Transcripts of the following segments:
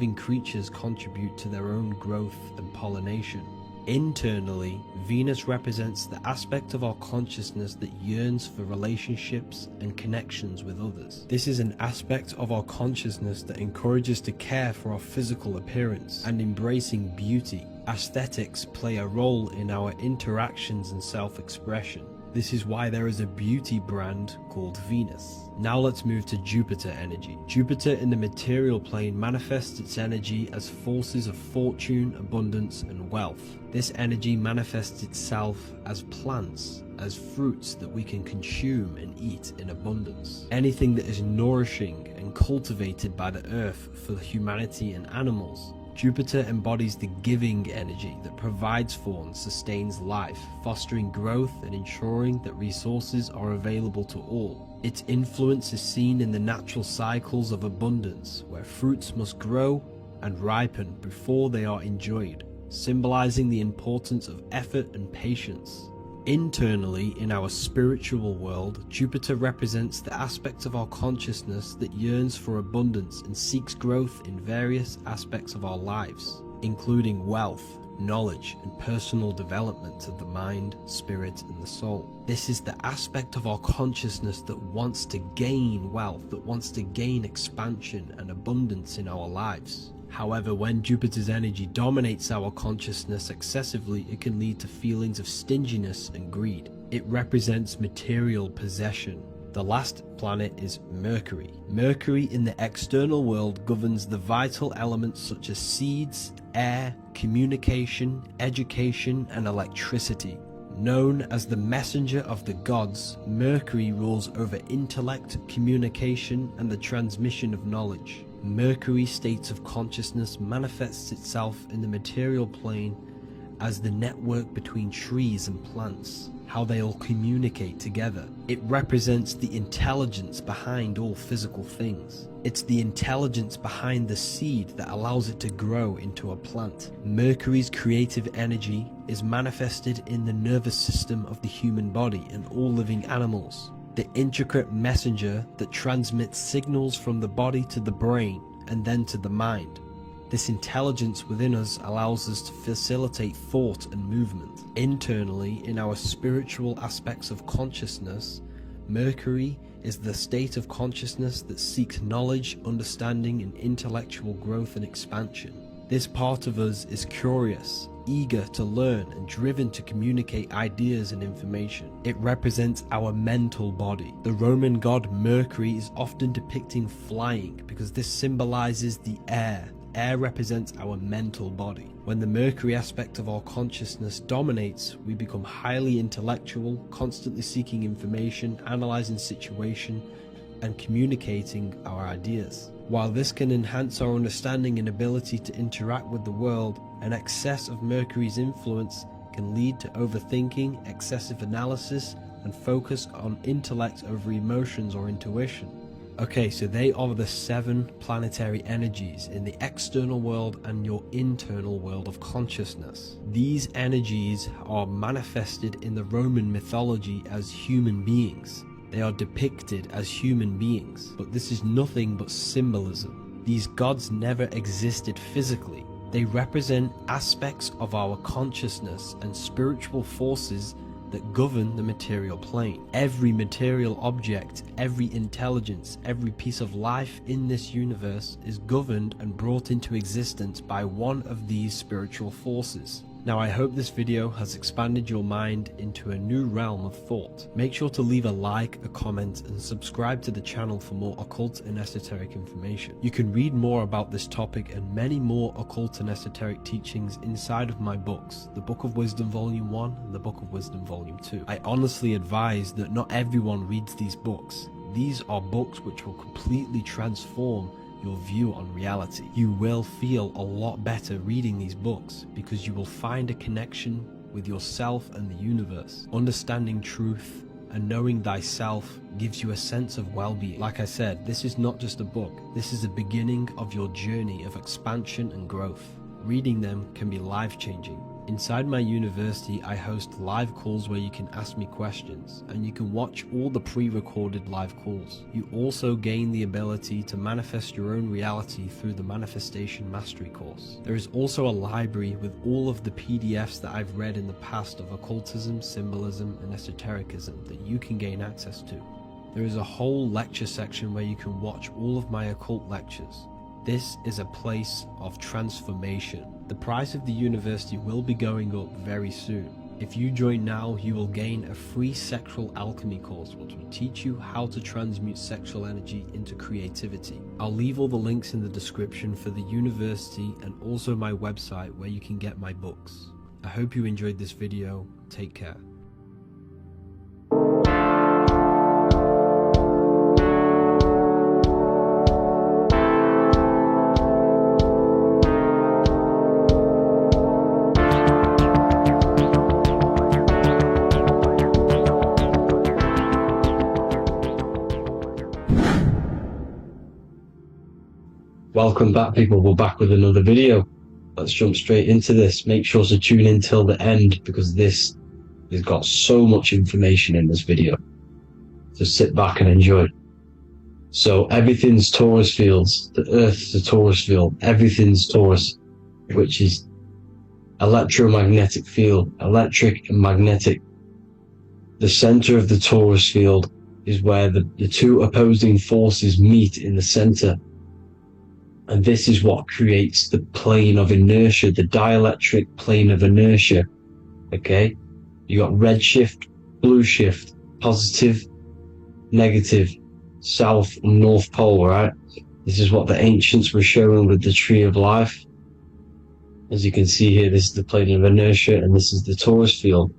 living creatures contribute to their own growth and pollination. Internally, Venus represents the aspect of our consciousness that yearns for relationships and connections with others. This is an aspect of our consciousness that encourages to care for our physical appearance and embracing beauty. Aesthetics play a role in our interactions and self-expression. This is why there is a beauty brand called Venus. Now let's move to Jupiter energy. Jupiter in the material plane manifests its energy as forces of fortune, abundance, and wealth. This energy manifests itself as plants, as fruits that we can consume and eat in abundance. Anything that is nourishing and cultivated by the earth for humanity and animals. Jupiter embodies the giving energy that provides for and sustains life, fostering growth and ensuring that resources are available to all. Its influence is seen in the natural cycles of abundance, where fruits must grow and ripen before they are enjoyed, symbolizing the importance of effort and patience. Internally, in our spiritual world, Jupiter represents the aspect of our consciousness that yearns for abundance and seeks growth in various aspects of our lives, including wealth, knowledge, and personal development of the mind, spirit, and the soul. This is the aspect of our consciousness that wants to gain wealth, that wants to gain expansion and abundance in our lives. However, when Jupiter's energy dominates our consciousness excessively, it can lead to feelings of stinginess and greed. It represents material possession. The last planet is Mercury. Mercury in the external world governs the vital elements such as seeds, air, communication, education, and electricity. Known as the messenger of the gods, Mercury rules over intellect, communication, and the transmission of knowledge. Mercury's state of consciousness manifests itself in the material plane as the network between trees and plants, how they all communicate together. It represents the intelligence behind all physical things. It's the intelligence behind the seed that allows it to grow into a plant. Mercury's creative energy is manifested in the nervous system of the human body and all living animals. The intricate messenger that transmits signals from the body to the brain and then to the mind. This intelligence within us allows us to facilitate thought and movement. Internally, in our spiritual aspects of consciousness, Mercury is the state of consciousness that seeks knowledge, understanding, and intellectual growth and expansion. This part of us is curious, eager to learn, and driven to communicate ideas and information. It represents our mental body. The Roman god Mercury is often depicting flying because this symbolizes the air. Air represents our mental body. When the Mercury aspect of our consciousness dominates, we become highly intellectual, constantly seeking information, analyzing situation, and communicating our ideas. While this can enhance our understanding and ability to interact with the world, an excess of Mercury's influence can lead to overthinking, excessive analysis, and focus on intellect over emotions or intuition. Okay, so they are the 7 planetary energies in the external world and your internal world of consciousness. These energies are manifested in the Roman mythology as human beings. They are depicted as human beings, but this is nothing but symbolism. These gods never existed physically. They represent aspects of our consciousness and spiritual forces that govern the material plane. Every material object, every intelligence, every piece of life in this universe is governed and brought into existence by one of these spiritual forces. Now, I hope this video has expanded your mind into a new realm of thought. Make sure to leave a like, a comment, and subscribe to the channel for more occult and esoteric information. You can read more about this topic and many more occult and esoteric teachings inside of my books, the Book of Wisdom Volume 1 and the Book of Wisdom Volume 2. I honestly advise that not everyone reads these books. These are books which will completely transform your view on reality. You will feel a lot better reading these books because you will find a connection with yourself and the universe. Understanding truth and knowing thyself gives you a sense of well-being. Like I said, this is not just a book. This is the beginning of your journey of expansion and growth. Reading them can be life-changing. Inside my university, I host live calls where you can ask me questions, and you can watch all the pre-recorded live calls. You also gain the ability to manifest your own reality through the Manifestation Mastery course. There is also a library with all of the PDFs that I've read in the past of occultism, symbolism, and esotericism that you can gain access to. There is a whole lecture section where you can watch all of my occult lectures. This is a place of transformation. The price of the university will be going up very soon. If you join now, you will gain a free sexual alchemy course which will teach you how to transmute sexual energy into creativity. I'll leave all the links in the description for the university and also my website where you can get my books. I hope you enjoyed this video. Take care. Welcome back, people. We're back with another video. Let's jump straight into this. Make sure to tune in till the end because this has got so much information in this video. So sit back and enjoy. So everything's Taurus fields. The Earth's a Taurus field. Everything's Taurus, which is electromagnetic field, electric and magnetic. The center of the Taurus field is where the two opposing forces meet in the center. And this is what creates the plane of inertia, the dielectric plane of inertia. Okay? You got red shift, blue shift, positive, negative, south and north pole, right? This is what the ancients were showing with the tree of life. As you can see here, this is the plane of inertia and this is the Taurus field.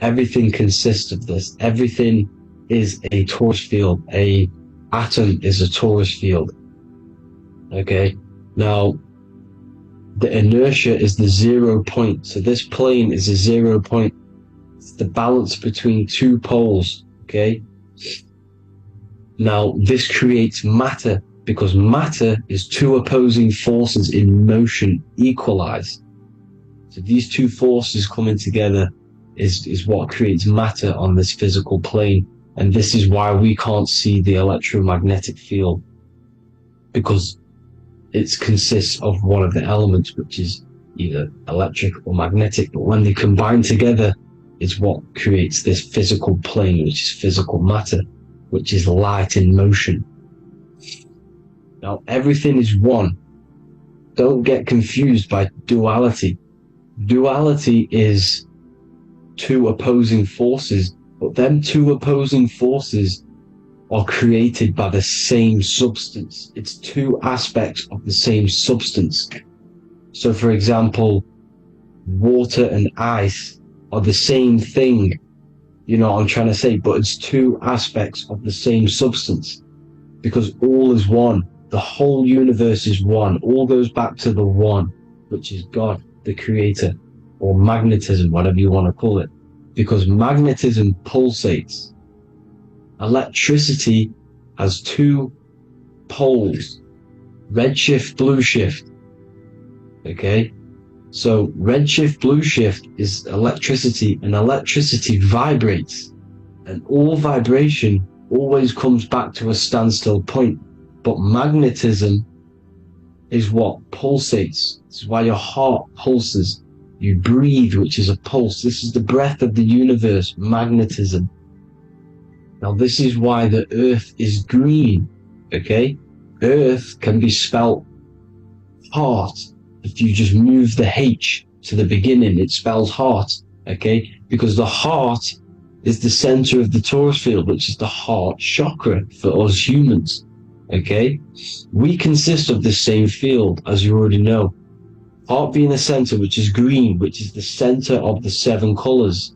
Everything consists of this. Everything is a Taurus field. A atom is a Taurus field. Okay, now the inertia is the 0 point. So this plane is a 0 point. It's the balance between two poles. Okay, now this creates matter because matter is two opposing forces in motion equalized. So these two forces coming together is what creates matter on this physical plane. And this is why we can't see the electromagnetic field, because it consists of one of the elements, which is either electric or magnetic, but when they combine together is what creates this physical plane, which is physical matter, which is light in motion. Now everything is one. Don't get confused by duality. Duality is two opposing forces, but them two opposing forces are created by the same substance. It's two aspects of the same substance. So for example, water and ice are the same thing, you know what I'm trying to say, but it's two aspects of the same substance because all is one. The whole universe is one. All goes back to the one, which is God, the creator, or magnetism, whatever you want to call it, because magnetism pulsates. Electricity has two poles, red shift, blue shift. Okay, so red shift, blue shift is electricity, and electricity vibrates, and all vibration always comes back to a standstill point. But magnetism is what pulsates. This is why your heart pulses. You breathe, which is a pulse. This is the breath of the universe, magnetism. Now this is why the earth is green, okay? Earth can be spelt heart. If you just move the H to the beginning, it spells heart, okay? Because the heart is the center of the Taurus field, which is the heart chakra for us humans, okay? We consist of the same field, as you already know. Heart being the center, which is green, which is the center of the seven colors.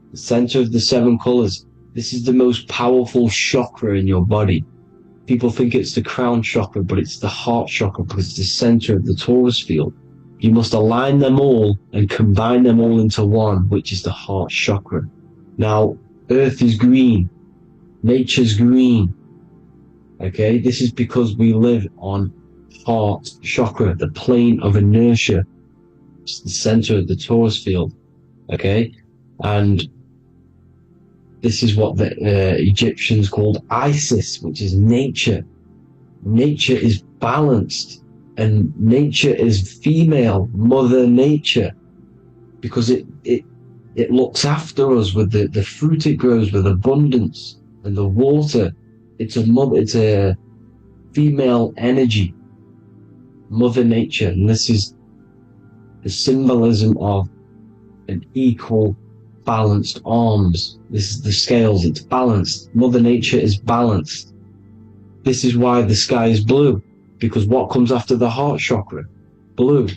The center of the seven colors. This is the most powerful chakra in your body. People think it's the crown chakra, but it's the heart chakra because it's the center of the Taurus field. You must align them all and combine them all into one, which is the heart chakra. Now, Earth is green. Nature's green. Okay, this is because we live on heart chakra, the plane of inertia. It's the center of the torus field, okay? And this is what the Egyptians called Isis, which is nature. Nature is balanced, and nature is female, Mother Nature, because it looks after us with the fruit it grows with abundance, and the water. It's a female energy, Mother Nature, and this is the symbolism of an equal, balanced arms. This is the scales, it's balanced. Mother Nature is balanced. This is why the sky is blue, because what comes after the heart chakra? Blue.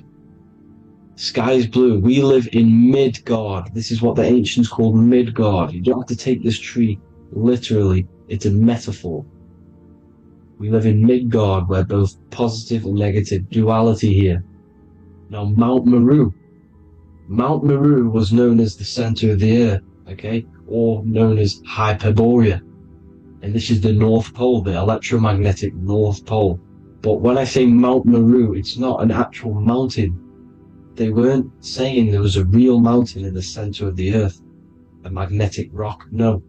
Sky is blue. We live in Midgard. This is what the ancients called Midgard. You don't have to take this tree literally. It's a metaphor. We live in Midgard, where both positive and negative duality here. Now, Mount Meru. Mount Meru was known as the center of the earth, okay? Or known as Hyperborea. And this is the North Pole, the electromagnetic North Pole. But when I say Mount Meru, it's not an actual mountain. They weren't saying there was a real mountain in the center of the earth, a magnetic rock. No.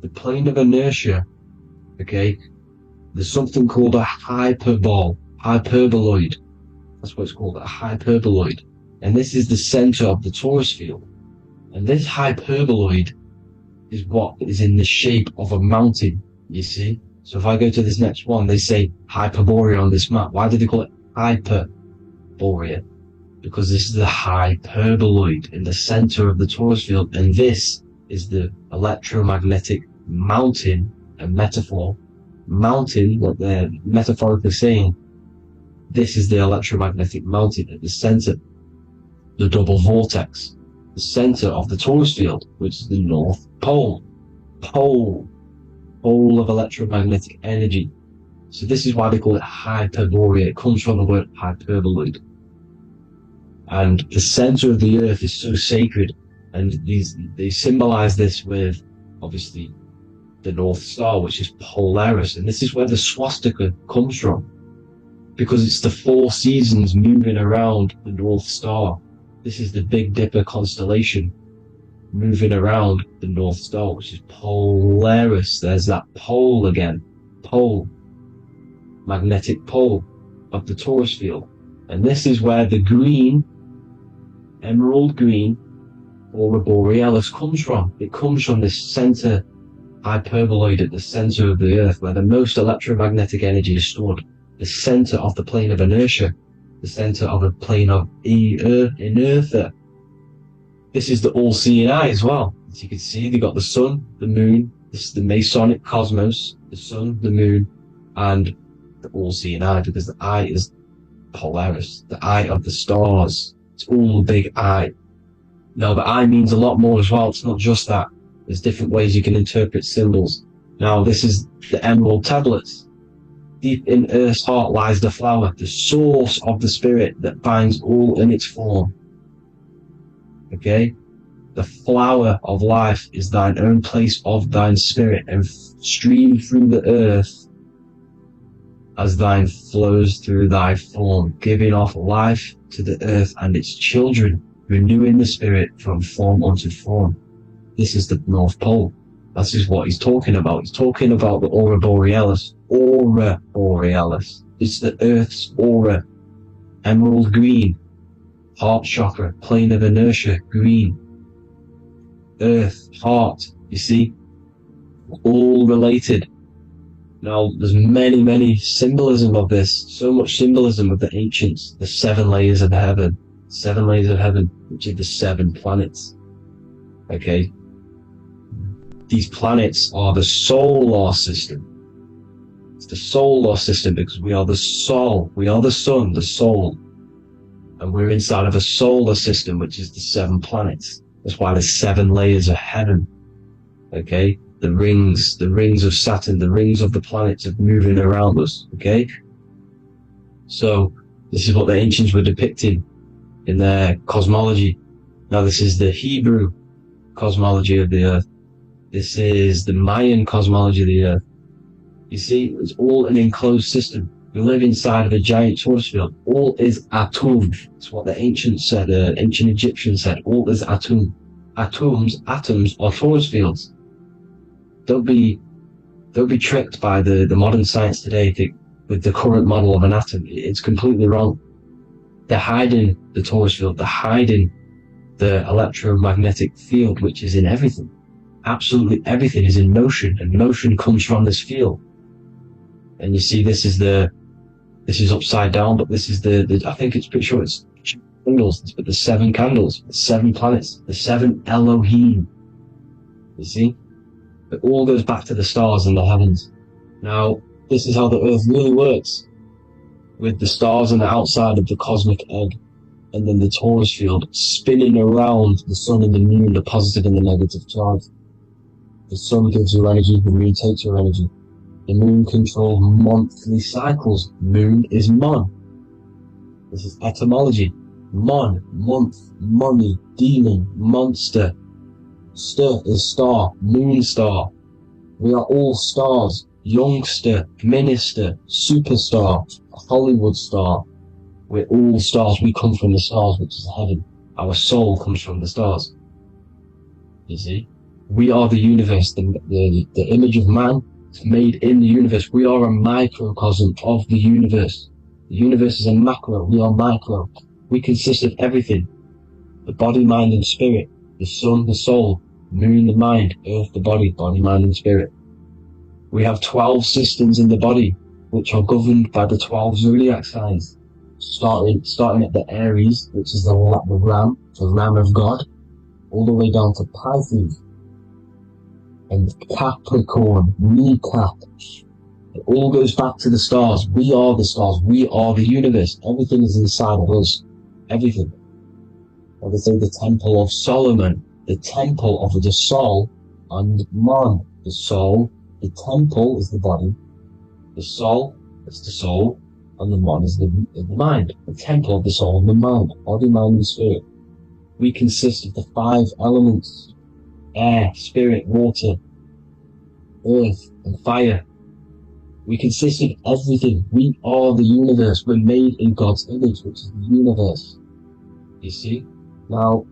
The plane of inertia, okay, there's something called a hyperboloid. That's what it's called, a hyperboloid. And this is the center of the torus field. And this hyperboloid is what is in the shape of a mountain, you see? So if I go to this next one, they say Hyperborea on this map. Why do they call it Hyperborea? Because this is the hyperboloid in the center of the torus field, and this is the electromagnetic mountain, a metaphor. Mountain, what they're metaphorically saying, this is the electromagnetic mountain at the center, the double vortex, the center of the torus field, which is the North Pole. Pole of electromagnetic energy. So this is why they call it Hyperborea. It comes from the word hyperboloid. And the center of the earth is so sacred, and they symbolize this with, obviously, the North Star, which is Polaris. And this is where the swastika comes from, because it's the 4 seasons moving around the North Star. This is the Big Dipper constellation moving around the North Star, which is Polaris. There's that pole again. Pole. Magnetic pole of the torus field. And this is where the green, emerald green, aurora borealis comes from. It comes from this center hyperboloid at the center of the earth, where the most electromagnetic energy is stored. The center of the plane of inertia. The center of the plane of inertia. This is the all-seeing eye as well. As you can see, they got the sun, the moon. This is the Masonic cosmos, the sun, the moon, and the all-seeing eye, because the eye is Polaris, the eye of the stars. It's all a big eye. Now, the eye means a lot more as well. It's not just that. There's different ways you can interpret symbols. Now, this is the emerald tablets. Deep in Earth's heart lies the flower, the source of the spirit that binds all in its form. Okay? The flower of life is thine own place of thine spirit, and stream through the earth as thine flows through thy form, giving off life to the earth and its children, renewing the spirit from form unto form. This is the North Pole. This is what he's talking about. He's talking about the aurora borealis. Aurora borealis. It's the Earth's aura. Emerald green. Heart chakra. Plane of inertia. Green. Earth. Heart. You see? All related. Now, there's many symbolism of this. So much symbolism of the ancients. The 7 layers of heaven. 7 layers of heaven, which are the 7 planets. Okay? These planets are the solar system. It's the solar system because we are the soul. We are the sun, the soul. And we're inside of a solar system, which is the 7 planets. That's why there's 7 layers of heaven. Okay? The rings of Saturn, the rings of the planets are moving around us. Okay? So, this is what the ancients were depicting in their cosmology. Now, this is the Hebrew cosmology of the earth. This is the Mayan cosmology of the earth. You see, it's all an enclosed system. We live inside of a giant torus field. All is atum. It's what the ancients said, ancient Egyptians said. All is atum. Atoms are torus fields. Don't be tricked by the modern science today with the current model of an atom. It's completely wrong. They're hiding the torus field. They're hiding the electromagnetic field, which is in everything. Absolutely everything is in motion, and motion comes from this field. And you see, this is upside down, but this is I think it's pretty sure it's candles, but the 7 candles, the 7 planets, the 7 Elohim. You see? It all goes back to the stars and the heavens. Now, this is how the earth really works, with the stars on the outside of the cosmic egg, and then the torus field spinning around the sun and the moon, the positive and the negative charge. The sun gives you energy, the moon takes your energy. The moon controls monthly cycles. Moon is mon. This is etymology. Mon, month, money, demon, monster. Star is star, moon star. We are all stars. Youngster, minister, superstar, Hollywood star. We're all stars. We come from the stars, which is heaven. Our soul comes from the stars. You see? We are the universe, the image of man made in the universe. We are a microcosm of the universe. The universe is a macro. We are micro. We consist of everything. The body, mind, and spirit. The sun, the soul. Moon, the mind. Earth, the body, mind, and spirit. We have 12 systems in the body, which are governed by the 12 zodiac signs. Starting at the Aries, which is the ram of God, all the way down to Pisces and Capricorn, kneecap. It all goes back to the stars. We are the stars. We are the universe. Everything is inside of us. Everything. Or they say the Temple of Solomon, the temple of the soul and man. The soul, the temple is the body. The soul is the soul, and the man is the mind. The temple of the soul and the mind, body, mind, and spirit. We consist of the 5 elements: air, spirit, water, earth, and fire. We consist of everything. We are the universe. We're made in God's image, which is the universe. You see? Now,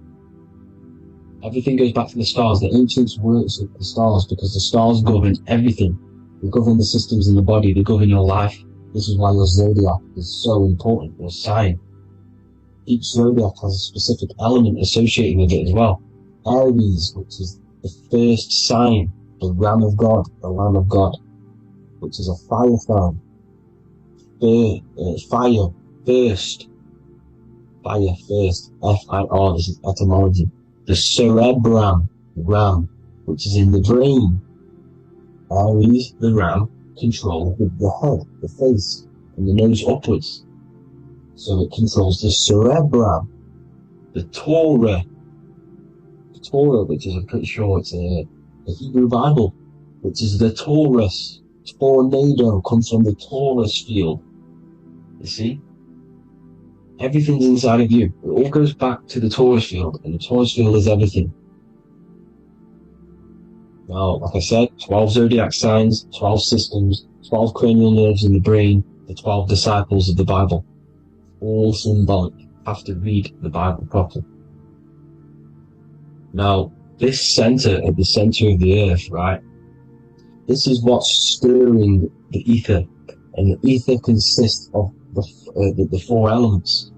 everything goes back to the stars. The ancients worked with the stars because the stars govern everything. They govern the systems in the body. They govern your life. This is why your zodiac is so important, your sign. Each zodiac has a specific element associated with it as well. Aries, which is the first sign, the Ram of God, the Lamb of God, which is a fire sign. Fire first. F-I-R, this is etymology. The cerebrum, ram, which is in the brain. Aries, the ram, controls the head, the face, and the nose upwards. So it controls the cerebrum. The Torah, which is, I'm pretty sure it's a Hebrew Bible, which is the Taurus. Tornado comes from the Taurus field. You see? Everything's inside of you. It all goes back to the Taurus field, and the Taurus field is everything. Now, like I said, 12 zodiac signs, 12 systems, 12 cranial nerves in the brain, the 12 disciples of the Bible. All symbolic. You have to read the Bible properly. Now, this center, at the center of the earth, right? This is what's stirring the ether. And the ether consists of the 4 elements.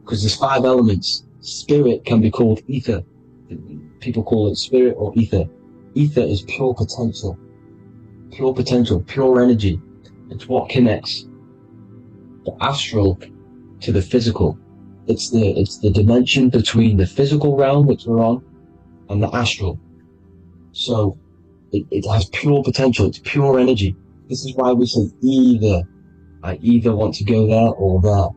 Because there's 5 elements. Spirit can be called ether. People call it spirit or ether. Ether is pure potential, pure energy. It's what connects the astral to the physical. It's the dimension between the physical realm, which we're on, and the astral. So it has pure potential. It's pure energy. This is why we say either. I either want to go there or there.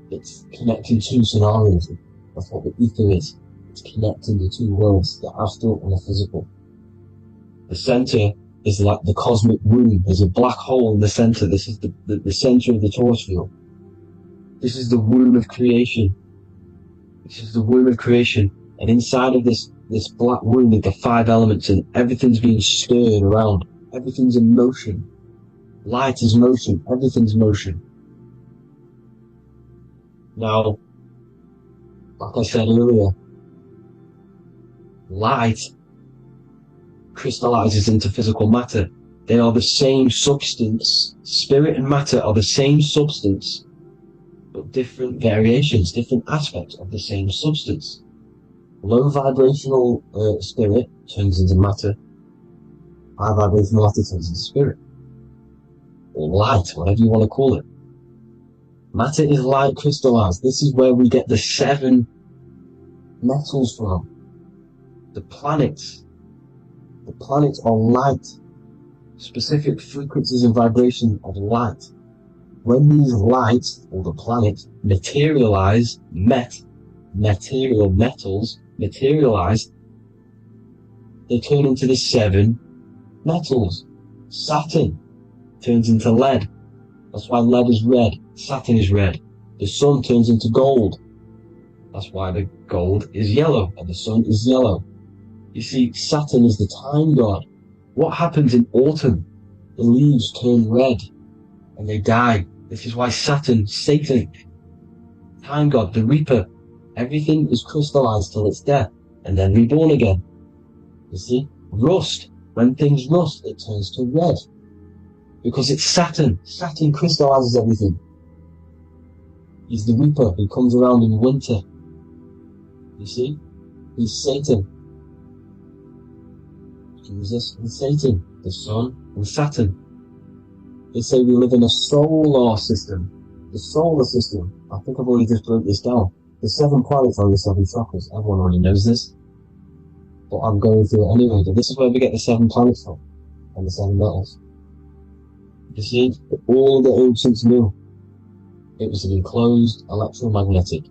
It's connecting 2 scenarios. That's what the ether is. It's connecting the 2 worlds, the astral and the physical. The center is like the cosmic womb. There's a black hole in the center. This is the center of the Taurus field. This is the womb of creation. This is the womb of creation. And inside of this black womb are the 5 elements, and everything's being stirred around. Everything's in motion. Light is motion. Everything's motion. Now, like I said earlier, light crystallizes into physical matter. They are the same substance. Spirit and matter are the same substance, but different variations, different aspects of the same substance. Low vibrational spirit turns into matter. High vibrational matter turns into spirit. Or light, whatever you want to call it. Matter is light crystallized. This is where we get the 7 metals from. The planets. The planets are light. Specific frequencies and vibration of light. When these lights, or the planets, materialize, material metals, materialize, they turn into the 7 metals. Saturn turns into lead. That's why lead is red. Saturn is red. The sun turns into gold. That's why the gold is yellow and the sun is yellow. You see, Saturn is the time god. What happens in autumn? The leaves turn red and they die. This is why Saturn, Satan, time god, the reaper, everything is crystallized till its death and then reborn again. You see, rust. When things rust, it turns to red. Because it's Saturn. Saturn crystallizes everything. He's the reaper who comes around in winter. You see? He's Satan. Jesus and Satan, the sun and Saturn. They say we live in a solar system. The solar system. I think I've already just broke this down. The 7 planets are the 7 chakras. Everyone already knows this. But I'm going through it anyway. But this is where we get the 7 planets from. And the 7 metals. You see, all the ancients knew it was an enclosed electromagnetic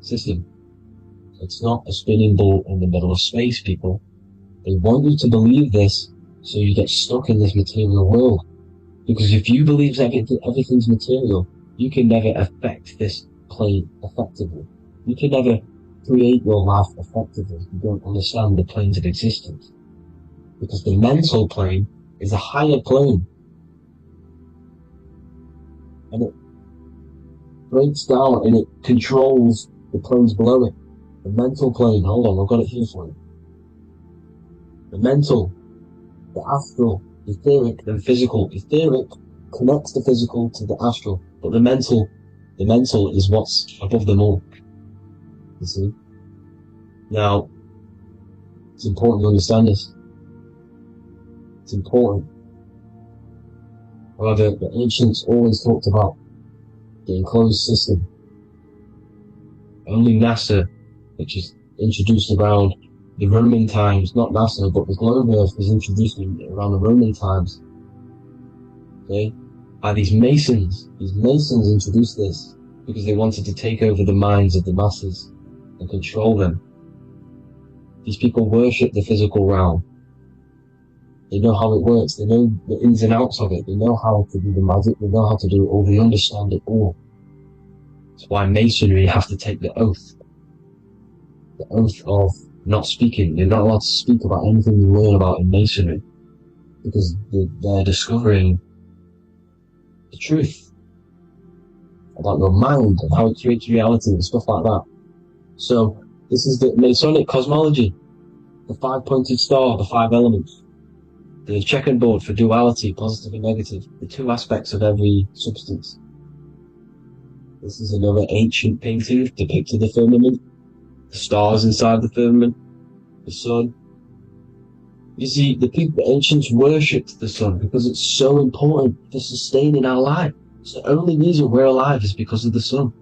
system. It's not a spinning ball in the middle of space, people. They want you to believe this so you get stuck in this material world. Because if you believe everything's material, you can never affect this plane effectively. You can never create your life effectively if you don't understand the planes of existence. Because the mental plane is a higher plane. And it breaks down and it controls the planes below it. The mental plane, hold on, I've got it here for you. The mental, the astral, etheric, then physical. Etheric connects the physical to the astral, but the mental is what's above them all. You see? Now, it's important to understand this. It's important. However, the ancients always talked about the enclosed system. Only NASA, which is introduced around the Roman times, not NASA, but the globe Earth was introduced around the Roman times. Okay? By these Masons. These Masons introduced this because they wanted to take over the minds of the masses and control them. These people worship the physical realm. They know how it works. They know the ins and outs of it. They know how to do the magic. They know how to do it all. They understand it all. That's why Masonry have to take the oath. The oath of not speaking. You're not allowed to speak about anything you learn about in Masonry. Because they're discovering the truth about your mind and how it creates reality and stuff like that. So, this is the Masonic cosmology. The 5-pointed star, the 5 elements. The checkerboard for duality, positive and negative. The 2 aspects of every substance. This is another ancient painting depicting the firmament. The stars inside the firmament. The sun. You see, the ancients worshipped the sun because it's so important for sustaining our life. It's the only reason we're alive is because of the sun.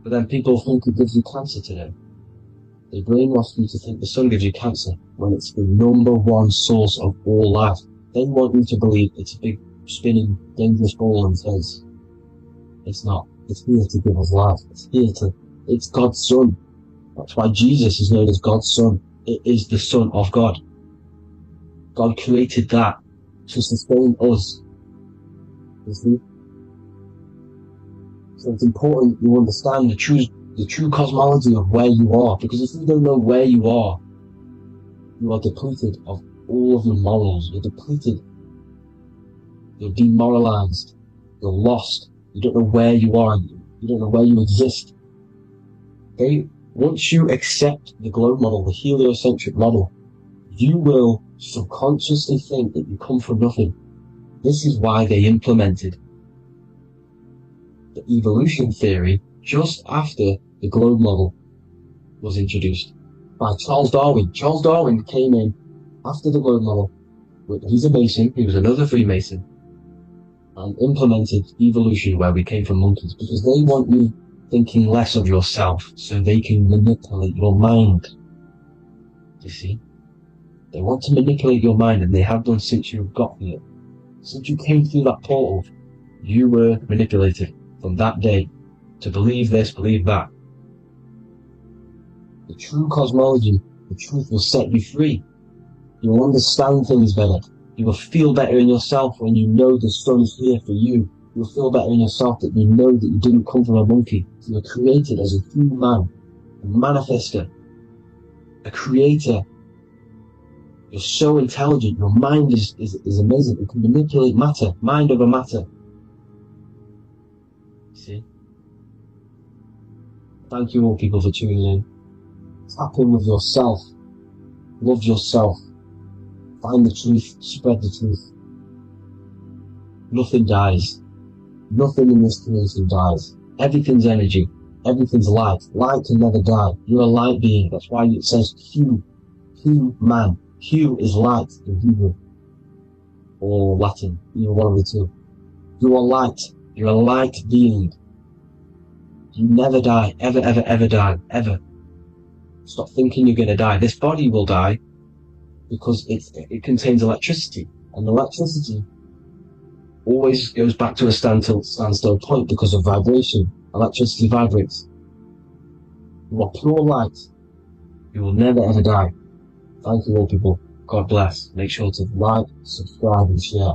But then people think it gives you cancer today. They brainwash you to think the sun gives you cancer when it's the #1 source of all life. They want you to believe it's a big, spinning, dangerous ball in space. It's not. It's here to give us life. It's God's Son. That's why Jesus is known as God's Son. It is the Son of God. God created that to sustain us. You see? So it's important you understand the true cosmology of where you are, because if you don't know where you are depleted of all of your morals. You're depleted You're demoralized. You're lost. You don't know where you are. You don't know where you exist. Okay? Once you accept the globe model, the heliocentric model, you will subconsciously think that you come from nothing. This is why they implemented the evolution theory just after the globe model was introduced by Charles Darwin. Charles Darwin came in after the globe model. He's a Mason, he was another Freemason, and implemented evolution where we came from monkeys, because they want you thinking less of yourself so they can manipulate your mind. You see? They want to manipulate your mind, and they have done since you got here. Since you came through that portal, you were manipulated from that day to believe this, believe that. The true cosmology, the truth will set you free. You will understand things better. You will feel better in yourself when you know the sun is here for you. You will feel better in yourself that you know that you didn't come from a monkey. You were created as a human, a manifester, a creator. You're so intelligent. Your mind is amazing. It can manipulate matter, mind over matter. See? Thank you all people for tuning in. Tap in with yourself. Love yourself. Find the truth. Spread the truth. Nothing dies. Nothing in this creation dies. Everything's energy. Everything's light. Light can never die. You're a light being. That's why it says Q. Q man. Q is light in Hebrew. Or Latin. Either one of the two. You are light. You're a light being. You never die. Ever, ever, ever die. Ever. Stop thinking you're going to die. This body will die because it contains electricity. And electricity always goes back to a standstill point because of vibration. Electricity vibrates. You are pure light. You will never ever die. Thank you all people. God bless. Make sure to like, subscribe and share.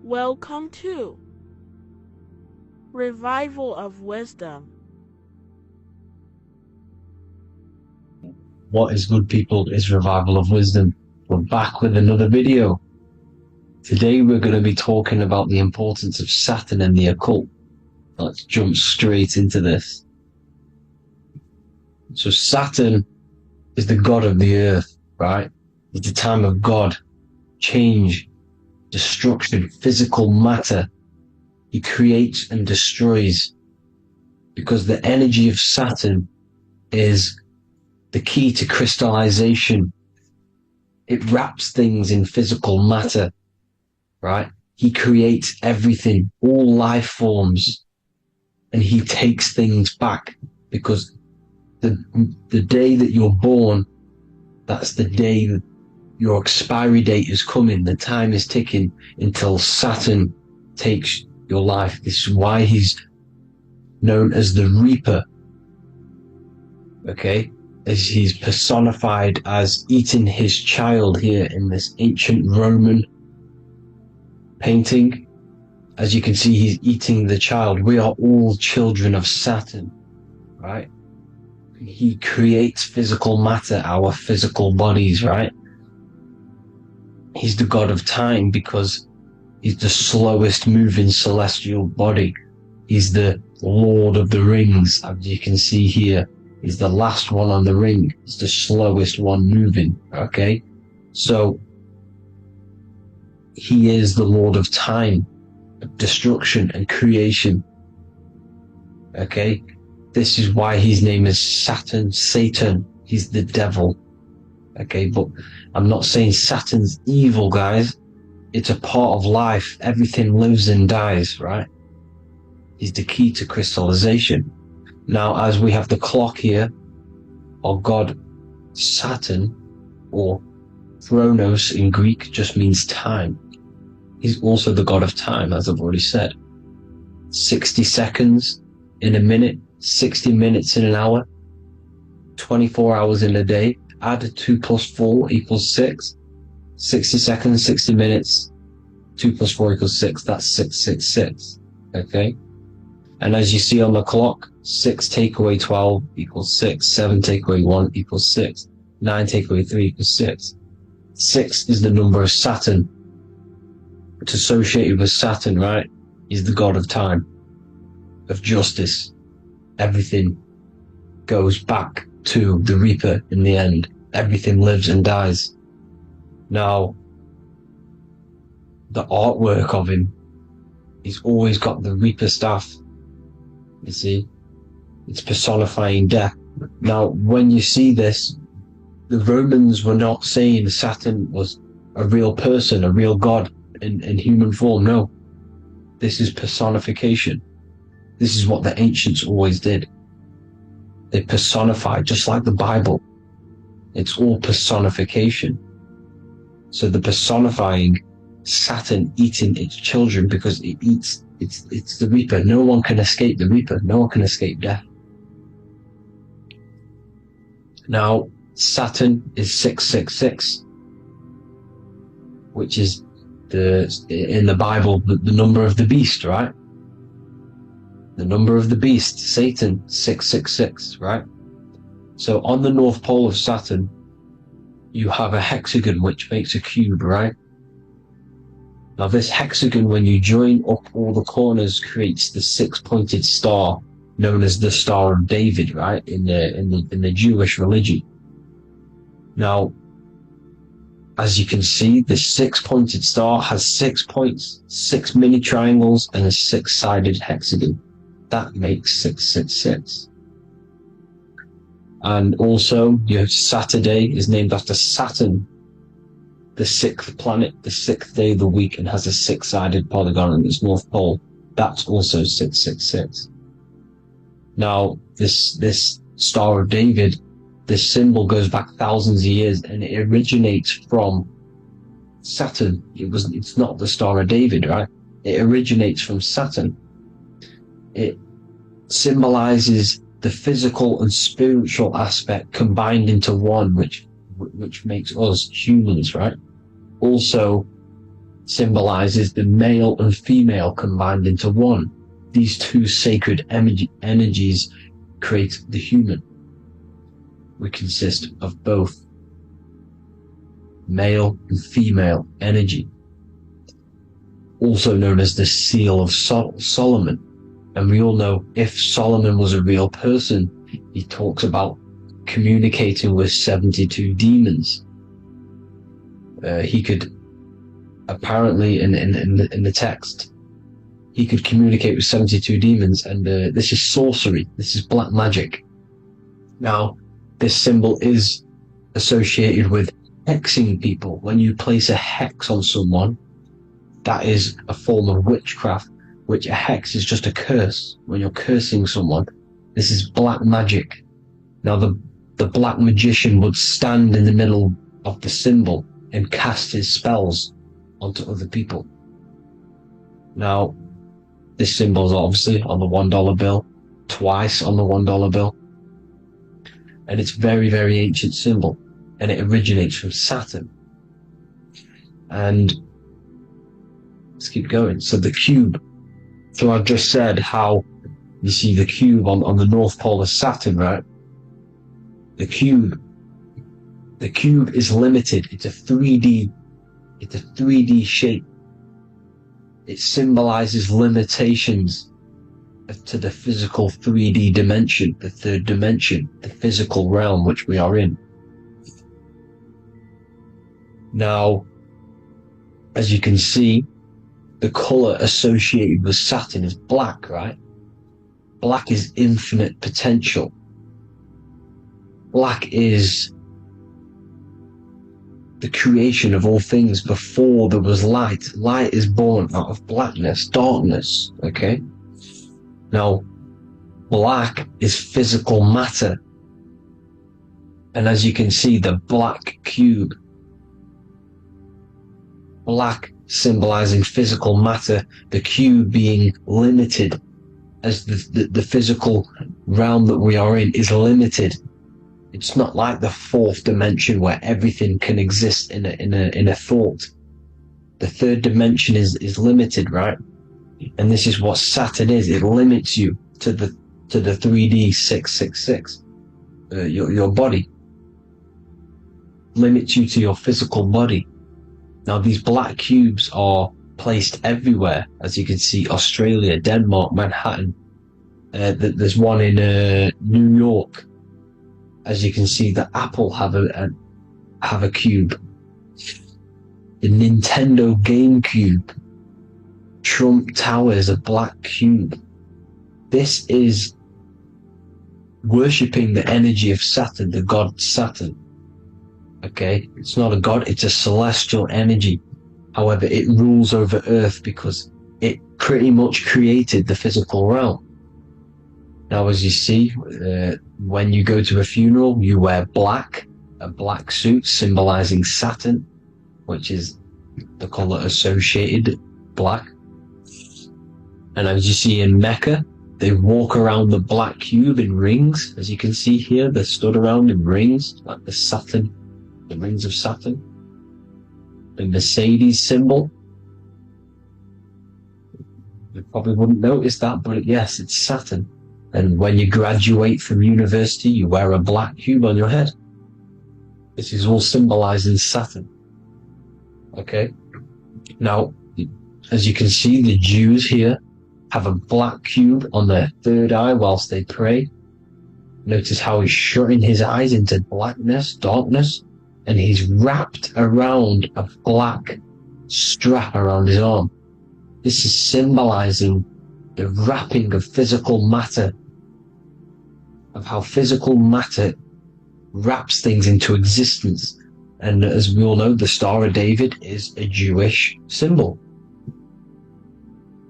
Welcome to Revival of Wisdom. What is good people is Revival of Wisdom. We're back with another video. Today we're going to be talking about the importance of Saturn and the occult. Let's jump straight into this. So Saturn is the god of the earth, right? It's the time of God, change, destruction, physical matter. He creates and destroys because the energy of Saturn is the key to crystallization. It wraps things in physical matter, right? He creates everything, all life forms, and he takes things back because the day that you're born, that's the day that your expiry date is coming. The time is ticking until Saturn takes your life. This is why he's known as the Reaper. Okay? As he's personified as eating his child here in this ancient Roman painting. As you can see, he's eating the child. We are all children of Saturn, right? He creates physical matter, our physical bodies, right? He's the god of time because he's the slowest moving celestial body. He's the Lord of the Rings, as you can see here. He's the last one on the ring. He's the slowest one moving, okay? So, he is the Lord of time, destruction and creation, okay? This is why his name is Saturn, Satan. He's the devil, okay? But I'm not saying Saturn's evil, guys. It's a part of life. Everything lives and dies, right? He's the key to crystallization. Now, as we have the clock here, our god Saturn, or Chronos in Greek, just means time. He's also the god of time, as I've already said. 60 seconds in a minute, 60 minutes in an hour, 24 hours in a day. Add 2 plus 4 equals 6. 60 seconds, 60 minutes, 2 plus 4 equals 6. That's 666. Okay? And as you see on the clock, 6 take away 12 equals 6. 7 take away 1 equals 6. 9 take away 3 equals 6. 6 is the number of Saturn. It's associated with Saturn, right? He's the god of time, of justice. Everything goes back to the Reaper in the end. Everything lives and dies. Now, the artwork of him, he's always got the Reaper staff. You see, it's personifying death. Now, when you see this, the Romans were not saying Saturn was a real person, a real god in human form. No, this is personification. This is what the ancients always did. They personified, just like the Bible. It's all personification. So the personifying Saturn eating its children because it eats, it's the Reaper. No one can escape the Reaper. No one can escape death. Now, Saturn is 666, which is in the Bible, the number of the beast, right? The number of the beast, Satan, 666, right? So on the North Pole of Saturn, you have a hexagon which makes a cube, right? Now this hexagon, when you join up all the corners, creates the 6-pointed star known as the Star of David, right? In the Jewish religion. Now, as you can see, the 6-pointed star has 6 points, 6 mini triangles, and a 6-sided hexagon. That makes 666. And also, you have Saturday is named after Saturn, the 6th planet, the 6th day of the week, and has a 6-sided polygon in its North Pole. That's also 666. Now, this Star of David, this symbol goes back thousands of years, and it originates from Saturn. It's not the Star of David, right? It originates from Saturn. It symbolizes the physical and spiritual aspect combined into one, which makes us humans, right? Also symbolizes the male and female combined into one. These two sacred energies create the human. We consist of both male and female energy, also known as the Seal of Solomon. And we all know if Solomon was a real person, he talks about communicating with 72 demons. He could apparently in the text, he could communicate with 72 demons, and this is sorcery. This is black magic. Now, this symbol is associated with hexing people. When you place a hex on someone, that is a form of witchcraft, which a hex is just a curse. When you're cursing someone, this is black magic. Now, the black magician would stand in the middle of the symbol and cast his spells onto other people. Now, this symbol is obviously on the $1 bill, twice on the $1 bill. And it's very, very ancient symbol, and it originates from Saturn. And let's keep going. So the cube. So I've just said how you see the cube on the North Pole of Saturn, right? The cube is limited. It's a 3D shape. It symbolizes limitations to the physical 3D dimension, the third dimension, the physical realm which we are in. Now, as you can see, the color associated with Saturn is black, right? Black is infinite potential. Black is the creation of all things. Before there was light. Light is born out of blackness, darkness, okay? Now, black is physical matter. And as you can see, the black cube, black symbolizing physical matter, the cube being limited, as the physical realm that we are in is limited. It's not like the fourth dimension where everything can exist in a thought. The third dimension is limited, right? And this is what Saturn is. It limits you to the 3D 666. Your body limits you to your physical body. Now these black cubes are placed everywhere, as you can see: Australia, Denmark, Manhattan. There's one in New York. As you can see, the Apple have a cube. The Nintendo GameCube, Trump Tower is a black cube. This is worshipping the energy of Saturn, the god Saturn. Okay, it's not a god, it's a celestial energy. However, it rules over Earth because it pretty much created the physical realm. Now, as you see, when you go to a funeral, you wear black, a black suit symbolizing Saturn, which is the color associated, black. And as you see in Mecca, they walk around the black cube in rings. As you can see here, they're stood around in rings, like the rings of Saturn. The Mercedes symbol. You probably wouldn't notice that, but yes, it's Saturn. And when you graduate from university, you wear a black cube on your head. This is all symbolizing Saturn. Okay? Now, as you can see, the Jews here have a black cube on their third eye whilst they pray. Notice how he's shutting his eyes into blackness, darkness, and he's wrapped around a black strap around his arm. This is symbolizing the wrapping of physical matter, of how physical matter wraps things into existence. And as we all know, the Star of David is a Jewish symbol.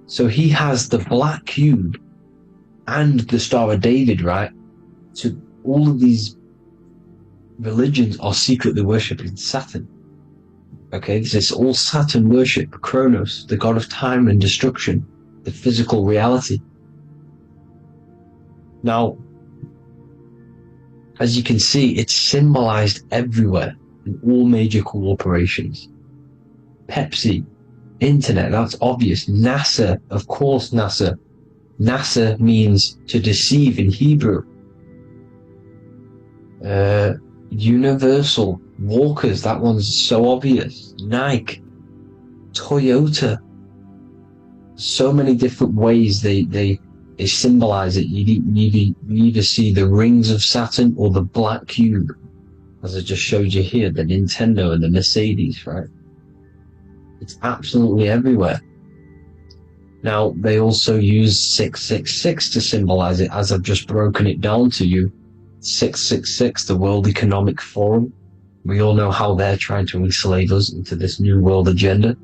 So he has the black cube and the Star of David, right? So all of these religions are secretly worshipping Saturn. Okay, this is all Saturn worship, Kronos, the god of time and destruction, the physical reality. Now, as you can see, it's symbolized everywhere in all major corporations. Pepsi, internet, that's obvious. NASA, of course, NASA. NASA means to deceive in Hebrew. Universal, Walkers, that one's so obvious. Nike, Toyota. So many different ways they symbolize it. You either see the rings of Saturn or the black cube, as I just showed you here, the Nintendo and the Mercedes, right? It's absolutely everywhere. Now, they also use 666 to symbolize it, as I've just broken it down to you. 666, the World Economic Forum. We all know how they're trying to enslave us into this new world agenda.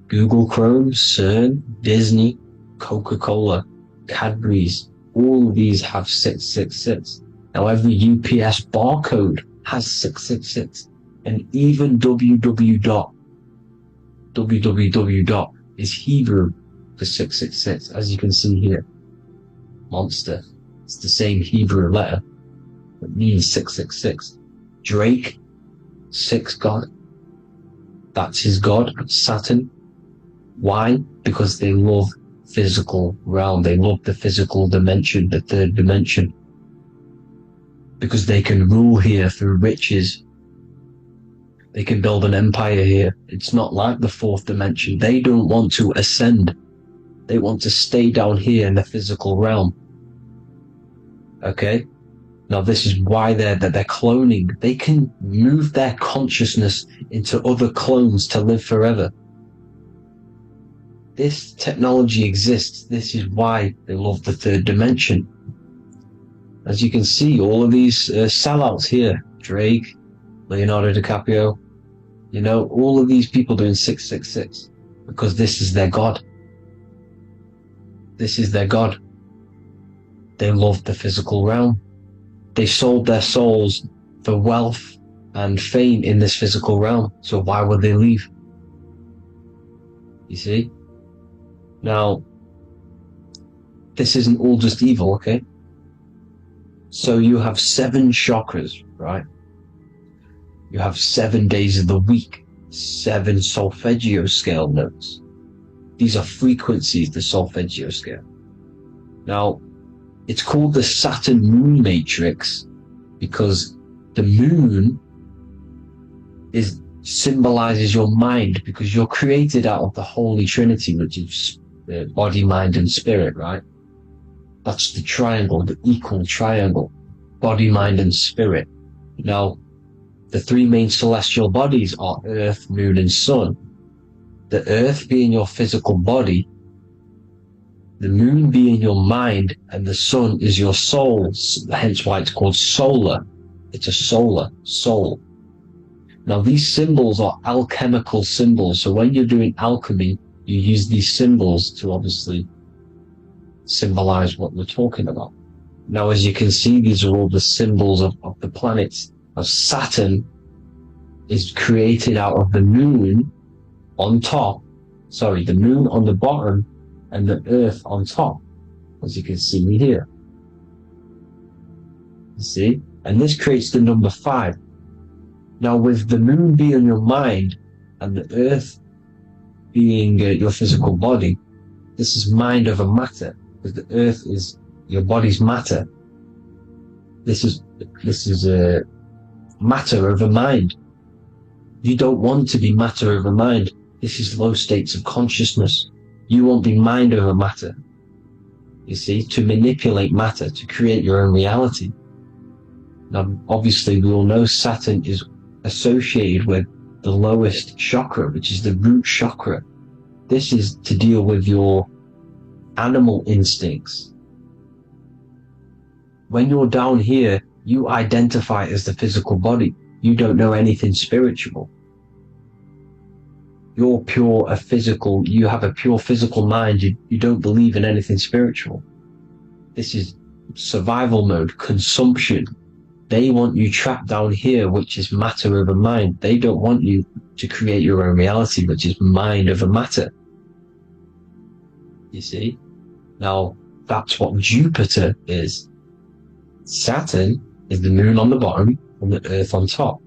Google Chrome, CERN, Disney, Coca-Cola, Cadbury's, all of these have 666. Now every UPS barcode has 666. And even www. Is Hebrew for 666, as you can see here. Monster. It's the same Hebrew letter. It means 666. Drake, 6 God. That's his god, Saturn. Why? Because they love physical realm. They love the physical dimension, the third dimension. Because they can rule here through riches. They can build an empire here. It's not like the fourth dimension. They don't want to ascend. They want to stay down here in the physical realm. Okay? Now this is why they're cloning. They can move their consciousness into other clones to live forever. This technology exists. This is why they love the third dimension. As you can see, all of these sellouts here, Drake, Leonardo DiCaprio, you know, all of these people doing 666 because this is their god. This is their god. They love the physical realm. They sold their souls for wealth and fame in this physical realm. So why would they leave? You see? Now, this isn't all just evil, okay? So you have 7 chakras, right? You have 7 days of the week, 7 solfeggio scale notes. These are frequencies, the solfeggio scale. Now, it's called the Saturn Moon Matrix because the moon symbolizes your mind, because you're created out of the Holy Trinity, which is body, mind, and spirit, right? That's the triangle, the equal triangle, body, mind, and spirit. Now, the 3 main celestial bodies are Earth, Moon, and Sun. The Earth being your physical body, the Moon being your mind, and the Sun is your soul, hence why it's called solar. It's a solar, soul. Now, these symbols are alchemical symbols, so when you're doing alchemy, you use these symbols to obviously symbolize what we're talking about. Now, as you can see, these are all the symbols of the planets. Saturn is created out of the moon on top, the moon on the bottom and the earth on top, as you can see here. You see? And this creates the number 5. Now, with the moon being your mind and the earth being your physical body, this is mind over matter, because the earth is your body's matter. This is matter over mind. You don't want to be matter over mind. This is low states of consciousness. You won't be mind over matter. You see, to manipulate matter, to create your own reality. Now, obviously, we all know Saturn is associated with the lowest chakra, which is the root chakra. This is to deal with your animal instincts. When you're down here, you identify as the physical body. You don't know anything spiritual. You're you have a pure physical mind. You don't believe in anything spiritual. This is survival mode, consumption. They want you trapped down here, which is matter over mind. They don't want you to create your own reality, which is mind over matter. You see? Now, that's what Jupiter is. Saturn is the moon on the bottom and the earth on top.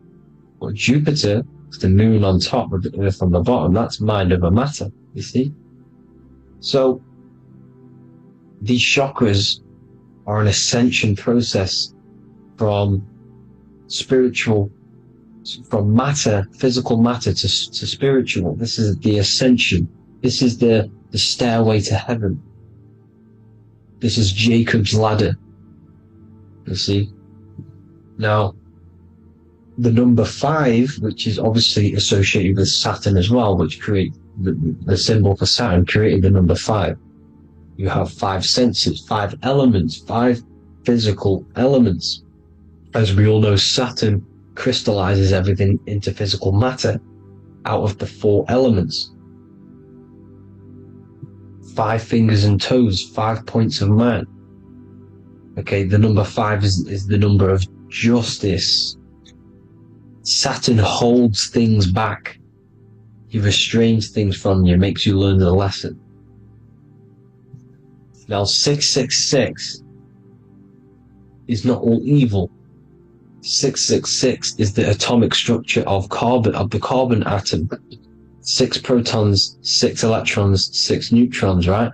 But Jupiter is the moon on top with the earth on the bottom. That's mind over matter, you see? So, these chakras are an ascension process from matter, physical matter to spiritual. This is the ascension. This is the stairway to heaven. This is Jacob's ladder. You see? Now, the number 5, which is obviously associated with Saturn as well, which create the symbol for Saturn, created the number 5. You have 5 senses, 5 elements, 5 physical elements. As we all know, Saturn crystallizes everything into physical matter out of the 4 elements. 5 fingers and toes, 5 points of man. Okay, the number 5 is the number of justice. Saturn holds things back. He restrains things from you, makes you learn the lesson. Now, 666 is not all evil. 666 is the atomic structure of the carbon atom. 6 protons, 6 electrons, 6 neutrons, right?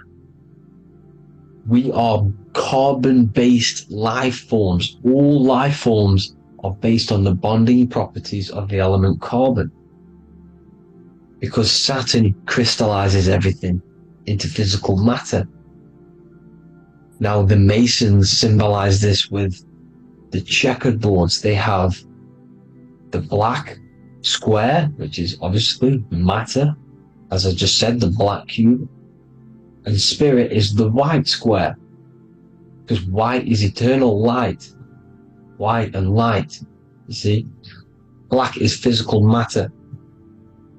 We are carbon-based life forms. All life forms are based on the bonding properties of the element carbon. Because Saturn crystallizes everything into physical matter. Now, the Masons symbolize this with the checkered boards. They have the black square, which is obviously matter, as I just said, the black cube, and spirit is the white square, because white is eternal light. White and light, you see? Black is physical matter.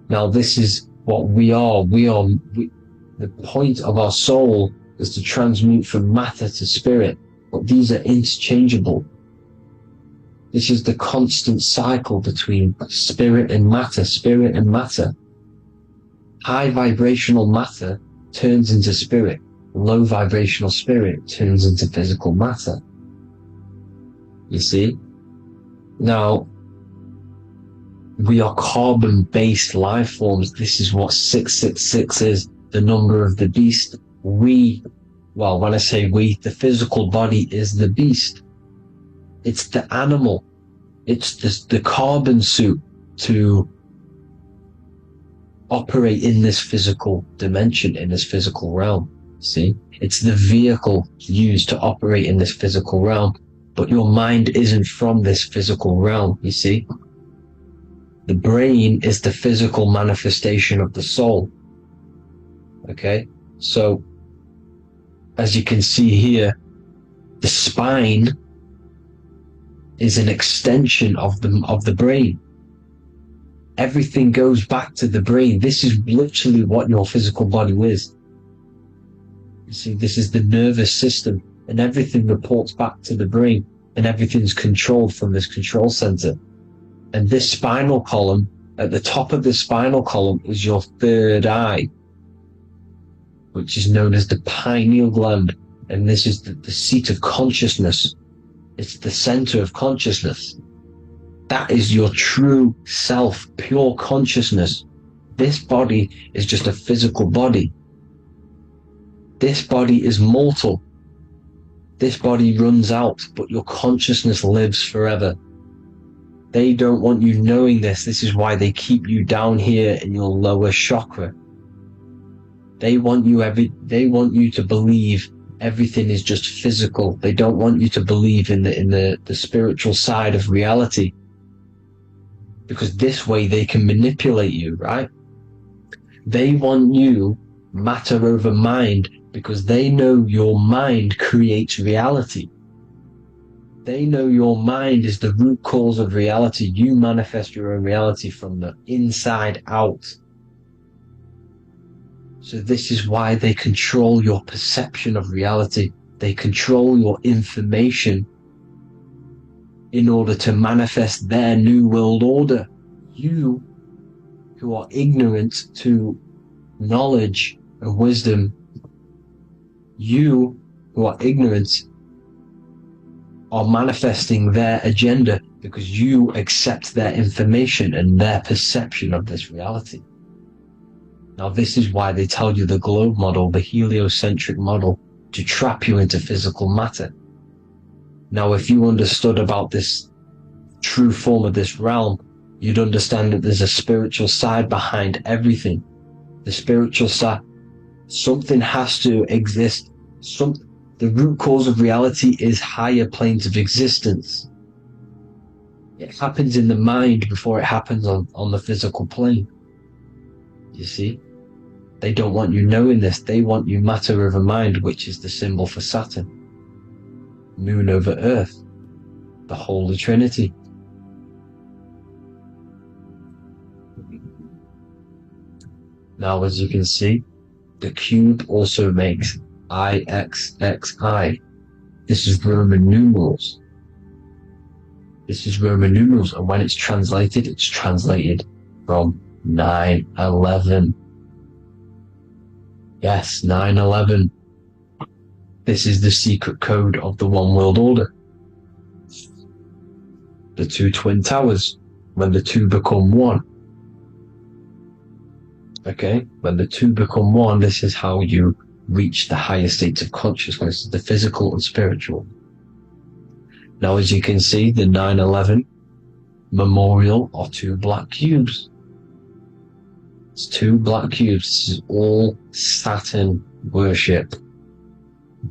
Now, this is what we are. The point of our soul is to transmute from matter to spirit, but these are interchangeable. This is the constant cycle between spirit and matter, spirit and matter. High vibrational matter turns into spirit. Low vibrational spirit turns into physical matter. You see? Now, We are carbon-based life forms. This is what 666 is, the number of the beast. Well, when I say we, the physical body is the beast. It's the animal. It's the carbon suit to operate in this physical dimension, in this physical realm. See? It's the vehicle used to operate in this physical realm. But your mind isn't from this physical realm, you see? The brain is the physical manifestation of the soul. Okay? So, as you can see here, the spine is an extension of the brain. Everything goes back to the brain. This is literally what your physical body is. You see, this is the nervous system, and everything reports back to the brain, and everything's controlled from this control center. And this spinal column, at the top of the spinal column, is your third eye, which is known as the pineal gland. And this is the seat of consciousness. It's the center of consciousness. That is your true self, pure consciousness. This body is just a physical body. This body is mortal. This body runs out, but your consciousness lives forever. They don't want you knowing this. This is why they keep you down here in your lower chakra. They want you to believe everything is just physical. They don't want you to believe in the spiritual side of reality. Because this way they can manipulate you, right? They want you matter over mind because they know your mind creates reality. They know your mind is the root cause of reality. You manifest your own reality from the inside out. So this is why they control your perception of reality. They control your information in order to manifest their new world order. You, who are ignorant to knowledge and wisdom, you who are ignorant are manifesting their agenda because you accept their information and their perception of this reality. Now, this is why they tell you the globe model, the heliocentric model, to trap you into physical matter. Now, if you understood about this true form of this realm, you'd understand that there's a spiritual side behind everything. The spiritual side, something has to exist. The root cause of reality is higher planes of existence. It happens in the mind before it happens on the physical plane. You see? They don't want you knowing this. They want you matter over mind, which is the symbol for Saturn. Moon over Earth. The Holy Trinity. Now, as you can see, the cube also makes IXXI. This is Roman numerals. This is Roman numerals, and when it's translated from 9/11. Yes, 9/11. This is the secret code of the One World Order. The two twin towers, when the two become one. Okay, when the two become one, this is how you reach the higher states of consciousness, the physical and spiritual. Now, as you can see, the 9/11 memorial are two black cubes. It's two black cubes. This is all Saturn worship.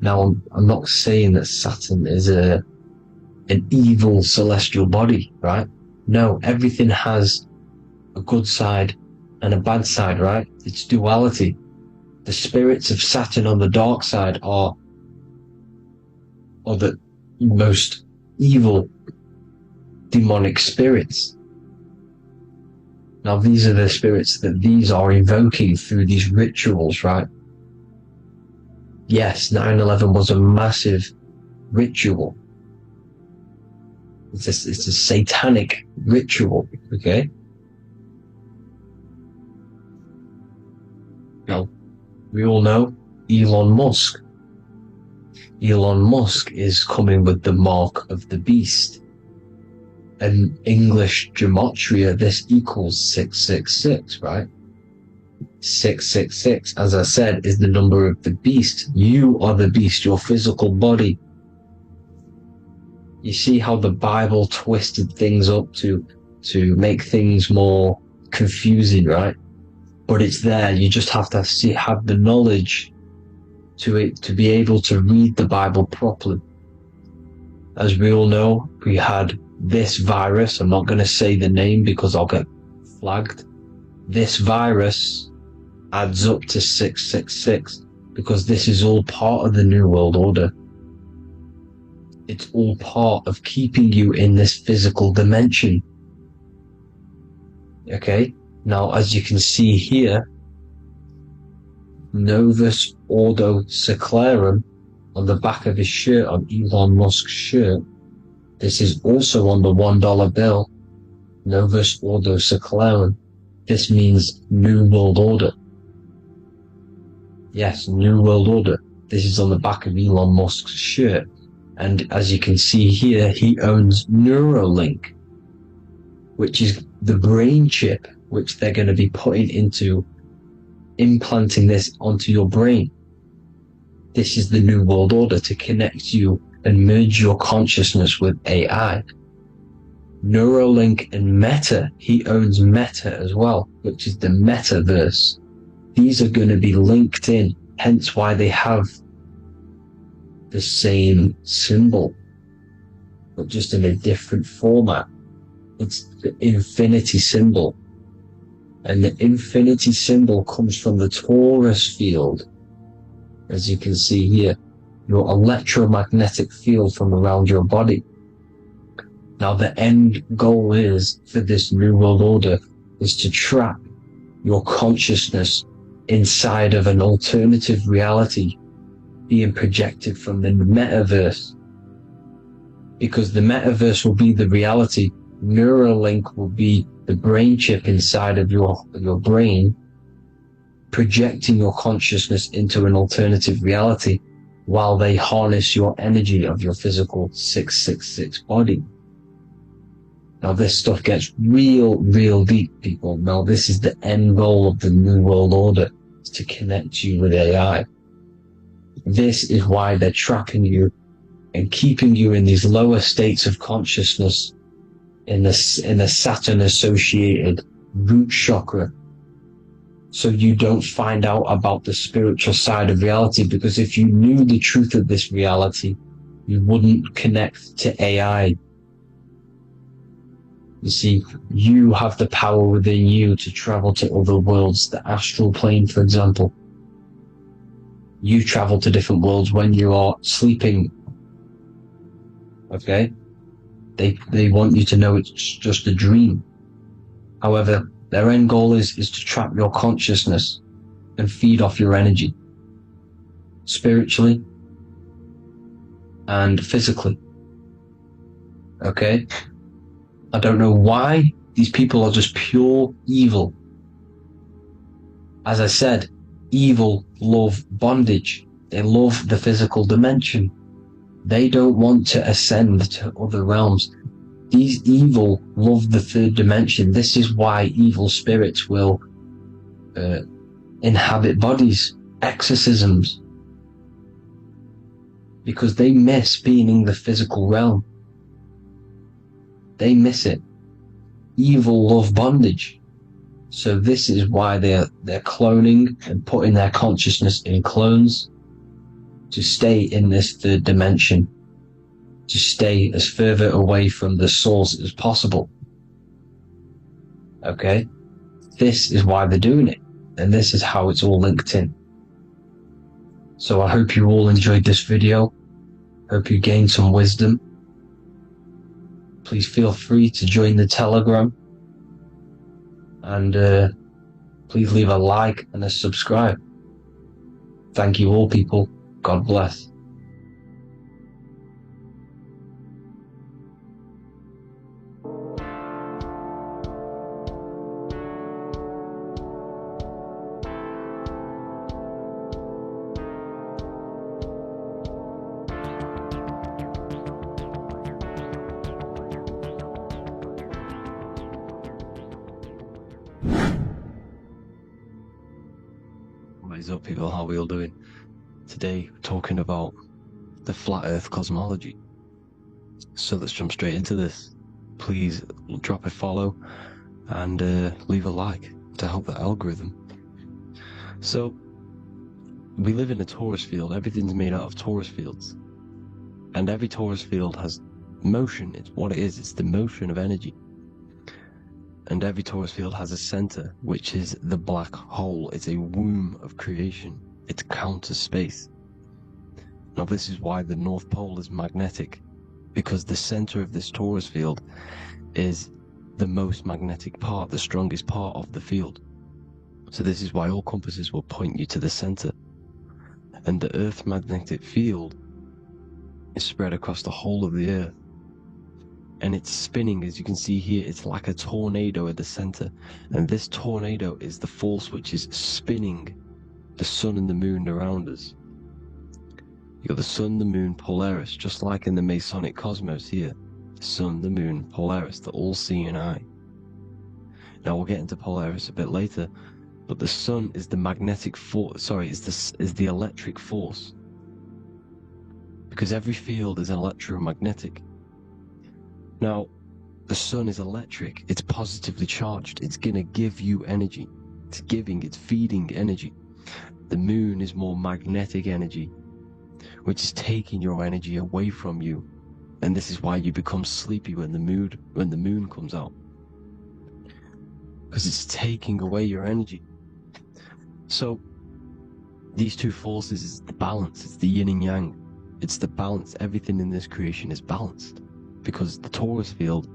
Now, I'm not saying that Saturn is an evil celestial body, right? No, everything has a good side and a bad side, right? It's duality. The spirits of Saturn on the dark side are the most evil demonic spirits. Now, these are the spirits that these are invoking through these rituals, right? Yes, 9/11 was a massive ritual. It's a satanic ritual, okay? Now, we all know Elon Musk. Elon Musk is coming with the mark of the beast. an English gematria, this equals 666, right? 666, as I said, is the number of the beast. You are the beast, your physical body. You see how the Bible twisted things up to make things more confusing, right? But it's there. You just have to have the knowledge to be able to read the Bible properly. As we all know, we had this virus. I'm not going to say the name because I'll get flagged. This virus adds up to 666 because this is all part of the New World Order. It's all part of keeping you in this physical dimension. Okay? Now, as you can see here, Novus Ordo Seclorum on the back of his shirt, on Elon Musk's shirt, this is also on the $1 bill, Novus Ordo Seclorum. This means New World Order. Yes, New World Order. This is on the back of Elon Musk's shirt. And as you can see here, he owns Neuralink, which is the brain chip which they're going to be putting into implanting this onto your brain. This is the New World Order to connect you and merge your consciousness with AI. Neuralink and Meta, he owns Meta as well, which is the metaverse. These are going to be linked in, hence why they have the same symbol, but just in a different format. It's the infinity symbol. And the infinity symbol comes from the torus field, as you can see here, your electromagnetic field from around your body. Now the end goal is, for this New World Order, is to trap your consciousness inside of an alternative reality being projected from the metaverse. Because the metaverse will be the reality, Neuralink will be the brain chip inside of your brain, projecting your consciousness into an alternative reality while they harness your energy of your physical 666 body. Now this stuff gets real deep, people. Now this is the end goal of the New World Order, is to connect you with AI. This is why they're trapping you and keeping you in these lower states of consciousness in the Saturn associated root chakra, so you don't find out about the spiritual side of reality. Because if you knew the truth of this reality, you wouldn't connect to AI. You see, you have the power within you to travel to other worlds, the astral plane, for example. You travel to different worlds when you are sleeping. Okay? They want you to know it's just a dream. However, their end goal is to trap your consciousness and feed off your energy, spiritually and physically. Okay? I don't know why these people are just pure evil. As I said, evil love bondage. They love the physical dimension. They don't want to ascend to other realms. These evil love the third dimension. This is why evil spirits will inhabit bodies, exorcisms, because they miss being in the physical realm. They miss it. Evil love bondage. So this is why they're cloning and putting their consciousness in clones to stay in this third dimension, to stay as further away from the source as possible. Okay? This is why they're doing it, and this is how it's all linked in. So I hope you all enjoyed this video. Hope you gained some wisdom. Please feel free to join the Telegram, and please leave a like and a subscribe. Thank you all, people. God bless. is up, people? How are we all doing? Today, we're talking about the flat earth cosmology. So let's jump straight into this. Please drop a follow and leave a like to help the algorithm. So, we live in a torus field. Everything's made out of torus fields. And every torus field has motion. It's what it is. It's the motion of energy. And every torus field has a center, which is the black hole. It's a womb of creation. It's counter space. Now this is why the North Pole is magnetic, because the center of this torus field is the most magnetic part, the strongest part of the field. So this is why all compasses will point you to the center. And the Earth's magnetic field is spread across the whole of the Earth. And it's spinning, as you can see here. It's like a tornado at the center, and this tornado is the force which is spinning the sun and the moon around us. You got the sun, the moon, Polaris, just like in the Masonic cosmos here. The sun, the moon, Polaris, the all-seeing eye. Now we'll get into Polaris a bit later, but the sun is the magnetic force. Is the electric force, because every field is electromagnetic. Now, the sun is electric. It's positively charged. It's going to give you energy. It's feeding energy. The moon is more magnetic energy, which is taking your energy away from you. And this is why you become sleepy when the moon comes out, because it's taking away your energy. So, these two forces is the balance. It's the yin and yang. It's the balance. Everything in this creation is balanced. Because the torus field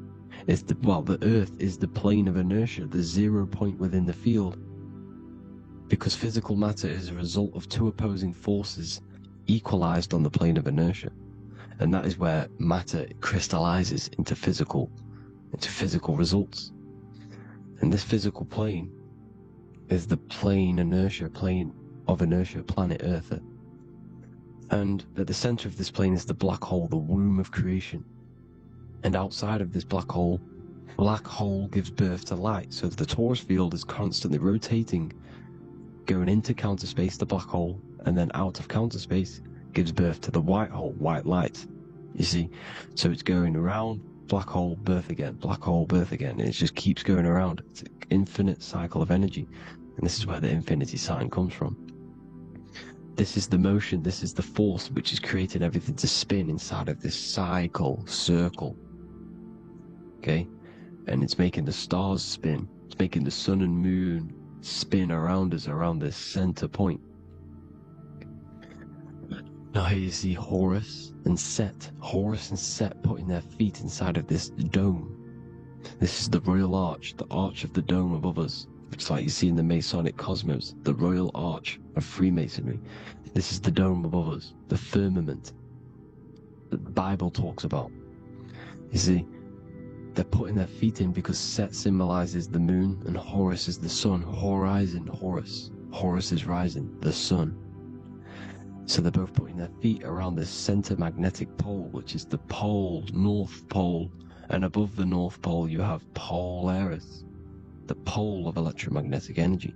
is the Earth is the plane of inertia, the 0 point within the field. Because physical matter is a result of two opposing forces equalized on the plane of inertia. And that is where matter crystallizes into physical results. And this physical plane is the plane of inertia, planet Earth. And at the center of this plane is the black hole, the womb of creation. And outside of this black hole gives birth to light. So the torus field is constantly rotating, going into counter space, the black hole, and then out of counter space gives birth to the white hole, white light. You see? So it's going around, black hole, birth again, black hole, birth again. And it just keeps going around. It's an infinite cycle of energy. And this is where the infinity sign comes from. This is the motion, this is the force which is creating everything to spin inside of this circle. Okay? And it's making the stars spin. It's making the sun and moon spin around us, around this center point. Now here you see Horus and Set. Horus and Set putting their feet inside of this dome. This is the royal arch, the arch of the dome above us. It's like you see in the Masonic cosmos, the royal arch of Freemasonry. This is the dome above us, the firmament that the Bible talks about. You see, they're putting their feet in because Set symbolizes the moon and Horus is the sun. Horizon, Horus. Horus is rising, the sun. So they're both putting their feet around this center magnetic pole, which is the pole, North Pole. And above the North Pole you have Polaris, the pole of electromagnetic energy.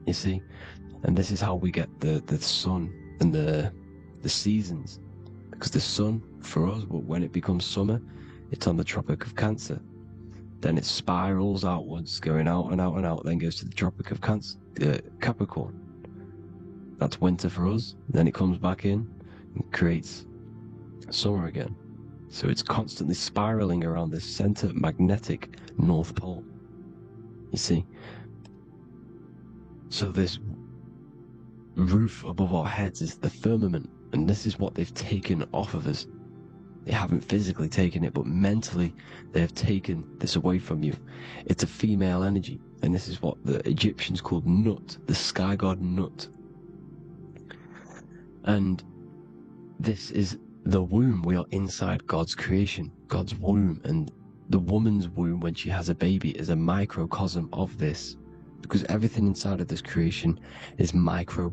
You see? And this is how we get the sun and the seasons. Because the sun, for us, when it becomes summer, it's on the Tropic of Cancer. Then it spirals outwards, going out and out and out, then goes to the Tropic of Capricorn. That's winter for us. Then it comes back in and creates summer again. So it's constantly spiraling around this center magnetic North Pole. You see? So this roof above our heads is the firmament, and this is what they've taken off of us. They haven't physically taken it, but mentally they have taken this away from you. It's a female energy, and this is what the Egyptians called Nut, the sky god Nut. And this is the womb. We are inside God's creation, God's womb, and the woman's womb when she has a baby is a microcosm of this, because everything inside of this creation is macro.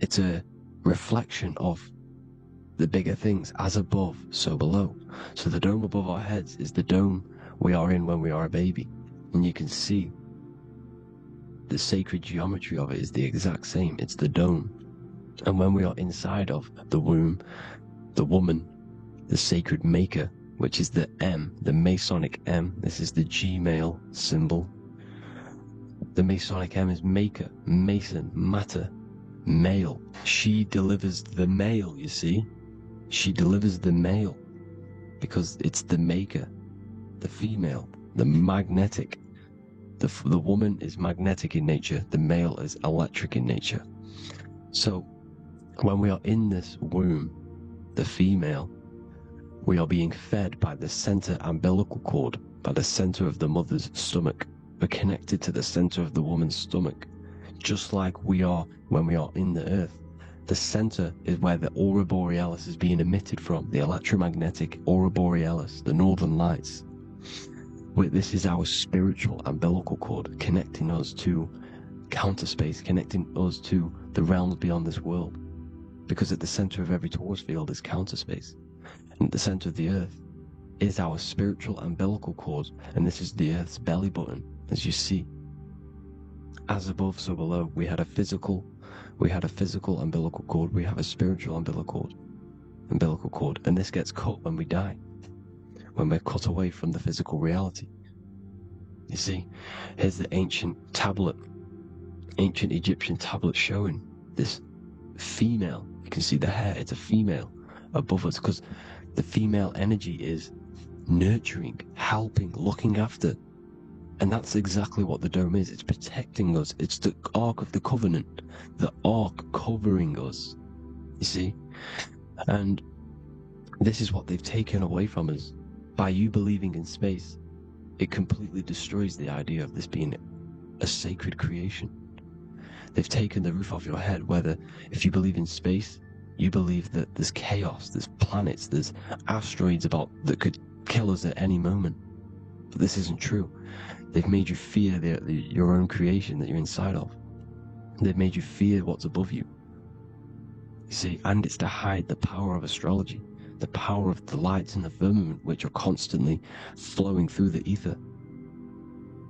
It's a reflection of the bigger things, as above, so below. So the dome above our heads is the dome we are in when we are a baby, and you can see the sacred geometry of it is the exact same. It's the dome. And when we are inside of the womb, the woman, the sacred maker, which is the M, the Masonic M, this is the G-male symbol. The Masonic M is maker, mason, matter, male. She delivers the male, you see. She delivers the male because it's the maker, the female, the magnetic. The woman is magnetic in nature, the male is electric in nature. So when we are in this womb, the female, we are being fed by the center umbilical cord, by the center of the mother's stomach. We're connected to the center of the woman's stomach, just like we are when we are in the earth. The center is where the aurora borealis is being emitted from, the electromagnetic aurora borealis, the northern lights. This is our spiritual umbilical cord, connecting us to counter space, connecting us to the realms beyond this world. Because at the center of every torus field is counter space. And at the center of the earth is our spiritual umbilical cord, and this is the earth's belly button, as you see. As above, so below. We had a physical umbilical cord, we have a spiritual umbilical cord, and this gets cut when we die, when we're cut away from the physical reality. You see, here's the ancient Egyptian tablet showing this female. You can see the hair, it's a female above us, because the female energy is nurturing, helping, looking after. And that's exactly what the dome is. It's protecting us. It's the Ark of the Covenant, the Ark covering us, you see. And this is what they've taken away from us. By you believing in space, it completely destroys the idea of this being a sacred creation. They've taken the roof off your head, whether if you believe in space, you believe that there's chaos, there's planets, there's asteroids that could kill us at any moment. But this isn't true. They've made you fear your own creation that you're inside of. They've made you fear what's above you. You see, and it's to hide the power of astrology, the power of the lights in the firmament, which are constantly flowing through the ether.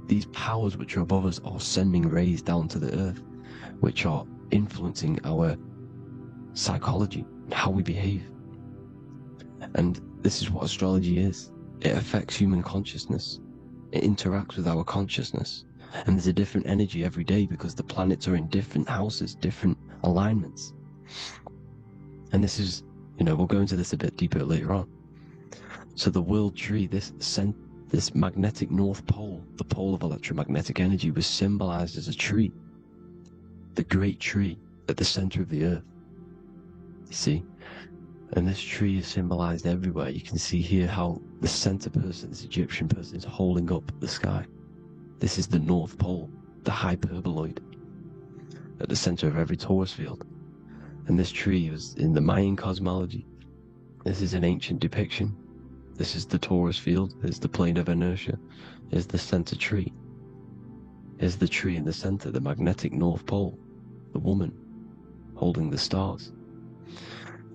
These powers which are above us are sending rays down to the earth, which are influencing our psychology, how we behave. And this is what astrology is. It affects human consciousness. It interacts with our consciousness. And there's a different energy every day because the planets are in different houses, different alignments. And this is, we'll go into this a bit deeper later on. So the world tree, this magnetic north pole, the pole of electromagnetic energy, was symbolized as a tree. The great tree at the center of the earth. You see? And this tree is symbolized everywhere. You can see here how the center person, this Egyptian person, is holding up the sky. This is the North Pole, the hyperboloid, at the center of every torus field. And this tree was in the Mayan cosmology. This is an ancient depiction. This is the torus field. There's the plane of inertia. Here's the center tree. Here's the tree in the center, the magnetic North Pole, the woman holding the stars.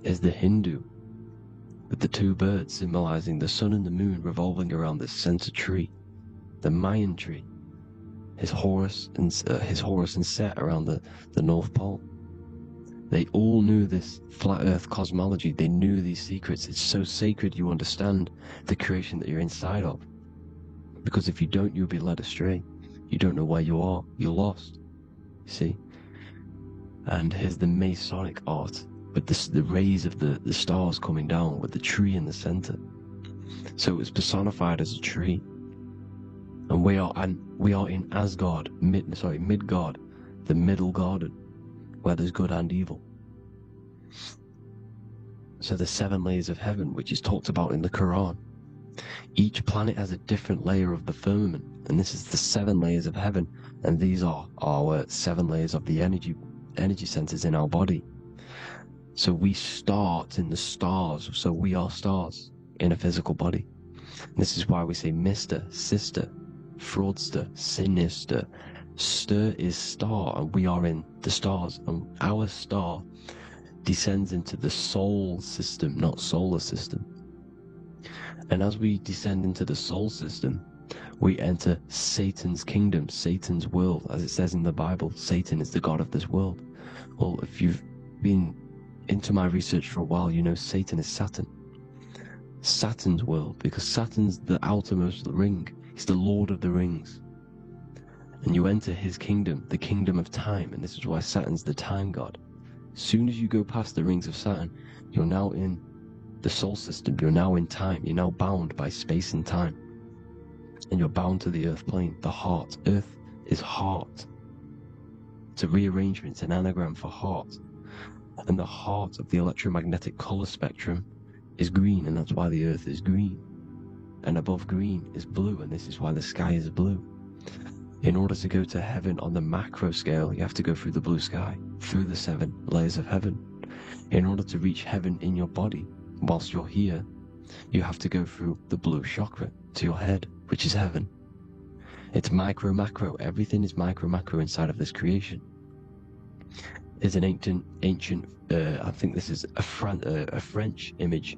Is the Hindu, with the two birds symbolizing the sun and the moon revolving around this center tree. The Mayan tree, his Horus and Set around the North Pole. They all knew this flat earth cosmology. They knew these secrets. It's so sacred you understand the creation that you're inside of. Because if you don't, you'll be led astray. You don't know where you are. You're lost. You see? And here's the Masonic art, with the rays of the stars coming down, with the tree in the center. So it was personified as a tree. And we are in Asgard, Midgard, the middle garden, where there's good and evil. So the 7 layers of heaven, which is talked about in the Quran. Each planet has a different layer of the firmament, and this is the 7 layers of heaven, and these are our 7 layers of the energy centers in our body. So we start in the stars, so we are stars in a physical body. And this is why we say Mr., Sister, Fraudster, Sinister. Stir is star, and we are in the stars, and our star descends into the soul system, not solar system. And as we descend into the soul system, We enter Satan's kingdom, Satan's world. As it says in the Bible, Satan is the god of this world. Well, if you've been into my research for a while, you know Satan is Saturn. Saturn's world, because Saturn's the outermost ring. He's the Lord of the Rings. And you enter his kingdom, the kingdom of time, and this is why Saturn's the time god. As soon as you go past the rings of Saturn, you're now in the soul system, you're now in time, you're now bound by space and time. And you're bound to the earth plane, the heart. Earth is heart. It's a rearrangement, it's an anagram for heart. And the heart of the electromagnetic color spectrum is green, and that's why the earth is green. And above green is blue, and this is why the sky is blue. In order to go to heaven on the macro scale, you have to go through the blue sky, through the 7 layers of heaven. In order to reach heaven in your body, whilst you're here, you have to go through the blue chakra to your head, which is heaven. It's micro, macro. Everything is micro, macro inside of this creation. There's an ancient, I think this is a French image,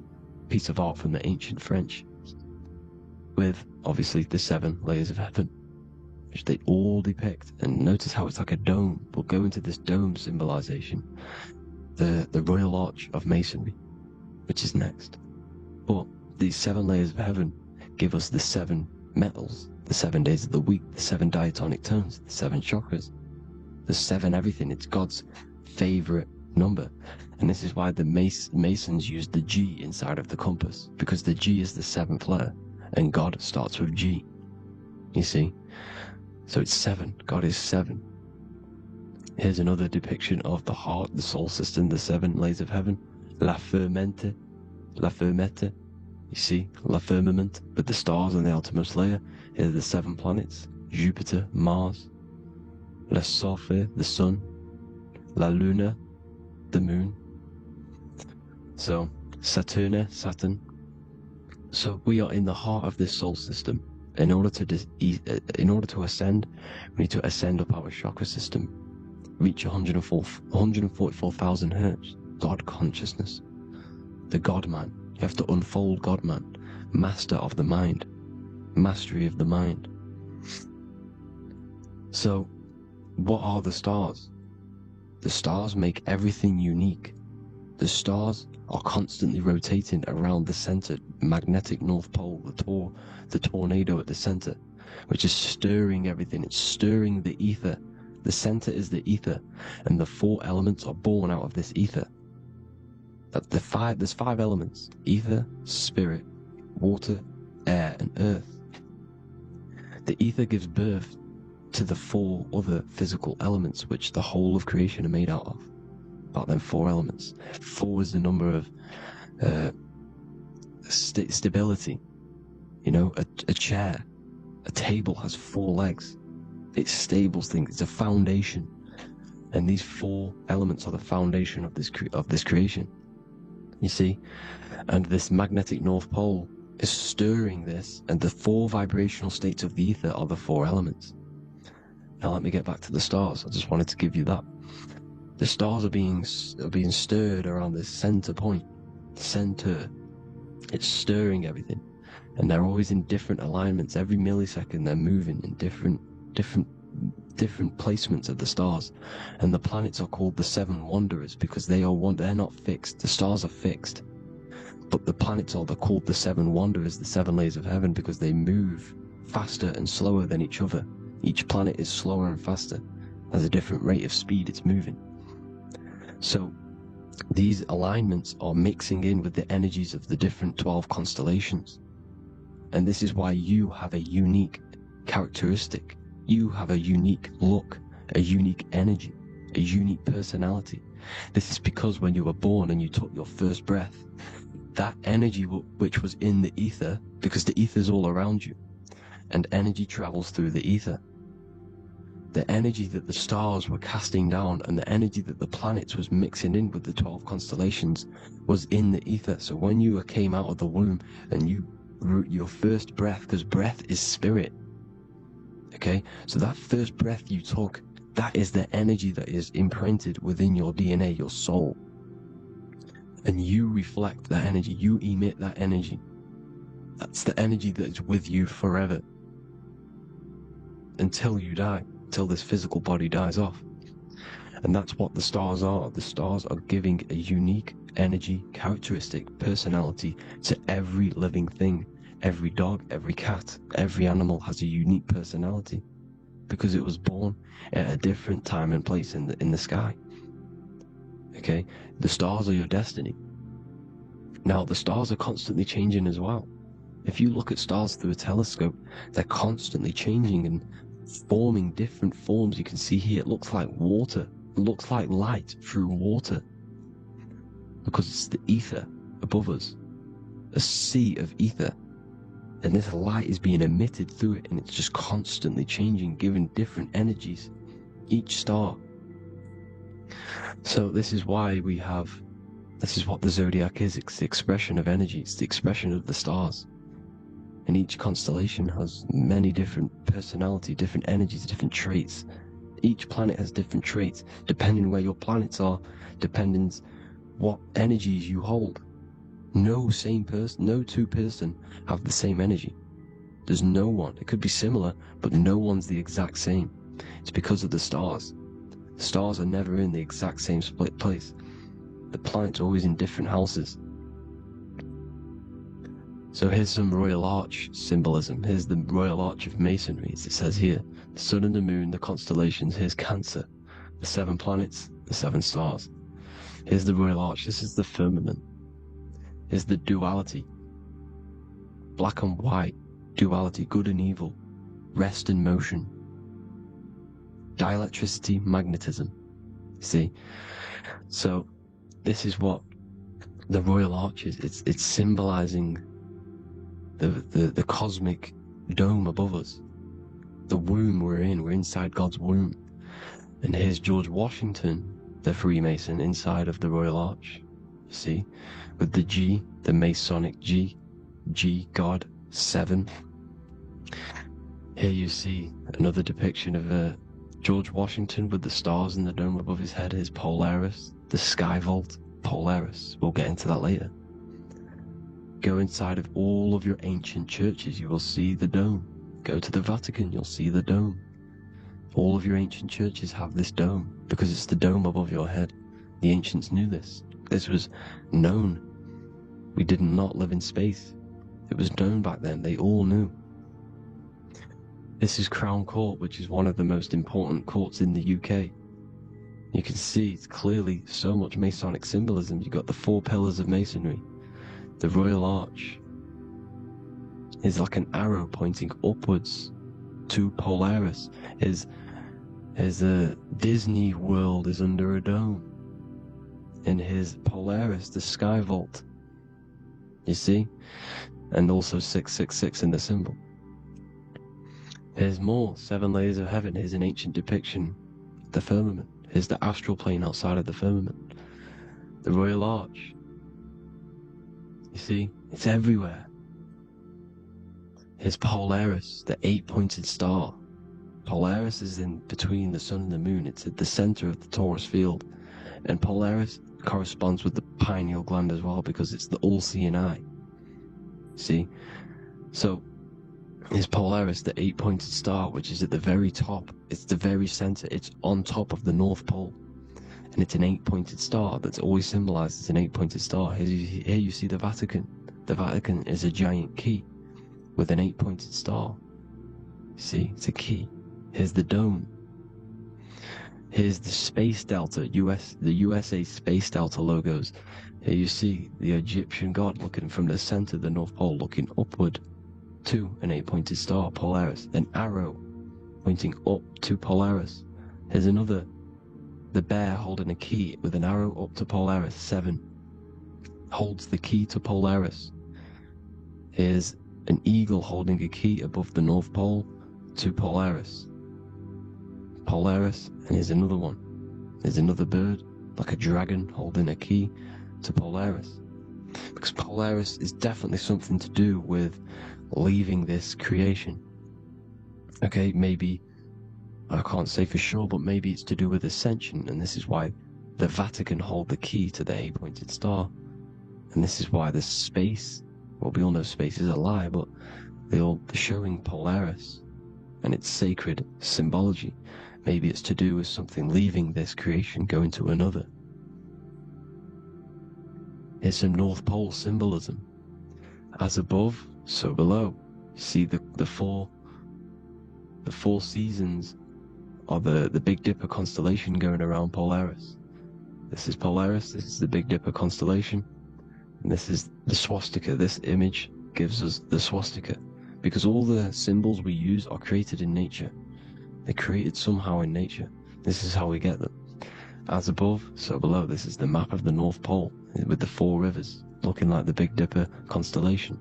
piece of art from the ancient French, with obviously the 7 layers of heaven, which they all depict. And notice how it's like a dome. We'll go into this dome symbolization, the Royal Arch of Masonry, which is next. But these 7 layers of heaven give us the 7 metals, the 7 days of the week, the 7 diatonic tones, the 7 chakras, the 7 everything. It's God's favorite number. And this is why the Masons use the G inside of the compass, because the G is the 7th letter, and God starts with G. You see? So it's 7. God is 7. Here's another depiction of the heart, the soul system, the 7 layers of heaven. La fermente. You see, la firmament, with the stars on the outermost layer. Here are the 7 planets: Jupiter, Mars, la Sophie, the sun, la Luna, the moon. So Saturn. So we are in the heart of this soul system. In order to ascend, we need to ascend up our chakra system, reach 144,000 hertz, God consciousness, the God man. You have to unfold God man, master of the mind, mastery of the mind. So what are the stars? The stars make everything unique. The stars are constantly rotating around the center, magnetic North Pole, the tornado at the center, which is stirring everything. It's stirring the ether. The center is the ether, and the 4 elements are born out of this ether. There's 5 elements: ether, spirit, water, air, and earth. The ether gives birth to the 4 other physical elements, which the whole of creation are made out of. About them 4 elements. 4 is the number of stability. You know, a chair, a table has 4 legs. It stables things. It's a foundation, and these 4 elements are the foundation of this creation. You see, and this magnetic North Pole is stirring this, and the 4 vibrational states of the ether are the 4 elements. Now let me get back to the stars. I just wanted to give you that. The stars are being stirred around this center point. Center. It's stirring everything, and they're always in different alignments. Every millisecond, they're moving in different placements of the stars. And the planets are called the 7 wanderers because they're not fixed. The stars are fixed, but the planets are called the 7 wanderers, the 7 layers of heaven, because they move faster and slower than each other. Each planet is slower and faster, has a different rate of speed it's moving. So these alignments are mixing in with the energies of the different 12 constellations. And this is why you have a unique characteristic. You have a unique look, a unique energy, a unique personality. This is because when you were born and you took your first breath, that energy which was in the ether, because the ether is all around you, and energy travels through the ether. The energy that the stars were casting down and the energy that the planets was mixing in with the 12 constellations was in the ether. So when you came out of the womb and your first breath, because breath is spirit, okay? So that first breath you took, that is the energy that is imprinted within your DNA, your soul. And you reflect that energy, you emit that energy. That's the energy that is with you forever. until you die, until this physical body dies off. And that's what the stars are. The stars are giving a unique energy, characteristic, personality to every living thing. Every dog, every cat, every animal has a unique personality because it was born at a different time and place in the sky. Okay, the stars are your destiny. Now, the stars are constantly changing as well. If you look at stars through a telescope, they're constantly changing and forming different forms. You can see here, it looks like water. It looks like light through water because it's the ether above us, a sea of ether. And this light is being emitted through it, and it's just constantly changing, giving different energies, each star. So this is why this is what the zodiac is. It's the expression of energy. It's the expression of the stars. And each constellation has many different personality, different energies, different traits. Each planet has different traits, depending where your planets are, depending what energies you hold. No two person have the same energy. There's no one. It could be similar, but no one's the exact same. It's because of the stars. The stars are never in the exact same split place. The planets are always in different houses. So here's some Royal Arch symbolism. Here's the Royal Arch of Masonry, as it says here. The sun and the moon, the constellations. Here's Cancer, the 7 planets, the 7 stars. Here's the Royal Arch. This is the firmament. Here's the duality. Black and white, duality, good and evil, rest and motion, dielectricity, magnetism. See? So this is what the Royal Arch is. It's symbolizing the cosmic dome above us. The womb we're in. We're inside God's womb. And here's George Washington, the Freemason, inside of the Royal Arch. You see? With the G, the Masonic G, God, 7. Here you see another depiction of George Washington with the stars in the dome above his head, his Polaris, the sky vault, Polaris. We'll get into that later. Go inside of all of your ancient churches, you will see the dome. Go to the Vatican, you'll see the dome. All of your ancient churches have this dome because it's the dome above your head. The ancients knew this. This was known. We did not live in space. It was known back then. They all knew. This is Crown Court, which is one of the most important courts in the UK. You can see it's clearly so much Masonic symbolism. You've got the 4 pillars of Masonry. The Royal Arch is like an arrow pointing upwards to Polaris. His Disney World is under a dome. In his Polaris, the sky vault. You see? And also 666 in the symbol. Here's more, 7 layers of heaven. Here's an ancient depiction of the firmament. Here's the astral plane outside of the firmament. The Royal Arch. You see? It's everywhere. Here's Polaris, the 8-pointed star. Polaris is in between the sun and the moon. It's at the center of the Taurus field. And Polaris corresponds with the pineal gland as well because it's the all-seeing eye. See? So, here's Polaris, the 8-pointed star, which is at the very top. It's the very center. It's on top of the North Pole. And it's an 8-pointed star that's always symbolized as an 8-pointed star. Here you see the Vatican. The Vatican is a giant key with an 8-pointed star. See, it's a key. Here's the dome. Here's the Space Delta, the USA Space Delta logos. Here you see the Egyptian god looking from the center of the North Pole, looking upward to an 8-pointed star, Polaris. An arrow pointing up to Polaris. Here's another, the bear holding a key with an arrow up to Polaris, 7. Holds the key to Polaris. Here's an eagle holding a key above the North Pole to Polaris. Polaris, and here's another one. There's another bird, like a dragon, holding a key to Polaris. Because Polaris is definitely something to do with leaving this creation. Okay, maybe, I can't say for sure, but maybe it's to do with ascension, and this is why the Vatican hold the key to the 8-pointed star. And this is why the space, well, we all know space is a lie, but they're showing Polaris and its sacred symbology. Maybe it's to do with something leaving this creation, going to another. It's a North Pole symbolism. As above, so below. See the four seasons of the Big Dipper constellation going around Polaris. This is Polaris, this is the Big Dipper constellation, and this is the swastika. This image gives us the swastika, because all the symbols we use are created in nature. They're created somehow in nature. This is how we get them. As above, so below. This is the map of the North Pole with the 4 rivers looking like the Big Dipper constellation.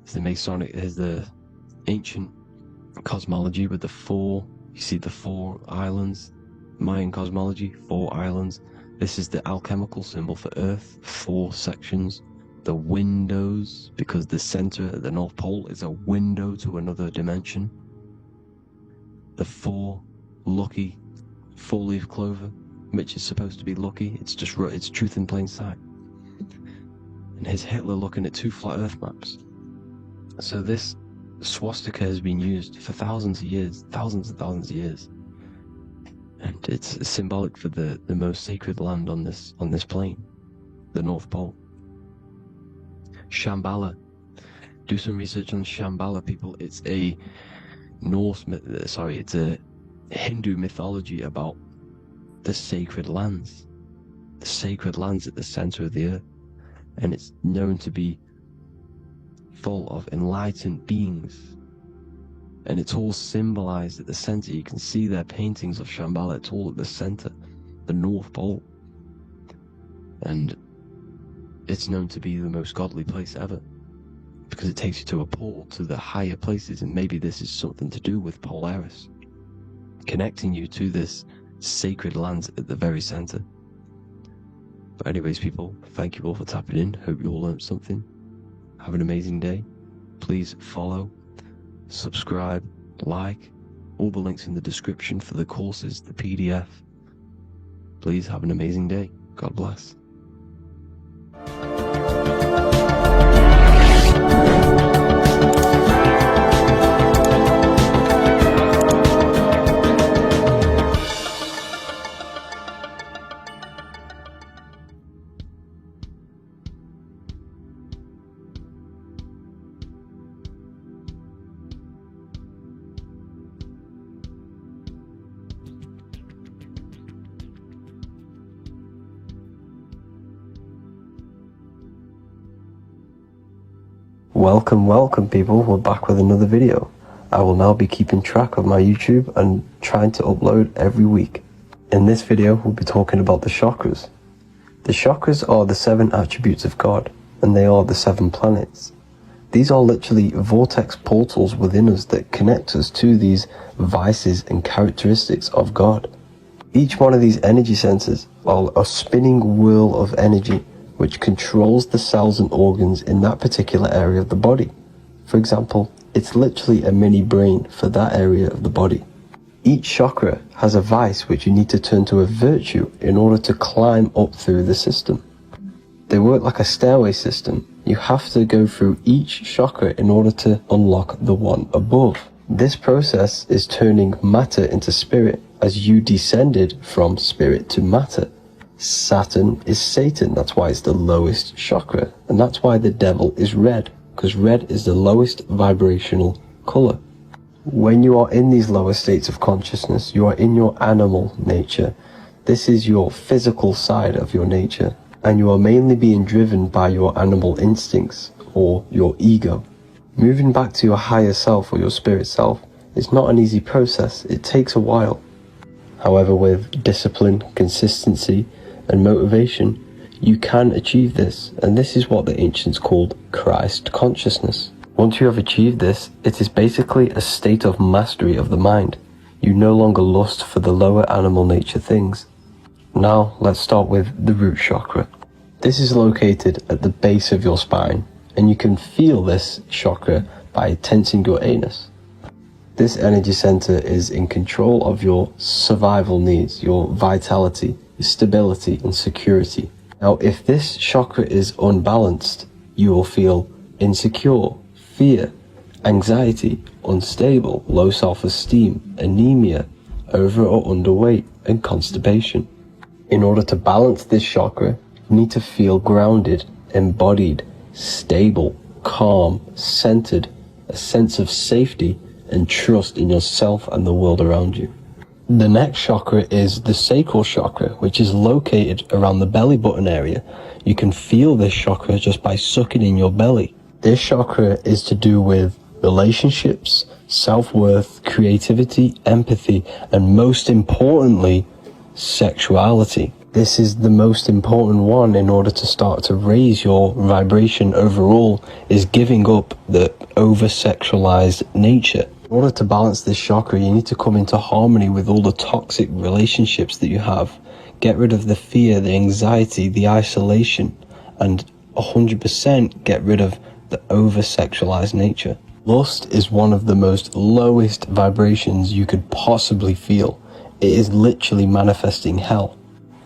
It's the Masonic, is the ancient cosmology with the 4, you see the 4 islands, Mayan cosmology, 4 islands. This is the alchemical symbol for Earth, 4 sections. The windows, because the center at the North Pole is a window to another dimension. The 4 lucky 4-leaf clover, which is supposed to be lucky. It's just it's truth in plain sight. And here's Hitler looking at 2 flat Earth maps. So this swastika has been used for thousands of years, thousands and thousands of years, and it's symbolic for the most sacred land on this plane, the North Pole. Shambhala. Do some research on Shambhala, people. It's a it's a Hindu mythology about the sacred lands at the center of the earth, and it's known to be full of enlightened beings, and it's all symbolized at the center. You can see their paintings of Shambhala. It's all at the center, the North Pole, and it's known to be the most godly place ever, because it takes you to a portal to the higher places. And maybe this is something to do with Polaris, connecting you to this sacred land at the very center. But anyways, people, thank you all for tapping in. Hope you all learned something. Have an amazing day. Please follow, subscribe, like, all the links in the description for the courses, the PDF. Please have an amazing day. God bless. Welcome people, we're back with another video. I will now be keeping track of my YouTube and trying to upload every week. In this video, we'll be talking about the chakras. The chakras are the 7 attributes of God, and they are the 7 planets. These are literally vortex portals within us that connect us to these vices and characteristics of God. Each one of these energy centers are a spinning wheel of energy which controls the cells and organs in that particular area of the body. For example, it's literally a mini brain for that area of the body. Each chakra has a vice which you need to turn to a virtue in order to climb up through the system. They work like a stairway system. You have to go through each chakra in order to unlock the one above. This process is turning matter into spirit, as you descended from spirit to matter. Saturn is Satan, that's why it's the lowest chakra, and that's why the devil is red, because red is the lowest vibrational color. When you are in these lower states of consciousness, you are in your animal nature. This is your physical side of your nature, and you are mainly being driven by your animal instincts or your ego. Moving back to your higher self or your spirit self is not an easy process. It takes a while. However, with discipline, consistency, and motivation, you can achieve this, and this is what the ancients called Christ consciousness. Once you have achieved this, it is basically a state of mastery of the mind. You no longer lust for the lower animal nature things. Now let's start with the root chakra. This is located at the base of your spine, and you can feel this chakra by tensing your anus. This energy center is in control of your survival needs, your vitality, stability and security. Now, if this chakra is unbalanced, you will feel insecure, fear, anxiety, unstable, low self-esteem, anemia, over or underweight, and constipation. In order to balance this chakra, you need to feel grounded, embodied, stable, calm, centered, a sense of safety and trust in yourself and the world around you. The next chakra is the sacral chakra, which is located around the belly button area. You can feel this chakra just by sucking in your belly. This chakra is to do with relationships, self-worth, creativity, empathy, and most importantly, sexuality. This is the most important one in order to start to raise your vibration overall, is giving up the over-sexualized nature. In order to balance this chakra, you need to come into harmony with all the toxic relationships that you have. Get rid of the fear, the anxiety, the isolation, and 100% get rid of the over-sexualized nature. Lust is one of the most lowest vibrations you could possibly feel. It is literally manifesting hell.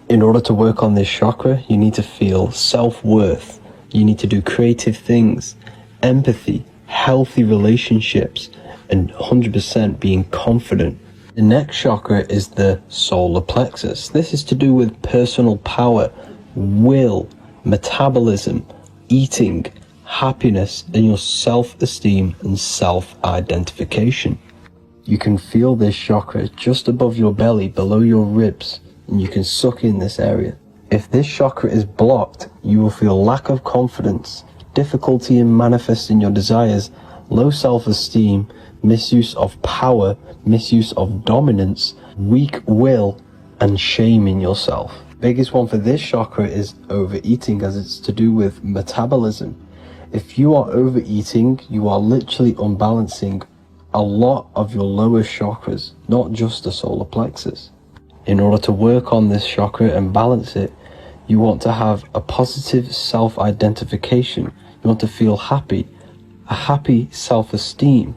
In order to work on this chakra, you need to feel self-worth. You need to do creative things, empathy, healthy relationships, and 100% being confident. The next chakra is the solar plexus. This is to do with personal power, will, metabolism, eating, happiness, and your self-esteem and self-identification. You can feel this chakra just above your belly, below your ribs, and you can suck in this area. If this chakra is blocked, you will feel lack of confidence, difficulty in manifesting your desires, low self-esteem, misuse of power, misuse of dominance, weak will, and shame in yourself. Biggest one for this chakra is overeating, as it's to do with metabolism. If you are overeating, you are literally unbalancing a lot of your lower chakras, not just the solar plexus. In order to work on this chakra and balance it, you want to have a positive self-identification. You want to feel happy, a happy self-esteem,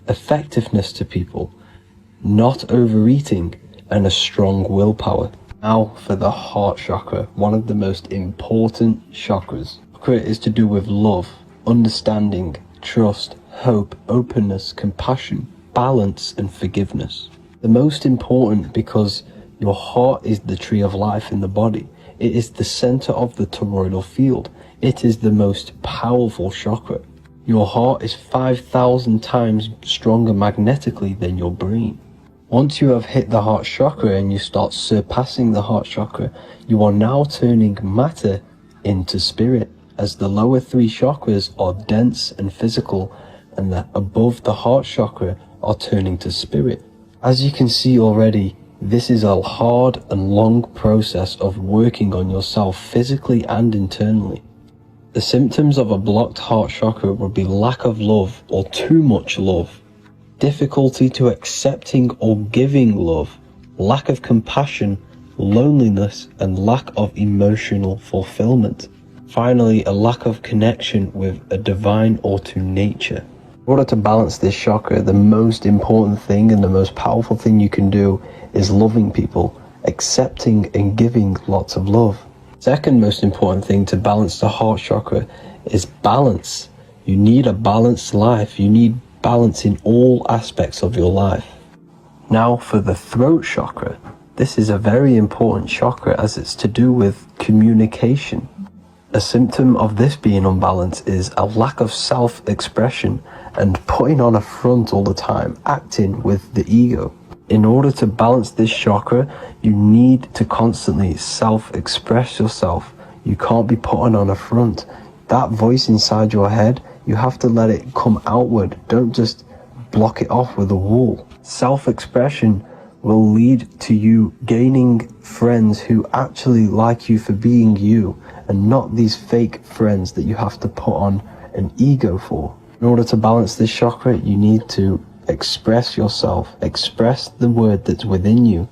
effectiveness to people, not overeating, and a strong willpower. Now for the heart chakra, one of the most important chakras. Chakra is to do with love, understanding, trust, hope, openness, compassion, balance, and forgiveness. The most important because your heart is the tree of life in the body. It is the center of the toroidal field. It is the most powerful chakra. Your heart is 5,000 times stronger magnetically than your brain. Once you have hit the heart chakra and you start surpassing the heart chakra, you are now turning matter into spirit, as the lower three chakras are dense and physical, and the above the heart chakra are turning to spirit. As you can see already, this is a hard and long process of working on yourself physically and internally. The symptoms of a blocked heart chakra would be lack of love or too much love, difficulty to accepting or giving love, lack of compassion, loneliness, and lack of emotional fulfillment. Finally, a lack of connection with a divine or to nature. In order to balance this chakra, the most important thing and the most powerful thing you can do is loving people, accepting and giving lots of love. Second most important thing to balance the heart chakra is balance. You need a balanced life. You need balance in all aspects of your life. Now for the throat chakra. This is a very important chakra as it's to do with communication. A symptom of this being unbalanced is a lack of self-expression and putting on a front all the time, acting with the ego. In order to balance this chakra, you need to constantly self-express yourself. You can't be putting on a front. That voice inside your head, you have to let it come outward. Don't just block it off with a wall. Self-expression will lead to you gaining friends who actually like you for being you, and not these fake friends that you have to put on an ego for. In order to balance this chakra, you need to express yourself, express the word that's within you.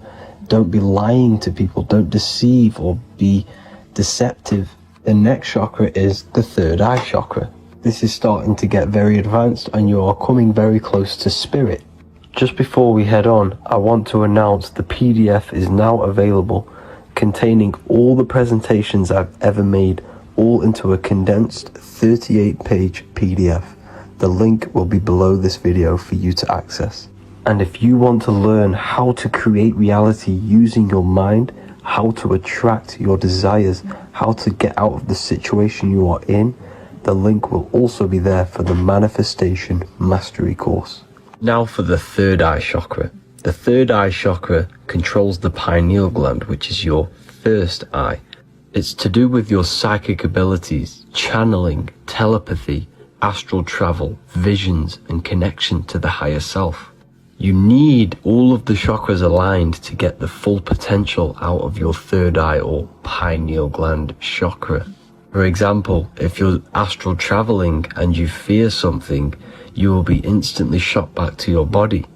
Don't be lying to people, don't deceive or be deceptive. The next chakra is the third eye chakra. This is starting to get very advanced and you are coming very close to spirit. Just before we head on, I want to announce the PDF is now available, containing all the presentations I've ever made, all into a condensed 38-page PDF. The link will be below this video for you to access. And if you want to learn how to create reality using your mind, how to attract your desires, how to get out of the situation you are in, the link will also be there for the Manifestation Mastery course. Now for the third eye chakra. The third eye chakra controls the pineal gland, which is your first eye. It's to do with your psychic abilities, channeling, telepathy, astral travel, visions, and connection to the higher self. You need all of the chakras aligned to get the full potential out of your third eye or pineal gland chakra. For example, if you're astral traveling and you fear something, you will be instantly shot back to your body.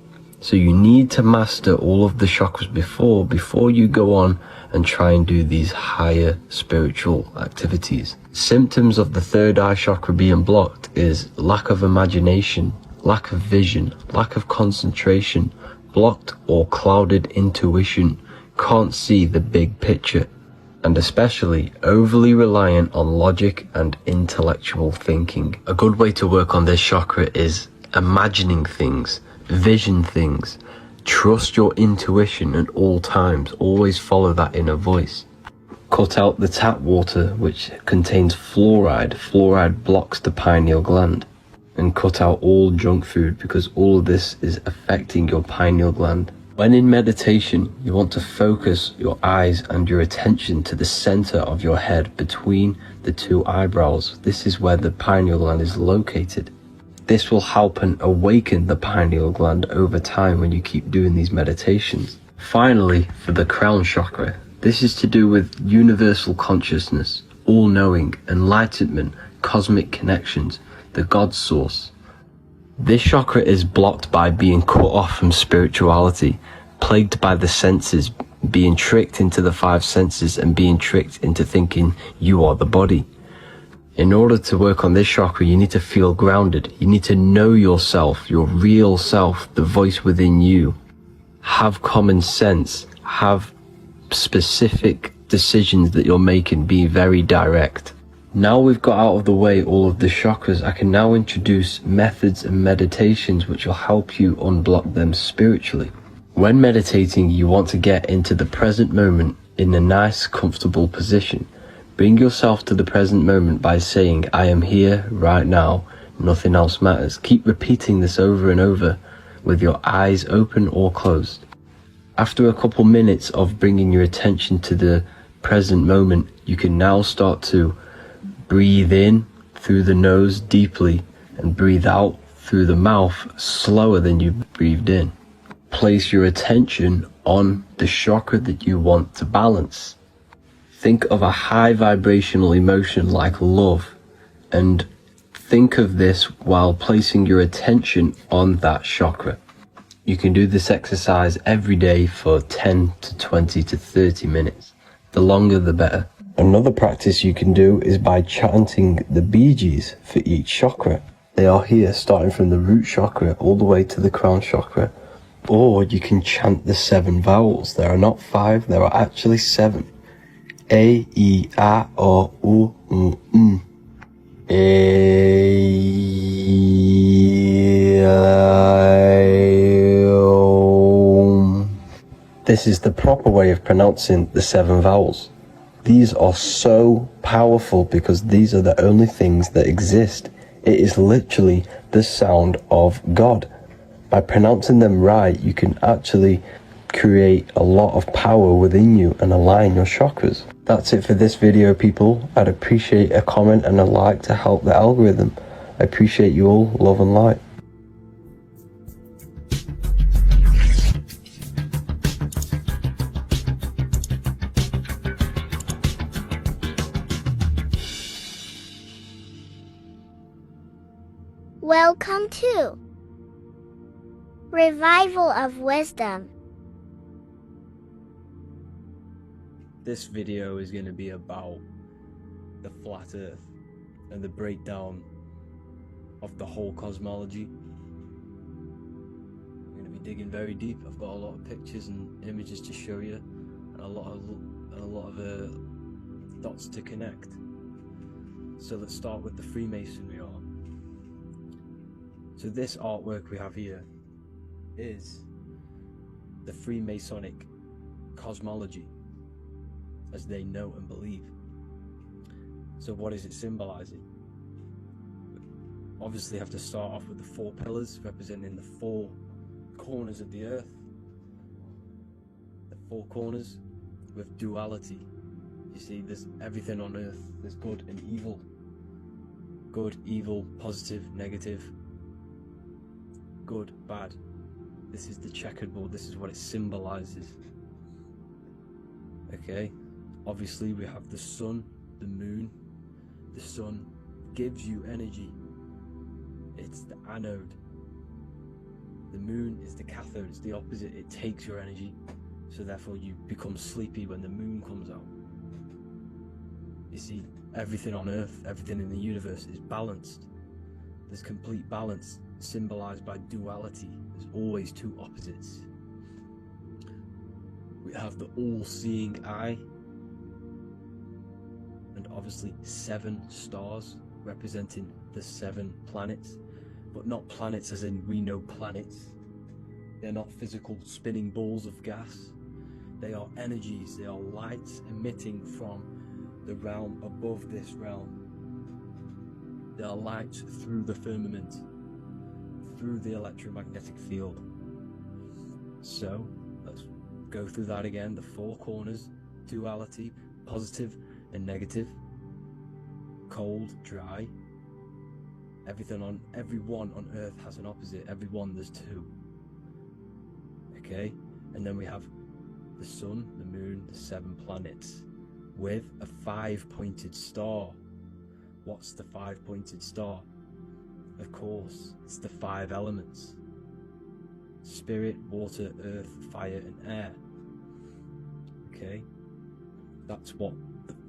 So you need to master all of the chakras before you go on and try and do these higher spiritual activities. Symptoms of the third eye chakra being blocked is lack of imagination, lack of vision, lack of concentration, blocked or clouded intuition, can't see the big picture, and especially overly reliant on logic and intellectual thinking. A good way to work on this chakra is imagining things, vision things. Trust your intuition at all times. Always follow that inner voice. Cut out the tap water which contains fluoride. Fluoride blocks the pineal gland. And cut out all junk food because all of this is affecting your pineal gland. When in meditation, you want to focus your eyes and your attention to the center of your head between the two eyebrows. This is where the pineal gland is located. This will help and awaken the pineal gland over time when you keep doing these meditations. Finally, for the crown chakra, this is to do with universal consciousness, all-knowing, enlightenment, cosmic connections, the God source. This chakra is blocked by being cut off from spirituality, plagued by the senses, being tricked into the five senses and being tricked into thinking you are the body. In order to work on this chakra, you need to feel grounded. You need to know yourself, your real self, the voice within you. Have common sense, have specific decisions that you're making, be very direct. Now we've got out of the way all of the chakras, I can now introduce methods and meditations which will help you unblock them spiritually. When meditating, you want to get into the present moment in a nice, comfortable position. Bring yourself to the present moment by saying, I am here right now, nothing else matters. Keep repeating this over and over with your eyes open or closed. After a couple minutes of bringing your attention to the present moment, you can now start to breathe in through the nose deeply and breathe out through the mouth slower than you breathed in. Place your attention on the chakra that you want to balance. Think of a high vibrational emotion like love, and think of this while placing your attention on that chakra. You can do this exercise every day for 10 to 20 to 30 minutes. The longer the better. Another practice you can do is by chanting the Bee Gees for each chakra. They are here starting from the root chakra all the way to the crown chakra. Or you can chant the 7 vowels. There are not 5, there are actually 7. A, I, A, O, U, M. A, I, O. This is the proper way of pronouncing the 7 vowels. These are so powerful because these are the only things that exist. It is literally the sound of God. By pronouncing them right, you can actually create a lot of power within you and align your chakras. That's it for this video, people. I'd appreciate a comment and a like to help the algorithm. I appreciate you all. Love and light. Welcome to Revival of Wisdom. This video is going to be about the flat earth and the breakdown of the whole cosmology. I'm going to be digging very deep. I've got a lot of pictures and images to show you and a lot of dots to connect. So let's start with the Freemasonry art. So this artwork we have here is the Freemasonic cosmology as they know and believe. So what is it symbolizing? Obviously have to start off with the 4 pillars representing the 4 corners of the earth. The 4 corners with duality. You see, there's everything on earth. There's good and evil. Good, evil, positive, negative. Good, bad. This is the checkered board. This is what it symbolizes. Okay, obviously we have the sun, the moon. The sun gives you energy. It's the anode. The moon is the cathode. It's the opposite. It takes your energy. So therefore you become sleepy when the moon comes out. You see, everything on earth, everything in the universe is balanced. There's complete balance, symbolized by duality. There's always 2 opposites. We have the all-seeing eye, and obviously 7 stars representing the 7 planets, but not planets as in we know planets. They're not physical spinning balls of gas. They are energies, they are lights emitting from the realm above this realm. They are lights through the firmament, through the electromagnetic field. So let's go through that again. The 4 corners, duality, positive and negative, cold, dry. Everyone on earth has an opposite. Everyone, there's 2. Okay, and then we have the sun, the moon, the 7 planets with a 5-pointed star. What's the 5-pointed star? Of course, it's the 5 elements: spirit, water, earth, fire and air. Okay, that's what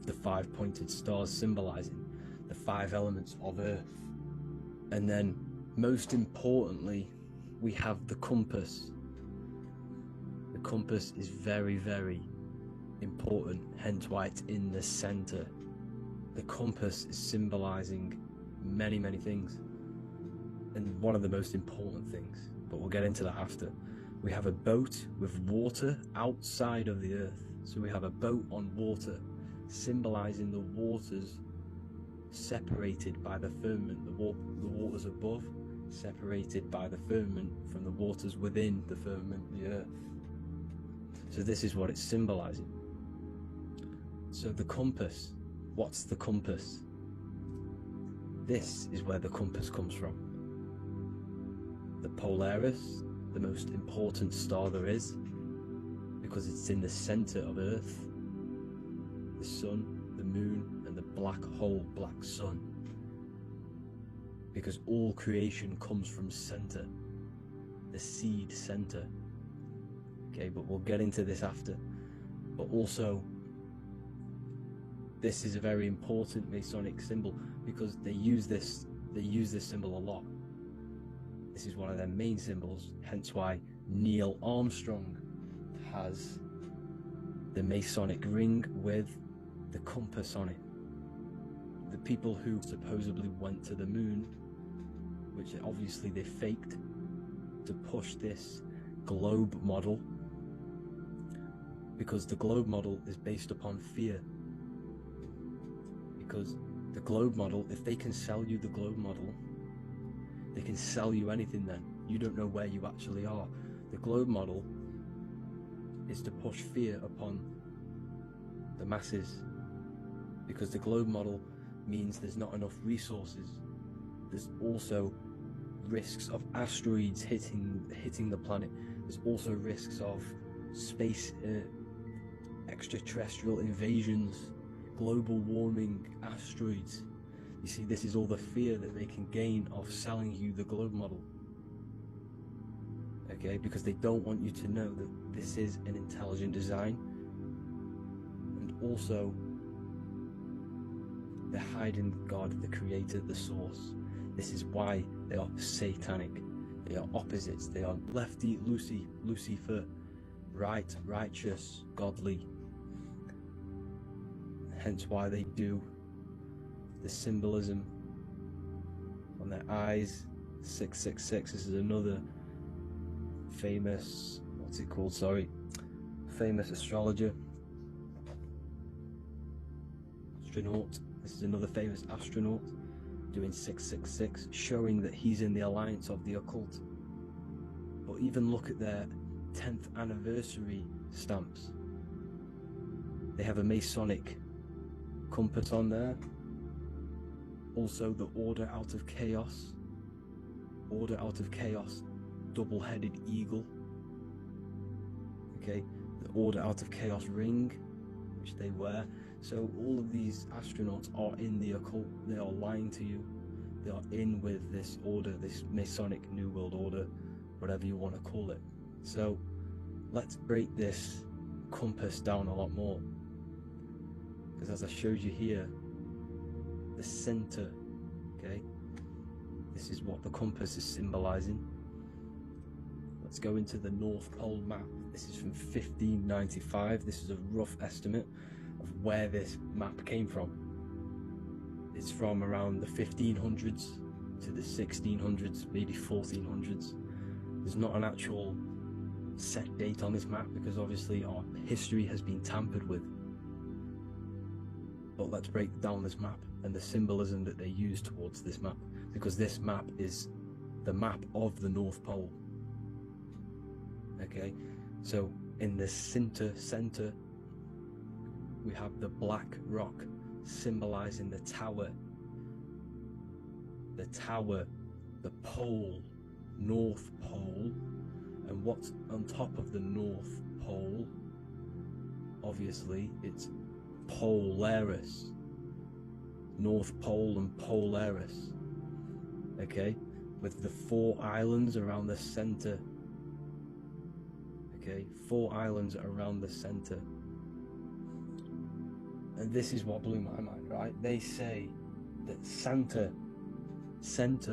the 5-pointed star is symbolizing, the 5 elements of earth. And then most importantly, we have the compass. The compass is very, very important, hence why it's in the center. The compass is symbolizing many, many things, and one of the most important things, but we'll get into that after. We have a boat with water outside of the earth. So we have a boat on water, symbolizing the waters separated by the firmament, the waters above separated by the firmament from the waters within the firmament, the earth. So this is what it's symbolizing. So the compass, what's the compass? This is where the compass comes from. The Polaris, the most important star there is, because it's in the center of Earth. The sun, the moon, and the black hole, black sun. Because all creation comes from center, the seed center. Okay, but we'll get into this after. But also, this is a very important Masonic symbol because they use this symbol a lot. This is one of their main symbols, hence why Neil Armstrong has the Masonic ring with the compass on it. The people who supposedly went to the moon, which obviously they faked to push this globe model, because the globe model is based upon fear. Because the globe model, if they can sell you the globe model, they can sell you anything then. You don't know where you actually are. The globe model is to push fear upon the masses, because the globe model means there's not enough resources. There's also risks of asteroids hitting the planet. There's also risks of space extraterrestrial invasions, global warming, asteroids. You see, this is all the fear that they can gain of selling you the globe model. Okay, because they don't want you to know that this is an intelligent design. And also, they're hiding God, the creator, the source. This is why they are satanic. They are opposites. They are lefty, Lucifer, right, righteous, godly. Hence why they do the symbolism on their eyes, 666. This is another famous, what's it called? Sorry, famous astrologer, astronaut. This is another famous astronaut doing 666, showing that he's in the alliance of the occult. But even look at their 10th anniversary stamps. They have a Masonic compass on there. Also the Order Out of Chaos. Order Out of Chaos, double-headed eagle. Okay, the Order Out of Chaos ring, which they wear. So all of these astronauts are in the occult. They are lying to you. They are in with this order, this Masonic New World Order, whatever you want to call it. So let's break this compass down a lot more. Because as I showed you here, the center, okay, this is what the compass is symbolizing. Let's go into the North Pole map. This is from 1595. This is a rough estimate of where this map came from. It's from around the 1500s to the 1600s, maybe 1400s. There's not an actual set date on this map because obviously our history has been tampered with. But let's break down this map and the symbolism that they use towards this map, because this map is the map of the North Pole. Okay, so in the center we have the black rock symbolizing the tower, the pole, North Pole. And what's on top of the North Pole? Obviously it's Polaris. North Pole and Polaris. Okay, with the 4 islands around the center. Okay, 4 islands around the center. And this is what blew my mind, right? They say that Santa sounds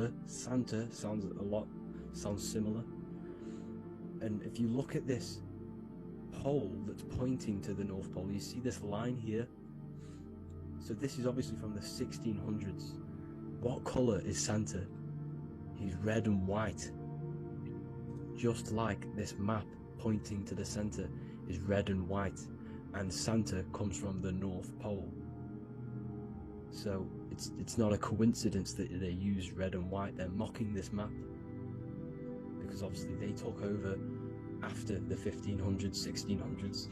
similar. And if you look at this pole that's pointing to the North Pole, you see this line here. So this is obviously from the 1600s. What color is Santa? He's red and white. Just like this map pointing to the center is red and white, and Santa comes from the North Pole. So it's not a coincidence that they use red and white. They're mocking this map because obviously they took over after the 1500s, 1600s.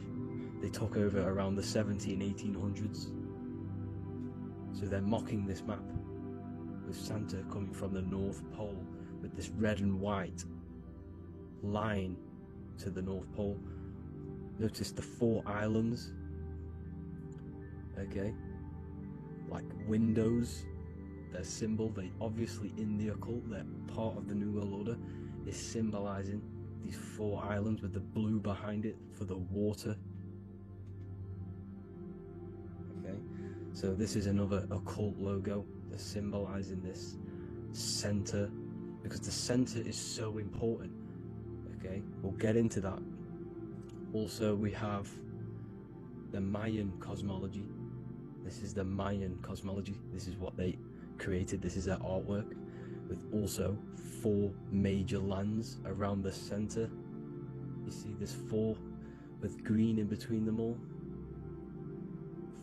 They took over around the 17, 1800s. So they're mocking this map with Santa coming from the North Pole with this red and white line to the North Pole. Notice the 4 islands, okay, like windows, their symbol, they obviously in the occult, they're part of the New World Order, is symbolizing these 4 islands with the blue behind it for the water. Okay, so this is another occult logo that's symbolizing this center, because the center is so important. Okay, we'll get into that. Also, we have the Mayan cosmology. This is the Mayan cosmology. This is what they created. This is their artwork, with also 4 major lands around the center. You see this 4 with green in between them all.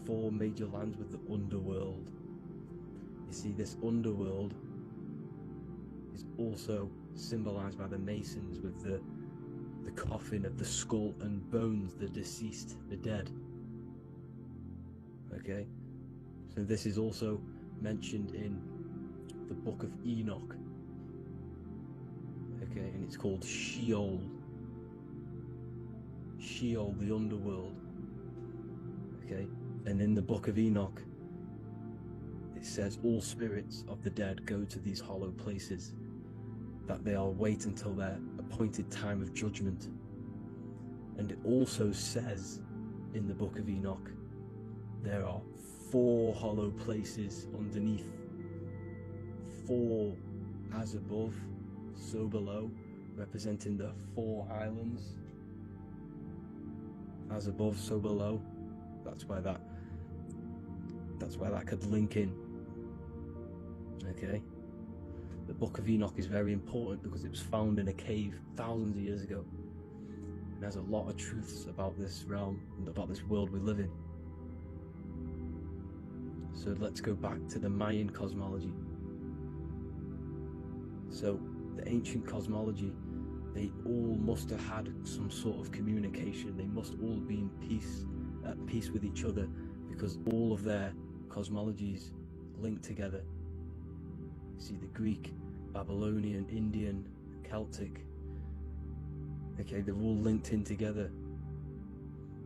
4 major lands with the underworld. You see this underworld is also symbolized by the Masons with the coffin of the skull and bones, the deceased, the dead. Okay, so this is also mentioned in the Book of Enoch. Okay, and it's called Sheol. Sheol, the underworld. Okay, and in the Book of Enoch it says all spirits of the dead go to these hollow places, that they will wait until their appointed time of judgment. And it also says in the Book of Enoch there are 4 hollow places underneath. 4 as above, so below, representing the 4 islands. As above, so below. That's why that could link in. Okay. The Book of Enoch is very important because it was found in a cave thousands of years ago. And there's a lot of truths about this realm and about this world we live in. So let's go back to the Mayan cosmology. So the ancient cosmology, they all must have had some sort of communication. They must all be at peace with each other, because all of their cosmologies link together. See, the Greek, Babylonian, Indian, Celtic, okay, they're all linked in together.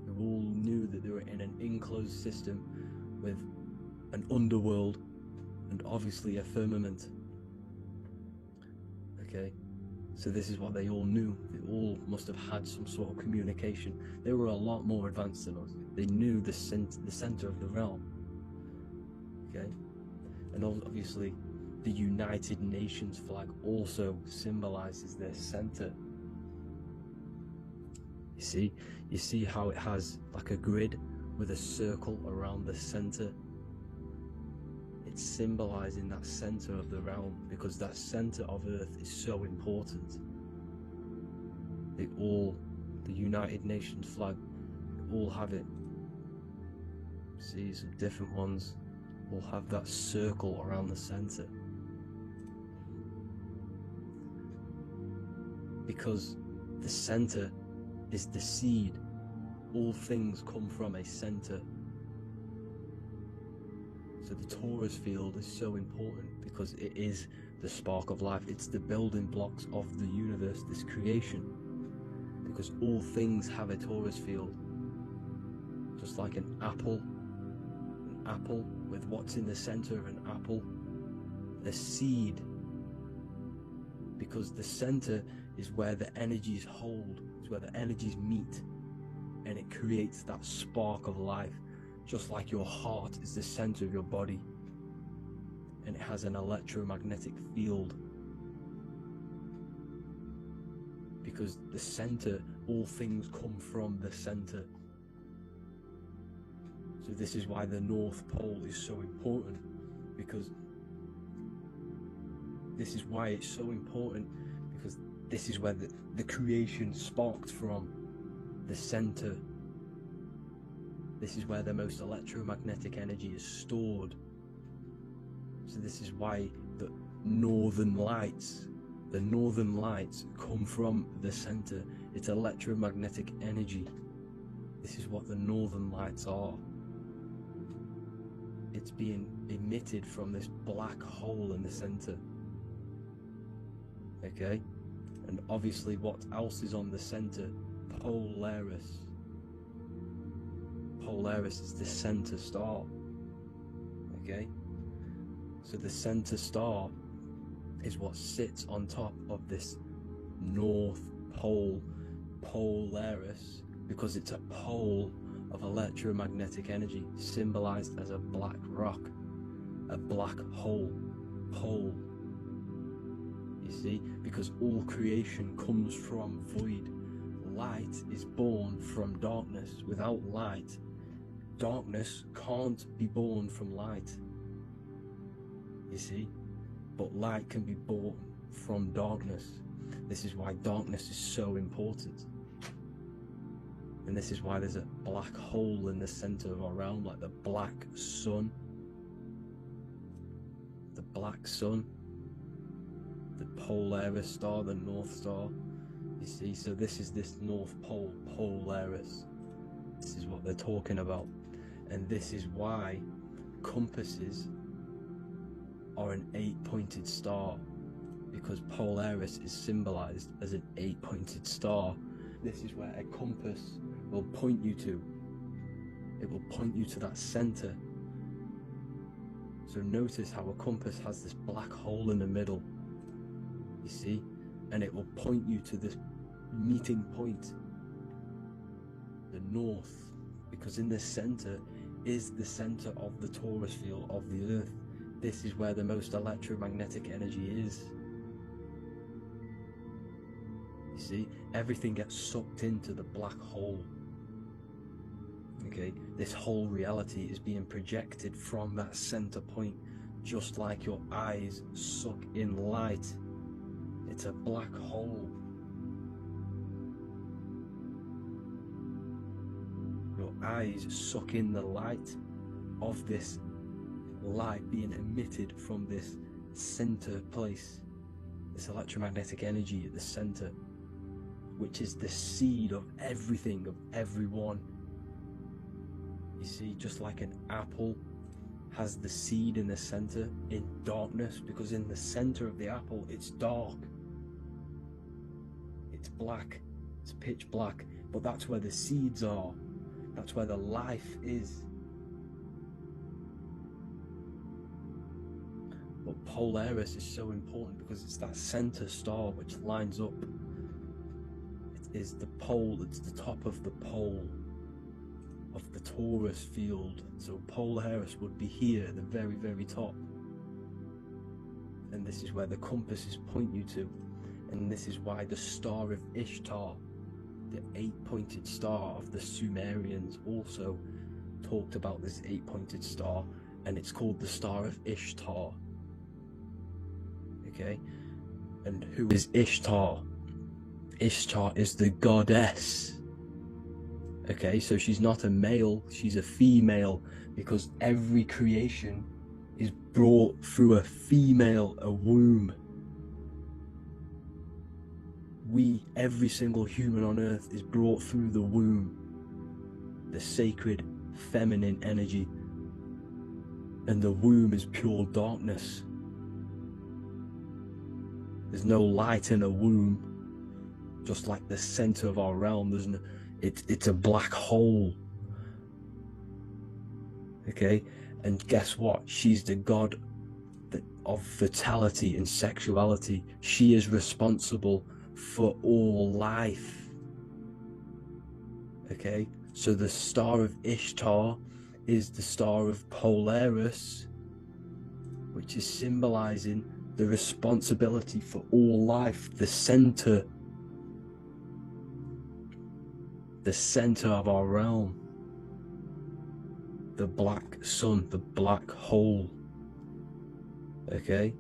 They all knew that they were in an enclosed system with an underworld and obviously a firmament. Okay, so this is what they all knew. They all must have had some sort of communication. They were a lot more advanced than us. They knew the center of the realm. Okay, and obviously the United Nations flag also symbolizes their center. You see how it has like a grid with a circle around the center. It's symbolizing that center of the realm, because that center of Earth is so important. The United Nations flag, they all have it. See, some different ones will have that circle around the center. Because the center is the seed. All things come from a center. So the torus field is so important because it is the spark of life. It's the building blocks of the universe, this creation. Because all things have a torus field. Just like an apple with what's in the center of an apple, the seed. Because the center is where the energies hold, is where the energies meet, and it creates that spark of life. Just like your heart is the center of your body, and it has an electromagnetic field. Because the center, all things come from the center. So this is why the North Pole is so important, because this is why it's so important, because this is where the creation sparked from, the center. This is where the most electromagnetic energy is stored. So this is why the northern lights come from the center. It's electromagnetic energy. This is what the northern lights are. It's being emitted from this black hole in the center. Okay? And obviously what else is on the center? Polaris. Polaris is the center star. Okay? So the center star is what sits on top of this North Pole, Polaris, because it's a pole of electromagnetic energy, symbolized as a black rock, a black hole, pole. You see? Because all creation comes from void. Light is born from darkness. Without light, darkness can't be born from light. You see? But light can be born from darkness. This is why darkness is so important. And this is why there's a black hole in the center of our realm, like the black sun. The black sun. The Polaris star, the North Star. You see, so this is this North Pole, Polaris. This is what they're talking about. And this is why compasses are an 8-pointed star, because Polaris is symbolized as an 8-pointed star. This is where a compass will point you to. It will point you to that center. So notice how a compass has this black hole in the middle. You see? And it will point you to this meeting point, the north, because in the center is the center of the torus field of the earth. This is where the most electromagnetic energy is. You see, everything gets sucked into the black hole. Okay, this whole reality is being projected from that center point, just like your eyes suck in light. It's a black hole. Your eyes suck in the light of this light being emitted from this center place, this electromagnetic energy at the center, which is the seed of everything, of everyone. You see, just like an apple has the seed in the center in darkness, because in the center of the apple it's dark, it's black, it's pitch black, but that's where the seeds are, that's where the life is. But Polaris is so important because it's that center star which lines up. It is the pole, it's the top of the pole of the torus field. So Polaris would be here at the very, very top. And this is where the compasses point you to. And this is why the Star of Ishtar, the 8-pointed star of the Sumerians, also talked about this 8-pointed star, and it's called the Star of Ishtar. Okay, and who is Ishtar? Ishtar is the goddess. Okay, so she's not a male, she's a female, because every creation is brought through a female, a womb. Every single human on earth is brought through the womb, the sacred feminine energy, and the womb is pure darkness. There's no light in a womb, just like the center of our realm. There's no, it's a black hole. Okay, and guess what? She's the god of fertility and sexuality. She is responsible for all life. Okay, so the Star of Ishtar is the Star of Polaris, which is symbolizing the responsibility for all life, the center of our realm, the black sun, the black hole. Okay,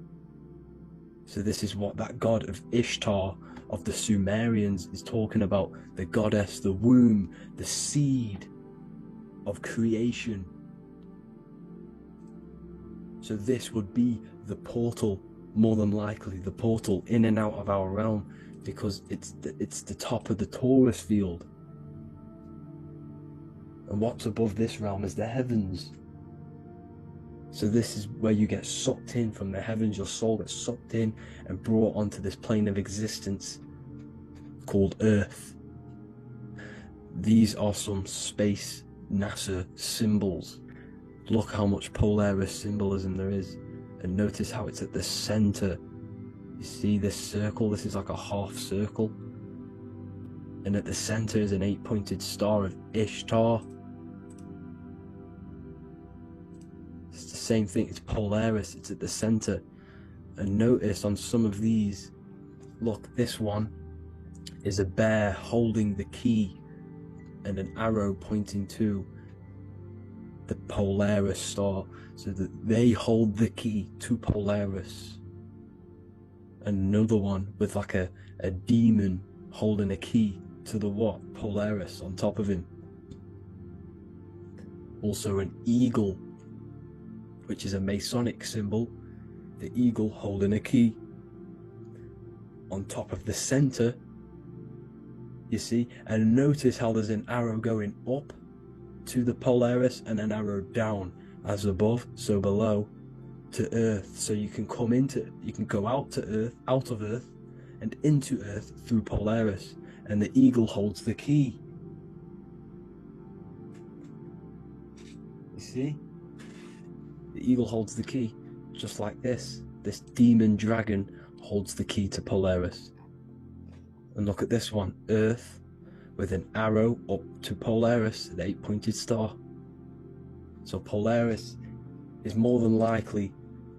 so this is what that god of Ishtar of the Sumerians is talking about, the goddess, the womb, the seed of creation. So this would be the portal, more than likely the portal in and out of our realm, because it's the top of the torus field, and what's above this realm is the heavens. So this is where you get sucked in from the heavens. Your soul gets sucked in and brought onto this plane of existence called Earth. These are some space NASA symbols. Look how much Polaris symbolism there is, and notice how it's at the center. You see this circle? This is like a half circle, and at the center is an 8-pointed star of Ishtar. It's the same thing, it's Polaris, it's at the center. And notice on some of these, look, this one is a bear holding the key and an arrow pointing to the Polaris star, so that they hold the key to Polaris. And another one with like a demon holding a key to the what? Polaris on top of him. Also an eagle, which is a Masonic symbol, the eagle holding a key. On top of the center, you see, and notice how there's an arrow going up to the Polaris and an arrow down, as above, so below, to Earth. So you can go out to Earth, out of Earth, and into Earth through Polaris, and the eagle holds the key. You see? The eagle holds the key, just like this. This demon dragon holds the key to Polaris. And look at this one, Earth, with an arrow up to Polaris, the 8-pointed star. So Polaris is more than likely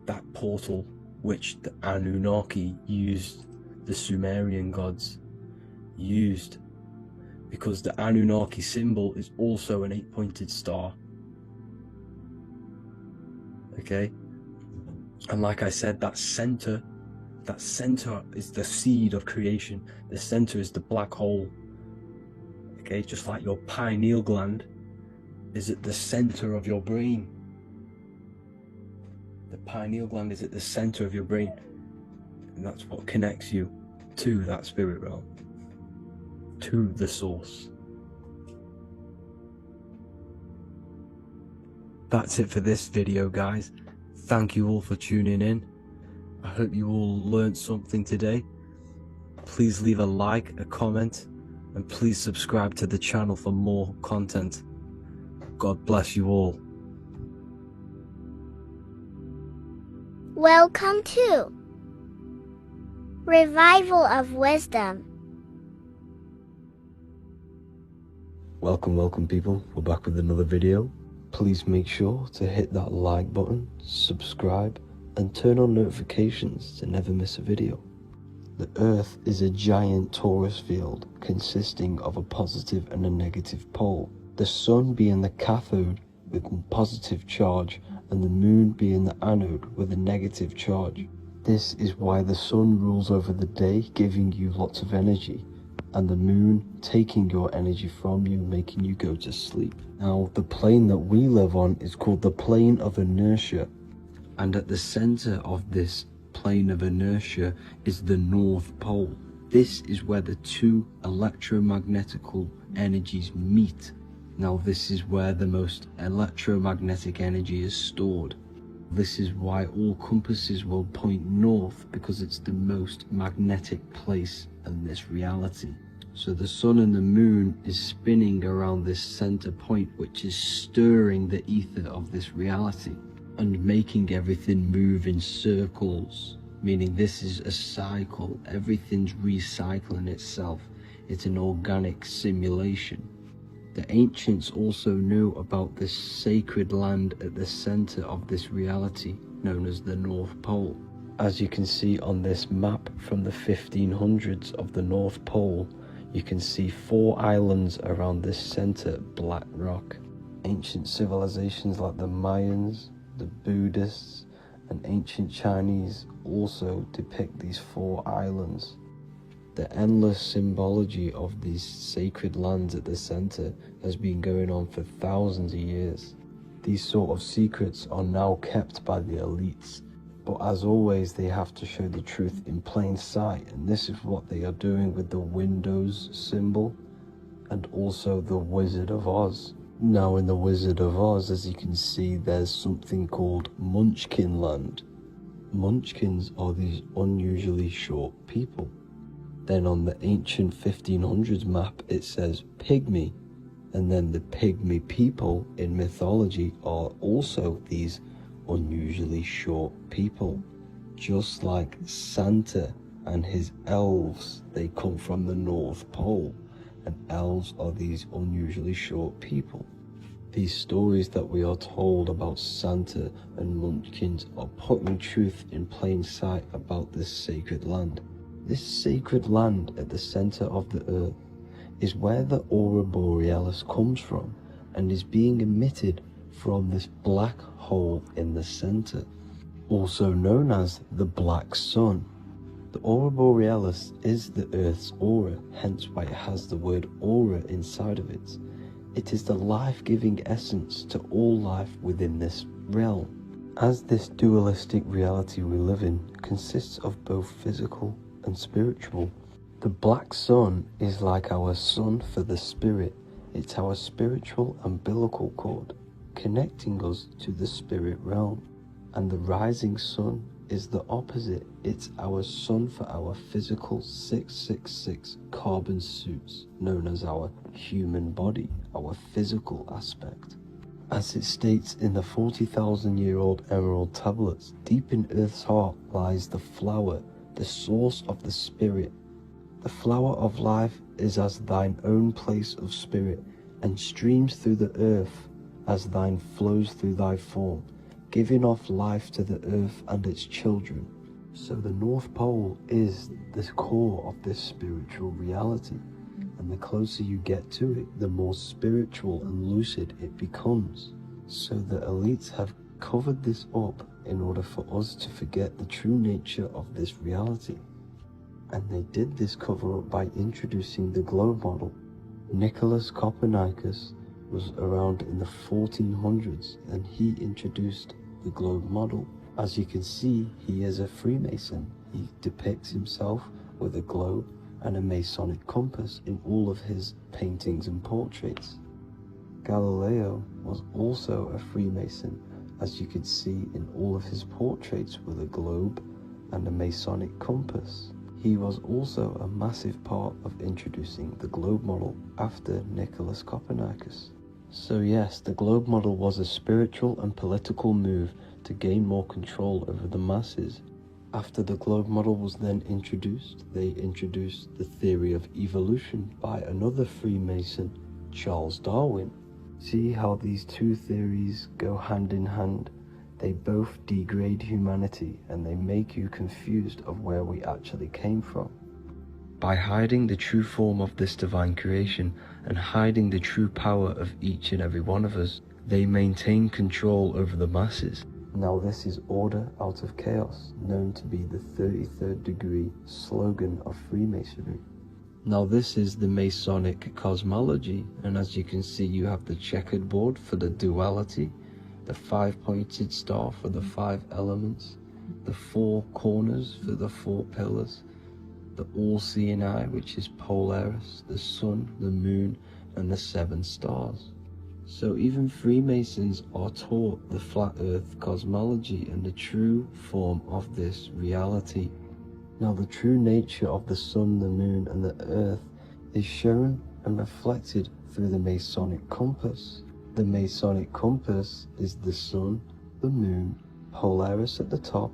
that portal which the Anunnaki used, the Sumerian gods used, because the Anunnaki symbol is also an 8-pointed star. Okay, And like I said, that center is the seed of creation. The center is the black hole. Okay, just like your pineal gland is at the center of your brain. The pineal gland is at the center of your brain. And that's what connects you to that spirit realm, to the source. That's it for this video, guys. Thank you all for tuning in. I hope you all learned something today. Please leave a like, a comment, and please subscribe to the channel for more content. God bless you all. Welcome to Revival of Wisdom. Welcome people, we're back with another video. Please make sure to hit that like button, subscribe, and turn on notifications to never miss a video. The Earth is a giant torus field consisting of a positive and a negative pole, the Sun being the cathode with a positive charge and the Moon being the anode with a negative charge. This is why the Sun rules over the day, giving you lots of energy, and the Moon taking your energy from you, making you go to sleep. Now, the plane that we live on is called the plane of inertia, and at the center of this plane of inertia is the North Pole. This is where the two electromagnetical energies meet. Now, this is where the most electromagnetic energy is stored. This is why all compasses will point north, because it's the most magnetic place in this reality. So the Sun and the Moon is spinning around this center point, which is stirring the ether of this reality and making everything move in circles, meaning this is a cycle. Everything's recycling itself. It's an organic simulation. The ancients also knew about this sacred land at the center of this reality, known as the North Pole. As you can see on this map from the 1500s of the North Pole, you can see 4 islands around this center black rock. Ancient civilizations like the Mayans, the Buddhists, and ancient Chinese also depict these 4 islands. The endless symbology of these sacred lands at the center has been going on for thousands of years. These sort of secrets are now kept by the elites, but as always they have to show the truth in plain sight, and this is what they are doing with the Windows symbol and also the Wizard of Oz. Now in the Wizard of Oz, as you can see, there's something called Munchkin Land. Munchkins are these unusually short people. Then on the ancient 1500s map it says Pygmy, and then the Pygmy people in mythology are also these unusually short people. Just like Santa and his elves, they come from the North Pole, and elves are these unusually short people. These stories that we are told about Santa and Munchkins are putting truth in plain sight about this sacred land. This sacred land at the center of the earth is where the aurora borealis comes from and is being emitted from this black hole in the center, also known as the black sun. The aurora borealis is the earth's aura, hence why it has the word aura inside of it. It is the life-giving essence to all life within this realm. As this dualistic reality we live in consists of both physical and spiritual, the black sun is like our sun for the spirit. It's our spiritual umbilical cord, connecting us to the spirit realm. And the rising sun is the opposite. It's our sun for our physical 666 carbon suits, known as our human body, our physical aspect. As it states in the 40,000-year-old emerald tablets, deep in Earth's heart lies the flower, the source of the spirit. The flower of life is as thine own place of spirit, and streams through the earth as thine flows through thy form, giving off life to the earth and its children. So the North Pole is the core of this spiritual reality, and the closer you get to it, the more spiritual and lucid it becomes. So the elites have covered this up in order for us to forget the true nature of this reality. And they did this cover-up by introducing the globe model. Nicholas Copernicus was around in the 1400s, and he introduced the globe model. As you can see, he is a Freemason. He depicts himself with a globe and a Masonic compass in all of his paintings and portraits. Galileo was also a Freemason, as you could see in all of his portraits with a globe and a Masonic compass. He was also a massive part of introducing the globe model after Nicholas Copernicus. So yes, the globe model was a spiritual and political move to gain more control over the masses. After the globe model was then introduced, they introduced the theory of evolution by another Freemason, Charles Darwin. See how these two theories go hand in hand? They both degrade humanity, and they make you confused of where we actually came from. By hiding the true form of this divine creation and hiding the true power of each and every one of us, they maintain control over the masses. Now this is order out of chaos, known to be the 33rd degree slogan of Freemasonry. Now this is the Masonic cosmology, and as you can see, you have the checkered board for the duality, the 5-pointed star for the 5 elements, the 4 corners for the 4 pillars, the all-seeing eye, which is Polaris, the sun, the moon, and the 7 stars. So even Freemasons are taught the flat earth cosmology and the true form of this reality. Now the true nature of the sun, the moon, and the earth is shown and reflected through the Masonic compass. The Masonic compass is the sun, the moon, Polaris at the top,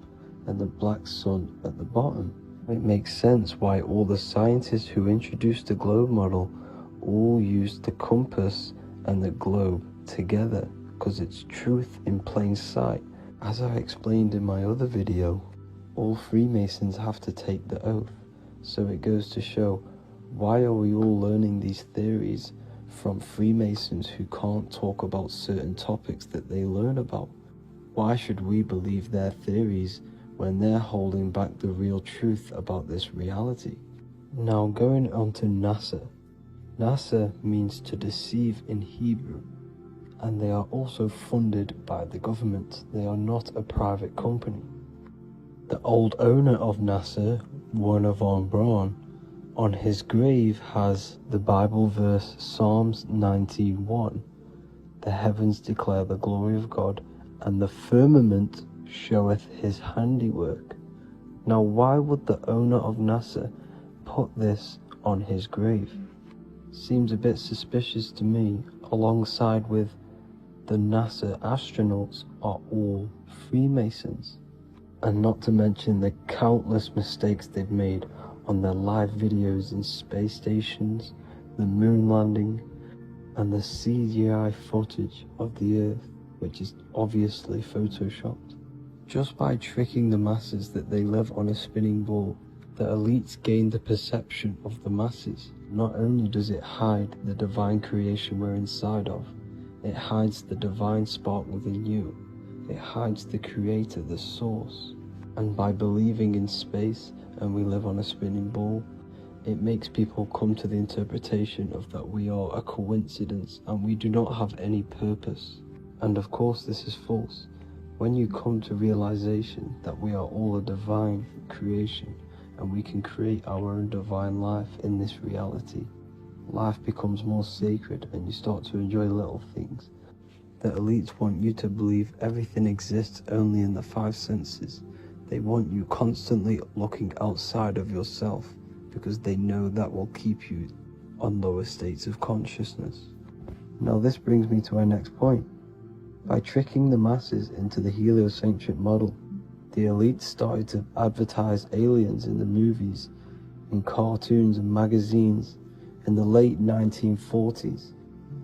and the black sun at the bottom. It makes sense why all the scientists who introduced the globe model all used the compass and the globe together, because it's truth in plain sight. As I explained in my other video, all Freemasons have to take the oath, so it goes to show, why are we all learning these theories from Freemasons who can't talk about certain topics that they learn about? Why should we believe their theories when they're holding back the real truth about this reality? Now going on to NASA. NASA means to deceive in Hebrew, and they are also funded by the government. They are not a private company. The old owner of NASA, Werner von Braun, on his grave has the Bible verse Psalms 91. The heavens declare the glory of God, and the firmament showeth his handiwork. Now why would the owner of NASA put this on his grave? Seems a bit suspicious to me, alongside with the NASA astronauts are all Freemasons. And not to mention the countless mistakes they've made on their live videos in space stations, the moon landing, and the CGI footage of the Earth, which is obviously photoshopped. Just by tricking the masses that they live on a spinning ball, the elites gain the perception of the masses. Not only does it hide the divine creation we're inside of, it hides the divine spark within you. It hides the creator, the source. And by believing in space and we live on a spinning ball, it makes people come to the interpretation of that we are a coincidence and we do not have any purpose. And of course this is false. When you come to realization that we are all a divine creation, and we can create our own divine life in this reality, life becomes more sacred and you start to enjoy little things. The elites want you to believe everything exists only in the 5 senses. They want you constantly looking outside of yourself because they know that will keep you on lower states of consciousness. Now this brings me to our next point. By tricking the masses into the heliocentric model, the elites started to advertise aliens in the movies, in cartoons and magazines in the late 1940s.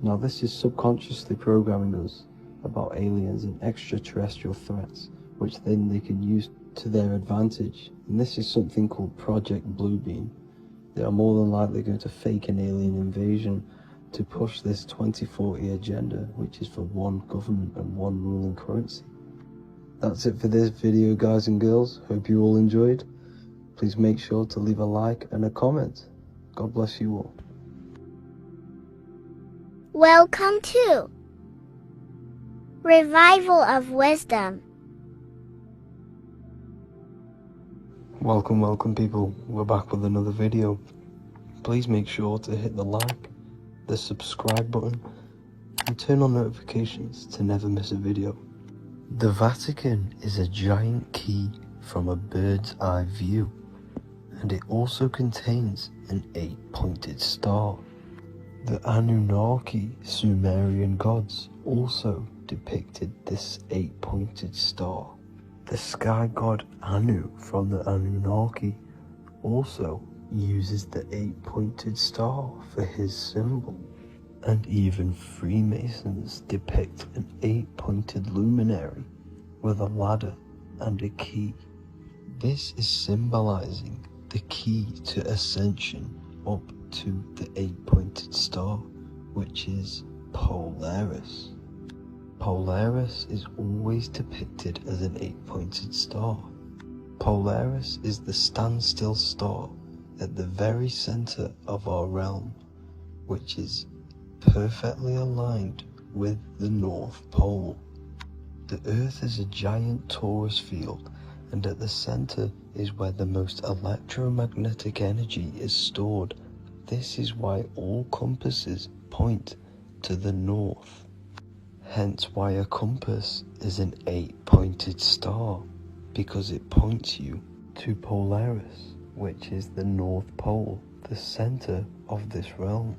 Now this is subconsciously programming us about aliens and extraterrestrial threats, which then they can use to their advantage. And this is something called Project Bluebeam. They are more than likely going to fake an alien invasion to push this 2040 agenda, which is for one government and one ruling currency. That's it for this video, guys and girls. Hope you all enjoyed. Please make sure to leave a like and a comment. God bless you all. Welcome to Revival of Wisdom. Welcome people. We're back with another video. Please make sure to hit the like, the subscribe button, and turn on notifications to never miss a video. The Vatican is a giant key from a bird's eye view, and it also contains an 8-pointed star. The Anunnaki Sumerian gods also depicted this 8-pointed star. The sky god Anu from the Anunnaki also uses the 8-pointed star for his symbol. And even Freemasons depict an 8-pointed luminary with a ladder and a key. This is symbolizing the key to ascension up to the 8-pointed star, which is Polaris. Polaris is always depicted as an 8-pointed star. Polaris is the standstill star at the very center of our realm, which is perfectly aligned with the North Pole. The Earth is a giant torus field, and at the center is where the most electromagnetic energy is stored. This is why all compasses point to the north. Hence why a compass is an 8-pointed star, because it points you to Polaris, which is the North Pole, the center of this realm.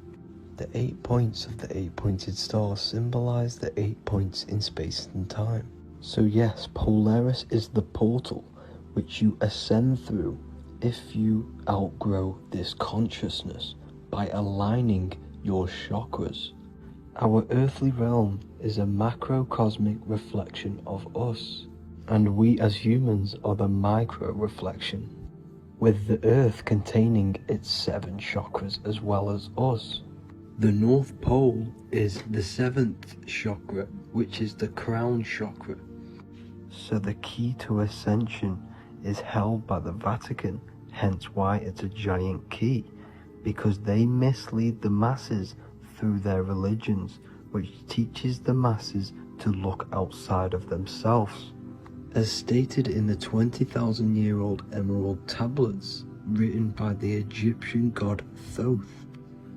The 8 points of the 8-pointed star symbolize the 8 points in space and time. So yes, Polaris is the portal which you ascend through if you outgrow this consciousness by aligning your chakras. Our earthly realm is a macrocosmic reflection of us, and we as humans are the micro reflection, with the earth containing its 7 chakras as well as us. The North Pole is the 7th chakra, which is the crown chakra. So the key to ascension is held by the Vatican, hence why it's a giant key, because they mislead the masses through their religions, which teaches the masses to look outside of themselves. As stated in the 20,000-year-old emerald tablets written by the Egyptian god Thoth.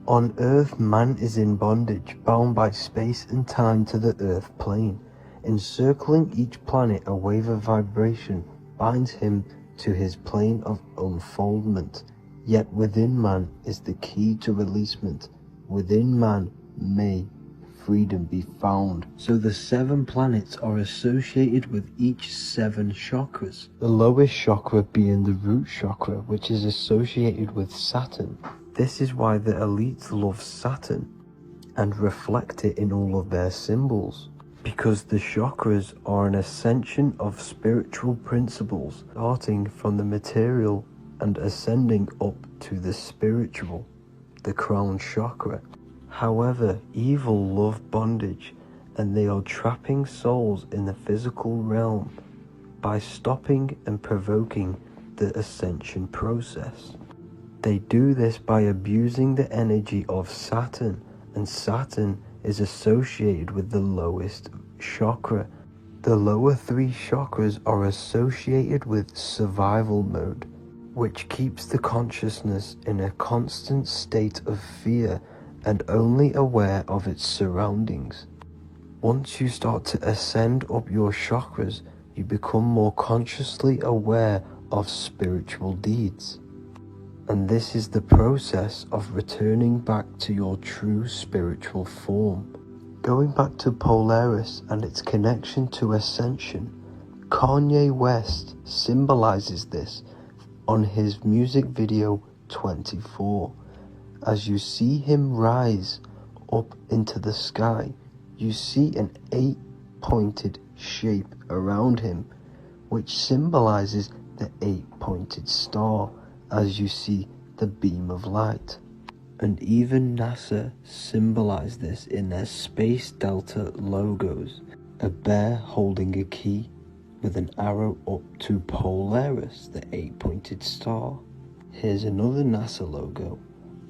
On Earth, man is in bondage, bound by space and time to the Earth plane. Encircling each planet, a wave of vibration binds him to his plane of unfoldment. Yet within man is the key to releasement. Within man may freedom be found. So the 7 planets are associated with each 7 chakras. The lowest chakra being the root chakra, which is associated with Saturn. This is why the elites love Saturn and reflect it in all of their symbols, because the chakras are an ascension of spiritual principles, starting from the material and ascending up to the spiritual, the crown chakra. However, evil love bondage, and they are trapping souls in the physical realm by stopping and provoking the ascension process. They do this by abusing the energy of Saturn, and Saturn is associated with the lowest chakra. The lower 3 chakras are associated with survival mode, which keeps the consciousness in a constant state of fear and only aware of its surroundings. Once you start to ascend up your chakras, you become more consciously aware of spiritual deeds. And this is the process of returning back to your true spiritual form. Going back to Polaris and its connection to ascension, Kanye West symbolizes this on his music video 24. As you see him rise up into the sky, you see an 8-pointed shape around him, which symbolizes the 8-pointed star, as you see the beam of light. And even NASA symbolize this in their Space Delta logos, a bear holding a key, with an arrow up to Polaris, the 8-pointed star. Here's another NASA logo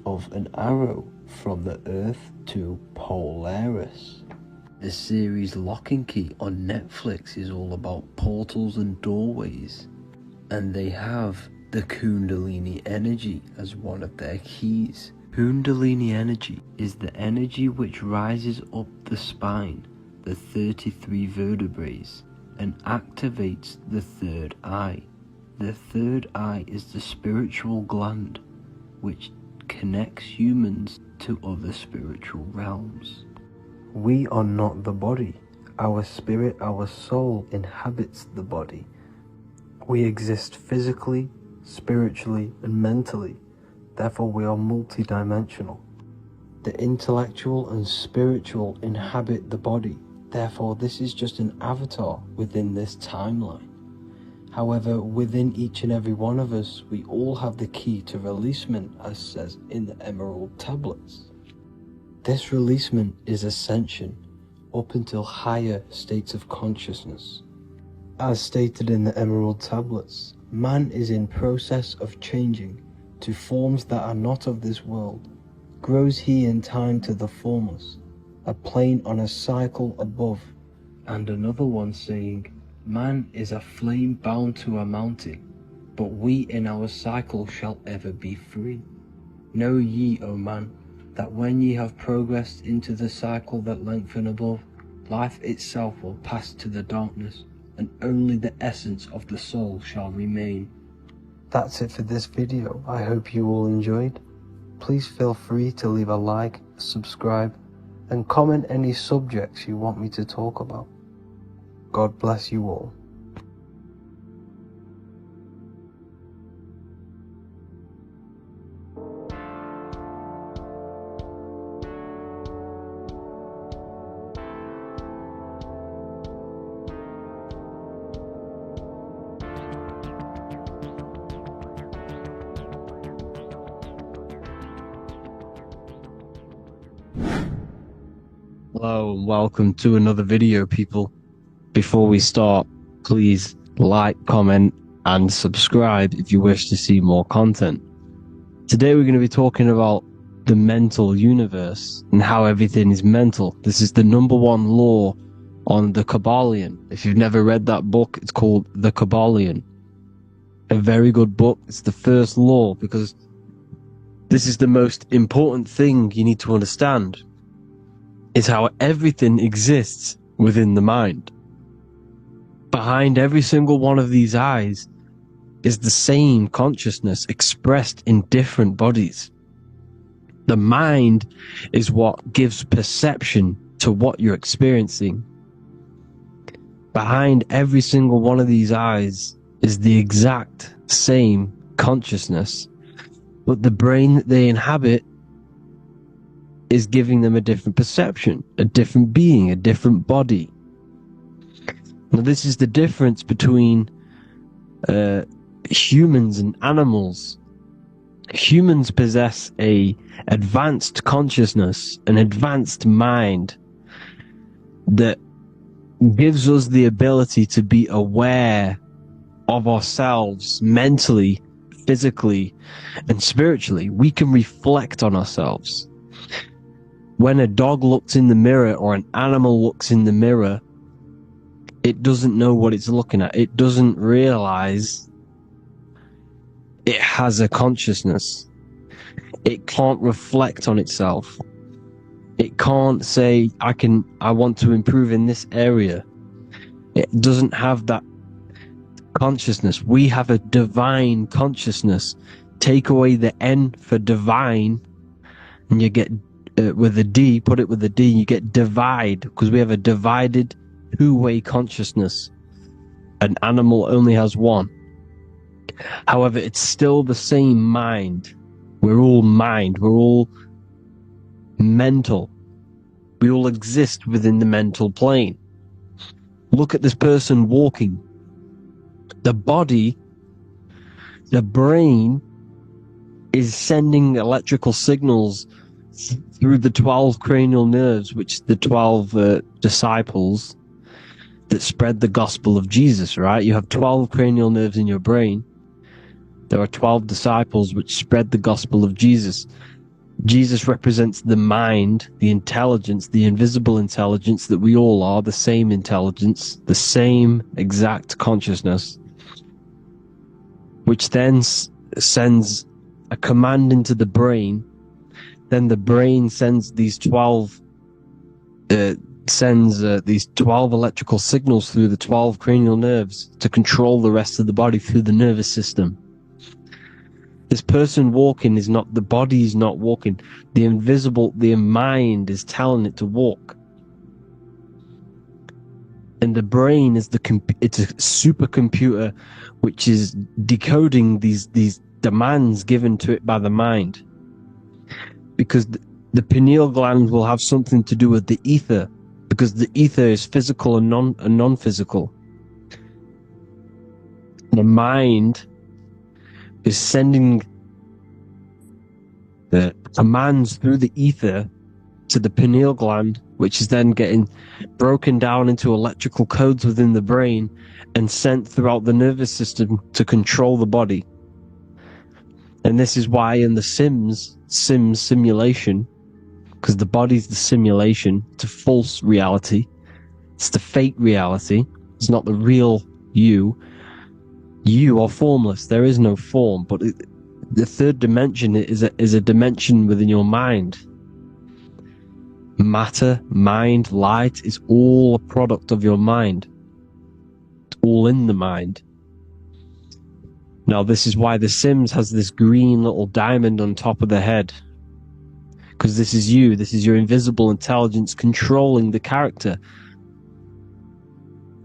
of an arrow from the Earth to Polaris. The series Lock and Key on Netflix is all about portals and doorways, and they have the Kundalini energy as one of their keys. Kundalini energy is the energy which rises up the spine, the 33 vertebrae, and activates the third eye. The third eye is the spiritual gland which connects humans to other spiritual realms. We are not the body. Our spirit, our soul inhabits the body. We exist physically, spiritually, and mentally. Therefore, we are multidimensional. The intellectual and spiritual inhabit the body. Therefore, this is just an avatar within this timeline. However, within each and every one of us, we all have the key to releasement, as says in the Emerald Tablets. This releasement is ascension up until higher states of consciousness. As stated in the Emerald Tablets, man is in process of changing to forms that are not of this world. Grows he in time to the formless, a plane on a cycle above. And another one saying, man is a flame bound to a mountain, but we in our cycle shall ever be free. Know ye, O man, that when ye have progressed into the cycle that lengthen above, life itself will pass to the darkness, and only the essence of the soul shall remain. That's it for this video. I hope you all enjoyed. Please feel free to leave a like, subscribe, and comment any subjects you want me to talk about. God bless you all. Hello and welcome to another video, people. Before we start, please like, comment and subscribe if you wish to see more content. Today we're going to be talking about the mental universe and how everything is mental. This is the #1 law on the Kabbalion. If you've never read that book, it's called The Kabbalion. A very good book. It's the first law because this is the most important thing you need to understand. Is how everything exists within the mind. Behind every single one of these eyes is the same consciousness expressed in different bodies. The mind is what gives perception to what you're experiencing. Behind every single one of these eyes is the exact same consciousness, but the brain that they inhabit is giving them a different perception, a different being, a different body. Now, this is the difference between humans and animals. Humans possess a advanced consciousness, an advanced mind that gives us the ability to be aware of ourselves mentally, physically, and spiritually. We can reflect on ourselves. When a dog looks in the mirror or an animal looks in the mirror, it doesn't know what it's looking at. It doesn't realize it has a consciousness. It can't reflect on itself. It can't say, I want to improve in this area. It doesn't have that consciousness. We have a divine consciousness. Take away the N for divine, and you get with a D, put it with a D, you get divide, because we have a divided two-way consciousness. An animal only has one. However, it's still the same mind. We're all mind. We're all mental. We all exist within the mental plane. Look at this person walking. The body, the brain, is sending electrical signals through the 12 cranial nerves, which the 12 disciples, that spread the gospel of Jesus, right? You have 12 cranial nerves in your brain. There are 12 disciples which spread the gospel of Jesus. Jesus represents the mind, the intelligence, the invisible intelligence that we all are, the same intelligence, the same exact consciousness, which then sends a command into the brain. Then the brain sends these 12 electrical signals through the 12 cranial nerves to control the rest of the body through the nervous system. This person walking is not, the body is not walking. The mind is telling it to walk. And the brain is it's a supercomputer which is decoding these demands given to it by the mind. Because the pineal gland will have something to do with the ether, because the ether is physical and non-physical. The mind is sending the commands through the ether to the pineal gland, which is then getting broken down into electrical codes within the brain and sent throughout the nervous system to control the body. And this is why in the Sims simulation, because the body's the simulation to false reality, it's the fake reality, it's not the real you. You are formless. There is no form, but the third dimension is a dimension within your mind. Matter, mind, light is all a product of your mind. It's all in the mind. Now, this is why The Sims has this green little diamond on top of the head. Because this is you. This is your invisible intelligence controlling the character.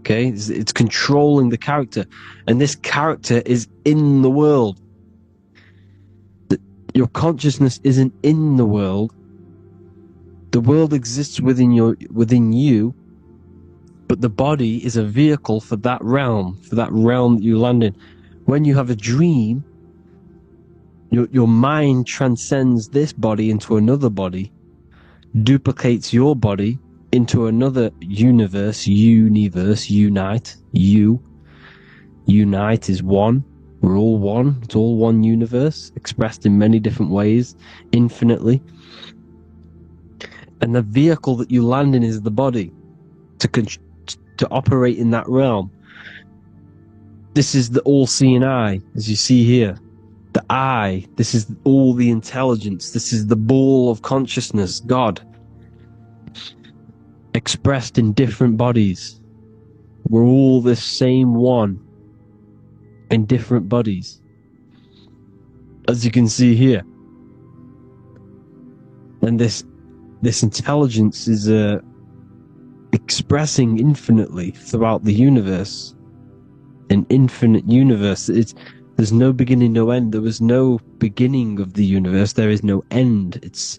Okay, it's controlling the character, and this character is in the world. Your consciousness isn't in the world. The world exists within you, but the body is a vehicle for that realm that you land in. When you have a dream, your mind transcends this body into another body, duplicates your body into another universe, unite. Unite is one. We're all one. It's all one universe, expressed in many different ways, infinitely. And the vehicle that you land in is the body to operate in that realm. This is the all-seeing eye, as you see here. The eye, this is all the intelligence. This is the ball of consciousness, God, expressed in different bodies. We're all this same one in different bodies, as you can see here. And this intelligence is expressing infinitely throughout the universe, an infinite universe. There's no beginning, no end. There was no beginning of the universe. There is no end. It's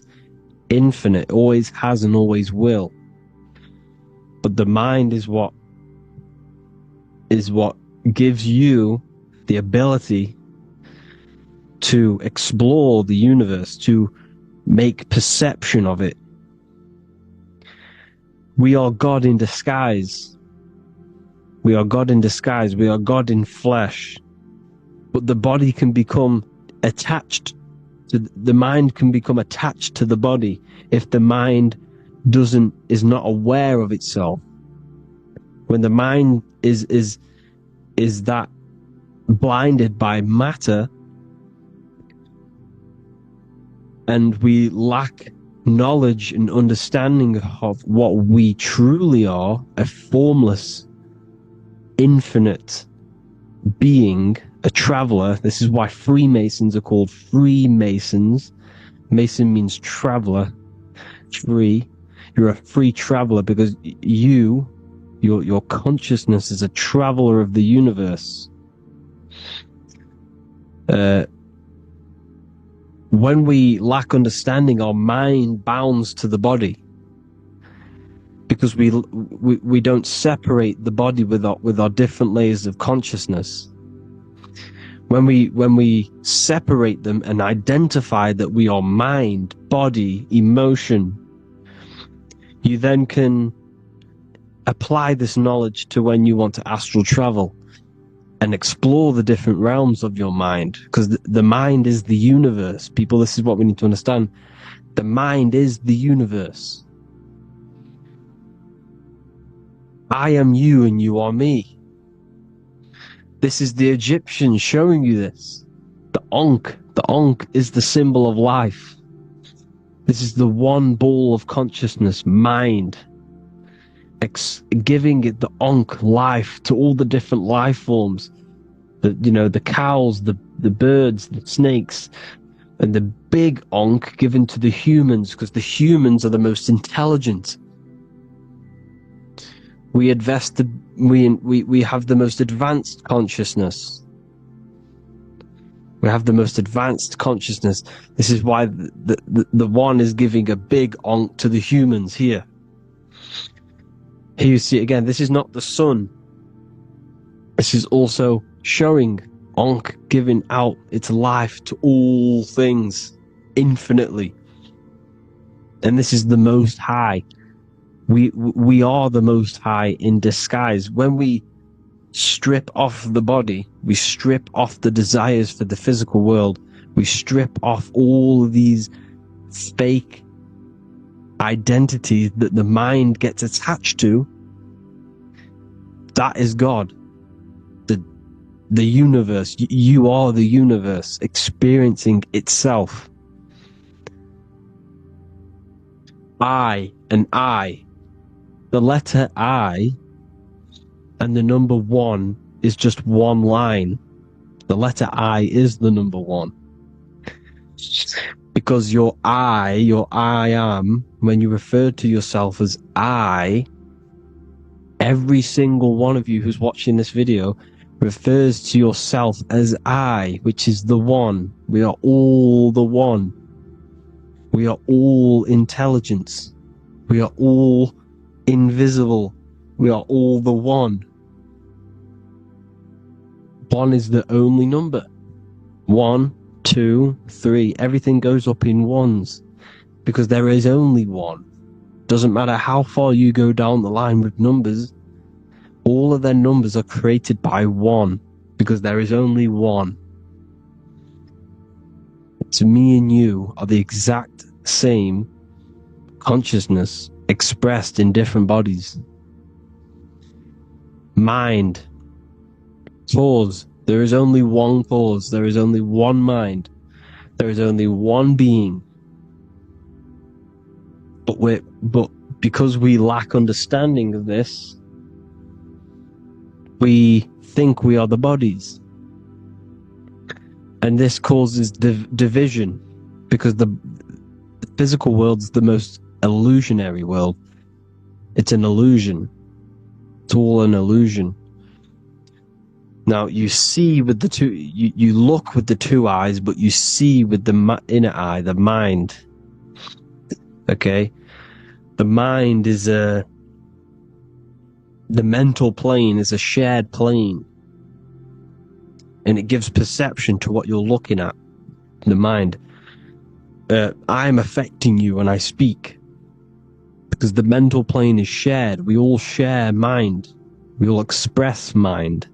infinite, always has and always will. But the mind is what gives you the ability to explore the universe, to make perception of it. We are God in disguise. We are God in disguise. We are God in flesh. But the body can become attached to the mind, can become attached to the body if the mind is not aware of itself. When the mind is that blinded by matter, and we lack knowledge and understanding of what we truly are, a formless, infinite being, a traveler. This is why Freemasons are called Freemasons. Mason means traveler. Free. You're a free traveler because your consciousness is a traveler of the universe. When we lack understanding, our mind bounds to the body because we don't separate the body with our different layers of consciousness. When we separate them and identify that we are mind, body, emotion, you then can apply this knowledge to when you want to astral travel and explore the different realms of your mind, because the mind is the universe. People, this is what we need to understand. The mind is the universe. I am you and you are me. This is the Egyptians showing you this. The Ankh is the symbol of life. This is the one ball of consciousness, mind, giving it the Ankh life to all the different life forms. The cows, the birds, the snakes, and the big Ankh given to the humans, because the humans are the most intelligent. We have the most advanced consciousness. We have the most advanced consciousness. This is why the one is giving a big Ankh to the humans here. Here you see it again. This is not the sun. This is also showing Ankh giving out its life to all things infinitely. And this is the Most High. We are the Most High in disguise. When we strip off the body, we strip off the desires for the physical world, we strip off all these fake identities that the mind gets attached to. That is God. The universe. You are the universe experiencing itself. I and I. The letter I and the number 1 is just one line. The letter I is the number 1. Because your I am, when you refer to yourself as I, every single one of you who's watching this video refers to yourself as I, which is the one. We are all the one. We are all intelligence. We are all invisible. We are all the one. 1 is the only number. 1, 2, 3. Everything goes up in ones because there is only one. Doesn't matter how far you go down the line with numbers, all of their numbers are created by 1 because there is only one. So me and you are the exact same consciousness expressed in different bodies. Mind. Cause. There is only one cause. There is only one mind. There is only one being. But because we lack understanding of this, we think we are the bodies. And this causes division, because the physical world is the most illusionary world. It's an illusion. It's all an illusion. Now you see with the two, you look with the 2 eyes, but you see with the inner eye, the mind. Okay? The mind is the mental plane is a shared plane. And it gives perception to what you're looking at. The mind. I'm affecting you when I speak. Because the mental plane is shared. We all share mind. We all express mind.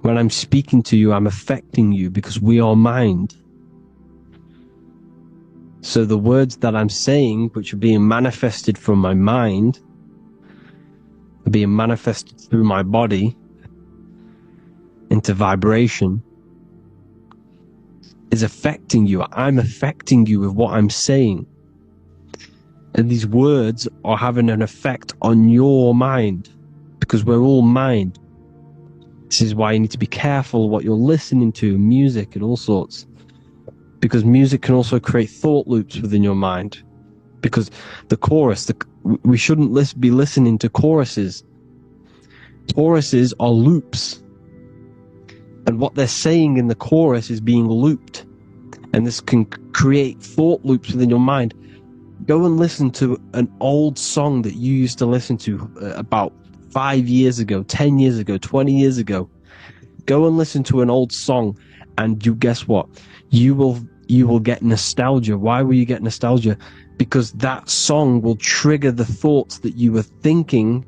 When I'm speaking to you, I'm affecting you because we are mind. So the words that I'm saying, which are being manifested from my mind, are being manifested through my body into vibration, is affecting you. I'm affecting you with what I'm saying. And these words are having an effect on your mind because we're all mind. This is why you need to be careful what you're listening to, music and all sorts. Because music can also create thought loops within your mind. Because the chorus, we shouldn't be listening to choruses. Choruses are loops. And what they're saying in the chorus is being looped. And this can create thought loops within your mind. Go and listen to an old song that you used to listen to about 5 years ago, 10 years ago, 20 years ago. Go and listen to an old song, and you guess what? You will get nostalgia. Why will you get nostalgia? Because that song will trigger the thoughts that you were thinking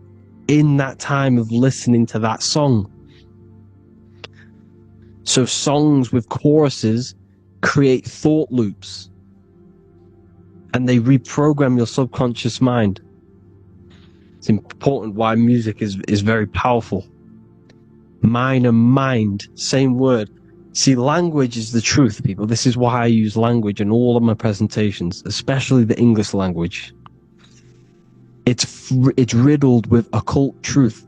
in that time of listening to that song. So songs with choruses create thought loops, and they reprogram your subconscious mind. It's important why music is very powerful. Mind and mind, same word. See, language is the truth, people. This is why I use language in all of my presentations, especially the English language. It's riddled with occult truth.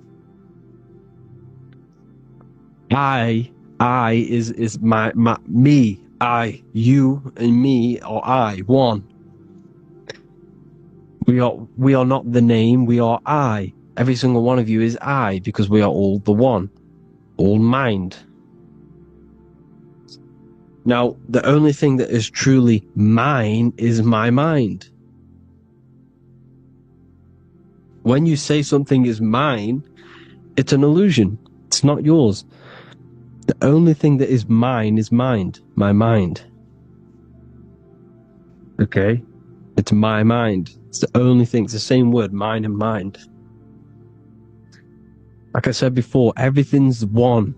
I is my me, I, you and me, or I, one. We are not the name, we are I. Every single one of you is I, because we are all the one, all mind. Now, the only thing that is truly mine is my mind. When you say something is mine, it's an illusion. It's not yours. The only thing that is mine is mind, my mind. Okay? It's my mind. It's the only thing. It's the same word, mind and mind. Like I said before, everything's one.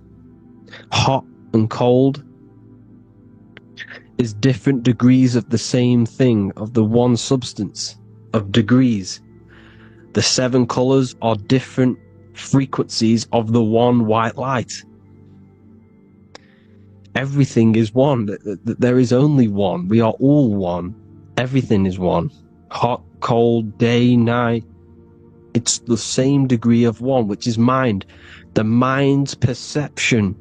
Hot and cold is different degrees of the same thing, of the one substance, of degrees. The 7 colors are different frequencies of the one white light. Everything is one. There is only one. We are all one. Everything is one. Hot, cold, day, night. It's the same degree of one, which is mind. The mind's perception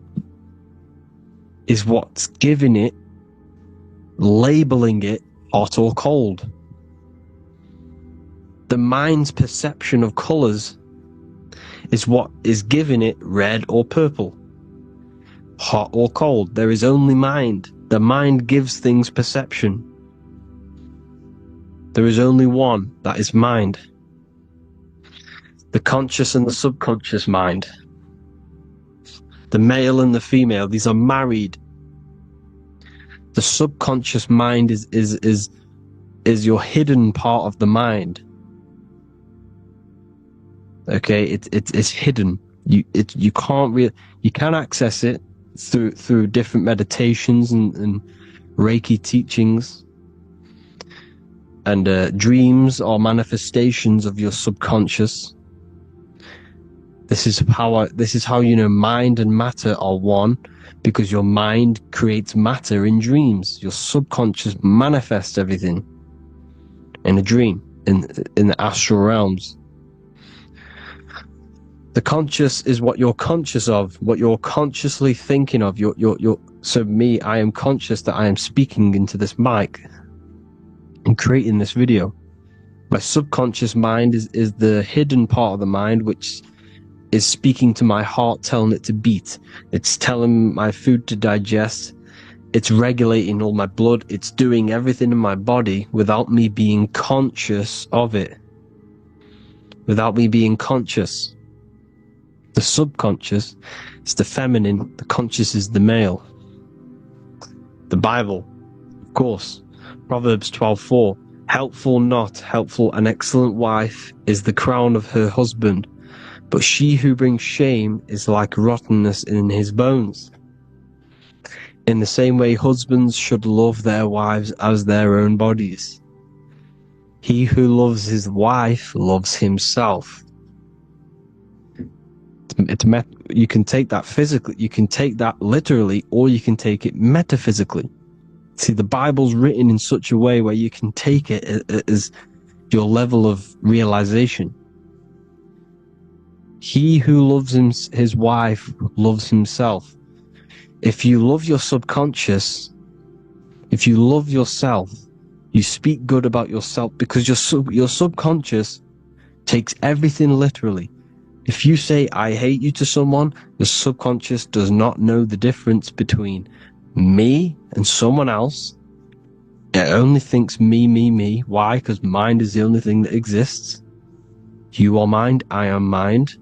is what's giving it, labeling it hot or cold. The mind's perception of colors is what is giving it red or purple, hot or cold. There is only mind. The mind gives things perception. There is only one, that is mind. The conscious and the subconscious mind. The male and the female, these are married. The subconscious mind is your hidden part of the mind. Okay, it's hidden. You can access it through different meditations and Reiki teachings and dreams or manifestations of your subconscious. This is how you know mind and matter are one, because your mind creates matter in dreams. Your subconscious manifests everything in a dream, in the astral realms. The conscious is what you're conscious of, what you're consciously thinking of. So me, I am conscious that I am speaking into this mic and creating this video. My subconscious mind is the hidden part of the mind, which is speaking to my heart, telling it to beat. It's telling my food to digest. It's regulating all my blood. It's doing everything in my body without me being conscious of it. Without me being conscious. The subconscious is the feminine, the conscious is the male. The Bible, of course, Proverbs 12:4, helpful, not helpful, an excellent wife is the crown of her husband, but she who brings shame is like rottenness in his bones. In the same way, husbands should love their wives as their own bodies. He who loves his wife loves himself. You can take that physically, you can take that literally, or you can take it metaphysically. See, the Bible's written in such a way where you can take it as your level of realization. He who loves his wife loves himself. If you love your subconscious, if you love yourself, you speak good about yourself, because your subconscious takes everything literally. If you say, I hate you to someone, the subconscious does not know the difference between me and someone else. It only thinks me, me, me. Why? Because mind is the only thing that exists. You are mind, I am mind.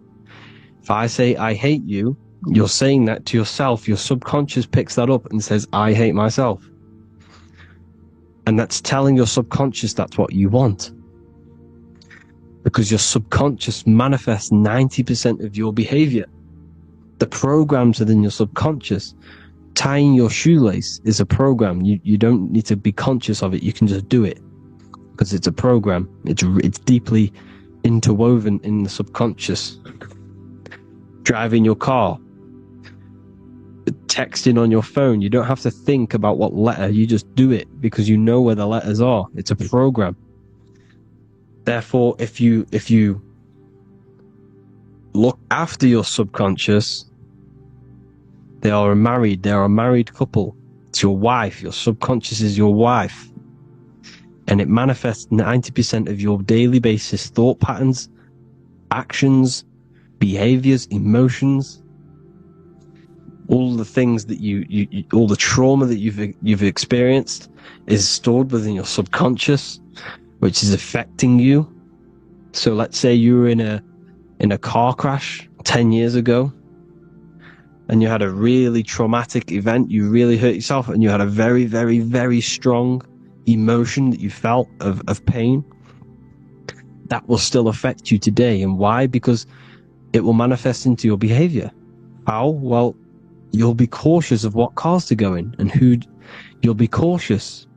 If I say, I hate you, you're saying that to yourself. Your subconscious picks that up and says, I hate myself. And that's telling your subconscious that's what you want. because your subconscious manifests 90% of your behavior. The programs within your subconscious, tying your shoelace is a program. You don't need to be conscious of it. You can just do it because it's a program. It's deeply interwoven in the subconscious. Driving your car, texting on your phone, you don't have to think about what letter, you just do it because you know where the letters are. It's a program. Therefore, if you look after your subconscious, they are a married couple. It's your wife. Your subconscious is your wife. And it manifests 90% of your daily basis thought patterns, actions, behaviors, emotions, all the things that you all the trauma that you've experienced is stored within your subconscious, which is affecting you. So let's say you were in a car crash 10 years ago and you had a really traumatic event, you really hurt yourself, and you had a very, very, very strong emotion that you felt of pain. That will still affect you today. And why? Because it will manifest into your behavior. How? Well, you'll be cautious of what cars to go in and who. You'll be cautious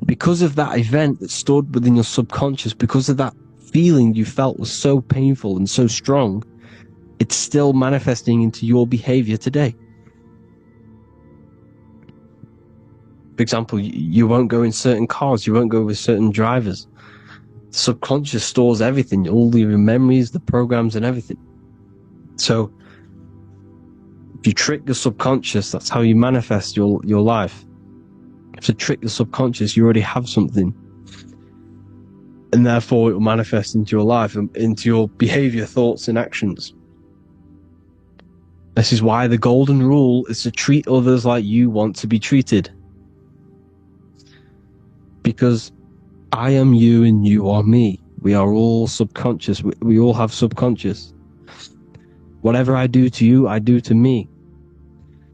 because of that event that stored within your subconscious, because of that feeling you felt was so painful and so strong. It's still manifesting into your behavior today. For example, you won't go in certain cars, you won't go with certain drivers. The subconscious stores everything, all your memories, the programs and everything. So if you trick the subconscious, that's how you manifest your life. If you trick the subconscious, you already have something. And therefore it will manifest into your life, into your behavior, thoughts and actions. This is why the golden rule is to treat others like you want to be treated. Because I am you and you are me. We are all subconscious. We all have subconscious. Whatever I do to you, I do to me.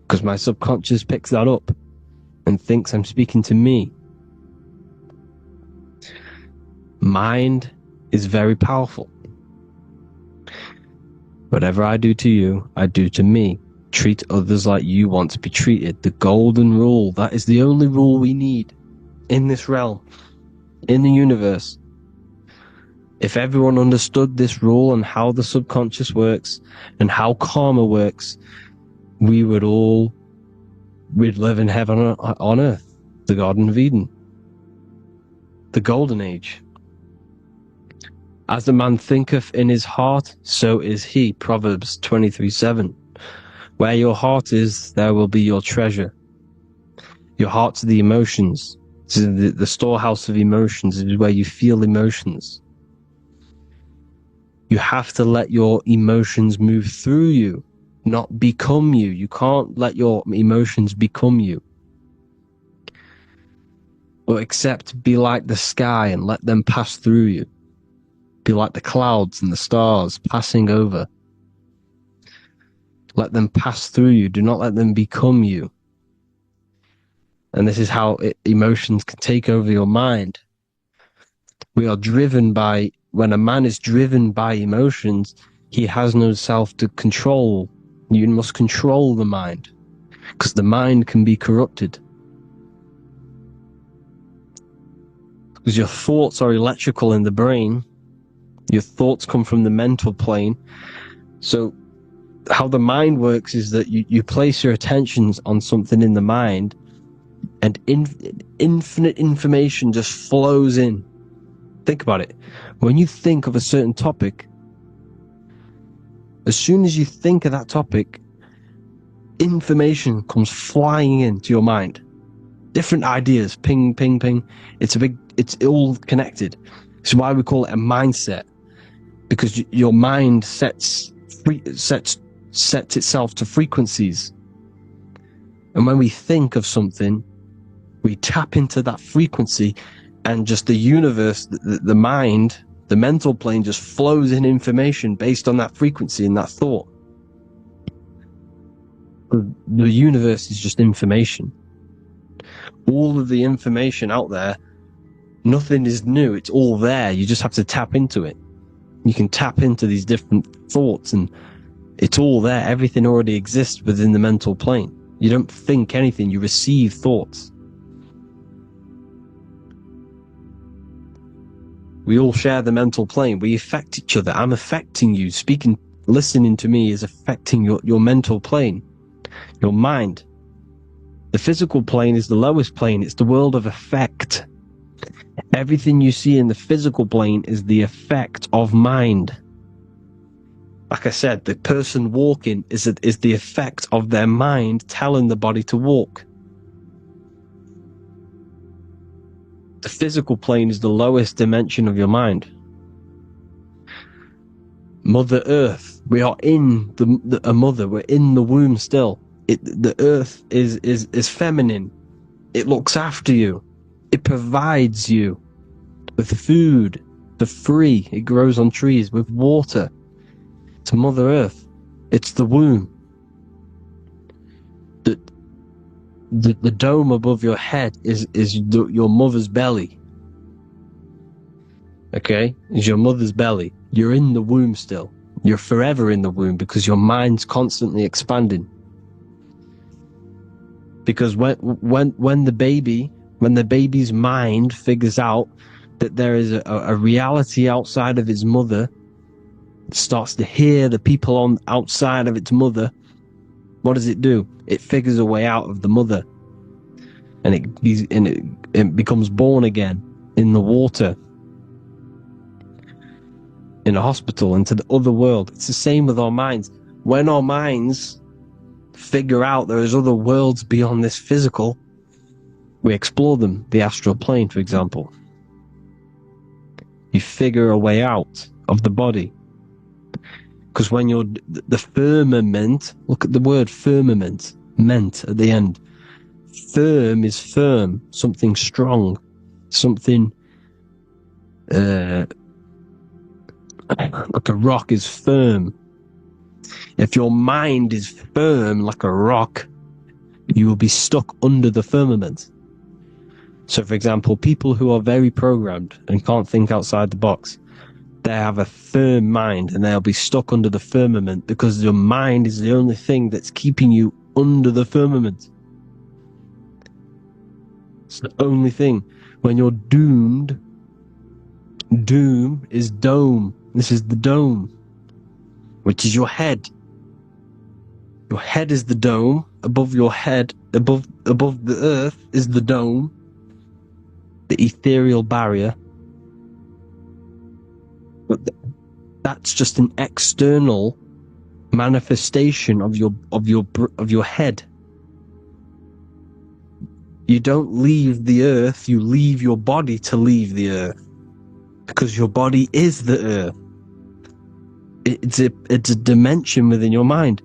Because my subconscious picks that up and thinks I'm speaking to me. Mind is very powerful. Whatever I do to you, I do to me. Treat others like you want to be treated. The golden rule. That is the only rule we need in this realm, in the universe. If everyone understood this rule and how the subconscious works and how karma works, we'd live in heaven on earth, the Garden of Eden, the golden age. As the man thinketh in his heart, so is he. Proverbs 23:7. Where your heart is, there will be your treasure. Your heart's the emotions. This is the storehouse of emotions. It is where you feel emotions. You have to let your emotions move through you, not become you. You can't let your emotions become you. But except be like the sky and let them pass through you. Be like the clouds and the stars passing over. Let them pass through you. Do not let them become you. And this is how emotions can take over your mind. We are driven by, when a man is driven by emotions, he has no self to control. You must control the mind, because the mind can be corrupted. Because your thoughts are electrical in the brain. Your thoughts come from the mental plane. So how the mind works is that you place your attentions on something in the mind, and infinite information just flows in. Think about it. When you think of a certain topic, as soon as you think of that topic, information comes flying into your mind. Different ideas, ping, ping, ping. It's all connected. It's why we call it a mindset, because your mind sets itself to frequencies. And when we think of something, we tap into that frequency, and just the universe, the mind, the mental plane just flows in information based on that frequency and that thought. The universe is just information. All of the information out there, nothing is new. It's all there. You just have to tap into it. You can tap into these different thoughts, and it's all there. Everything already exists within the mental plane. You don't think anything, you receive thoughts. We all share the mental plane. We affect each other. I'm affecting you. Speaking, listening to me is affecting your mental plane, your mind. The physical plane is the lowest plane. It's the world of effect. Everything you see in the physical plane is the effect of mind. Like I said, the person walking is the effect of their mind telling the body to walk. The physical plane is the lowest dimension of your mind. Mother Earth, we are in a mother. We're in the womb still. The Earth is feminine. It looks after you. It provides you with food for free. It grows on trees with water. It's Mother Earth. It's the womb. The dome above your head is your mother's belly. Okay? Is your mother's belly. You're in the womb still. You're forever in the womb because your mind's constantly expanding. Because when the baby's mind figures out that there is a reality outside of its mother, it starts to hear the people on outside of its mother, what does it do? It figures a way out of the mother, and it becomes born again in the water, in a hospital, into the other world. It's the same with our minds. When our minds figure out there is other worlds beyond this physical, we explore them. The astral plane, for example. You figure a way out of the body. Because when you're the firmament, look at the word firmament, meant at the end. Firm is firm, something strong, something like a rock is firm. If your mind is firm like a rock, you will be stuck under the firmament. So, for example, people who are very programmed and can't think outside the box, they have a firm mind and they'll be stuck under the firmament because your mind is the only thing that's keeping you under the firmament. It's the only thing. When you're doomed, doom is dome. This is the dome, which is your head. Your head is the dome. Above your head, above the earth is the dome, the ethereal barrier. But that's just an external manifestation of your head. You don't leave the earth, you leave your body to leave the earth, because your body is the earth. It's a dimension within your mind.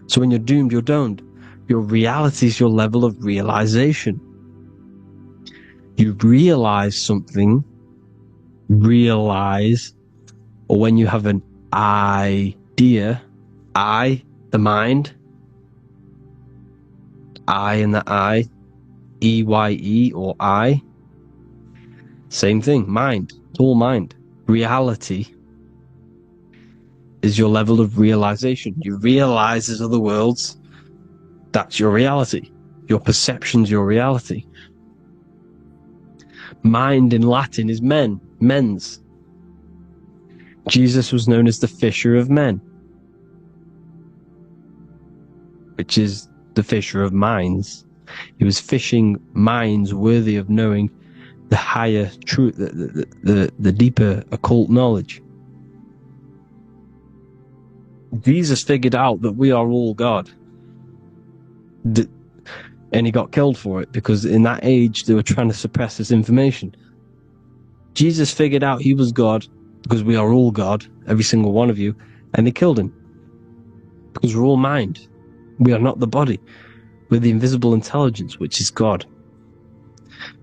So when you're doomed, you're domed. Your reality is your level of realization. You realize something, or when you have an idea, the mind, and the EYE or I, same thing, mind, it's all mind. Reality is your level of realization. You realize there's other worlds, that's your reality. Your perception's your reality. Mind in Latin is mens. Jesus was known as the fisher of men, which is the fisher of minds. He was fishing minds worthy of knowing the higher truth, the deeper occult knowledge. Jesus figured out that we are all God. And he got killed for it, because in that age they were trying to suppress this information. Jesus figured out he was God, because we are all God, every single one of you, and they killed him. Because we're all mind. We are not the body. We're the invisible intelligence, which is God.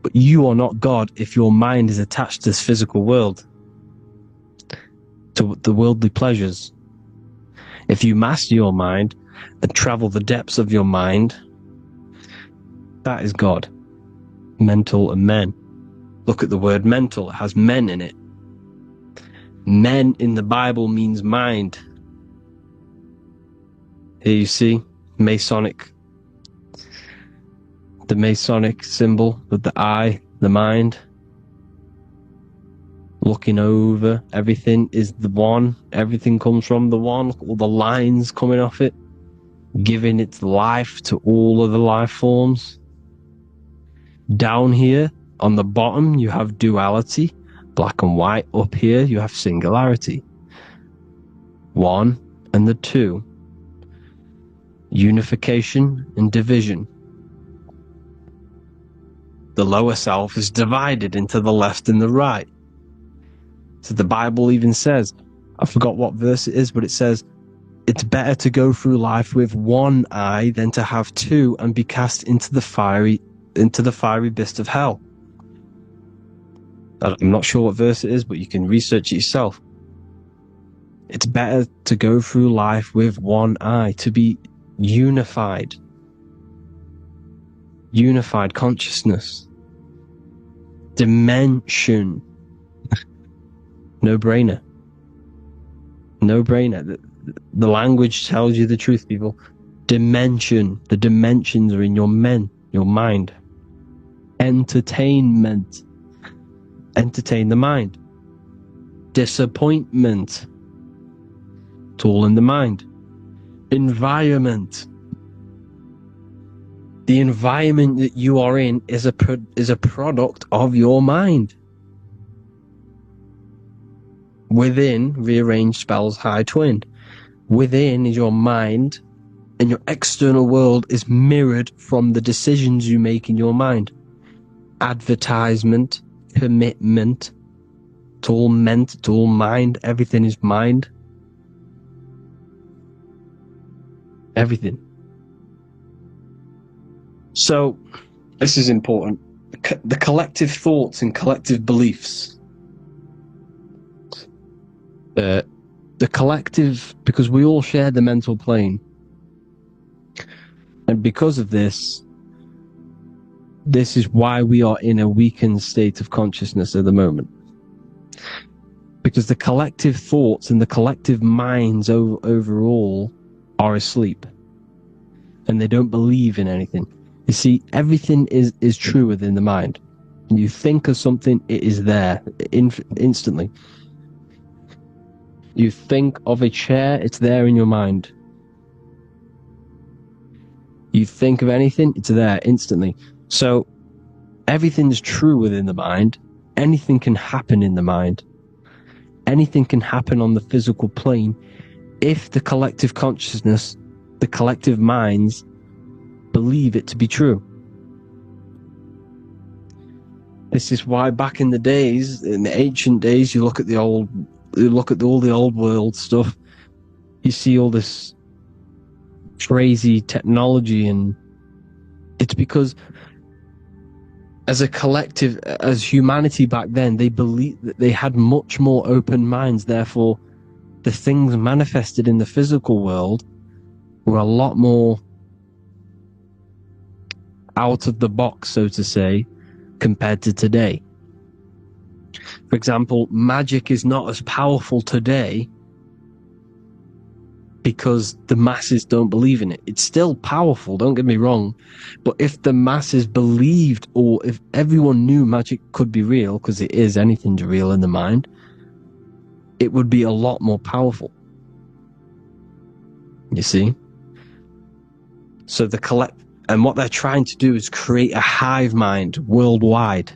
But you are not God if your mind is attached to this physical world, to the worldly pleasures. If you master your mind and travel the depths of your mind, that is God. Mental and men. Look at the word mental. It has men in it. Men in the Bible means mind. Here you see Masonic, the Masonic symbol with the eye, the mind. Looking over, everything is the one. Everything comes from the one. Look at all the lines coming off it, giving its life to all of the life forms. Down here, on the bottom, you have duality, black and white. Up here, you have singularity. One and the two. Unification and division. The lower self is divided into the left and the right. So the Bible even says, I forgot what verse it is, but it says, it's better to go through life with one eye than to have two and be cast into the fiery abyss of hell. I'm not sure what verse it is, but you can research it yourself. It's better to go through life with one eye, to be unified. Unified consciousness. Dimension. No-brainer. No-brainer. The language tells you the truth, people. Dimension. The dimensions are in your mind. Entertainment. Entertain the mind. Disappointment. It's all in the mind. Environment. The environment that you are in is a product of your mind. Within, rearranged spells high twin. Within is your mind, and your external world is mirrored from the decisions you make in your mind. Advertisement, commitment, it's all meant, it's all mind, everything is mind. Everything. So, this is important. The collective thoughts and collective beliefs. The collective, because we all share the mental plane. And because of this is why we are in a weakened state of consciousness at the moment. Because the collective thoughts and the collective minds overall are asleep. And they don't believe in anything. You see, everything is true within the mind. You think of something, it is there instantly. You think of a chair, it's there in your mind. You think of anything, it's there instantly. So everything is true within the mind. Anything can happen in the mind. Anything can happen on the physical plane if the collective consciousness, the collective minds, believe it to be true. This is why back in the days, in the ancient days, you look at all the old world stuff, you see all this crazy technology, and it's because as a collective, as humanity back then, they believed that they had much more open minds. Therefore, the things manifested in the physical world were a lot more out of the box, so to say, compared to today. For example, magic is not as powerful today because the masses don't believe in it. It's still powerful, don't get me wrong, but if the masses believed, or if everyone knew magic could be real, because it is, anything's real in the mind, it would be a lot more powerful. You see? So and what they're trying to do is create a hive mind worldwide.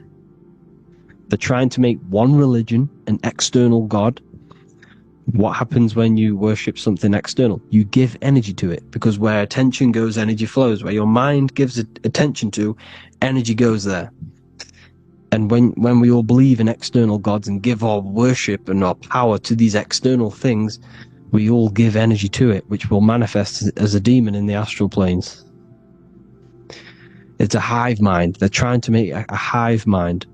They're trying to make one religion, an external god. What happens when you worship something external? You give energy to it, because where attention goes, energy flows. Where your mind gives attention to, energy goes there. And when we all believe in external gods and give our worship and our power to these external things, we all give energy to it, which will manifest as a demon in the astral planes. It's a hive mind. They're trying to make a hive mind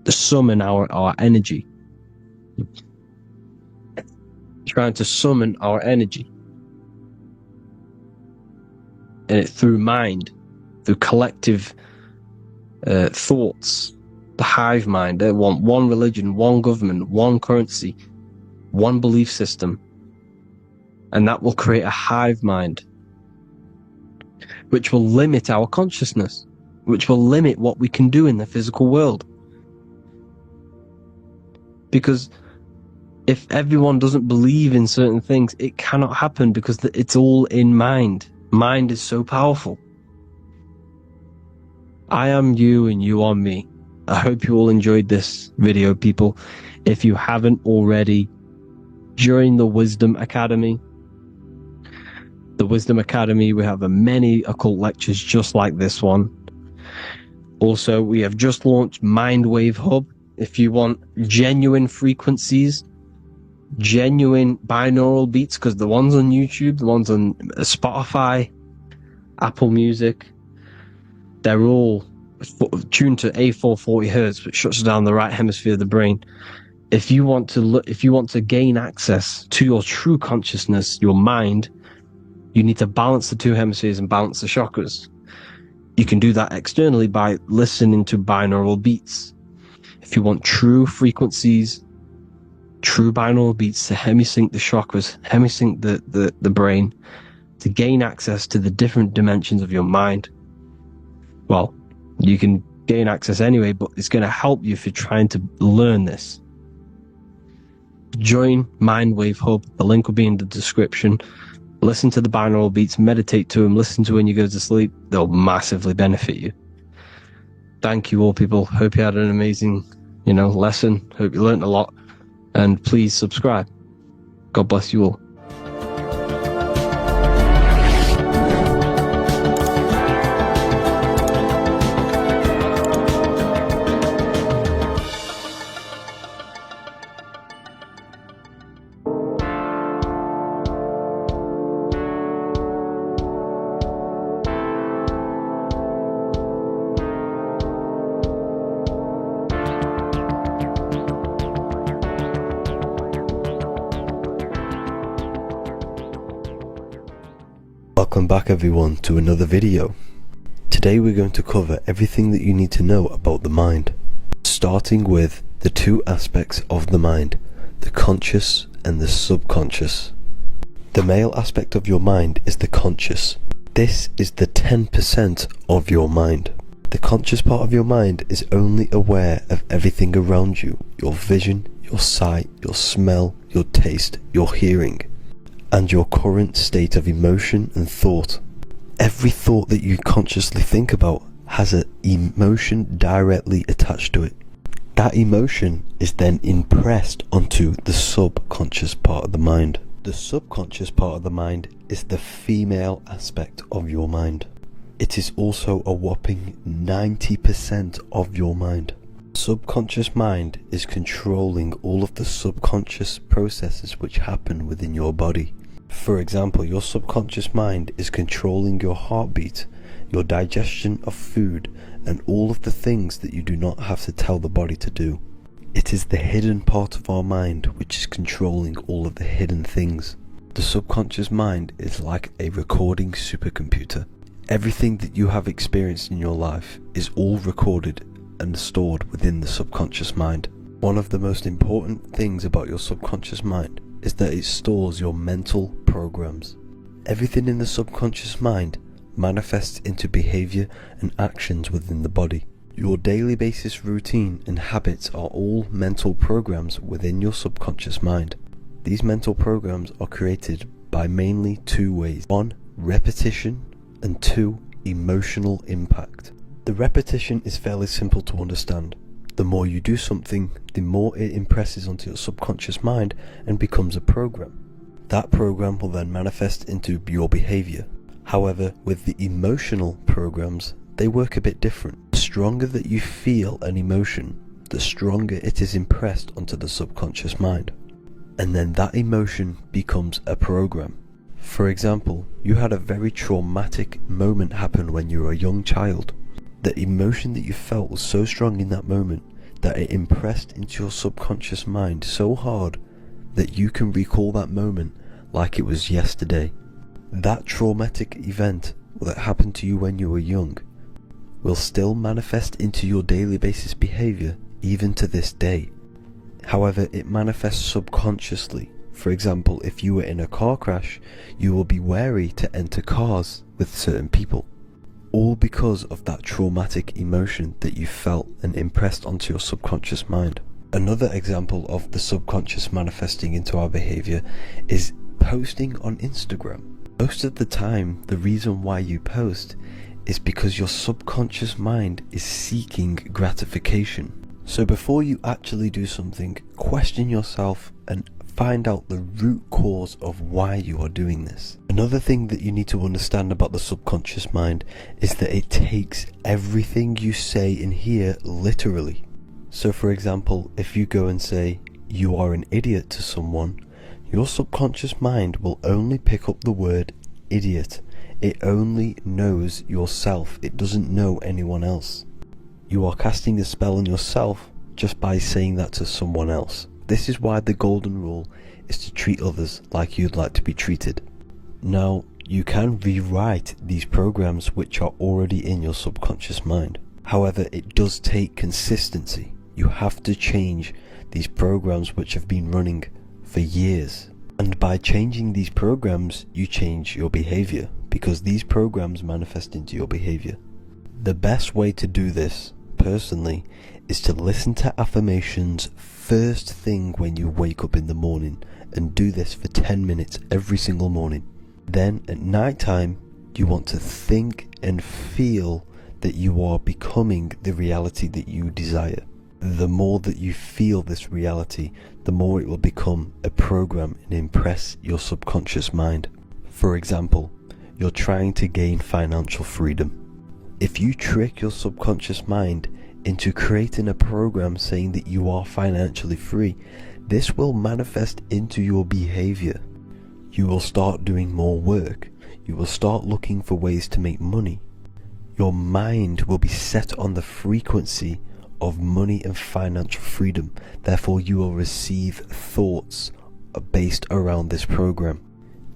to summon our energy. Trying to summon our energy. And it's through mind, through collective thoughts. The hive mind. They want one religion, one government, one currency, one belief system, and that will create a hive mind, which will limit our consciousness, which will limit what we can do in the physical world. Because if everyone doesn't believe in certain things, it cannot happen, because it's all in mind. Mind is so powerful. I am you and you are me. I hope you all enjoyed this video, people. If you haven't already, join the Wisdom Academy. The Wisdom Academy, we have many occult lectures just like this one. Also, we have just launched Mindwave Hub. If you want genuine frequencies, genuine binaural beats, because the ones on YouTube, the ones on Spotify, Apple Music, they're all tuned to A440 Hertz, which shuts down the right hemisphere of the brain. If you want to gain access to your true consciousness, your mind, you need to balance the two hemispheres and balance the chakras. You can do that externally by listening to binaural beats. If you want true frequencies, true binaural beats to hemisync the chakras, hemisync the brain, to gain access to the different dimensions of your mind, well, you can gain access anyway, but it's going to help you if you're trying to learn this. Join Mindwave Hub. The link will be in the description. Listen to the binaural beats, meditate to them, listen to when you go to sleep. They'll massively benefit you. Thank you all, people. Hope you had an amazing, lesson. Hope you learned a lot. And please subscribe. God bless you all. Welcome back everyone to another video. Today we're going to cover everything that you need to know about the mind, starting with the two aspects of the mind, the conscious and the subconscious. The male aspect of your mind is the conscious. This is the 10% of your mind. The conscious part of your mind is only aware of everything around you, your vision, your sight, your smell, your taste, your hearing, and your current state of emotion and thought. Every thought that you consciously think about has an emotion directly attached to it. That emotion is then impressed onto the subconscious part of the mind. The subconscious part of the mind is the female aspect of your mind. It is also a whopping 90% of your mind. Subconscious mind is controlling all of the subconscious processes which happen within your body. For example, your subconscious mind is controlling your heartbeat, your digestion of food, and all of the things that you do not have to tell the body to do. It is the hidden part of our mind which is controlling all of the hidden things. The subconscious mind is like a recording supercomputer. Everything that you have experienced in your life is all recorded and stored within the subconscious mind. One of the most important things about your subconscious mind is that it stores your mental programs. Everything in the subconscious mind manifests into behavior and actions within the body. Your daily basis routine and habits are all mental programs within your subconscious mind. These mental programs are created by mainly two ways. 1, repetition, and 2, emotional impact. The repetition is fairly simple to understand. The more you do something, the more it impresses onto your subconscious mind and becomes a program. That program will then manifest into your behavior. However, with the emotional programs, they work a bit different. The stronger that you feel an emotion, the stronger it is impressed onto the subconscious mind. And then that emotion becomes a program. For example, you had a very traumatic moment happen when you were a young child. The emotion that you felt was so strong in that moment that it impressed into your subconscious mind so hard that you can recall that moment like it was yesterday. That traumatic event that happened to you when you were young will still manifest into your daily basis behavior even to this day. However, it manifests subconsciously. For example, if you were in a car crash, you will be wary to enter cars with certain people, all because of that traumatic emotion that you felt and impressed onto your subconscious mind. Another example of the subconscious manifesting into our behavior is posting on Instagram. Most of the time, the reason why you post is because your subconscious mind is seeking gratification. So before you actually do something, question yourself and find out the root cause of why you are doing this. Another thing that you need to understand about the subconscious mind is that it takes everything you say in here literally. So for example, if you go and say, "You are an idiot" to someone, your subconscious mind will only pick up the word idiot. It only knows yourself. It doesn't know anyone else. You are casting a spell on yourself just by saying that to someone else. This is why the golden rule is to treat others like you'd like to be treated. Now, you can rewrite these programs which are already in your subconscious mind. However, it does take consistency. You have to change these programs which have been running for years. And by changing these programs, you change your behavior, because these programs manifest into your behavior. The best way to do this, personally, is to listen to affirmations first thing when you wake up in the morning, and do this for 10 minutes every single morning. Then at night time, you want to think and feel that you are becoming the reality that you desire. The more that you feel this reality, the more it will become a program and impress your subconscious mind. For example, you're trying to gain financial freedom. If you trick your subconscious mind into creating a program saying that you are financially free, this will manifest into your behavior. You will start doing more work. You will start looking for ways to make money. Your mind will be set on the frequency of money and financial freedom. Therefore, you will receive thoughts based around this program.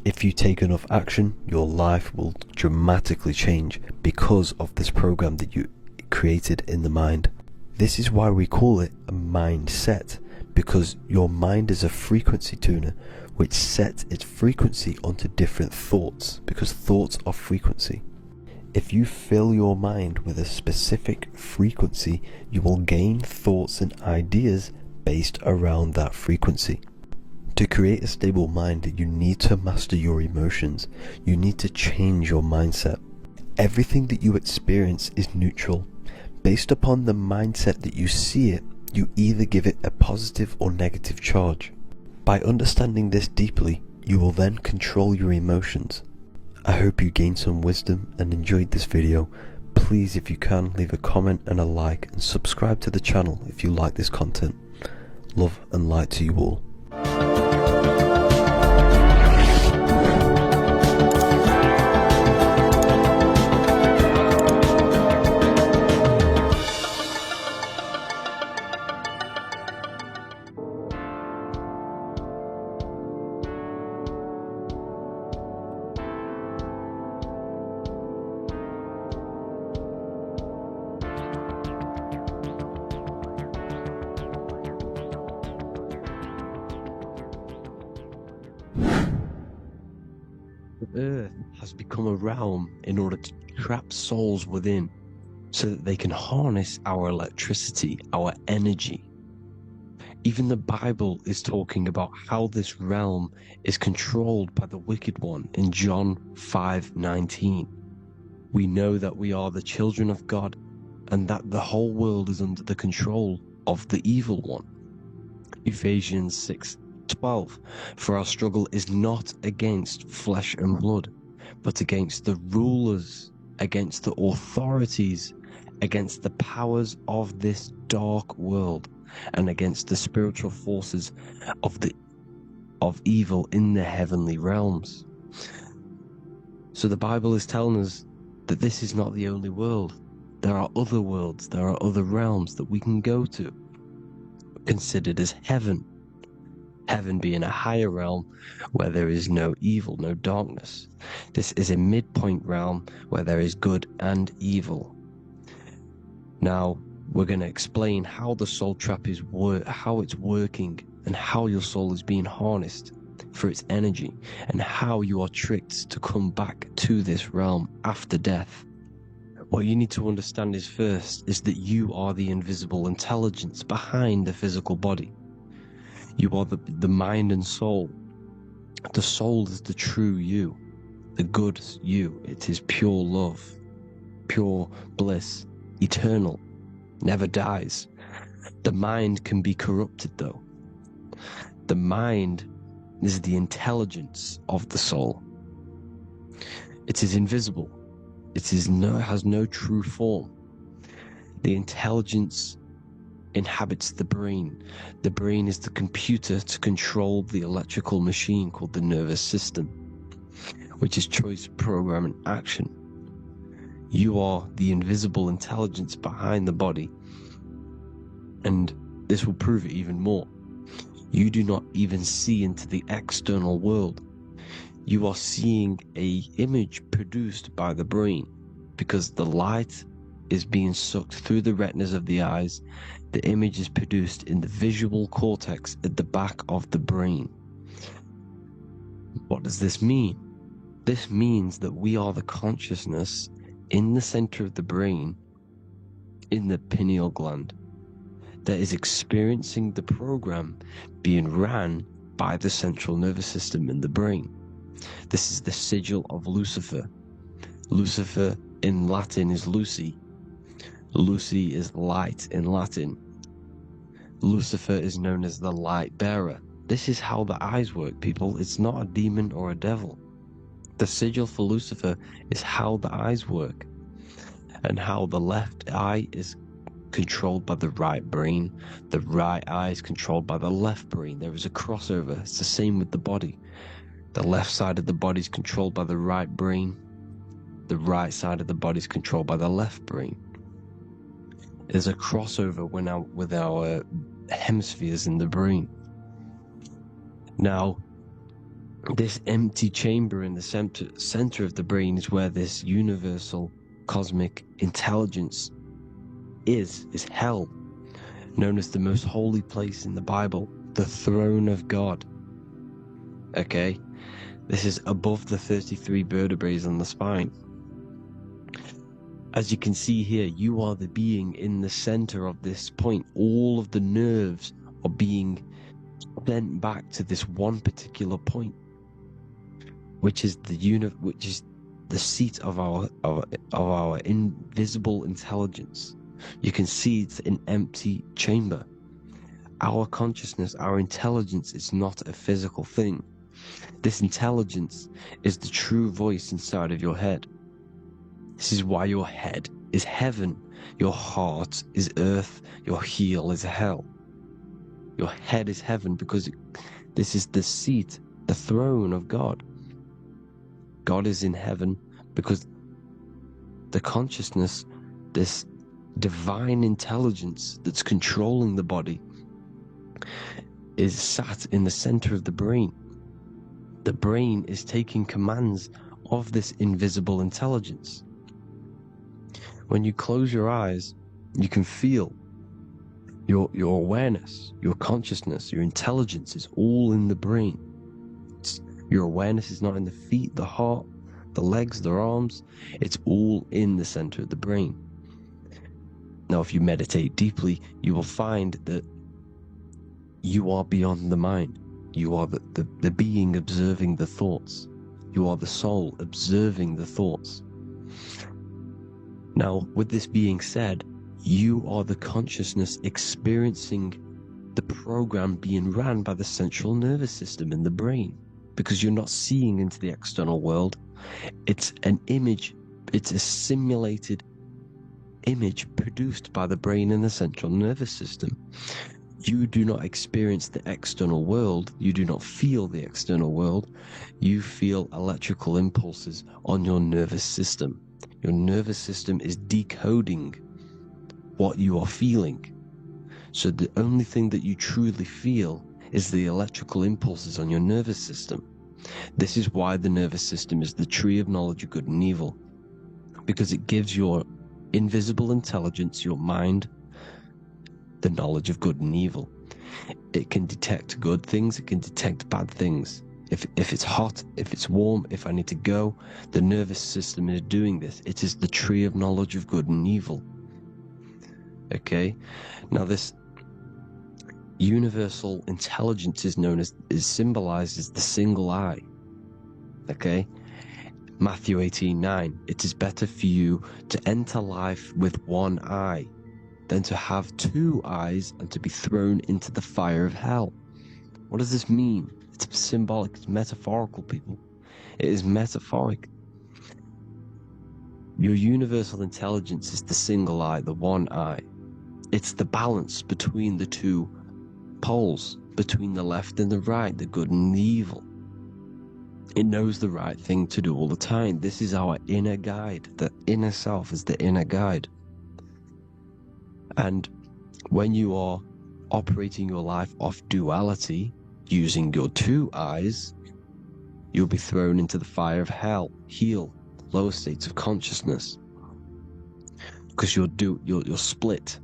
If you take enough action, your life will dramatically change because of this program that you created in the mind. This is why we call it a mindset, because your mind is a frequency tuner which sets its frequency onto different thoughts, because thoughts are frequency. If you fill your mind with a specific frequency, you will gain thoughts and ideas based around that frequency. To create a stable mind, you need to master your emotions. You need to change your mindset. Everything that you experience is neutral. Based upon the mindset that you see it, you either give it a positive or negative charge. By understanding this deeply, you will then control your emotions. I hope you gained some wisdom and enjoyed this video. Please, if you can, leave a comment and a like, and subscribe to the channel if you like this content. Love and light to you all. The earth has become a realm in order to trap souls within, so that they can harness our electricity, our energy. Even the Bible is talking about how this realm is controlled by the wicked one in John 5:19. We know that we are the children of God, and that the whole world is under the control of the evil one. Ephesians 6:12, for our struggle is not against flesh and blood, but against the rulers, against the authorities, against the powers of this dark world, and against the spiritual forces of evil in the heavenly realms. So the Bible is telling us that this is not the only world. There are other worlds, there are other realms that we can go to, considered as heaven. Heaven being a higher realm where there is no evil, no darkness. This is a midpoint realm where there is good and evil. Now, we're going to explain how the soul trap is how it's working, and how your soul is being harnessed for its energy, and how you are tricked to come back to this realm after death. What you need to understand is that you are the invisible intelligence behind the physical body. You are the mind and soul. The soul is the true you, the good you. It is pure love, pure bliss, eternal, never dies. The mind can be corrupted though. The mind is the intelligence of the soul. It is invisible. It has no true form. The intelligence inhabits the brain. The brain is the computer to control the electrical machine called the nervous system, which is choice, program, and action. You are the invisible intelligence behind the body, and this will prove it even more. You do not even see into the external world. You are seeing an image produced by the brain, because the light is being sucked through the retinas of the eyes. The image is produced in the visual cortex at the back of the brain. What does this mean? This means that we are the consciousness in the center of the brain, in the pineal gland, that is experiencing the program being ran by the central nervous system in the brain. This is the sigil of Lucifer. Lucifer in Latin is Lucy. Lucy is light in Latin. Lucifer is known as the light bearer. This is how the eyes work, people. It's not a demon or a devil. The sigil for Lucifer is how the eyes work, and how the left eye is controlled by the right brain. The right eye is controlled by the left brain. There is a crossover. It's the same with the body. The left side of the body is controlled by the right brain. The right side of the body is controlled by the left brain. There's a crossover with our hemispheres in the brain. Now, this empty chamber in the center of the brain is where this universal cosmic intelligence is held, known as the most holy place in the Bible, the throne of God. Okay? This is above the 33 vertebrae on the spine. As you can see here, you are the being in the center of this point. All of the nerves are being sent back to this one particular point, which is the seat of our invisible intelligence. You can see it's an empty chamber. Our consciousness, our intelligence is not a physical thing. This intelligence is the true voice inside of your head. This is why your head is heaven, your heart is earth, your heel is hell. Your head is heaven because this is the seat, the throne of God. God is in heaven because the consciousness, this divine intelligence that's controlling the body, is sat in the center of the brain. The brain is taking commands of this invisible intelligence. When you close your eyes, you can feel your awareness, your consciousness, your intelligence is all in the brain. Your awareness is not in the feet, the heart, the legs, the arms. It's all in the center of the brain. Now, if you meditate deeply, you will find that you are beyond the mind. You are the being observing the thoughts. You are the soul observing the thoughts. Now, with this being said, you are the consciousness experiencing the program being ran by the central nervous system in the brain, because you're not seeing into the external world. It's an image, it's a simulated image produced by the brain and the central nervous system. You do not experience the external world. You do not feel the external world. You feel electrical impulses on your nervous system. Your nervous system is decoding what you are feeling. So the only thing that you truly feel is the electrical impulses on your nervous system. This is why the nervous system is the tree of knowledge of good and evil, because it gives your invisible intelligence, your mind, the knowledge of good and evil. It can detect good things, it can detect bad things. If it's hot, if it's warm, if I need to go, the nervous system is doing this. It is the tree of knowledge of good and evil. Okay? Now this universal intelligence is symbolized as the single eye. Okay? Matthew 18:9. It is better for you to enter life with one eye than to have two eyes and to be thrown into the fire of hell. What does this mean? It's symbolic, it's metaphorical, people. It is metaphoric. Your universal intelligence is the single eye, the one eye. It's the balance between the two poles, between the left and the right, the good and the evil. It knows the right thing to do all the time. This is our inner guide. The inner self is the inner guide. And when you are operating your life off duality, using your two eyes, you'll be thrown into the fire of hell, lower states of consciousness. Because you're split.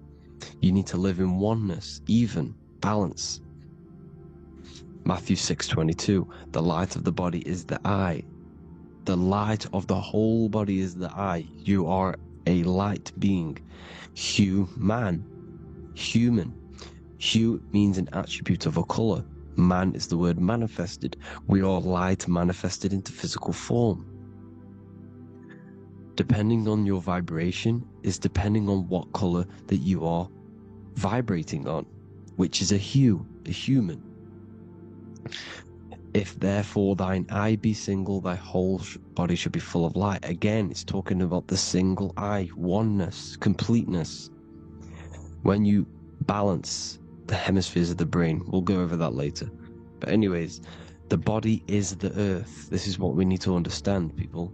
You need to live in oneness, even, balance. Matthew 6:22, the light of the body is the eye. The light of the whole body is the eye. You are a light being. Human. Hue means an attribute of a color. Man is the word manifested. We are light manifested into physical form. Depending on your vibration is depending on what color that you are vibrating on, which is a hue, a human. If therefore thine eye be single, thy whole body should be full of light. Again, it's talking about the single eye, oneness, completeness. When you balance the hemispheres of the brain, we'll go over that later. But anyways, the body is the earth. This is what we need to understand, people.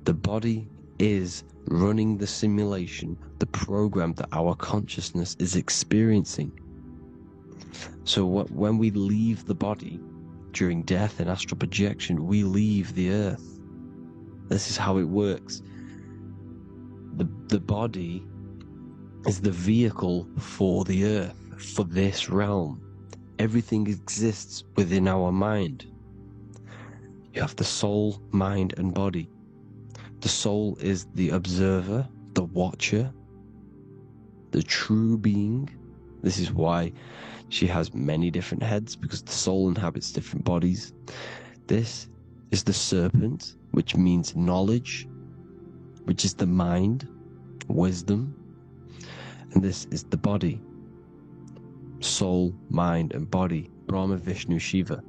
The body is running the simulation, the program that our consciousness is experiencing. So when we leave the body during death and astral projection, we leave the earth. This is how it works. The body is the vehicle for the earth, for this realm. Everything exists within our mind. You have the soul, mind, and body. The soul is the observer, the watcher, the true being. This is why she has many different heads, because the soul inhabits different bodies. This is the serpent, which means knowledge, which is the mind, wisdom. And this is the body. Soul, mind, and body. Brahma, Vishnu, Shiva.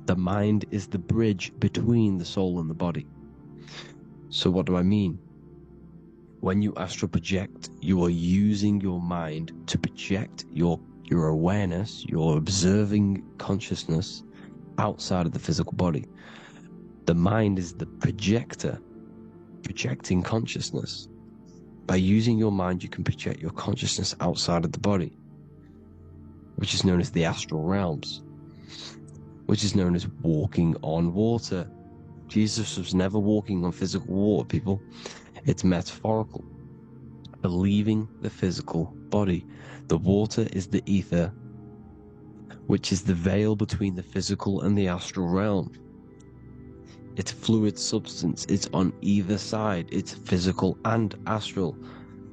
The mind is the bridge between the soul and the body. So what do I mean? When you astral project, you are using your mind to project your awareness, your observing consciousness outside of the physical body. The mind is the projector, projecting consciousness. By using your mind, you can project your consciousness outside of the body, which is known as the astral realms, which is known as walking on water. Jesus was never walking on physical water, people. It's metaphorical. Leaving the physical body. The water is the ether, which is the veil between the physical and the astral realm. It's fluid substance. It's on either side. It's physical and astral.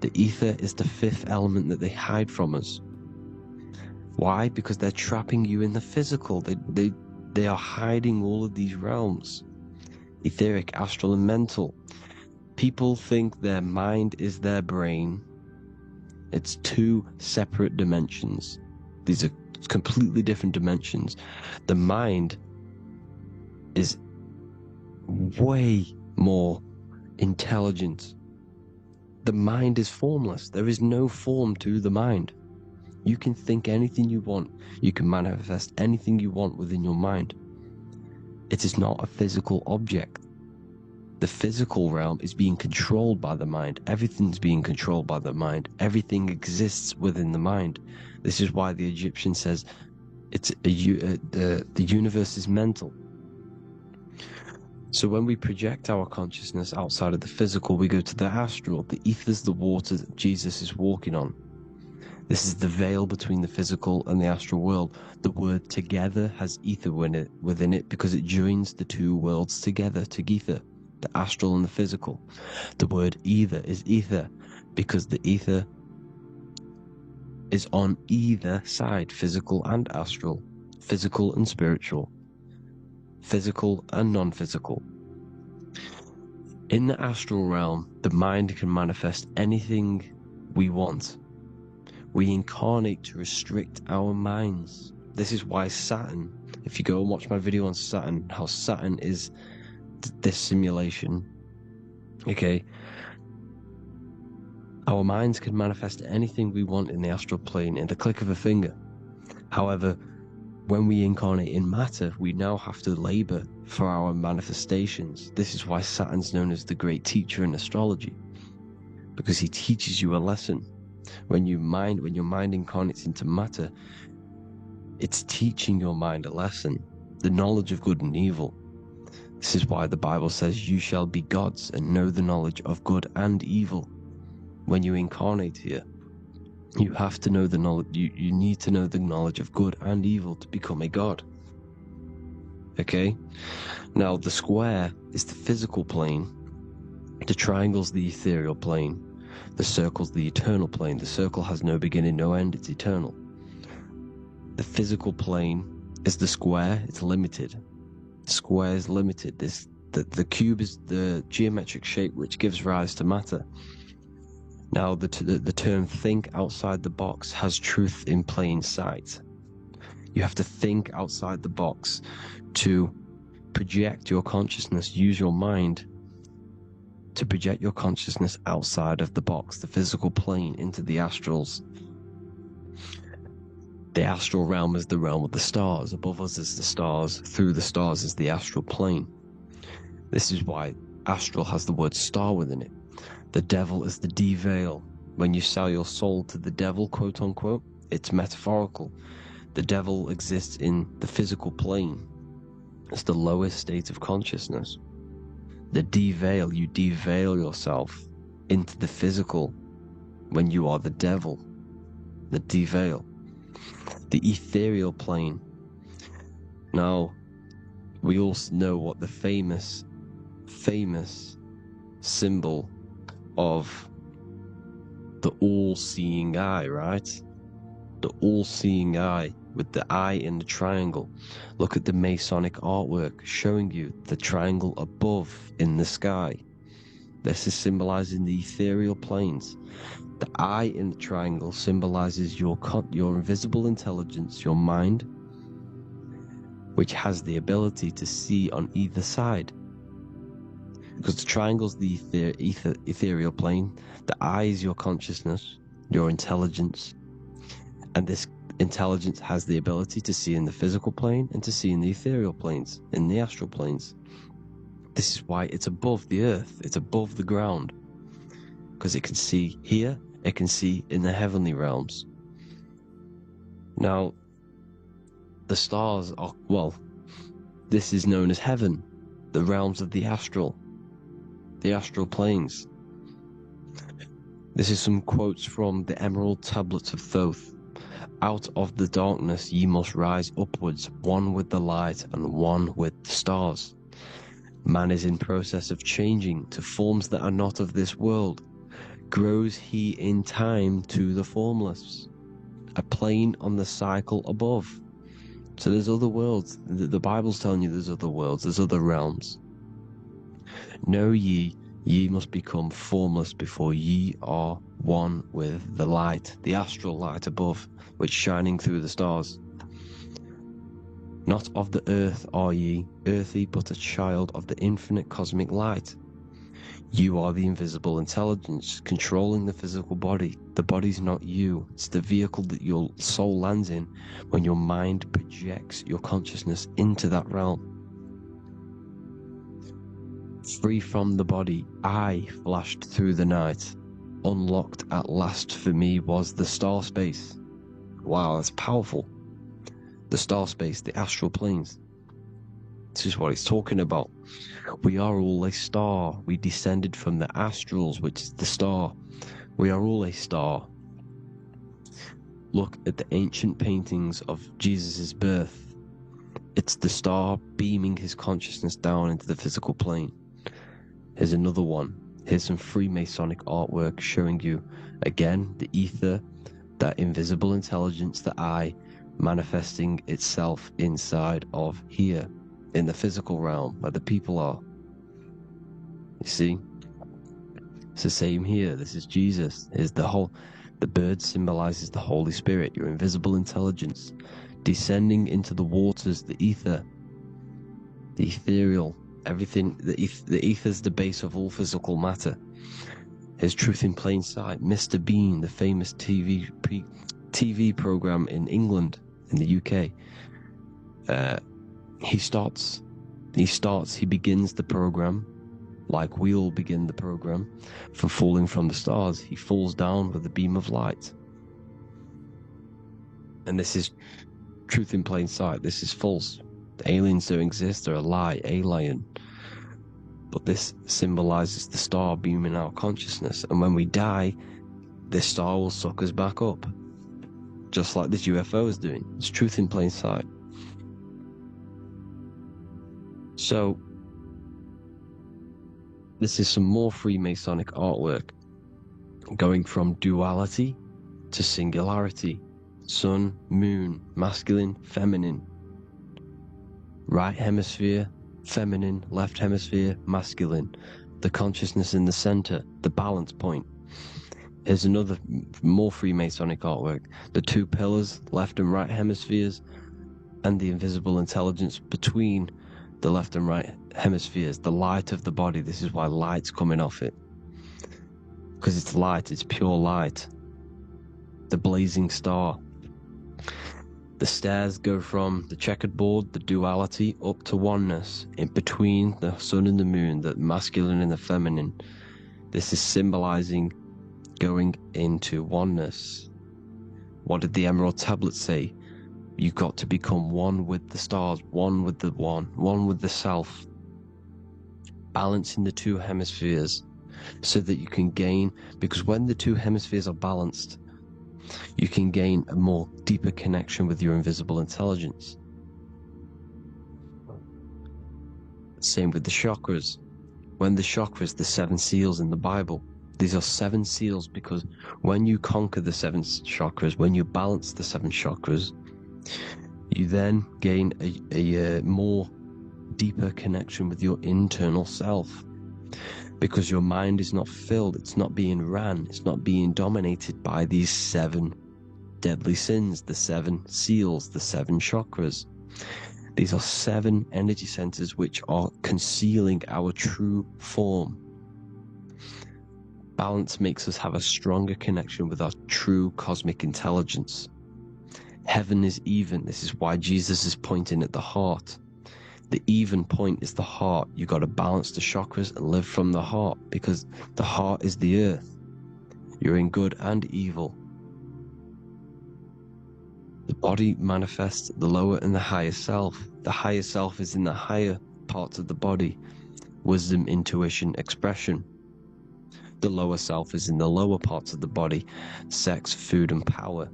The ether is the fifth element that they hide from us. Why? Because they're trapping you in the physical. They are hiding all of these realms. Etheric, astral, and mental. People think their mind is their brain. It's two separate dimensions. These are completely different dimensions. The mind is way more intelligent. The mind is formless. There is no form to the mind. You can think anything you want. You can manifest anything you want within your mind. It is not a physical object. The physical realm is being controlled by the mind. Everything's being controlled by the mind. Everything exists within the mind. This is why the Egyptian says the universe is mental. So when we project our consciousness outside of the physical, we go to the astral. The ether is the water that Jesus is walking on. This is the veil between the physical and the astral world. The word together has ether within it because it joins the two worlds together, together, the astral and the physical. The word either is ether because the ether is on either side, physical and astral, physical and spiritual, physical and non-physical. In the astral realm, the mind can manifest anything we want. We incarnate to restrict our minds. This is why Saturn, if you go and watch my video on Saturn, how Saturn is this simulation, okay? Our minds can manifest anything we want in the astral plane in the click of a finger. However, when we incarnate in matter, we now have to labor for our manifestations. This is why Saturn's known as the great teacher in astrology, because he teaches you a lesson. When your mind incarnates into matter, it's teaching your mind a lesson, the knowledge of good and evil. This is why the Bible says, you shall be gods and know the knowledge of good and evil. When you incarnate here, you have to know the knowledge, you need to know the knowledge of good and evil to become a god. Okay? Now, the square is the physical plane, the triangle's the ethereal plane, the circle's the eternal plane. The circle has no beginning, no end, it's eternal. The physical plane is the square, it's limited. The square is limited. The cube is the geometric shape which gives rise to matter. Now, the term think outside the box has truth in plain sight. You have to think outside the box to project your consciousness, use your mind to project your consciousness outside of the box, the physical plane, into the astrals. The astral realm is the realm of the stars. Above us is the stars. Through the stars is the astral plane. This is why astral has the word star within it. The devil is the de-veil. When you sell your soul to the devil, quote unquote, it's metaphorical. The devil exists in the physical plane. It's the lowest state of consciousness. The de-veil, you de-veil yourself into the physical when you are the devil. The de-veil. The ethereal plane. Now, we also know what the famous symbol of the all-seeing eye, right? The all-seeing eye with the eye in the triangle. Look at the Masonic artwork showing you the triangle above in the sky. This is symbolizing the ethereal planes. The eye in the triangle symbolizes your invisible intelligence, your mind, which has the ability to see on either side. Because the triangle's the ethereal plane, the eye is your consciousness, your intelligence, and this intelligence has the ability to see in the physical plane and to see in the ethereal planes, in the astral planes. This is why it's above the earth, it's above the ground, because it can see here, it can see in the heavenly realms. Now, the stars are, well, this is known as heaven, the realms of the astral planes. This is some quotes from the Emerald Tablets of Thoth. Out of the darkness ye must rise upwards, one with the light and one with the stars. Man is in process of changing to forms that are not of this world. Grows he in time to the formless, a plane on the cycle above. So there's other worlds. The Bible's telling you there's other worlds, there's other realms. Know ye must become formless before ye are one with the light, the astral light above, which shining through the stars. Not of the earth are ye, earthy, but a child of the infinite cosmic light. You are the invisible intelligence controlling the physical body. The body's not you, it's the vehicle that your soul lands in when your mind projects your consciousness into that realm. Free from the body, I flashed through the night. Unlocked at last for me was the star space. Wow, that's powerful. The star space, the astral planes. This is what it's talking about. We are all a star. We descended from the astrals, which is the star. We are all a star. look at the ancient paintings of Jesus' birth, it's the star beaming his consciousness down into the physical plane. Here's another one. Here's some Freemasonic artwork showing you, again, the ether, that invisible intelligence, the I, manifesting itself inside of here, in the physical realm, where the people are. You see? It's the same here. This is Jesus. Here's the bird symbolizes the Holy Spirit, your invisible intelligence, descending into the waters, the ether, the ethereal, everything. The ether's the base of all physical matter. Here's Truth in Plain Sight. Mr. Bean, the famous TV program in England, in the UK. He begins the program like we all begin the program for falling from the stars. He falls down with a beam of light. And this is Truth in Plain Sight. This is false. The aliens don't exist. They're a lie, alien. But this symbolizes the star beaming our consciousness. And when we die, this star will suck us back up. Just like this UFO is doing. It's Truth in Plain Sight. So, this is some more Freemasonic artwork. Going from duality to singularity. Sun, moon, masculine, feminine. Right hemisphere, feminine, left hemisphere, masculine. The consciousness in the center, the balance point. Here's another more Freemasonic artwork. The two pillars, left and right hemispheres, and the invisible intelligence between the left and right hemispheres, the light of the body. This is why light's coming off it. Because it's light, it's pure light. The blazing star. The stairs go from the checkered board, the duality, up to oneness, in between the sun and the moon, the masculine and the feminine. This is symbolizing going into oneness. What did the Emerald Tablet say? You've got to become one with the stars, one with the one with the self. Balancing the two hemispheres so that you can gain, because when the two hemispheres are balanced, you can gain a more deeper connection with your invisible intelligence. Same with the chakras. When the chakras, the 7 seals in the Bible, these are 7 seals because when you conquer the 7 chakras, when you balance the 7 chakras, you then gain a more deeper connection with your internal self. Because your mind is not filled, it's not being ran, it's not being dominated by these 7 deadly sins, the 7 seals, the 7 chakras. These are 7 energy centers which are concealing our true form. Balance makes us have a stronger connection with our true cosmic intelligence. Heaven is even. This is why Jesus is pointing at the heart. The even point is the heart. You got to balance the chakras and live from the heart, because the heart is the earth. You're in good and evil. The body manifests the lower and the higher self. The higher self is in the higher parts of the body. Wisdom, intuition, expression. The lower self is in the lower parts of the body. Sex, food, and power.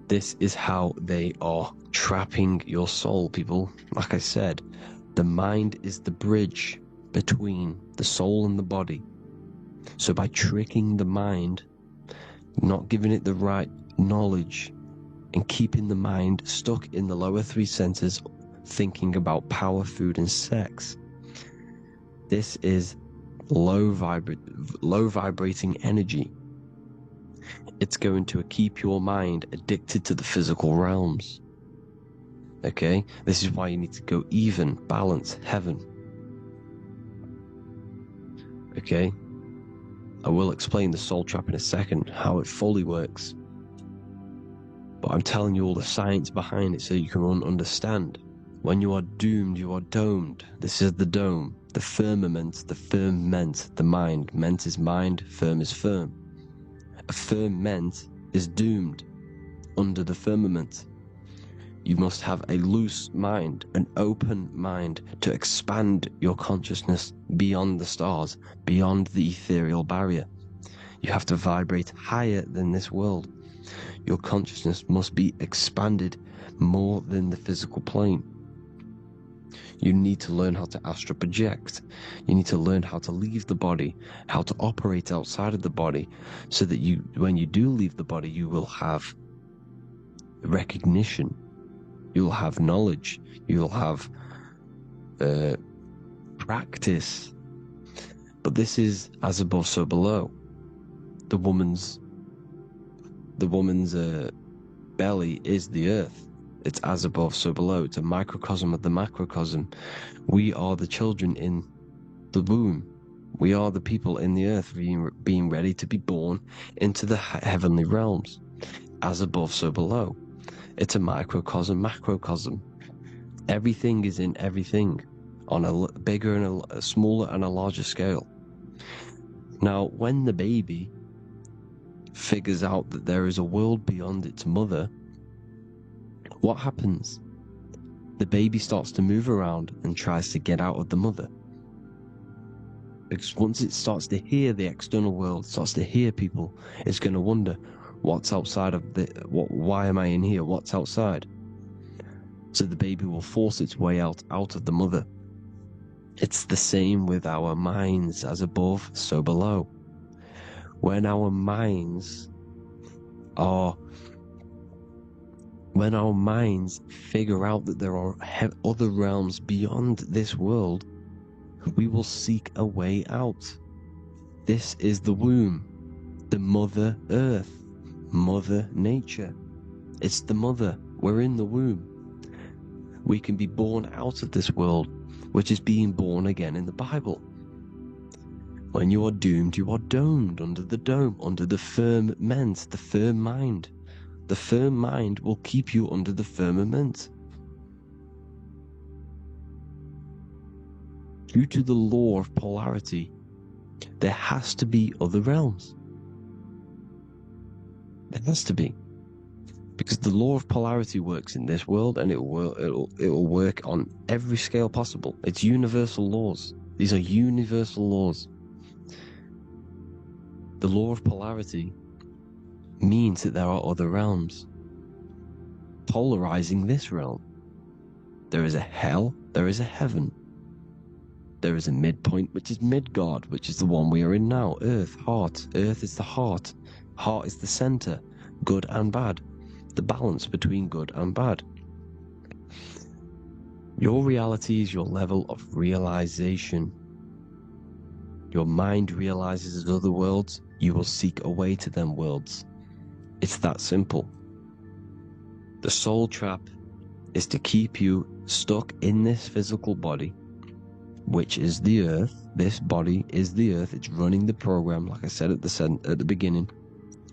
This is how they are trapping your soul, people. Like I said, the mind is the bridge between the soul and the body. So by tricking the mind, not giving it the right knowledge, and keeping the mind stuck in the lower 3 centers, thinking about power, food, and sex, this is low vibrating energy. It's going to keep your mind addicted to the physical realms. Okay? This is why you need to go even, balance, heaven. Okay? I will explain the soul trap in a second, how it fully works. But I'm telling you all the science behind it so you can understand. When you are doomed, you are domed. This is the dome. The firmament, the firmament, the mind. Ment is mind, firm is firm. A firmament is doomed under the firmament. You must have a loose mind, an open mind to expand your consciousness beyond the stars, beyond the ethereal barrier. You have to vibrate higher than this world. Your consciousness must be expanded more than the physical plane. You need to learn how to astral project. You need to learn how to leave the body, how to operate outside of the body, so that when you do leave the body, you will have recognition, you'll have knowledge, you'll have practice. But this is as above, so below. The woman's belly is the earth. It's as above, so below. It's a microcosm of the macrocosm. We are the children in the womb. We are the people in the earth being ready to be born into the heavenly realms. As above, so below. It's a microcosm, macrocosm. Everything is in everything on a bigger and a smaller and a larger scale. Now, when the baby figures out that there is a world beyond its mother, what happens? The baby starts to move around and tries to get out of the mother. Because once it starts to hear the external world, starts to hear people, it's going to wonder, what's outside of why am I in here? What's outside? So the baby will force its way out of the mother. It's the same with our minds, as above, so below. When our minds figure out that there are other realms beyond this world, we will seek a way out. This is the womb, the Mother Earth, Mother Nature. It's the mother. We're in the womb. We can be born out of this world, which is being born again in the Bible. When you are doomed, you are domed under the dome, under the firmament, the firm mind. The firm mind will keep you under the firmament. Due to the law of polarity, there has to be other realms. There has to be. Because the law of polarity works in this world, and it will work on every scale possible. It's universal laws. These are universal laws. The law of polarity means that there are other realms polarizing this realm. There is a hell, there is a heaven. There is a midpoint, which is Midgard, which is the one we are in now. Earth, heart. Earth is the heart. Heart is the center, good and bad. The balance between good and bad. Your reality is your level of realization. Your mind realizes other worlds, you will seek a way to them worlds. It's that simple. The soul trap is to keep you stuck in this physical body, which is the earth. This body is the earth. It's running the program, like I said at the beginning.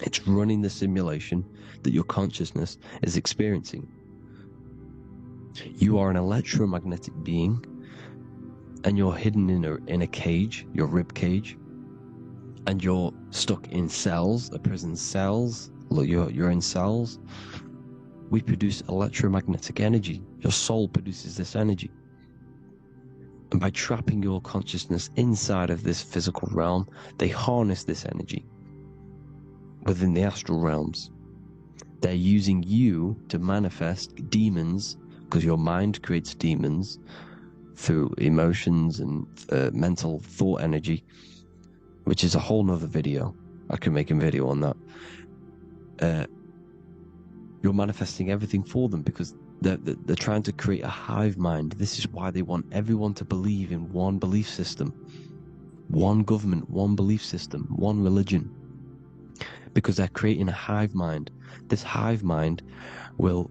It's running the simulation that your consciousness is experiencing. You are an electromagnetic being, and you're hidden in a cage, your rib cage, and you're stuck in cells, a prison cells. Look, you're in cells. We produce electromagnetic energy. Your soul produces this energy. And by trapping your consciousness inside of this physical realm, they harness this energy within the astral realms. They're using you to manifest demons, because your mind creates demons through emotions and mental thought energy, which is a whole nother video. I can make a video on that. You're manifesting everything for them because they're trying to create a hive mind. This is why they want everyone to believe in one belief system, one government, one belief system, one religion, because they're creating a hive mind. This hive mind will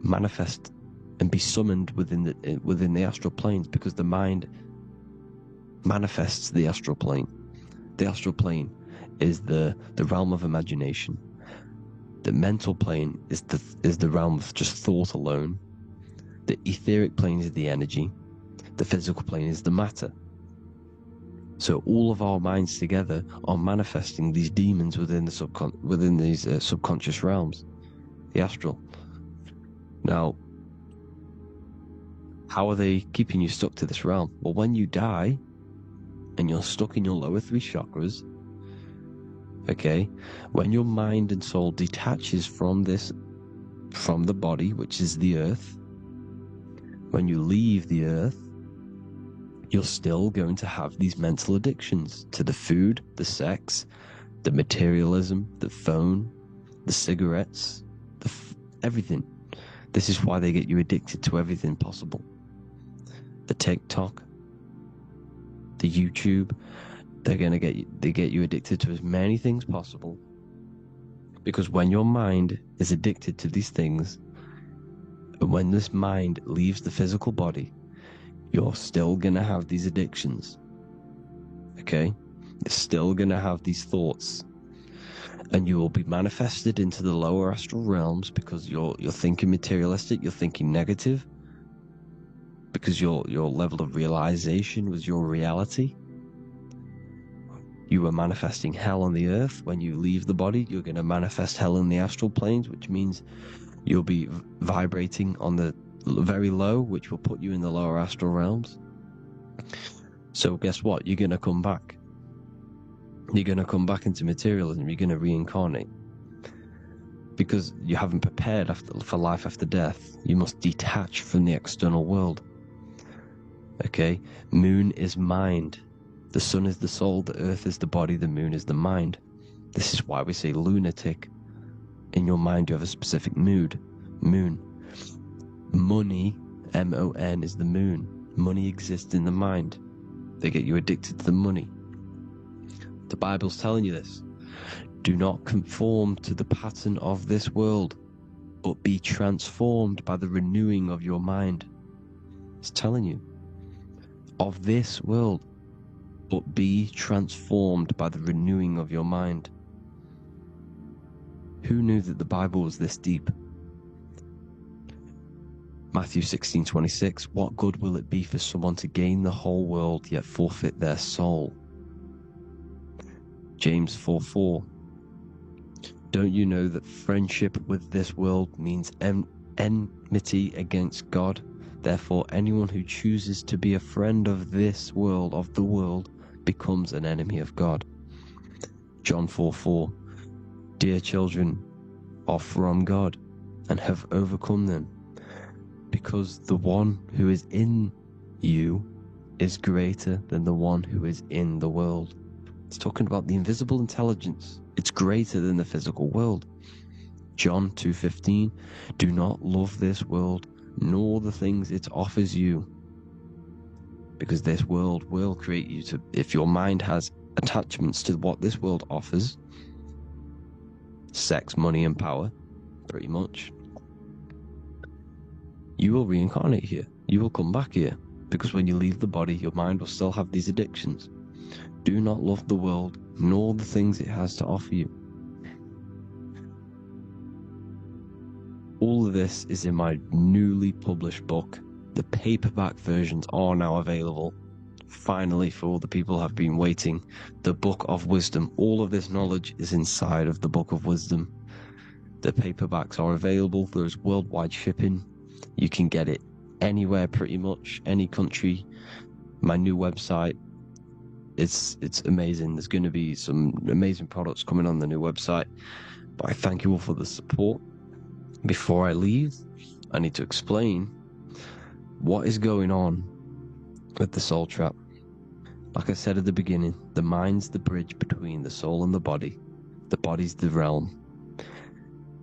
manifest and be summoned within the astral planes, because the mind manifests the astral plane. The astral plane is the realm of imagination. The mental plane is the realm of just thought alone. The etheric plane is the energy. The physical plane is the matter. So all of our minds together are manifesting these demons within these subconscious realms, the astral. Now, how are they keeping you stuck to this realm? Well, when you die and you're stuck in your lower three chakras, Okay? When your mind and soul detaches from the body, which is the earth, when you leave the earth, you're still going to have these mental addictions to the food, the sex, the materialism, the phone, the cigarettes, everything. This is why they get you addicted to everything possible. The TikTok, the YouTube, they get you addicted to as many things possible. Because when your mind is addicted to these things, and when this mind leaves the physical body, you're still gonna have these addictions. Okay? You're still gonna have these thoughts. And you will be manifested into the lower astral realms because you're thinking materialistic, you're thinking negative, because your level of realization was your reality. You were manifesting hell on the earth. When you leave the body, you're going to manifest hell in the astral planes, which means you'll be vibrating on the very low, which will put you in the lower astral realms. So guess what? You're going to come back. You're going to come back into materialism. You're going to reincarnate. Because you haven't prepared for life after death. You must detach from the external world. Okay? Moon is mind. The sun is the soul, the earth is the body, the moon is the mind. This is why we say lunatic. In your mind you have a specific mood. Moon. Money, M-O-N, is the moon. Money exists in the mind. They get you addicted to the money. The Bible's telling you this. Do not conform to the pattern of this world, but be transformed by the renewing of your mind. It's telling you. Of this world, but be transformed by the renewing of your mind. Who knew that the Bible was this deep? Matthew 16:26, what good will it be for someone to gain the whole world yet forfeit their soul? James 4:4, don't you know that friendship with this world means enmity against God? Therefore, anyone who chooses to be a friend of this world, of the world, becomes an enemy of God. John 4:4, dear children, are from God and have overcome them, because the one who is in you is greater than the one who is in the world. It's talking about the invisible intelligence. It's greater than the physical world. John 2:15, do not love this world, nor the things it offers you. Because this world will create you to, if your mind has attachments to what this world offers, sex, money, and power, pretty much, you will reincarnate here. You will come back here. Because when you leave the body, your mind will still have these addictions. Do not love the world, nor the things it has to offer you. All of this is in my newly published book. The paperback versions are now available. Finally, for all the people who have been waiting, the Book of Wisdom. All of this knowledge is inside of the Book of Wisdom. The paperbacks are available. There's worldwide shipping. You can get it anywhere, pretty much, any country. My new website, it's amazing. There's going to be some amazing products coming on the new website. But I thank you all for the support. Before I leave, I need to explain what is going on with the soul trap. Like I said at the beginning, the mind's the bridge between the soul and the body. The body's the realm.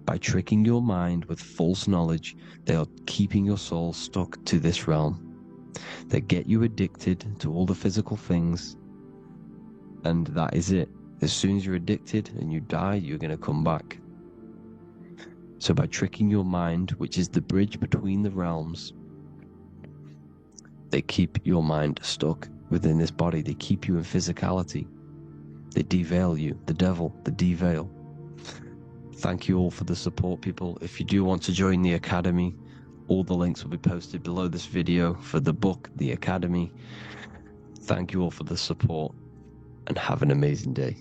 By tricking your mind with false knowledge, they are keeping your soul stuck to this realm. They get you addicted to all the physical things, and that is it. As soon as you're addicted and you die, you're going to come back. So by tricking your mind, which is the bridge between the realms, they keep your mind stuck within this body. They keep you in physicality. They deveil you, the devil, the deveil. Thank you all for the support, people. If you do want to join the Academy, all the links will be posted below this video for the book, The Academy. Thank you all for the support, and have an amazing day.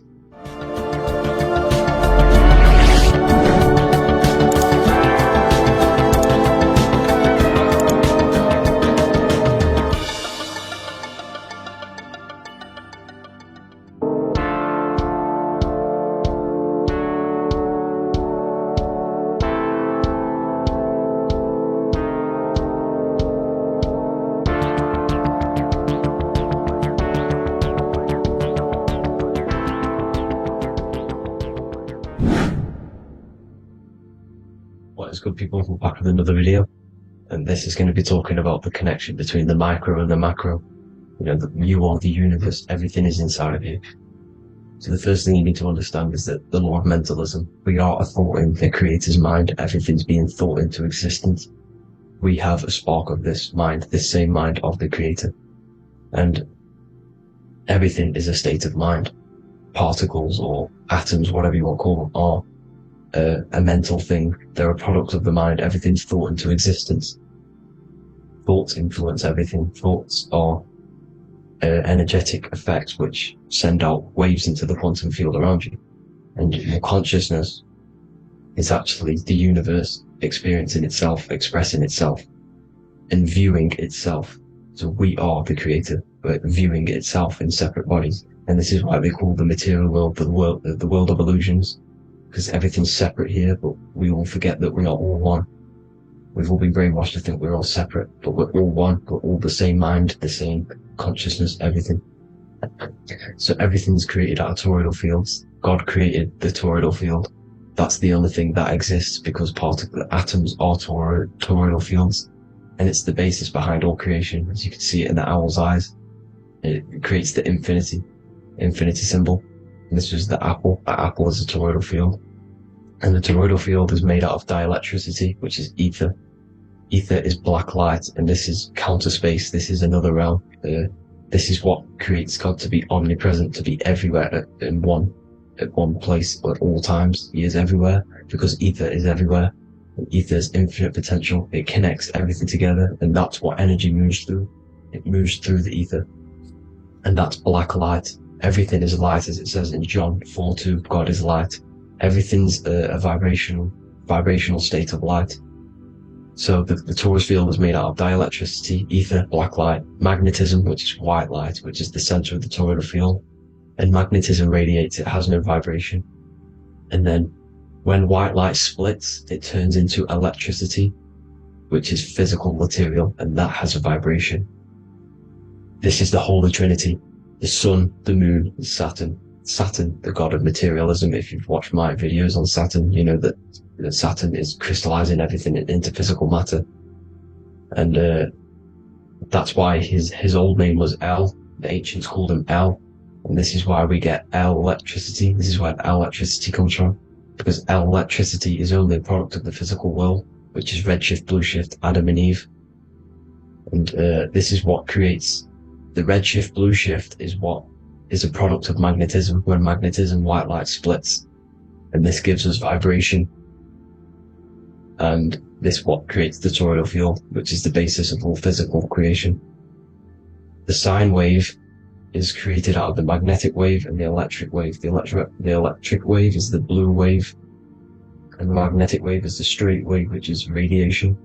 is good, people. We're back with another video, and this is going to be talking about the connection between the micro and the macro. You know, you are the universe, everything is inside of you. So the first thing you need to understand is that the law of mentalism, we are a thought in the creator's mind, everything's being thought into existence. We have a spark of this mind, this same mind of the creator. And everything is a state of mind. Particles or atoms, whatever you want to call them, are a mental thing. They're a product of the mind. Everything's thought into existence. Thoughts influence everything. Thoughts are energetic effects which send out waves into the quantum field around you. And your consciousness is actually the universe experiencing itself, expressing itself, and viewing itself. So we are the creator, but viewing itself in separate bodies. And this is why they call the material world the world of illusions, because everything's separate here, but we all forget that we're not all one. We've all been brainwashed to think we're all separate, but we're all one. We're all the same mind, the same consciousness, everything. So everything's created out of toroidal fields. God created the toroidal field. That's the only thing that exists, because atoms are toroidal fields, and it's the basis behind all creation. As you can see it in the owl's eyes, it creates the infinity symbol. And this was the apple. That apple is a toroidal field. And the toroidal field is made out of dielectricity, which is ether. Ether is black light, and this is counter space. This is another realm. This is what creates God to be omnipresent, to be everywhere at one place at all times. He is everywhere because ether is everywhere. And ether is infinite potential. It connects everything together, and that's what energy moves through. It moves through the ether, and that's black light. Everything is light, as it says in John 4:2. God is light. Everything's a vibrational state of light. So the torus field is made out of dielectricity, ether, black light, magnetism, which is white light, which is the center of the toroidal field. And magnetism radiates, it has no vibration. And then when white light splits, it turns into electricity, which is physical material, and that has a vibration. This is the Holy Trinity: the sun, the moon, and Saturn. Saturn, the god of materialism. If you've watched my videos on Saturn, you know that Saturn is crystallizing everything into physical matter. And that's why his old name was El. The ancients called him El. And this is why we get El electricity. This is where El electricity comes from. Because El electricity is only a product of the physical world, which is redshift, blueshift, Adam and Eve. And this is what creates the redshift, blueshift is a product of magnetism. When magnetism, white light splits, and this gives us vibration. And this what creates the toroidal field, which is the basis of all physical creation. The sine wave is created out of the magnetic wave and the electric wave. The electric wave is the blue wave, and the magnetic wave is the straight wave, which is radiation.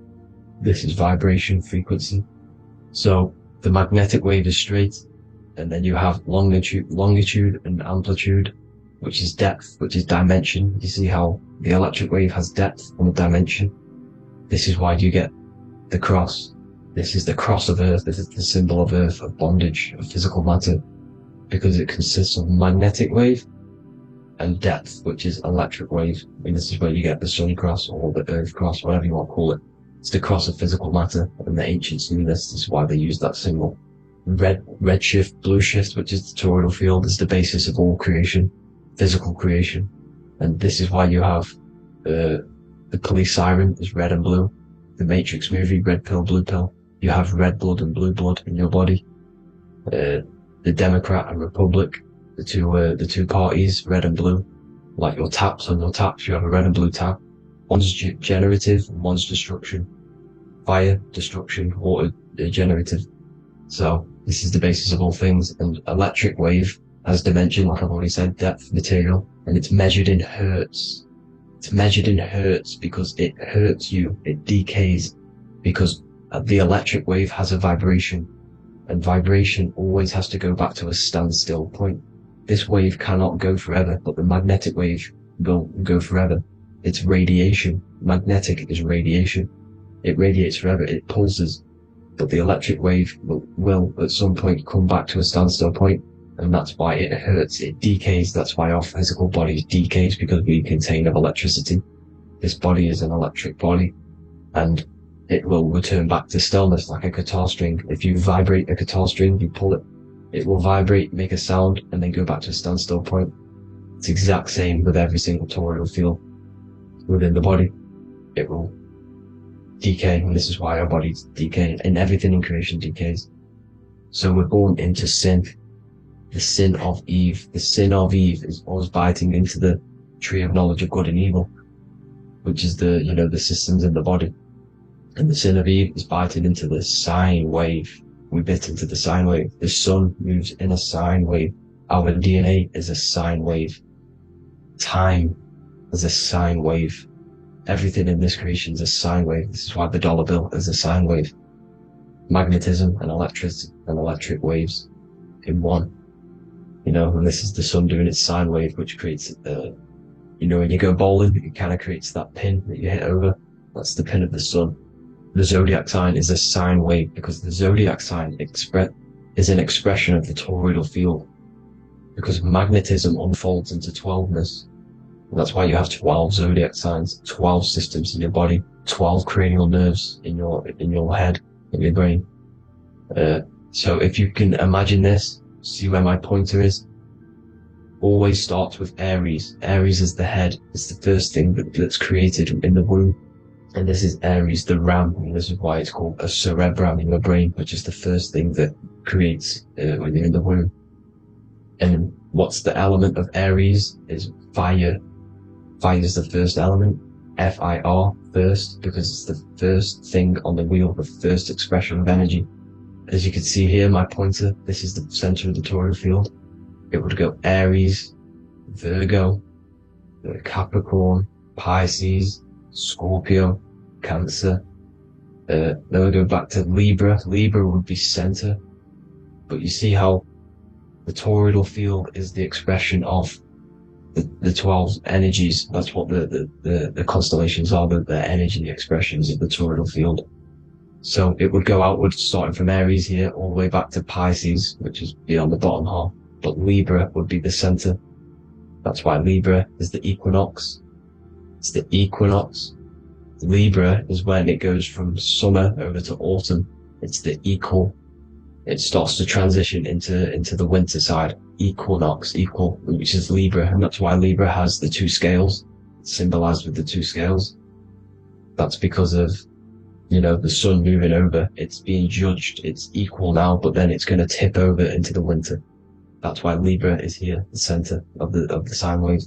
This is vibration, frequency. So the magnetic wave is straight, and then you have longitude and amplitude, which is depth, which is dimension. You see how the electric wave has depth and dimension. This is why you get the cross. This is the cross of Earth. This is the symbol of Earth, of bondage, of physical matter, because it consists of magnetic wave and depth, which is electric wave. And this is where you get the sun cross or the Earth cross, whatever you want to call it. It's the cross of physical matter, and the ancients knew this. This is why they used that symbol. Redshift, blueshift, which is the toroidal field, is the basis of all creation, physical creation. And this is why you have the police siren is red and blue. The Matrix movie, red pill, blue pill. You have red blood and blue blood in your body. The Democrat and Republic, the two parties, red and blue. Like your taps on your taps, you have a red and blue tap. One's generative, and one's destruction. Fire, destruction, water, generative. So this is the basis of all things. And electric wave has dimension, like I've already said, depth, material, and it's measured in hertz. It's measured in hertz because it hurts you, it decays, because the electric wave has a vibration, and vibration always has to go back to a standstill point. This wave cannot go forever, but the magnetic wave will go forever. It's radiation. Magnetic is radiation. It radiates forever, it pulses. But the electric wave will at some point come back to a standstill point, and that's why it hurts, it decays. That's why our physical bodies decays, because we contain of electricity. this body is an electric body, and it will return back to stillness like a guitar string. If you vibrate a guitar string, you pull it, it will vibrate, make a sound, and then go back to a standstill point. It's the exact same with every single toroidal field within the body. It will decay, and this is why our bodies decay, and everything in creation decays. So we're born into sin. The sin of Eve. The sin of Eve is us biting into the tree of knowledge of good and evil, which is the, the systems in the body. And the sin of Eve is biting into the sine wave. We bit into the sine wave. The sun moves in a sine wave. Our DNA is a sine wave. Time is a sine wave. Everything in this creation is a sine wave. This is why the dollar bill is a sine wave. Magnetism and electricity and electric waves in one. And this is the sun doing its sine wave, which creates, when you go bowling, it kind of creates that pin that you hit over. That's the pin of the sun. The zodiac sign is a sine wave because the zodiac sign is an expression of the toroidal field, because magnetism unfolds into 12ness. And that's why you have 12 zodiac signs, 12 systems in your body, 12 cranial nerves in your head, in your brain. So if you can imagine this, see where my pointer is. Always starts with Aries. Aries is the head. It's the first thing that's created in the womb. And this is Aries, the ram. And this is why it's called a cerebrum in your brain, which is the first thing that creates when you're in the womb. And what's the element of Aries is fire. Fire is the first element. F-I-R, first, because it's the first thing on the wheel, the first expression of energy. As you can see here, my pointer, this is the center of the toroidal field. It would go Aries, Virgo, Capricorn, Pisces, Scorpio, Cancer. Then we go back to Libra. Libra would be center. But you see how the toroidal field is the expression of the 12 energies. That's what the constellations are, the energy expressions of the toroidal field. So it would go outward, starting from Aries here, all the way back to Pisces, which is beyond the bottom half. But Libra would be the center. That's why Libra is the equinox. It's the equinox. Libra is when it goes from summer over to autumn. It's the equal. It starts to transition into the winter side. Equinox, equal, which is Libra. And that's why Libra has the two scales, symbolized with the two scales. That's because of, the sun moving over. It's being judged. It's equal now, but then it's going to tip over into the winter. That's why Libra is here, the center of the sine wave.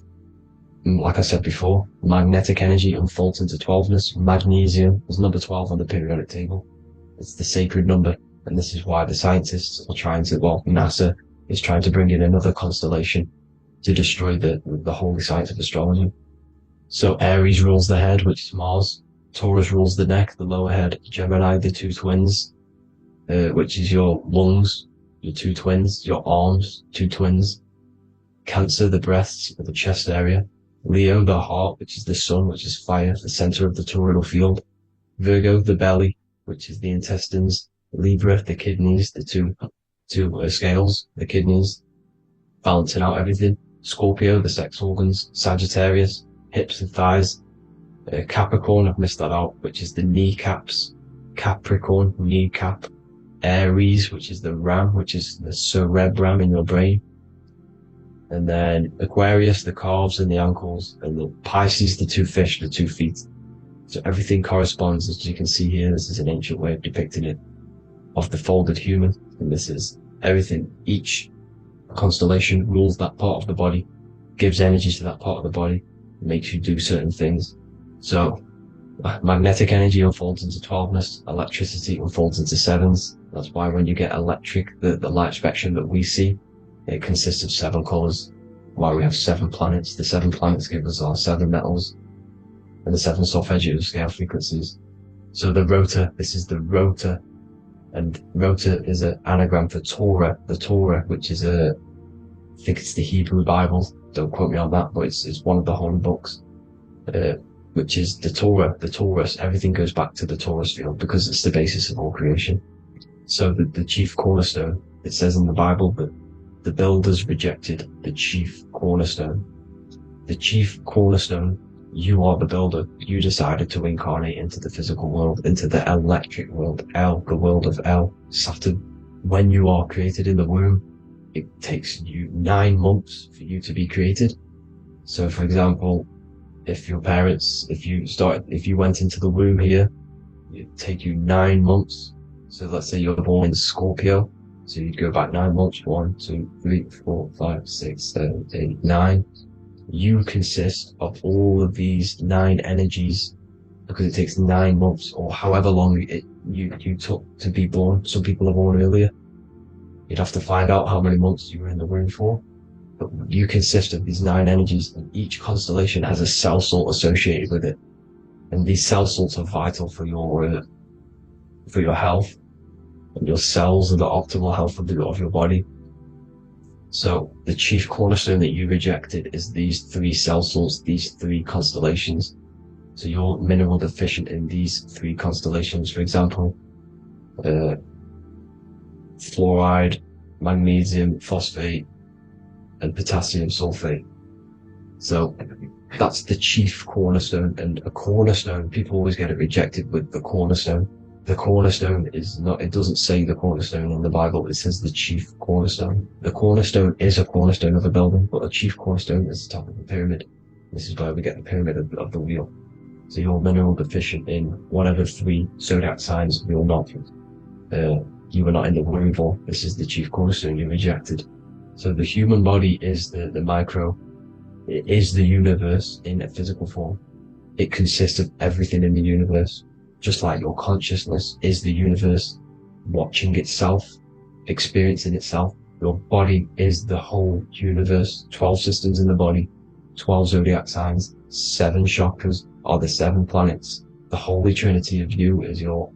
And like I said before, magnetic energy unfolds into 12ness. Magnesium is number 12 on the periodic table. It's the sacred number. And this is why the scientists are trying to, NASA is trying to bring in another constellation to destroy the holy science of astrology. So Aries rules the head, which is Mars. Taurus rules the neck, the lower head. Gemini, the two twins, which is your lungs, your two twins, your arms, two twins. Cancer, the breasts, or the chest area. Leo, the heart, which is the sun, which is fire, the center of the toroidal field. Virgo, the belly, which is the intestines. Libra, the kidneys, the two scales, the kidneys, balancing out everything. Scorpio, the sex organs. Sagittarius, hips and thighs. Capricorn, I've missed that out, which is the kneecaps. Capricorn, kneecap. Aries, which is the ram, which is the cerebrum in your brain. And then Aquarius, the calves and the ankles. And the Pisces, the two fish, the 2 feet. So everything corresponds, as you can see here. This is an ancient way of depicting it, of the folded human. And this is everything. Each constellation rules that part of the body, gives energy to that part of the body, makes you do certain things. So magnetic energy unfolds into 12ness, electricity unfolds into 7s. That's why when you get electric, the light spectrum that we see, it consists of 7 colors. Why we have 7 planets. The 7 planets give us our 7 metals and the 7 solfeggio scale frequencies. So the rotor, this is the rotor. And rotor is an anagram for Torah. The Torah, which is I think it's the Hebrew Bible. Don't quote me on that, but it's one of the holy books. Which is the Torah, the Taurus. Everything goes back to the Taurus field because it's the basis of all creation. So the chief cornerstone, it says in the Bible that the builders rejected the chief cornerstone. The chief cornerstone You are the builder. You decided to incarnate into the physical world, into the electric world, El, the world of El, Saturn. When you are created in the womb, it takes you 9 months for you to be created. So for example, if your parents, if you went into the womb here, it'd take you 9 months. So let's say you're born in Scorpio. So you'd go back 9 months, 1, 2, 3, 4, 5, 6, 7, 8, 9. You consist of all of these 9 energies because it takes 9 months or however long you took to be born. Some people are born earlier. You'd have to find out how many months you were in the womb for. But you consist of these 9 energies, and each constellation has a cell salt associated with it. And these cell salts are vital for your health. And your cells are the optimal health of your body. So the chief cornerstone that you rejected is these 3 cell salts, these 3 constellations. So you're mineral deficient in these 3 constellations. For example, fluoride, magnesium, phosphate, and potassium sulfate. So that's the chief cornerstone. And a cornerstone, people always get it rejected with the cornerstone. The cornerstone is not, it doesn't say the cornerstone in the Bible, it says the chief cornerstone. The cornerstone is a cornerstone of a building, but a chief cornerstone is the top of the pyramid. This is where we get the pyramid of the wheel. So you're mineral deficient in whatever 3 zodiac signs you're not. You were not in the womb for. This is the chief cornerstone you rejected. So the human body is the micro. It is the universe in a physical form. It consists of everything in the universe. Just like your consciousness is the universe watching itself, experiencing itself. Your body is the whole universe. 12 systems in the body, 12 zodiac signs, 7 chakras are the 7 planets. The Holy Trinity of you is your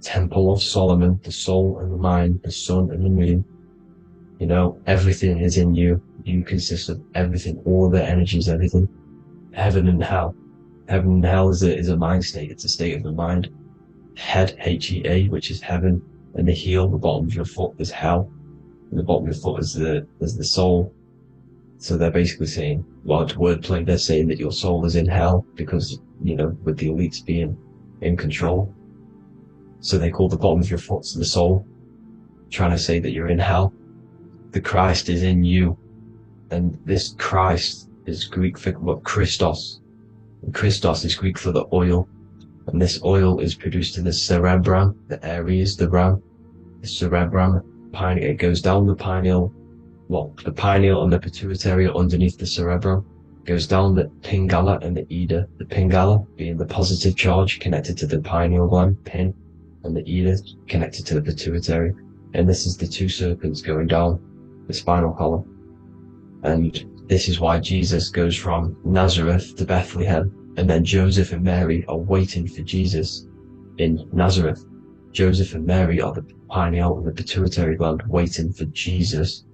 Temple of Solomon, the soul and the mind, the sun and the moon. You know, everything is in you. You consist of everything, all the energies, everything. Heaven and hell. Heaven and hell is a mind state. It's a state of the mind. Head, H-E-A, which is heaven, and the heel, the bottom of your foot, is hell. And the bottom of your foot is the soul. So they're basically saying, well, it's wordplay. They're saying that your soul is in hell because, you know, with the elites being in control. So they call the bottom of your foot the soul, trying to say that you're in hell. The Christ is in you. And this Christ is Greek for what? Christos. Christos is Greek for the oil, and this oil is produced in the cerebrum, the Aries, the ram, the cerebrum, pineal. It goes down the pineal, the pineal and the pituitary are underneath the cerebrum, goes down the pingala and the ida, the pingala being the positive charge connected to the pineal gland, pin, and the ida connected to the pituitary, and this is the 2 serpents going down the spinal column. And this is why Jesus goes from Nazareth to Bethlehem, and then Joseph and Mary are waiting for Jesus in Nazareth. Joseph and Mary are the pineal and the pituitary gland waiting for Jesus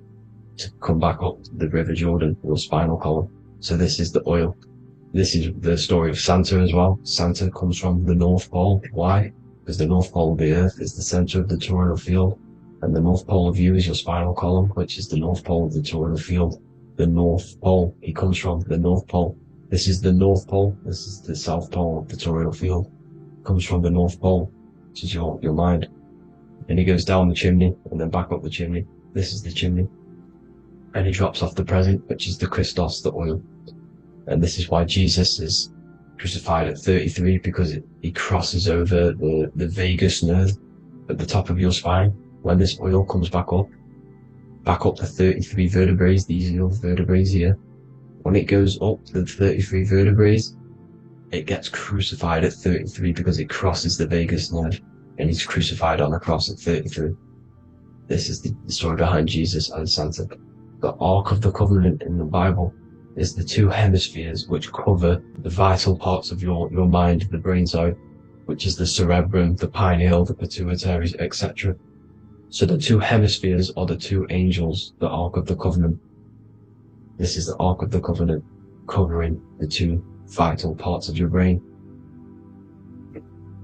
to come back up the River Jordan, your spinal column. So this is the oil. This is the story of Santa as well. Santa comes from the North Pole. Why? Because the North Pole of the Earth is the center of the toroidal field, and the North Pole of you is your spinal column, which is the North Pole of the toroidal field. The North Pole. He comes from the North Pole. This is the North Pole. This is the South Pole of the toroidal field. Comes from the North Pole, which is your mind. And he goes down the chimney and then back up the chimney. This is the chimney. And he drops off the present, which is the Christos, the oil. And this is why Jesus is crucified at 33, because he crosses over the vagus nerve at the top of your spine. When this oil comes back up the 33 vertebrae, these are your vertebrae here. When it goes up the 33 vertebrae, it gets crucified at 33 because it crosses the vagus nerve, and he's crucified on a cross at 33. This is the story behind Jesus and Santa. The Ark of the Covenant in the Bible is the 2 hemispheres which cover the vital parts of your mind, the brain side, which is the cerebrum, the pineal, the pituitary, etc. So the 2 hemispheres are the 2 angels, the Ark of the Covenant. This is the Ark of the Covenant covering the 2 vital parts of your brain.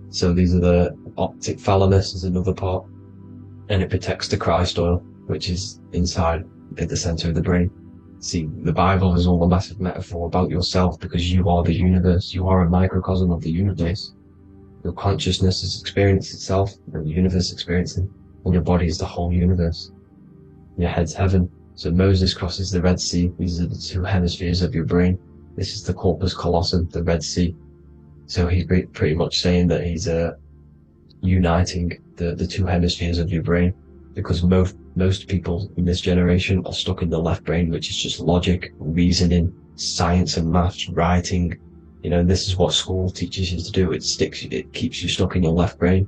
So these are the optic thalamus is another part, and it protects the Christ oil, which is inside at the center of the brain. See, the Bible is all a massive metaphor about yourself because you are the universe. You are a microcosm of the universe. Your consciousness has experienced itself, and the universe experiencing, and your body is the whole universe. Your head's heaven. So Moses crosses the Red Sea. These are the two hemispheres of your brain. This is the corpus callosum, the Red Sea. So he's pretty much saying that he's uniting the two hemispheres of your brain, because most people in this generation are stuck in the left brain, which is just logic, reasoning, science and maths, writing. You know, this is what school teaches you to do. It keeps you stuck in your left brain.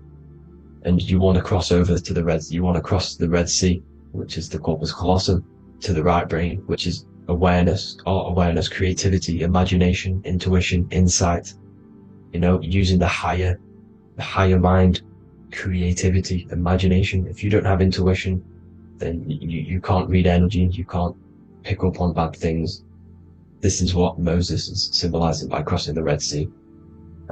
And you want to cross over to you want to cross the Red Sea, which is the corpus callosum, to the right brain, which is awareness, art awareness, creativity, imagination, intuition, insight. You know, using the higher mind, creativity, imagination. If you don't have intuition, then you can't read energy, you can't pick up on bad things. This is what Moses is symbolizing by crossing the Red Sea.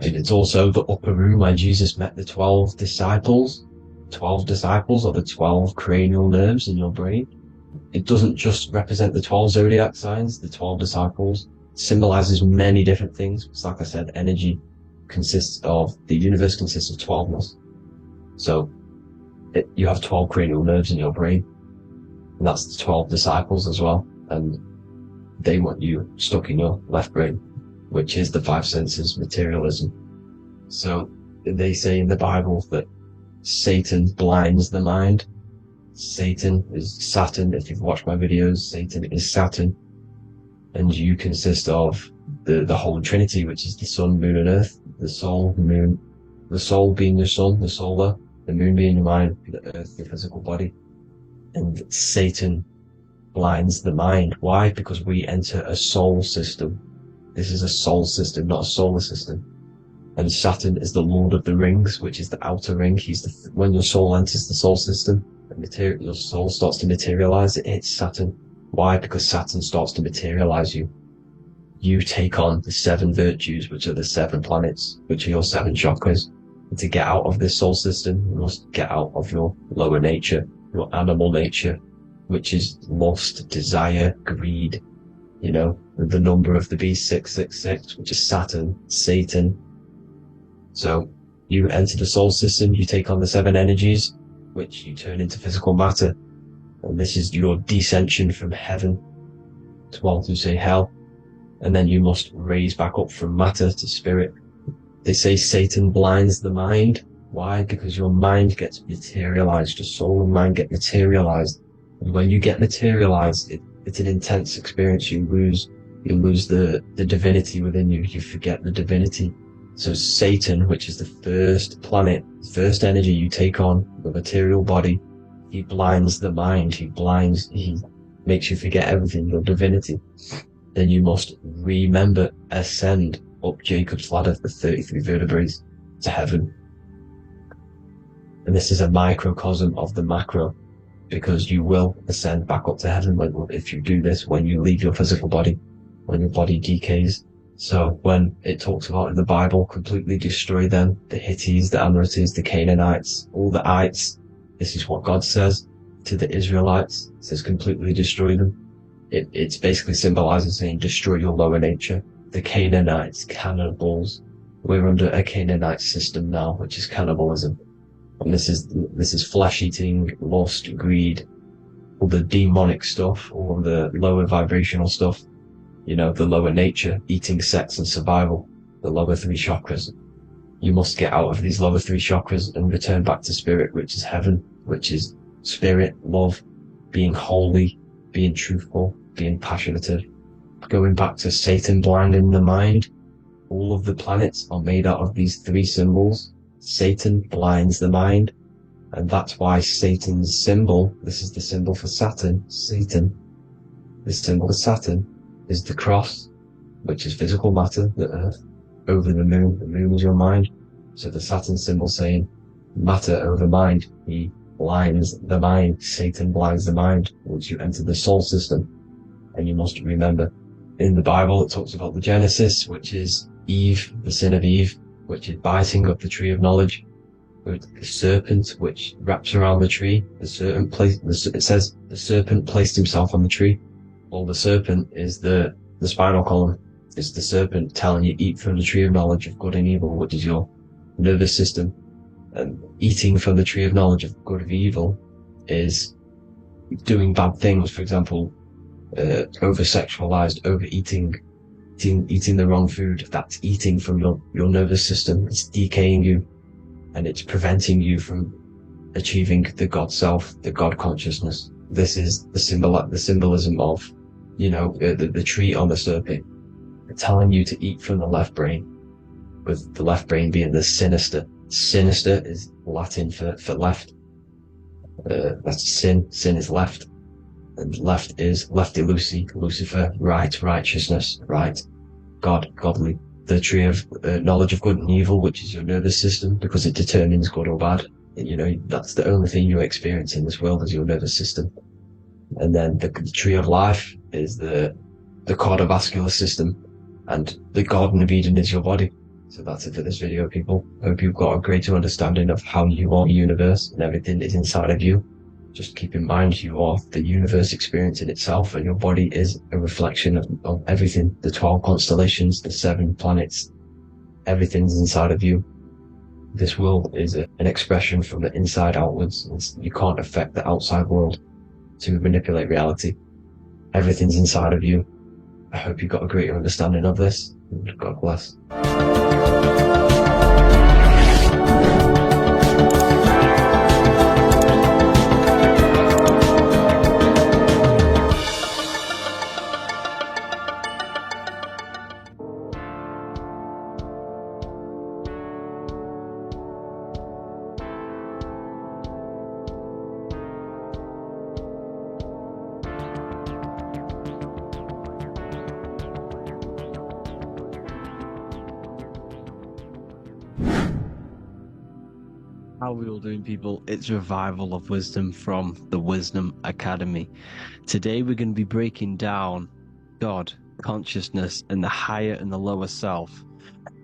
And it's also the upper room where Jesus met the 12 disciples. 12 disciples are the 12 cranial nerves in your brain. It doesn't just represent the 12 zodiac signs. The 12 disciples symbolizes many different things. It's like I said, energy the universe consists of 12ness. So you have 12 cranial nerves in your brain, and that's the 12 disciples as well. And they want you stuck in your left brain, which is the five senses, materialism. So they say in the Bible that Satan blinds the mind. Satan is Saturn. If you've watched my videos, Satan is Saturn. And you consist of the Holy Trinity, which is the sun, moon and earth. The soul, the moon, the soul being your sun, the solar, the moon being your mind, the earth, your physical body. And Satan blinds the mind. Why? Because we enter a soul system. This is a soul system, not a solar system. And Saturn is the Lord of the Rings, which is the outer ring. When your soul enters the soul system, your soul starts to materialize. It hits Saturn. Why? Because Saturn starts to materialize you. You take on the 7 virtues, which are the 7 planets, which are your 7 chakras. And to get out of this soul system, you must get out of your lower nature, your animal nature, which is lust, desire, greed. You know, the number of the beast, 666, which is Saturn, Satan. So you enter the soul system, you take on the 7 energies, which you turn into physical matter. And this is your descension from heaven to what to say hell. And then you must raise back up from matter to spirit. They say Satan blinds the mind. Why? Because your mind gets materialized. Your soul and mind get materialized. And when you get materialized, it's an intense experience. You lose the divinity within you. You forget the divinity. So Satan, which is the first planet, first energy you take on, the material body, he blinds the mind. He makes you forget everything, your divinity. Then you must remember, ascend up Jacob's ladder, the 33 vertebrae, to heaven. And this is a microcosm of the macro, because you will ascend back up to heaven if you do this, when you leave your physical body, when your body decays. So when it talks about in the Bible, completely destroy them, the Hittites, the Amorites, the Canaanites, all the ites, this is what God says to the Israelites. It says completely destroy them. It's basically symbolizing saying destroy your lower nature. The Canaanites, cannibals. We're under a Canaanite system now, which is cannibalism. And this is flesh eating, lust, greed, all the demonic stuff, all the lower vibrational stuff. You know, the lower nature, eating, sex and survival, the lower 3 chakras. You must get out of these lower 3 chakras and return back to spirit, which is heaven, which is spirit, love, being holy, being truthful, being passionate, going back to Satan blinding the mind. All of the planets are made out of these 3 symbols. Satan blinds the mind, and that's why Satan's symbol, this is the symbol for Saturn, Satan, this symbol of Saturn is the cross, which is physical matter, the earth, over the moon. The moon is your mind. So the Saturn symbol saying matter over mind. He blinds the mind. Satan blinds the mind once you enter the soul system. And you must remember, in the Bible it talks about the Genesis, which is Eve, the sin of Eve, which is biting of the tree of knowledge, with the serpent which wraps around the tree. It says the serpent placed himself on the tree. Well, the serpent is the spinal column. It's the serpent telling you eat from the tree of knowledge of good and evil, which is your nervous system. And eating from the tree of knowledge of good and evil is doing bad things. For example, over-sexualized, overeating, eating the wrong food. That's eating from your nervous system. It's decaying you, and it's preventing you from achieving the God self, the God consciousness. This is the symbolism of, the tree on the serpent, telling you to eat from the left brain, with the left brain being the sinister. Sinister is Latin for left. That's sin. Sin is left. And left is lefty loosey, Lucifer, right, righteousness, right, God, godly. The tree of knowledge of good and evil, which is your nervous system, because it determines good or bad. That's the only thing you experience in this world is your nervous system. And then the tree of life is the cardiovascular system, and the Garden of Eden is your body. So that's it for this video, people. Hope you've got a greater understanding of how you are the universe and everything is inside of you. Just keep in mind you are the universe experience in itself, and your body is a reflection of everything. The 12 constellations, the 7 planets, everything's inside of you. This world is an expression from the inside outwards. You can't affect the outside world to manipulate reality. Everything's inside of you. I hope you got a greater understanding of this. God bless. How are we all doing, people? It's Revival of Wisdom from the Wisdom Academy. Today we're going to be breaking down God, consciousness, and the higher and the lower self,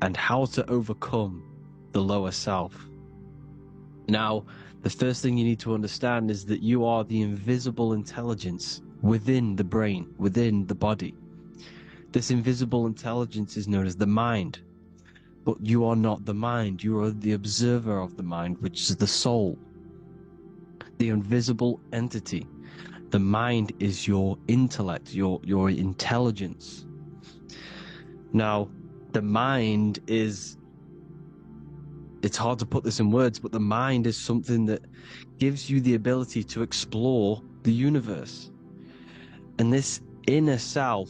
and how to overcome the lower self. Now, the first thing you need to understand is that you are the invisible intelligence within the brain, within the body. This invisible intelligence is known as the mind. But you are not the mind, you are the observer of the mind, which is the soul, the invisible entity. The mind is your intellect, your intelligence. Now, the mind is, it's hard to put this in words, but the mind is something that gives you the ability to explore the universe. And this inner self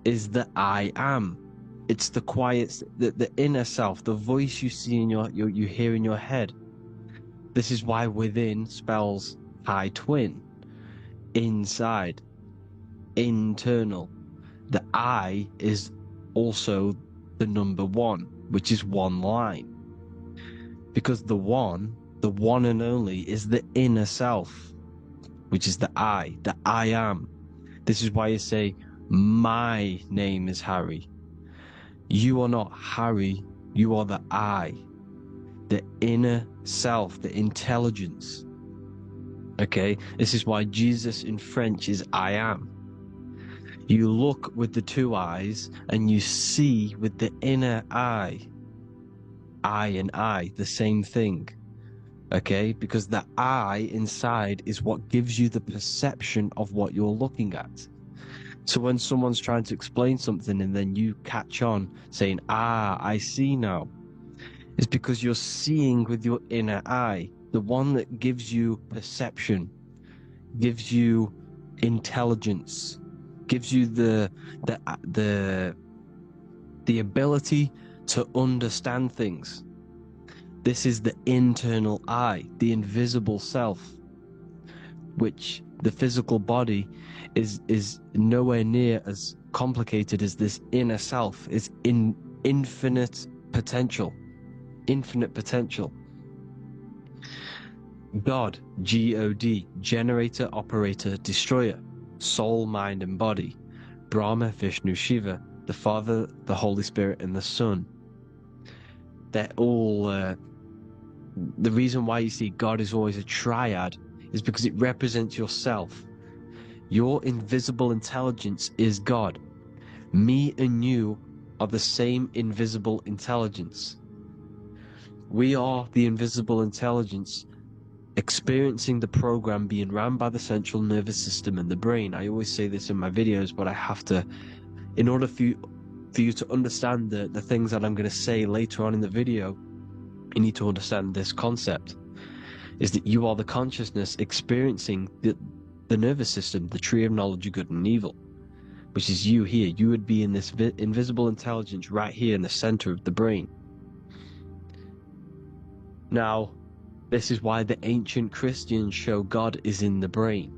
is the I am. It's the quiet, the inner self, the voice you see in you hear in your head. This is why within spells high twin, inside, internal. The I is also the number 1, which is one line. Because the one and only, is the inner self, which is the I am. This is why you say, my name is Harry. You are not Harry, you are the I, the inner self, the intelligence. Okay, this is why Jesus in French is I am. You look with the 2 eyes and you see with the inner eye. I and I, the same thing. Okay, because the I inside is what gives you the perception of what you're looking at. So when someone's trying to explain something and then you catch on saying, I see now, it's because you're seeing with your inner eye, the one that gives you perception, gives you intelligence, gives you the ability to understand things. This is the internal I, the invisible self, which the physical body is nowhere near as complicated as this inner self. Is in infinite potential. God, G-O-D, generator, operator, destroyer, soul, mind, and body. Brahma, Vishnu, Shiva, the Father, the Holy Spirit, and the Son. They're all the reason why you see God is always a triad is because it represents yourself. Your invisible intelligence is God. Me and you are the same invisible intelligence. We are the invisible intelligence experiencing the program being ran by the central nervous system and the brain. I always say this in my videos, but I have to, in order for you to understand the things that I'm going to say later on in the video, you need to understand this concept, is that you are the consciousness experiencing the nervous system, the tree of knowledge of good and evil, which is you here. You would be in this invisible intelligence right here in the center of the brain. Now, this is why the ancient Christians show God is in the brain.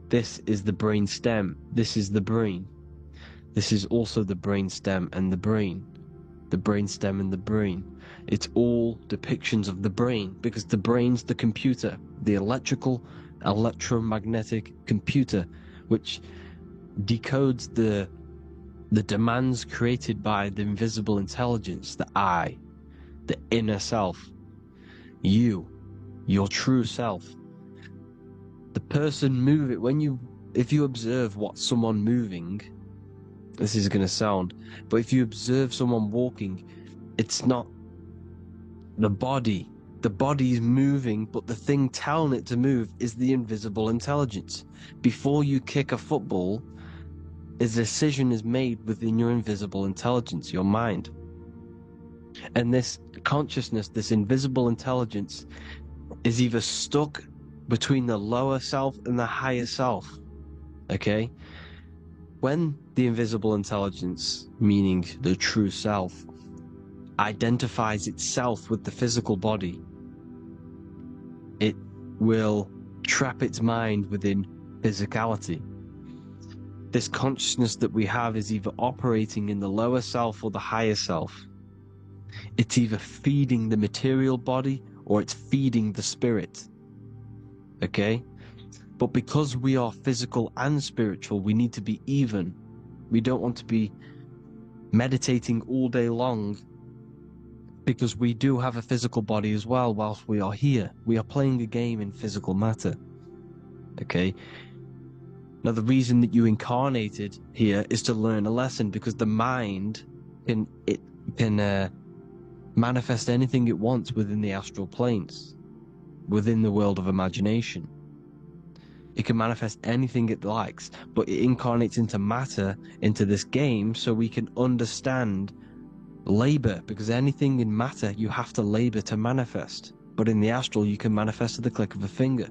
This is the brain stem. This is the brain. This is also the brain stem and the brain. The brain stem and the brain. It's all depictions of the brain, because the brain's the computer, the electromagnetic computer, which decodes the demands created by the invisible intelligence, the I, the inner self, you, your true self. The person if you observe what someone moving, this is going to sound, but if you observe someone walking, it's not the body. The body is moving, but the thing telling it to move is the invisible intelligence. Before you kick a football, a decision is made within your invisible intelligence, your mind. And this consciousness, this invisible intelligence, is either stuck between the lower self and the higher self. Okay? When the invisible intelligence, meaning the true self, identifies itself with the physical body, it will trap its mind within physicality. This consciousness that we have is either operating in the lower self or the higher self. It's either feeding the material body or it's feeding the spirit. Okay? But because we are physical and spiritual, we need to be even. We don't want to be meditating all day long, because we do have a physical body as well whilst we are here. We are playing a game in physical matter. Okay? Now, the reason that you incarnated here is to learn a lesson, because the mind can manifest anything it wants within the astral planes, within the world of imagination. It can manifest anything it likes, but it incarnates into matter, into this game, so we can understand labor, because anything in matter you have to labor to manifest. But in the astral, you can manifest at the click of a finger.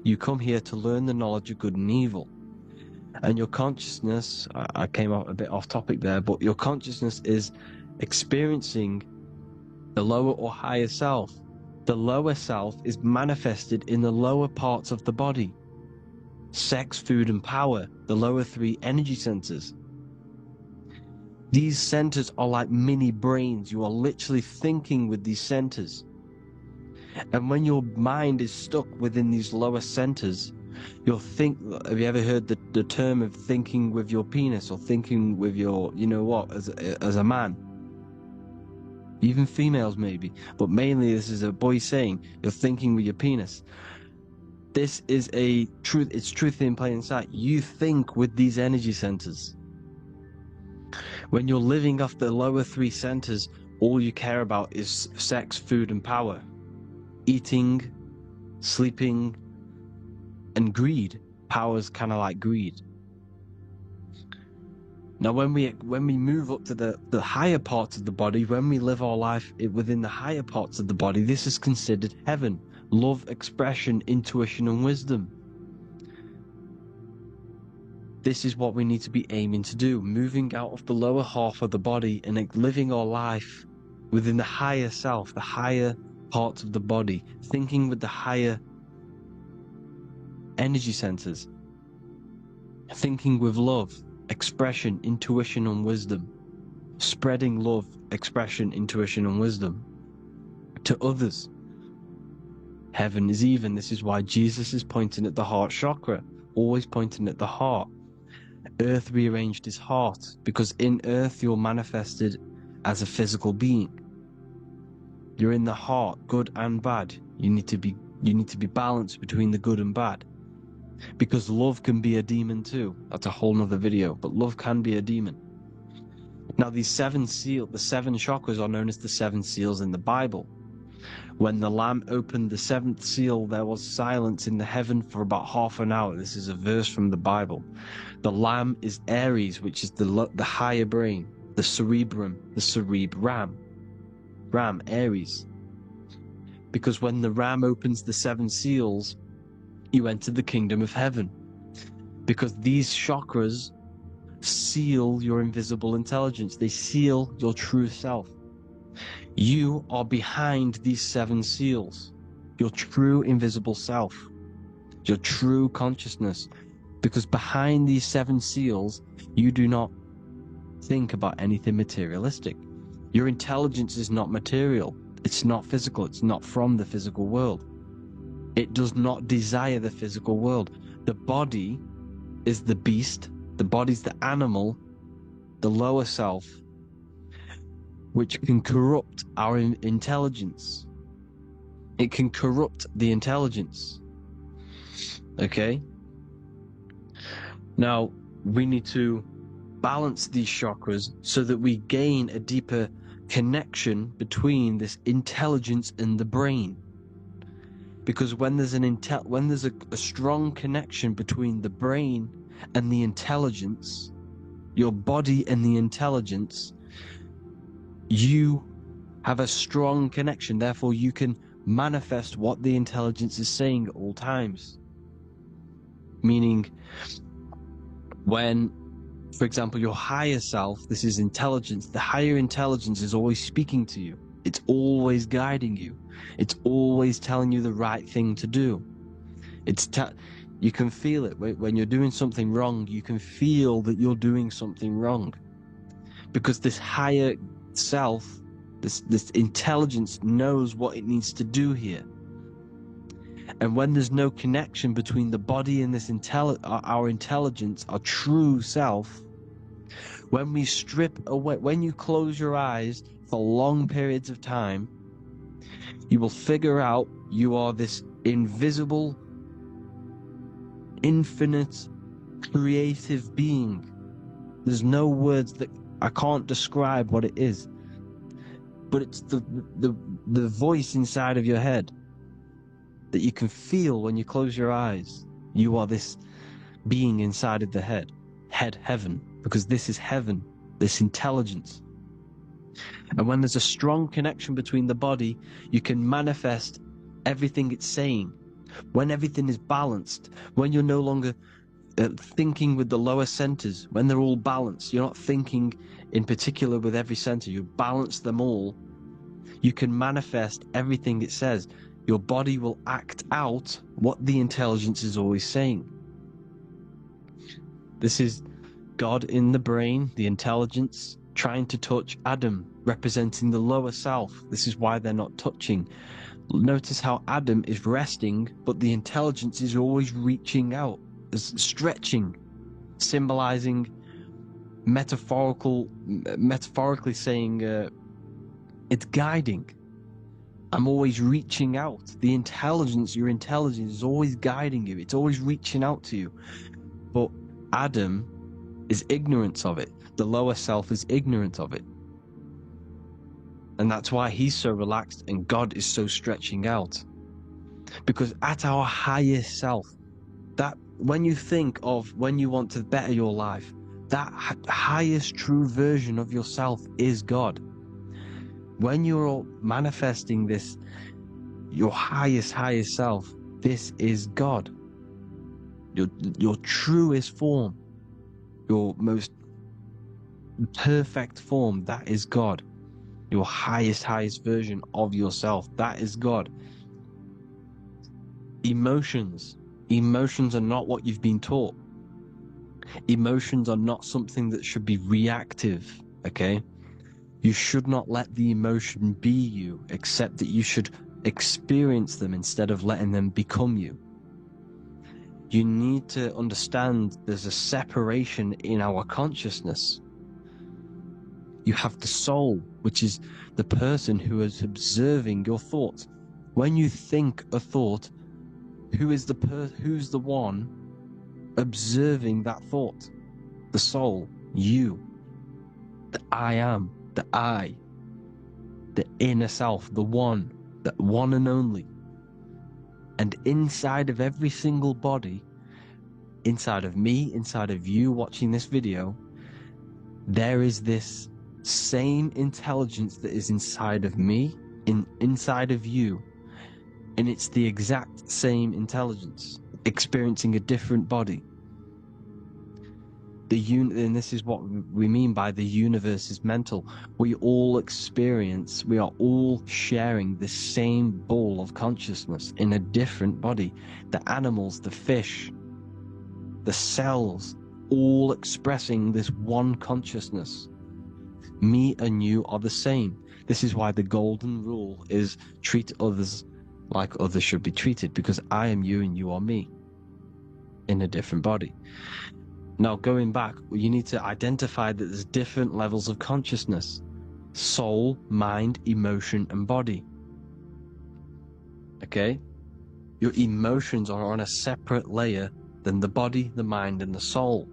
You come here to learn the knowledge of good and evil. And your consciousness, I came out a bit off topic there, but your consciousness is experiencing the lower or higher self. The lower self is manifested in the lower parts of the body. Sex, food, and power, the lower three energy centers. These centers are like mini brains. You are literally thinking with these centers. And when your mind is stuck within these lower centers, you'll think, have you ever heard the term of thinking with your penis, or thinking with your, you know what, as a man? Even females maybe, but mainly this is a boy saying, you're thinking with your penis. This is a truth, it's truth in plain sight. You think with these energy centers. When you're living off the lower three centers, all you care about is sex, food, and power. Eating, sleeping, and greed. Power's kind of like greed. Now, when we move up to the higher parts of the body, when we live our life within the higher parts of the body, this is considered heaven. Love, expression, intuition, and wisdom. This is what we need to be aiming to do, moving out of the lower half of the body and living our life within the higher self, the higher parts of the body, thinking with the higher energy centers, thinking with love, expression, intuition, and wisdom, spreading love, expression, intuition, and wisdom to others. Heaven is even. This is why Jesus is pointing at the heart chakra, always pointing at the heart. Earth rearranged his heart, because in earth you're manifested as a physical being. You're in the heart, good and bad. You need to be balanced between the good and bad. Because love can be a demon too. That's a whole nother video, but love can be a demon. Now the seven chakras are known as the seven seals in the Bible. When the Lamb opened the seventh seal, there was silence in the heaven for about half an hour. This is a verse from the Bible. The Lamb is Aries, which is the higher brain, the cerebrum, Ram, Aries. Because when the Ram opens the seven seals, you enter the kingdom of heaven. Because these chakras seal your invisible intelligence. They seal your true self. You are behind these seven seals. Your true invisible self. Your true consciousness. Because behind these seven seals, you do not think about anything materialistic. Your intelligence is not material. It's not physical. It's not from the physical world. It does not desire the physical world. The body is the beast. The body's the animal, the lower self, which can corrupt our intelligence. It can corrupt the intelligence. Okay? Now, we need to balance these chakras so that we gain a deeper connection between this intelligence and the brain. Because when there's a strong connection between the brain and the intelligence, your body and the intelligence, you have a strong connection. Therefore, you can manifest what the intelligence is saying at all times. Meaning, when, for example, your higher self, this is intelligence, the higher intelligence is always speaking to you. It's always guiding you. It's always telling you the right thing to do. You can feel it. When you're doing something wrong, you can feel that you're doing something wrong. Because this higher self, this intelligence knows what it needs to do here. And when there's no connection between the body and this our intelligence, our true self, when we strip away, when you close your eyes for long periods of time, you will figure out you are this invisible, infinite, creative being. There's no words that I can't describe what it is. But it's the voice inside of your head that you can feel when you close your eyes. You are this being inside of the head, heaven, because this is heaven, this intelligence. And when there's a strong connection between the body, you can manifest everything it's saying. When everything is balanced, when you're no longer thinking with the lower centers, when they're all balanced, you're not thinking in particular with every center, you balance them all, you can manifest everything it says. Your body will act out what the intelligence is always saying. This is God in the brain, the intelligence, trying to touch Adam, representing the lower self. This is why they're not touching. Notice how Adam is resting, but the intelligence is always reaching out, stretching, symbolizing metaphorically saying it's guiding. I'm always reaching out. The intelligence, your intelligence is always guiding you. It's always reaching out to you. But Adam is ignorant of it. The lower self is ignorant of it. And that's why he's so relaxed and God is so stretching out. Because at our highest self, that when you think of when you want to better your life, that highest true version of yourself is God. When you're manifesting this, your highest self, this is God. Your truest form, your most perfect form, that is God. Your highest version of yourself, that is God. Emotions are not what you've been taught. Emotions are not something that should be reactive, okay? You should not let the emotion be you, except that you should experience them instead of letting them become you. You need to understand there's a separation in our consciousness. You have the soul, which is the person who is observing your thoughts. When you think a thought, who's the one observing that thought. The soul, you, the I am, the I, the inner self, the one and only. And inside of every single body, inside of me, inside of you watching this video, there is this same intelligence that is inside of me, inside of you. And it's the exact same intelligence, experiencing a different body. And this is what we mean by the universe is mental. We all are all sharing the same ball of consciousness in a different body. The animals, the fish, the cells, all expressing this one consciousness. Me and you are the same. This is why the golden rule is treat others like others should be treated, because I am you and you are me in a different body. Now, going back, you need to identify that there's different levels of consciousness: soul, mind, emotion, and body. Okay? Your emotions are on a separate layer than the body, the mind, and the soul.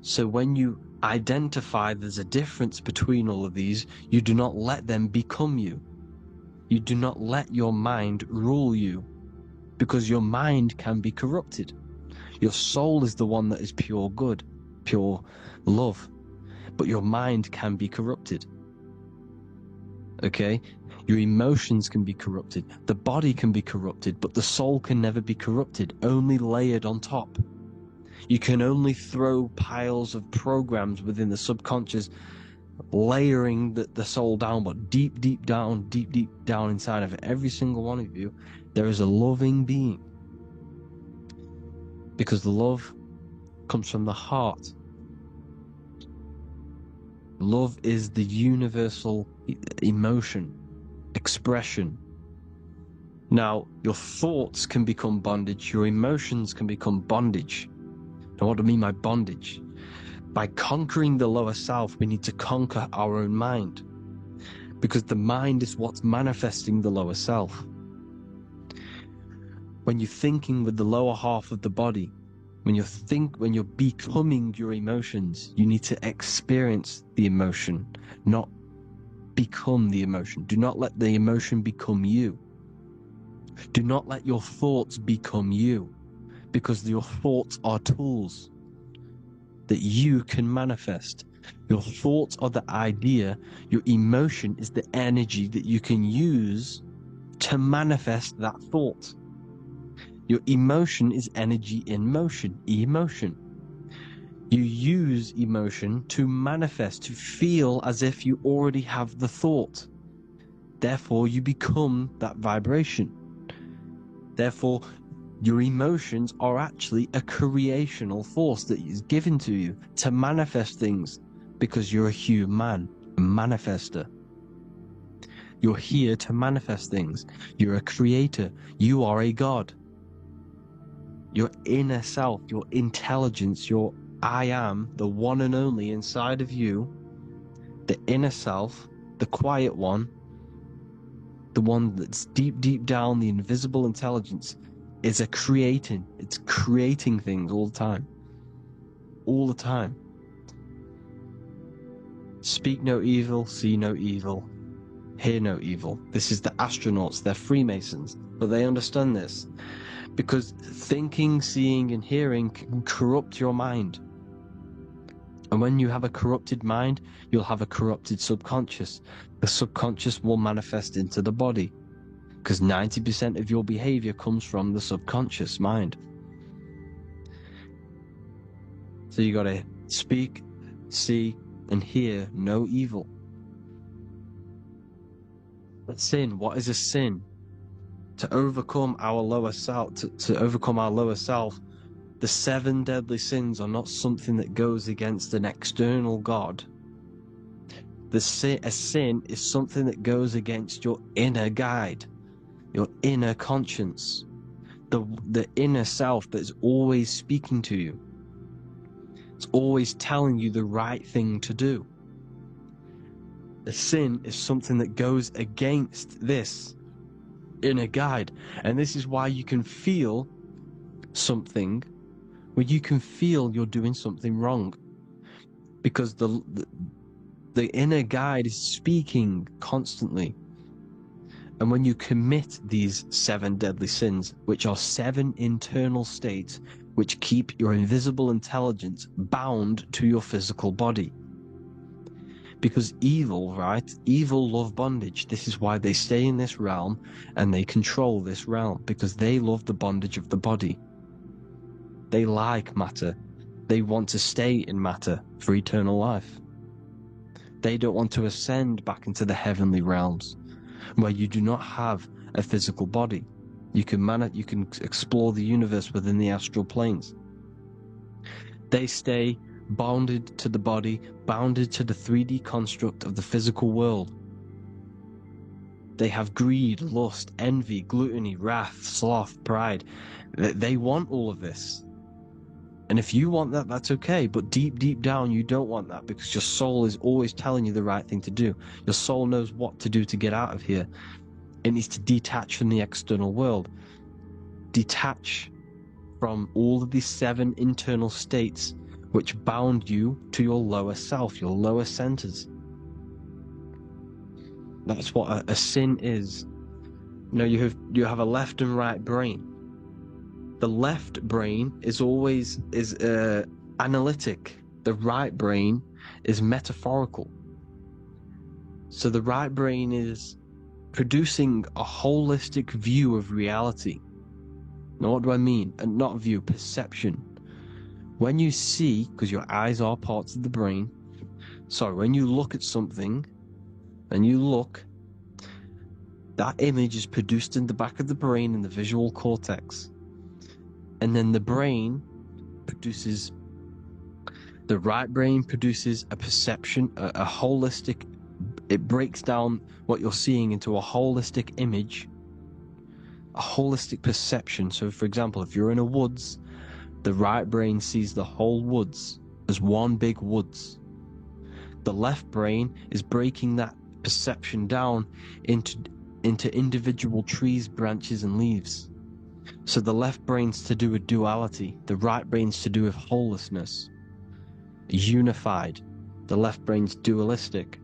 So when you identify there's a difference between all of these, you do not let them become you. You do not let your mind rule you, because your mind can be corrupted. Your soul is the one that is pure good, pure love, but your mind can be corrupted. Okay? Your emotions can be corrupted. The body can be corrupted, but the soul can never be corrupted, only layered on top. You can only throw piles of programs within the subconscious, layering the soul down, but deep down inside of every single one of you, there is a loving being. Because love comes from the heart. Love is the universal emotion, expression. Now, your thoughts can become bondage, your emotions can become bondage. Now, what do I mean by bondage? By conquering the lower self, we need to conquer our own mind, because the mind is what's manifesting the lower self. When you're thinking with the lower half of the body, when you're becoming your emotions, you need to experience the emotion, not become the emotion. Do not let the emotion become you. Do not let your thoughts become you, because your thoughts are tools that you can manifest. Your thoughts are the idea. Your emotion is the energy that you can use to manifest that thought. Your emotion is energy in motion, emotion. You use emotion to manifest, to feel as if you already have the thought. Therefore, you become that vibration. Therefore, your emotions are actually a creational force that is given to you to manifest things, because you're a human, a manifester. You're here to manifest things. You're a creator. You are a god. Your inner self, your intelligence, your I am, the one and only inside of you, the inner self, the quiet one, the one that's deep down, the invisible intelligence, is it's creating things all the time. All the time. Speak no evil, see no evil, hear no evil. This is the astronauts, they're Freemasons, but they understand this. Because thinking, seeing, and hearing can corrupt your mind. And when you have a corrupted mind, you'll have a corrupted subconscious. The subconscious will manifest into the body, because 90% of your behavior comes from the subconscious mind. So you got to speak, see, and hear no evil. But sin, what is a sin? To overcome our lower self, to overcome our lower self, the 7 deadly sins are not something that goes against an external God. A sin is something that goes against your inner guide, your inner conscience, the inner self that is always speaking to you. It's always telling you the right thing to do. A sin is something that goes against this inner guide, and this is why you can feel something where you can feel you're doing something wrong, because the inner guide is speaking constantly. And when you commit these 7 deadly sins, which are 7 internal states which keep your invisible intelligence bound to your physical body. Because evil, right? Evil love bondage. This is why they stay in this realm and they control this realm, because they love the bondage of the body. They like matter. They want to stay in matter for eternal life. They don't want to ascend back into the heavenly realms, where you do not have a physical body. You can explore the universe within the astral planes. They stay bounded to the body, bounded to the 3D construct of the physical world. They have greed, lust, envy, gluttony, wrath, sloth, pride. They want all of this. And if you want that, that's okay. But deep, deep down, you don't want that, because your soul is always telling you the right thing to do. Your soul knows what to do to get out of here. It needs to detach from the external world. Detach from all of these 7 internal states which bound you to your lower self, your lower centers. That's what a sin is. You know, you have a left and right brain. The left brain is always analytic. The right brain is metaphorical. So the right brain is producing a holistic view of reality. Now, what do I mean? And not view, perception. When you see, because your eyes are parts of the brain, when you look at something, and you look, that image is produced in the back of the brain in the visual cortex. And then the right brain produces a perception, a holistic, it breaks down what you're seeing into a holistic image, a holistic perception. So for example, if you're in a woods, the right brain sees the whole woods as one big woods. The left brain is breaking that perception down into individual trees, branches, and leaves. So the left brain's to do with duality, the right brain's to do with wholeness, unified. The left brain's dualistic,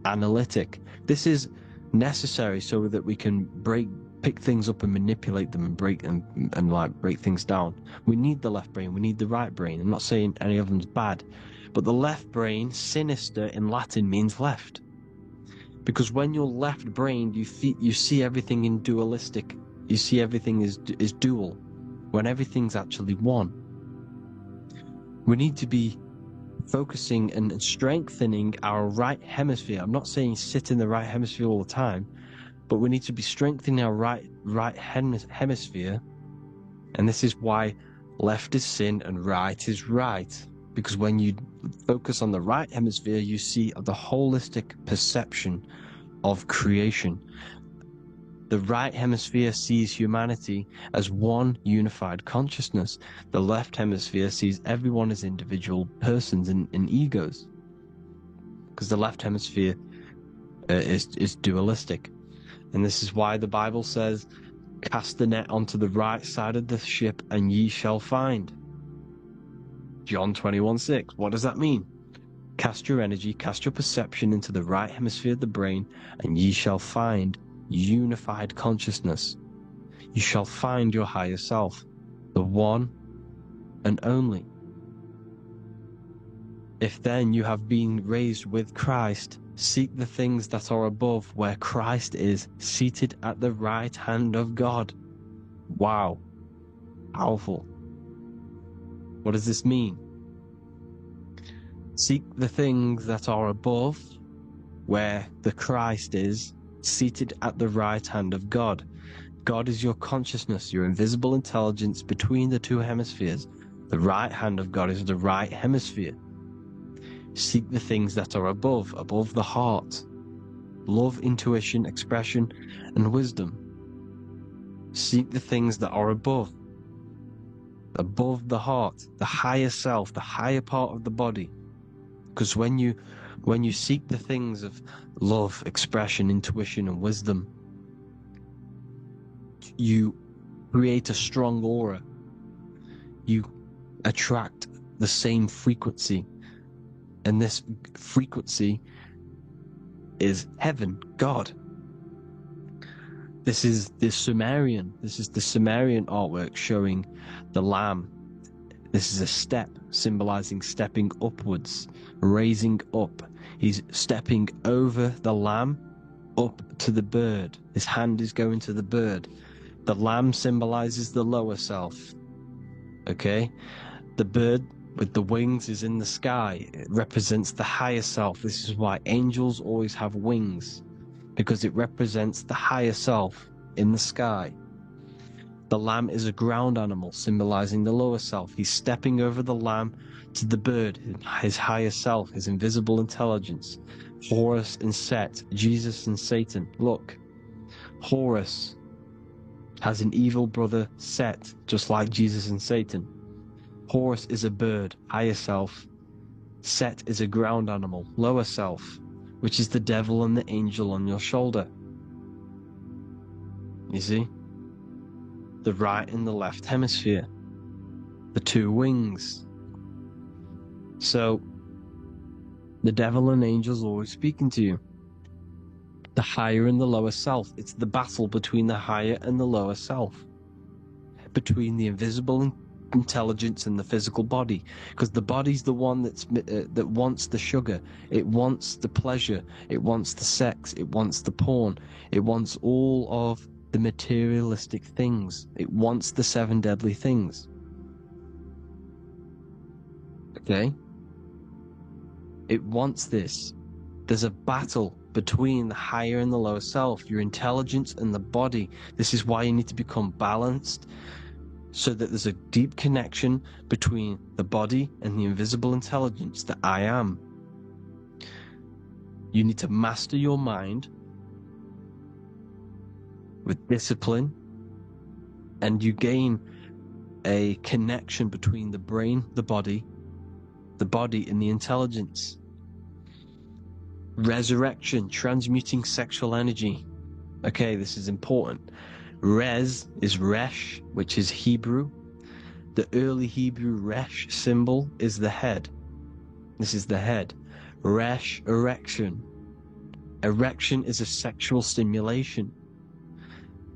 analytic. This is necessary so that we can pick things up and manipulate them and break things down. We need the left brain, we need the right brain. I'm not saying any of them's bad, but the left brain, sinister in Latin, means left. Because when you're left-brained, you see everything in dualistic. You see everything is dual, when everything's actually one. We need to be focusing and strengthening our right hemisphere. I'm not saying sit in the right hemisphere all the time, but we need to be strengthening our right hemisphere. And this is why left is sin and right is right. Because when you focus on the right hemisphere, you see the holistic perception of creation. The right hemisphere sees humanity as one unified consciousness. The left hemisphere sees everyone as individual persons and egos. Because the left hemisphere is dualistic. And this is why the Bible says, cast the net onto the right side of the ship and ye shall find. John 21:6. What does that mean? Cast your energy, cast your perception into the right hemisphere of the brain, and ye shall find unified consciousness. You shall find your higher self, the one and only. If then you have been raised with Christ, seek the things that are above, where Christ is, seated at the right hand of God. Wow. Powerful. What does this mean? Seek the things that are above, where the Christ is, seated at the right hand of God. God is your consciousness, your invisible intelligence between the two hemispheres. The right hand of God is the right hemisphere. Seek the things that are above the heart. Love, intuition, expression, and wisdom. Seek the things that are above the heart, the higher self, the higher part of the body. Because when you seek the things of love, expression, intuition, and wisdom, you create a strong aura. You attract the same frequency, and this frequency is heaven, God. This is the Sumerian artwork showing the lamb. This is a step symbolizing stepping upwards, raising up. He's stepping over the lamb up to the bird. His hand is going to the bird. The lamb symbolizes the lower self. Okay? The bird with the wings is in the sky. It represents the higher self. This is why angels always have wings, because it represents the higher self in the sky. The lamb is a ground animal, symbolizing the lower self. He's stepping over the lamb to the bird, his higher self, his invisible intelligence. Horus and Set, Jesus and Satan. Look, Horus has an evil brother, Set, just like Jesus and Satan. Horus is a bird, higher self. Set is a ground animal, lower self, which is the devil and the angel on your shoulder. You see? The right and the left hemisphere. The two wings. So, the devil and angels always speaking to you. The higher and the lower self. It's the battle between the higher and the lower self. Between the invisible intelligence and the physical body, because the body's the one that wants the sugar, it wants the pleasure, it wants the sex, it wants the porn, it wants all of the materialistic things, it wants the 7 deadly things. Okay, it wants this. There's a battle between the higher and the lower self, your intelligence and the body. This is why you need to become balanced, so that there's a deep connection between the body and the invisible intelligence, the I am. You need to master your mind with discipline, and you gain a connection between the brain, the body and the intelligence. Resurrection, transmuting sexual energy. Okay, this is important. Res is Resh, which is Hebrew. The early Hebrew Resh symbol is the head. This is the head. Resh, erection. Erection is a sexual stimulation.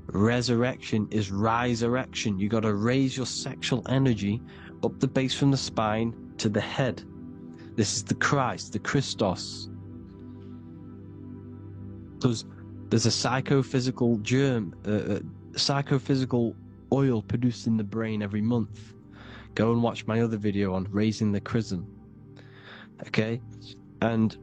Resurrection is rise erection. You got to raise your sexual energy up the base from the spine to the head. This is the Christ, the Christos. There's a psychophysical germ, psychophysical oil produced in the brain every month. Go and watch my other video on raising the chrism. Okay? And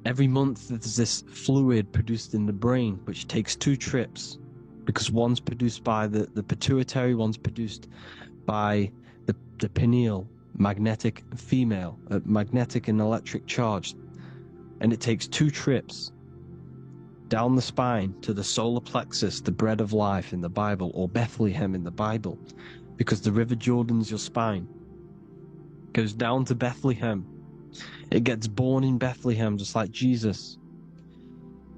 every month there's this fluid produced in the brain, which takes 2 trips, because one's produced by the pituitary, one's produced by the pineal, magnetic female, magnetic and electric charge. And it takes 2 trips down the spine to the solar plexus, the bread of life in the Bible, or Bethlehem in the Bible, because the River Jordan's your spine. Goes down to Bethlehem. It gets born in Bethlehem, just like Jesus.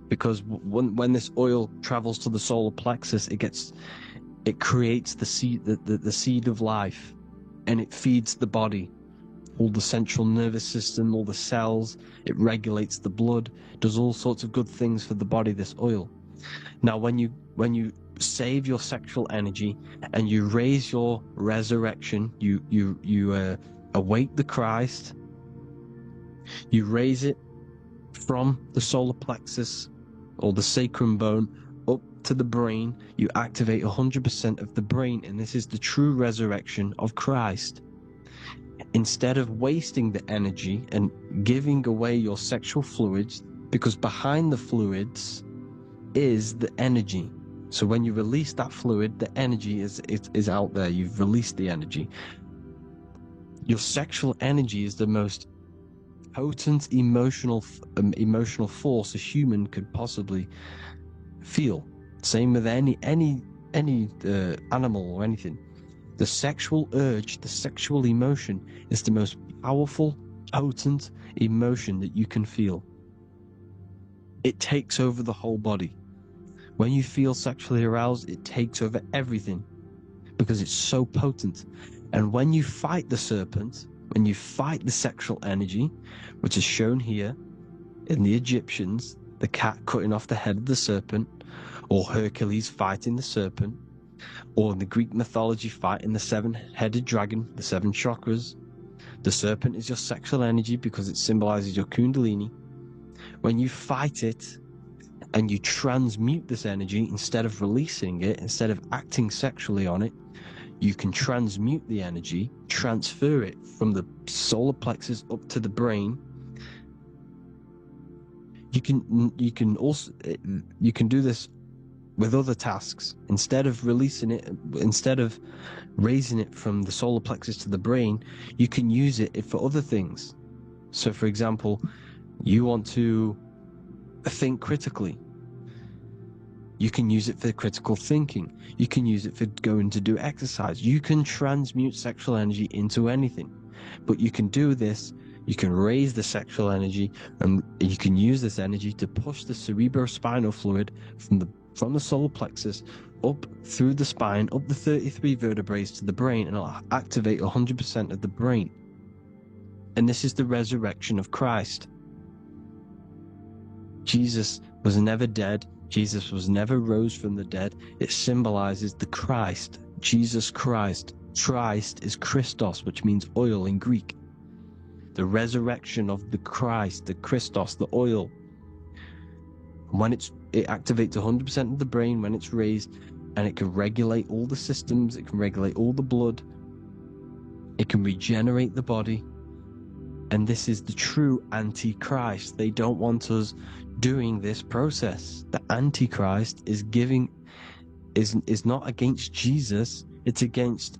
Because when this oil travels to the solar plexus, it creates the seed, the seed of life, and it feeds the body. All the central nervous system, all the cells, it regulates the blood, does all sorts of good things for the body, this oil. Now, when you save your sexual energy and you raise your resurrection, you awake the Christ, you raise it from the solar plexus or the sacrum bone up to the brain, you activate 100% of the brain, and this is the true resurrection of Christ. Instead of wasting the energy and giving away your sexual fluids, because behind the fluids is the energy. So when you release that fluid, the energy is out there. You've released the energy. Your sexual energy is the most potent emotional force a human could possibly feel. Same with any animal or anything. The sexual urge, the sexual emotion is the most powerful, potent emotion that you can feel. It takes over the whole body. When you feel sexually aroused, it takes over everything because it's so potent. And when you fight the serpent, when you fight the sexual energy, which is shown here in the Egyptians, the cat cutting off the head of the serpent, or Hercules fighting the serpent, or in the Greek mythology fighting the seven-headed dragon, the seven chakras, the serpent is your sexual energy because it symbolizes your kundalini. When you fight it and you transmute this energy, instead of releasing it, instead of acting sexually on it, you can transmute the energy, transfer it from the solar plexus up to the brain. You can also do this with other tasks. Instead of releasing it, instead of raising it from the solar plexus to the brain, you can use it for other things. So for example, you want to think critically. You can use it for critical thinking. You can use it for going to do exercise. You can transmute sexual energy into anything. But you can do this, you can raise the sexual energy, and you can use this energy to push the cerebrospinal fluid from the solar plexus up through the spine, up the 33 vertebrae to the brain, and it'll activate 100% of the brain. And this is the resurrection of Christ. Jesus was never dead. Jesus was never rose from the dead. It symbolizes the Christ, Jesus Christ. Christ is Christos, which means oil in Greek. The resurrection of the Christ, the Christos, the oil. When it activates 100% of the brain when it's raised, and it can regulate all the systems, it can regulate all the blood, it can regenerate the body. And this is the true Antichrist. They don't want us doing this process. The Antichrist is not against Jesus, it's against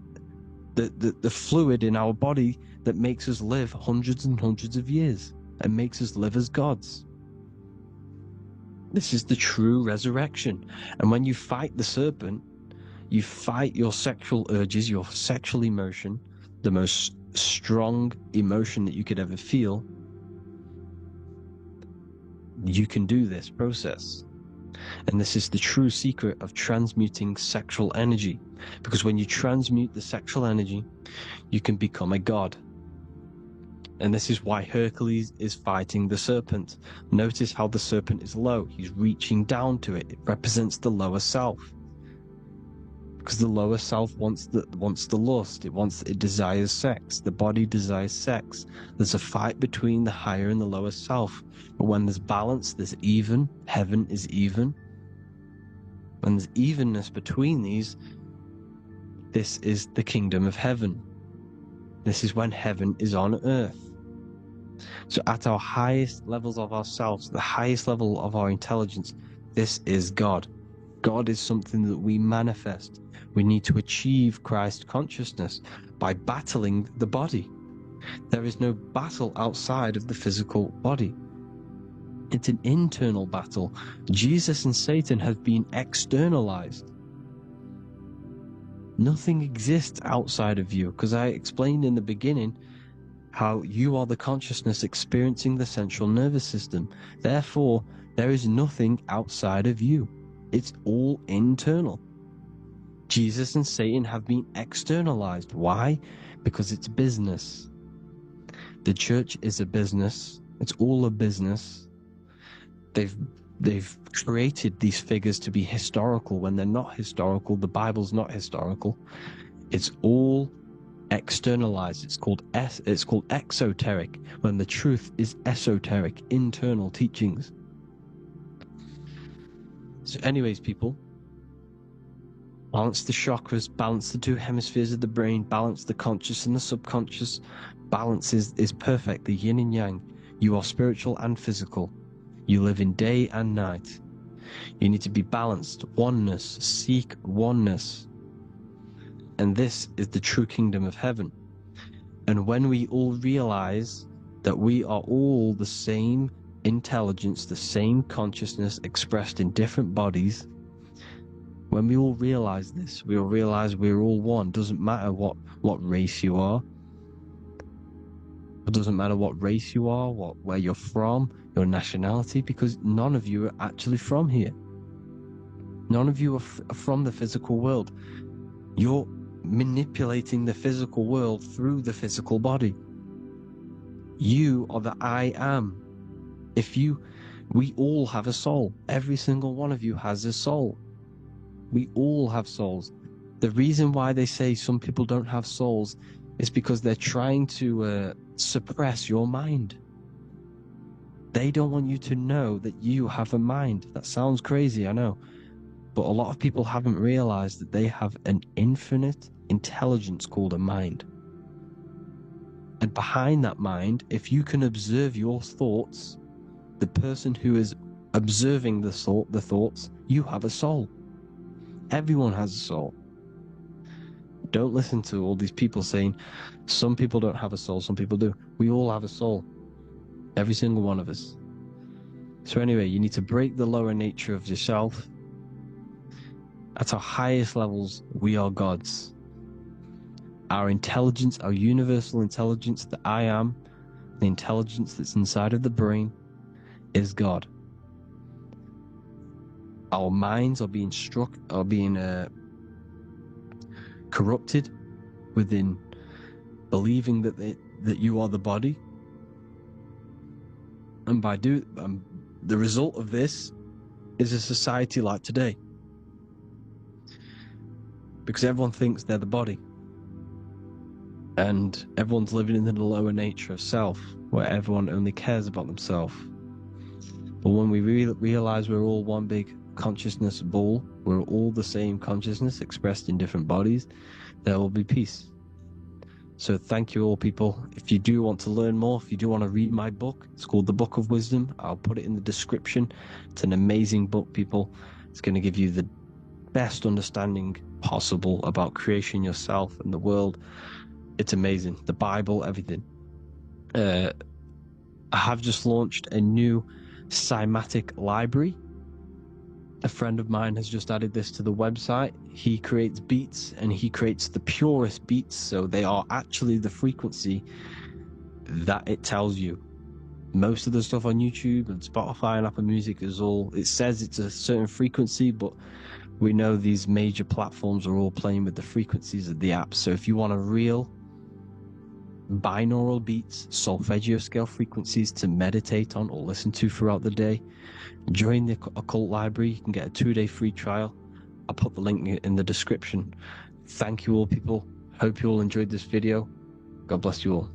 the fluid in our body that makes us live hundreds and hundreds of years and makes us live as gods. This is the true resurrection. And when you fight the serpent, you fight your sexual urges, your sexual emotion, the most strong emotion that you could ever feel. You can do this process. And this is the true secret of transmuting sexual energy. Because when you transmute the sexual energy, you can become a god. And this is why Hercules is fighting the serpent. Notice how the serpent is low. He's reaching down to it. It represents the lower self. Because the lower self wants the lust. It desires sex. The body desires sex. There's a fight between the higher and the lower self. But when there's balance, there's even. Heaven is even. When there's evenness between these, this is the kingdom of heaven. This is when heaven is on earth. So at our highest levels of ourselves, the highest level of our intelligence, this is God. God is something that we manifest. We need to achieve Christ consciousness by battling the body. There is no battle outside of the physical body. It's an internal battle. Jesus and Satan have been externalized. Nothing exists outside of you, because I explained in the beginning how you are the consciousness experiencing the central nervous system. Therefore, there is nothing outside of you. It's all internal. Jesus and Satan have been externalized. Why? Because it's business. The church is a business. It's all a business. They've created these figures to be historical when they're not historical. The Bible's not historical. It's all externalized. It's called exoteric, when the truth is esoteric, internal teachings. So anyways, people, balance the chakras, balance the two hemispheres of the brain, balance the conscious and the subconscious. Balance is perfect, the yin and yang. You are spiritual and physical. You live in day and night. You need to be balanced. Oneness. Seek oneness. And this is the true kingdom of heaven. And when we all realize that we are all the same intelligence, the same consciousness expressed in different bodies, when we all realize this, we all realize we're all one. Doesn't matter what race you are. It doesn't matter what race you are, where you're from, your nationality, because none of you are actually from here. None of you are from the physical world. Your manipulating the physical world through the physical body. You are the I am. We all have a soul. Every single one of you has a soul. We all have souls. The reason why they say some people don't have souls is because they're trying to suppress your mind. They don't want you to know that you have a mind. That sounds crazy, I know. But a lot of people haven't realized that they have an infinite intelligence called a mind. And behind that mind, if you can observe your thoughts, the person who is observing the thoughts, you have a soul. Everyone has a soul. Don't listen to all these people saying some people don't have a soul, some people do. We all have a soul. Every single one of us. So anyway, you need to break the lower nature of yourself. At our highest levels, we are gods. Our intelligence, our universal intelligence, the I am, the intelligence that's inside of the brain, is God. Our minds are being corrupted within believing that you are the body, and the result of this is a society like today, because everyone thinks they're the body, and everyone's living in the lower nature of self, where everyone only cares about themselves. But when we realize we're all one big consciousness ball, we're all the same consciousness expressed in different bodies, there will be peace. So thank you all, people. If you do want to learn more, if you do want to read my book, it's called The Book of Wisdom. I'll put it in the description. It's an amazing book, people. It's going to give you the best understanding possible about creation, yourself, and the world. It's amazing. The Bible, everything. I have just launched a new cymatic library. A friend of mine has just added this to the website. He creates beats, and he creates the purest beats, so they are actually the frequency that it tells you. Most of the stuff on YouTube and Spotify and Apple Music it says it's a certain frequency, but we know these major platforms are all playing with the frequencies of the apps. So if you want a real binaural beats, solfeggio scale frequencies to meditate on or listen to throughout the day, join the Occult Library. You can get a 2-day free trial. I'll put the link in the description. Thank you all, people. Hope you all enjoyed this video. God bless you all.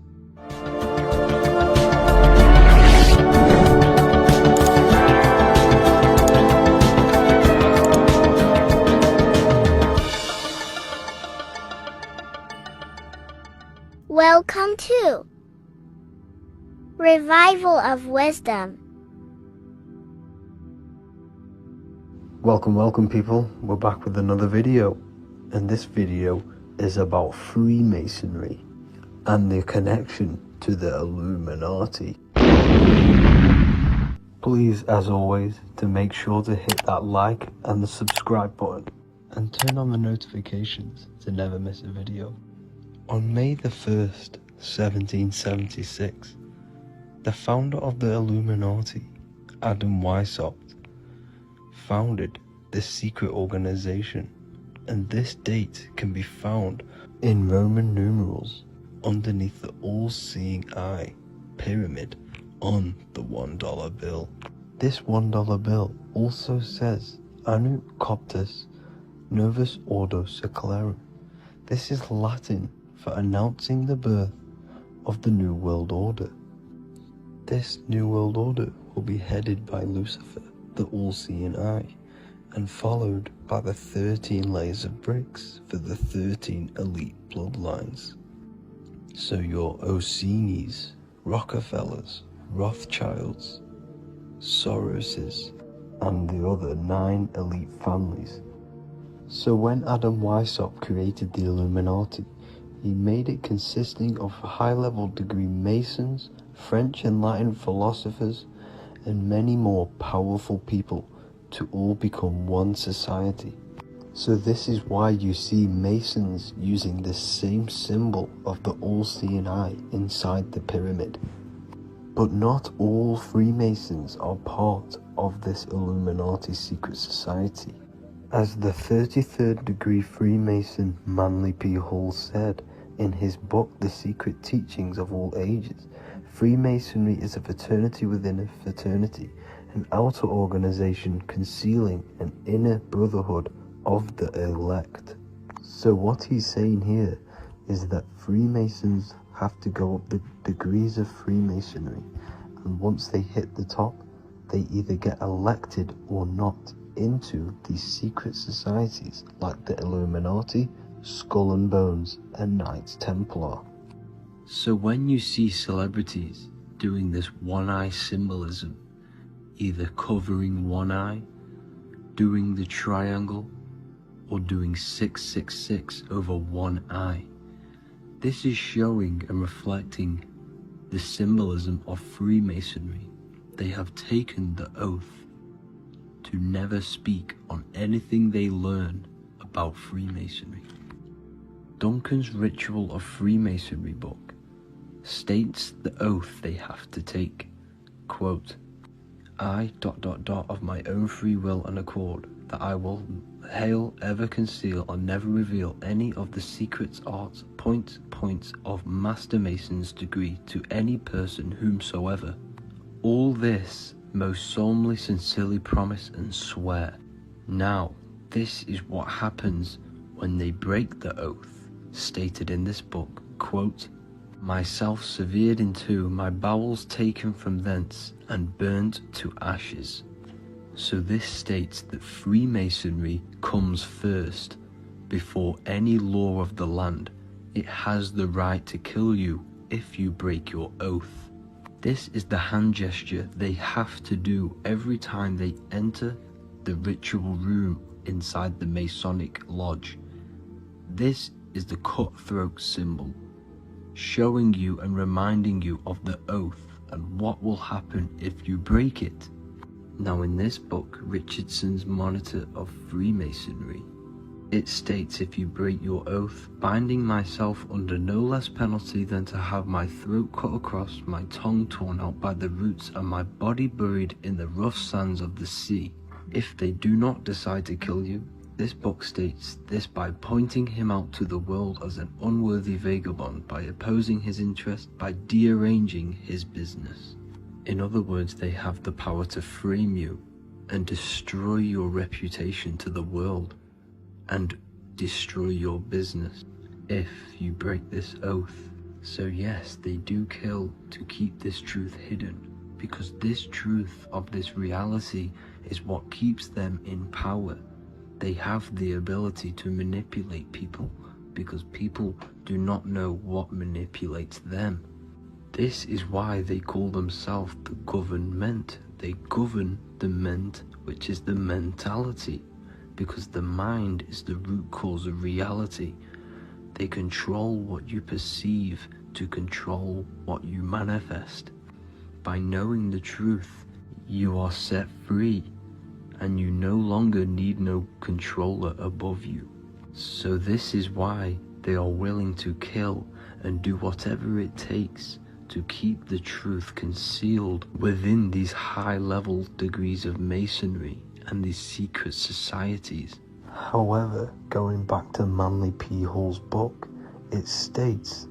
Welcome to Revival of Wisdom. Welcome people, we're back with another video, and this video is about Freemasonry and the connection to the Illuminati. Please, as always, to make sure to hit that like and the subscribe button and turn on the notifications to never miss a video. On May the 1st, 1776, the founder of the Illuminati, Adam Weishaupt, founded this secret organization, and this date can be found in Roman numerals underneath the all-seeing eye pyramid on the $1 bill. This $1 bill also says Anno Coptus Novus Ordo Secularum. This is Latin for announcing the birth of the New World Order. This New World Order will be headed by Lucifer, the all-seeing eye, and followed by the 13 layers of bricks for the 13 elite bloodlines. So your Orsini's, Rockefellers, Rothschilds, Soroses, and the other 9 elite families. So when Adam Weishaupt created the Illuminati, he made it consisting of high-level degree Masons, French and Latin philosophers, and many more powerful people to all become one society. So this is why you see Masons using the same symbol of the all-seeing eye inside the pyramid. But not all Freemasons are part of this Illuminati secret society. As the 33rd degree Freemason Manly P. Hall said in his book The Secret Teachings of All Ages, Freemasonry is a fraternity within a fraternity, an outer organization concealing an inner brotherhood of the elect. So what he's saying here is that Freemasons have to go up the degrees of Freemasonry, and once they hit the top, they either get elected or not into these secret societies like the Illuminati, Skull and Bones, and Knights Templar. So when you see celebrities doing this one-eye symbolism, either covering one eye, doing the triangle, or doing 666 over one eye, this is showing and reflecting the symbolism of Freemasonry. They have taken the oath to never speak on anything they learn about Freemasonry. Duncan's Ritual of Freemasonry book states the oath they have to take, quote, I ... of my own free will and accord, that I will hail, ever conceal, or never reveal any of the secrets, arts, points of Master Mason's degree to any person whomsoever. All this most solemnly, sincerely promise and swear. Now, this is what happens when they break the oath, stated in this book, quote, myself severed in two, my bowels taken from thence, and burnt to ashes. So this states that Freemasonry comes first, before any law of the land. It has the right to kill you if you break your oath. This is the hand gesture they have to do every time they enter the ritual room inside the Masonic lodge. This is the cutthroat symbol, showing you and reminding you of the oath and what will happen if you break it. Now in this book, Richardson's Monitor of Freemasonry, it states, if you break your oath, binding myself under no less penalty than to have my throat cut across, my tongue torn out by the roots, and my body buried in the rough sands of the sea. If they do not decide to kill you, this book states this by pointing him out to the world as an unworthy vagabond, by opposing his interest, by dearranging his business. In other words, they have the power to frame you and destroy your reputation to the world, and destroy your business if you break this oath. So yes, they do kill to keep this truth hidden, because this truth of this reality is what keeps them in power. They have the ability to manipulate people, because people do not know what manipulates them. This is why they call themselves the government. They govern the ment, which is the mentality, because the mind is the root cause of reality. They control what you perceive to control what you manifest. By knowing the truth, you are set free, and you no longer need no controller above you. So this is why they are willing to kill and do whatever it takes to keep the truth concealed within these high-level degrees of masonry and these secret societies. However, going back to Manly P. Hall's book, it states,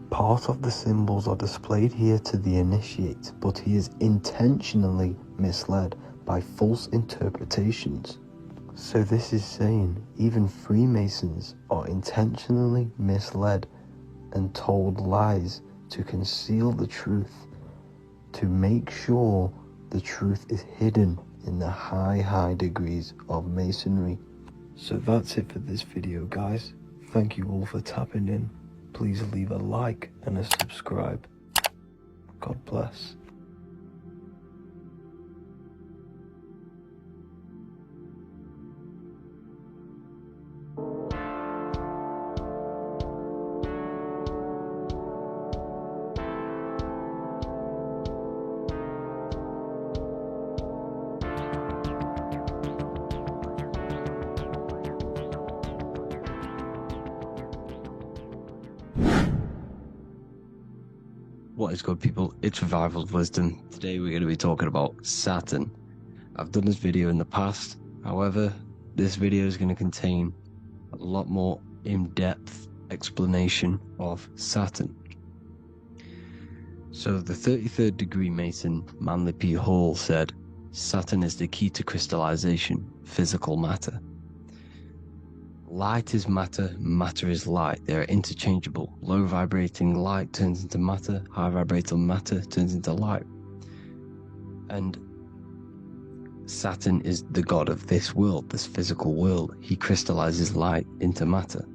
part of the symbols are displayed here to the initiate, but he is intentionally misled by false interpretations. So this is saying even Freemasons are intentionally misled and told lies to conceal the truth, to make sure the truth is hidden in the high degrees of masonry. So that's it for this video, guys. Thank you all for tapping in. Please leave a like and a subscribe. God bless. What is good, people? It's Revival of Wisdom. Today we're going to be talking about Saturn. I've done this video in the past, however, this video is going to contain a lot more in-depth explanation of Saturn. So the 33rd degree Mason Manly P. Hall said, Saturn is the key to crystallization, physical matter. Light is matter, matter is light. They are interchangeable. Low vibrating light turns into matter, high vibrating matter turns into light. And Saturn is the god of this world, this physical world. He crystallizes light into matter.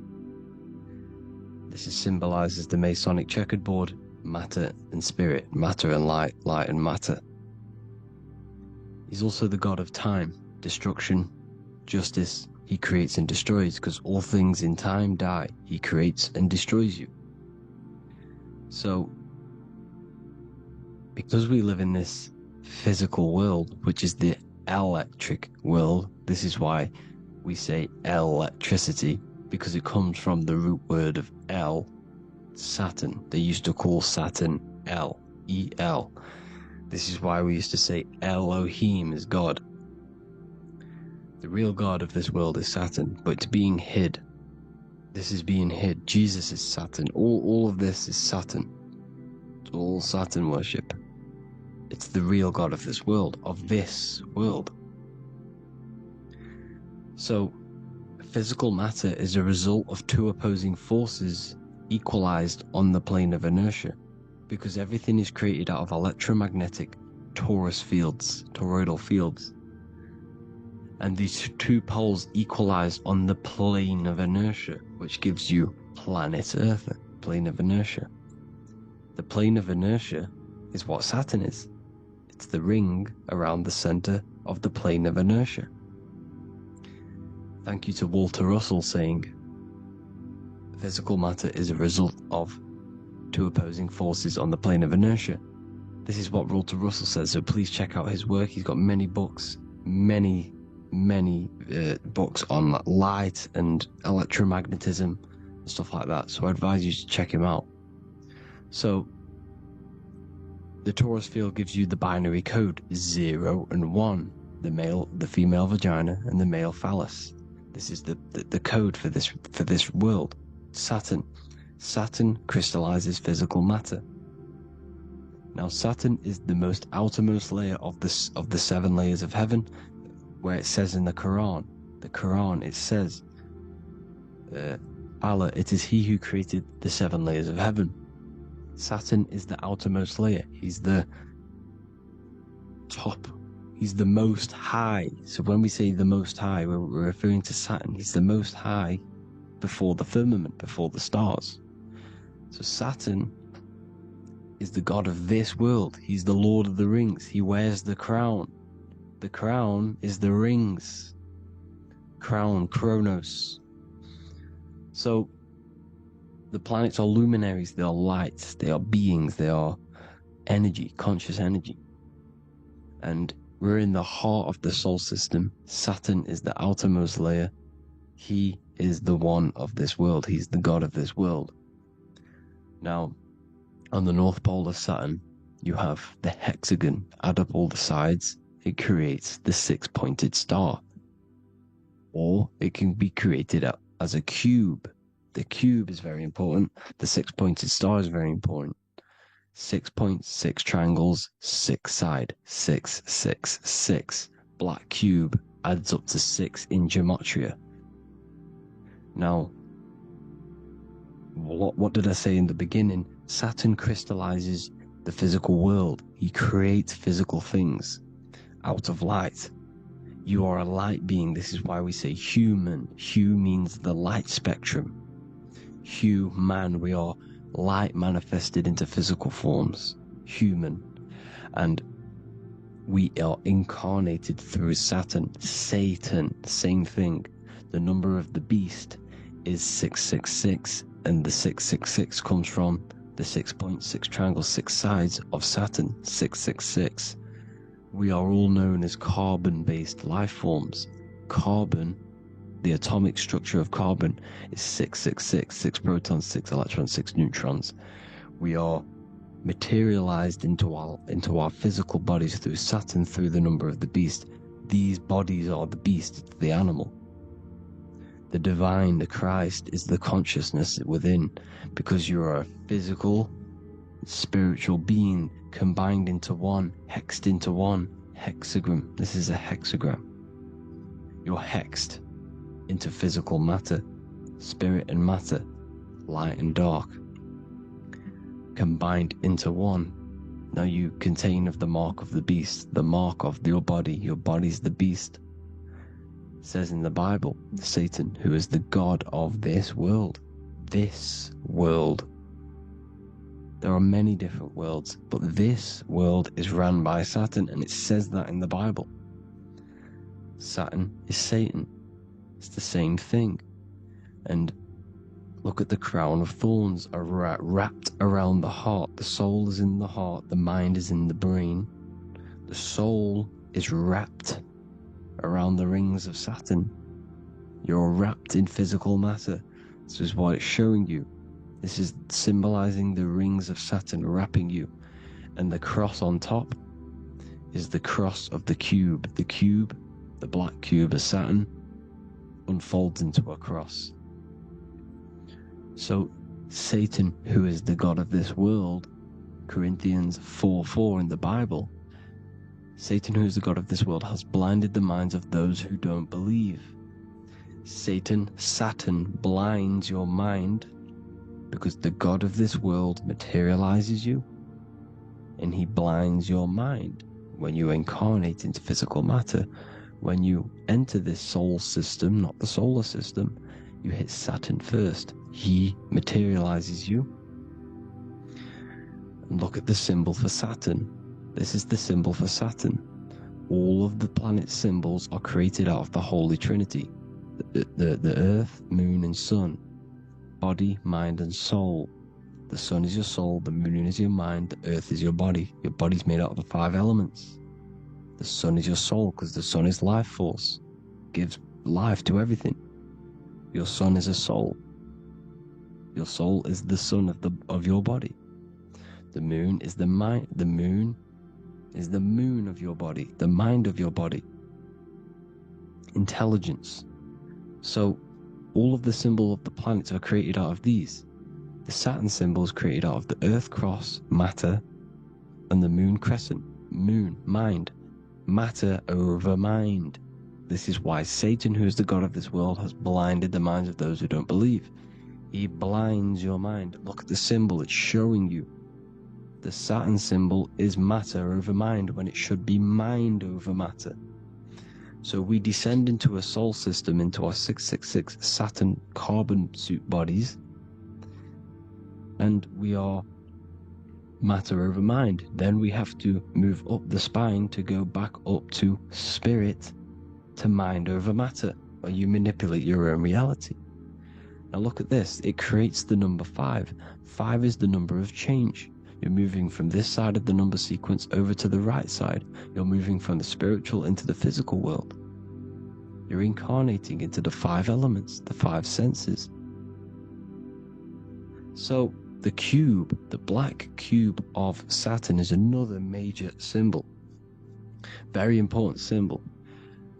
This symbolizes the Masonic checkered board, matter and spirit, matter and light, light and matter. He's also the god of time, destruction, justice. He creates and destroys, because all things in time die. He creates and destroys you. So, because we live in this physical world, which is the electric world, this is why we say electricity, because it comes from the root word of El, Saturn. They used to call Saturn El, E-L. This is why we used to say Elohim is God. The real God of this world is Saturn, but it's being hid. This is being hid. Jesus is Saturn. All of this is Saturn. It's all Saturn worship. It's the real God of this world, So, physical matter is a result of two opposing forces equalized on the plane of inertia, because everything is created out of electromagnetic toroidal fields. And these two poles equalize on the plane of inertia, which gives you planet Earth, plane of inertia. The plane of inertia is what Saturn is. It's the ring around the center of the plane of inertia. Thank you to Walter Russell saying, physical matter is a result of two opposing forces on the plane of inertia. This is what Walter Russell says, so please check out his work. He's got many books, many books on light and electromagnetism and stuff like that, so I advise you to check him out. So the torus field gives you the binary code 0 and 1, the female vagina and the male phallus. This is the code for this world. Saturn crystallizes physical matter. Now Saturn is the most outermost layer of the 7 layers of heaven, where it says in the Quran, it says, Allah, it is He who created the 7 layers of heaven. Saturn is the outermost layer. He's the top. He's the most high. So when we say the most high, we're referring to Saturn. He's the most high before the firmament, before the stars. So Saturn is the god of this world. He's the Lord of the Rings. He wears the crown. The crown is the rings. Crown, Kronos. So the planets are luminaries, they are lights, they are beings, they are energy, conscious energy. And we're in the heart of the solar system. Saturn is the outermost layer. He is the one of this world. He's the god of this world. Now, on the north pole of Saturn, you have the hexagon. Add up all the sides, it creates the 6-pointed star. Or it can be created as a cube. The cube is very important. The 6-pointed star is very important. 6 points, 6 triangles, 6 side, 6, 6, 6. Black cube adds up to 6 in gematria. Now, what did I say in the beginning? Saturn crystallizes the physical world. He creates physical things out of light. You are a light being. This is why we say human. Hue means the light spectrum. Hue, man, we are light manifested into physical forms. Human. And we are incarnated through Saturn. Satan, same thing. The number of the beast is 666, and the 666 comes from the 6.6 triangles, 6 sides of Saturn, 666. We are all known as carbon-based life forms. Carbon, the atomic structure of carbon, is 666, 6 protons, 6 electrons, 6 neutrons. We are materialized into our physical bodies through Saturn, through the number of the beast. These bodies are the beast, the animal. The divine, the Christ, is the consciousness within, because you are a physical, spiritual being combined into one, hexed into one. Hexagram. This is a hexagram. You're hexed into physical matter, spirit and matter, light and dark, combined into one. Now you contain of the mark of the beast, the mark of your body. Your body's the beast. It says in the Bible, Satan, who is the god of this world. This world. There are many different worlds, but this world is run by Satan, and it says that in the Bible. Saturn is Satan. It's the same thing. And look at the crown of thorns are wrapped around the heart. The soul is in the heart. The mind is in the brain. The soul is wrapped around the rings of Saturn. You're wrapped in physical matter. This is what it's showing you. This is symbolizing the rings of Saturn wrapping you. And the cross on top is the cross of the cube. The cube, the black cube of Saturn, unfolds into a cross. So Satan, who is the god of this world, Corinthians 4:4 in the Bible, Satan, who is the god of this world, has blinded the minds of those who don't believe. Satan blinds your mind because the god of this world materializes you, and he blinds your mind when you incarnate into physical matter. When you enter this soul system, not the solar system, you hit Saturn first. He materializes you. And look at the symbol for Saturn. This is the symbol for Saturn. All of the planet symbols are created out of the Holy Trinity. The Earth, Moon, and Sun. Body, mind, and soul. The Sun is your soul, the Moon is your mind, the Earth is your body. Your body's made out of the 5 elements. The Sun is your soul, because the Sun is life force. Gives life to everything. Your Sun is a soul. Your soul is the sun of your body. The Moon is the mind. The Moon is the moon of your body, the mind of your body. Intelligence. So all of the symbol of the planets are created out of these. The Saturn symbol is created out of the Earth cross, matter, and the Moon crescent, moon, mind, matter over mind. This is why Satan, who is the god of this world, has blinded the minds of those who don't believe. He blinds your mind. Look at the symbol, it's showing you. The Saturn symbol is matter over mind when it should be mind over matter. So we descend into a soul system, into our 666 Saturn carbon suit bodies, and we are matter over mind. Then we have to move up the spine to go back up to spirit, to mind over matter, where you manipulate your own reality. Now look at this, it creates the number 5. 5 is the number of change. You're moving from this side of the number sequence over to the right side. You're moving from the spiritual into the physical world. You're incarnating into the 5 elements, the 5 senses. So the cube, the black cube of Saturn, is another major symbol. Very important symbol.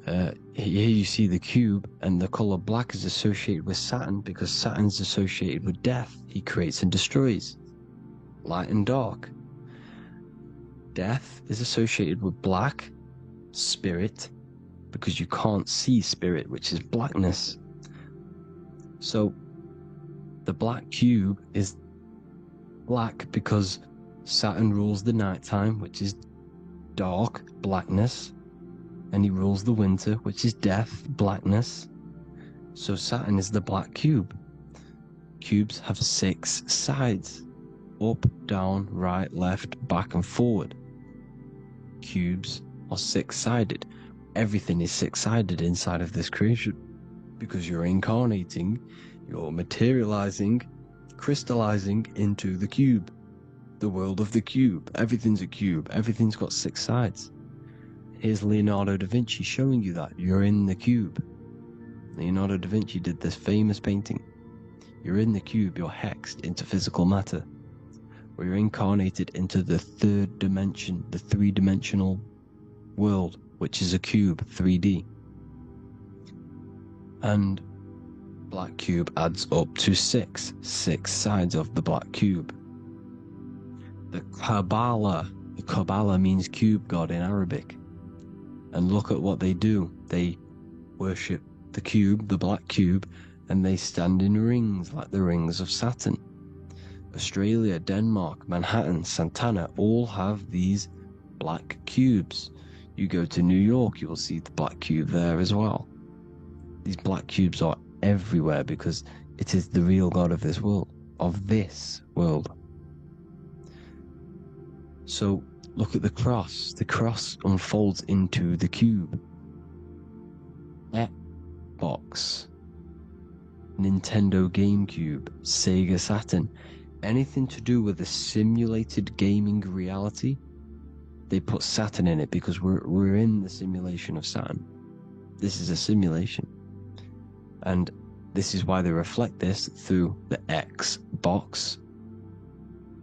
Here you see the cube, and the color black is associated with Saturn because Saturn is associated with death. He creates and destroys. Light and dark. Death is associated with black, spirit, because you can't see spirit, which is blackness. So the black cube is black because Saturn rules the nighttime, which is dark, blackness, and he rules the winter, which is death, blackness. So Saturn is the black cube. Cubes have 6 sides: up, down, right, left, back, and forward. Cubes are 6-sided. Everything is 6-sided inside of this creation because you're incarnating, you're materializing, crystallizing into the cube, the world of the cube. Everything's a cube. Everything's got 6 sides. Here's Leonardo da Vinci showing you that you're in the cube. Leonardo da Vinci did this famous painting. You're in the cube, you're hexed into physical matter, where you're incarnated into the 3rd dimension, the 3-dimensional world, which is a cube, 3D. And black cube adds up to 6 sides of the black cube. The Kabbalah means cube god in Arabic. And look at what they do. They worship the cube, the black cube, and they stand in rings like the rings of Saturn. Australia, Denmark, Manhattan, Santana all have these black cubes. You go to New York, you will see the black cube there as well. These black cubes are everywhere because it is the real God of this world. So look at the cross. The cross unfolds into the cube. Xbox, Nintendo GameCube, Sega Saturn, anything to do with a simulated gaming reality, they put Saturn in it because we're in the simulation of Saturn. This is a simulation. And this is why they reflect this through the Xbox,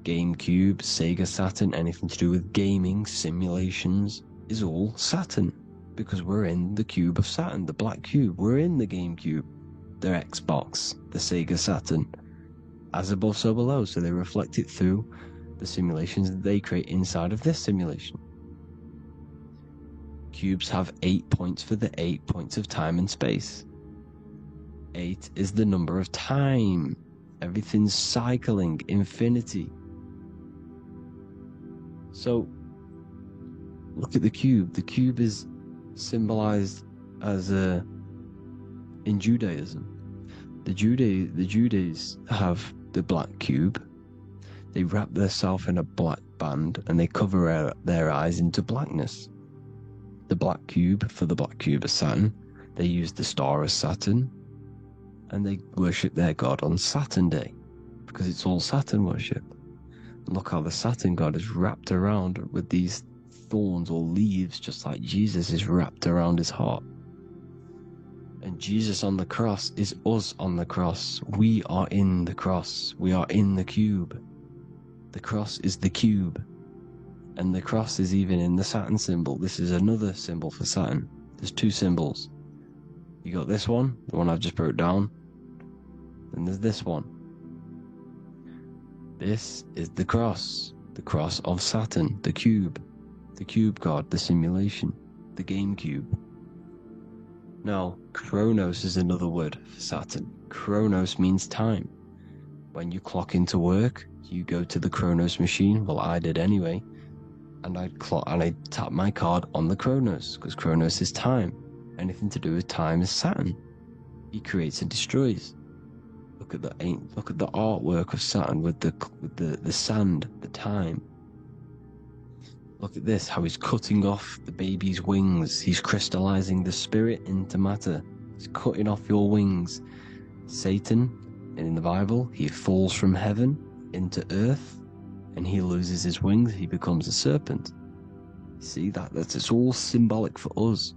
GameCube, Sega Saturn, anything to do with gaming, simulations, is all Saturn. Because we're in the cube of Saturn, the black cube. We're in the GameCube, the Xbox, the Sega Saturn. As above, so below. So they reflect it through the simulations that they create inside of this simulation. Cubes have 8 points for the 8 points of time and space. 8 is the number of time. Everything's cycling, infinity. So, look at the cube. The cube is symbolized as in Judaism. The Judees have the black cube. They wrap themselves in a black band and they cover their eyes into blackness. The black cube, for the black cube of Saturn, they use the star as Saturn, and they worship their god on Saturn Day because it's all Saturn worship. And look how the Saturn god is wrapped around with these thorns or leaves, just like Jesus is wrapped around his heart. And Jesus on the cross is us on the cross. We are in the cross. We are in the cube. The cross is the cube. And the cross is even in the Saturn symbol. This is another symbol for Saturn. There's two symbols. You got this one, the one I've just broke down. And there's this one. This is the cross of Saturn, the cube god, the simulation, the game cube. Now, Chronos is another word for Saturn. Chronos means time. When you clock into work, you go to the Chronos machine. Well, I did anyway. And I tap my card on the Chronos, because Chronos is time. Anything to do with time is Saturn. He creates and destroys. Look at the artwork of Saturn with the sand, the time. Look at this, how he's cutting off the baby's wings. He's crystallizing the spirit into matter. He's cutting off your wings. Satan, in the Bible, he falls from heaven into earth, and he loses his wings. He becomes a serpent. See, it's all symbolic for us.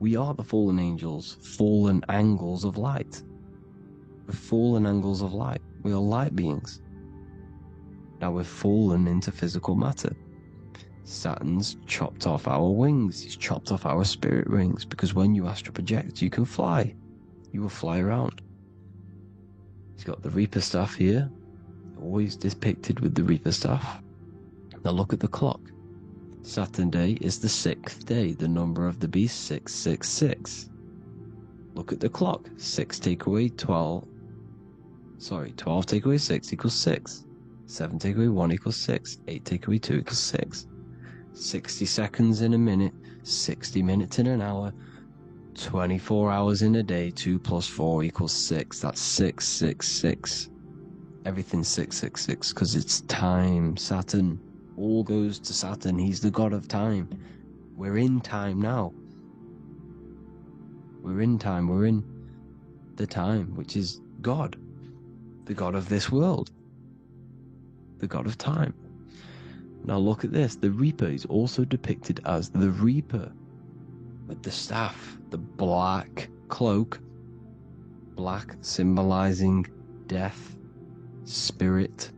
We are the fallen angels, fallen angles of light. We're fallen angles of light. We are light beings. Now we're fallen into physical matter. Saturn's chopped off our wings. He's chopped off our spirit wings, because when you astral project, you can fly. You will fly around. He's got the Reaper staff here, always depicted with the Reaper staff. Now look at the clock. Saturn Day is the 6th day, the number of the beast 666. Look at the clock. 6 take away 12. 12 take away 6 equals 6. 7 take away 1 equals 6. 8 take away 2 equals 6. 60 seconds in a minute, 60 minutes in an hour, 24 hours in a day, 2 plus 4 equals 6. That's 666. Everything's 666 because it's time. Saturn. All goes to Saturn. He's the god of time. We're in time now. We're in time. We're in the time, which is God. The god of this world. The god of time. Now look at this. The Reaper is also depicted as the Reaper. With the staff, the black cloak. Black symbolizing death, spirit.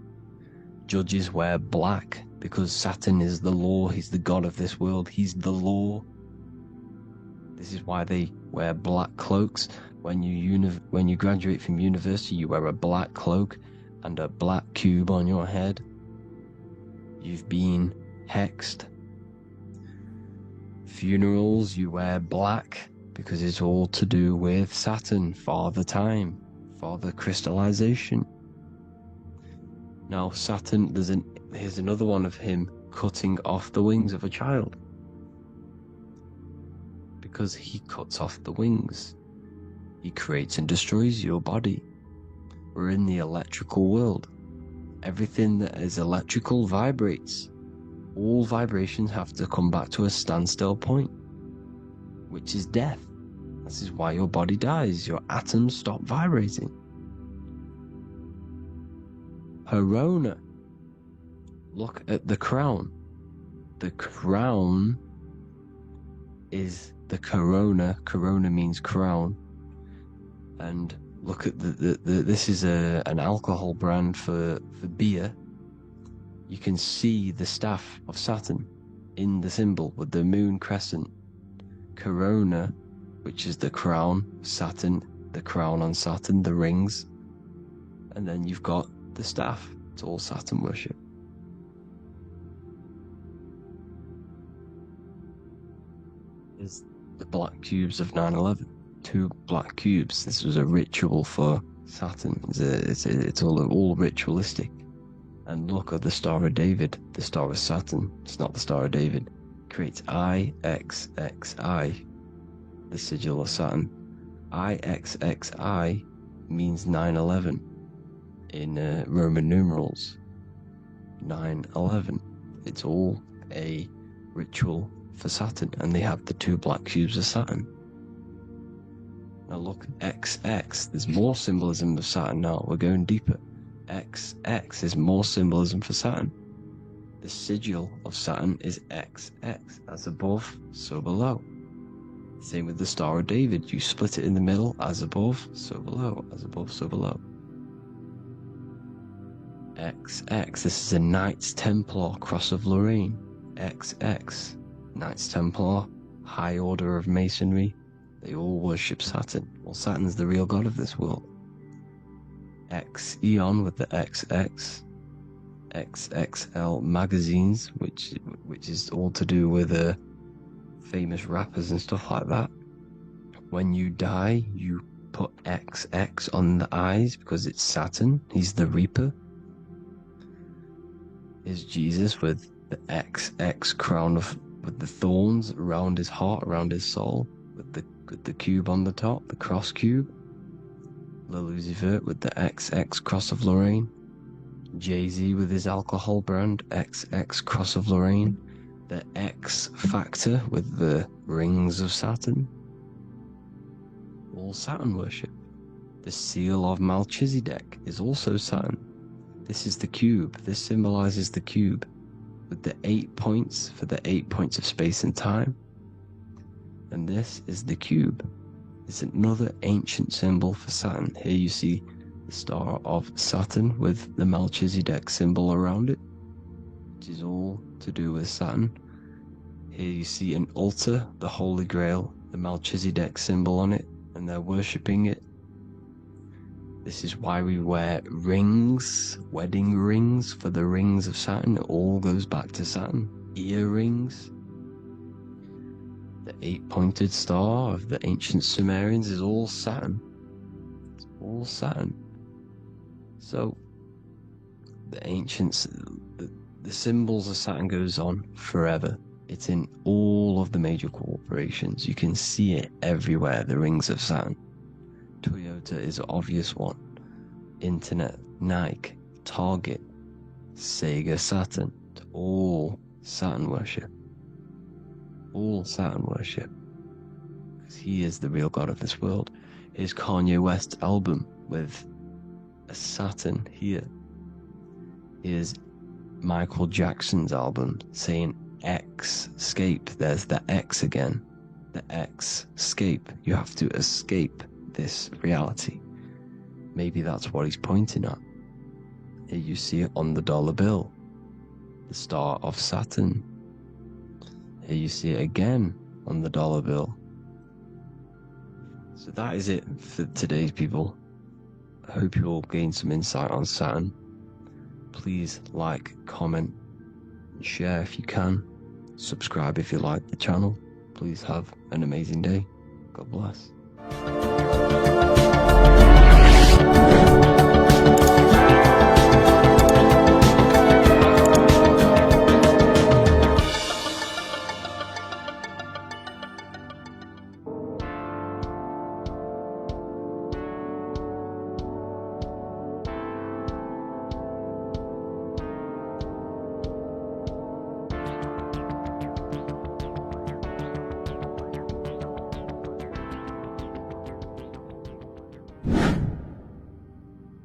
Judges wear black because Saturn is the law. He's the god of this world. He's the law. This is why they wear black cloaks. When you graduate from university, you wear a black cloak and a black cube on your head. You've been hexed. Funerals, you wear black because it's all to do with Saturn, Father Time, Father Crystallization. Now Saturn, here's another one of him cutting off the wings of a child. Because he cuts off the wings, he creates and destroys your body. We're in the electrical world. Everything that is electrical vibrates. All vibrations have to come back to a standstill point, which is death. This is why your body dies. Your atoms stop vibrating. Corona. Look at the crown. The crown is the corona. Corona means crown. And look at this is an alcohol brand for beer. You can see the staff of Saturn in the symbol with the moon crescent. Corona, which is the crown, Saturn, the crown on Saturn, the rings. And then you've got the staff. It's all Saturn worship. Is the black cubes of 9/11. 2 black cubes. This was a ritual for Saturn. It's all ritualistic. And look at the Star of David, the Star of Saturn. It's not the Star of David. It creates IXXI, the sigil of Saturn. IXXI means 9/11 in Roman numerals. 9/11. It's all a ritual for Saturn, and they have the 2 black cubes of Saturn. Now look, XX, there's more symbolism of Saturn now. We're going deeper. XX is more symbolism for Saturn. The sigil of Saturn is XX, as above, so below. Same with the Star of David. You split it in the middle, as above, so below, as above, so below. XX, this is a Knights Templar Cross of Lorraine. XX, Knights Templar, High Order of Masonry. They all worship Saturn. Well, Saturn's the real god of this world. X Eon with the XX, XXL magazines, which is all to do with famous rappers and stuff like that. When you die, you put XX on the eyes because it's Saturn. He's the Reaper. Is Jesus with the XX crown with the thorns around his heart, around his soul, with the cube on the top, the cross cube. Le Lucifer with the XX Cross of Lorraine. Jay-Z with his alcohol brand, XX Cross of Lorraine. The X Factor with the rings of Saturn. All Saturn worship. The seal of Melchizedek is also Saturn. This is the cube. This symbolizes the cube with the 8 points for the 8 points of space and time. And this is the cube. It's another ancient symbol for Saturn. Here you see the Star of Saturn with the Melchizedek symbol around it, which is all to do with Saturn. Here you see an altar, the Holy Grail, the Melchizedek symbol on it, and they're worshipping it. This is why we wear rings, wedding rings for the rings of Saturn. It all goes back to Saturn. Earrings. The 8-pointed star of the ancient Sumerians is all Saturn. It's all Saturn. So, the ancients, the symbols of Saturn goes on forever. It's in all of the major corporations. You can see it everywhere, the rings of Saturn. Toyota is an obvious one. Internet, Nike, Target, Sega, Saturn. It's all Saturn worship. All Saturn worship, because he is the real god of this world. Here's Kanye West's album with a Saturn here. Here's Michael Jackson's album saying X, escape. There's the X again. The X, escape. You have to escape this reality. Maybe that's what he's pointing at. Here you see it on the dollar bill. The Star of Saturn. Here you see it again on the dollar bill. So that is it for today's people. I hope you all gained some insight on Saturn. Please like, comment, and share if you can. Subscribe if you like the channel. Please have an amazing day. God bless.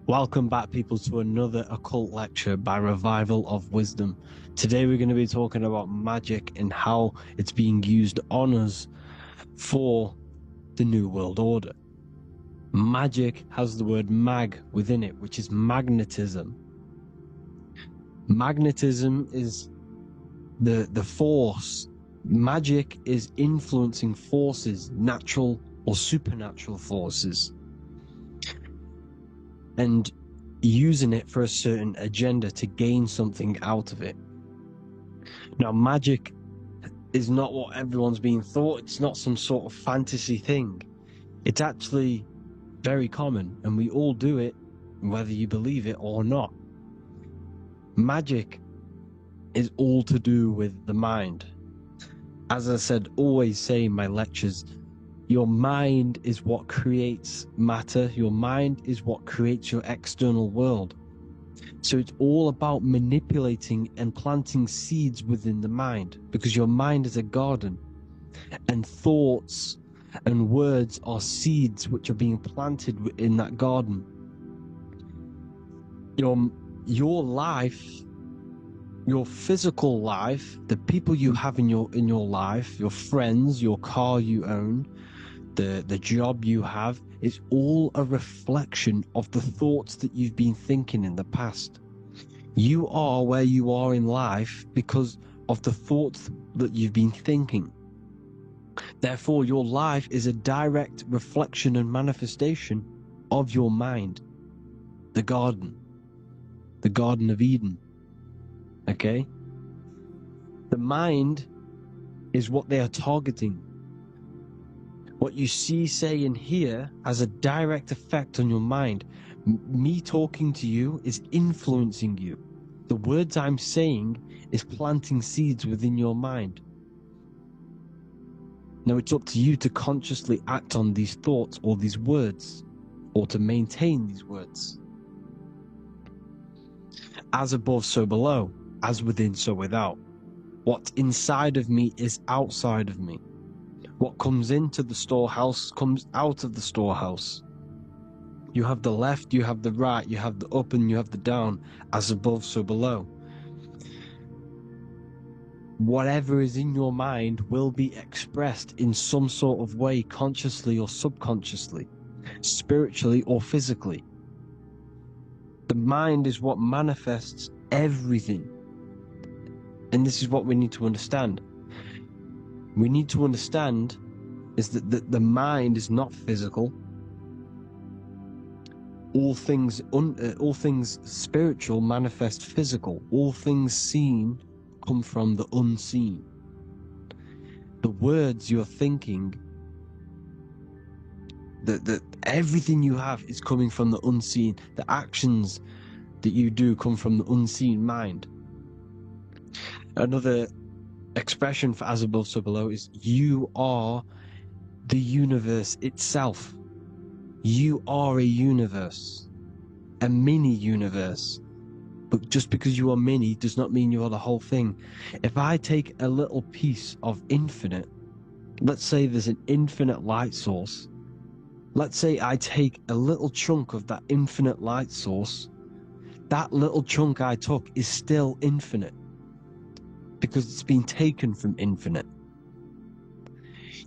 Welcome back, people, to another occult lecture by Revival of Wisdom. Today we're going to be talking about magic and how it's being used on us for the New World Order. Magic has the word mag within it, which is magnetism. Magnetism is the force. Magic is influencing forces, natural or supernatural forces, and using it for a certain agenda to gain something out of it. Now, magic is not what everyone's being thought. It's not some sort of fantasy thing. It's actually very common, and we all do it, whether you believe it or not. Magic is all to do with the mind. As I said, always say in my lectures, your mind is what creates matter. Your mind is what creates your external world. So it's all about manipulating and planting seeds within the mind, because your mind is a garden, and thoughts and words are seeds which are being planted in that garden. Your life, your physical life, the people you have in your life, your friends, your car you own, the job you have, is all a reflection of the thoughts that you've been thinking in the past. You are where you are in life because of the thoughts that you've been thinking. Therefore, your life is a direct reflection and manifestation of your mind. The Garden of Eden. Okay? The mind is what they are targeting. What you see, say, and hear has a direct effect on your mind. Me talking to you is influencing you. The words I'm saying is planting seeds within your mind. Now it's up to you to consciously act on these thoughts or these words, or to maintain these words. As above, so below. As within, so without. What's inside of me is outside of me. What comes into the storehouse comes out of the storehouse. You have the left, you have the right, you have the up and you have the down. As above, so below. Whatever is in your mind will be expressed in some sort of way, consciously or subconsciously, spiritually or physically. The mind is what manifests everything. And this is what we need to understand. We need to understand is that the mind is not physical. All things spiritual manifest physical. All things seen come from the unseen. The words you're thinking, that everything you have is coming from the unseen. The actions that you do come from the unseen mind. Another expression for as above, so below is you are the universe itself. You are a universe, a mini universe. But just because you are mini does not mean you are the whole thing. If I take a little piece of infinite, let's say there's an infinite light source. Let's say I take a little chunk of that infinite light source. That little chunk I took is still infinite, because it's been taken from infinite.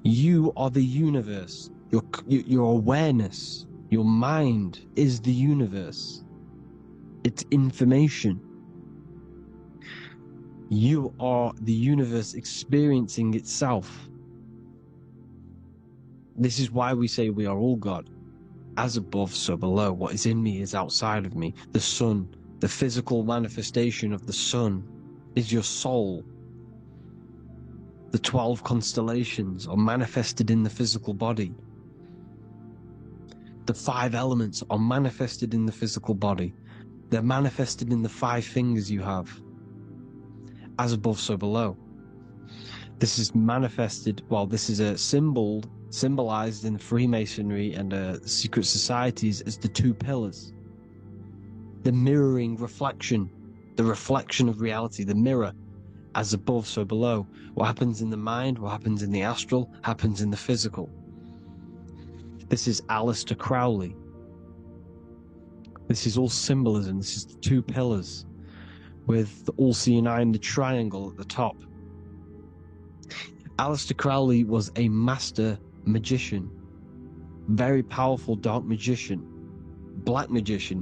You are the universe. Your awareness, your mind is the universe. It's information. You are the universe experiencing itself. This is why we say we are all God. As above, so below. What is in me is outside of me. The sun, the physical manifestation of the sun, is your soul. The 12 constellations are manifested in the physical body. The 5 elements are manifested in the physical body. They're manifested in the 5 fingers you have. As above, so below. This is manifested, well, this is a symbolized in Freemasonry and secret societies as the 2 pillars. The mirroring reflection, the reflection of reality, the mirror. As above, so below. What happens in the mind, what happens in the astral, happens in the physical. This is Aleister Crowley. This is all symbolism. This is the 2 pillars with the all-seeing eye and the triangle at the top. Aleister Crowley was a master magician, very powerful dark magician, black magician.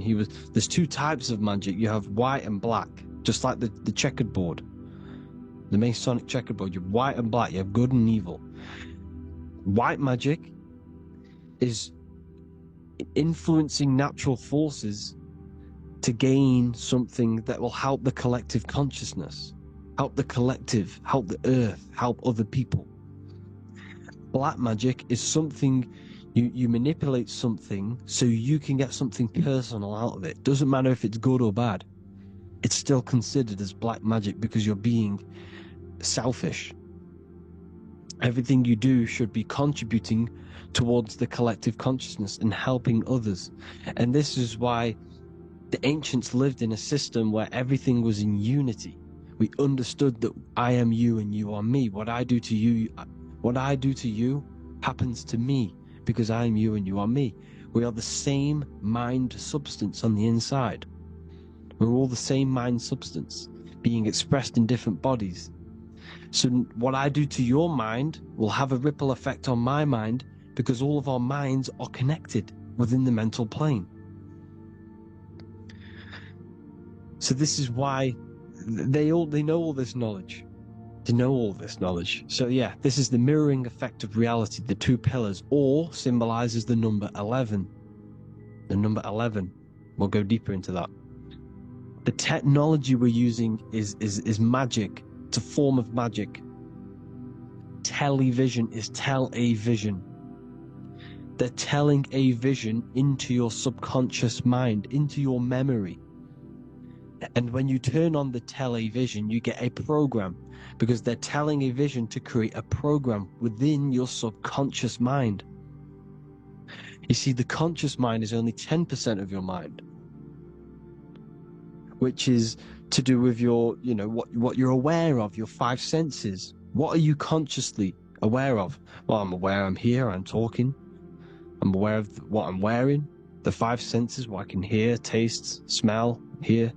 There's 2 types of magic. You have white and black, just like the checkered board. The Masonic checkerboard, you have white and black, you have good and evil. White magic is influencing natural forces to gain something that will help the collective consciousness, help the collective, help the earth, help other people. Black magic is something, you manipulate something so you can get something personal out of it. Doesn't matter if it's good or bad. It's still considered as black magic because you're being selfish. Everything you do should be contributing towards the collective consciousness and helping others. And this is why the ancients lived in a system where everything was in unity. We understood that I am you and you are me. What I do to you happens to me because I am you and you are me. We are the same mind substance on the inside. We're all the same mind substance being expressed in different bodies. So what I do to your mind will have a ripple effect on my mind because all of our minds are connected within the mental plane. So this is why they know all this knowledge. They know all this knowledge. So yeah, this is the mirroring effect of reality, the 2 pillars, or symbolizes the number 11. The number 11. We'll go deeper into that. The technology we're using is magic. It's a form of magic. Television is tell a vision. They're telling a vision into your subconscious mind, into your memory. And when you turn on the television, you get a program because they're telling a vision to create a program within your subconscious mind. You see, the conscious mind is only 10% of your mind, which is to do with your, what you're aware of, your 5 senses. What are you consciously aware of? Well, I'm aware I'm here, I'm talking. I'm aware of what I'm wearing, the 5 senses, what I can hear, taste, smell, hear.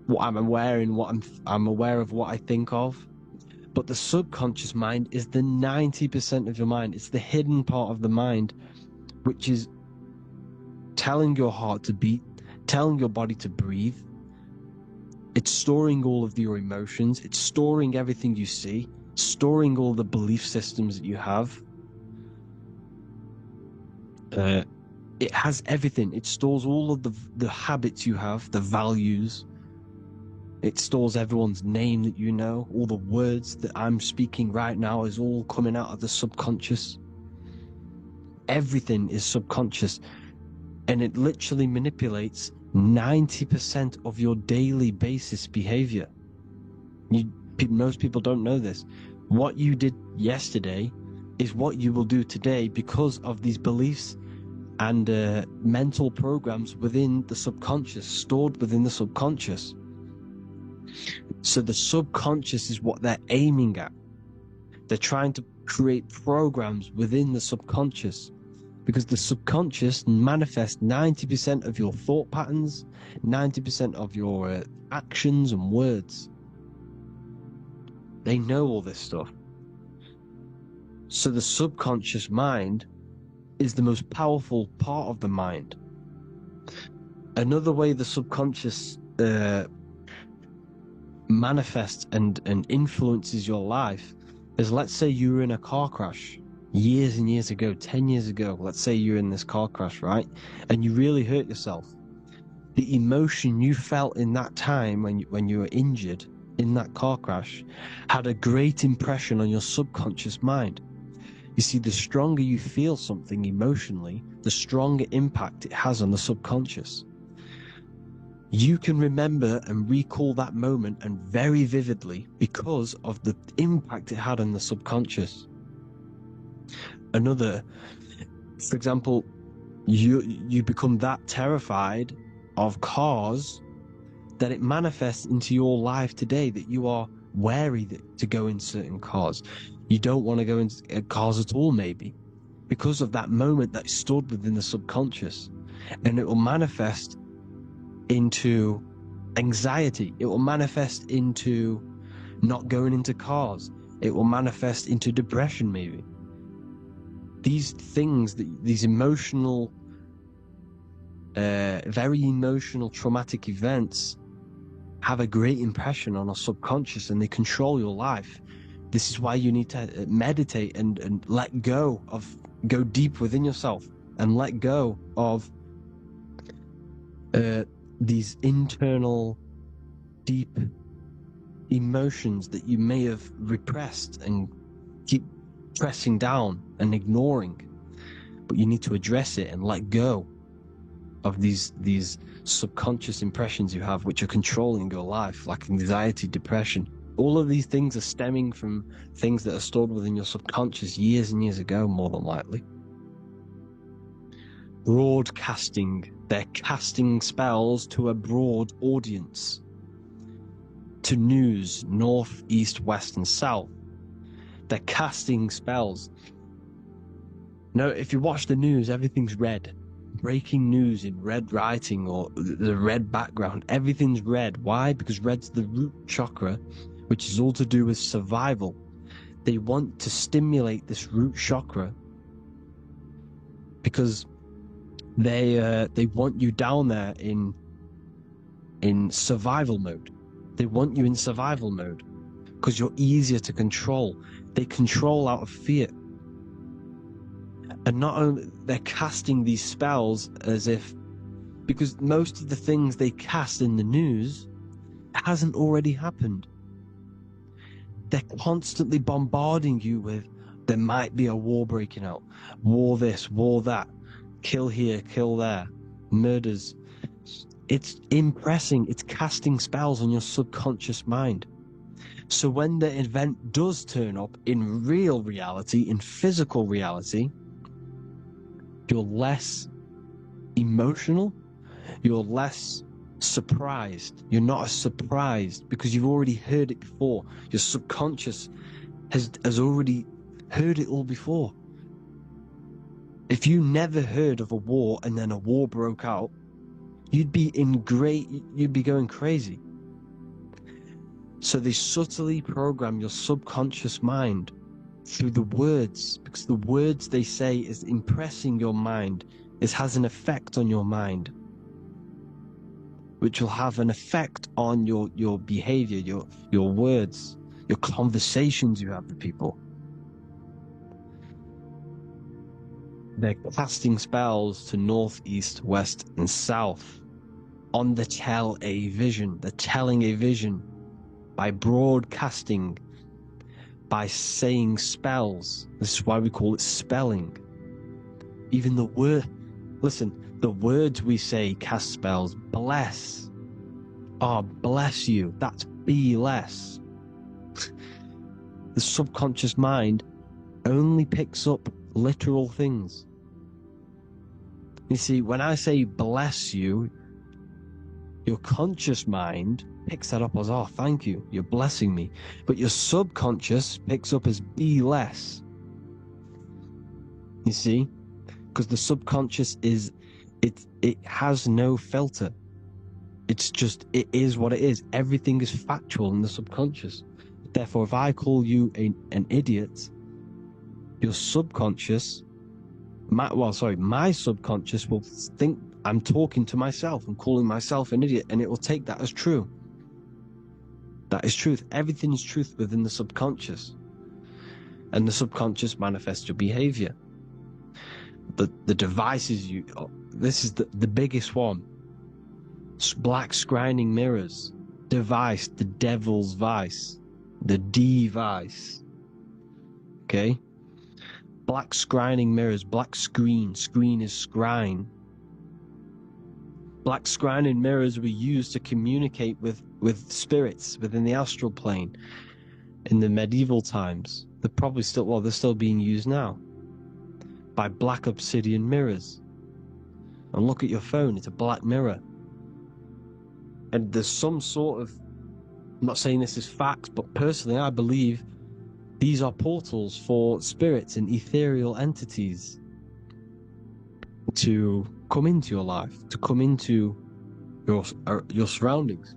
What I'm wearing, I'm aware of what I think of. But the subconscious mind is the 90% of your mind. It's the hidden part of the mind, which is telling your heart to beat, telling your body to breathe. It's storing all of your emotions. It's storing everything you see, storing all the belief systems that you have. It has everything. It stores all of the habits you have, the values. It stores everyone's name that you know. All the words that I'm speaking right now is all coming out of the subconscious. Everything is subconscious. And it literally manipulates 90% of your daily basis behavior. Most people don't know this. What you did yesterday is what you will do today because of these beliefs and mental programs within the subconscious, stored within the subconscious. So the subconscious is what they're aiming at. They're trying to create programs within the subconscious because the subconscious manifests 90% of your thought patterns, 90% of your actions and words. They know all this stuff. So the subconscious mind is the most powerful part of the mind. Another way the subconscious manifests and influences your life is, let's say you were in a car crash years and years ago, 10 years ago. Let's say you're in this car crash, right? And you really hurt yourself. The emotion you felt in that time when you were injured in that car crash had a great impression on your subconscious mind. You see, the stronger you feel something emotionally, the stronger impact it has on the subconscious. You can remember and recall that moment, and very vividly, because of the impact it had on the subconscious. Another, for example, you become that terrified of cars that it manifests into your life today, that you are wary to go in certain cars. You don't want to go into cars at all, maybe, because of that moment that stored within the subconscious. And it will manifest into anxiety. It will manifest into not going into cars. It will manifest into depression, maybe. These things, these emotional, very emotional, traumatic events have a great impression on our subconscious, and they control your life. This is why you need to meditate and let go deep within yourself and let go of these internal, deep emotions that you may have repressed and keep pressing down and ignoring. But you need to address it and let go of these subconscious impressions you have, which are controlling your life, like anxiety, depression. All of these things are stemming from things that are stored within your subconscious years and years ago, more than likely. Broadcasting. They're casting spells to a broad audience, to news, north, east, west, and south. They're casting spells. Now, if you watch the news, everything's red. Breaking news in red writing or the red background, everything's red. Why? Because red's the root chakra, which is all to do with survival. They want to stimulate this root chakra because they want you down there in survival mode. They want you in survival mode because you're easier to control. They control out of fear. And not only, they're casting these spells as if, because most of the things they cast in the news hasn't already happened. They're constantly bombarding you with, there might be a war breaking out, war this, war that, kill here, kill there, murders. It's impressing, it's casting spells on your subconscious mind. So when the event does turn up in real reality, in physical reality, you're less emotional, you're less surprised. You're not as surprised because you've already heard it before. Your subconscious has already heard it all before. If you never heard of a war and then a war broke out, you'd be going crazy. So they subtly program your subconscious mind through the words, because the words they say is impressing your mind. It has an effect on your mind, which will have an effect on your behavior, your words, your conversations you have with people. They're casting spells to north, east, west, and south on the tell a vision. They're telling a vision by broadcasting, by saying spells. This is why we call it spelling. Even the word, listen, the words we say cast spells. Bless. Oh, bless you. That's be less. The subconscious mind only picks up literal things. You see, when I say bless you, your conscious mind picks that up as, oh, thank you, you're blessing me. But your subconscious picks up as be less. You see? Because the subconscious it has no filter. It's just, it is what it is. Everything is factual in the subconscious. Therefore, if I call you an idiot, your subconscious, my subconscious will think I'm talking to myself. I'm calling myself an idiot, and it will take that as true. That is truth. Everything is truth within the subconscious. and the subconscious manifests your behavior. The devices this is the biggest one. Black scrying mirrors, device, the devil's vice, the device. Okay? Black scrying mirrors, black screen is scrying. Black scrying mirrors were used to communicate with spirits within the astral plane in the medieval times. They're still being used now by black obsidian mirrors. And look at your phone, it's a black mirror. And there's some sort of, I'm not saying this is facts, but personally I believe these are portals for spirits and ethereal entities to come into your life, to come into your surroundings.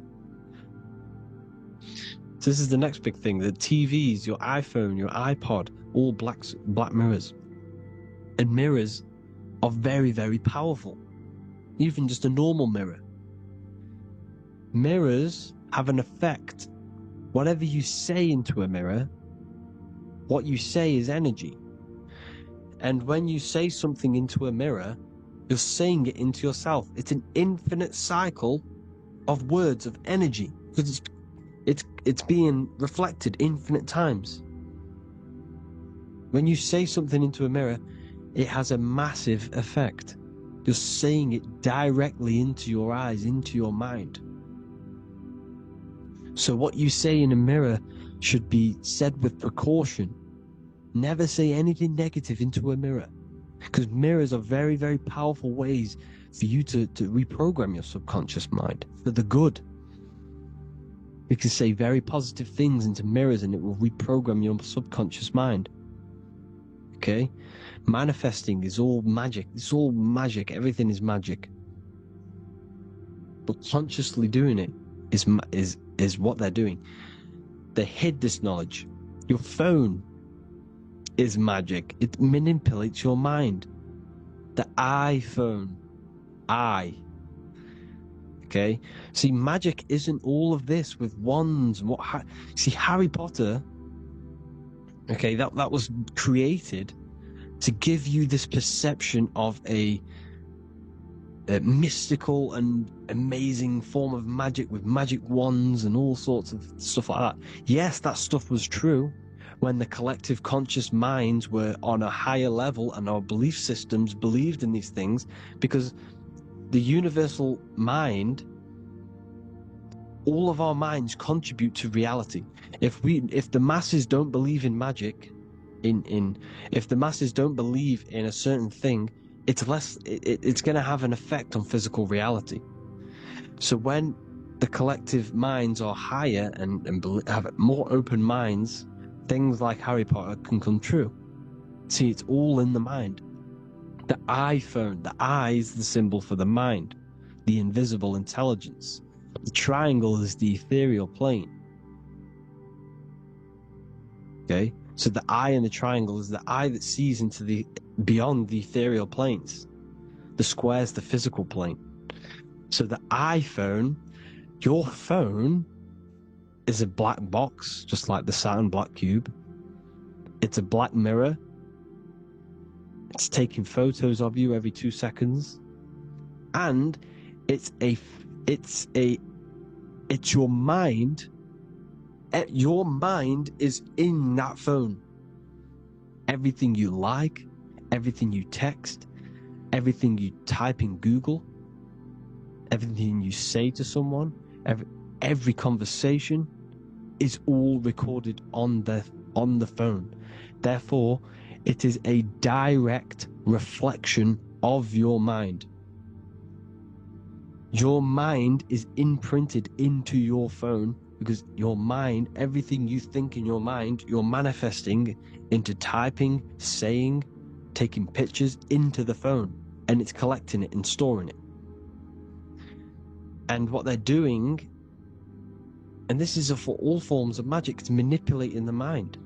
So this is the next big thing. The TVs, your iPhone, your iPod, all black mirrors. And mirrors are very, very powerful. Even just a normal mirror. Mirrors have an effect. Whatever you say into a mirror, what you say is energy. And when you say something into a mirror, you're saying it into yourself. It's an infinite cycle of words of energy, because it's being reflected infinite times. When you say something into a mirror, it has a massive effect. You're saying it directly into your eyes, into your mind. So what you say in a mirror should be said with precaution. Never say anything negative into a mirror, because mirrors are very, very powerful ways for you to reprogram your subconscious mind for the good. You can say very positive things into mirrors and it will reprogram your subconscious mind. Okay? Manifesting is all magic. It's all magic. Everything is magic. But consciously doing it is what they're doing. They hid this knowledge. Your phone is magic. It manipulates your mind. The iPhone. Okay? See, magic isn't all of this with wands. See, Harry Potter, okay, that was created to give you this perception of a mystical and amazing form of magic with magic wands and all sorts of stuff like that. Yes, that stuff was true when the collective conscious minds were on a higher level and our belief systems believed in these things, because the universal mind, all of our minds contribute to reality. If the masses don't believe in magic, if the masses don't believe in a certain thing, it's going to have an effect on physical reality. So when the collective minds are higher and have more open minds, things like Harry Potter can come true. See, it's all in the mind. The iPhone, the eye is the symbol for the mind, the invisible intelligence. The triangle is the ethereal plane. Okay? So the eye in the triangle is the eye that sees into beyond the ethereal planes. The square is the physical plane. So the iPhone, your phone, is a black box, just like the Saturn black cube. It's a black mirror. It's taking photos of you every 2 seconds. And it's your mind. Your mind is in that phone. Everything you like, everything you text, everything you type in Google, everything you say to someone, every conversation is all recorded on the phone. Therefore, it is a direct reflection of your mind. Your mind is imprinted into your phone, because your mind, everything you think in your mind, you're manifesting into typing, saying, taking pictures into the phone, and it's collecting it and storing it. And what they're doing, and this is for all forms of magic, it's manipulating the mind.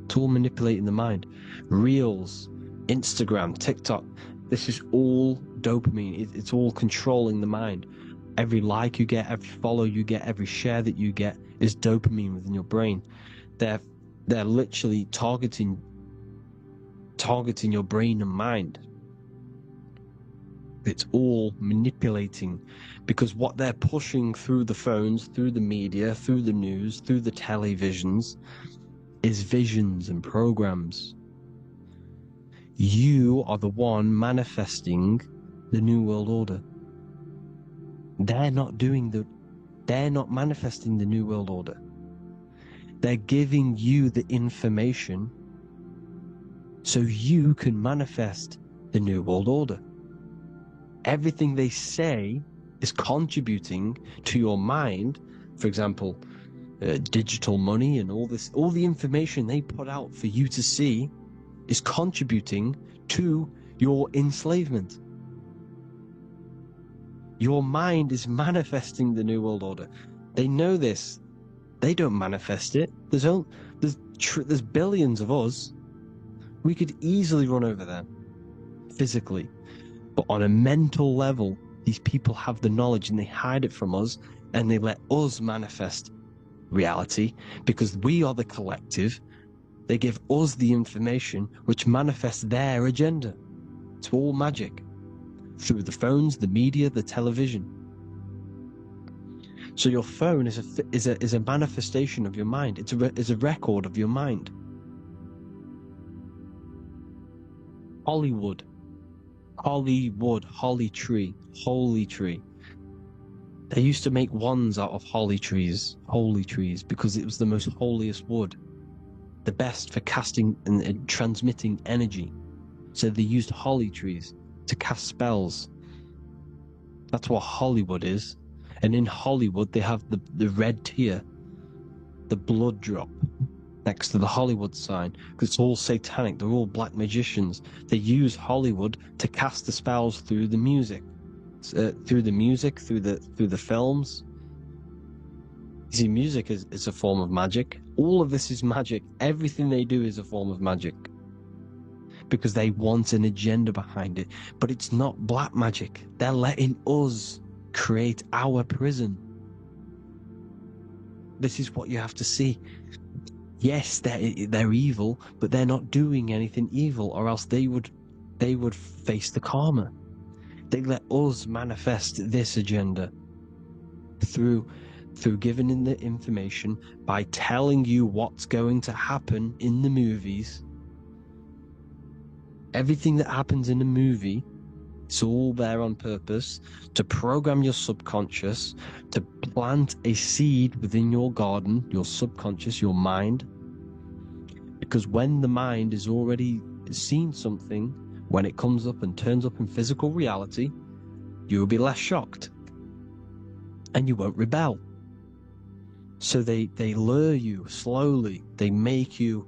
It's all manipulating the mind. Reels, Instagram, TikTok, this is all dopamine. It's all controlling the mind. Every like you get, every follow you get, every share that you get is dopamine within your brain. They're literally targeting your brain and mind. It's all manipulating, because what they're pushing through the phones, through the media, through the news, through the televisions is visions and programs. You are the one manifesting the New World Order. They're not manifesting the New World Order. They're giving you the information so you can manifest the New World Order. Everything they say is contributing to your mind. For example, digital money and all the information they put out for you to see is contributing to your enslavement. Your mind is manifesting the New World Order. They know this. They don't manifest it. There's billions of us. We could easily run over them physically. But on a mental level, these people have the knowledge and they hide it from us, and they let us manifest reality because we are the collective. They give us the information which manifests their agenda. It's all magic through the phones, the media, the television. So your phone is a manifestation of your mind. It's a record of your mind. Hollywood, holly tree. They used to make wands out of holy trees, because it was the most holiest wood, the best for casting and transmitting energy. So they used holly trees to cast spells. That's what Hollywood is. And in Hollywood, they have the red tear, the blood drop, next to the Hollywood sign, because it's all satanic. They're all black magicians. They use Hollywood to cast the spells through the music, through the films. You see, music is a form of magic. All of this is magic. Everything they do is a form of magic, because they want an agenda behind it. But it's not black magic. They're letting us create our prison. This is what you have to see. Yes, they're evil, but they're not doing anything evil, or else they would face the karma. They let us manifest this agenda through giving in the information, by telling you what's going to happen in the movies. Everything that happens in a movie, it's all there on purpose to program your subconscious, to plant a seed within your garden, your subconscious, your mind. Because when the mind has already seen something, when it comes up and turns up in physical reality, you will be less shocked and you won't rebel. So they lure you slowly. They make you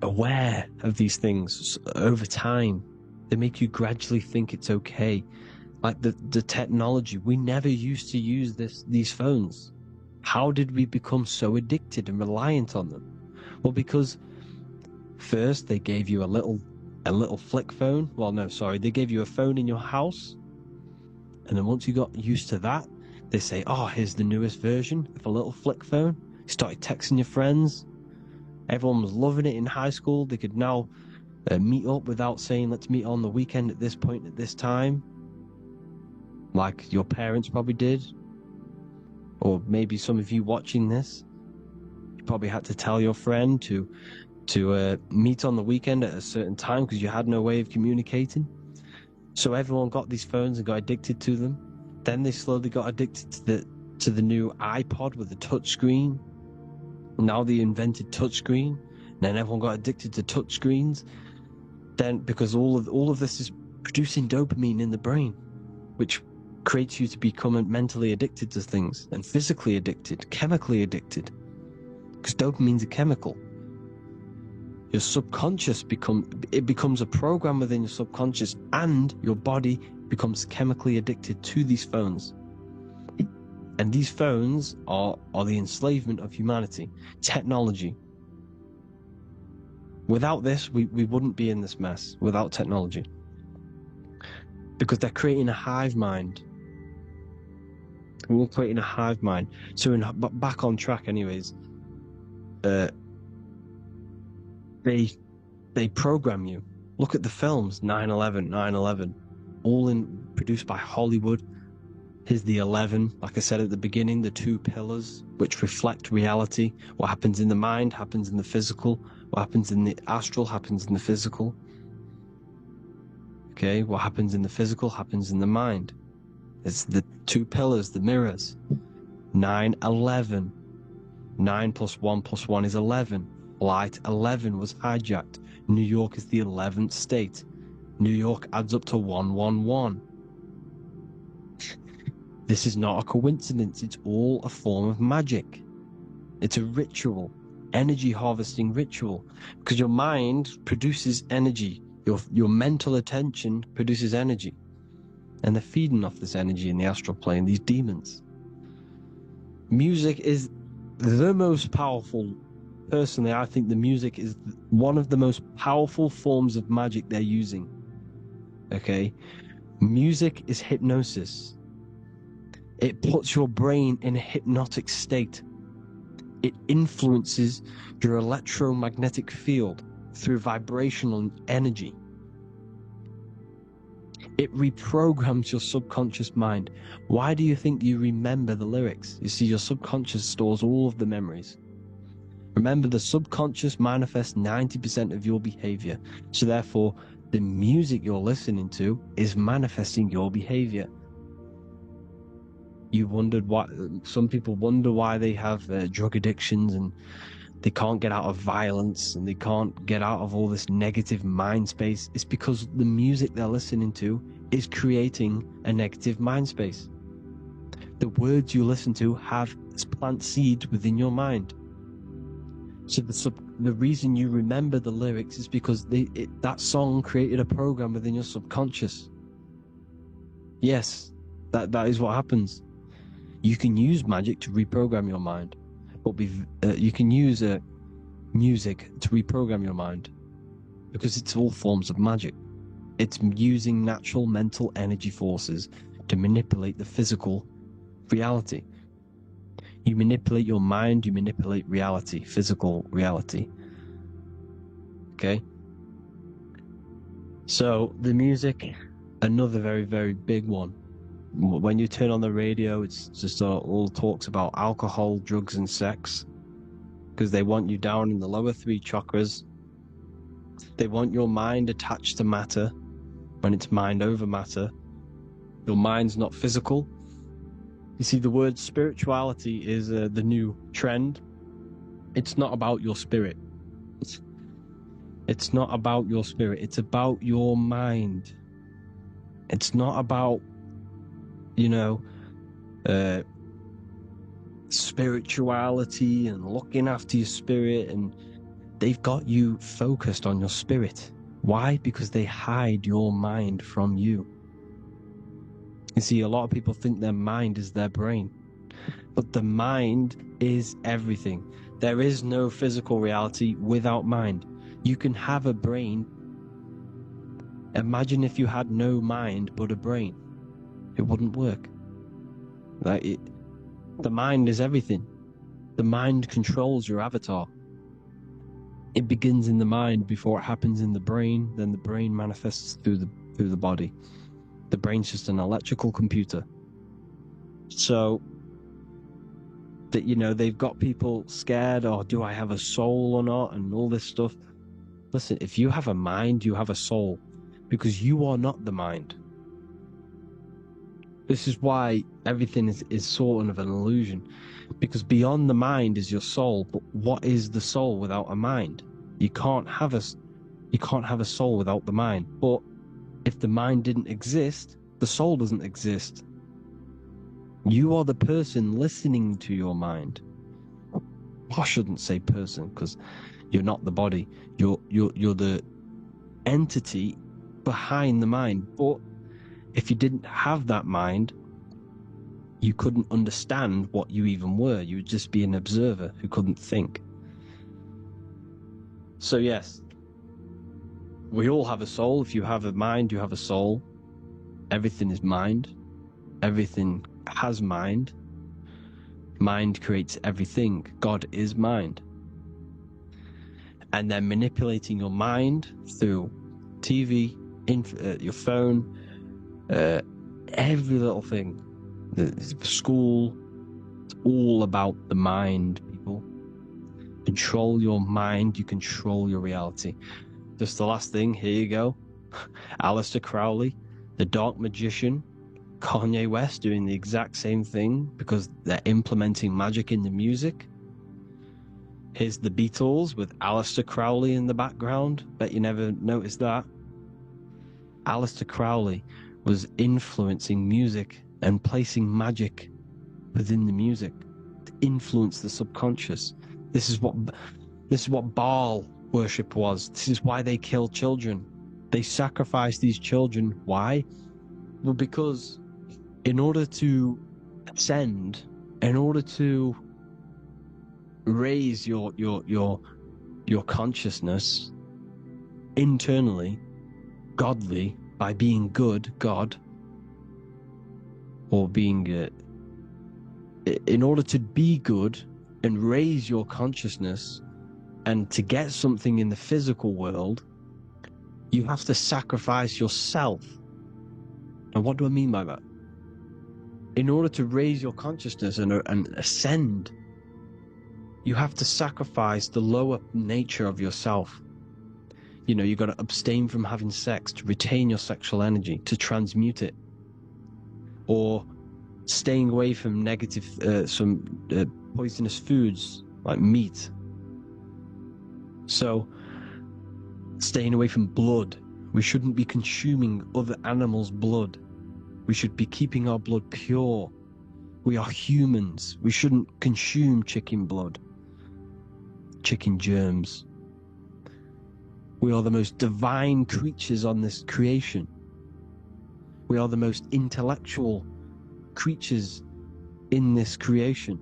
aware of these things over time. They make you gradually think it's okay. Like the technology, we never used to use these phones. How did we become so addicted and reliant on them? Well, because first they gave you a little flick phone. Well, no, sorry, they gave you a phone in your house, and then once you got used to that, they say, oh, here's the newest version of a little flick phone. You started texting your friends. Everyone was loving it in high school. They could now meet up without saying, let's meet on the weekend at this point at this time, like your parents probably did. Or maybe some of you watching this, you probably had to tell your friend to meet on the weekend at a certain time because you had no way of communicating. So everyone got these phones and got addicted to them. Then they slowly got addicted to the new iPod with the touch screen. Now they invented touchscreen. Then everyone got addicted to touchscreens. Then because all of this is producing dopamine in the brain, which creates you to become mentally addicted to things, and physically addicted, chemically addicted, because dopamine's a chemical. Your subconscious becomes a program within your subconscious, and your body becomes chemically addicted to these phones. And these phones are the enslavement of humanity. Technology. Without this, we wouldn't be in this mess, without technology. Because they're creating a hive mind. We're creating a hive mind. So back on track anyways, they program you. Look at the films, 9/11, all produced by Hollywood. Here's the 11, like I said at the beginning, the two pillars which reflect reality. What happens in the mind happens in the physical. What happens in the astral happens in the physical. Okay, what happens in the physical happens in the mind. It's the two pillars, the mirrors. 9/11. 9 plus 1 plus 1 is 11. Flight 11 was hijacked. New York is the 11th state. New York adds up to 111. This is not a coincidence. It's all a form of magic. It's a ritual, energy harvesting ritual, because your mind produces energy. Your mental attention produces energy, and they're feeding off this energy in the astral plane, these demons. Music is the most powerful. Personally, I think the music is one of the most powerful forms of magic they're using. Okay? Music is hypnosis. It puts your brain in a hypnotic state. It influences your electromagnetic field through vibrational energy. It reprograms your subconscious mind. Why do you think you remember the lyrics? You see, your subconscious stores all of the memories. Remember, the subconscious manifests 90% of your behavior. So therefore, the music you're listening to is manifesting your behavior. You wondered why some people wonder why they have drug addictions and they can't get out of violence and they can't get out of all this negative mind space. It's because the music they're listening to is creating a negative mind space. The words you listen to have plant seeds within your mind. So the reason you remember the lyrics is because that song created a program within your subconscious. Yes, that is what happens. You can use magic to reprogram your mind, but you can use music to reprogram your mind, because it's all forms of magic. It's using natural mental energy forces to manipulate the physical reality. You manipulate your mind, you manipulate reality, physical reality. Okay? So the music, another very, very big one. When you turn on the radio, it's just all talks about alcohol, drugs, and sex, because they want you down in the lower three chakras. They want your mind attached to matter when it's mind over matter. Your mind's not physical. You see, the word spirituality is the new trend. It's not about your spirit. It's not about your spirit. It's about your mind. It's not about, spirituality and looking after your spirit, and they've got you focused on your spirit. Why? Because they hide your mind from you. You see, a lot of people think their mind is their brain, but the mind is everything. There is no physical reality without mind. You can have a brain. Imagine if you had no mind but a brain. It wouldn't work. The mind is everything. The mind controls your avatar. It begins in the mind before it happens in the brain. Then the brain manifests through the body. The brain's just an electrical computer. So that, they've got people scared, or do I have a soul or not, and all this stuff. Listen, if you have a mind, you have a soul, because you are not the mind. This is why everything is sort of an illusion, because beyond the mind is your soul. But what is the soul without a mind? You can't have a soul without the mind. But if the mind didn't exist, the soul doesn't exist. You are the person listening to your mind. I shouldn't say person, because you're not the body. You're the entity behind the mind. But if you didn't have that mind, you couldn't understand what you even were. You would just be an observer who couldn't think. So yes, we all have a soul. If you have a mind, you have a soul. Everything is mind. Everything has mind. Mind creates everything. God is mind. And they're manipulating your mind through TV, your phone, every little thing. The school, it's all about the mind, people. Control your mind, you control your reality. Just the last thing, here you go. Aleister Crowley, the dark magician, Kanye West doing the exact same thing because they're implementing magic in the music. Here's the Beatles with Aleister Crowley in the background. Bet you never noticed that. Aleister Crowley was influencing music and placing magic within the music to influence the subconscious. This is what Baal worship was. This is why they killed children. They sacrificed these children. Why? Well, because in order to ascend, in order to raise your consciousness internally, godly, by being good, God, or being in order to be good and raise your consciousness and to get something in the physical world, you have to sacrifice yourself. And what do I mean by that? In order to raise your consciousness and ascend, you have to sacrifice the lower nature of yourself. You know, you've got to abstain from having sex to retain your sexual energy, to transmute it. Or staying away from negative, poisonous foods like meat. So, staying away from blood. We shouldn't be consuming other animals' blood. We should be keeping our blood pure. We are humans. We shouldn't consume chicken blood, chicken germs. We are the most divine creatures on this creation. We are the most intellectual creatures in this creation.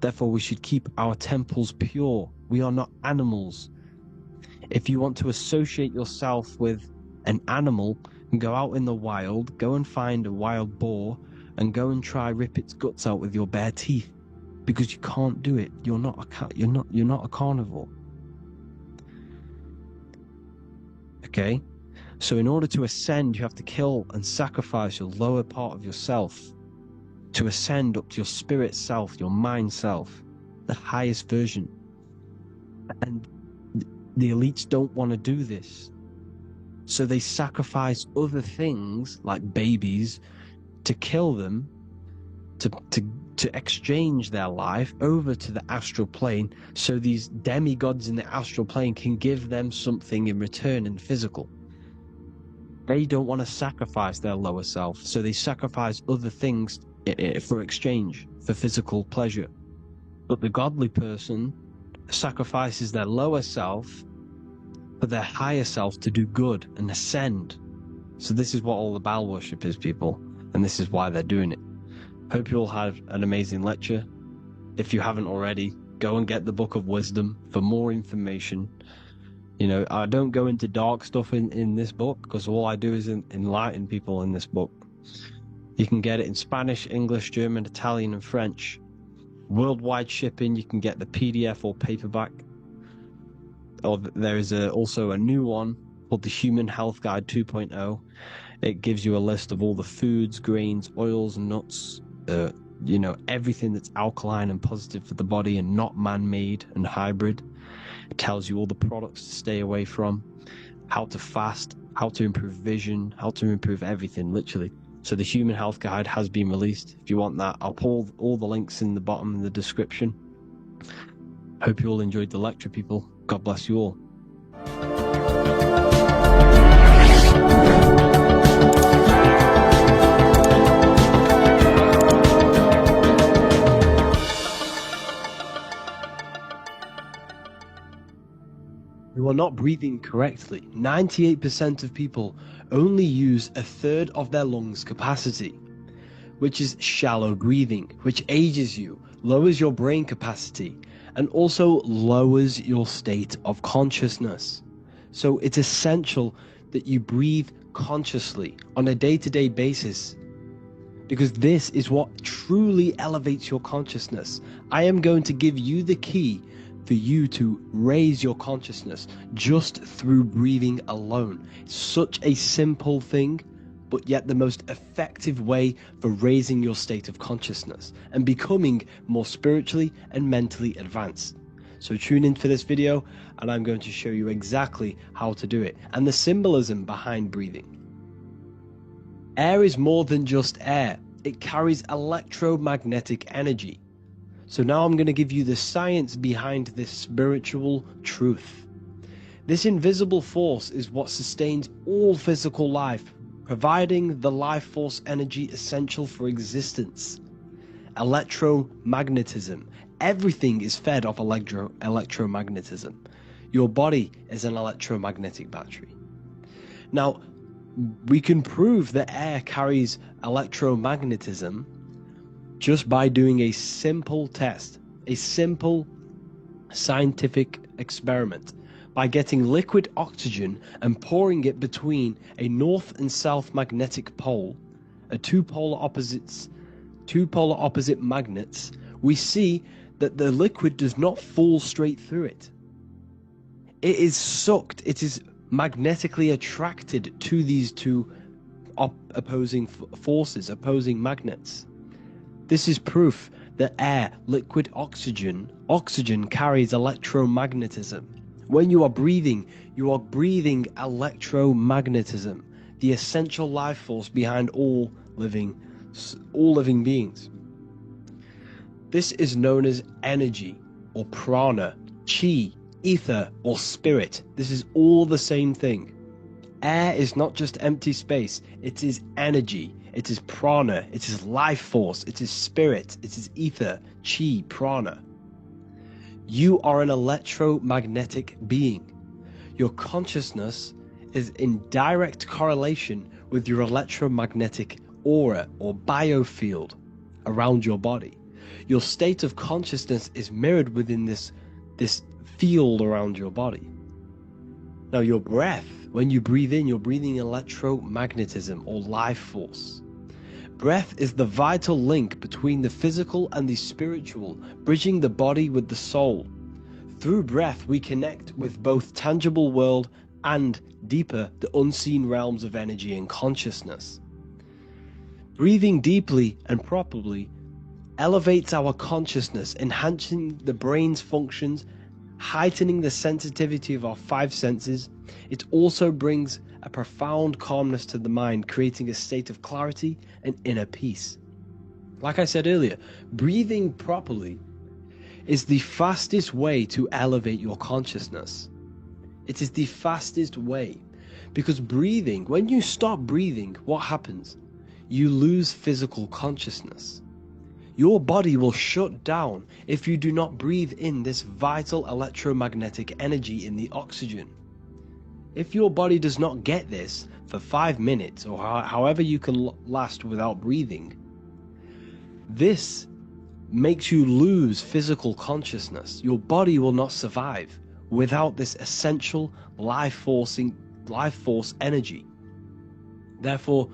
Therefore, we should keep our temples pure. We are not animals. If you want to associate yourself with an animal, go out in the wild, go and find a wild boar, and go and try rip its guts out with your bare teeth, because you can't do it. You're not a carnivore. Okay? So in order to ascend, you have to kill and sacrifice your lower part of yourself to ascend up to your spirit self, your mind self, the highest version. And the elites don't want to do this. So they sacrifice other things like babies to kill them, to exchange their life over to the astral plane, so these demigods in the astral plane can give them something in return in physical. They don't want to sacrifice their lower self, so they sacrifice other things for exchange, for physical pleasure. But the godly person sacrifices their lower self for their higher self to do good and ascend. So this is what all the Baal worship is, people, and this is why they're doing it. Hope you all had an amazing lecture. If you haven't already, go and get the Book of Wisdom for more information. You know, I don't go into dark stuff in this book, because all I do is enlighten people in this book. You can get it in Spanish, English, German, Italian, and French. Worldwide shipping. You can get the PDF or paperback. Or there is also a new one called the Human Health Guide 2.0. It gives you a list of all the foods, grains, oils, nuts, you know, everything that's alkaline and positive for the body and not man-made and hybrid. It tells you all the products to stay away from, how to fast, how to improve vision, how to improve everything, literally. So the Human Health Guide has been released. If you want that, I'll pull all the links in the bottom in the description. Hope you all enjoyed the lecture, people. God bless you all. You are not breathing correctly. 98% of people only use a third of their lungs capacity, which is shallow breathing, which ages you, lowers your brain capacity, and also lowers your state of consciousness. So it's essential that you breathe consciously on a day-to-day basis. because this is what truly elevates your consciousness. I am going to give you the key for you to raise your consciousness just through breathing alone. It's such a simple thing, but yet the most effective way for raising your state of consciousness and becoming more spiritually and mentally advanced. So tune in for this video and I'm going to show you exactly how to do it and the symbolism behind breathing. Air is more than just air. It carries electromagnetic energy. So now I'm going to give you the science behind this spiritual truth. This invisible force is what sustains all physical life, providing the life force energy essential for existence. Electromagnetism. Everything is fed off electromagnetism. Your body is an electromagnetic battery. Now, we can prove that air carries electromagnetism just by doing a simple test, a simple scientific experiment, by getting liquid oxygen and pouring it between a north and south magnetic pole, two polar opposite magnets. We see that the liquid does not fall straight through it. It is sucked, it is magnetically attracted to these two opposing forces, opposing magnets. This is proof that air, liquid oxygen carries electromagnetism. When you are breathing electromagnetism, the essential life force behind all living beings. This is known as energy or prana, chi, ether or spirit. This is all the same thing. Air is not just empty space, it is energy, it is prana, it is life force, it is spirit, it is ether, chi, prana. You are an electromagnetic being. Your consciousness is in direct correlation with your electromagnetic aura or biofield around your body. Your state of consciousness is mirrored within this field around your body. Now your breath, when you breathe in, you're breathing electromagnetism or life force. Breath is the vital link between the physical and the spiritual, bridging the body with the soul. Through breath, we connect with both tangible world and deeper, the unseen realms of energy and consciousness. Breathing deeply and properly elevates our consciousness, enhancing the brain's functions, heightening the sensitivity of our five senses. It also brings a profound calmness to the mind, creating a state of clarity and inner peace. Like I said earlier, breathing properly is the fastest way to elevate your consciousness. It is the fastest way, because breathing, when you stop breathing, what happens? You lose physical consciousness. Your body will shut down if you do not breathe in this vital electromagnetic energy in the oxygen. If your body does not get this for 5 minutes or however you can last without breathing, this makes you lose physical consciousness. Your body will not survive without this essential life force energy. Therefore,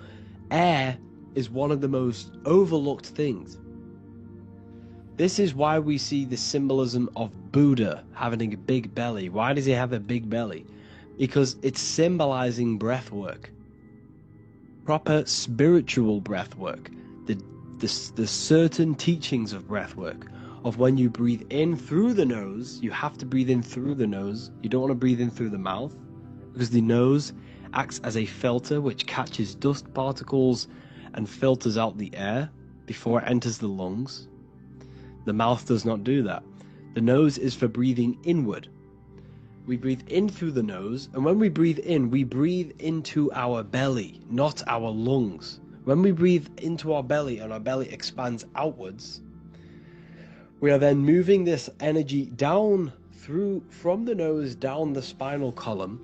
air is one of the most overlooked things. This is why we see the symbolism of Buddha having a big belly. Why does he have a big belly? Because it's symbolizing breath work. Proper spiritual breath work. The certain teachings of breath work. Of when you breathe in through the nose, you have to breathe in through the nose. You don't want to breathe in through the mouth, because the nose acts as a filter which catches dust particles and filters out the air before it enters the lungs. The mouth does not do that. The nose is for breathing inward. We breathe in through the nose, and when we breathe in, we breathe into our belly, not our lungs. When we breathe into our belly and our belly expands outwards, we are then moving this energy down from the nose down the spinal column.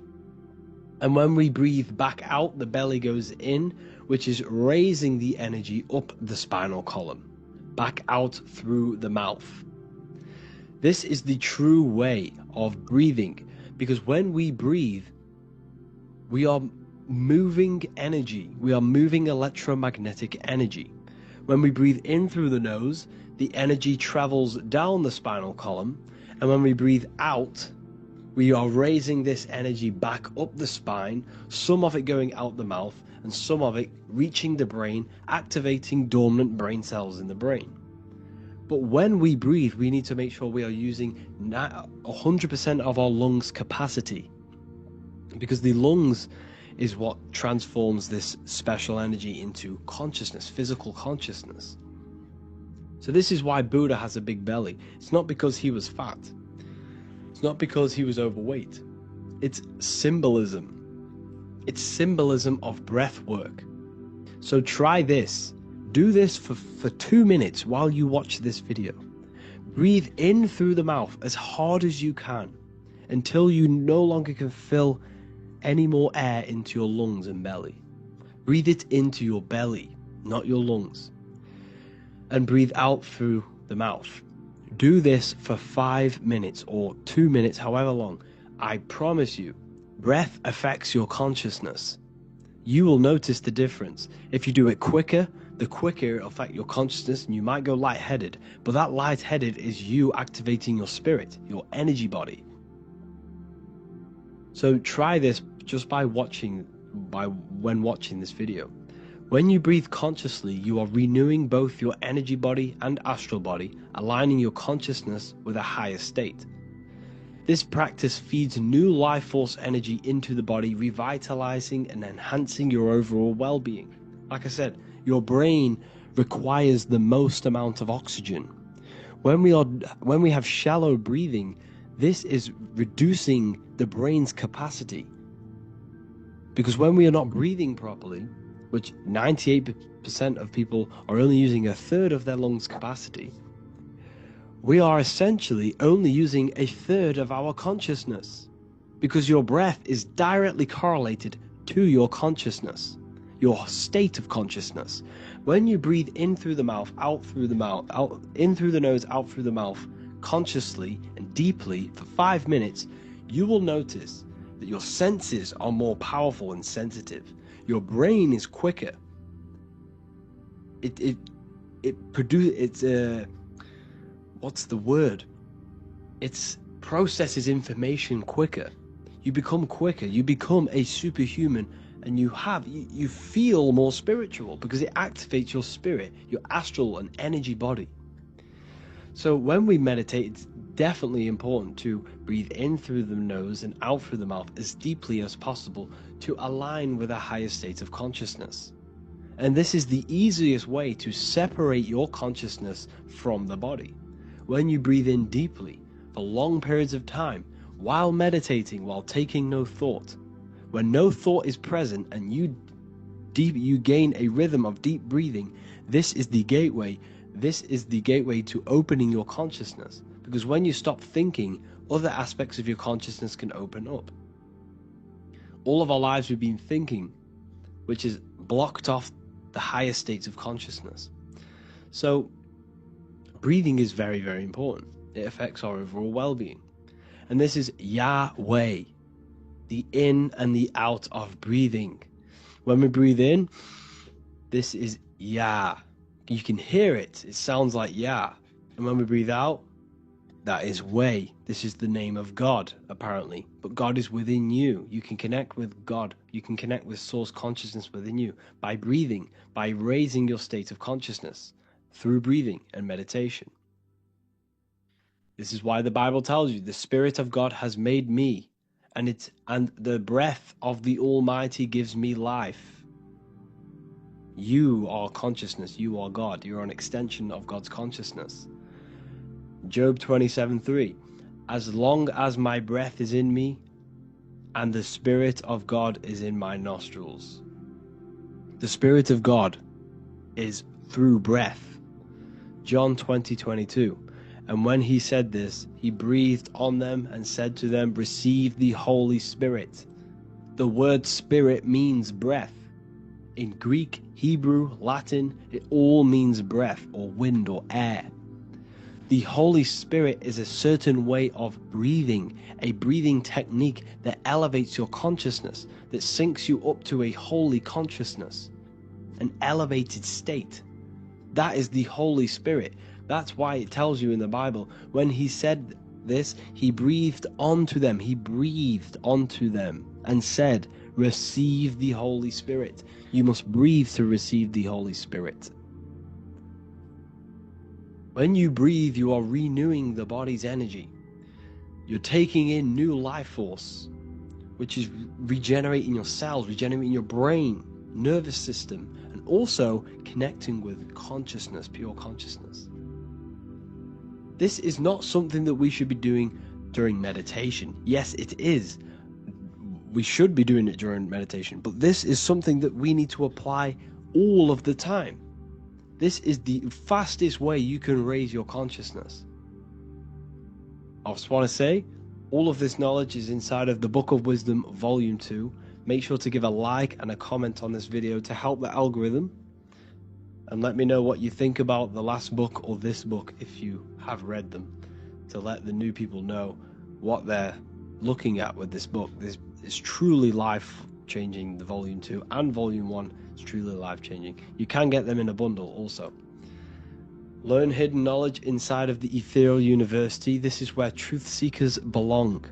And when we breathe back out, the belly goes in, which is raising the energy up the spinal column, back out through the mouth. This is the true way of breathing, because when we breathe, we are moving energy. We are moving electromagnetic energy. When we breathe in through the nose, the energy travels down the spinal column, and when we breathe out, we are raising this energy back up the spine, some of it going out the mouth, and some of it reaching the brain, activating dormant brain cells in the brain. But when we breathe, we need to make sure we are using 100% of our lungs' capacity, because the lungs is what transforms this special energy into consciousness, physical consciousness. So this is why Buddha has a big belly. It's not because he was fat. It's not because he was overweight. It's symbolism. It's symbolism of breath work. So try this. Do this for 2 minutes while you watch this video. Breathe in through the mouth as hard as you can until you no longer can fill any more air into your lungs and belly. Breathe it into your belly, not your lungs. And breathe out through the mouth. Do this for 5 minutes or 2 minutes, however long. I promise you, breath affects your consciousness. You will notice the difference. If you do it quicker, the quicker it'll affect your consciousness, and you might go lightheaded. But that lightheaded is you activating your spirit, your energy body. So try this just when watching this video. When you breathe consciously, you are renewing both your energy body and astral body, aligning your consciousness with a higher state. This practice feeds new life force energy into the body, revitalizing and enhancing your overall well-being. Like I said, your brain requires the most amount of oxygen. When we have shallow breathing, this is reducing the brain's capacity. Because when we are not breathing properly, which 98% of people are only using a third of their lungs' capacity, we are essentially only using a third of our consciousness, because your breath is directly correlated to your consciousness, your state of consciousness. When you breathe in through the mouth, out through the mouth, out in through the nose, out through the mouth, consciously and deeply for 5 minutes, you will notice that your senses are more powerful and sensitive. Your brain is quicker. It processes information quicker. You become quicker. You become a superhuman, and you feel more spiritual because it activates your spirit, your astral and energy body. So when we meditate, it's definitely important to breathe in through the nose and out through the mouth as deeply as possible to align with a higher state of consciousness. And this is the easiest way to separate your consciousness from the body. When you breathe in deeply for long periods of time, while meditating, while taking no thought, when no thought is present and you gain a rhythm of deep breathing, this is the gateway. This is the gateway to opening your consciousness, because when you stop thinking, other aspects of your consciousness can open up. All of our lives we've been thinking, which has blocked off the higher states of consciousness. So breathing is very, very important. It affects our overall well-being. And this is Yahweh, the in and the out of breathing. When we breathe in, this is Yah. You can hear it. It sounds like Yah. And when we breathe out, that is Way. This is the name of God, apparently. But God is within you. You can connect with God. You can connect with source consciousness within you by breathing, by raising your state of consciousness through breathing and meditation. This is why the Bible tells you the Spirit of God has made me, and the breath of the Almighty gives me life. You are consciousness. You are God. You're an extension of God's consciousness. Job 27:3. As long as my breath is in me and the Spirit of God is in my nostrils. The Spirit of God is through breath. John 20:22. And when he said this, he breathed on them and said to them, receive the Holy Spirit. The word spirit means breath. In Greek, Hebrew, Latin, it all means breath or wind or air. The Holy Spirit is a certain way of breathing, a breathing technique that elevates your consciousness, that syncs you up to a holy consciousness, an elevated state. That is the Holy Spirit. That's why it tells you in the Bible, when he said this, he breathed onto them. He breathed onto them and said, receive the Holy Spirit. You must breathe to receive the Holy Spirit. When you breathe, you are renewing the body's energy. You're taking in new life force, which is regenerating your cells, regenerating your brain, nervous system, and also connecting with consciousness, pure consciousness. This is not something that we should be doing during meditation. Yes, it is. We should be doing it during meditation, but this is something that we need to apply all of the time. This is the fastest way you can raise your consciousness. I just want to say, all of this knowledge is inside of the Book of Wisdom, Volume 2. Make sure to give a like and a comment on this video to help the algorithm. And let me know what you think about the last book or this book if you have read them, to let the new people know what they're looking at with this book. This is truly life-changing, the Volume 2 and Volume 1 is truly life-changing. You can get them in a bundle also. Learn hidden knowledge inside of the Ethereal University. This is where truth seekers belong.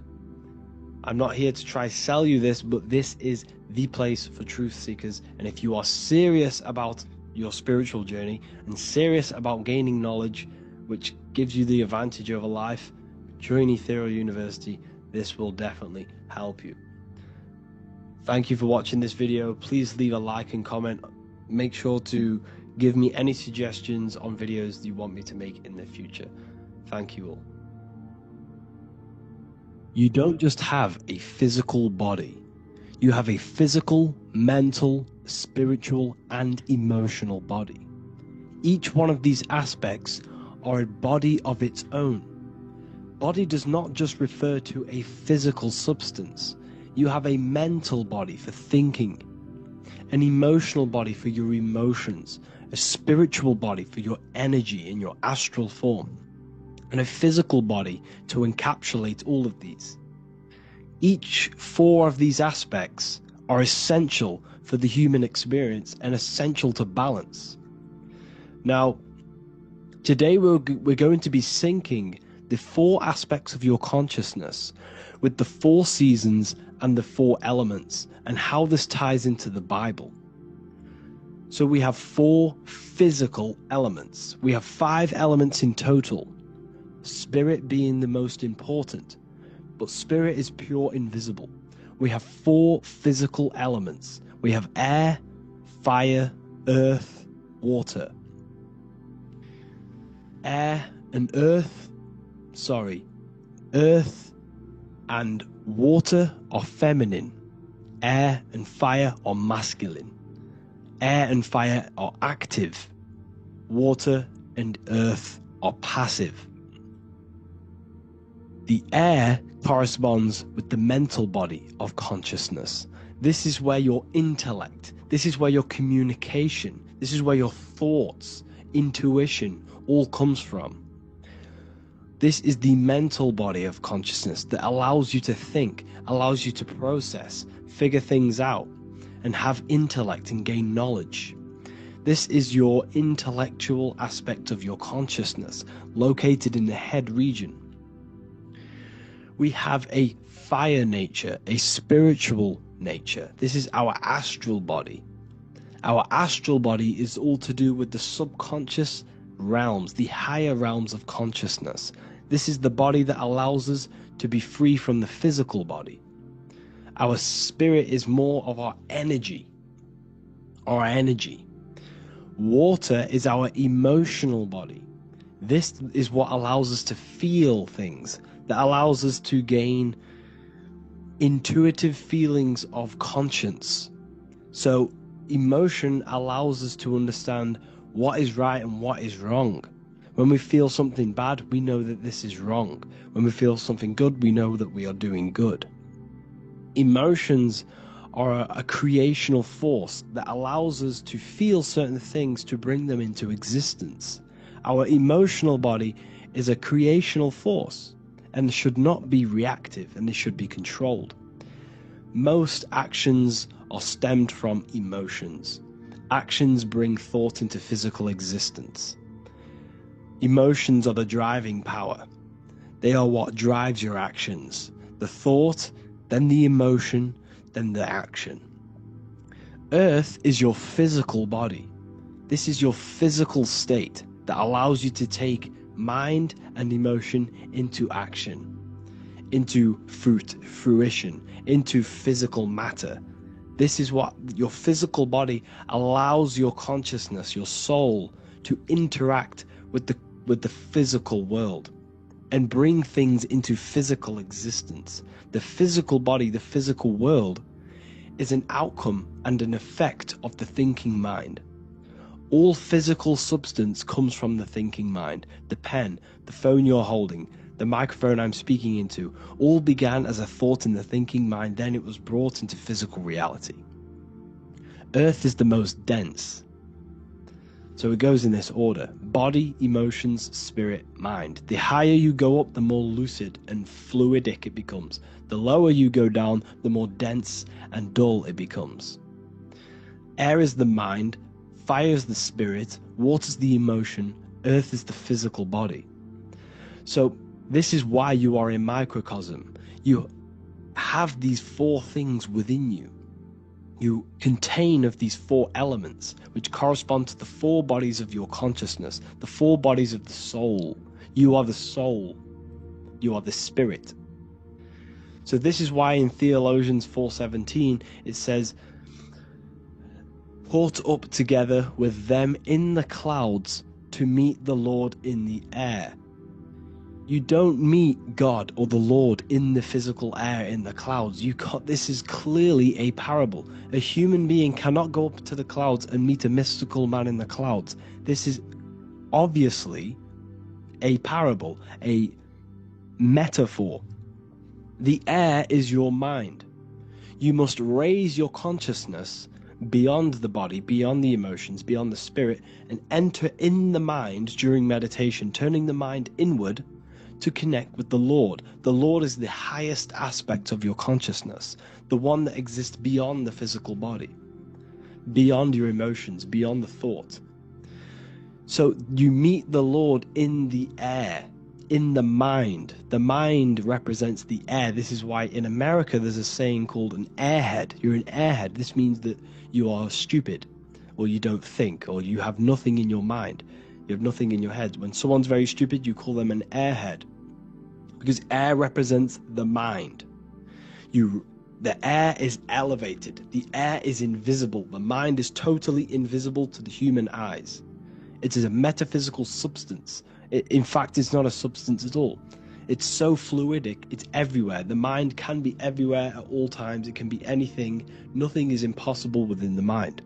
I'm not here to try sell you this, but this is the place for truth seekers. And if you are serious about your spiritual journey and serious about gaining knowledge, which gives you the advantage over life, join Ethereal University. This will definitely help you. Thank you for watching this video. Please leave a like and comment. Make sure to give me any suggestions on videos you want me to make in the future. Thank you all. You don't just have a physical body. You have a physical, mental, spiritual, and emotional body. Each one of these aspects are a body of its own. Body does not just refer to a physical substance. You have a mental body for thinking, an emotional body for your emotions, a spiritual body for your energy in your astral form, and a physical body to encapsulate all of these. Each four of these aspects are essential for the human experience and essential to balance. Now, today we're going to be syncing the four aspects of your consciousness with the four seasons and the four elements, and how this ties into the Bible. So we have four physical elements. We have 5 elements in total, spirit being the most important, but spirit is pure invisible. We have 4 physical elements. We have air, fire, earth, water. Earth and water are feminine. Air and fire are masculine. Air and fire are active. Water and earth are passive. The air corresponds with the mental body of consciousness. This is where your intellect, this is where your communication, this is where your thoughts, intuition all comes from. This is the mental body of consciousness that allows you to think, allows you to process, figure things out, and have intellect and gain knowledge. This is your intellectual aspect of your consciousness, located in the head region. We have a fire nature, a spiritual nature. This is our astral body. Our astral body is all to do with the subconscious realms, the higher realms of consciousness. This is the body that allows us to be free from the physical body. Our spirit is more of our energy. Water is our emotional body. This is what allows us to feel things, that allows us to gain intuitive feelings of conscience. So emotion allows us to understand what is right and what is wrong. When we feel something bad, we know that this is wrong. When we feel something good, we know that we are doing good. Emotions are a creational force that allows us to feel certain things to bring them into existence. Our emotional body is a creational force and should not be reactive, and they should be controlled. Most actions are stemmed from emotions, Actions bring thought into physical existence. Emotions are the driving power. They are what drives your actions. The thought, then the emotion, then the action. Earth is your physical body. This is your physical state that allows you to take mind and emotion into action, into fruition, into physical matter. This is what your physical body allows your consciousness, your soul, to interact with the physical world and bring things into physical existence. The physical body, the physical world, is an outcome and an effect of the thinking mind. All physical substance comes from the thinking mind. The pen, the phone you're holding, the microphone I'm speaking into, all began as a thought in the thinking mind, then it was brought into physical reality. Earth is the most dense. So it goes in this order: body, emotions, spirit, mind. The higher you go up, the more lucid and fluidic it becomes. The lower you go down, the more dense and dull it becomes. Air is the mind, fire is the spirit, water is the emotion, earth is the physical body. So this is why you are a microcosm. You have these four things within you. You contain of these four elements, which correspond to the four bodies of your consciousness, the four bodies of the soul. You are the soul. You are the spirit. So this is why in Theologians 4:17 it says, "Caught up together with them in the clouds to meet the Lord in the air." You don't meet God or the Lord in the physical air, in the clouds. This is clearly a parable. A human being cannot go up to the clouds and meet a mystical man in the clouds. This is obviously a parable, a metaphor. The air is your mind. You must raise your consciousness beyond the body, beyond the emotions, beyond the spirit, and enter in the mind during meditation, turning the mind inward to connect with the Lord. The Lord is the highest aspect of your consciousness, the one that exists beyond the physical body, beyond your emotions, beyond the thought. So you meet the Lord in the air, in the mind. The mind represents the air. This is why in America there's a saying called an airhead. You're an airhead. This means that you are stupid, or you don't think, or you have nothing in your mind. You have nothing in your head. When someone's very stupid, you call them an airhead, because air represents the mind. The air is elevated. The air is invisible. The mind is totally invisible to the human eyes. It is a metaphysical substance. In fact, it's not a substance at all. It's so fluidic. It's everywhere. The mind can be everywhere at all times. It can be anything. Nothing is impossible within the mind.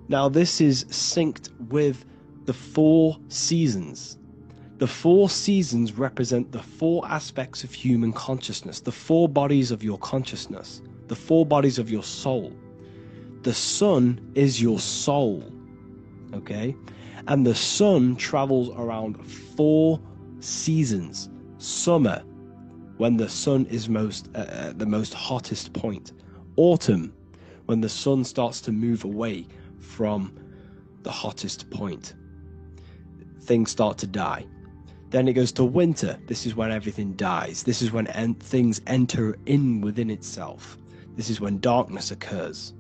Now, this is synced with the four seasons. The four seasons represent the four aspects of human consciousness, the four bodies of your consciousness, the four bodies of your soul. The sun is your soul, okay? And the sun travels around four seasons. Summer, when the sun is the most hottest point. Autumn, when the sun starts to move away from the hottest point. Things start to die. Then it goes to winter. This is when everything dies. This is when things enter in within itself. This is when darkness occurs.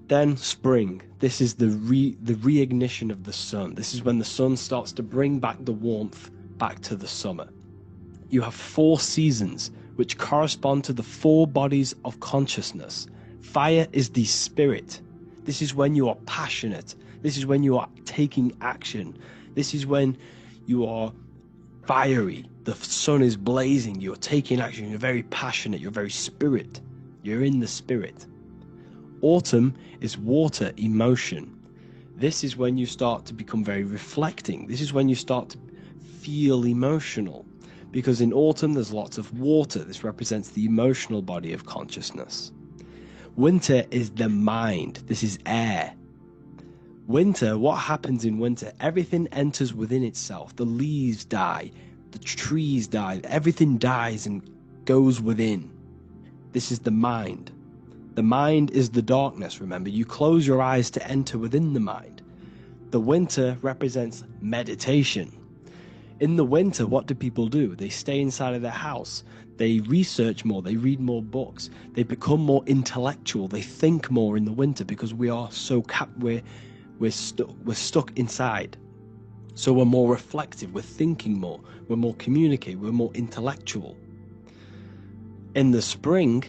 Then spring. This is the reignition of the sun. This is when the sun starts to bring back the warmth back to the summer. You have four seasons which correspond to the four bodies of consciousness. Fire is the spirit. This is when you are passionate. This is when you are taking action. This is when you are fiery. The sun is blazing. You're taking action. You're very passionate. You're very spirit. You're in the spirit. Autumn is water, emotion. This is when you start to become very reflecting. This is when you start to feel emotional. Because in autumn there's lots of water. This represents the emotional body of consciousness. Winter is the mind. This is air. Winter, what happens in winter? Everything enters within itself. The leaves die, the trees die, everything dies and goes within. This is the mind. The mind is the darkness, remember. You close your eyes to enter within the mind. The winter represents meditation. In the winter, what do people do? They stay inside of their house. They research more. They read more books. They become more intellectual. They think more in the winter because we are so we're stuck inside. So we're more reflective. We're thinking more. We're more communicative. We're more intellectual. In the spring,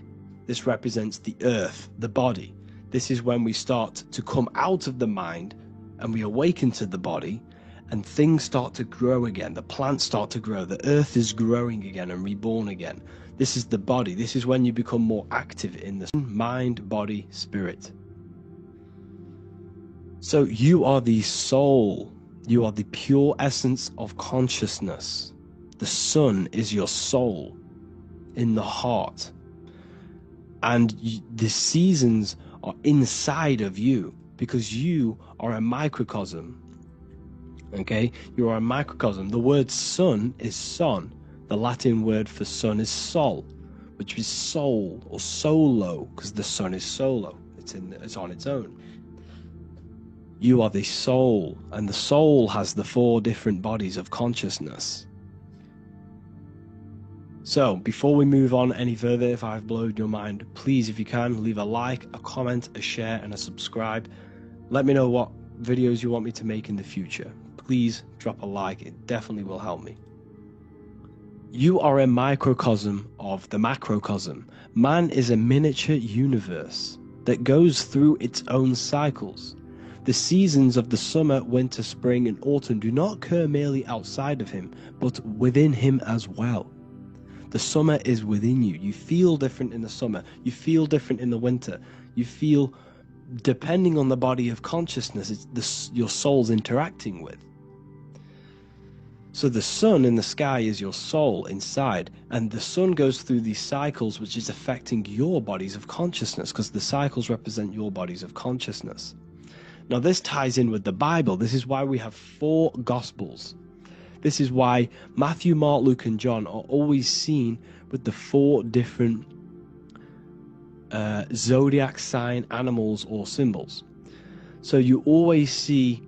this represents the earth, the body. This is when we start to come out of the mind and we awaken to the body, and things start to grow again. The plants start to grow. The earth is growing again and reborn again. This is the body. This is when you become more active in the mind, body, spirit. So you are the soul. You are the pure essence of consciousness. The sun is your soul in the heart. And the seasons are inside of you because you are a microcosm. Okay, you are a microcosm. The word sun is son. The Latin word for sun is sol, which is soul or solo, because the sun is solo. It's on its own. You are the soul, and the soul has the 4 different bodies of consciousness. So, before we move on any further, if I've blown your mind, please, if you can, leave a like, a comment, a share, and a subscribe. Let me know what videos you want me to make in the future. Please drop a like, it definitely will help me. You are a microcosm of the macrocosm. Man is a miniature universe that goes through its own cycles. The seasons of the summer, winter, spring, and autumn do not occur merely outside of him, but within him as well. The summer is within you. You feel different in the summer. You feel different in the winter. You feel, depending on the body of consciousness, it's your soul's interacting with. So the sun in the sky is your soul inside, and the sun goes through these cycles which is affecting your bodies of consciousness, because the cycles represent your bodies of consciousness. Now this ties in with the Bible. This is why we have 4 Gospels. This is why Matthew, Mark, Luke, and John are always seen with the 4 different zodiac sign animals or symbols. So you always see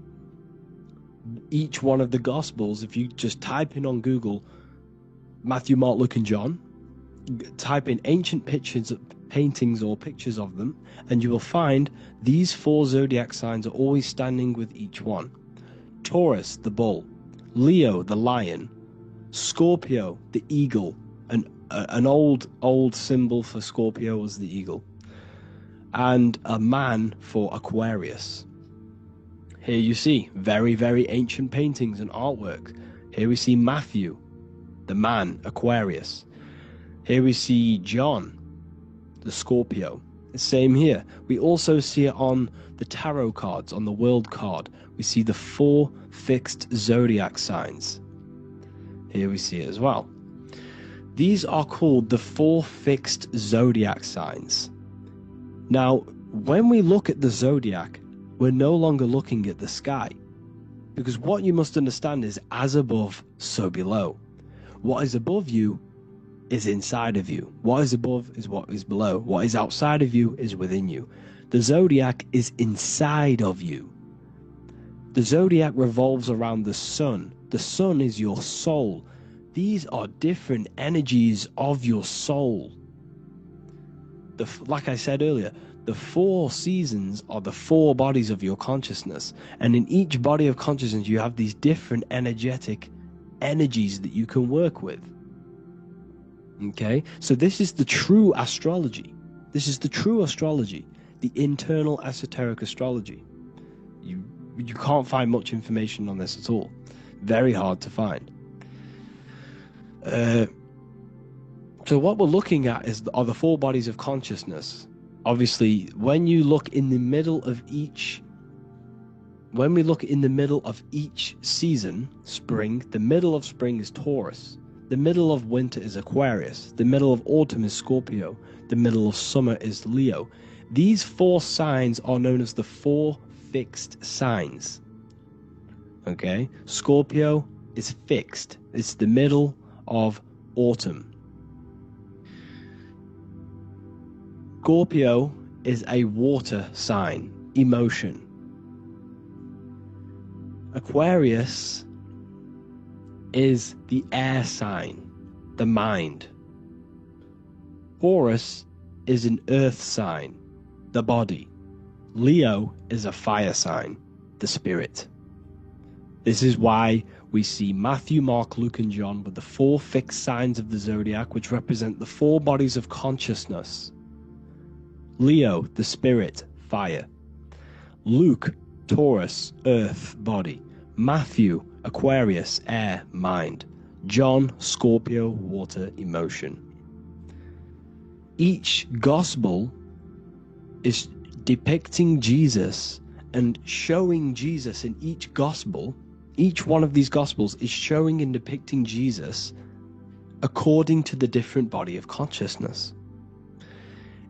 each one of the Gospels. If you just type in on Google Matthew, Mark, Luke, and John, type in ancient paintings or pictures of them, and you will find these 4 zodiac signs are always standing with each one. Taurus, the bull; Leo, the lion; Scorpio, the eagle. An old symbol for Scorpio was the eagle, and a man for Aquarius. Here you see very, very ancient paintings and artwork. Here we see Matthew, the man, Aquarius. Here we see John, the Scorpio. The same here. We also see it on the tarot cards, on the world card. We see the 4 fixed zodiac signs. Here we see it as well. These are called the 4 fixed zodiac signs. Now, when we look at the zodiac, we're no longer looking at the sky, because what you must understand is as above, so below. What is above you is inside of you. What is above is what is below. What is outside of you is within you. The zodiac is inside of you. The zodiac revolves around the sun. The sun is your soul. These are different energies of your soul. Like I said earlier, the 4 seasons are the 4 bodies of your consciousness, and in each body of consciousness you have these different energetic energies that you can work with. Okay, so this is the true astrology. This is the true astrology, the internal esoteric astrology. You can't find much information on this at all. Very hard to find. So what we're looking at are the 4 bodies of consciousness. Obviously, when you look in the middle of each, when we look in the middle of each season, spring, the middle of spring is Taurus. The middle of winter is Aquarius. The middle of autumn is Scorpio. The middle of summer is Leo. These 4 signs are known as the 4 fixed signs. Okay? Scorpio is fixed. It's the middle of autumn. Scorpio is a water sign, emotion. Aquarius is the air sign, the mind. Taurus is an earth sign, the body. Leo is a fire sign, the spirit. This is why we see Matthew, Mark, Luke, and John with the 4 fixed signs of the zodiac, which represent the 4 bodies of consciousness. Leo, the spirit, fire. Luke, Taurus, earth, body. Matthew, Aquarius, air, mind. John, Scorpio, water, emotion. Each gospel is depicting Jesus and showing Jesus in each gospel. Each one of these gospels is showing and depicting Jesus according to the different body of consciousness.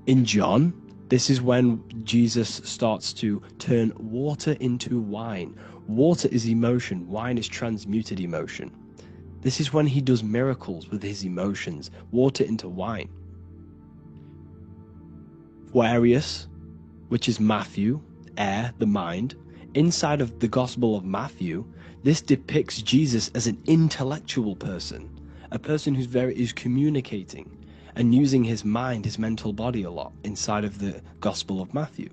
In John, this is when Jesus starts to turn water into wine. Water is emotion, wine is transmuted emotion. This is when he does miracles with his emotions, water into wine. Aquarius, which is Matthew, air, the mind. Inside of the Gospel of Matthew, this depicts Jesus as an intellectual person, a person who's communicating and using his mind, his mental body a lot inside of the Gospel of Matthew.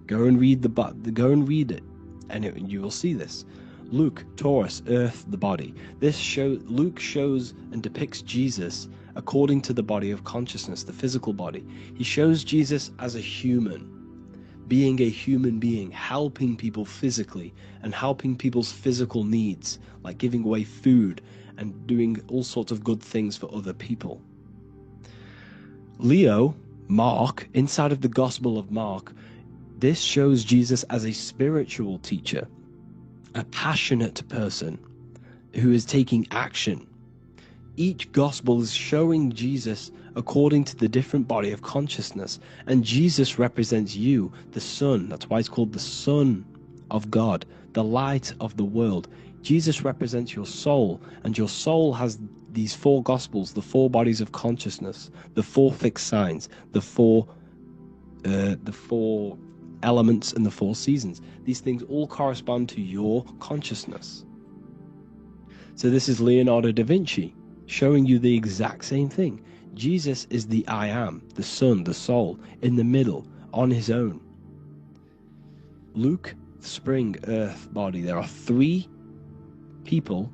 Go and read it, and you will see this. Luke, Taurus, earth, the body. Luke shows and depicts Jesus according to the body of consciousness, the physical body. He shows Jesus as a human, being a human being, helping people physically and helping people's physical needs, like giving away food and doing all sorts of good things for other people. Leo, Mark, inside of the Gospel of Mark, this shows Jesus as a spiritual teacher, a passionate person who is taking action. Each gospel is showing Jesus according to the different body of consciousness, and Jesus represents you, the Son. That's why it's called the Son of God, the light of the world. Jesus represents your soul, and your soul has these 4 gospels, the 4 bodies of consciousness, the 4 fixed signs, the four elements and the 4 seasons. These things all correspond to your consciousness. So this is Leonardo da Vinci showing you the exact same thing. Jesus is the I am, the sun, the soul, in the middle, on his own. Luke, spring, earth, body. There are 3 people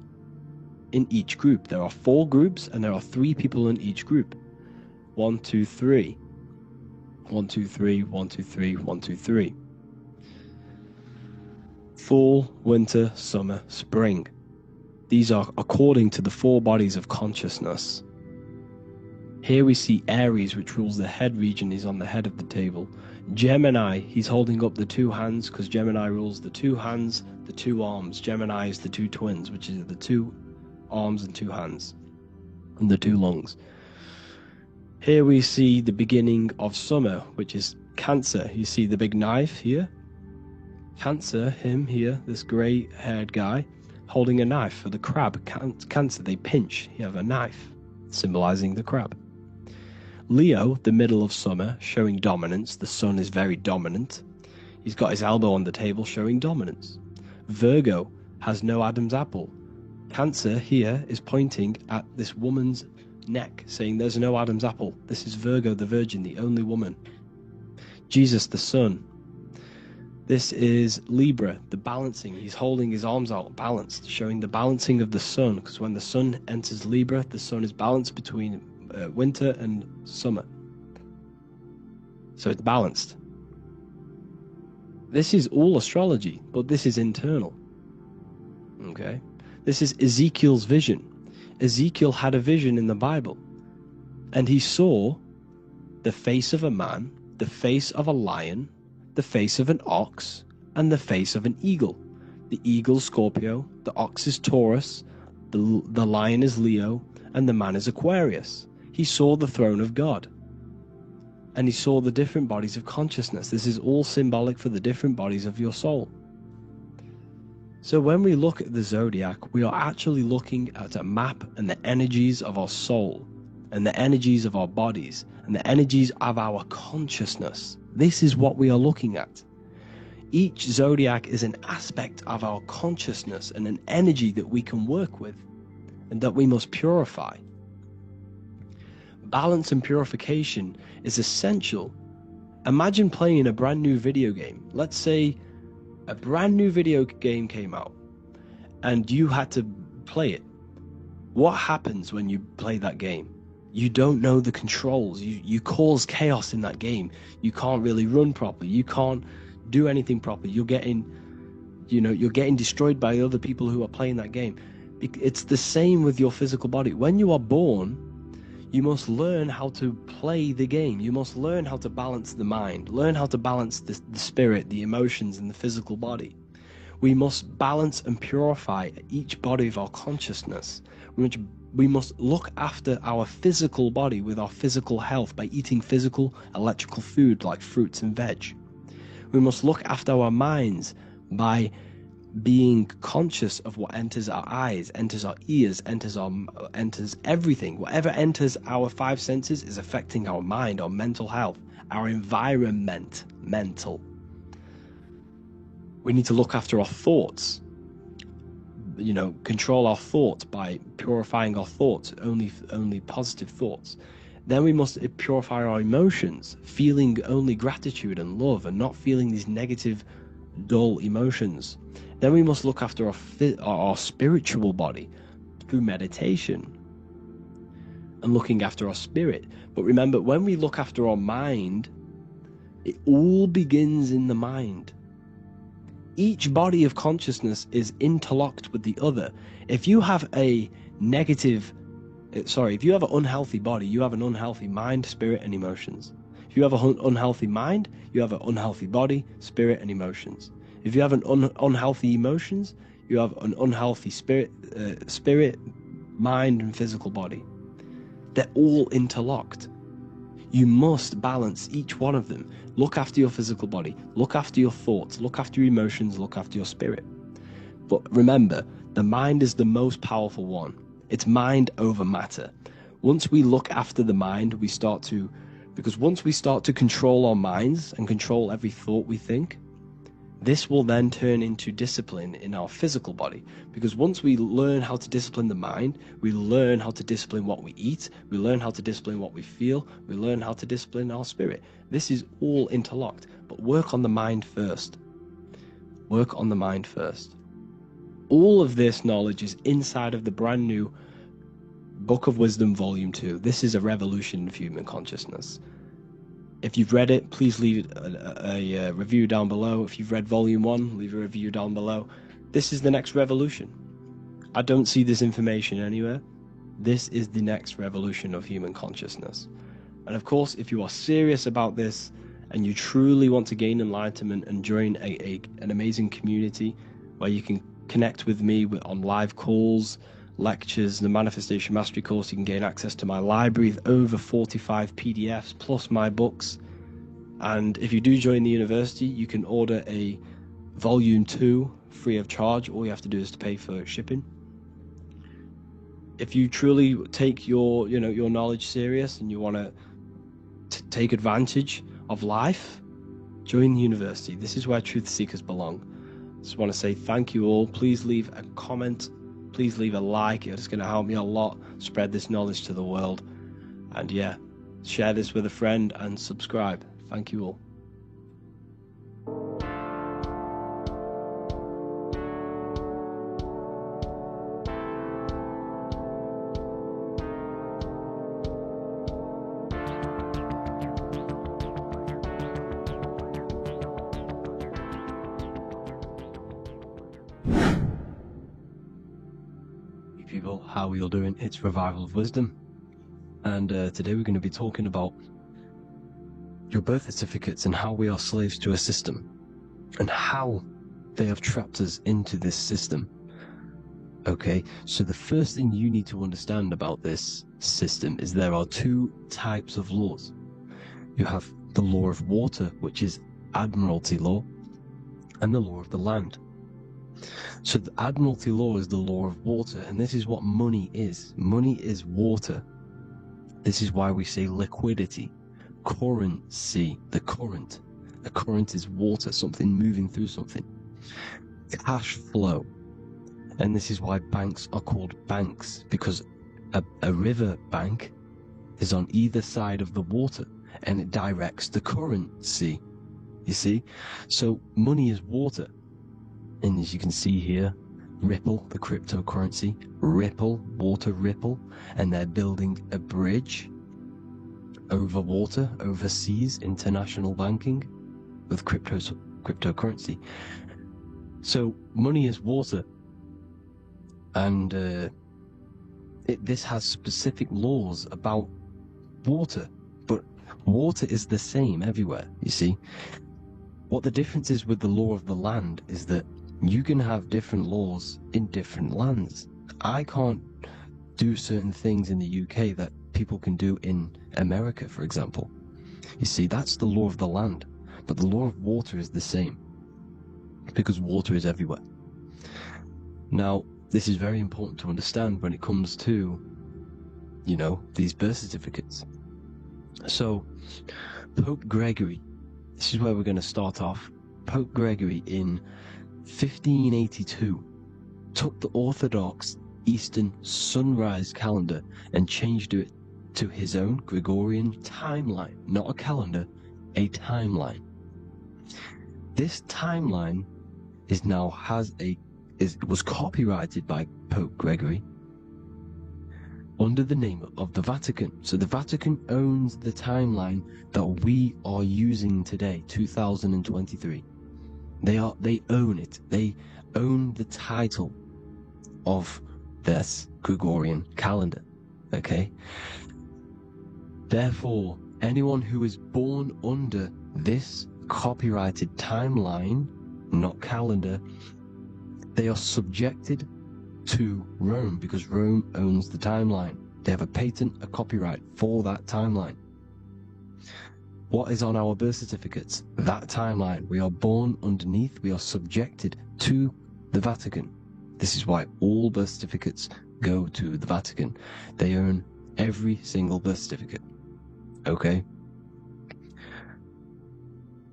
in each group. There are 4 groups and there are 3 people in each group. 1, 2, 3. 1, 2, 3, 1, 2, 3, 1, 2, 3. Fall, winter, summer, spring. These are according to the 4 bodies of consciousness. Here we see Aries, which rules the head region. He's on the head of the table. Gemini, he's holding up the 2 hands because Gemini rules the 2 hands, the 2 arms. Gemini is the 2 twins, which is the 2 arms and 2 hands, and the 2 lungs. Here we see the beginning of summer, which is Cancer. You see the big knife here. Cancer, him here, this grey-haired guy, holding a knife for the crab. Cancer, they pinch. You have a knife, symbolizing the crab. Leo, the middle of summer, showing dominance. The sun is very dominant. He's got his elbow on the table, showing dominance. Virgo has no Adam's apple. Cancer here is pointing at this woman's neck, saying there's no Adam's apple. This is Virgo, the virgin, the only woman. Jesus, the sun. This is Libra, the balancing. He's holding his arms out, balanced, showing the balancing of the sun, because when the sun enters Libra, the sun is balanced between winter and summer. So it's balanced. This is all astrology, but this is internal. Okay? This is Ezekiel's vision. Ezekiel had a vision in the Bible, and he saw the face of a man, the face of a lion, the face of an ox, and the face of an eagle. The eagle is Scorpio, the ox is Taurus, the lion is Leo, and the man is Aquarius. He saw the throne of God, and he saw the different bodies of consciousness. This is all symbolic for the different bodies of your soul. So when we look at the zodiac, we are actually looking at a map and the energies of our soul. and the energies of our bodies and the energies of our consciousness. This is what we are looking at. Each zodiac is an aspect of our consciousness and an energy that we can work with and that we must purify. Balance and purification is essential. Imagine playing a brand new video game. Let's say a brand new video game came out and you had to play it. What happens when you play that game? You don't know the controls. You cause chaos in that game. You can't really run properly. You can't do anything properly. You're getting destroyed by other people who are playing that game. It's the same with your physical body. When you are born, you must learn how to play the game. You must learn how to balance the mind, learn how to balance the spirit, the emotions, and the physical body. We must balance and purify each body of our consciousness. We must look after our physical body with our physical health by eating physical, electrical food like fruits and veg. We must look after our minds by being conscious of what enters our eyes, enters our ears, enters everything. Whatever enters our five senses is affecting our mind, our mental health, our environment, mental. We need to look after our thoughts. Control our thoughts by purifying our thoughts, only positive thoughts. Then we must purify our emotions, feeling only gratitude and love and not feeling these negative, dull emotions. Then we must look after our spiritual body through meditation and looking after our spirit. But remember, when we look after our mind, it all begins in the mind. Each body of consciousness is interlocked with the other. If you have an unhealthy body, you have an unhealthy mind, spirit, and emotions. If you have an unhealthy mind, you have an unhealthy body, spirit, and emotions. If you have an unhealthy emotions, you have an unhealthy spirit, mind, and physical body. They're all interlocked. You must balance each one of them. Look after your physical body, look after your thoughts, look after your emotions, look after your spirit. But remember, the mind is the most powerful one. It's mind over matter. Once we look after the mind, once we start to control our minds and control every thought we think, this will then turn into discipline in our physical body. Because once we learn how to discipline the mind, we learn how to discipline what we eat, we learn how to discipline what we feel, we learn how to discipline our spirit. This is all interlocked, but work on the mind first. Work on the mind first. All of this knowledge is inside of the brand new Book of Wisdom, Volume 2. This is a revolution of human consciousness. If you've read it, please leave a review down below. If you've read Volume 1, leave a review down below. This is the next revolution. I don't see this information anywhere. This is the next revolution of human consciousness. And of course, if you are serious about this and you truly want to gain enlightenment and join an amazing community where you can connect with me on live calls, lectures, the Manifestation Mastery course, you can gain access to my library of over 45 PDFs plus my books. And if you do join the university, you can order a Volume 2 free of charge. All you have to do is to pay for shipping. If you truly take your knowledge serious and you want to take advantage of life, join the university. This is where truth seekers belong. Just want to say thank you all. Please leave a comment. Please leave a like. It's going to help me a lot spread this knowledge to the world. And yeah, share this with a friend and subscribe. Thank you all. People, how are you all doing? It's Revival of Wisdom, and today we're going to be talking about your birth certificates and how we are slaves to a system and how they have trapped us into this system. Okay, so the first thing you need to understand about this system is there are two types of laws. You have the law of water, which is Admiralty law, and the law of the land. So the Admiralty law is the law of water, and this is what money is. Money is water. This is why we say liquidity, currency, the current. A current is water, something moving through something. Cash flow. And this is why banks are called banks, because a river bank is on either side of the water and it directs the currency. You see? So money is water. And as you can see here, Ripple, the cryptocurrency, Ripple, water Ripple, and they're building a bridge over water, overseas, international banking with cryptocurrency. So money is water, and this has specific laws about water, but water is the same everywhere, you see. What the difference is with the law of the land is that you can have different laws in different lands. I can't do certain things in the UK that people can do in America, for example. You see, that's the law of the land, but the law of water is the same, because water is everywhere. Now, this is very important to understand when it comes to, you know, these birth certificates. So, Pope Gregory, this is where we're going to start off. Pope Gregory in 1582 took the Orthodox Eastern sunrise calendar and changed it to his own Gregorian timeline, not a calendar, a timeline. This timeline was copyrighted by Pope Gregory under the name of the Vatican. So the Vatican owns the timeline that we are using today, 2023. They own it. They own the title of this Gregorian calendar. Okay? Therefore, anyone who is born under this copyrighted timeline, not calendar, they are subjected to Rome, because Rome owns the timeline. They have a patent, a copyright for that timeline. What is on our birth certificates? That timeline. We are born underneath, we are subjected to the Vatican. This is why all birth certificates go to the Vatican. They own every single birth certificate. Okay?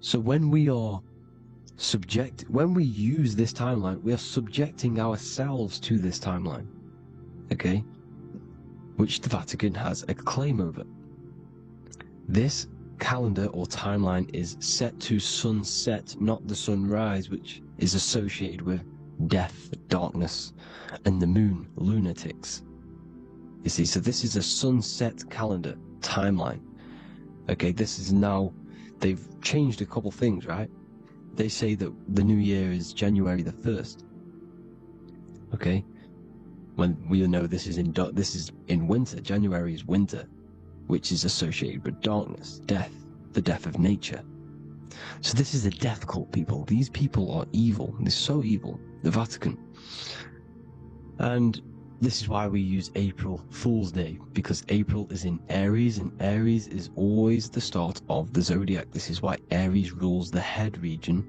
So when we use this timeline, we are subjecting ourselves to this timeline. Okay? Which the Vatican has a claim over. This calendar or timeline is set to sunset, not the sunrise, which is associated with death, darkness, and the moon, lunatics. You see, so this is a sunset calendar timeline. Okay, this is now, they've changed a couple things, right? They say that the new year is January the 1st. Okay, when we know this is in winter. January is winter, which is associated with darkness, death, the death of nature. So this is a death cult, people. These people are evil. They're so evil. The Vatican. And this is why we use April Fool's Day, because April is in Aries, and Aries is always the start of the zodiac. This is why Aries rules the head region.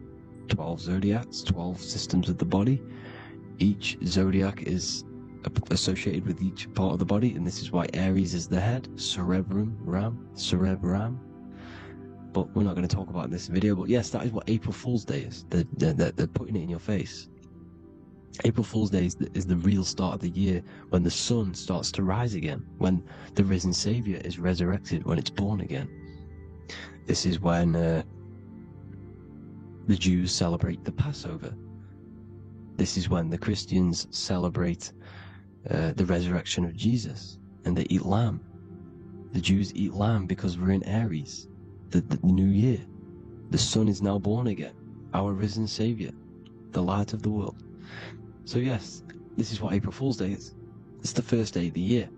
12 zodiacs, 12 systems of the body. Each zodiac is associated with each part of the body, and this is why Aries is the head, cerebrum. But we're not going to talk about this video. But yes, that is what April Fool's Day is. They're putting it in your face. April Fool's Day is the real start of the year, when the sun starts to rise again, when the risen Savior is resurrected, when it's born again. This is when the Jews celebrate the Passover. This is when the Christians celebrate the resurrection of Jesus, and they eat lamb. The Jews eat lamb because we're in Aries, the new year. The sun is now born again, our risen Savior, the light of the world. So yes, this is what April Fool's Day is. It's the first day of the year,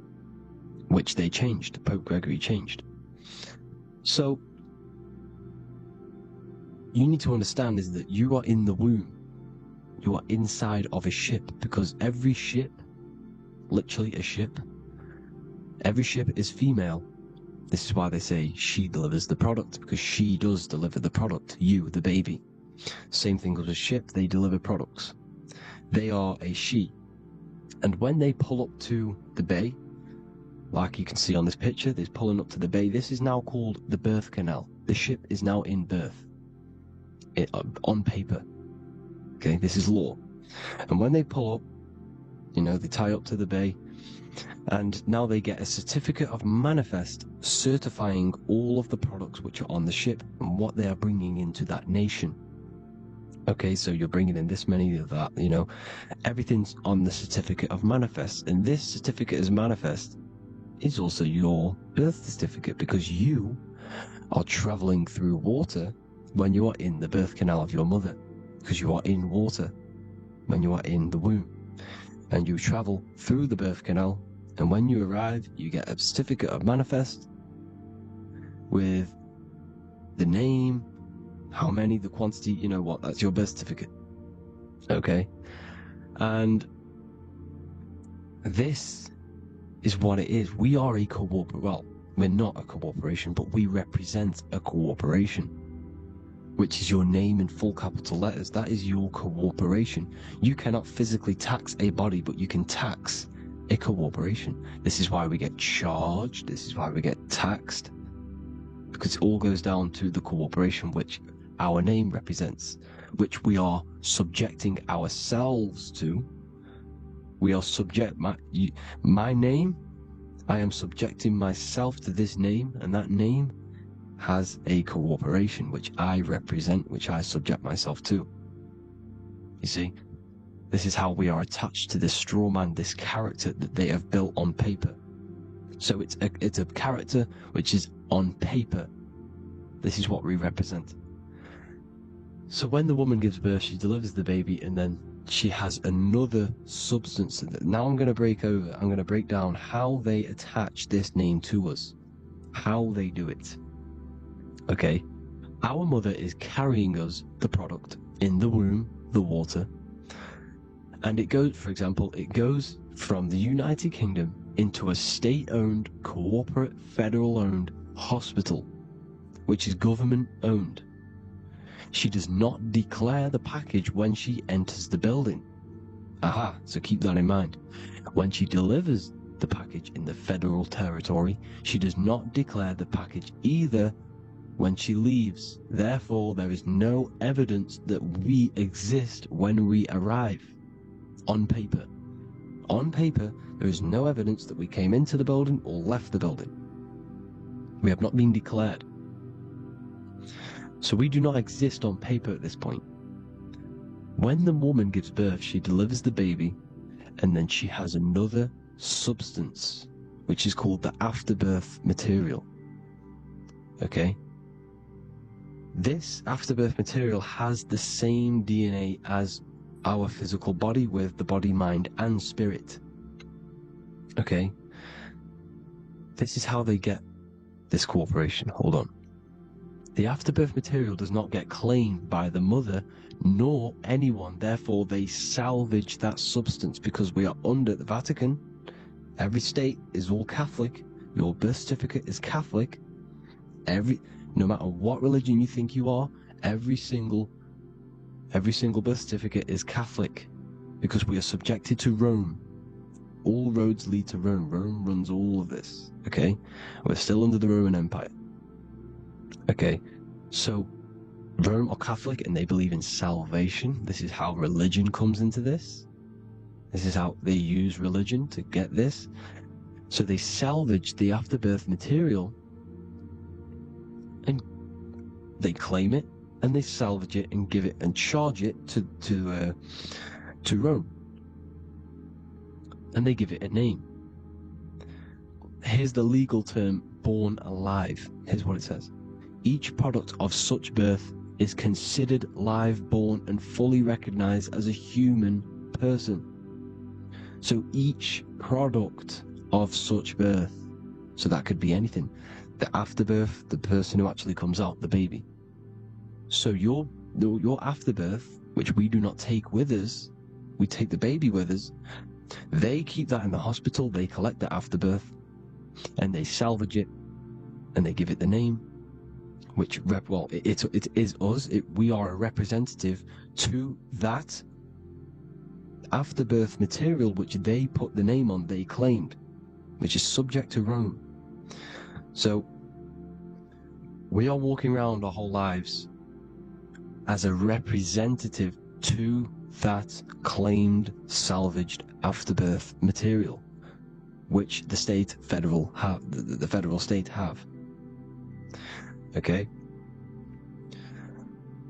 which they changed. Pope Gregory changed. So you need to understand is that you are in the womb. You are inside of a ship, because every ship, literally a ship, every ship is female. This is why they say she delivers the product, because she does deliver the product, you, the baby. Same thing with a ship, they deliver products. They are a she. And when they pull up to the bay, like you can see on this picture, this pulling up to the bay. This is now called the birth canal. The ship is now in berth, on paper. Okay, this is law. And when they pull up, you know, they tie up to the bay, and now they get a certificate of manifest certifying all of the products which are on the ship and what they are bringing into that nation. Okay, so you're bringing in this many of that, you know, everything's on the certificate of manifest. And this certificate of manifest is also your birth certificate, because you are traveling through water when you are in the birth canal of your mother, because you are in water when you are in the womb, and you travel through the birth canal, and when you arrive you get a certificate of manifest with the name, how many, the quantity, you know what, that's your birth certificate. Okay, and this is what it is. We are a well, we're not a corporation, but we represent a corporation, which is your name in full capital letters. That is your corporation. You cannot physically tax a body, but you can tax a corporation. This is why we get charged. This is why we get taxed, because it all goes down to the corporation which our name represents, which we are subjecting ourselves to. We are subject, my name, I am subjecting myself to this name, and that name has a corporation which I represent, which I subject myself to. You see, this is how we are attached to this straw man, this character that they have built on paper. So it's a character which is on paper. This is what we represent. So when the woman gives birth, she delivers the baby, and then she has another substance. Now I'm going to break down how they attach this name to us, how they do it. Okay, our mother is carrying us the product in the womb, the water, and it goes, for example, it goes from the United Kingdom into a state-owned, corporate, federal-owned hospital, which is government-owned. She does not declare the package when she enters the building. Aha, so keep that in mind. When she delivers the package in the federal territory, she does not declare the package either when she leaves. Therefore, there is no evidence that we exist when we arrive. On paper. On paper, there is no evidence that we came into the building or left the building. We have not been declared. So we do not exist on paper at this point. When the woman gives birth, she delivers the baby, and then she has another substance, which is called the afterbirth material. Okay? This afterbirth material has the same DNA as our physical body, with the body, mind, and spirit. Okay? This is how they get this corporation. Hold on. The afterbirth material does not get claimed by the mother nor anyone. Therefore, they salvage that substance, because we are under the Vatican. Every state is all Catholic. Your birth certificate is Catholic. No matter what religion you think you are, every single birth certificate is Catholic, because we are subjected to Rome. All roads lead to Rome. Rome runs all of this. Okay? We're still under the Roman Empire. Okay, so Rome are Catholic, and they believe in salvation. This is how religion comes into this. This is how they use religion to get this. So they salvage the afterbirth material, and they claim it, and they salvage it and give it and charge it to Rome, and they give it a name. Here's the legal term: born alive. Here's what it says. Each product of such birth is considered live, born, and fully recognized as a human person. So each product of such birth, so that could be anything, the afterbirth, the person who actually comes out, the baby. So your afterbirth, which we do not take with us, we take the baby with us, they keep that in the hospital, they collect the afterbirth, and they salvage it, and they give it the name, which it is us. We are a representative to that afterbirth material which they put the name on, they claimed. which is subject to Rome. So we are walking around our whole lives as a representative to that claimed salvaged afterbirth material, which the federal state have. Okay?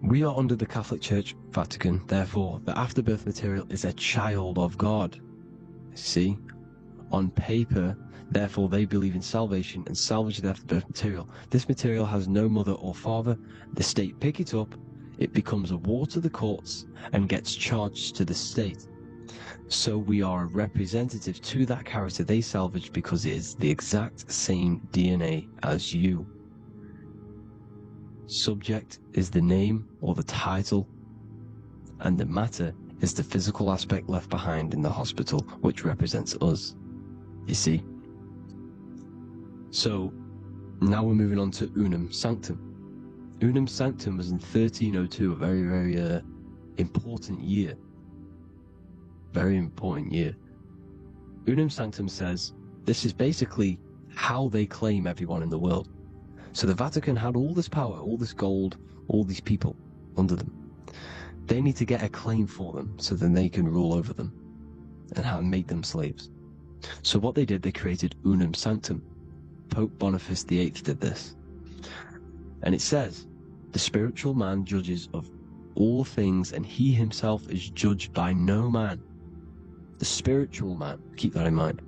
We are under the Catholic Church, Vatican, therefore the afterbirth material is a child of God. See? On paper, therefore they believe in salvation and salvage the afterbirth material. This material has no mother or father. The state pick it up, it becomes a war to the courts and gets charged to the state. So we are a representative to that character they salvaged because it is the exact same DNA as you. Subject is the name or the title, and the matter is the physical aspect left behind in the hospital, which represents us. You see? So, now we're moving on to Unum Sanctum. Unum Sanctum was in 1302, a very, very important year. Very important year. Unum Sanctum says this is basically how they claim everyone in the world. So the Vatican had all this power, all this gold, all these people under them. They need to get a claim for them so then they can rule over them and make them slaves. So what they did, they created Unum Sanctum. Pope Boniface VIII did this. And it says, the spiritual man judges of all things, and he himself is judged by no man. The spiritual man, keep that in mind,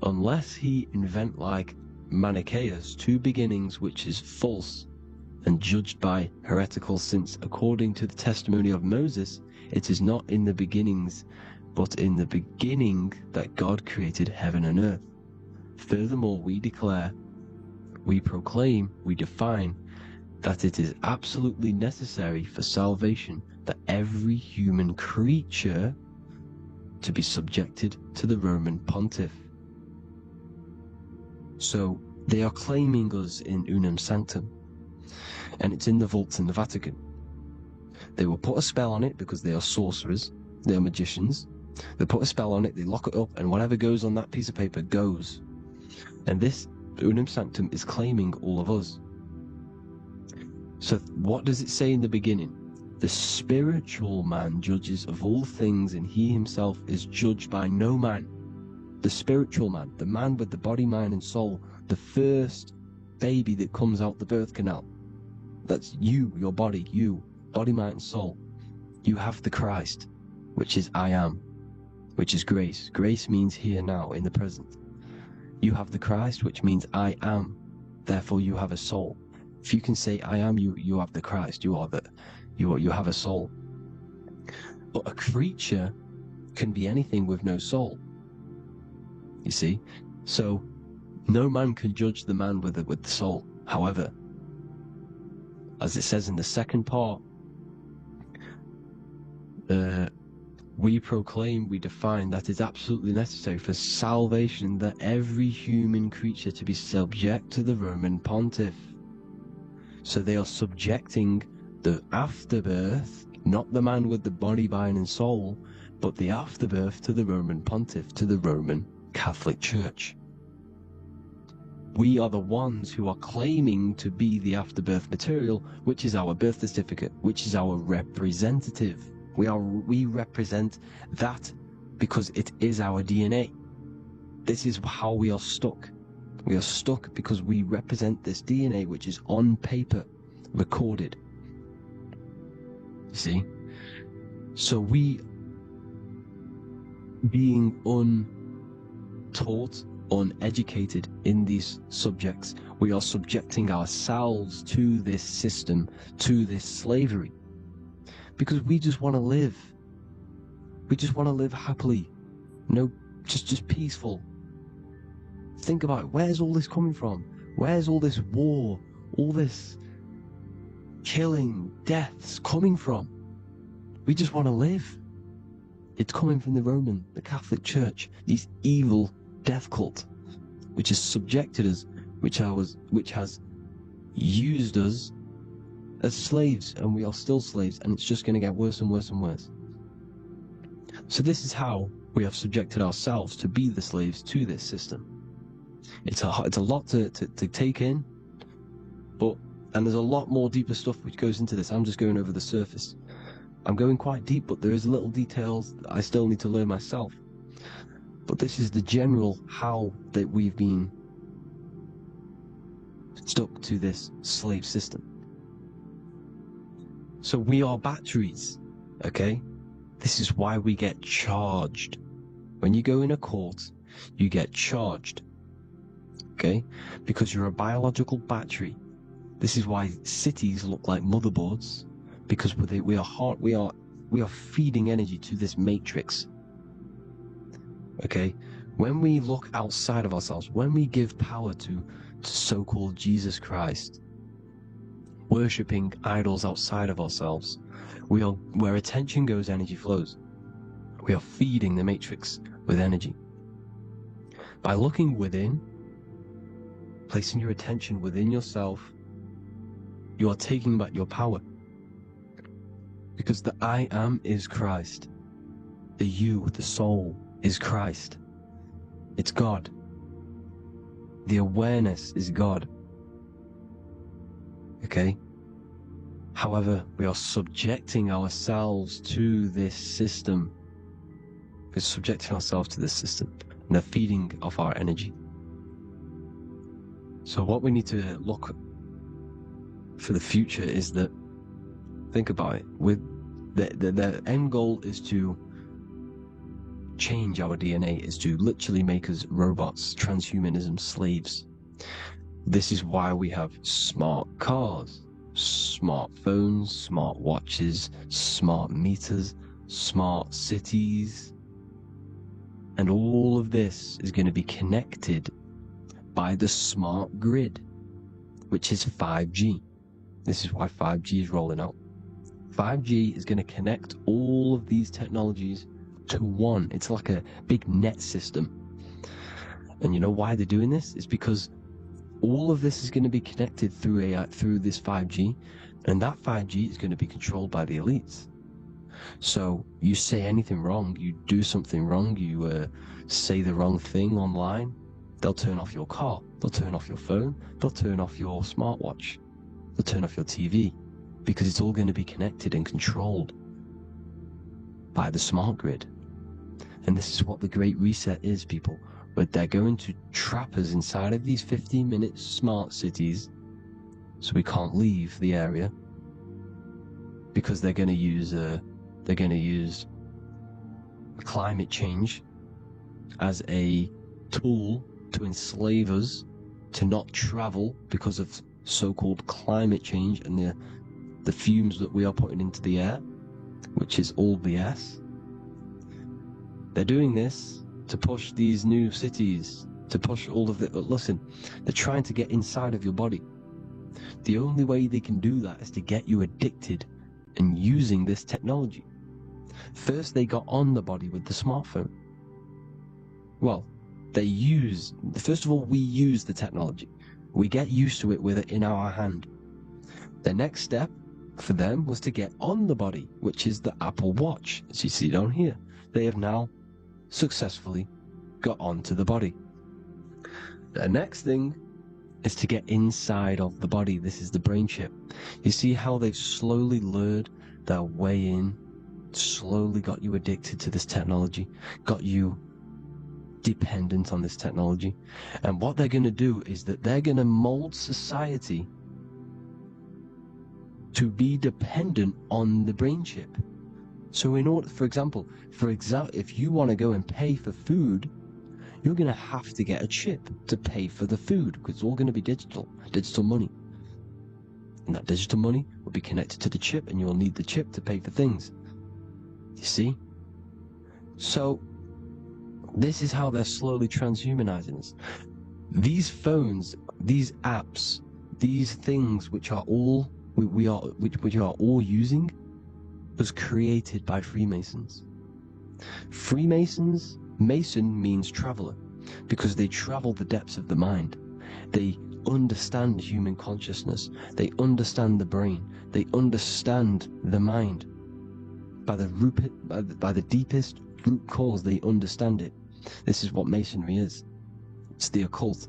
unless he invent like Manichaeus two beginnings, which is false and judged by heretical, since according to the testimony of Moses, it is not in the beginnings, but in the beginning that God created heaven and earth. Furthermore, we declare, we proclaim, we define that it is absolutely necessary for salvation that every human creature to be subjected to the Roman pontiff. So they are claiming us in Unum Sanctum, and it's in the vaults in the Vatican. They will put a spell on it because they are sorcerers, they are magicians. They put a spell on it, they lock it up, and whatever goes on that piece of paper goes. And this Unum Sanctum is claiming all of us. So what does it say in the beginning? The spiritual man judges of all things, and he himself is judged by no man. The spiritual man, the man with the body, mind, and soul, the first baby that comes out the birth canal. That's you, your body, you, body, mind, and soul. You have the Christ, which is I am, which is grace. Grace means here now, in the present. You have the Christ, which means I am, therefore you have a soul. If you can say I am, you have the Christ, you have a soul. But a creature can be anything with no soul. You see? So no man can judge the man with the soul. However, as it says in the second part, we proclaim, we define that it's absolutely necessary for salvation that every human creature to be subject to the Roman pontiff. So they are subjecting the afterbirth, not the man with the body, mind, and soul, but the afterbirth to the Roman pontiff, to the Roman Catholic Church. We are the ones who are claiming to be the afterbirth material, which is our birth certificate, which is our representative. We represent that because it is our DNA. This is how we are stuck. We are stuck because we represent this DNA, which is on paper, recorded. You see? So we, being untaught, uneducated in these subjects, we are subjecting ourselves to this system, to this slavery, because we just want to live. We just want to live happily, just peaceful. Think about it. Where's all this coming from? Where's all this war, all this killing, deaths coming from? We just want to live. It's coming from the Catholic Church, these evil death cult, which has subjected us, which has used us as slaves, and we are still slaves, and it's just going to get worse and worse and worse. So this is how we have subjected ourselves to be the slaves to this system. It's a lot to take in, and there's a lot more deeper stuff which goes into this. I'm just going over the surface. I'm going quite deep, but there is little details that I still need to learn myself. But this is the general how that we've been stuck to this slave system. So we are batteries, okay? This is why we get charged. When you go in a court, you get charged, okay? Because you're a biological battery. This is why cities look like motherboards, because we are feeding energy to this matrix. Okay, when we look outside of ourselves, when we give power to so-called Jesus Christ, worshipping idols outside of ourselves, where attention goes, energy flows. We are feeding the matrix with energy. By looking within, placing your attention within yourself, you are taking back your power. Because the I am is Christ. The you, the soul, is Christ. It's God. The awareness is God. Okay? However, we are subjecting ourselves to this system. We're subjecting ourselves to this system, and they're feeding off our energy. So what we need to look for the future is that, think about it, with the end goal is to change our DNA, is to literally make us robots, transhumanism, slaves. This is why we have smart cars, smartphones, smart watches, smart meters, smart cities, and all of this is going to be connected by the smart grid, which is 5G. This is why 5G is rolling out. 5G is going to connect all of these technologies to one. It's like a big net system. And you know why they're doing this? It's because all of this is going to be connected through this 5G, and that 5G is going to be controlled by the elites. So you say anything wrong, you do something wrong, you say the wrong thing online, they'll turn off your car, they'll turn off your phone, they'll turn off your smartwatch, they'll turn off your TV, because it's all going to be connected and controlled by the smart grid. And this is what the Great Reset is, people. But they're going to trap us inside of these 15-minute smart cities, so we can't leave the area, because they're going to use climate change as a tool to enslave us to not travel because of so-called climate change and the fumes that we are putting into the air, which is all BS. They're doing this to push these new cities, to push all of it. But listen, they're trying to get inside of your body. The only way they can do that is to get you addicted and using this technology. First, they got on the body with the smartphone. Well, first of all, we use the technology. We get used to it with it in our hand. The next step for them was to get on the body, which is the Apple Watch, as you see down here. They have now successfully got onto the body. The next thing is to get inside of the body. This is the brain chip. You see how they've slowly lured their way in, slowly got you addicted to this technology, got you dependent on this technology. And what they're going to do is that they're going to mold society to be dependent on the brain chip. So in order, for example, if you want to go and pay for food, you're going to have to get a chip to pay for the food, because it's all going to be digital money. And that digital money will be connected to the chip, and you'll need the chip to pay for things. You see? So this is how they're slowly transhumanizing us. These phones, these apps, these things which are all we are all using, was created by Freemasons. Mason means traveler, because they travel the depths of the mind. They understand human consciousness. They understand the brain. They understand the mind. By the deepest root cause, they understand it. This is what Masonry is. It's the occult.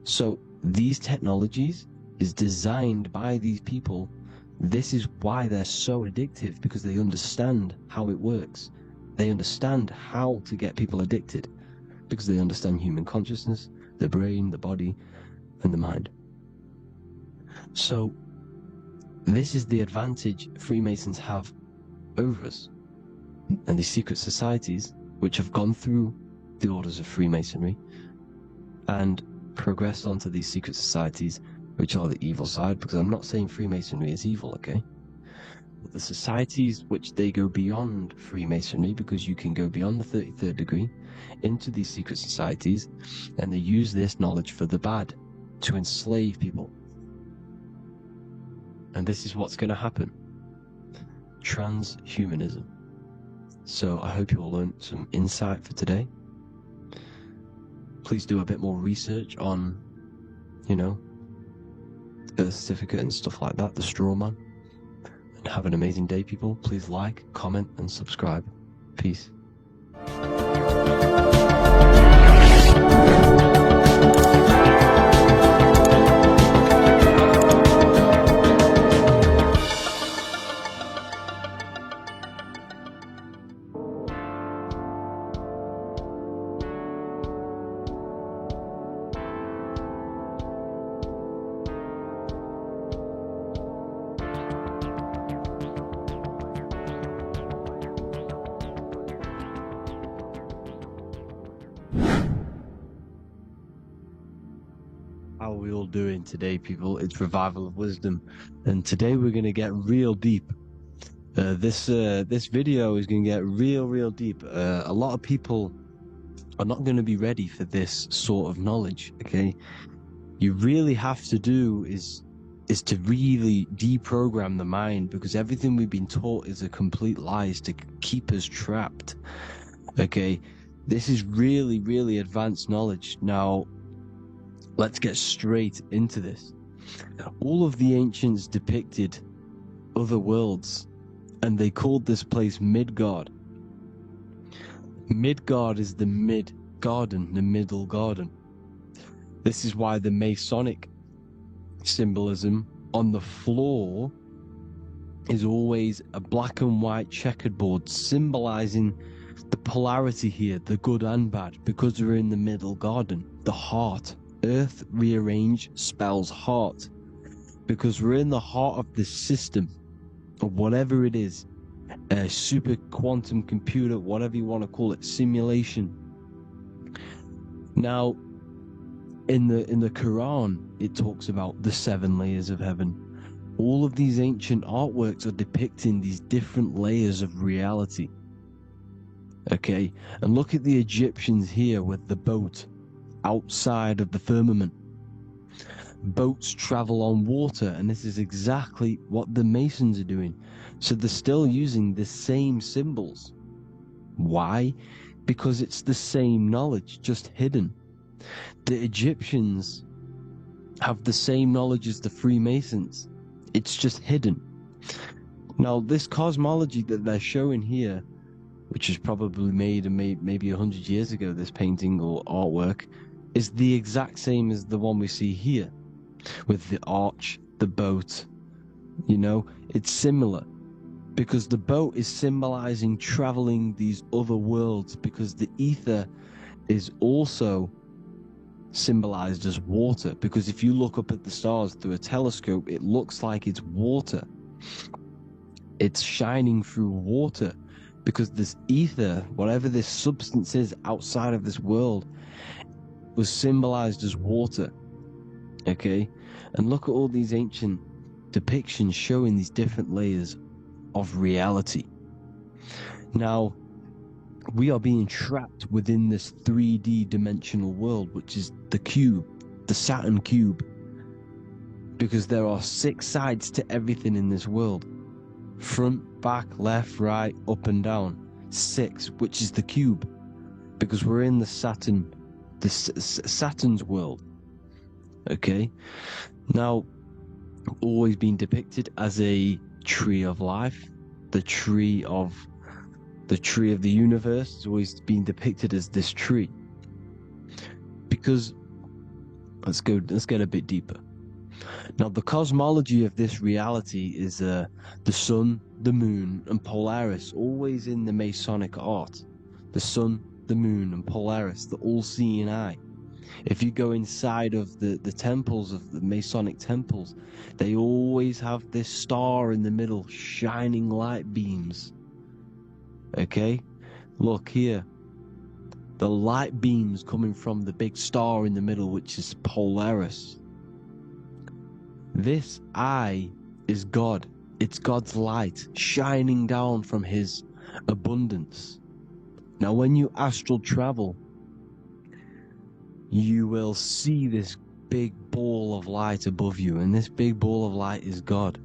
So these technologies is designed by these people. This is why they're so addictive, because they understand how it works. They understand how to get people addicted, because they understand human consciousness, the brain, the body, and the mind. So this is the advantage Freemasons have over us. And these secret societies, which have gone through the orders of Freemasonry and progressed onto these secret societies, which are the evil side, because I'm not saying Freemasonry is evil, okay? But the societies which they go beyond Freemasonry, because you can go beyond the 33rd degree into these secret societies, and they use this knowledge for the bad, to enslave people. And this is what's going to happen. Transhumanism. So I hope you all learned some insight for today. Please do a bit more research on, birth certificate and stuff like that, the straw man. And have an amazing day, people. Please like, comment, and subscribe. Peace. How are we all doing today, people? It's Revival of Wisdom, and today we're going to get real deep. This video is going to get real deep. A lot of people are not going to be ready for this sort of knowledge, okay? You really have to do is to really deprogram the mind, because everything we've been taught is a complete lie, is to keep us trapped, okay? This is really advanced knowledge. Now, let's get straight into this. All of the ancients depicted other worlds, and they called this place Midgard. Midgard is the mid-garden, the middle garden. This is why the Masonic symbolism on the floor is always a black and white checkered board, symbolizing the polarity here, the good and bad, because we're in the middle garden, the heart. Earth rearranged spells heart, because we're in the heart of this system, or whatever it is, a super quantum computer, whatever you want to call it, simulation. Now, in the Quran, it talks about the 7 layers of heaven. All of these ancient artworks are depicting these different layers of reality. Okay, and look at the Egyptians here with the boat outside of the firmament. Boats travel on water, and this is exactly what the Masons are doing. So they're still using the same symbols. Why? Because it's the same knowledge, just hidden. The Egyptians have the same knowledge as the Freemasons. It's just hidden. Now, this cosmology that they're showing here, which is probably made maybe 100 years ago, this painting or artwork, is the exact same as the one we see here, with the arch, the boat. It's similar, because the boat is symbolizing traveling these other worlds, because the ether is also symbolized as water, because if you look up at the stars through a telescope, it looks like it's water. It's shining through water, because this ether, whatever this substance is outside of this world, was symbolized as water. Okay, and look at all these ancient depictions showing these different layers of reality. Now, we are being trapped within this 3D dimensional world, which is the cube, the Saturn cube, because there are 6 sides to everything in this world: front, back, left, right, up and down. 6, which is the cube, because we're in the Saturn's world. Okay, now, always been depicted as a tree of life, the tree of the universe has always been depicted as this tree, because Let's get a bit deeper. Now, the cosmology of this reality is the sun, the moon, and Polaris, always in the Masonic art. The sun, the moon, and Polaris, the all-seeing eye. If you go inside of the temples, of the Masonic temples, they always have this star in the middle, shining light beams. Okay? Look here. The light beams coming from the big star in the middle, which is Polaris. This eye is God. It's God's light shining down from his abundance. Now, when you astral travel, you will see this big ball of light above you, and this big ball of light is God.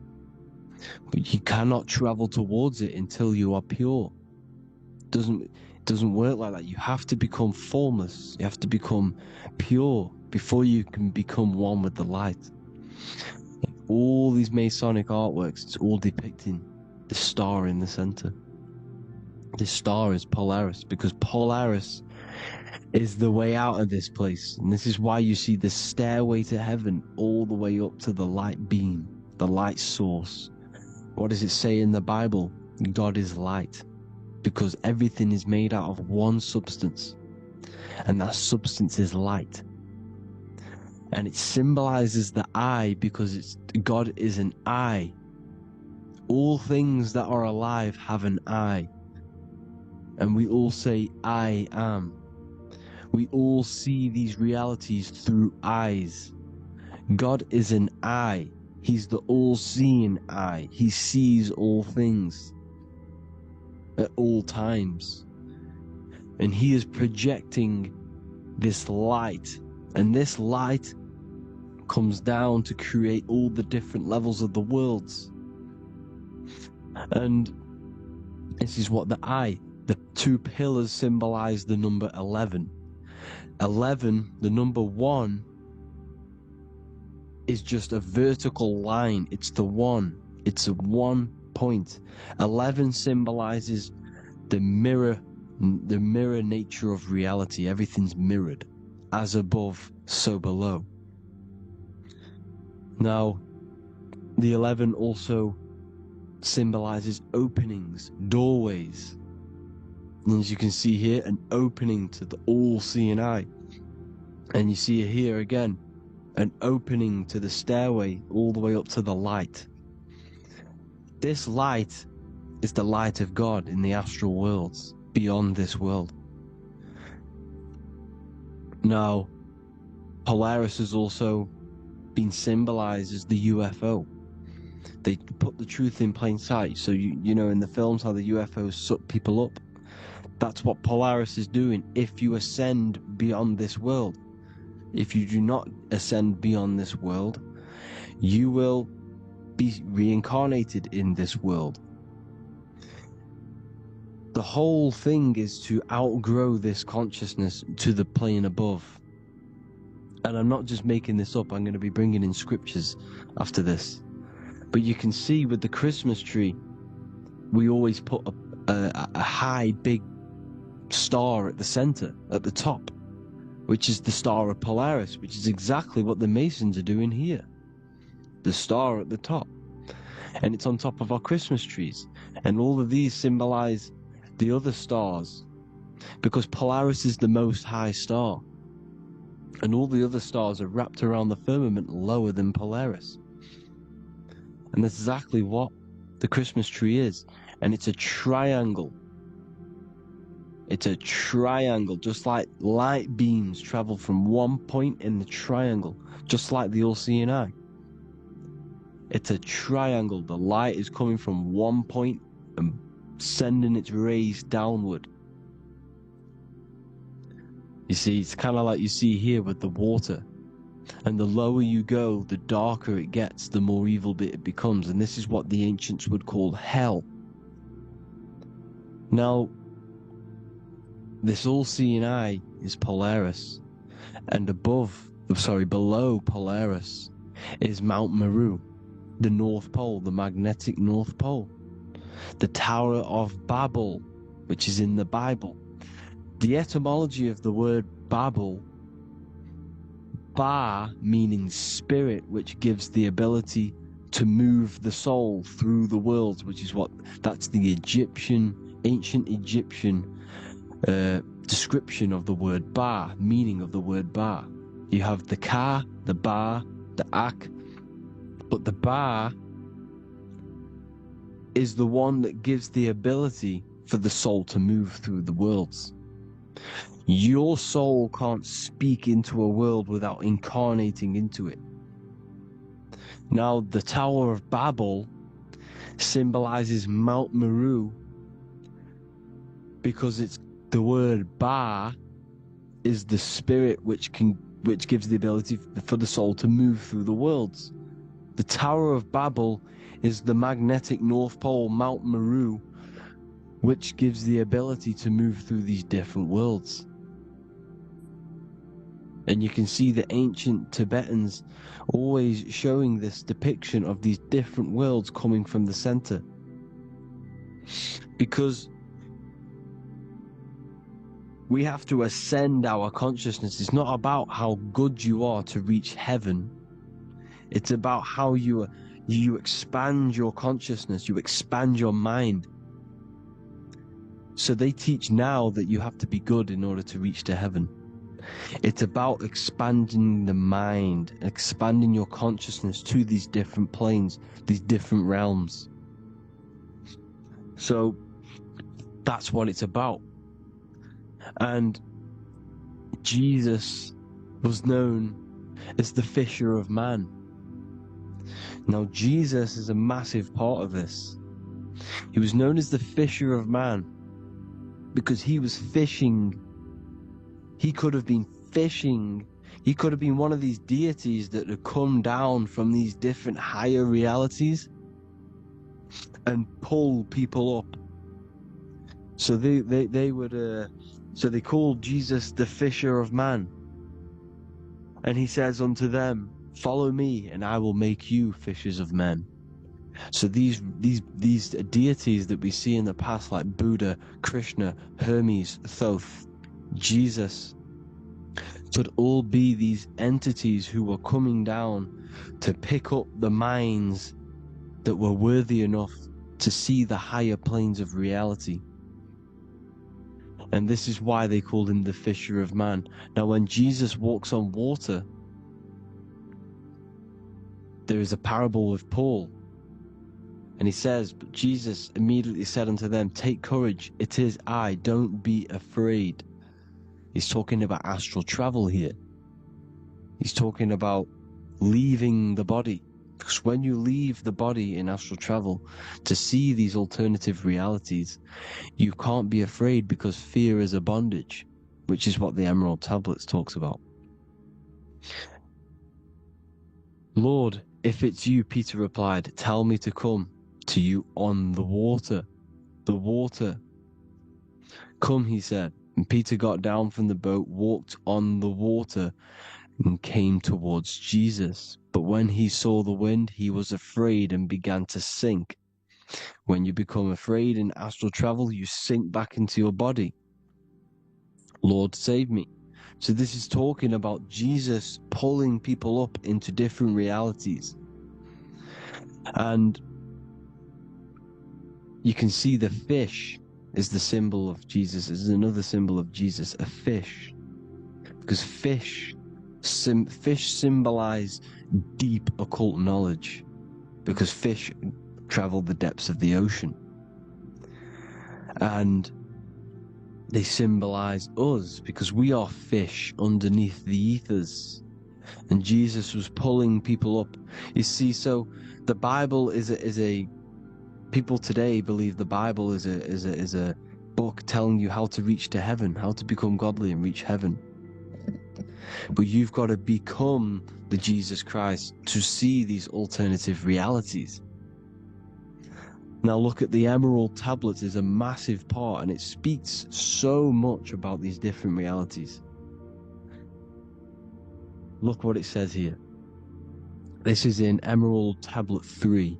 But you cannot travel towards it until you are pure. It doesn't work like that. You have to become formless. You have to become pure before you can become one with the light. All these Masonic artworks, it's all depicting the star in the center. This star is Polaris, because Polaris is the way out of this place. And this is why you see the stairway to heaven all the way up to the light beam, the light source. What does it say in the Bible? God is light, because everything is made out of one substance, and that substance is light. And it symbolizes the eye, because God is an eye. All things that are alive have an eye. And we all say, I am. We all see these realities through eyes. God is an eye. He's the all-seeing eye. He sees all things at all times. And he is projecting this light. And this light comes down to create all the different levels of the worlds. And this is what the two pillars symbolize the number 11. 11, the number 1, is just a vertical line. It's the one. It's a 1 point. 11 symbolizes the mirror nature of reality. Everything's mirrored. As above, so below. Now, the 11 also symbolizes openings, doorways. And as you can see here, an opening to the all-seeing eye. And you see here again, an opening to the stairway all the way up to the light. This light is the light of God in the astral worlds, beyond this world. Now, Polaris has also been symbolized as the UFO. They put the truth in plain sight. So you know in the films how the UFOs suck people up. That's what Polaris is doing. If you ascend beyond this world, if you do not ascend beyond this world, you will be reincarnated in this world. The whole thing is to outgrow this consciousness to the plane above. And I'm not just making this up, I'm going to be bringing in scriptures after this. But you can see with the Christmas tree, we always put a high, big star at the center, at the top, which is the star of Polaris, which is exactly what the Masons are doing here. The star at the top. And it's on top of our Christmas trees. And all of these symbolize the other stars, because Polaris is the most high star. And all the other stars are wrapped around the firmament lower than Polaris. And that's exactly what the Christmas tree is. And it's a triangle. It's a triangle, just like light beams travel from one point in the triangle, just like the all-seeing eye. It's a triangle. The light is coming from one point and sending its rays downward. You see, it's kind of like you see here with the water. And the lower you go, the darker it gets, the more evil it becomes. And this is what the ancients would call hell. Now, this all-seeing eye is Polaris. And below Polaris is Mount Meru, the North Pole, the magnetic North Pole. The Tower of Babel, which is in the Bible. The etymology of the word Babel Ba meaning spirit, which gives the ability to move the soul through the worlds, which is that's the ancient Egyptian description of the word Ba, meaning of the word Ba. You have the Ka, the Ba, the Ak, but the Ba is the one that gives the ability for the soul to move through the worlds. Your soul can't speak into a world without incarnating into it. Now, the Tower of Babel symbolizes Mount Meru because it's the word Ba is the spirit which gives the ability for the soul to move through the worlds. The Tower of Babel is the magnetic North Pole, Mount Meru, which gives the ability to move through these different worlds. And you can see the ancient Tibetans always showing this depiction of these different worlds coming from the center. Because we have to ascend our consciousness. It's not about how good you are to reach heaven. It's about how you expand your consciousness, you expand your mind. So they teach now that you have to be good in order to reach to heaven. It's about expanding the mind, expanding your consciousness to these different planes, these different realms. So that's what it's about. And Jesus was known as the fisher of man. Now, Jesus is a massive part of this. He was known as the fisher of man because he was fishing. He could have been fishing. He could have been one of these deities that had come down from these different higher realities and pull people up. So they called Jesus the fisher of man. And he says unto them, follow me and I will make you fishers of men. So these deities that we see in the past, like Buddha, Krishna, Hermes, Thoth, Jesus, could all be these entities who were coming down to pick up the minds that were worthy enough to see the higher planes of reality. And this is why they called him the fisher of man. Now, when Jesus walks on water, there is a parable with Paul. And he says, but Jesus immediately said unto them, take courage, it is I, don't be afraid. He's talking about astral travel here. He's talking about leaving the body. Because when you leave the body in astral travel to see these alternative realities, you can't be afraid because fear is a bondage, which is what the Emerald Tablets talks about. Lord, if it's you, Peter replied, tell me to come to you on the water. The water. Come, he said. And Peter got down from the boat, walked on the water, and came towards Jesus. But when he saw the wind, he was afraid and began to sink. When you become afraid in astral travel, you sink back into your body. Lord, save me. So this is talking about Jesus pulling people up into different realities. And you can see the fish is the symbol of Jesus. Is another symbol of Jesus, a fish. Because fish symbolize deep occult knowledge. Because fish travel the depths of the ocean. And they symbolize us because we are fish underneath the ethers. And Jesus was pulling people up. You see, so the Bible is a people today believe the Bible is a book telling you how to reach to heaven, how to become godly and reach heaven. But you've got to become the Jesus Christ to see these alternative realities. Now look at the Emerald Tablets is a massive part, and it speaks so much about these different realities. Look what it says here. This is in Emerald Tablet 3.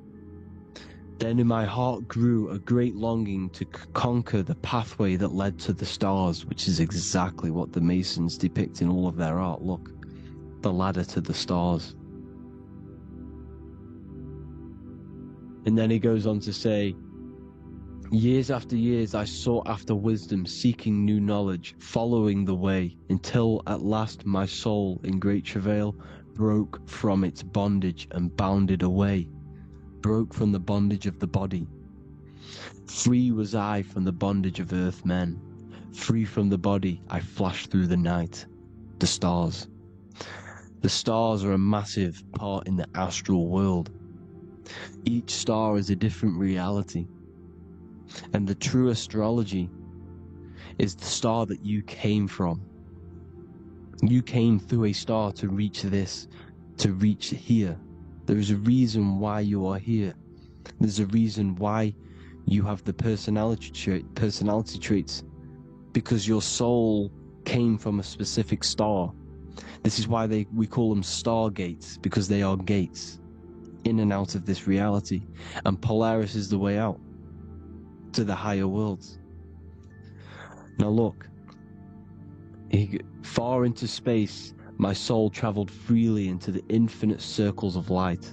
Then in my heart grew a great longing to conquer the pathway that led to the stars, which is exactly what the Masons depict in all of their art. Look. the ladder to the stars. And then he goes on to say, years after years I sought after wisdom, seeking new knowledge, following the way, until at last my soul in great travail broke from its bondage and bounded away, broke from the bondage of the body. Free was I from the bondage of earth men, free from the body I flashed through the night. The stars. The stars are a massive part in the astral world. Each star is a different reality. And the true astrology is the star that you came from. You came through a star to reach this, to reach here. There is a reason why you are here. There's a reason why you have the personality traits, because your soul came from a specific star. This is why we call them stargates, because they are gates in and out of this reality. And Polaris is the way out to the higher worlds. Now look, far into space, my soul traveled freely into the infinite circles of light.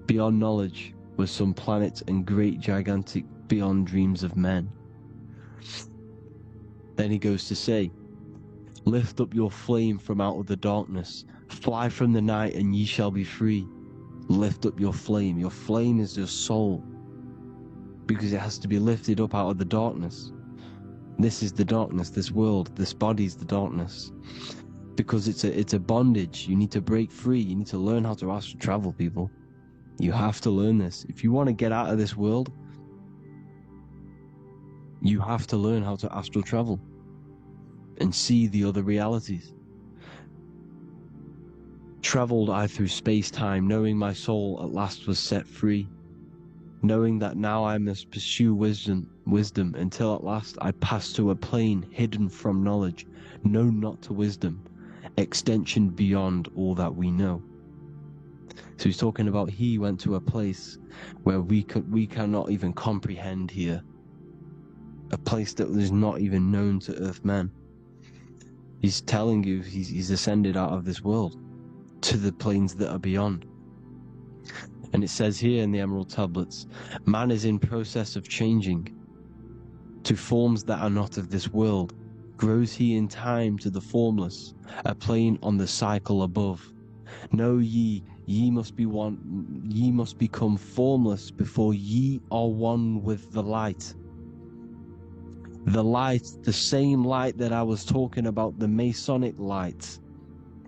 Beyond knowledge were some planets and great gigantic beyond dreams of men. Then he goes to say, lift up your flame from out of the darkness, fly from the night and ye shall be free. Lift up your flame. Your flame is your soul, because it has to be lifted up out of the darkness. This is the darkness, this world, this body is the darkness, because it's a bondage. You need to break free. You need to learn how to astral travel, people. You have to learn this. If you want to get out of this world, you have to learn how to astral travel and see the other realities. Traveled I through space-time, knowing my soul at last was set free, knowing that now I must pursue wisdom until at last I pass to a plane hidden from knowledge, known not to wisdom, extension beyond all that we know. So he's talking about he went to a place where we cannot even comprehend here, a place that is not even known to earthmen. He's telling you he's ascended out of this world to the planes that are beyond. And it says here in the Emerald Tablets, man is in process of changing to forms that are not of this world. Grows he in time to the formless, a plane on the cycle above. Know ye must be one, ye must become formless before ye are one with the light. The light, the same light that I was talking about, the Masonic light,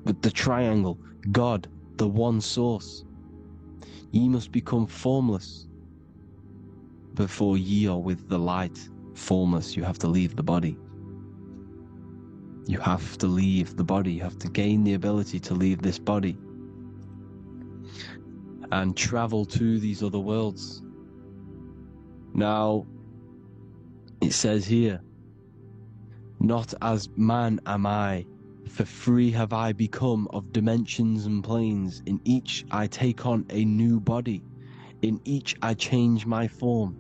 with the triangle, God, the one source. Ye must become formless before ye are with the light. Formless, you have to leave the body. You have to leave the body. You have to gain the ability to leave this body and travel to these other worlds. Now, it says here, not as man am I, for free have I become of dimensions and planes. In each I take on a new body. In each I change my form.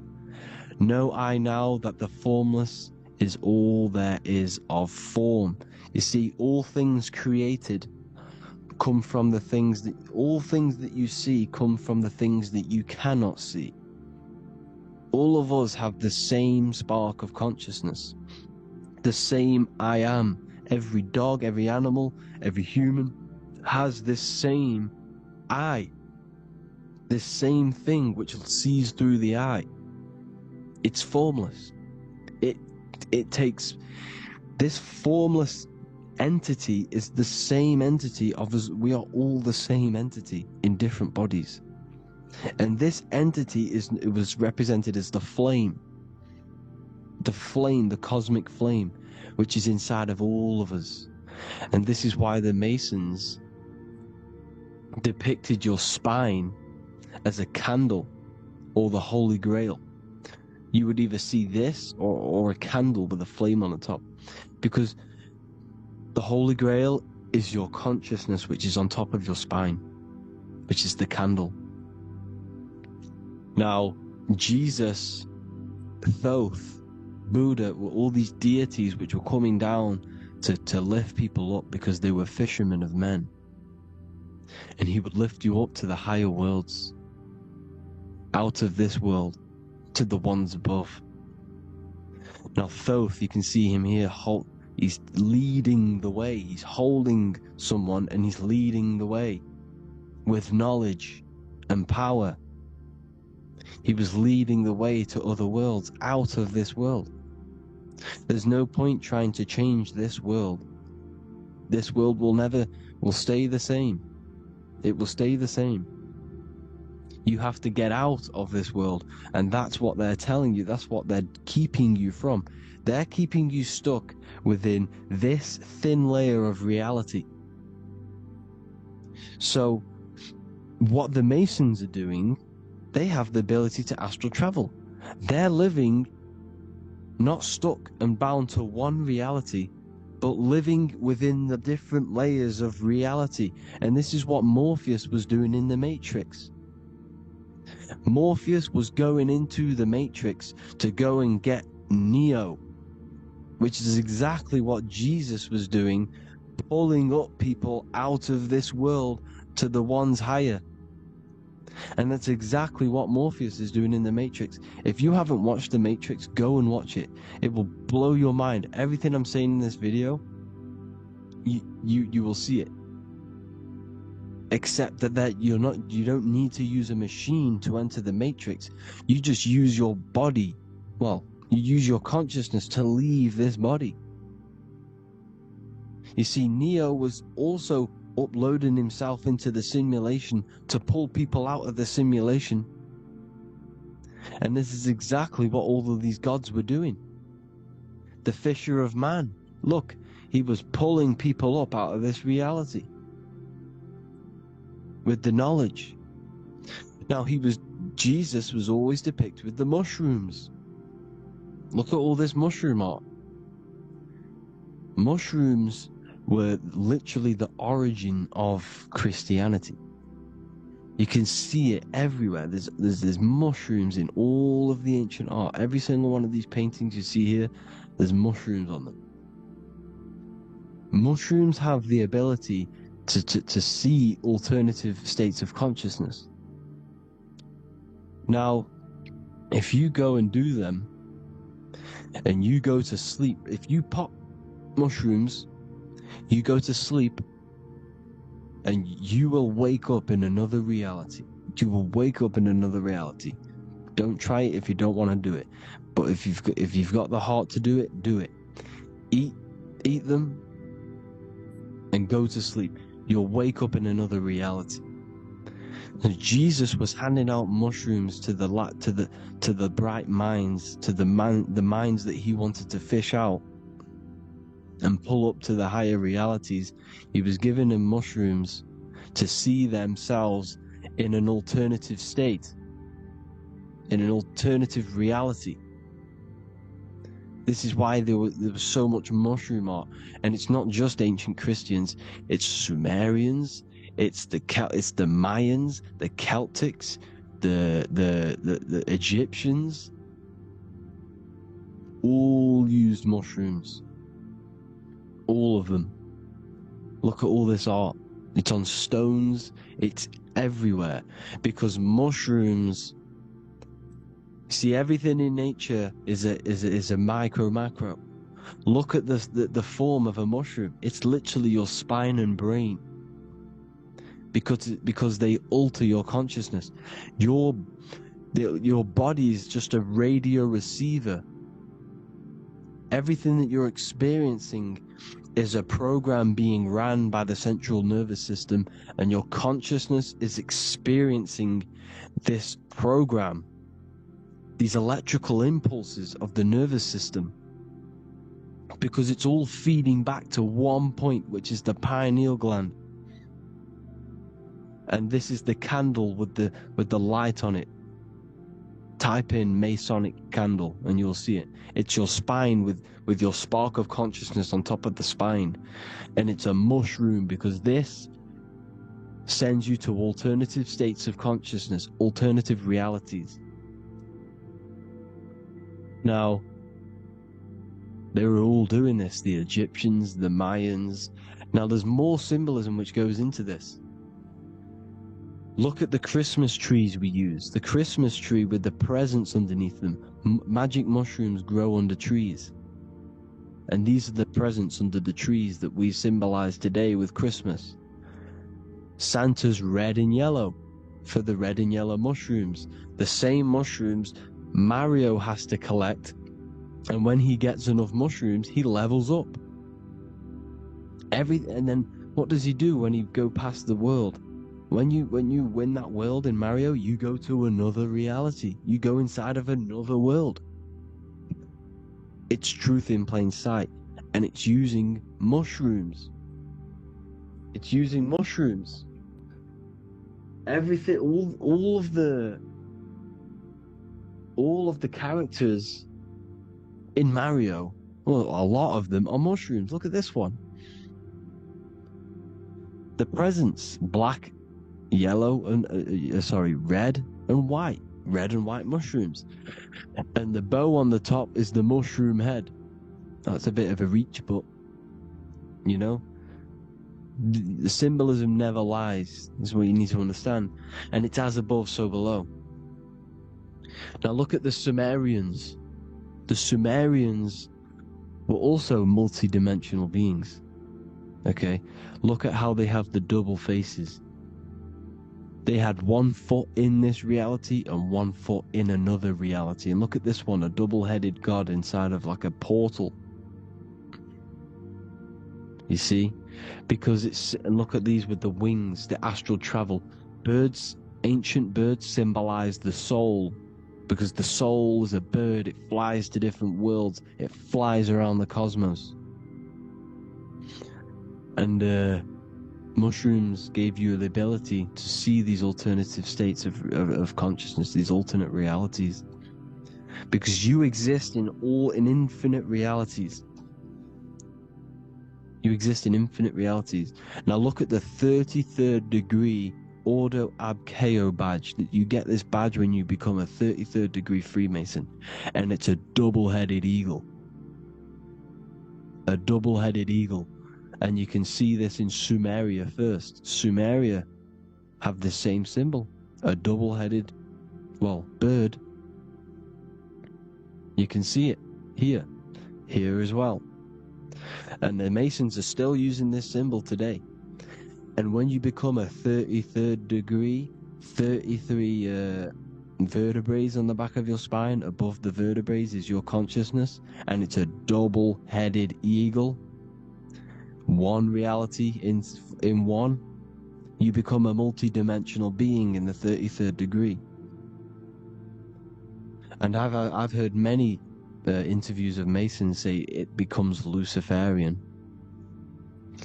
Know I now that the formless is all there is of form. You see, all things created come from the things that, all things that you see come from the things that you cannot see. All of us have the same spark of consciousness, the same I am. Every dog, every animal, every human has this same I, this same thing which sees through the eye. It's formless. It takes, this formless entity is the same entity of us. We are all the same entity in different bodies. And this entity it was represented as the flame, the cosmic flame, which is inside of all of us. And this is why the Masons depicted your spine as a candle or the Holy Grail. You would either see this or a candle with a flame on the top, because the Holy Grail is your consciousness, which is on top of your spine, which is the candle. Now, Jesus, Thoth, Buddha were all these deities which were coming down to lift people up because they were fishermen of men. and he would lift you up to the higher worlds, out of this world, to the ones above. Now Thoth, you can see him here, he's leading the way, he's holding someone and he's leading the way with knowledge and power. He was leading the way to other worlds, out of this world. There's no point trying to change this world. This world will stay the same. It will stay the same. You have to get out of this world, and that's what they're telling you. That's what they're keeping you from. They're keeping you stuck within this thin layer of reality. So what the Masons are doing, they have the ability to astral travel. They're living not stuck and bound to one reality, but living within the different layers of reality. And this is what Morpheus was doing in the Matrix. Morpheus was going into the Matrix to go and get Neo, which is exactly what Jesus was doing, pulling up people out of this world to the ones higher. And that's exactly what Morpheus is doing in the Matrix. If you haven't watched the Matrix, go and watch it. It will blow your mind. Everything I'm saying in this video, you will see it. Except that you don't need to use a machine to enter the Matrix. You just use your body. Well, you use your consciousness to leave this body. You see, Neo was also uploading himself into the simulation to pull people out of the simulation. And this is exactly what all of these gods were doing. The Fisher of Man, look, he was pulling people up out of this reality with the knowledge. Now Jesus was always depicted with the mushrooms. Look at all this mushroom art. Mushrooms were literally the origin of Christianity. You can see it everywhere. There's mushrooms in all of the ancient art. Every single one of these paintings you see here, there's mushrooms on them. Mushrooms have the ability to see alternative states of consciousness. Now, if you go and do them, and you go to sleep, if you pop mushrooms, you go to sleep, and you will wake up in another reality. You will wake up in another reality. Don't try it if you don't want to do it. But if you've got the heart to do it, do it. Eat them, and go to sleep. You'll wake up in another reality. And Jesus was handing out mushrooms to the bright minds, to the minds that he wanted to fish out and pull up to the higher realities. He was giving them mushrooms to see themselves in an alternative state, in an alternative reality. This is why there was so much mushroom art, and it's not just ancient Christians. It's Sumerians, it's the Mayans, the Celtics, the Egyptians. All used mushrooms. All of them. Look at all this art. It's on stones. It's everywhere, because mushrooms. See, everything in nature is a macro. Look at the form of a mushroom. It's literally your spine and brain, because they alter your consciousness. Your body is just a radio receiver. Everything that you're experiencing is a program being ran by the central nervous system, and your consciousness is experiencing this program, these electrical impulses of the nervous system, because it's all feeding back to one point, which is the pineal gland. And this is the candle with the light on it. Type in Masonic candle and you'll see it. It's your spine with your spark of consciousness on top of the spine. And it's a mushroom, because this sends you to alternative states of consciousness, alternative realities. Now, they were all doing this, the Egyptians, the Mayans. Now, there's more symbolism which goes into this. Look at the Christmas trees we use. The Christmas tree with the presents underneath them. Magic mushrooms grow under trees. And these are the presents under the trees that we symbolize today with Christmas. Santa's red and yellow for the red and yellow mushrooms. The same mushrooms Mario has to collect. And when he gets enough mushrooms, he levels up. And then what does he do when he go past the world? When you win that world in Mario, you go to another reality. You go inside of another world. It's truth in plain sight, and it's using mushrooms. It's using mushrooms. Everything, all of the characters in Mario, well, a lot of them are mushrooms. Look at this one. The presents, black, yellow, and red and white. Red and white mushrooms. And the bow on the top is the mushroom head. That's a bit of a reach, but, you know, the symbolism never lies, is what you need to understand. And it's as above, so below. Now look at the Sumerians. The Sumerians were also multi-dimensional beings. Okay, look at how they have the double faces. They had 1 foot in this reality and 1 foot in another reality. And look at this one, a double-headed god inside of like a portal. You see? Because and look at these with the wings, the astral travel. Birds, ancient birds symbolize the soul. Because the soul is a bird, it flies to different worlds. It flies around the cosmos. And mushrooms gave you the ability to see these alternative states of consciousness, these alternate realities. Because you exist in infinite realities. You exist in infinite realities. Now look at the 33rd degree Ordo Ab Chao badge. You get this badge when you become a 33rd degree Freemason. And it's a double-headed eagle. A double-headed eagle. And you can see this in Sumeria first. Sumeria have the same symbol. A double-headed, bird. You can see it here as well. And the Masons are still using this symbol today. And when you become a 33rd degree, 33 vertebrae on the back of your spine, above the vertebrae is your consciousness, and it's a double-headed eagle. One reality in one, you become a multi-dimensional being in the 33rd degree. And I've heard many interviews of Masons say it becomes Luciferian.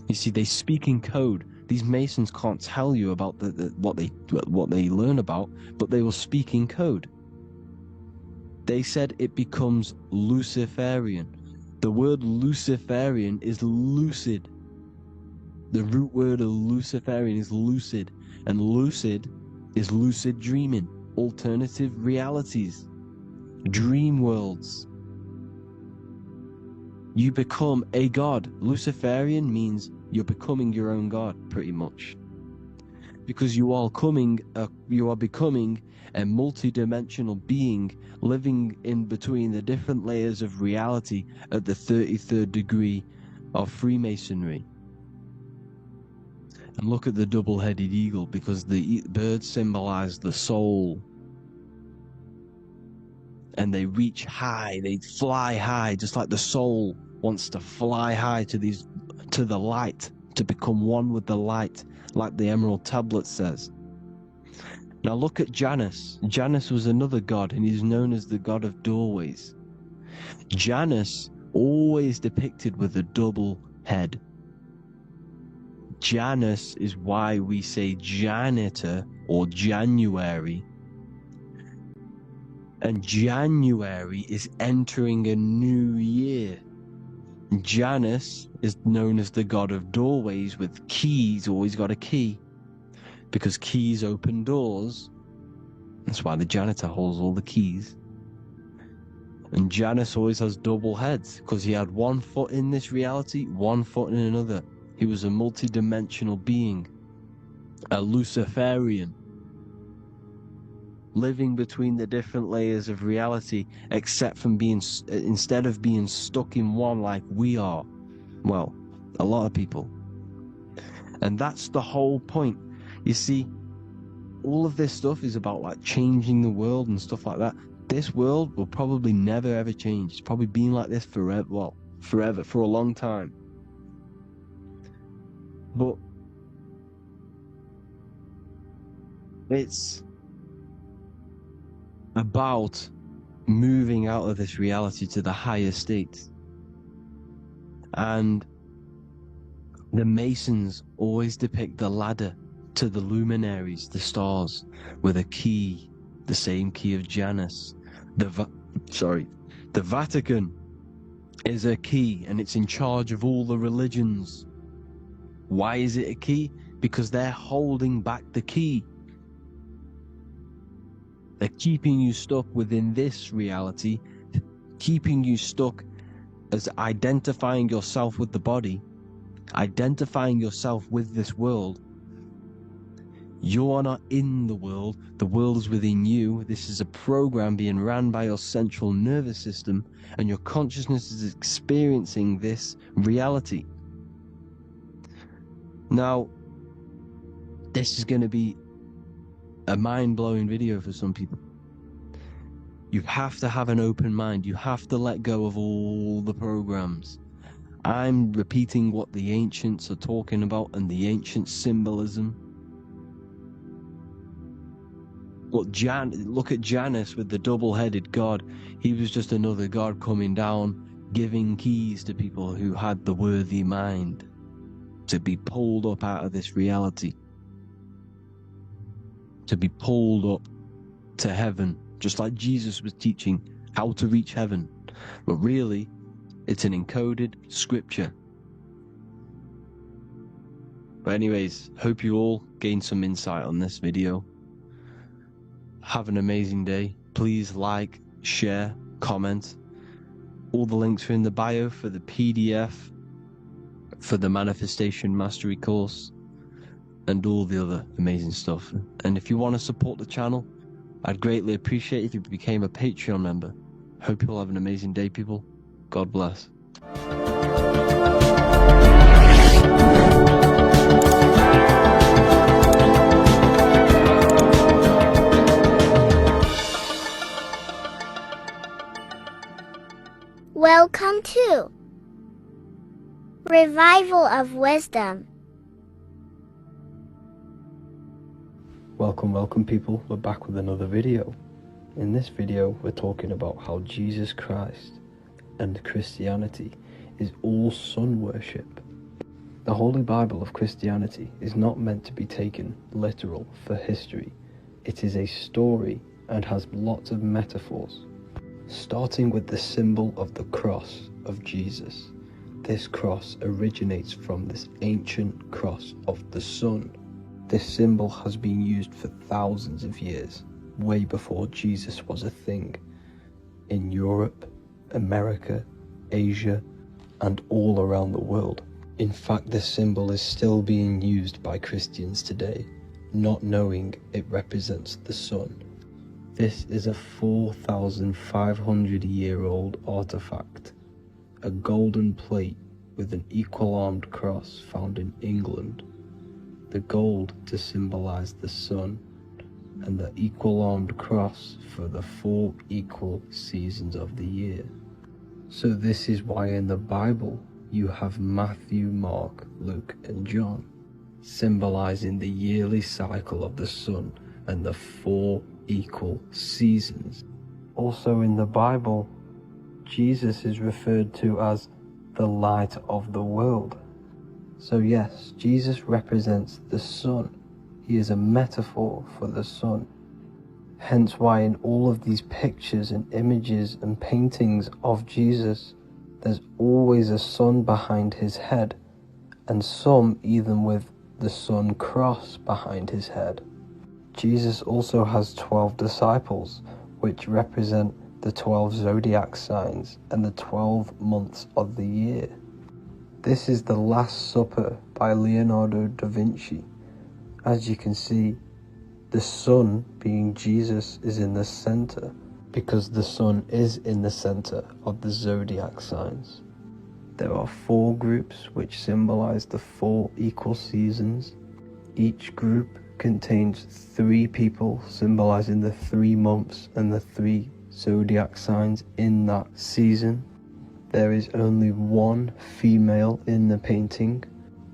You see, they speak in code. These Masons can't tell you about what they learn about, but they will speak in code. They said it becomes Luciferian. The word Luciferian is lucid. The root word of Luciferian is lucid, and lucid is lucid dreaming, alternative realities, dream worlds. You become a god. Luciferian means you're becoming your own god, pretty much, because you are becoming a multi-dimensional being living in between the different layers of reality at the 33rd degree of Freemasonry. And look at the double-headed eagle, because the birds symbolize the soul. And they reach high, they fly high, just like the soul wants to fly high to the light, to become one with the light, like the Emerald Tablet says. Now look at Janus. Janus was another god, and he's known as the god of doorways. Janus always depicted with a double head. Janus is why we say janitor or January. And January is entering a new year. Janus is known as the god of doorways with keys, always got a key. Because keys open doors. That's why the janitor holds all the keys. And Janus always has double heads, because he had 1 foot in this reality, 1 foot in another. He was a multi-dimensional being, a Luciferian. living between the different layers of reality, except from instead of being stuck in one like we are. Well, a lot of people. And that's the whole point. You see, all of this stuff is about like changing the world and stuff like that. This world will probably never ever change. It's probably been like this forever. Well, forever, for a long time. But it's about moving out of this reality to the higher states. And the Masons always depict the ladder to the luminaries, the stars, with a key, the same key of Janus. The Vatican is a key, and it's in charge of all the religions. Why is it a key? Because they're holding back the key. They're keeping you stuck within this reality, keeping you stuck as identifying yourself with the body, identifying yourself with this world. You are not in the world is within you. This is a program being ran by your central nervous system, and your consciousness is experiencing this reality. Now, this is going to be a mind-blowing video for some people. You have to have an open mind. You have to let go of all the programs. I'm repeating what the ancients are talking about and the ancient symbolism. Look at Janus with the double-headed god. He was just another god coming down, giving keys to people who had the worthy mind to be pulled up out of this reality, to be pulled up to heaven, just like Jesus was teaching how to reach heaven. But really, it's an encoded scripture. But anyways, hope you all gained some insight on this video. Have an amazing day. Please like, share, comment. All the links are in the bio for the PDF, for the Manifestation Mastery course, and all the other amazing stuff. And if you want to support the channel, I'd greatly appreciate it if you became a Patreon member. Hope you all have an amazing day, people. God bless. Welcome to Revival of Wisdom. Welcome people, we're back with another video. In this video we're talking about how Jesus Christ and Christianity is all sun worship. The Holy Bible of Christianity is not meant to be taken literal for history. It is a story and has lots of metaphors. Starting with the symbol of the cross of Jesus. This cross originates from this ancient cross of the sun. This symbol has been used for thousands of years, way before Jesus was a thing, in Europe, America, Asia, and all around the world. In fact, this symbol is still being used by Christians today, not knowing it represents the sun. This is a 4,500-year-old artifact, a golden plate with an equal-armed cross found in England. The gold to symbolize the sun, and the equal-armed cross for the 4 equal seasons of the year. So this is why in the Bible you have Matthew, Mark, Luke, and John, symbolizing the yearly cycle of the sun and the 4 equal seasons. Also in the Bible, Jesus is referred to as the light of the world. So yes, Jesus represents the sun. He is a metaphor for the sun. Hence why in all of these pictures and images and paintings of Jesus, there's always a sun behind his head, and some even with the sun cross behind his head. Jesus also has 12 disciples, which represent the 12 zodiac signs and the 12 months of the year. This is the Last Supper by Leonardo da Vinci. As you can see, The sun, being Jesus, is in the center, because the sun is in the center of the zodiac signs. There are 4 groups which symbolize the 4 equal seasons. Each group contains 3 people symbolizing the 3 months and the 3 zodiac signs in that season. There is only 1 female in the painting,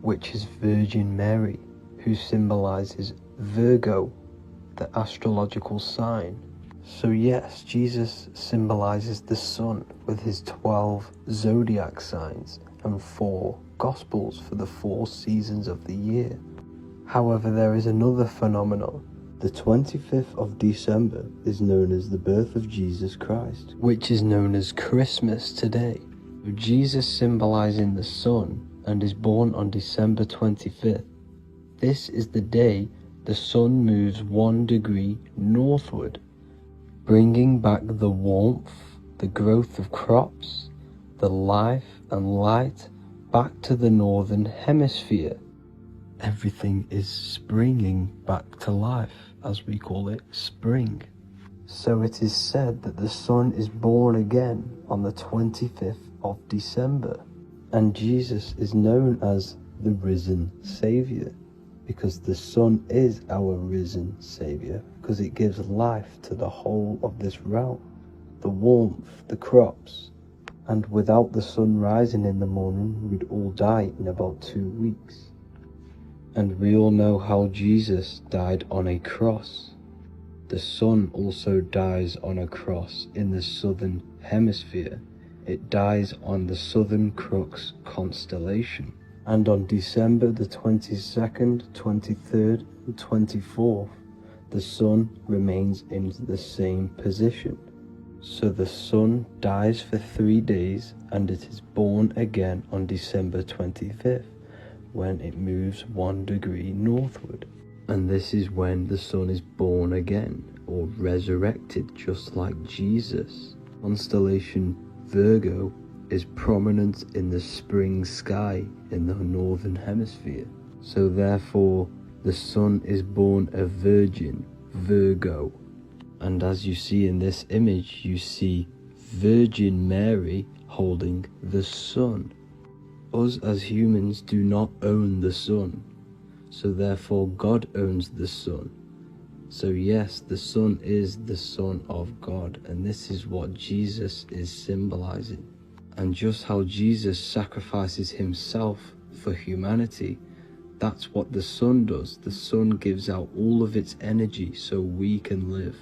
which is Virgin Mary, who symbolizes Virgo, the astrological sign. So yes, Jesus symbolizes the sun with his 12 zodiac signs and 4 gospels for the 4 seasons of the year. However, there is another phenomenon. The 25th of December is known as the birth of Jesus Christ, which is known as Christmas today. Jesus symbolizing the sun and is born on December 25th. This is the day the sun moves 1 degree northward, bringing back the warmth, the growth of crops, the life and light back to the northern hemisphere. Everything is springing back to life, as we call it, spring. So it is said that the sun is born again on the 25th of December, and Jesus is known as the risen Saviour, because the sun is our risen Saviour, because it gives life to the whole of this realm, the warmth, the crops, and without the sun rising in the morning, we'd all die in about 2 weeks. And we all know how Jesus died on a cross. The sun also dies on a cross in the southern hemisphere. It dies on the Southern Crux constellation. And on December the 22nd, 23rd and 24th, the sun remains in the same position. So the sun dies for 3 days and it is born again on December 25th, when it moves 1 degree northward. And this is when the sun is born again, or resurrected, just like Jesus. Constellation Virgo is prominent in the spring sky in the northern hemisphere. So therefore, the sun is born a virgin, Virgo. And as you see in this image, you see Virgin Mary holding the sun. Us as humans do not own the sun, so therefore God owns the sun. So yes, the sun is the Son of God, and this is what Jesus is symbolizing. And just how Jesus sacrifices himself for humanity, that's what the sun does. The sun gives out all of its energy so we can live.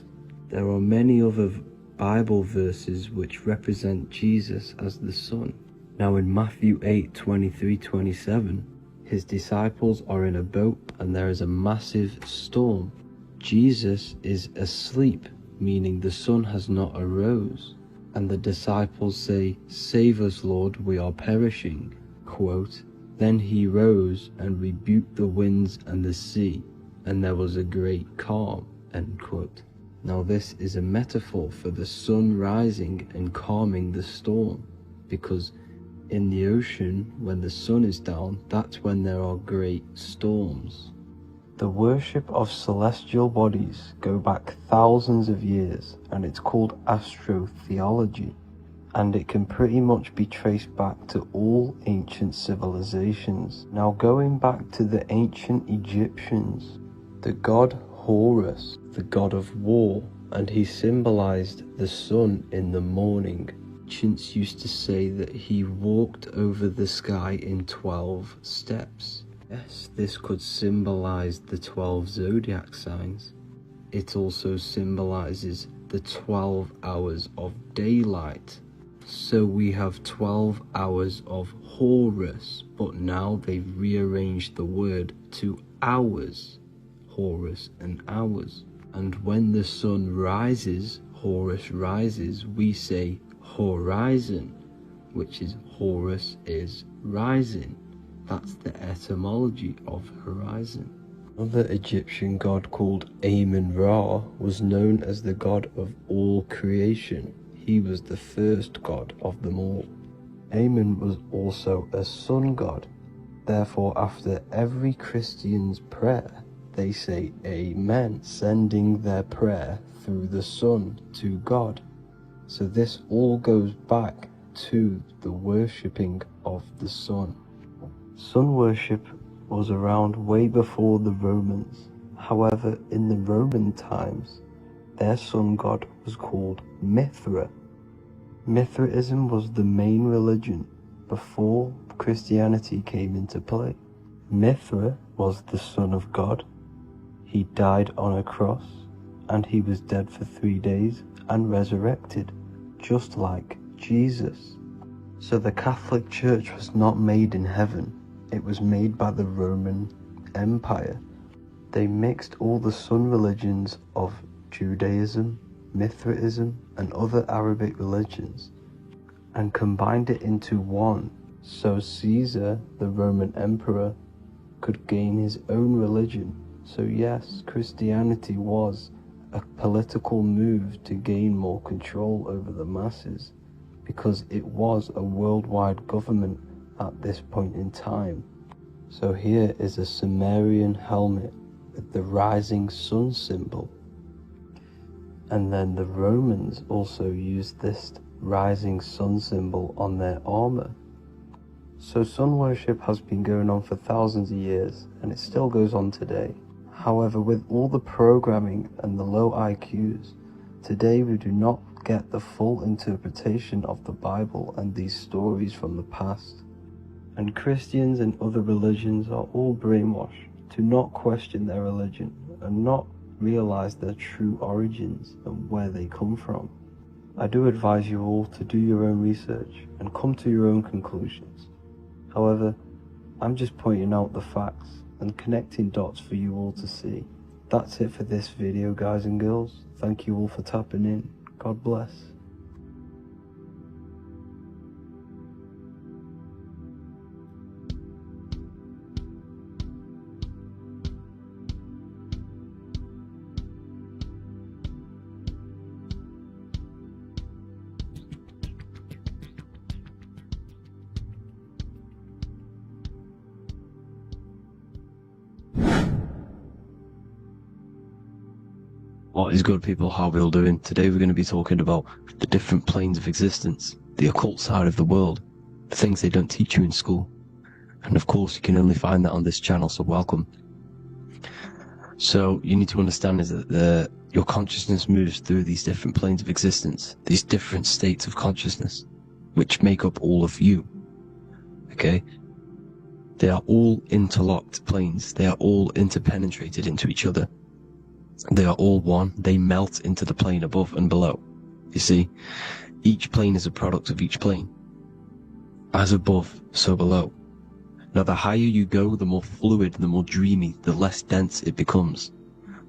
There are many other Bible verses which represent Jesus as the sun. Now in Matthew 8:23-27, his disciples are in a boat and there is a massive storm. Jesus is asleep, meaning the sun has not arose. And the disciples say, "Save us, Lord, we are perishing." Quote, "Then he rose and rebuked the winds and the sea, and there was a great calm." End quote. Now this is a metaphor for the sun rising and calming the storm, because in the ocean, when the sun is down, that's when there are great storms. The worship of celestial bodies go back thousands of years, and it's called astrotheology, and it can pretty much be traced back to all ancient civilizations. Now going back to the ancient Egyptians, the god Horus, the god of war, and he symbolized the sun in the morning. Ancients used to say that he walked over the sky in 12 steps. Yes, this could symbolize the 12 zodiac signs. It also symbolizes the 12 hours of daylight. So we have 12 hours of Horus, but now they've rearranged the word to hours. Horus and hours. And when the sun rises, Horus rises, we say horizon, which is Horus is rising. That's the etymology of horizon. Another Egyptian god called Amun-Ra was known as the god of all creation. He was the first god of them all. Amun was also a sun god. Therefore, after every Christian's prayer, they say Amen, sending their prayer through the sun to God. So this all goes back to the worshipping of the sun. Sun worship was around way before the Romans. However, in the Roman times, their sun god was called Mithra. Mithraism was the main religion before Christianity came into play. Mithra was the son of God. He died on a cross, and he was dead for 3 days and resurrected, just like Jesus. So the Catholic Church was not made in heaven, it was made by the Roman Empire. They mixed all the sun religions of Judaism, Mithraism, and other Arabic religions, and combined it into one, so Caesar, the Roman emperor, could gain his own religion. So yes, Christianity was a political move to gain more control over the masses, because it was a worldwide government at this point in time. So here is a Sumerian helmet with the rising sun symbol. And then the Romans also used this rising sun symbol on their armor. So sun worship has been going on for thousands of years, and it still goes on today. However, with all the programming and the low IQs, today we do not get the full interpretation of the Bible and these stories from the past. And Christians and other religions are all brainwashed to not question their religion and not realize their true origins and where they come from. I do advise you all to do your own research and come to your own conclusions. However, I'm just pointing out the facts and connecting dots for you all to see. That's it for this video, guys and girls. Thank you all for tapping in. God bless. What is good, people? How are we all doing? Today we're going to be talking about the different planes of existence, the occult side of the world, the things they don't teach you in school. And of course, you can only find that on this channel, so welcome. So you need to understand is that your consciousness moves through these different planes of existence, these different states of consciousness, which make up all of you. Okay? They are all interlocked planes. They are all interpenetrated into each other. They are all one. They melt into the plane above and below. You see, each plane is a product of each plane. As above, so below. Now, the higher you go, the more fluid, the more dreamy, the less dense it becomes.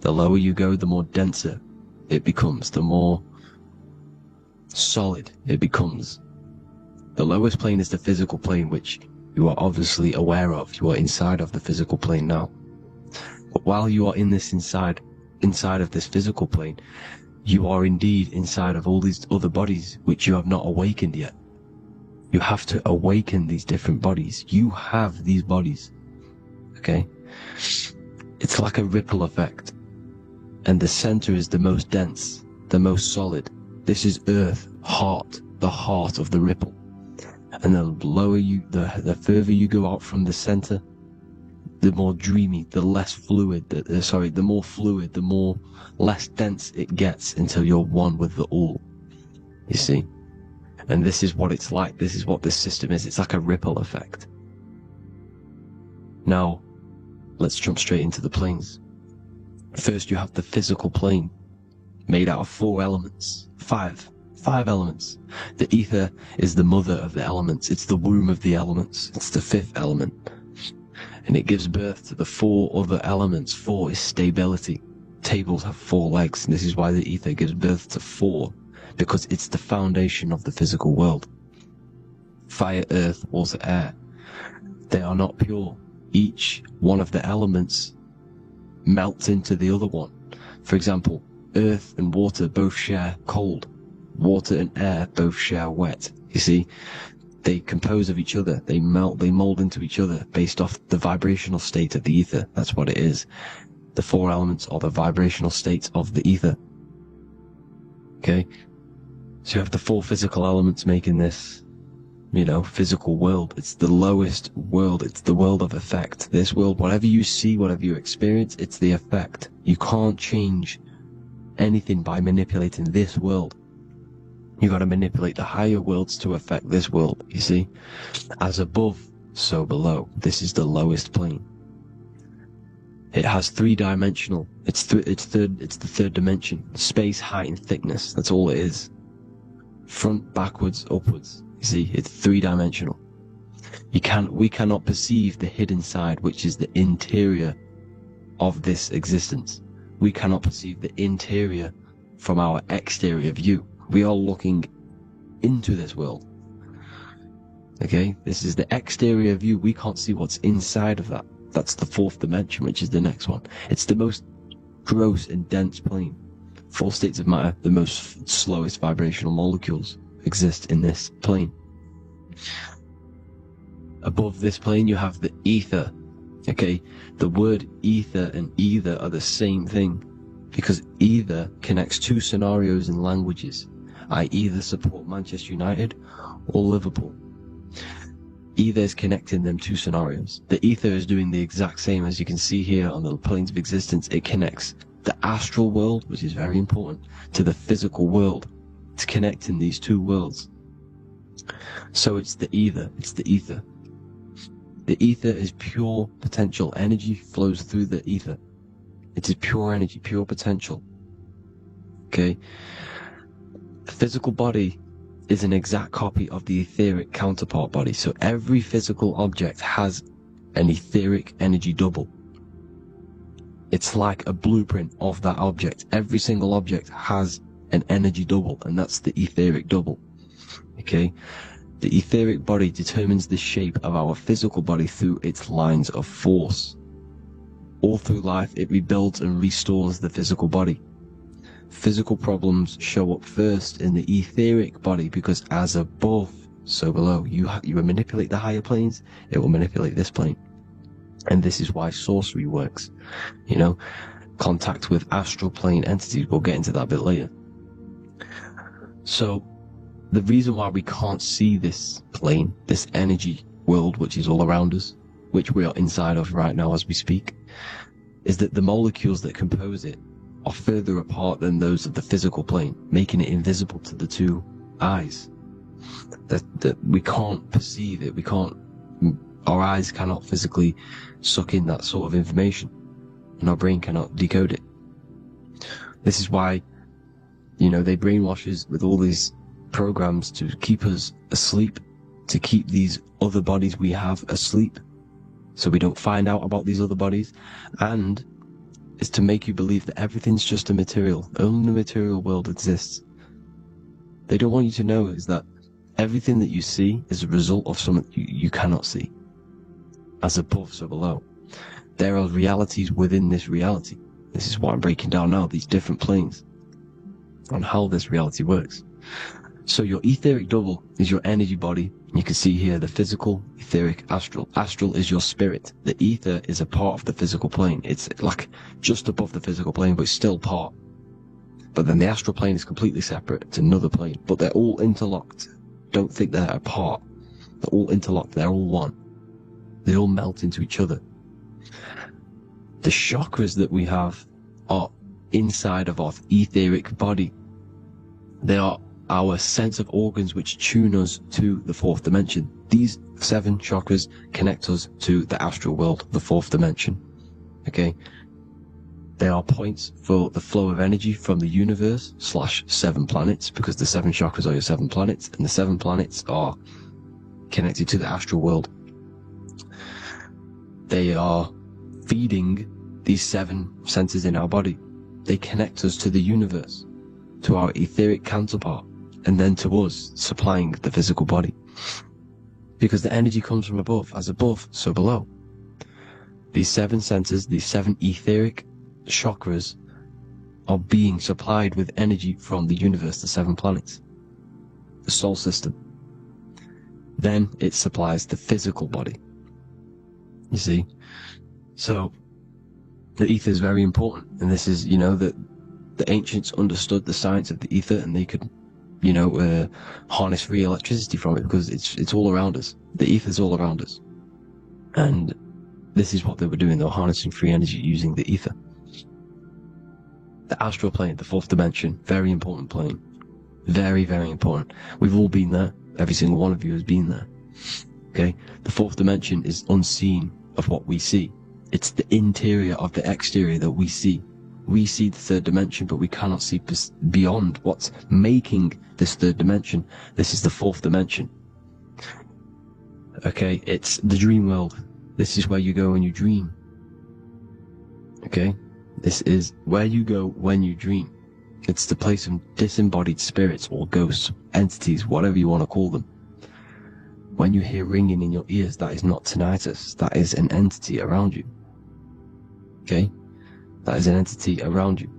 The lower you go, the more denser it becomes, the more solid it becomes. The lowest plane is the physical plane, which you are obviously aware of. You are inside of the physical plane now. But while you are in this inside of this physical plane, you are indeed inside of all these other bodies which you have not awakened yet. You have to awaken these different bodies. You have these bodies. Okay? It's like a ripple effect. And the center is the most dense, the most solid. This is Earth, heart, the heart of the ripple. And the lower you, the further you go out from the center, the more dreamy, the less fluid, the more fluid, the more less dense it gets until you're one with the all. You see? And this is what it's like. This is what this system is. It's like a ripple effect. Now, let's jump straight into the planes. First, you have the physical plane, made out of 4 elements. 5 elements. The ether is the mother of the elements. It's the womb of the elements. It's the 5th element. And it gives birth to the 4 other elements. 4 is stability. Tables have 4 legs, and this is why the ether gives birth to 4, because it's the foundation of the physical world. Fire, earth, water, air. They are not pure. Each one of the elements melts into the other one. For example, earth and water both share cold. Water and air both share wet. You see? They compose of each other. They melt, they mold into each other based off the vibrational state of the ether. That's what it is. the 4 elements or the vibrational states of the ether. Okay? So you have the 4 physical elements making this, physical world. It's the lowest world. It's the world of effect. This world, whatever you see, whatever you experience, it's the effect. You can't change anything by manipulating this world. You got to manipulate the higher worlds to affect this world, you see? As above, so below. This is the lowest plane. It has 3-dimensional. It's the 3rd dimension. Space, height, and thickness. That's all it is. Front, backwards, upwards. You see, it's 3-dimensional. We cannot perceive the hidden side, which is the interior of this existence. We cannot perceive the interior from our exterior view. We are looking into this world. Okay? This is the exterior view. We can't see what's inside of that. That's the 4th dimension, which is the next one. It's the most gross and dense plane. 4 states of matter, the most slowest vibrational molecules, exist in this plane. Above this plane, you have the ether. Okay? The word ether and either are the same thing, because either connects 2 scenarios in languages. I either support Manchester United or Liverpool. Either is connecting them 2 scenarios. The ether is doing the exact same, as you can see here on the planes of existence. It connects the astral world, which is very important, to the physical world. It's connecting these 2 worlds. So it's the ether. It's the ether. The ether is pure potential. Energy flows through the ether. It is pure energy, pure potential. Okay? The physical body is an exact copy of the etheric counterpart body. So every physical object has an etheric energy double. It's like a blueprint of that object. Every single object has an energy double, and that's the etheric double. Okay? The etheric body determines the shape of our physical body through its lines of force. All through life, it rebuilds and restores the physical body. Physical problems show up first in the etheric body, because as above, so below. You manipulate the higher planes, it will manipulate this plane. And this is why sorcery works. Contact with astral plane entities. We'll get into that a bit later. So, the reason why we can't see this plane, this energy world which is all around us, which we are inside of right now as we speak, is that the molecules that compose it are further apart than those of the physical plane, making it invisible to the 2 eyes. That we can't perceive it. Our eyes cannot physically suck in that sort of information, and our brain cannot decode it. This is why, they brainwash us with all these programs to keep us asleep, to keep these other bodies we have asleep, so we don't find out about these other bodies, and is to make you believe that everything's just a material. Only the material world exists. They don't want you to know is that everything that you see is a result of something you cannot see. As above, so below. There are realities within this reality. This is what I'm breaking down now, these different planes, on how this reality works. So your etheric double is your energy body. You can see here the physical, etheric, astral. Astral is your spirit. The ether is a part of the physical plane. It's like just above the physical plane, but it's still part. But then the astral plane is completely separate. It's another plane. But they're all interlocked. Don't think they're apart. They're all interlocked. They're all one. They all melt into each other. The chakras that we have are inside of our etheric body. They are our sense of organs which tune us to the 4th dimension. These 7 chakras connect us to the astral world, the 4th dimension. Okay? They are points for the flow of energy from the universe / 7 planets, because the 7 chakras are your 7 planets, and the 7 planets are connected to the astral world. They are feeding these 7 senses in our body. They connect us to the universe, to our etheric counterpart, and then to us, supplying the physical body. Because the energy comes from above. As above, so below. These 7 senses, these 7 etheric chakras, are being supplied with energy from the universe, the 7 planets, the solar system. Then it supplies the physical body. You see? So, The ether is very important, and this is, that the ancients understood the science of the ether, and they could, harness free electricity from it because it's all around us. The ether is all around us, and this is what they were doing. They were harnessing free energy using the ether. The astral plane, the fourth dimension, very important plane. Very, very important. We've all been there. Every single one of you has been there. Okay? The fourth dimension is unseen of what we see. It's the interior of the exterior that we see. We see the third dimension, but we cannot see beyond what's making this third dimension. This is the fourth dimension. Okay? It's the dream world. This is where you go when you dream. Okay? This is where you go when you dream. It's the place of disembodied spirits or ghosts, entities, whatever you want to call them. When you hear ringing in your ears, that is not tinnitus. That is an entity around you. Okay? That is an entity around you.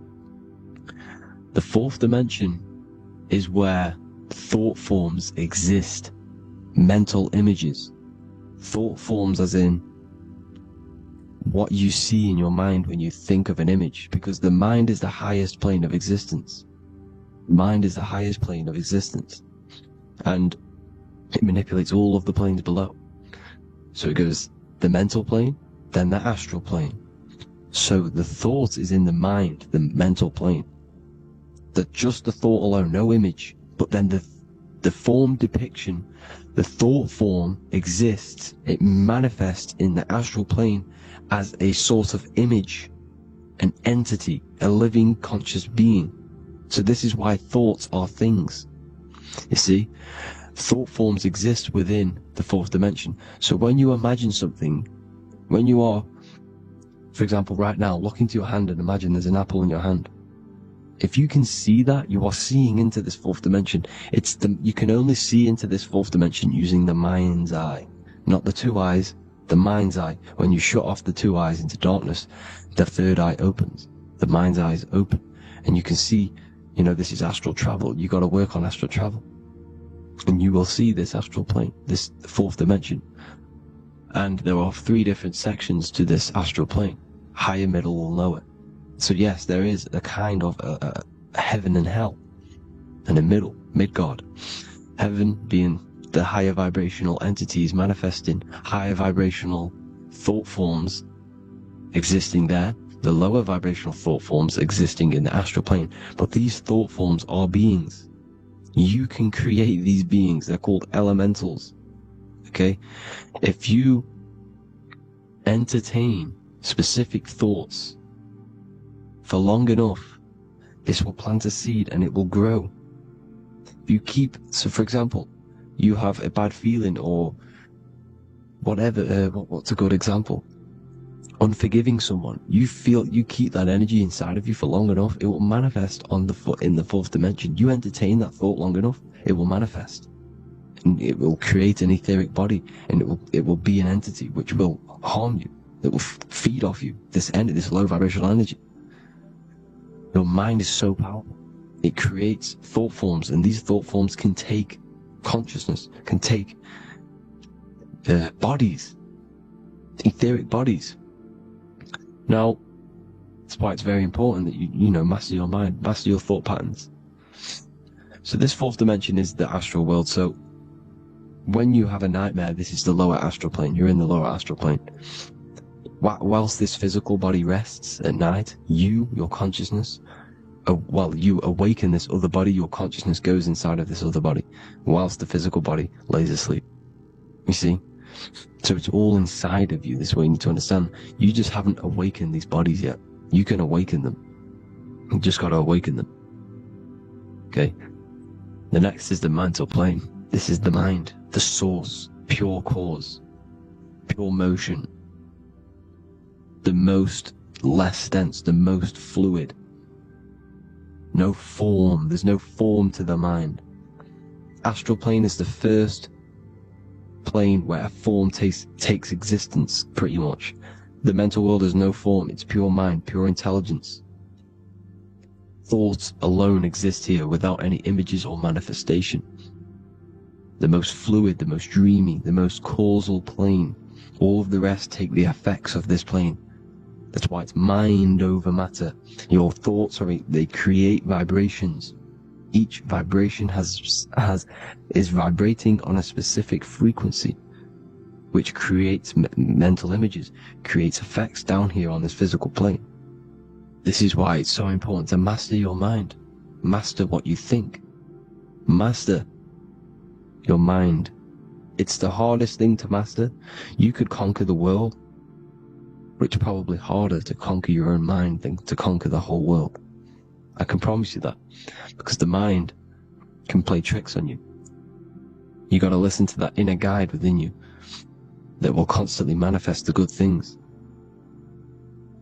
The fourth dimension is where thought forms exist. Mental images. Thought forms as in what you see in your mind when you think of an image, because the mind is the highest plane of existence. Mind is the highest plane of existence, and it manipulates all of the planes below. So it goes the mental plane, then the astral plane. So the thought is in the mind, the mental plane. That just the thought alone, no image, but then the form depiction, the thought form exists. It manifests in the astral plane as a sort of image, an entity, a living conscious being. So this is why thoughts are things. You see, thought forms exist within the fourth dimension. So when you imagine something, when you are, for example, right now, look into your hand and imagine there's an apple in your hand. If you can see that, you are seeing into this fourth dimension. You can only see into this fourth dimension using the mind's eye, not the two eyes. The mind's eye. When you shut off the two eyes into darkness, the third eye opens. The mind's eye is open. And you can see, this is astral travel. You got to work on astral travel. And you will see this astral plane, this fourth dimension. And there are 3 different sections to this astral plane. Higher, middle, or lower. So yes, there is a kind of a heaven and hell. And a middle, Midgard. Heaven being the higher vibrational entities manifesting higher vibrational thought forms existing there, the lower vibrational thought forms existing in the astral plane. But these thought forms are beings. You can create these beings. They're called elementals. Okay? If you entertain specific thoughts for long enough, this will plant a seed and it will grow. If you keep, so for example, you have a bad feeling or whatever, what's a good example? Unforgiving someone. You keep that energy inside of you for long enough, it will manifest in the fourth dimension. You entertain that thought long enough, it will manifest. And it will create an etheric body, and it will be an entity which will harm you. It will feed off you, this low vibrational energy. Your mind is so powerful. It creates thought forms, and these thought forms can take consciousness, can take bodies, etheric bodies. Now, that's why it's very important that you master your mind, master your thought patterns. So this fourth dimension is the astral world. So when you have a nightmare, this is the lower astral plane. You're in the lower astral plane. Whilst this physical body rests at night, your consciousness, you awaken this other body, your consciousness goes inside of this other body, whilst the physical body lays asleep. You see? So it's all inside of you. This way you need to understand. You just haven't awakened these bodies yet. You can awaken them. You just got to awaken them. Okay? The next is the mental plane. This is the mind, the source, pure cause, pure motion, the most less dense, the most fluid. No form. There's no form to the mind. Astral plane is the first plane where a form takes existence, pretty much. The mental world has no form. It's pure mind, pure intelligence. Thoughts alone exist here without any images or manifestation. The most fluid, the most dreamy, the most causal plane. All of the rest take the effects of this plane. That's why it's mind over matter. Your thoughts they create vibrations. Each vibration is vibrating on a specific frequency, which creates mental images, creates effects down here on this physical plane. This is why it's so important to master your mind. Master what you think. Master your mind. It's the hardest thing to master. You could conquer the world, but it's probably harder to conquer your own mind than to conquer the whole world. I can promise you that, because the mind can play tricks on you. You got to listen to that inner guide within you that will constantly manifest the good things.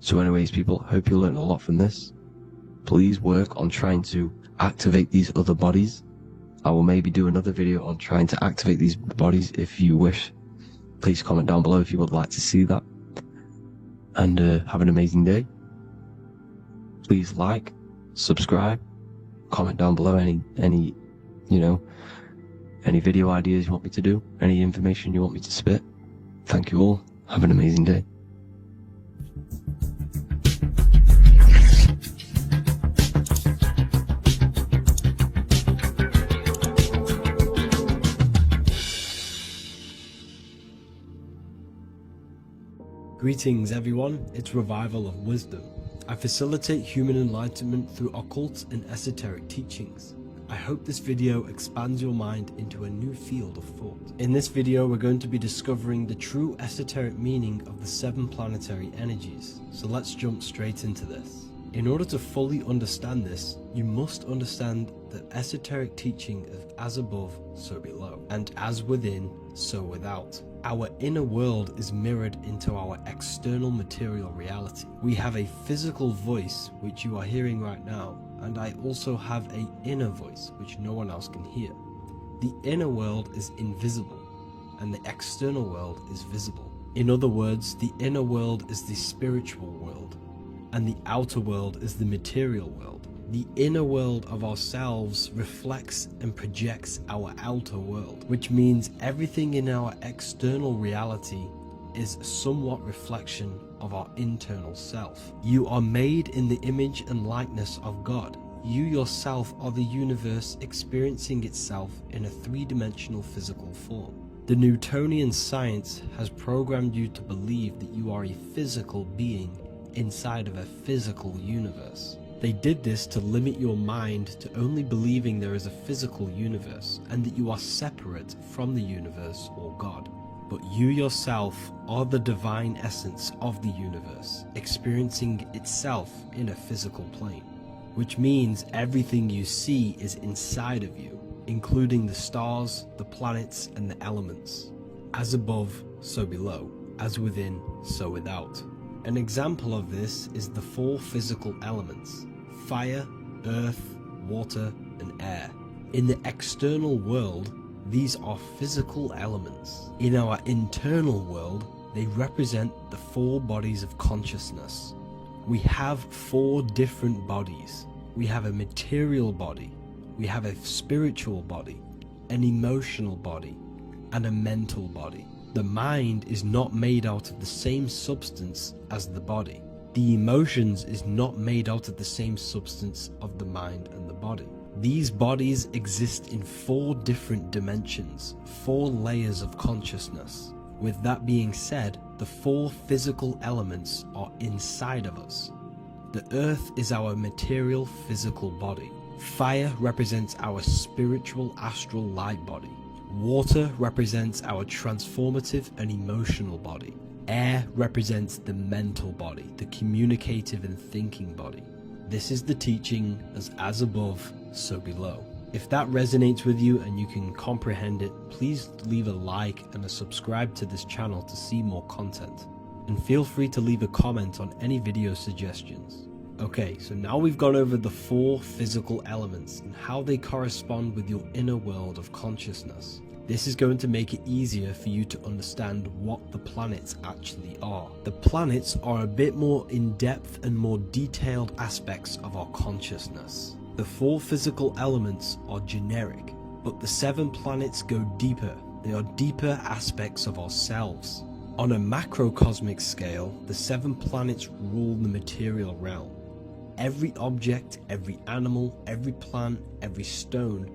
So anyways, people, hope you learned a lot from this. Please work on trying to activate these other bodies. I will maybe do another video on trying to activate these bodies if you wish. Please comment down below if you would like to see that. And have an amazing day. Please like, subscribe, comment down below any video ideas you want me to do, any information you want me to spit. Thank you all. Have an amazing day. Greetings everyone, it's Revival of Wisdom. I facilitate human enlightenment through occult and esoteric teachings. I hope this video expands your mind into a new field of thought. In this video we're going to be discovering the true esoteric meaning of the 7 planetary energies. So let's jump straight into this. In order to fully understand this, you must understand that esoteric teaching of as above, so below, and as within, so without. Our inner world is mirrored into our external material reality. We have a physical voice, which you are hearing right now, and I also have an inner voice, which no one else can hear. The inner world is invisible, and the external world is visible. In other words, the inner world is the spiritual world, and the outer world is the material world. The inner world of ourselves reflects and projects our outer world, which means everything in our external reality is somewhat reflection of our internal self. You are made in the image and likeness of God. You yourself are the universe experiencing itself in a 3-dimensional physical form. The Newtonian science has programmed you to believe that you are a physical being inside of a physical universe. They did this to limit your mind to only believing there is a physical universe and that you are separate from the universe or God. But you yourself are the divine essence of the universe, experiencing itself in a physical plane, which means everything you see is inside of you, including the stars, the planets, and the elements. As above, so below. As within, so without. An example of this is the 4 physical elements: fire, earth, water, and air. In the external world, these are physical elements. In our internal world, they represent the 4 bodies of consciousness. We have 4 different bodies. We have a material body, we have a spiritual body, an emotional body, and a mental body. The mind is not made out of the same substance as the body. The emotions is not made out of the same substance of the mind and the body. These bodies exist in 4 different dimensions, 4 layers of consciousness. With that being said, the 4 physical elements are inside of us. The earth is our material physical body. Fire represents our spiritual astral light body. Water represents our transformative and emotional body. Air represents the mental body, the communicative and thinking body. This is the teaching as above, so below. If that resonates with you and you can comprehend it, please leave a like and a subscribe to this channel to see more content. And feel free to leave a comment on any video suggestions. Okay, so now we've gone over the 4 physical elements and how they correspond with your inner world of consciousness. This is going to make it easier for you to understand what the planets actually are. The planets are a bit more in-depth and more detailed aspects of our consciousness. The 4 physical elements are generic, but the 7 planets go deeper. They are deeper aspects of ourselves. On a macrocosmic scale, the 7 planets rule the material realm. Every object, every animal, every plant, every stone,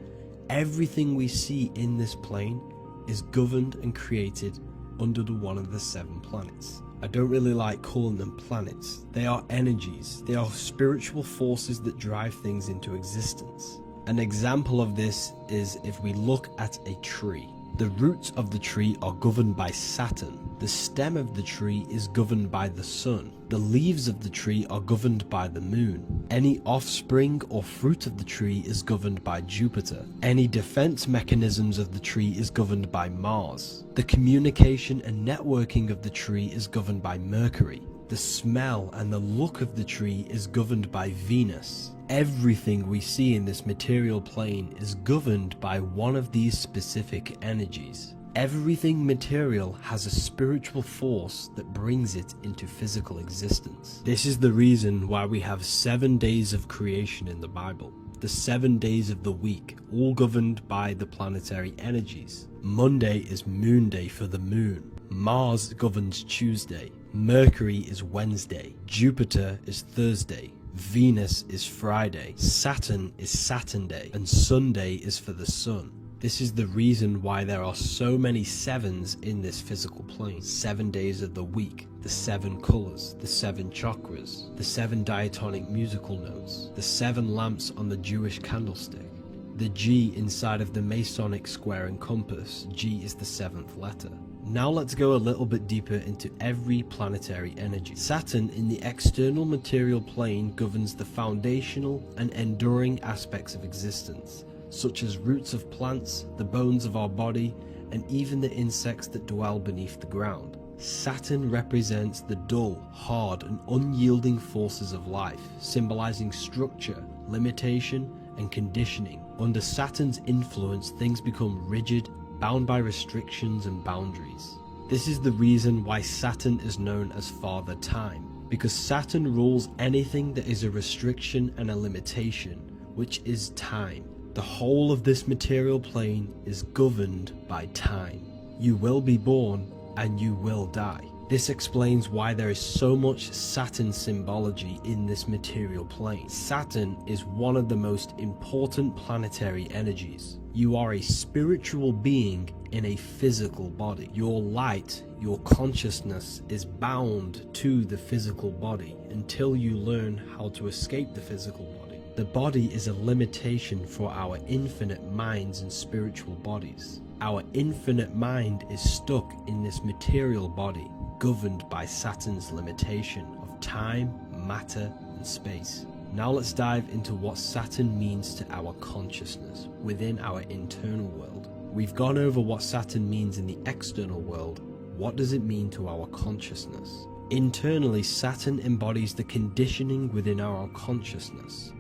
everything we see in this plane is governed and created under one of the 7 planets. I don't really like calling them planets. They are energies. They are spiritual forces that drive things into existence. An example of this is if we look at a tree. The roots of the tree are governed by Saturn. The stem of the tree is governed by the sun. The leaves of the tree are governed by the moon. Any offspring or fruit of the tree is governed by Jupiter. Any defense mechanisms of the tree is governed by Mars. The communication and networking of the tree is governed by Mercury. The smell and the look of the tree is governed by Venus. Everything we see in this material plane is governed by one of these specific energies. Everything material has a spiritual force that brings it into physical existence. This is the reason why we have 7 days of creation in the Bible. The 7 days of the week, all governed by the planetary energies. Monday is Moon Day for the moon. Mars governs Tuesday. Mercury is Wednesday. Jupiter is Thursday. Venus is Friday. Saturn is Saturn Day. And Sunday is for the sun. This is the reason why there are so many 7s in this physical plane. 7 days of the week, the 7 colors, the 7 chakras, the 7 diatonic musical notes, the 7 lamps on the Jewish candlestick, the G inside of the Masonic square and compass. G is the 7th letter. Now let's go a little bit deeper into every planetary energy. Saturn in the external material plane governs the foundational and enduring aspects of existence, such as roots of plants, the bones of our body, and even the insects that dwell beneath the ground. Saturn represents the dull, hard, and unyielding forces of life, symbolizing structure, limitation, and conditioning. Under Saturn's influence, things become rigid, bound by restrictions and boundaries. This is the reason why Saturn is known as Father Time, because Saturn rules anything that is a restriction and a limitation, which is time. The whole of this material plane is governed by time. You will be born and you will die. This explains why there is so much Saturn symbology in this material plane. Saturn is one of the most important planetary energies. You are a spiritual being in a physical body. Your light, your consciousness is bound to the physical body until you learn how to escape the physical body. The body is a limitation for our infinite minds and spiritual bodies. Our infinite mind is stuck in this material body, governed by Saturn's limitation of time, matter, and space. Now let's dive into what Saturn means to our consciousness within our internal world. We've gone over what Saturn means in the external world. What does it mean to our consciousness? Internally, Saturn embodies the conditioning within our consciousness.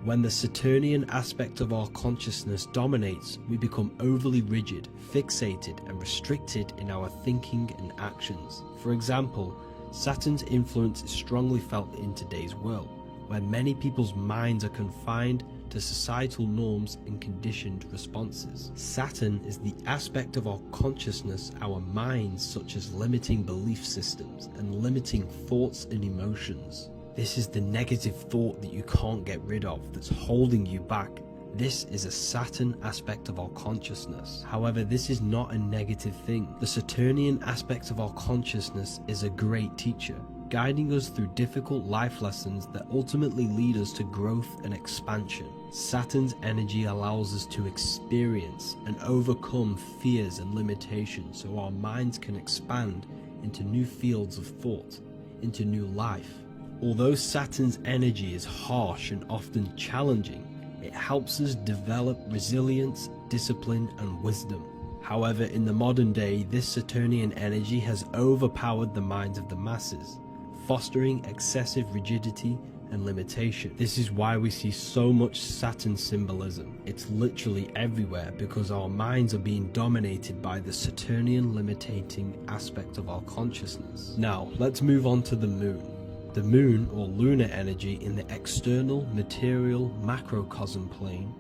When the Saturnian aspect of our consciousness dominates, we become overly rigid, fixated, and restricted in our thinking and actions. For example, Saturn's influence is strongly felt in today's world, where many people's minds are confined to societal norms and conditioned responses. Saturn is the aspect of our consciousness, our minds, such as limiting belief systems and limiting thoughts and emotions. This is the negative thought that you can't get rid of, that's holding you back. This is a Saturn aspect of our consciousness. However, this is not a negative thing. The Saturnian aspect of our consciousness is a great teacher, guiding us through difficult life lessons that ultimately lead us to growth and expansion. Saturn's energy allows us to experience and overcome fears and limitations so our minds can expand into new fields of thought, into new life. Although Saturn's energy is harsh and often challenging, it helps us develop resilience, discipline, and wisdom. However, in the modern day, this Saturnian energy has overpowered the minds of the masses, fostering excessive rigidity and limitation. This is why we see so much Saturn symbolism. It's literally everywhere because our minds are being dominated by the Saturnian limiting aspect of our consciousness. Now, let's move on to the moon. The moon, or lunar energy in the external material macrocosm plane,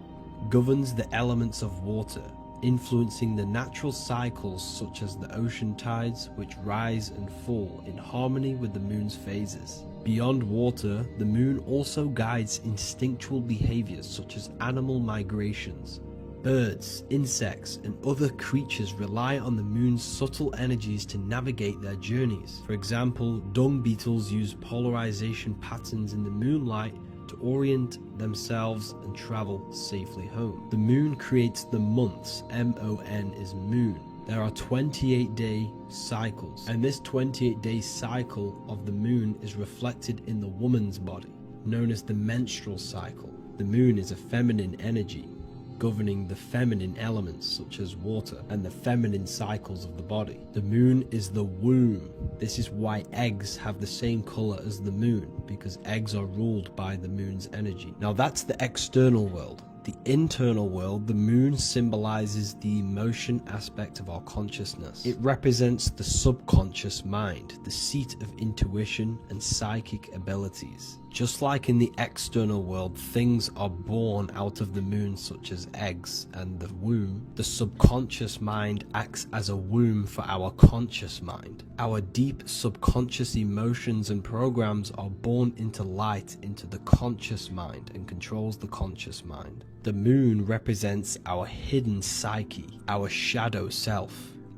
governs the elements of water, influencing the natural cycles such as the ocean tides, which rise and fall in harmony with the moon's phases. Beyond water, the moon also guides instinctual behaviors such as animal migrations. Birds, insects, and other creatures rely on the moon's subtle energies to navigate their journeys. For example, dung beetles use polarization patterns in the moonlight to orient themselves and travel safely home. The moon creates the months. M-O-N is moon. There are 28-day cycles, and this 28-day cycle of the moon is reflected in the woman's body, known as the menstrual cycle. The moon is a feminine energy, governing the feminine elements such as water and the feminine cycles of the body. The moon is the womb. This is why eggs have the same color as the moon, because eggs are ruled by the moon's energy. Now that's the external world. The internal world, the moon symbolizes the emotion aspect of our consciousness. It represents the subconscious mind, the seat of intuition and psychic abilities. Just like in the external world, things are born out of the moon, such as eggs and the womb. The subconscious mind acts as a womb for our conscious mind. Our deep subconscious emotions and programs are born into light into the conscious mind and controls the conscious mind. The moon represents our hidden psyche, our shadow self.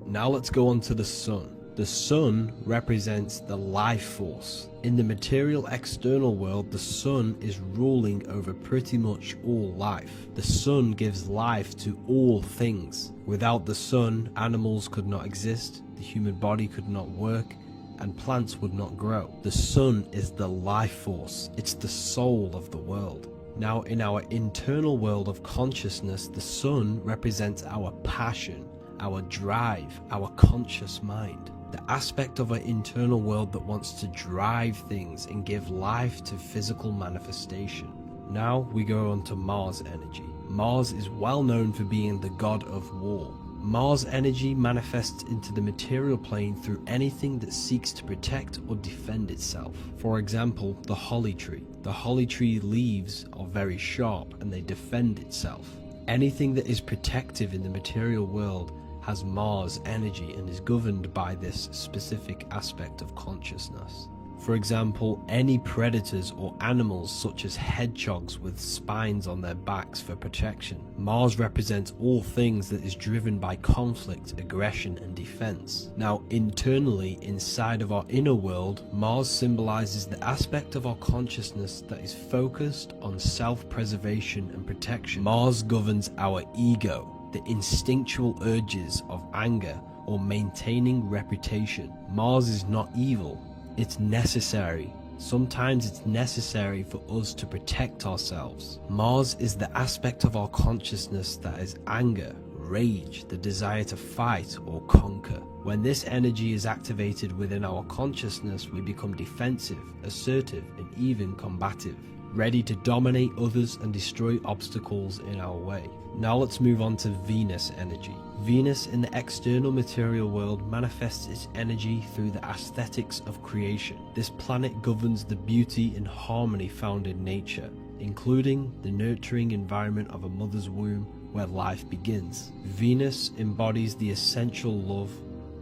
Now let's go on to the sun. The sun represents the life force. In the material external world, the sun is ruling over pretty much all life. The sun gives life to all things. Without the sun, animals could not exist, the human body could not work, and plants would not grow. The sun is the life force. It's the soul of the world. Now, in our internal world of consciousness, the sun represents our passion, our drive, our conscious mind. The aspect of our internal world that wants to drive things and give life to physical manifestation. Now we go on to Mars energy. Mars is well known for being the god of war. Mars energy manifests into the material plane through anything that seeks to protect or defend itself. For example, the holly tree. The holly tree leaves are very sharp and they defend itself. Anything that is protective in the material world has Mars energy and is governed by this specific aspect of consciousness. For example, any predators or animals such as hedgehogs with spines on their backs for protection. Mars represents all things that is driven by conflict, aggression, and defense. Now, internally, inside of our inner world, Mars symbolizes the aspect of our consciousness that is focused on self-preservation and protection. Mars governs our ego, the instinctual urges of anger or maintaining reputation. Mars is not evil, it's necessary. Sometimes it's necessary for us to protect ourselves. Mars is the aspect of our consciousness that is anger, rage, the desire to fight or conquer. When this energy is activated within our consciousness, we become defensive, assertive, and even combative, ready to dominate others and destroy obstacles in our way. Now let's move on to Venus energy. Venus in the external material world manifests its energy through the aesthetics of creation. This planet governs the beauty and harmony found in nature, including the nurturing environment of a mother's womb where life begins. Venus embodies the essential love,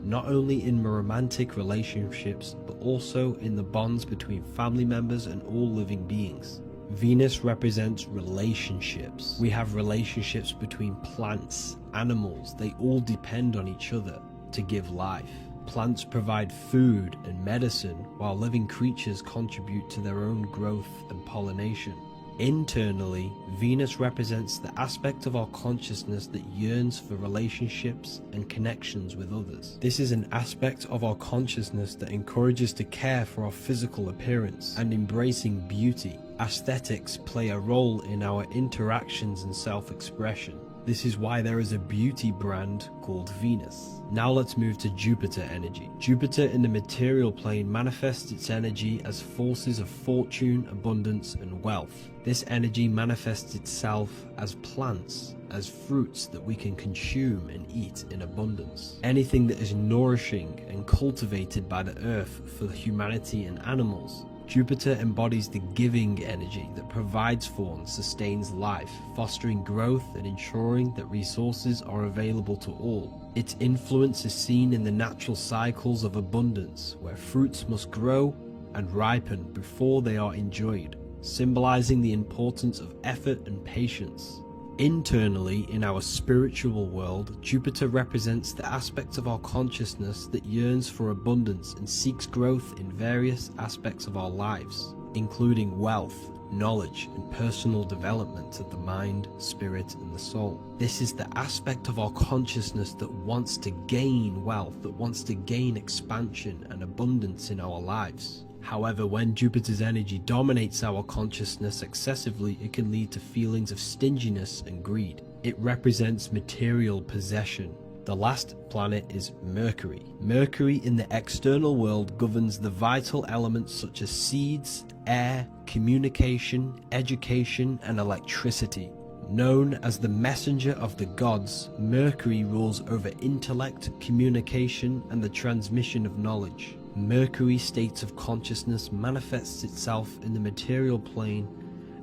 not only in romantic relationships, but also in the bonds between family members and all living beings. Venus represents relationships. We have relationships between plants, animals. They all depend on each other to give life. Plants provide food and medicine, while living creatures contribute to their own growth and pollination. Internally, Venus represents the aspect of our consciousness that yearns for relationships and connections with others. This is an aspect of our consciousness that encourages to care for our physical appearance and embracing beauty. Aesthetics play a role in our interactions and self-expression. This is why there is a beauty brand called Venus. Now let's move to Jupiter energy. Jupiter in the material plane manifests its energy as forces of fortune, abundance, and wealth. This energy manifests itself as plants, as fruits that we can consume and eat in abundance. Anything that is nourishing and cultivated by the earth for humanity and animals. Jupiter embodies the giving energy that provides for and sustains life, fostering growth and ensuring that resources are available to all. Its influence is seen in the natural cycles of abundance, where fruits must grow and ripen before they are enjoyed, symbolizing the importance of effort and patience. Internally, in our spiritual world, Jupiter represents the aspect of our consciousness that yearns for abundance and seeks growth in various aspects of our lives, including wealth, knowledge, and personal development of the mind, spirit, and the soul. This is the aspect of our consciousness that wants to gain wealth, that wants to gain expansion and abundance in our lives. However, when Jupiter's energy dominates our consciousness excessively, it can lead to feelings of stinginess and greed. It represents material possession. The last planet is Mercury. Mercury in the external world governs the vital elements such as seeds, air, communication, education, and electricity. Known as the messenger of the gods, Mercury rules over intellect, communication, and the transmission of knowledge. Mercury's state of consciousness manifests itself in the material plane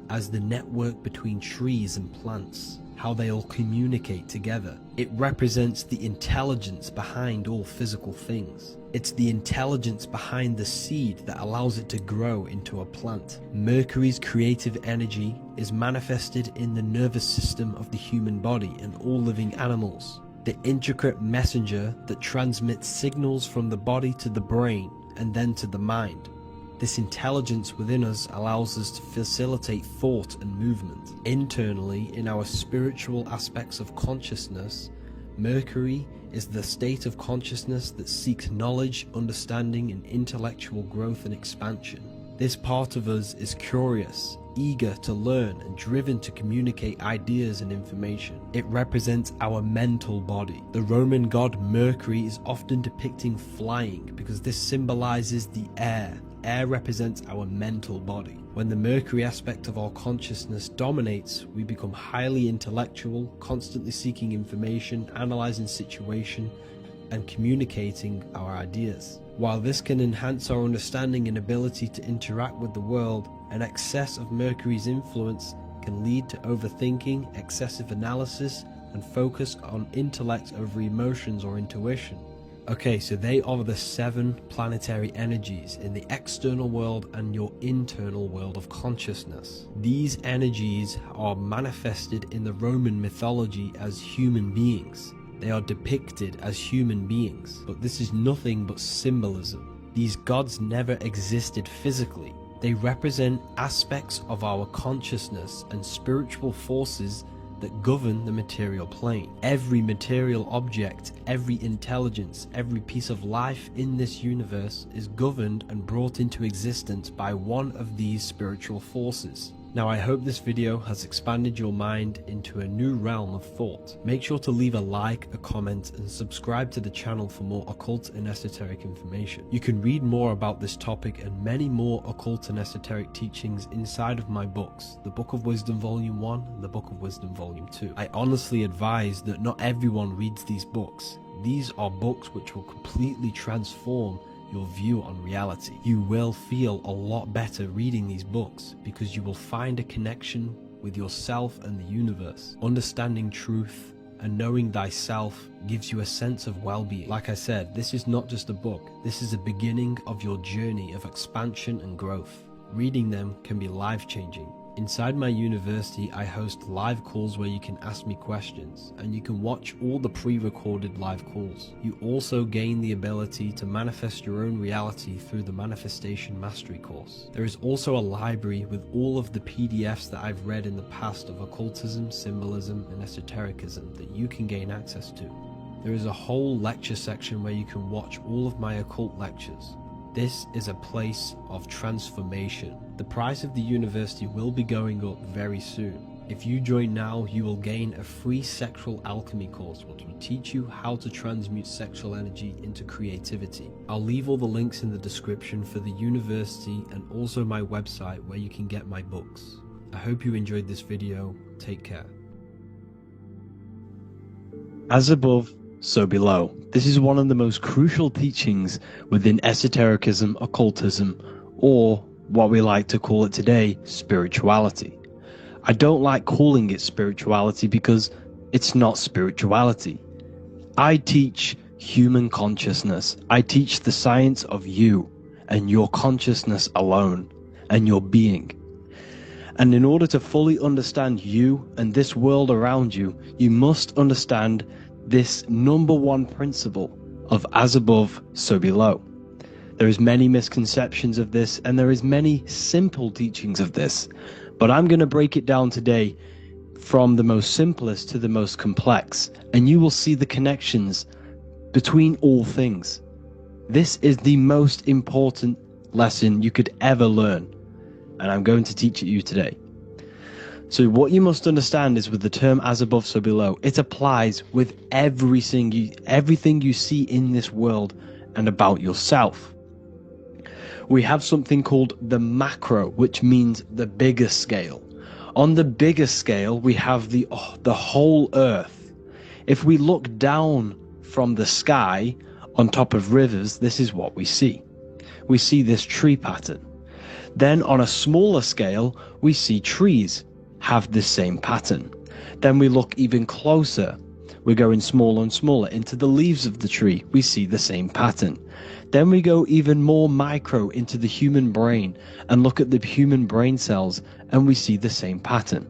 as the network between trees and plants, how they all communicate together. It represents the intelligence behind all physical things. It's the intelligence behind the seed that allows it to grow into a plant. Mercury's creative energy is manifested in the nervous system of the human body and all living animals, the intricate messenger that transmits signals from the body to the brain and then to the mind. This intelligence within us allows us to facilitate thought and movement. Internally, in our spiritual aspects of consciousness, Mercury is the state of consciousness that seeks knowledge, understanding, and intellectual growth and expansion. This part of us is curious, eager to learn, and driven to communicate ideas and information. It represents our mental body. The Roman god Mercury is often depicting flying because this symbolizes the air. Air represents our mental body. When the Mercury aspect of our consciousness dominates, we become highly intellectual, constantly seeking information, analyzing situation, and communicating our ideas. While this can enhance our understanding and ability to interact with the world, an excess of Mercury's influence can lead to overthinking, excessive analysis, and focus on intellect over emotions or intuition. Okay, so they are the 7 planetary energies in the external world and your internal world of consciousness. These energies are manifested in the Roman mythology as human beings. They are depicted as human beings, but this is nothing but symbolism. These gods never existed physically. They represent aspects of our consciousness and spiritual forces that govern the material plane. Every material object, every intelligence, every piece of life in this universe is governed and brought into existence by one of these spiritual forces. Now, I hope this video has expanded your mind into a new realm of thought. Make sure to leave a like, a comment, and subscribe to the channel for more occult and esoteric information. You can read more about this topic and many more occult and esoteric teachings inside of my books, the Book of Wisdom Volume 1 and the Book of Wisdom Volume 2. I honestly advise that not everyone reads these books. These are books which will completely transform your view on reality. You will feel a lot better reading these books because you will find a connection with yourself and the universe. Understanding truth and knowing thyself gives you a sense of well-being. Like I said, this is not just a book. This is a beginning of your journey of expansion and growth. Reading them can be life-changing. Inside my university, I host live calls where you can ask me questions, and you can watch all the pre-recorded live calls. You also gain the ability to manifest your own reality through the Manifestation Mastery course. There is also a library with all of the PDFs that I've read in the past of occultism, symbolism, and esotericism that you can gain access to. There is a whole lecture section where you can watch all of my occult lectures. This is a place of transformation. The price of the university will be going up very soon. If you join now, you will gain a free sexual alchemy course which will teach you how to transmute sexual energy into creativity. I'll leave all the links in the description for the university and also my website where you can get my books. I hope you enjoyed this video. Take care. As above, so below. This is one of the most crucial teachings within esotericism, occultism, or what we like to call it today, spirituality. I don't like calling it spirituality because it's not spirituality. I teach human consciousness. I teach the science of you and your consciousness alone and your being. And in order to fully understand you and this world around you, you must understand this number one principle of as above, so below. There is many misconceptions of this, and there is many simple teachings of this, but I'm going to break it down today from the most simplest to the most complex, and you will see the connections between all things. This is the most important lesson you could ever learn, and I'm going to teach it you today. So what you must understand is with the term as above, so below, it applies with everything you see in this world and about yourself. We have something called the macro, which means the bigger scale. On the bigger scale, we have the whole earth. If we look down from the sky on top of rivers, this is what we see. We see this tree pattern. Then on a smaller scale, we see trees have this same pattern. Then we look even closer. We're going smaller and smaller into the leaves of the tree. We see the same pattern. Then we go even more micro into the human brain and look at the human brain cells, and we see the same pattern.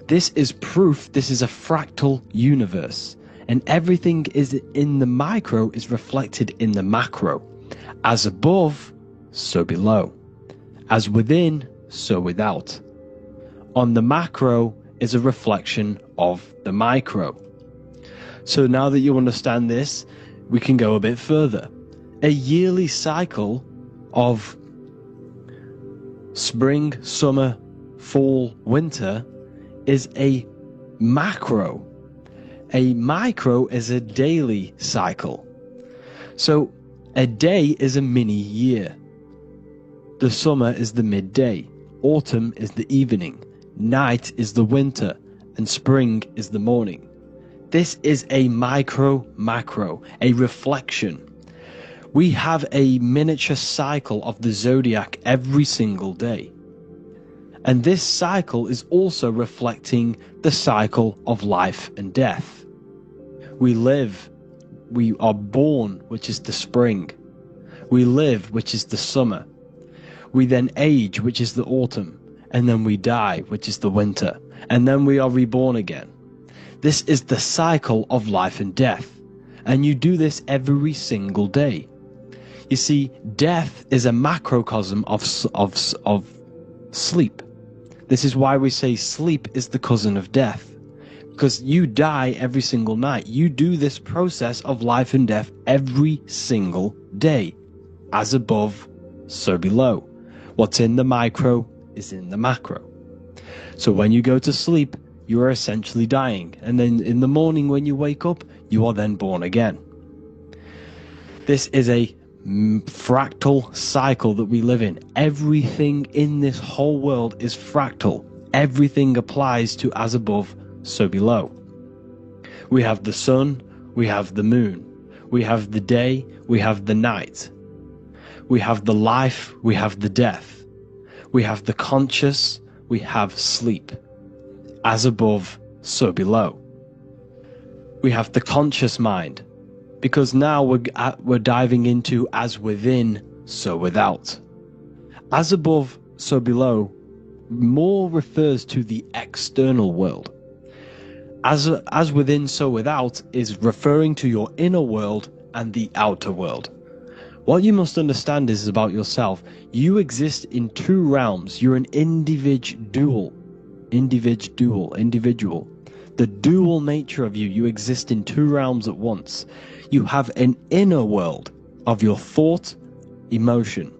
This is proof this is a fractal universe, and everything is in the micro is reflected in the macro. As above, so below. As within, so without. On the macro is a reflection of the micro. So now that you understand this, we can go a bit further. A yearly cycle of spring, summer, fall, winter is a macro. A micro is a daily cycle. So a day is a mini year. The summer is the midday. Autumn is the evening. Night is the winter. And spring is the morning. This is a macro, a reflection. We have a miniature cycle of the zodiac every single day. And this cycle is also reflecting the cycle of life and death. We live, we are born, which is the spring. We live, which is the summer. We then age, which is the autumn. And then we die, which is the winter. And then we are reborn again. This is the cycle of life and death. And you do this every single day. You see, death is a macrocosm of sleep. This is why we say sleep is the cousin of death. Because you die every single night. You do this process of life and death every single day. As above, so below. What's in the micro is in the macro. So when you go to sleep, you are essentially dying. And then in the morning when you wake up, you are then born again. This is a fractal cycle that we live in. Everything in this whole world is fractal. Everything applies to as above, so below. We have the sun, we have the moon, we have the day, we have the night. We have the life, we have the death. We have the conscious, we have sleep. As above, so below. We have the conscious mind, because now we're diving into as within, so without. As above, so below more refers to the external world. As within, so without is referring to your inner world and the outer world. What you must understand is about yourself. You exist in two realms. You're an individual. The dual nature of you. You exist in two realms at once. You have an inner world of your thought, emotion.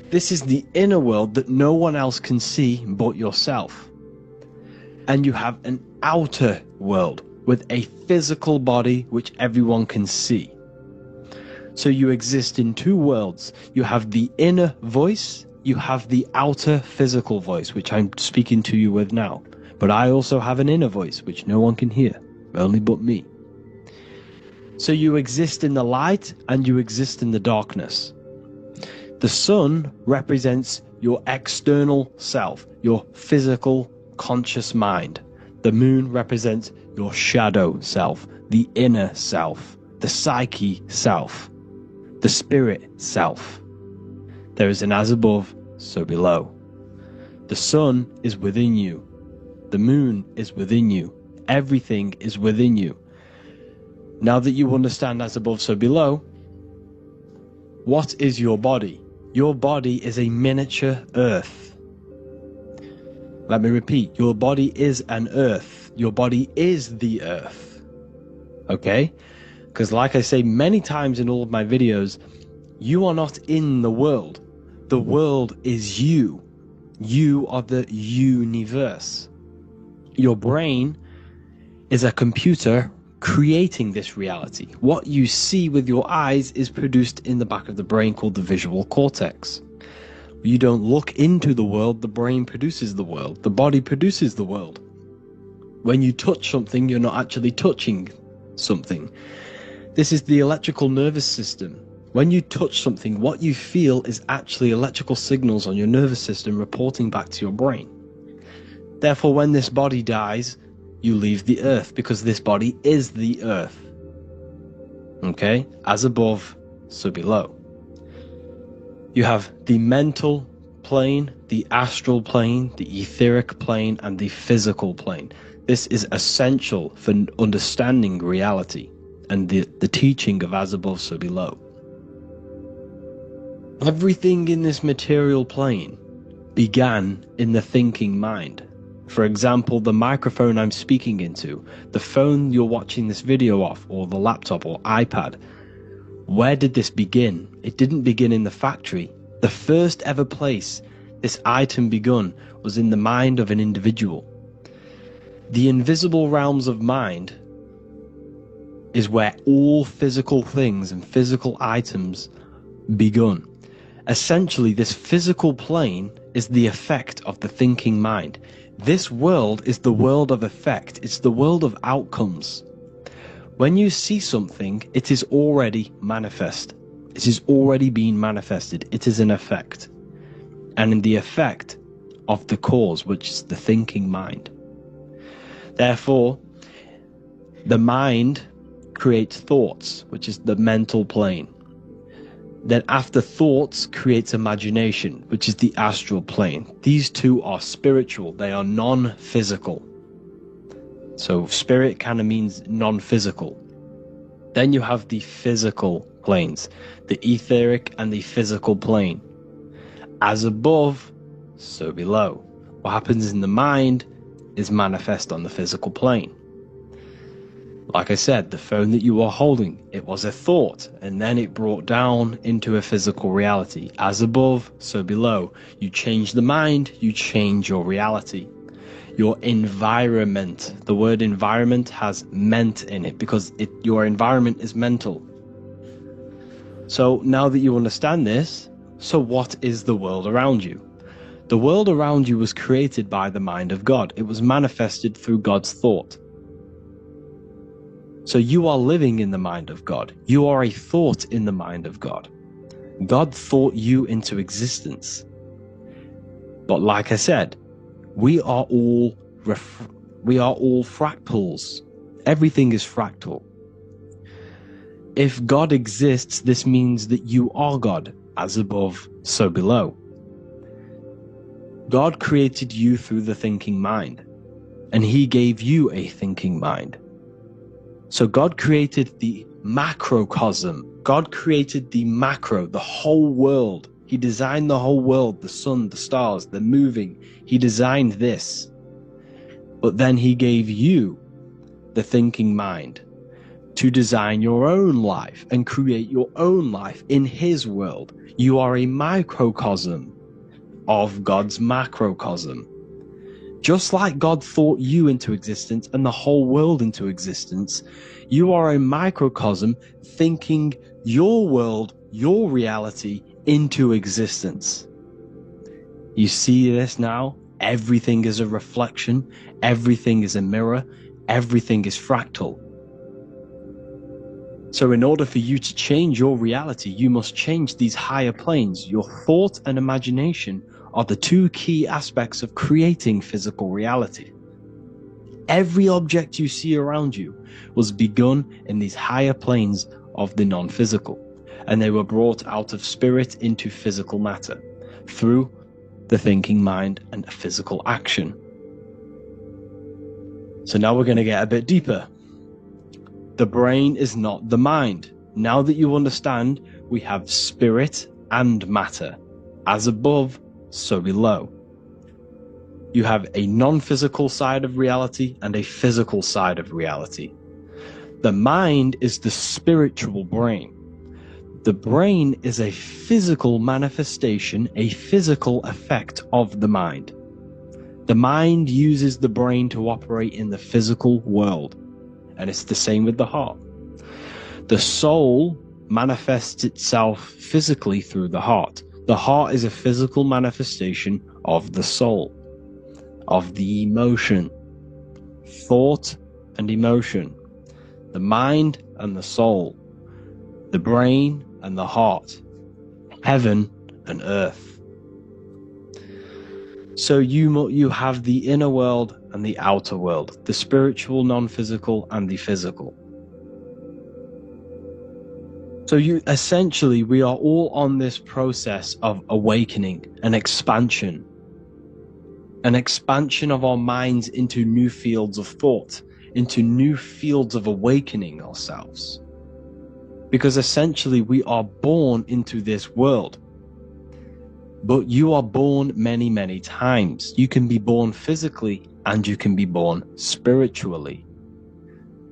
This is the inner world that no one else can see but yourself. And you have an outer world with a physical body which everyone can see. So you exist in two worlds. You have the inner voice, you have the outer physical voice, which I'm speaking to you with now. But I also have an inner voice, which no one can hear, only but me. So you exist in the light and you exist in the darkness. The sun represents your external self, your physical conscious mind. The moon represents your shadow self, the inner self, the psyche self, the spirit self. There is an as above, so below. The sun is within you. The moon is within you. Everything is within you. Now that you understand as above, so below, what is your body? Your body is a miniature earth. Let me repeat, your body is an earth. Your body is the earth. Okay? Because like I say many times in all of my videos, you are not in the world. The world is you. You are the universe. Your brain is a computer creating this reality. What you see with your eyes is produced in the back of the brain called the visual cortex. You don't look into the world, the brain produces the world. The body produces the world. When you touch something, you're not actually touching something. This is the electrical nervous system. When you touch something, what you feel is actually electrical signals on your nervous system reporting back to your brain. Therefore, when this body dies, you leave the earth because this body is the earth. Okay? As above, so below. You have the mental plane, the astral plane, the etheric plane, and the physical plane. This is essential for understanding reality and the teaching of as above, so below. Everything in this material plane began in the thinking mind. For example, the microphone I'm speaking into, the phone you're watching this video off, or the laptop or iPad. Where did this begin? It didn't begin in the factory. The first ever place this item begun was in the mind of an individual. The invisible realms of mind is where all physical things and physical items begun. Essentially, this physical plane is the effect of the thinking mind. This world is the world of effect. It's the world of outcomes. When you see something, it is already manifest. It is already being manifested. It is an effect. And in the effect of the cause, which is the thinking mind. Therefore, the mind creates thoughts, which is the mental plane. Then after thoughts creates imagination, which is the astral plane. These two are spiritual. They are non-physical. So spirit kind of means non-physical. Then you have the physical planes, the etheric and the physical plane. As above, so below. What happens in the mind is manifest on the physical plane. Like I said, the phone that you are holding, it was a thought, and then it brought down into a physical reality. As above, so below. You change the mind, you change your reality. Your environment, the word environment has ment in it because your environment is mental. So now that you understand this, so what is the world around you? The world around you was created by the mind of God. It was manifested through God's thought. So you are living in the mind of God. You are a thought in the mind of God. God thought you into existence. But like I said, we are all fractals. Everything is fractal. If God exists, this means that you are God. As above, so below. God created you through the thinking mind, and he gave you a thinking mind. So God created the macrocosm. God created the macro, the whole world. He designed the whole world, the sun, the stars, the moving. He designed this. But then he gave you the thinking mind to design your own life and create your own life in his world. You are a microcosm of God's macrocosm. Just like God thought you into existence and the whole world into existence, you are a microcosm thinking your world, your reality into existence. You see this now? Everything is a reflection. Everything is a mirror. Everything is fractal. So in order for you to change your reality, you must change these higher planes. Your thought and imagination are the two key aspects of creating physical reality. Every object you see around you was begun in these higher planes of the non-physical, and they were brought out of spirit into physical matter through the thinking mind and physical action. So now we're going to get a bit deeper. The brain is not the mind. Now that you understand, we have spirit and matter. As above, so below. You have a non-physical side of reality and a physical side of reality. The mind is the spiritual brain. The brain is a physical manifestation, a physical effect of the mind. The mind uses the brain to operate in the physical world, and it's the same with the heart. The soul manifests itself physically through the heart. The heart is a physical manifestation of the soul, of the emotion, thought and emotion, the mind and the soul, the brain and the heart, heaven and earth. So you have the inner world and the outer world, the spiritual, non-physical, and the physical. So we are all on this process of awakening, an expansion of our minds into new fields of thought, into new fields of awakening ourselves. Because essentially we are born into this world. But you are born many, many times. You can be born physically and you can be born spiritually.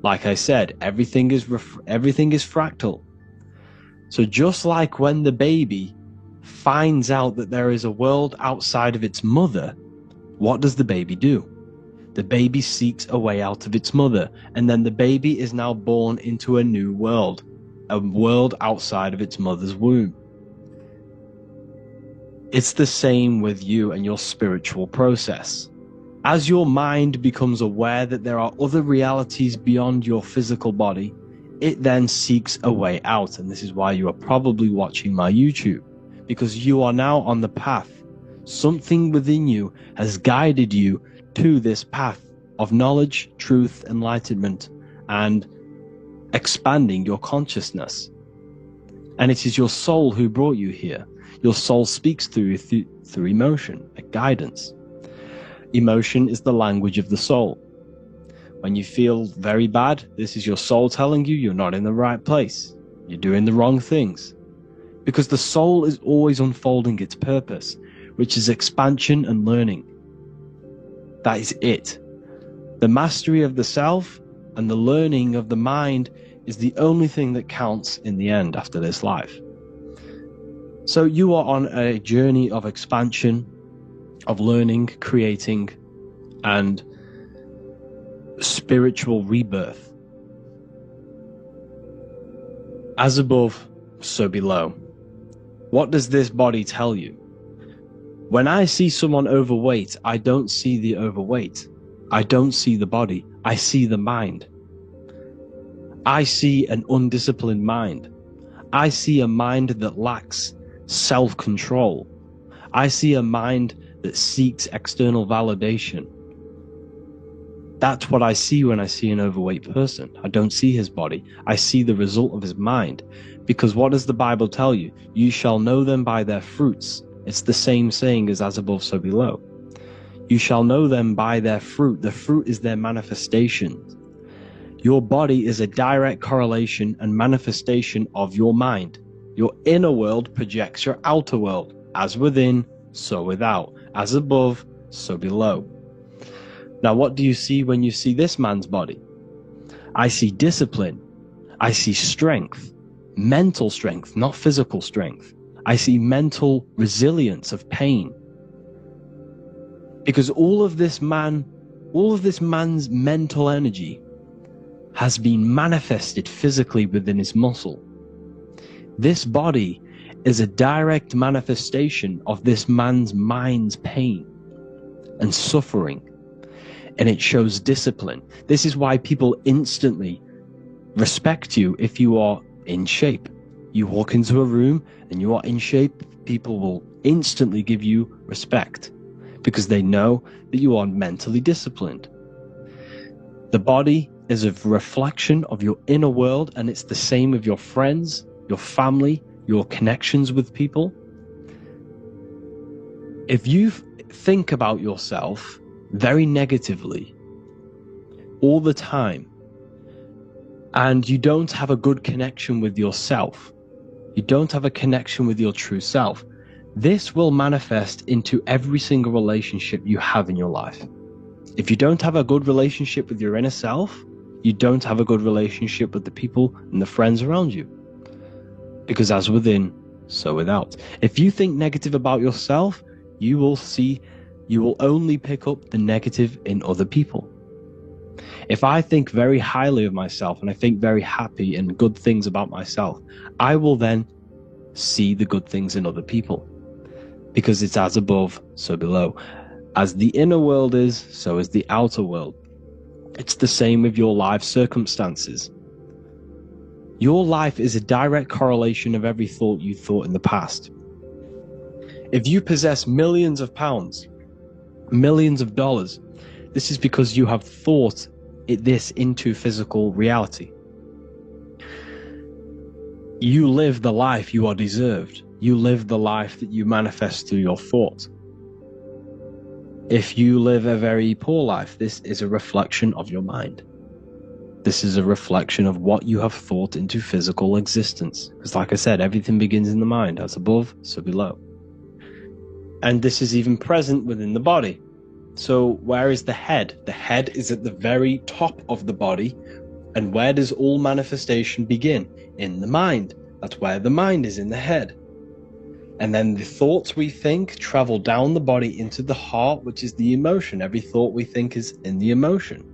Like I said, everything is fractal. So just like when the baby finds out that there is a world outside of its mother, what does the baby do? The baby seeks a way out of its mother, and then the baby is now born into a new world, a world outside of its mother's womb. It's the same with you and your spiritual process. As your mind becomes aware that there are other realities beyond your physical body, it then seeks a way out. And this is why you are probably watching my YouTube, because you are now on the path. Something within you has guided you to this path of knowledge, truth, enlightenment, and expanding your consciousness. And it is your soul who brought you here. Your soul speaks through emotion, like guidance. Emotion is the language of the soul. When you feel very bad, this is your soul telling you you're not in the right place. You're doing the wrong things. Because the soul is always unfolding its purpose, which is expansion and learning. That is it. The mastery of the self and the learning of the mind is the only thing that counts in the end after this life. So you are on a journey of expansion, of learning, creating, and spiritual rebirth. As above, so below. What does this body tell you? When I see someone overweight, I don't see the overweight. I don't see the body. I see the mind. I see an undisciplined mind. I see a mind that lacks self-control. I see a mind that seeks external validation. That's what I see when I see an overweight person. I don't see his body. I see the result of his mind. Because what does the Bible tell you? You shall know them by their fruits. It's the same saying as above, so below. You shall know them by their fruit. The fruit is their manifestation. Your body is a direct correlation and manifestation of your mind. Your inner world projects your outer world. As within, so without. As above, so below. Now, what do you see when you see this man's body? I see discipline. I see strength. Mental strength, not physical strength. I see mental resilience of pain. Because all of this man's mental energy has been manifested physically within his muscle. This body is a direct manifestation of this man's mind's pain and suffering. And it shows discipline. This is why people instantly respect you if you are in shape. You walk into a room and you are in shape, people will instantly give you respect because they know that you are mentally disciplined. The body is a reflection of your inner world, and it's the same with your friends, your family, your connections with people. If you think about yourself very negatively all the time, and you don't have a good connection with yourself, you don't have a connection with your true self, this will manifest into every single relationship you have in your life. If you don't have a good relationship with your inner self, you don't have a good relationship with the people and the friends around you. Because as within, so without. If you think negative about yourself, you will only pick up the negative in other people. If I think very highly of myself and I think very happy and good things about myself, I will then see the good things in other people. Because it's as above, so below. As the inner world is, so is the outer world. It's the same with your life circumstances. Your life is a direct correlation of every thought you thought in the past. If you possess millions of pounds, millions of dollars, this is because you have thought this into physical reality. You live the life you are deserved. You live the life that you manifest through your thought. If you live a very poor life, this is a reflection of your mind. This is a reflection of what you have thought into physical existence. Because like I said, everything begins in the mind. As above, so below. And this is even present within the body. So where is the head? The head is at the very top of the body. And where does all manifestation begin? In the mind. That's where the mind is, in the head. And then the thoughts we think travel down the body into the heart, which is the emotion. Every thought we think is in the emotion.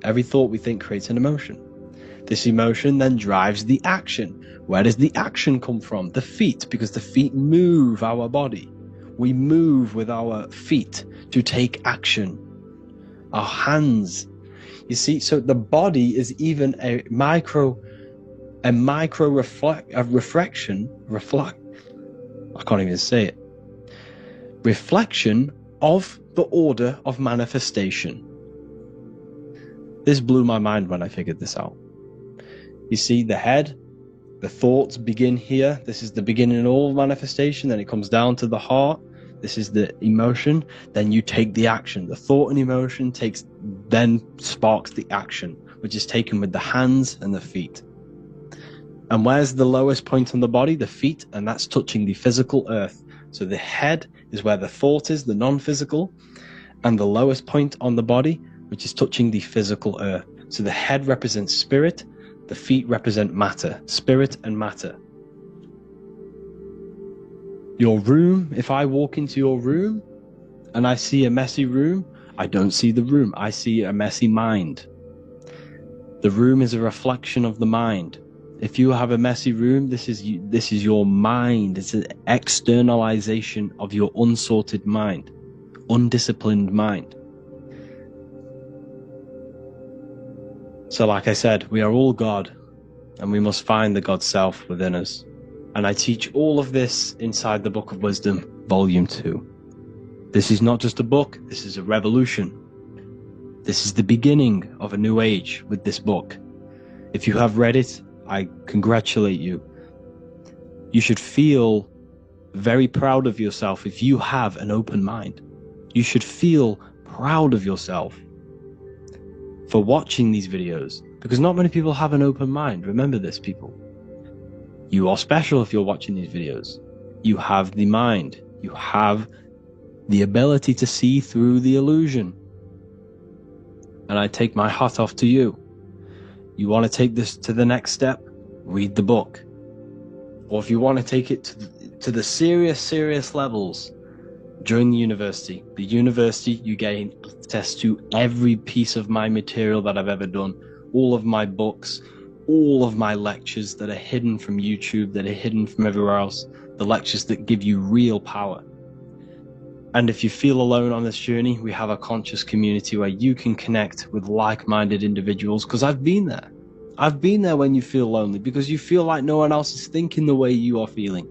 Every thought we think creates an emotion. This emotion then drives the action. Where does the action come from? The feet, because the feet move our body. We move with our feet to take action. Our hands. You see, so the body is even a reflection. I can't even say it. Reflection of the order of manifestation. This blew my mind when I figured this out. You see, the head, the thoughts begin here. This is the beginning of all manifestation. Then it comes down to the heart. This is the emotion. Then you take the action. The thought and emotion then sparks the action, which is taken with the hands and the feet. And where's the lowest point on the body? The feet, and that's touching the physical earth. So the head is where the thought is, the non-physical, and the lowest point on the body, which is touching the physical earth. So the head represents spirit, the feet represent matter, spirit and matter. Your room, if I walk into your room and I see a messy room, I don't see the room, I see a messy mind. The room is a reflection of the mind. If you have a messy room, this is your mind. It's an externalization of your unsorted mind, undisciplined mind. So like I said, we are all God, and we must find the God self within us. And I teach all of this inside the Book of Wisdom, Volume 2. This is not just a book, this is a revolution. This is the beginning of a new age with this book. If you have read it, I congratulate you. You should feel very proud of yourself if you have an open mind. You should feel proud of yourself for watching these videos, because not many people have an open mind. Remember this, people. You are special if you're watching these videos. You have the mind. You have the ability to see through the illusion. And I take my hat off to you. You want to take this to the next step? Read the book. Or if you want to take it to the serious levels, join the university. The university, you gain access to every piece of my material that I've ever done, all of my books, all of my lectures that are hidden from YouTube, that are hidden from everywhere else, the lectures that give you real power. And if you feel alone on this journey, we have a conscious community where you can connect with like-minded individuals, because I've been there. I've been there when you feel lonely, because you feel like no one else is thinking the way you are feeling.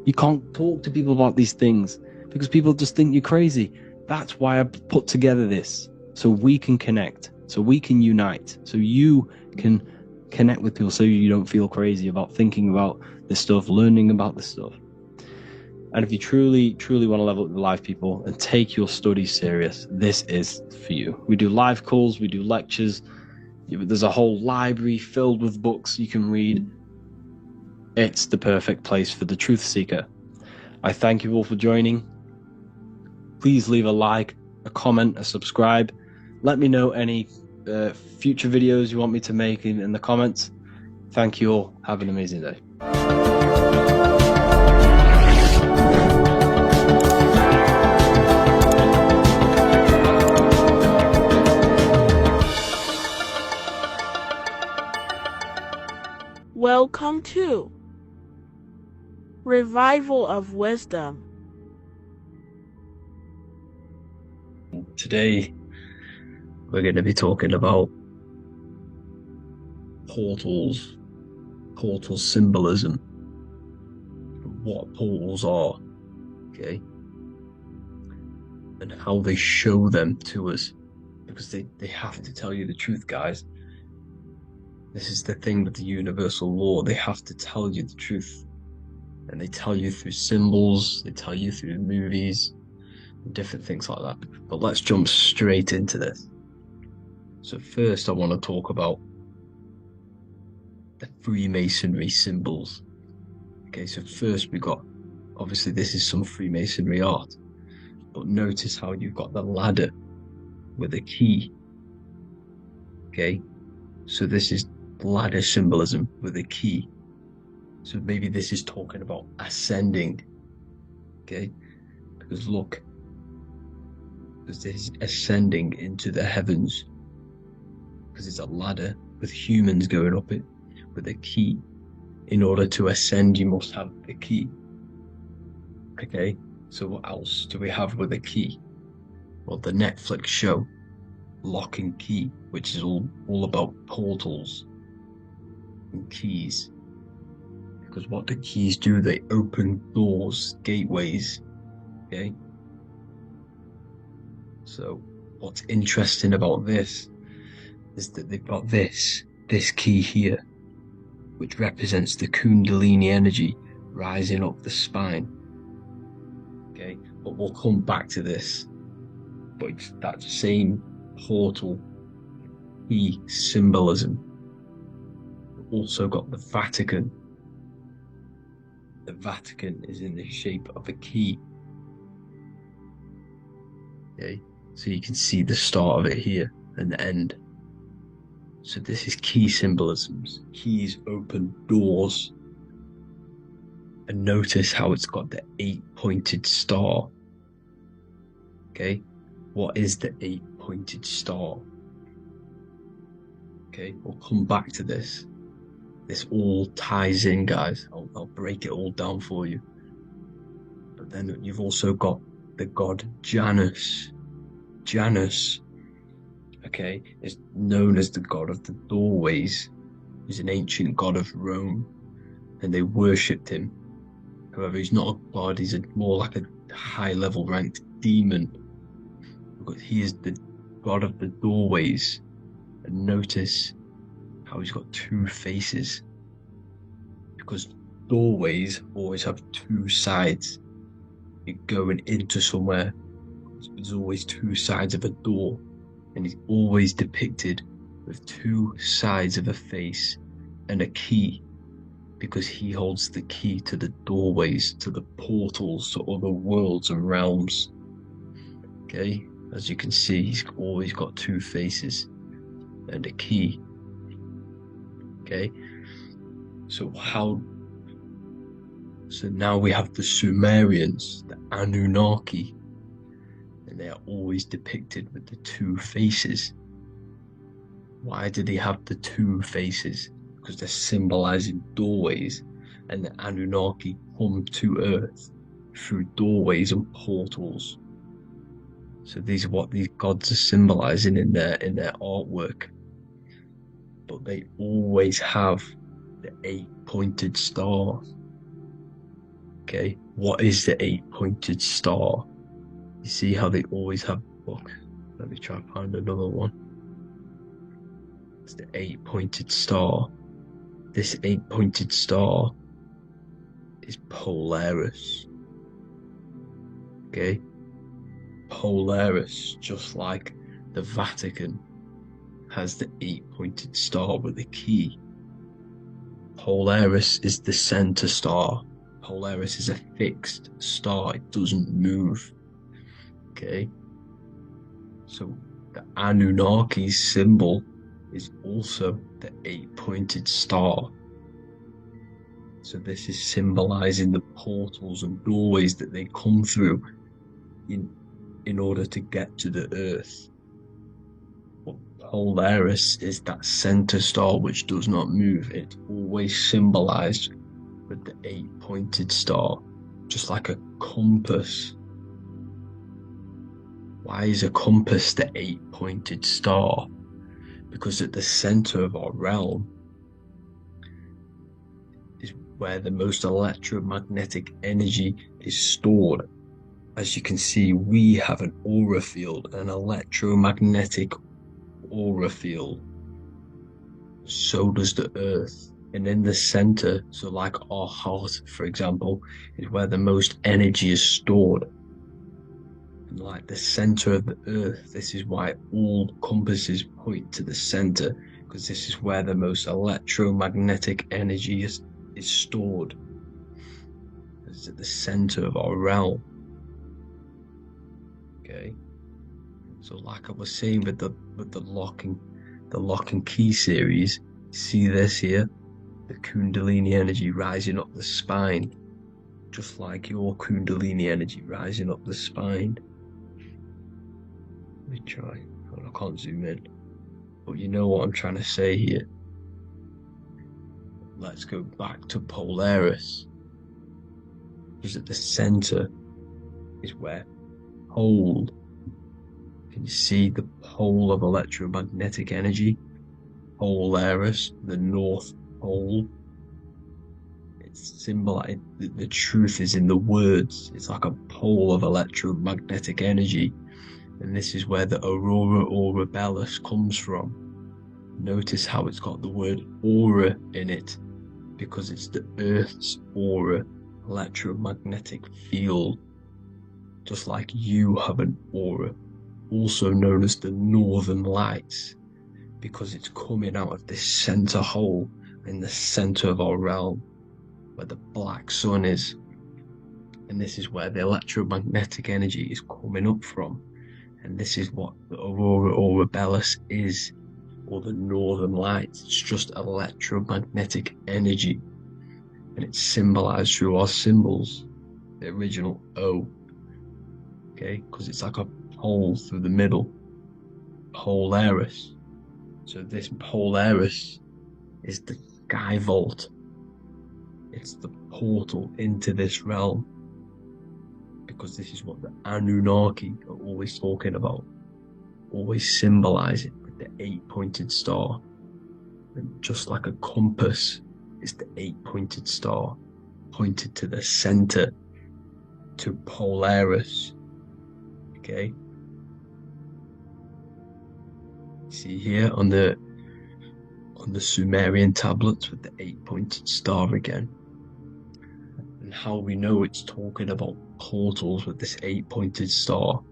You can't talk to people about these things because people just think you're crazy. That's why I put together this, so we can connect, so we can unite, so you can connect with people, so you don't feel crazy about thinking about this stuff, learning about this stuff. And if you truly want to level up the live people and take your studies serious, this is for you. We do live calls, we do lectures. There's a whole library filled with books you can read. It's the perfect place for the truth seeker. I thank you all for joining. Please leave a like, a comment, a subscribe. Let me know any future videos you want me to make in the comments. Thank you all. Have an amazing day. Welcome to Revival of Wisdom. Today, we're going to be talking about portals, portal symbolism, what portals are, okay, and how they show them to us, because they have to tell you the truth, guys. This is the thing with the universal law. They have to tell you the truth. And they tell you through symbols, they tell you through movies, and different things like that. But let's jump straight into this. So first I want to talk about the Freemasonry symbols. Okay, so first we got, obviously this is some Freemasonry art, but notice how you've got the ladder with a key. Okay, so this is ladder symbolism with a key. So maybe this is talking about ascending. Okay, because look, because this is ascending into the heavens, because it's a ladder with humans going up it with a key. In order to ascend, you must have the key. Okay, so what else do we have with a key? Well, the Netflix show Lock and Key, which is all about portals and keys. Because what the keys do, they open doors, gateways. Okay, so what's interesting about this is that they've got this key here, which represents the Kundalini energy rising up the spine. Okay, but we'll come back to this. But it's that same portal key symbolism. We've also got the Vatican. The Vatican is in the shape of a key. Okay, so you can see the start of it here and the end. So this is key symbolisms. Keys open doors. And notice how it's got the 8-pointed star. Okay, what is the 8-pointed star? Okay, we'll come back to this. This all ties in, guys. I'll break it all down for you. But then you've also got the god Janus. Janus, okay, is known as the god of the doorways. He's an ancient god of Rome, and they worshipped him. However, he's not a god, he's more like a high-level ranked demon. Because he is the god of the doorways. And notice how he's got two faces. Because doorways always have two sides. You're going into somewhere. There's always two sides of a door. And he's always depicted with two sides of a face and a key. Because he holds the key to the doorways, to the portals, to other worlds and realms. Okay, as you can see, he's always got two faces and a key. Okay, so now we have the Sumerians, the Anunnaki, and they are always depicted with the two faces. Why do they have the two faces? Because they're symbolizing doorways, and the Anunnaki come to Earth through doorways and portals. So these are what these gods are symbolizing in their artwork. But they always have the 8-pointed star. Okay, what is the 8-pointed star? You see how they always have, look, let me try and find another one. It's the 8-pointed star. This 8-pointed star is Polaris. Okay, Polaris, just like the Vatican has the 8-pointed star with a key. Polaris is the center star. Polaris is a fixed star, it doesn't move. Okay, so the Anunnaki's symbol is also the 8-pointed star. So this is symbolizing the portals and doorways that they come through in order to get to the earth. But Polaris is that center star which does not move. It's always symbolized with the 8-pointed star, just like a compass. Why is a compass the 8-pointed star? Because at the center of our realm is where the most electromagnetic energy is stored. As you can see, we have an aura field, an electromagnetic aura field. So does the earth. And in the center, so like our heart, for example, is where the most energy is stored. And like the center of the earth, this is why all compasses point to the center, because this is where the most electromagnetic energy is stored. It's at the center of our realm. Okay. So like I was saying with the lock and key series, see this here? The Kundalini energy rising up the spine, just like your Kundalini energy rising up the spine. Let me try. Oh, I can't zoom in, but you know what I'm trying to say here. Let's go back to Polaris, because at the center is where pole. Can you see the pole of electromagnetic energy? Polaris, the North Pole. It's symbolized. The truth is in the words. It's like a pole of electromagnetic energy. And this is where the aurora borealis comes from. Notice how it's got the word aura in it, because it's the Earth's aura, electromagnetic field. Just like you have an aura, also known as the Northern Lights, because it's coming out of this center hole in the center of our realm, where the black sun is. And this is where the electromagnetic energy is coming up from. And this is what the aurora borealis is, or the Northern Lights. It's just electromagnetic energy. And it's symbolized through our symbols, the original O. Okay, because it's like a hole through the middle. Polaris. So this Polaris is the sky vault. It's the portal into this realm. Because this is what the Anunnaki are always talking about. Always symbolizing with the 8-pointed star. And just like a compass, it's the 8-pointed star pointed to the center, to Polaris. Okay. See here on the Sumerian tablets with the 8-pointed star again. And how we know it's talking about portals with this 8-pointed star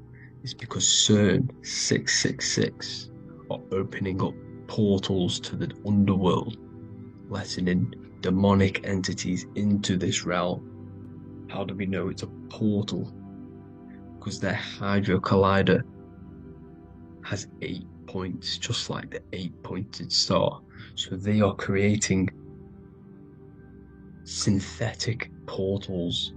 is because CERN 666 are opening up portals to the underworld, letting in demonic entities into this realm. How do we know it's a portal? Because their Hydra Collider has 8 points, just like the 8-pointed star. So they are creating synthetic portals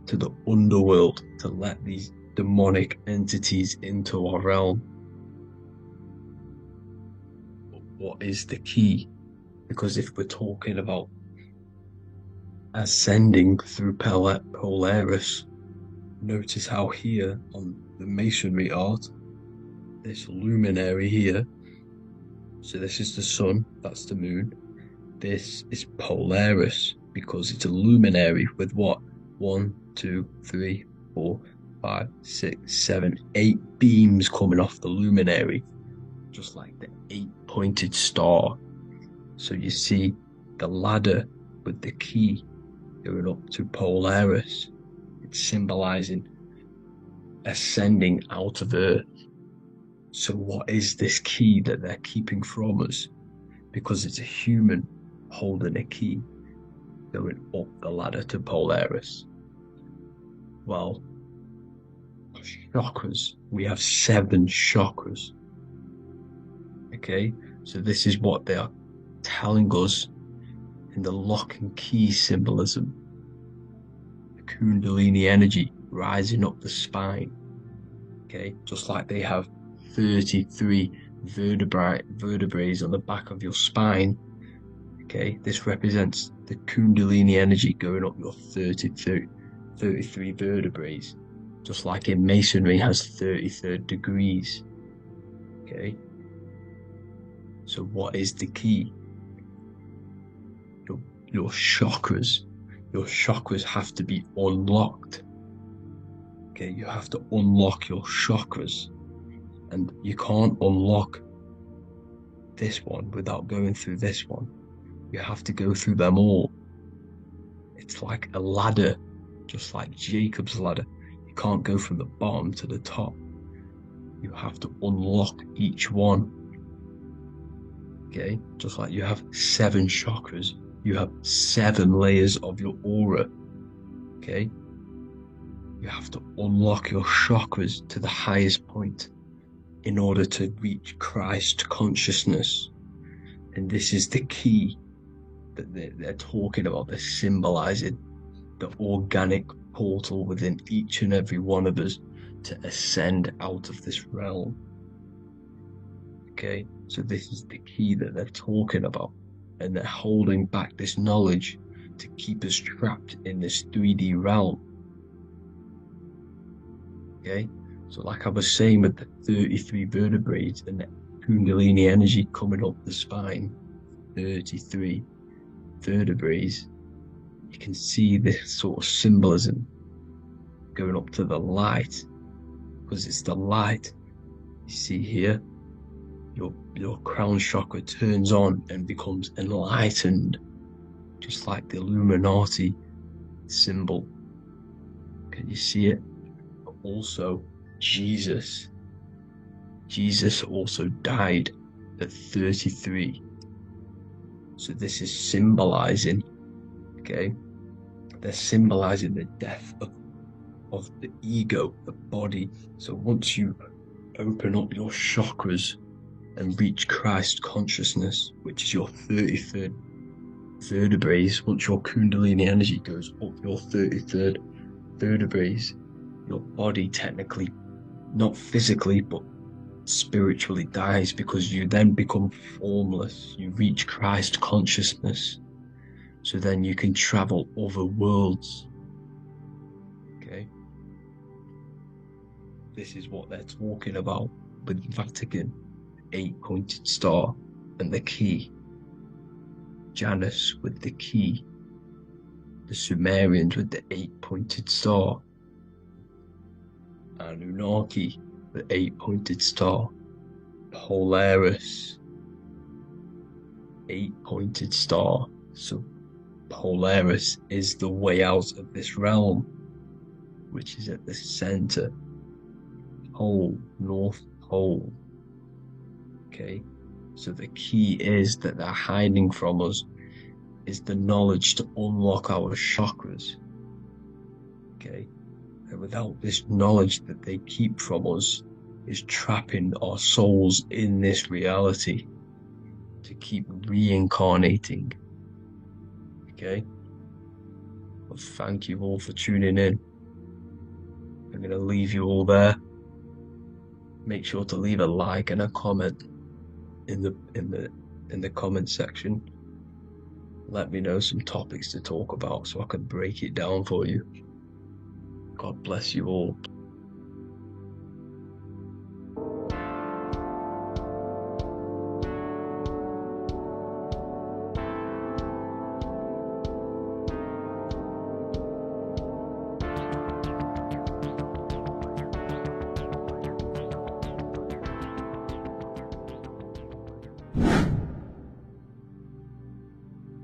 to the underworld to let these demonic entities into our realm. But what is the key? Because if we're talking about ascending through Polaris, notice how here on the masonry art, this luminary here, so this is the sun, that's the moon, this is Polaris, because it's a luminary with what? 1, 2, 3, 4, 5, 6, 7, 8 beams coming off the luminary, just like the 8-pointed star. So you see the ladder with the key going up to Polaris. It's symbolizing ascending out of Earth. So what is this key that they're keeping from us? Because it's a human holding a key going up the ladder to Polaris. Well, chakras. We have 7 chakras. Okay, so this is what they are telling us in the lock and key symbolism. The Kundalini energy rising up the spine. Okay, just like they have 33 vertebrae on the back of your spine. Okay, this represents the Kundalini energy going up your 33 vertebrae, just like in Masonry has 33rd degrees. Okay, so what is the key? Your chakras. Your chakras have to be unlocked. Okay, you have to unlock your chakras, and you can't unlock this one without going through this one. You have to go through them all. It's like a ladder, just like Jacob's ladder. You can't go from the bottom to the top. You have to unlock each one. Okay, just like you have 7 chakras, you have 7 layers of your aura. Okay, you have to unlock your chakras to the highest point in order to reach Christ consciousness. And this is the key that they're talking about. They're symbolizing the organic portal within each and every one of us to ascend out of this realm. Okay, so this is the key that they're talking about, and they're holding back this knowledge to keep us trapped in this 3D realm. Okay, so like I was saying with the 33 vertebrae and the Kundalini energy coming up the spine, 33 vertebrae, you can see this sort of symbolism going up to the light, because it's the light. You see here, your crown chakra turns on and becomes enlightened, just like the Illuminati symbol. Can you see it? But also Jesus also died at 33. So this is symbolizing, okay, they're symbolizing the death of the ego, the body. So once you open up your chakras and reach Christ consciousness, which is your 33rd vertebrae, once your Kundalini energy goes up your 33rd vertebrae, your body technically, not physically, but spiritually dies, because you then become formless. You reach Christ consciousness. So then you can travel other worlds. Okay? This is what they're talking about with Vatican, 8-pointed star, and the key. Janus with the key. The Sumerians with the 8-pointed star. Anunnaki, the 8-pointed star. Polaris, 8-pointed star. So Polaris is the way out of this realm, which is at the center pole, North Pole. Okay, so the key is that they're hiding from us is the knowledge to unlock our chakras. Okay, and without this knowledge that they keep from us is trapping our souls in this reality to keep reincarnating. Okay, well, thank you all for tuning in. I'm going to leave you all there. Make sure to leave a like and a comment in the comment section. Let me know some topics to talk about so I can break it down for you. God bless you all.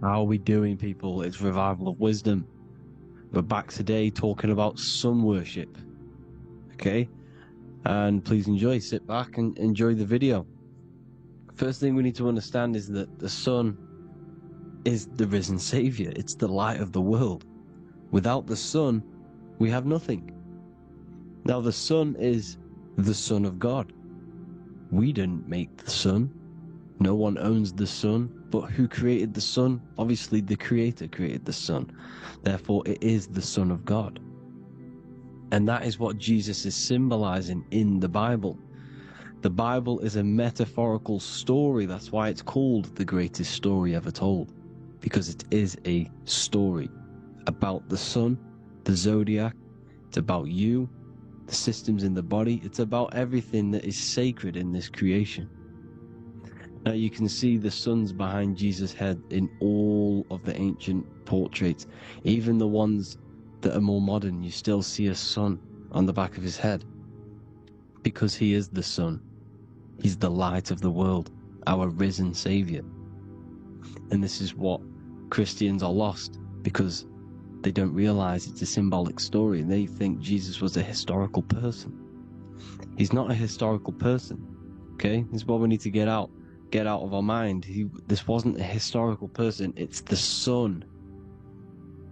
How are we doing, people? It's Revival of Wisdom. We're back today talking about sun worship. Okay? And please enjoy. Sit back and enjoy the video. First thing we need to understand is that the sun is the risen Savior. It's the light of the world. Without the sun, we have nothing. Now, the sun is the Son of God. We didn't make the sun. No one owns the sun, but who created the sun? Obviously, the Creator created the sun. Therefore, it is the Son of God. And that is what Jesus is symbolizing in the Bible. The Bible is a metaphorical story. That's why it's called the greatest story ever told, because it is a story about the sun, the zodiac. It's about you, the systems in the body. It's about everything that is sacred in this creation. Now you can see the suns behind Jesus' head in all of the ancient portraits. Even the ones that are more modern, you still see a sun on the back of his head. Because he is the sun. He's the light of the world, our risen Savior. And this is what Christians are lost, because they don't realize it's a symbolic story. They think Jesus was a historical person. He's not a historical person. Okay? This is what we need to get out of our mind. This wasn't a historical person. It's the Son,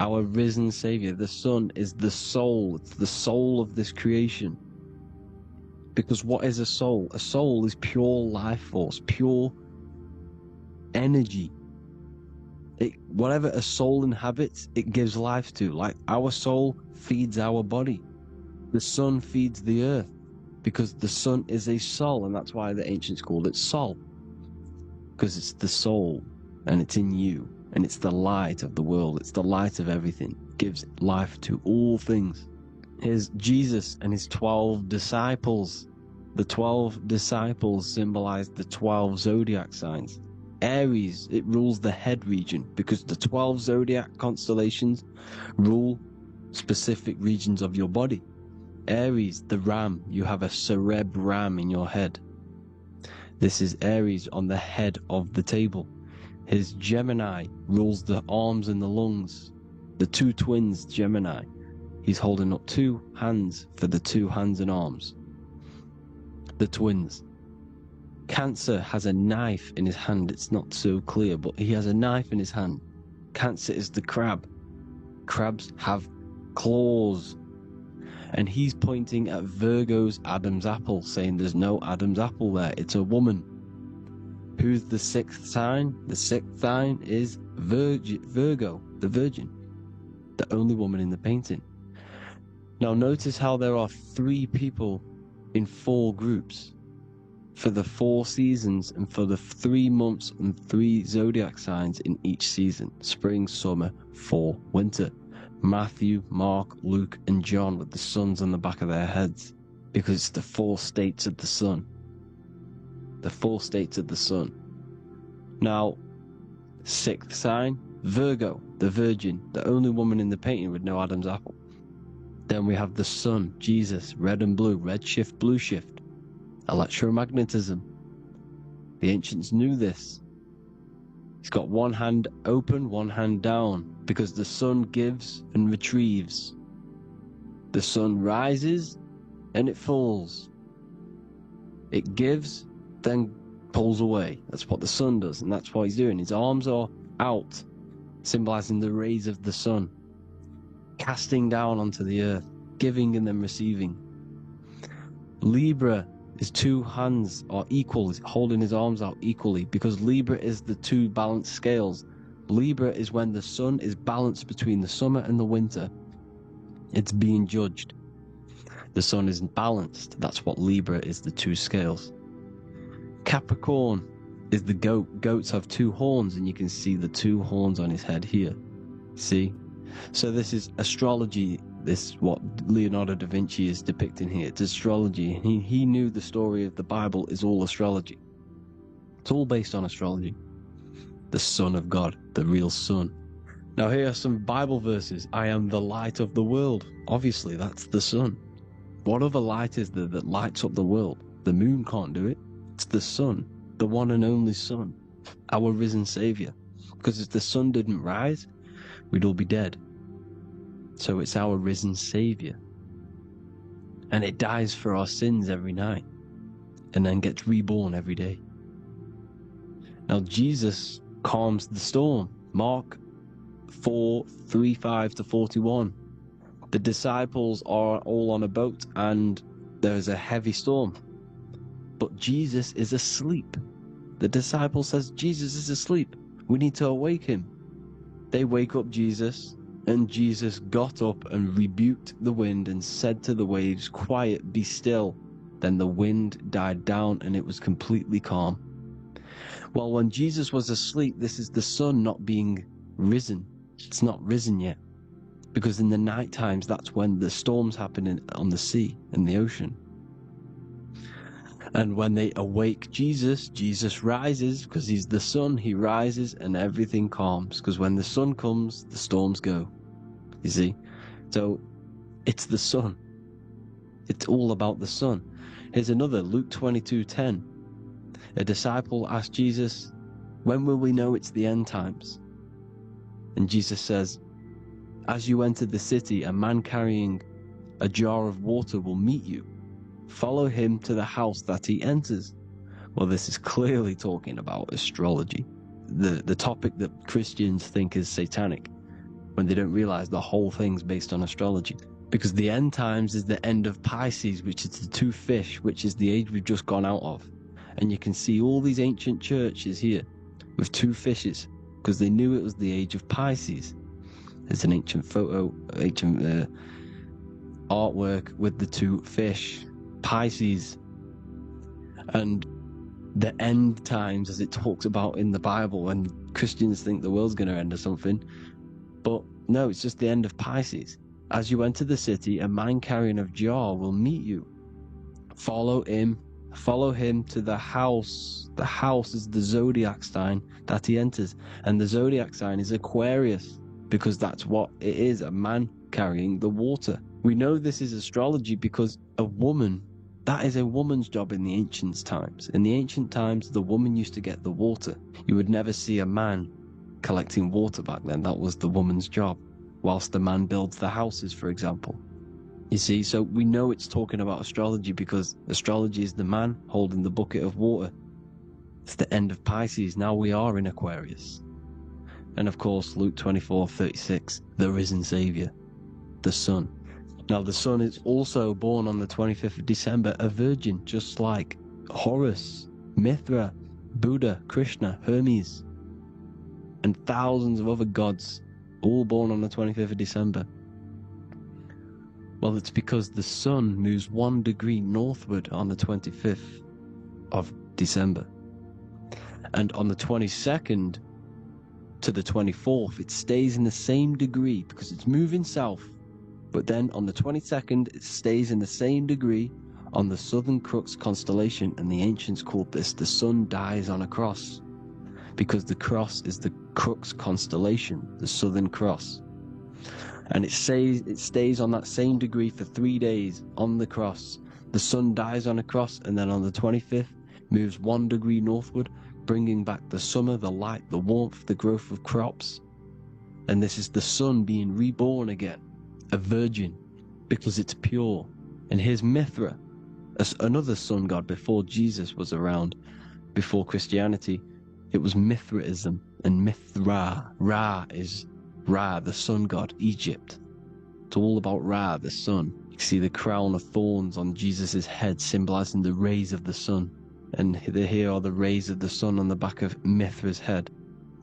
our risen Savior. The Son is the soul. It's the soul of this creation. Because what is a soul? A soul is pure life force, pure energy. Whatever a soul inhabits, it gives life to. Like our soul feeds our body. The sun feeds the earth, because the sun is a soul, and that's why the ancients called it Sol. Because it's the soul, and it's in you, and it's the light of the world. It's the light of everything. It gives life to all things. Here's Jesus and his 12 disciples. The 12 disciples symbolize the 12 zodiac signs. Aries, it rules the head region, because the 12 zodiac constellations rule specific regions of your body. Aries, the ram, you have a cerebrum in your head. This is Aries on the head of the table. His Gemini rules the arms and the lungs. The two twins, Gemini. He's holding up two hands for the two hands and arms. The twins. Cancer has a knife in his hand. It's not so clear, but he has a knife in his hand. Cancer is the crab. Crabs have claws. And he's pointing at Virgo's Adam's apple, saying there's no Adam's apple there. It's a woman. Who's the sixth sign? The sixth sign is Virgo, the Virgin. The only woman in the painting. Now notice how there are 3 people in 4 groups. For the 4 seasons and for the 3 months and 3 zodiac signs in each season. Spring, summer, fall, winter. Matthew, Mark, Luke, and John with the suns on the back of their heads, because it's the 4 states of the sun. The 4 states of the sun. Now, 6th sign, Virgo, the Virgin, the only woman in the painting with no Adam's apple. Then we have the sun, Jesus, red and blue, red shift, blue shift. Electromagnetism. The ancients knew this. He's got one hand open, one hand down, because the sun gives and retrieves. The sun rises and it falls. It gives, then pulls away. That's what the sun does, and that's what he's doing. His arms are out, symbolizing the rays of the sun, casting down onto the earth, giving and then receiving. Libra, his 2 hands are equal, he's holding his arms out equally, because Libra is the 2 balanced scales. Libra is when the sun is balanced between the summer and the winter. It's being judged. The sun isn't balanced. That's what Libra is, the 2 scales. Capricorn is the goat. Goats have 2 horns, and you can see the 2 horns on his head here. See? So this is astrology. This what Leonardo da Vinci is depicting here. It's astrology. He knew the story of the Bible is all astrology. It's all based on astrology. The Son of God, the real Son. Now here are some Bible verses. I am the light of the world. Obviously, that's the sun. What other light is there that lights up the world? The moon can't do it. It's the sun, the one and only Son, our risen Savior. Because if the sun didn't rise, we'd all be dead. So it's our risen Savior. And it dies for our sins every night and then gets reborn every day. Now Jesus calms the storm. Mark 4:35-41. The disciples are all on a boat and there's a heavy storm. But Jesus is asleep. The disciple says, Jesus is asleep. We need to awake him. They wake up Jesus, and Jesus got up and rebuked the wind and said to the waves, quiet, be still. Then the wind died down and it was completely calm. Well, when Jesus was asleep, this is the sun not being risen. It's not risen yet. Because in the night times, that's when the storms happen on the sea, in the ocean. And when they awake Jesus, Jesus rises because he's the sun. He rises and everything calms. Because when the sun comes, the storms go. You see? So it's the sun. It's all about the sun. Here's another, Luke 22:10. A disciple asked Jesus, when will we know it's the end times? And Jesus says, as you enter the city, a man carrying a jar of water will meet you. Follow him to the house that he enters. Well, this is clearly talking about astrology, the topic that Christians think is satanic, when they don't realize the whole thing's based on astrology. Because the end times is the end of Pisces, which is the two fish, which is the age we've just gone out of. And you can see all these ancient churches here with two fishes, because they knew it was the age of Pisces. There's an ancient photo, ancient artwork with the two fish, Pisces. And the end times, as it talks about in the Bible, and Christians think the world's going to end or something, but no, it's just the end of Pisces. As you enter the city, a man carrying a jar will meet you. Follow him to the house. The house is the zodiac sign that he enters, and the zodiac sign is Aquarius, because that's what it is, a man carrying the water. We know this is astrology because a woman, that is a woman's job in the ancient times. In the ancient times, the woman used to get the water. You would never see a man collecting water back then. That was the woman's job, whilst the man builds the houses, for example. You see, so we know it's talking about astrology because astrology is the man holding the bucket of water. It's the end of Pisces. Now we are in Aquarius. And of course, Luke 24:36, the risen Savior, the sun. Now the sun is also born on the 25th of December, a virgin, just like Horus, Mithra, Buddha, Krishna, Hermes, and thousands of other gods, all born on the 25th of December. Well, it's because the sun moves 1 degree northward on the 25th of December. And on the 22nd to the 24th, it stays in the same degree because it's moving south. But then on the 22nd, it stays in the same degree on the Southern Crux constellation, and the ancients called this the sun dies on a cross, because the cross is the Crux constellation, the Southern Cross. And it stays on that same degree for 3 days on the cross. The sun dies on a cross, and then on the 25th, moves 1 degree northward, bringing back the summer, the light, the warmth, the growth of crops. And this is the sun being reborn again, a virgin, because it's pure. And here's Mithra, another sun god before Jesus was around, before Christianity. It was Mithraism, and Mithra, Ra is Ra, the sun god, Egypt. It's all about Ra, the sun. You see the crown of thorns on Jesus' head, symbolizing the rays of the sun. And here are the rays of the sun on the back of Mithra's head.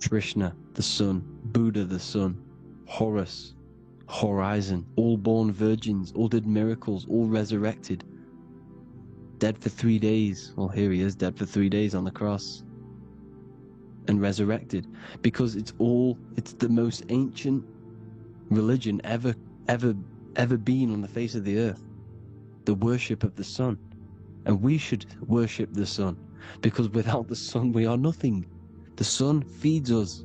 Krishna, the sun. Buddha, the sun. Horus, horizon. All born virgins, all did miracles, all resurrected. Dead for 3 days. Well, here he is, dead for 3 days on the cross. And resurrected, because it's the most ancient religion ever been on the face of the earth, the worship of the sun. And we should worship the sun, because without the sun we are nothing. The sun feeds us,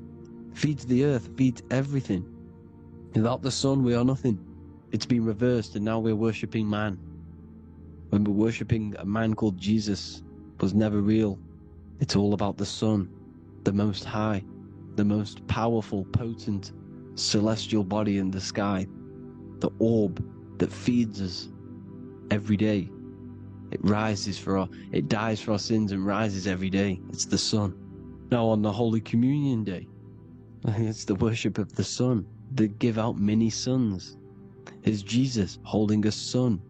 feeds the earth, feeds everything. Without the sun we are nothing. It's been reversed, and now we're worshipping man. When we're worshipping a man called Jesus, was never real. It's all about the sun, the Most High, the most powerful, potent celestial body in the sky, the orb that feeds us every day. It dies for our sins and rises every day. It's the sun. Now on the Holy Communion Day, it's the worship of the sun. They give out many suns. It's Jesus holding a sun.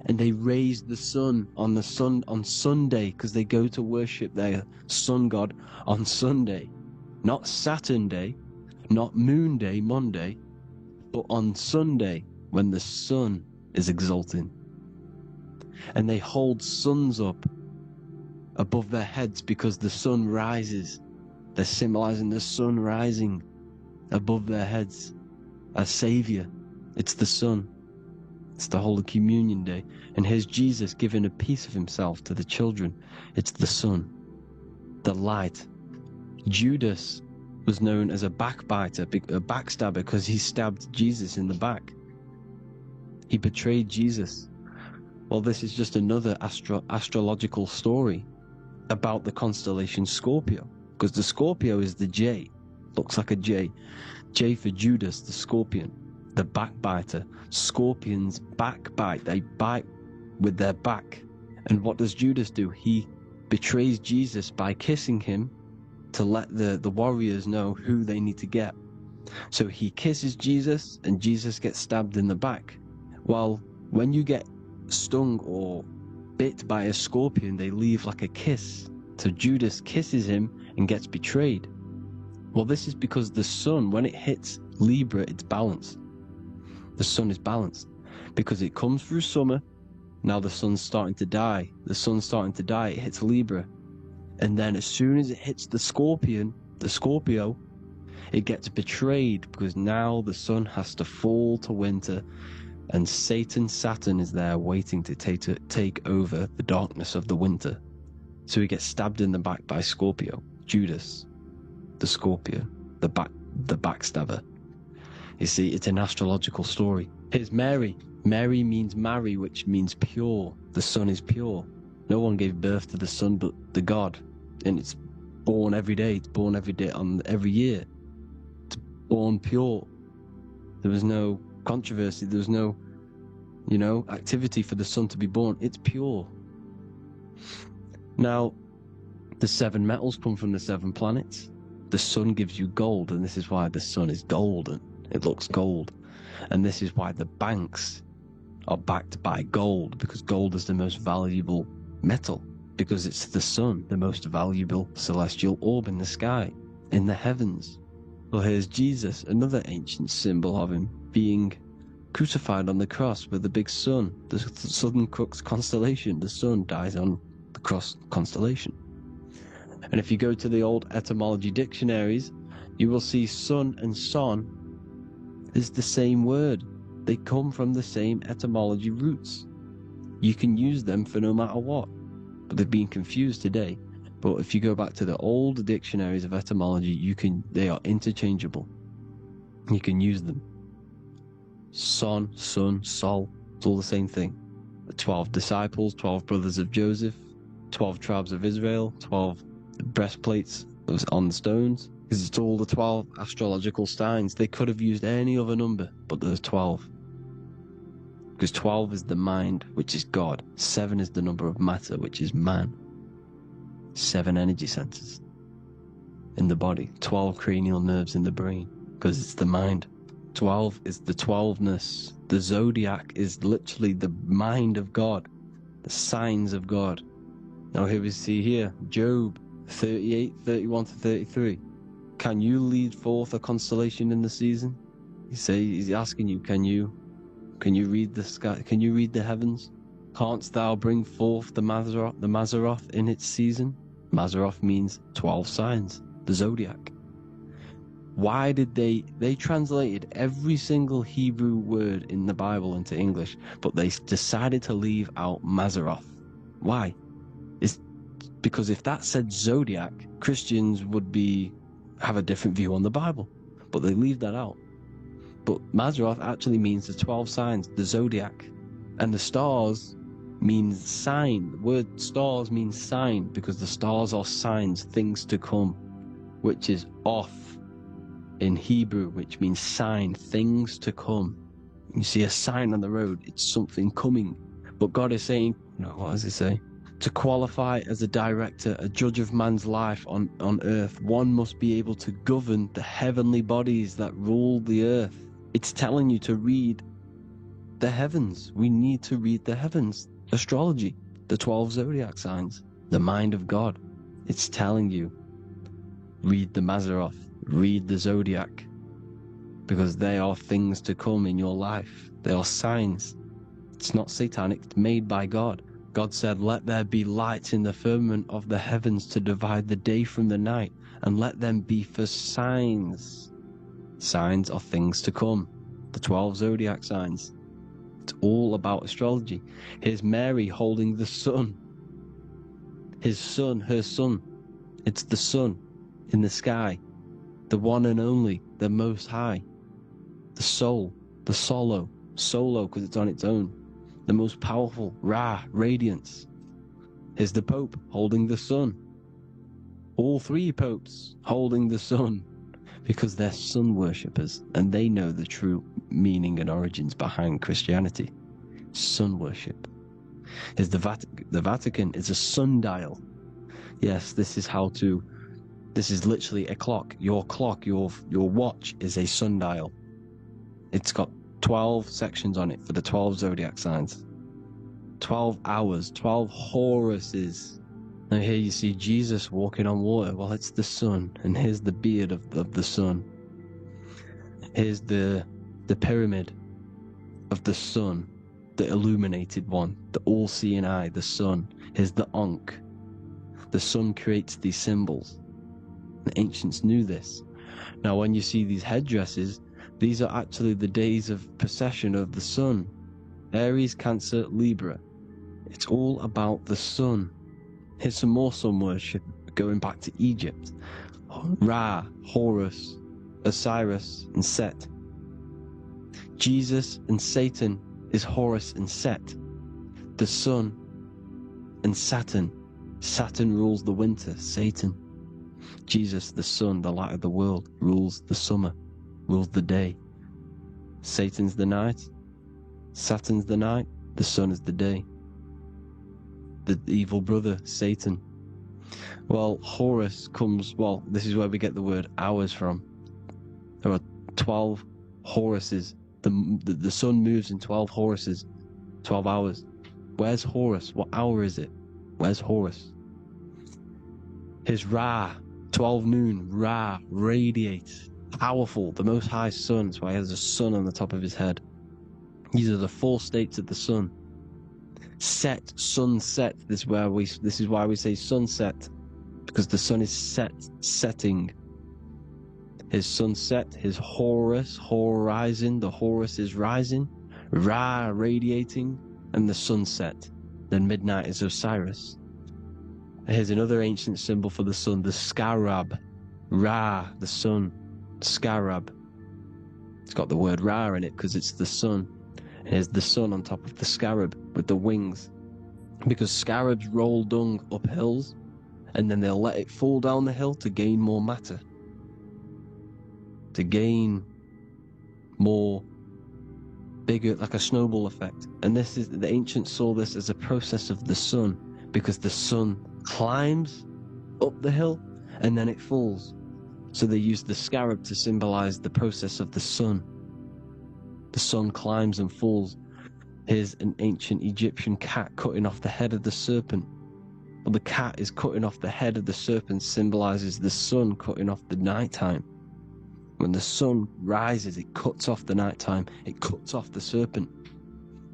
And they raise the sun on Sunday, because they go to worship their sun god on Sunday. Not Saturn Day, not Moon Day, Monday, but on Sunday when the sun is exalting. And they hold suns up above their heads because the sun rises. They're symbolizing the sun rising above their heads as Savior. It's the sun. It's the Holy Communion Day. And here's Jesus giving a piece of himself to the children. It's the sun, the light. Judas was known as a backbiter, a backstabber, because he stabbed Jesus in the back. He betrayed Jesus. Well, this is just another astrological story about the constellation Scorpio, because the Scorpio is the J, looks like a J. J for Judas, the scorpion, the backbiter. Scorpions backbite, they bite with their back. And what does Judas do? He betrays Jesus by kissing him to let the warriors know who they need to get. So he kisses Jesus and Jesus gets stabbed in the back. Well, when you get stung or bit by a scorpion, they leave like a kiss. So Judas kisses him and gets betrayed. Well, this is because the sun, when it hits Libra, it's balanced. The sun is balanced because it comes through summer. Now the sun's starting to die. The sun's starting to die. It hits Libra. And then as soon as it hits the Scorpio, it gets betrayed because now the sun has to fall to winter. And Saturn is there waiting to take over the darkness of the winter. So he gets stabbed in the back by Scorpio. Judas, the Scorpio, the backstabber. You see, it's an astrological story. Here's Mary. Mary means marry, which means pure. The sun is pure. No one gave birth to the sun but the God. And it's born every day. It's born every day on every year. It's born pure. There was no controversy. There was no, activity for the sun to be born. It's pure. Now, the 7 metals come from the 7 planets. The sun gives you gold, and this is why the sun is golden. It looks gold. And this is why the banks are backed by gold, because gold is the most valuable metal, because it's the sun, the most valuable celestial orb in the sky, in the heavens. Well, here's Jesus, another ancient symbol of him being crucified on the cross with the big sun, the southern crux constellation. The sun dies on the cross constellation. And if you go to the old etymology dictionaries, you will see sun and son is the same word. They come from the same etymology roots. You can use them for no matter what, but they've been confused today. But if you go back to the old dictionaries of etymology, they are interchangeable. You can use them. Son, sun, sol, it's all the same thing. The 12 disciples, 12 brothers of Joseph, 12 tribes of Israel, 12 breastplates on the stones, because it's all the 12 astrological signs. They could have used any other number, but there's 12. Because 12 is the mind, which is God. 7 is the number of matter, which is man. 7 energy centers in the body. 12 cranial nerves in the brain, because it's the mind. 12 is the 12ness. The zodiac is literally the mind of God, the signs of God. Now here we see here, Job 38, 31 to 33. Can you lead forth a constellation in the season? He's asking you, can you read the sky? Can you read the heavens? Canst thou bring forth the Mazzaroth in its season? Mazzaroth means 12 signs, the zodiac. Why did they translated every single Hebrew word in the Bible into English, but they decided to leave out Mazzaroth? Why? It's because if that said zodiac, Christians would have a different view on the Bible, but they leave that out. But Mazzaroth actually means the 12 signs, the zodiac, and the stars means sign. The word stars means sign because the stars are signs, things to come, which is off. in Hebrew, which means sign, things to come. You see a sign on the road, it's something coming. But God is saying, no, what does he say? To qualify as a director, a judge of man's life on earth, one must be able to govern the heavenly bodies that rule the earth. It's telling you to read the heavens. We need to read the heavens. Astrology, the 12 zodiac signs, the mind of God. It's telling you, read the Mazzaroth, read the zodiac, because they are things to come in your life. They are signs. It's not satanic, it's made by God. God said, let there be lights in the firmament of the heavens to divide the day from the night, and let them be for signs. Signs are things to come. The 12 zodiac signs. It's all about astrology. Here's Mary holding the sun. His son, her son. It's the sun in the sky. The one and only, the most high. The soul, the solo because it's on its own. The most powerful, Ra, radiance. Here's the Pope holding the sun. All three popes holding the sun, because they're sun worshippers and they know the true meaning and origins behind Christianity. Sun worship. Here's the Vatican is a sundial. Yes, this is literally a clock. Your clock, your watch is a sundial. It's got 12 sections on it for the 12 zodiac signs. 12 hours, 12 Horuses. Now here you see Jesus walking on water. Well, it's the sun, and here's the beard of the sun. Here's the pyramid of the sun, the illuminated one, the all-seeing eye, the sun. Here's the Ankh. The sun creates these symbols. The ancients knew this. Now when you see these headdresses, these are actually the days of precession of the sun. Aries, Cancer, Libra. It's all about the sun. Here's some more sun worship going back to Egypt. Ra, Horus, Osiris, and Set. Jesus and Satan is Horus and Set. The sun and Saturn. Saturn rules the winter, Satan. Jesus, the sun, the light of the world, rules the summer, rules the day. Satan's the night, Saturn's the night, the sun is the day. The evil brother, Satan. Well, Horus comes, well, this is where we get the word hours from. There are 12 Horuses. The sun moves in 12 Horuses, 12 hours. Where's Horus? What hour is it? Where's Horus? His Ra, 12 noon, Ra, radiates, powerful, the most high sun. That's why he has a sun on the top of his head. These are the 4 states of the sun. Set, sunset. This is why we say sunset, because the sun is setting. His sunset, his Horus, horizon. The Horus is rising, Ra radiating, and the sunset. Then midnight is Osiris. Here's another ancient symbol for the sun, the scarab. Ra, the sun, scarab. It's got the word Ra in it because it's the sun. Here's the sun on top of the scarab with the wings. Because scarabs roll dung up hills, and then they'll let it fall down the hill to gain more matter. To gain more, bigger, like a snowball effect. And this is, the ancients saw this as a process of the sun, because the sun climbs up the hill and then it falls. So they used the scarab to symbolize the process of the sun. The sun climbs and falls. Here's an ancient Egyptian cat cutting off the head of the serpent. Well, the cat is cutting off the head of the serpent, symbolizes the sun cutting off the nighttime. When the sun rises, it cuts off the nighttime. It cuts off the serpent.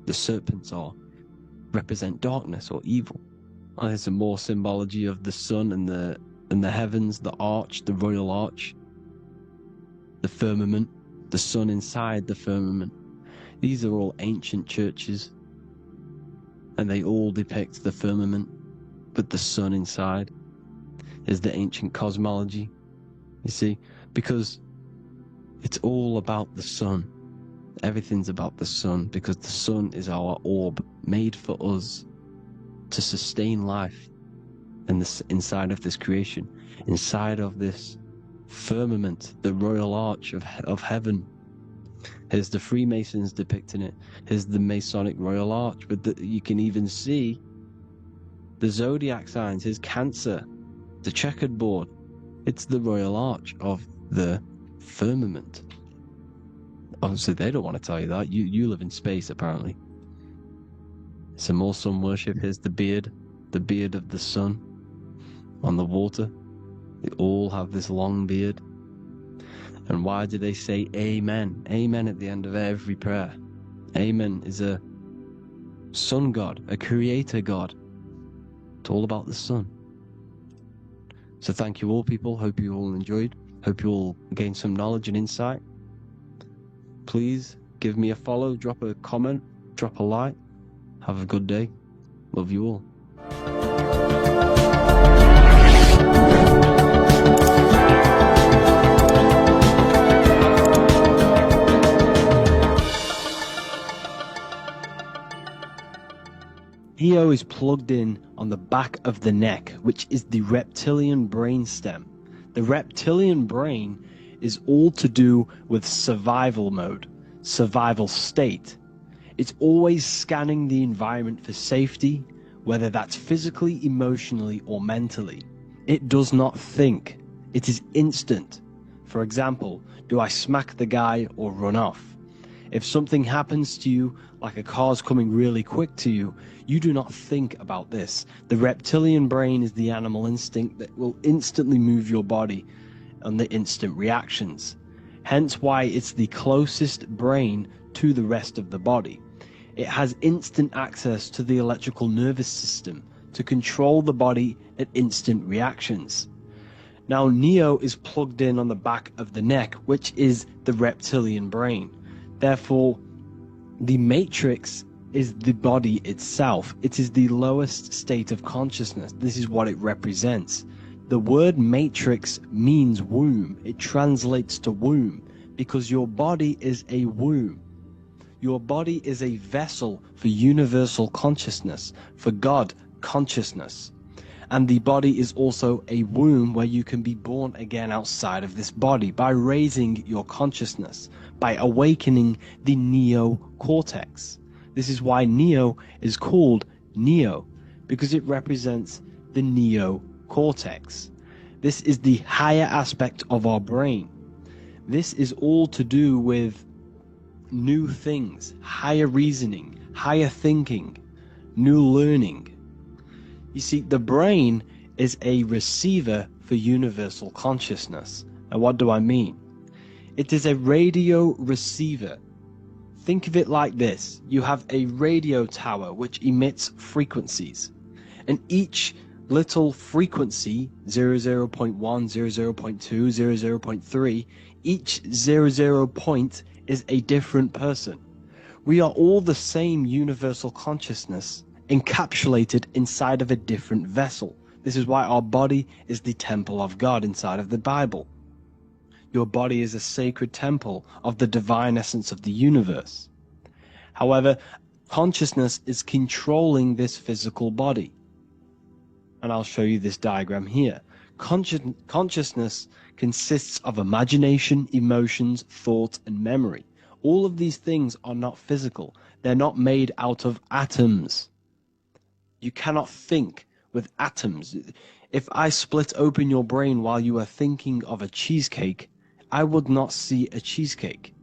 The serpents represent darkness or evil. Well, there's some more symbology of the sun and the heavens, the arch, the royal arch, the firmament, the sun inside the firmament. These are all ancient churches, and they all depict the firmament with the sun inside. Is the ancient cosmology, you see, because it's all about the sun. Everything's about the sun, because the sun is our orb, made for us to sustain life and this inside of this creation, inside of this firmament, the royal arch of heaven. Here's the Freemasons depicting it. Here's the Masonic royal arch, but you can even see the zodiac signs. Here's Cancer, the checkered board. It's the royal arch of the firmament. Obviously, they don't want to tell you that. You live in space, apparently. Some more sun worship. Here's the beard of the sun on the water. They all have this long beard. And why do they say amen? Amen at the end of every prayer. Amen is a sun god, a creator god. It's all about the sun. So thank you all, people. Hope you all enjoyed. Hope you all gained some knowledge and insight. Please give me a follow, drop a comment, drop a like. Have a good day. Love you all. Neo is plugged in on the back of the neck, which is the reptilian brainstem. The reptilian brain is all to do with survival mode, survival state. It's always scanning the environment for safety, whether that's physically, emotionally, or mentally. It does not think. It is instant. For example, do I smack the guy or run off? If something happens to you, like a car's coming really quick to you, you do not think about this. The reptilian brain is the animal instinct that will instantly move your body on the instant reactions. Hence why it's the closest brain to the rest of the body. It has instant access to the electrical nervous system to control the body at instant reactions. Now Neo is plugged in on the back of the neck, which is the reptilian brain. Therefore, the matrix is the body itself. It is the lowest state of consciousness. This is what it represents. The word matrix means womb. It translates to womb because your body is a womb. Your body is a vessel for universal consciousness, for God consciousness. And the body is also a womb where you can be born again outside of this body by raising your consciousness, by awakening the neocortex. This is why Neo is called Neo, because it represents the neocortex. This is the higher aspect of our brain. This is all to do with new things, higher reasoning, higher thinking, new learning. You see, the brain is a receiver for universal consciousness. And what do I mean? It is a radio receiver. Think of it like this. You have a radio tower which emits frequencies. And each little frequency, 00.1, 00.2, 00.3, each 00 point is a different person. We are all the same universal consciousness, encapsulated inside of a different vessel. This is why our body is the temple of God inside of the Bible. Your body is a sacred temple of the divine essence of the universe. However, consciousness is controlling this physical body. And I'll show you this diagram here. Consciousness consists of imagination, emotions, thought, and memory. All of these things are not physical. They're not made out of atoms. You cannot think with atoms. If I split open your brain while you are thinking of a cheesecake, I would not see a cheesecake.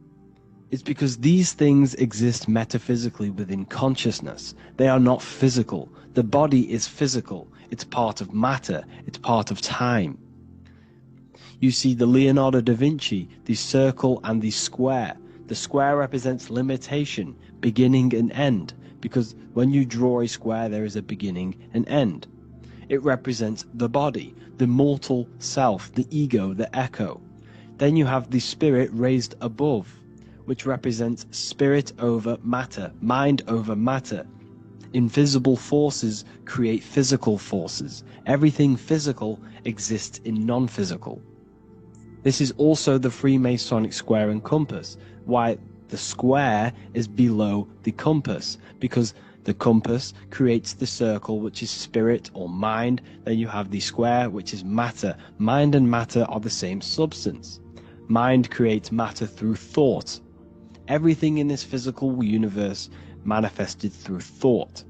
It's because these things exist metaphysically within consciousness. They are not physical. The body is physical. It's part of matter. It's part of time. You see the Leonardo da Vinci, the circle and the square. The square represents limitation, beginning and end, because when you draw a square, there is a beginning and end. It represents the body, the mortal self, the ego, the echo. Then you have the spirit raised above, which represents spirit over matter, mind over matter. Invisible forces create physical forces. Everything physical exists in non-physical. This is also the Freemasonic square and compass, why the square is below the compass, because The compass creates the circle, which is spirit or mind. Then you have the square, which is matter. Mind and matter are the same substance. Mind creates matter through thought. Everything in this physical universe manifested through thought.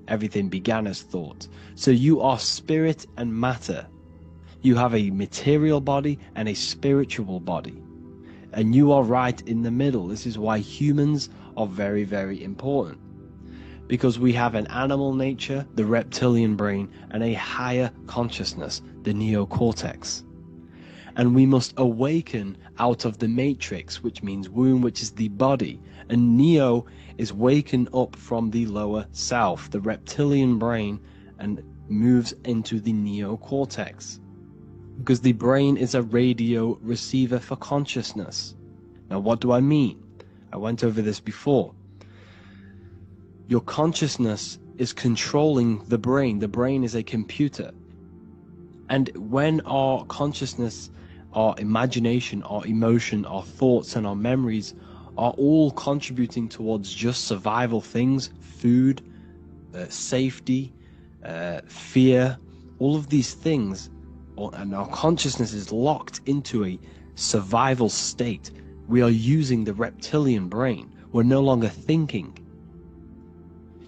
Everything began as thought. So you are spirit and matter. You have a material body and a spiritual body. And you are right in the middle. This is why humans are very, very important. Because we have an animal nature, the reptilian brain, and a higher consciousness, the neocortex. And we must awaken out of the matrix, which means womb, which is the body. And neo is waken up from the lower self, the reptilian brain, and moves into the neocortex. Because the brain is a radio receiver for consciousness. Now, what do I mean? I went over this before. Your consciousness is controlling the brain. The brain is a computer. And when our consciousness, our imagination, our emotion, our thoughts, and our memories are all contributing towards just survival things, food, safety, fear, all of these things, and our consciousness is locked into a survival state, we are using the reptilian brain. We're no longer thinking.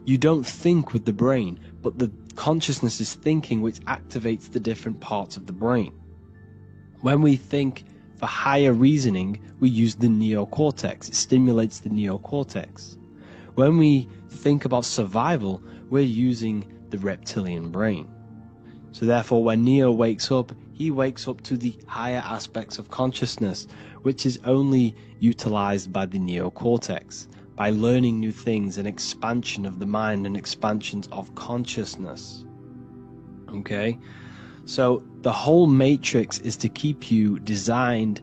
You don't think with the brain, but the consciousness is thinking, which activates the different parts of the brain. When we think for higher reasoning, we use the neocortex. It stimulates the neocortex. When we think about survival, we're using the reptilian brain. So therefore, when Neo wakes up, he wakes up to the higher aspects of consciousness, which is only utilized by the neocortex, by learning new things and expansion of the mind and expansions of consciousness. Okay? So the whole matrix is to keep you designed,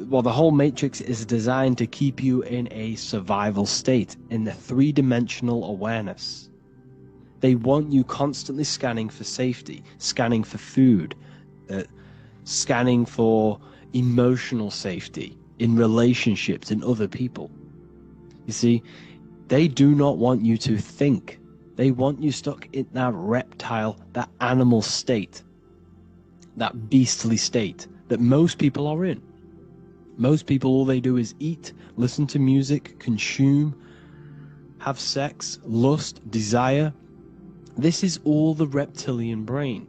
well, the whole matrix is designed to keep you in a survival state, in the three-dimensional awareness. They want you constantly scanning for safety, scanning for food, scanning for emotional safety in relationships and other people. You see, they do not want you to think. They want you stuck in that reptile, that animal state, that beastly state that most people are in. Most people, all they do is eat, listen to music, consume, have sex, lust, desire. This is all the reptilian brain.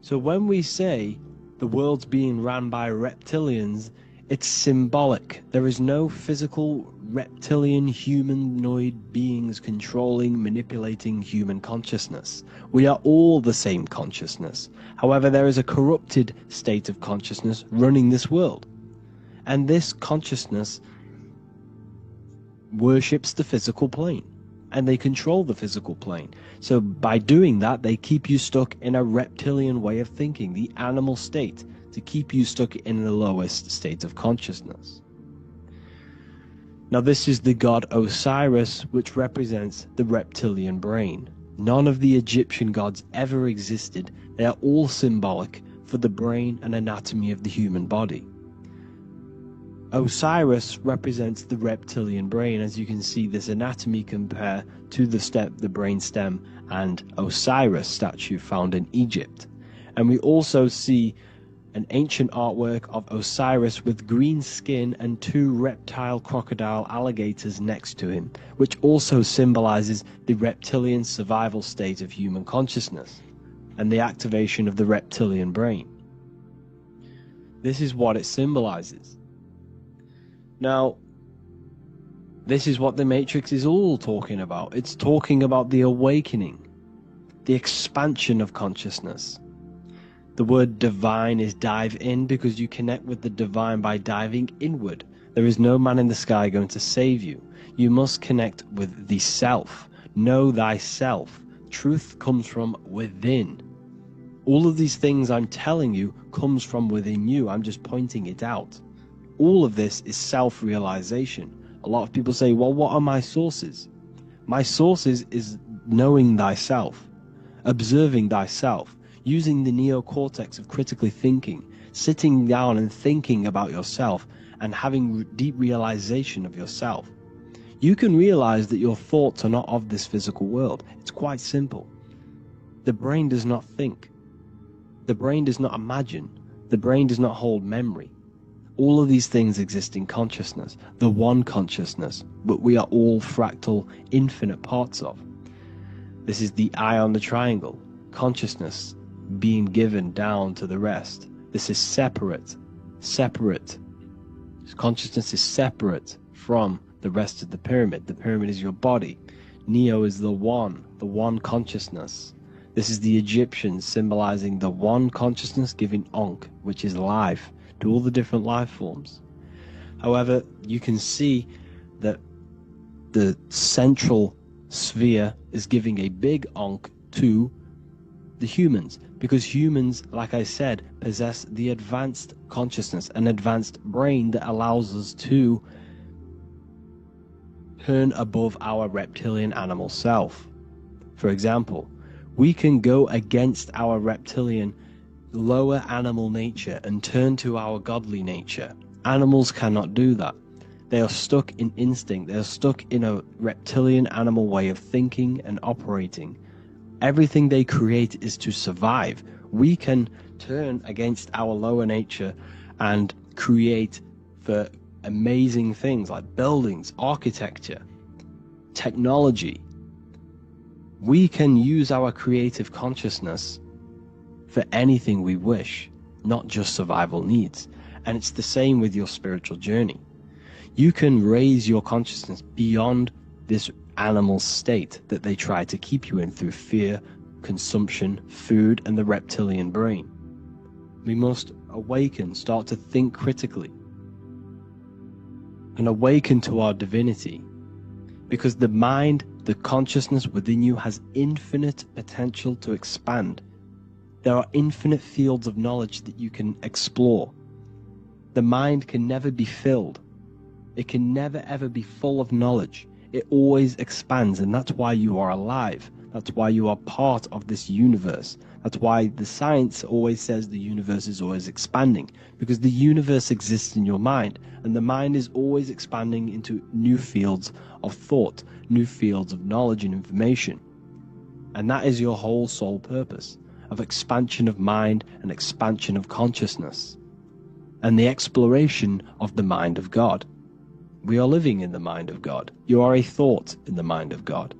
So when we say the world's being ran by reptilians, it's symbolic. There is no physical reptilian humanoid beings controlling, manipulating human consciousness. We are all the same consciousness. However, there is a corrupted state of consciousness running this world. And this consciousness worships the physical plane. And they control the physical plane. So by doing that, they keep you stuck in a reptilian way of thinking, the animal state, to keep you stuck in the lowest state of consciousness. Now this is the god Osiris, which represents the reptilian brain. None of the Egyptian gods ever existed. They are all symbolic for the brain and anatomy of the human body. Osiris represents the reptilian brain. As you can see, this anatomy compare to the brain stem and Osiris statue found in Egypt. And we also see an ancient artwork of Osiris with green skin and two reptile crocodile alligators next to him, which also symbolizes the reptilian survival state of human consciousness and the activation of the reptilian brain. This is what it symbolizes. Now, this is what the Matrix is all talking about. It's talking about the awakening, the expansion of consciousness. The word divine is dive in because you connect with the divine by diving inward. There is no man in the sky going to save you. You must connect with the self. Know thyself. Truth comes from within. All of these things I'm telling you comes from within you. I'm just pointing it out. All of this is self-realization. A lot of people say, well, what are my sources? My sources is knowing thyself, observing thyself, using the neocortex of critically thinking, sitting down and thinking about yourself and having deep realization of yourself. you can realize that your thoughts are not of this physical world. It's quite simple. The brain does not think. The brain does not imagine. The brain does not hold memory. All of these things exist in consciousness, the one consciousness, but we are all fractal, infinite parts of. This is the eye on the triangle, consciousness being given down to the rest. This is separate. Consciousness is separate from the rest of the pyramid. The pyramid is your body. Neo is the one consciousness. This is the Egyptians symbolizing the one consciousness giving Ankh, which is life, to all the different life forms. However, you can see that the central sphere is giving a big Ankh to the humans, because humans, like I said, possess the advanced consciousness, an advanced brain that allows us to turn above our reptilian animal self. For example, we can go against our reptilian lower animal nature and turn to our godly nature. Animals cannot do that. They are stuck in instinct. They are stuck in a reptilian animal way of thinking and operating. Everything they create is to survive. We can turn against our lower nature and create for amazing things like buildings, architecture, technology. We can use our creative consciousness for anything we wish, not just survival needs. And it's the same with your spiritual journey. You can raise your consciousness beyond this animal state that they try to keep you in through fear, consumption, food, and the reptilian brain. We must awaken, start to think critically, and awaken to our divinity, because the mind, the consciousness within you has infinite potential to expand. There are infinite fields of knowledge that you can explore. The mind can never be filled. It can never ever be full of knowledge. It always expands, and that's why you are alive. That's why you are part of this universe. That's why the science always says the universe is always expanding, because the universe exists in your mind, and the mind is always expanding into new fields of thought, new fields of knowledge and information. And that is your whole sole purpose, of expansion of mind and expansion of consciousness, and the exploration of the mind of God. We are living in the mind of God. You are a thought in the mind of God.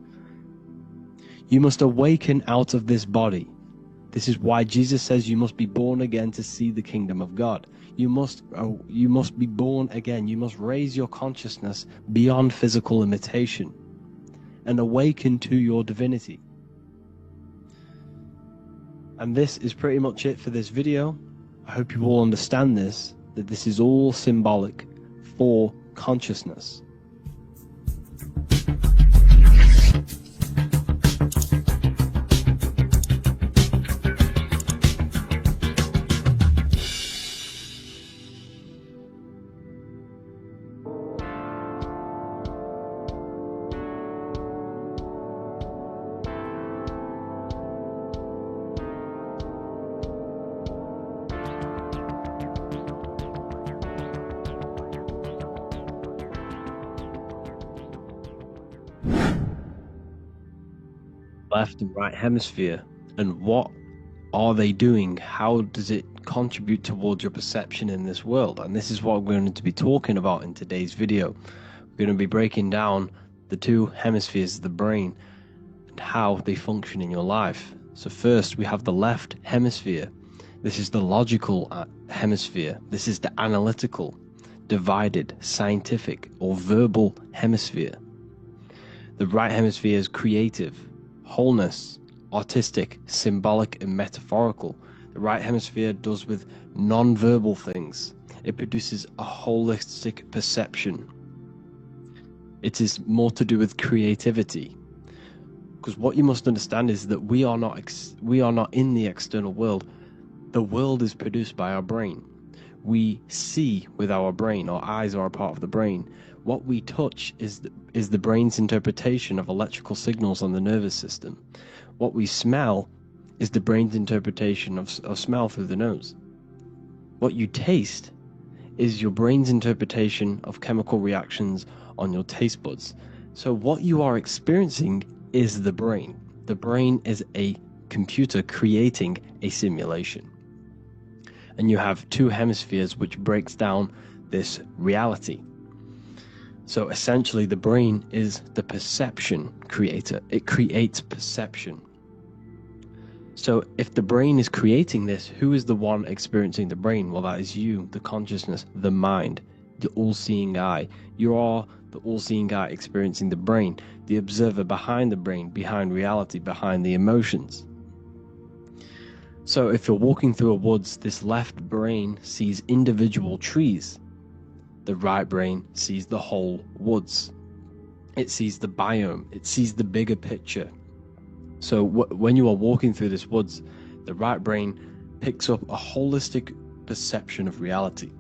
You must awaken out of this body. This is why Jesus says you must be born again to see the kingdom of God. You must be born again. You must raise your consciousness beyond physical limitation and awaken to your divinity. And this is pretty much it for this video. I hope you all understand this, that this is all symbolic for consciousness. Left and right hemisphere, and what are they doing? How does it contribute towards your perception in this world? And this is what we're going to be talking about in today's video. We're going to be breaking down the two hemispheres of the brain and how they function in your life. So first, we have the left hemisphere. This is the logical hemisphere. This is the analytical, divided, scientific, or verbal hemisphere. The right hemisphere is creative, wholeness, artistic, symbolic, and metaphorical. The right hemisphere does with non-verbal things. It produces a holistic perception. It is more to do with creativity. Because what you must understand is that we are not in the external world. The world is produced by our brain. We see with our brain. Our eyes are a part of the brain. What we touch is the brain's interpretation of electrical signals on the nervous system. What we smell is the brain's interpretation of smell through the nose. What you taste is your brain's interpretation of chemical reactions on your taste buds. So what you are experiencing is the brain. The brain is a computer creating a simulation. And you have two hemispheres which breaks down this reality. So essentially the brain is the perception creator. It creates perception. So if the brain is creating this, who is the one experiencing the brain? Well, that is you, the consciousness, the mind, the all-seeing eye. You are the all-seeing eye experiencing the brain, the observer behind the brain, behind reality, behind the emotions. So if you're walking through a woods, this left brain sees individual trees. The right brain sees the whole woods. It sees the biome. It sees the bigger picture. So when you are walking through this woods, the right brain picks up a holistic perception of reality.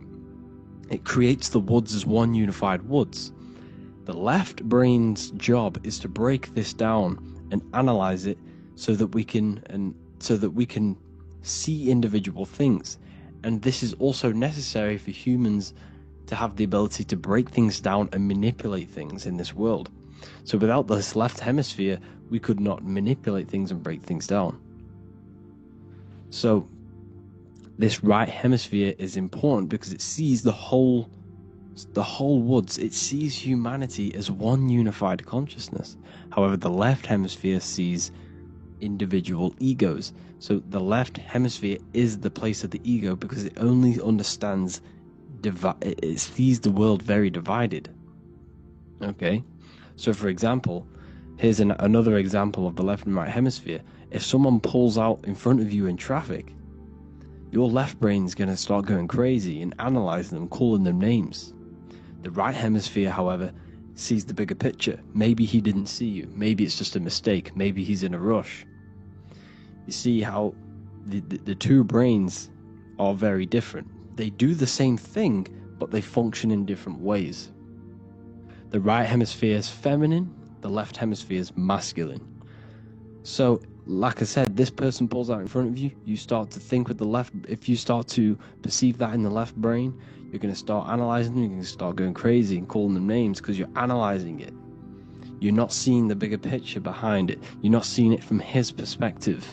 It creates the woods as one unified woods. The left brain's job is to break this down and analyze it so that we can see individual things. And this is also necessary for humans to have the ability to break things down and manipulate things in this world. So without this left hemisphere, we could not manipulate things and break things down. So this right hemisphere is important because it sees the whole woods. It sees humanity as one unified consciousness. However, the left hemisphere sees individual egos. So the left hemisphere is the place of the ego because it only understands it sees the world very divided. Okay, so for example, here's another example of the left and right hemisphere. If someone pulls out in front of you in traffic, your left brain's going to start going crazy and analyzing them, calling them names. The right hemisphere, however, sees the bigger picture. Maybe he didn't see you. Maybe it's just a mistake. Maybe he's in a rush. You see how the two brains are very different. They do the same thing, but they function in different ways. The right hemisphere is feminine, the left hemisphere is masculine. So, like I said, this person pulls out in front of you, you start to think with the left. If you start to perceive that in the left brain, you're going to start analyzing them, you're going to start going crazy and calling them names because you're analyzing it. You're not seeing the bigger picture behind it. You're not seeing it from his perspective.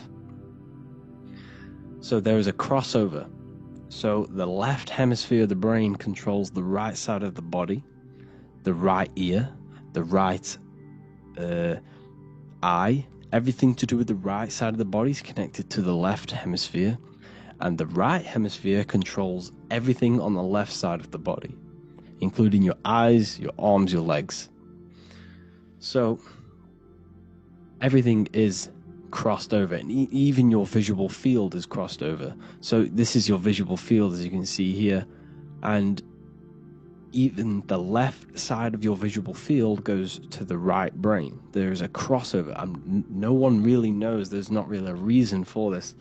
So there is a crossover. So the left hemisphere of the brain controls the right side of the body, the right ear, the right eye. Everything to do with the right side of the body is connected to the left hemisphere, and the right hemisphere controls everything on the left side of the body, including your eyes, your arms, your legs. So everything is crossed over, and even your visual field is crossed over. So this is your visual field, as you can see here, and even the left side of your visual field goes to the right brain. There's a crossover. No one really knows. There's not really a reason for this.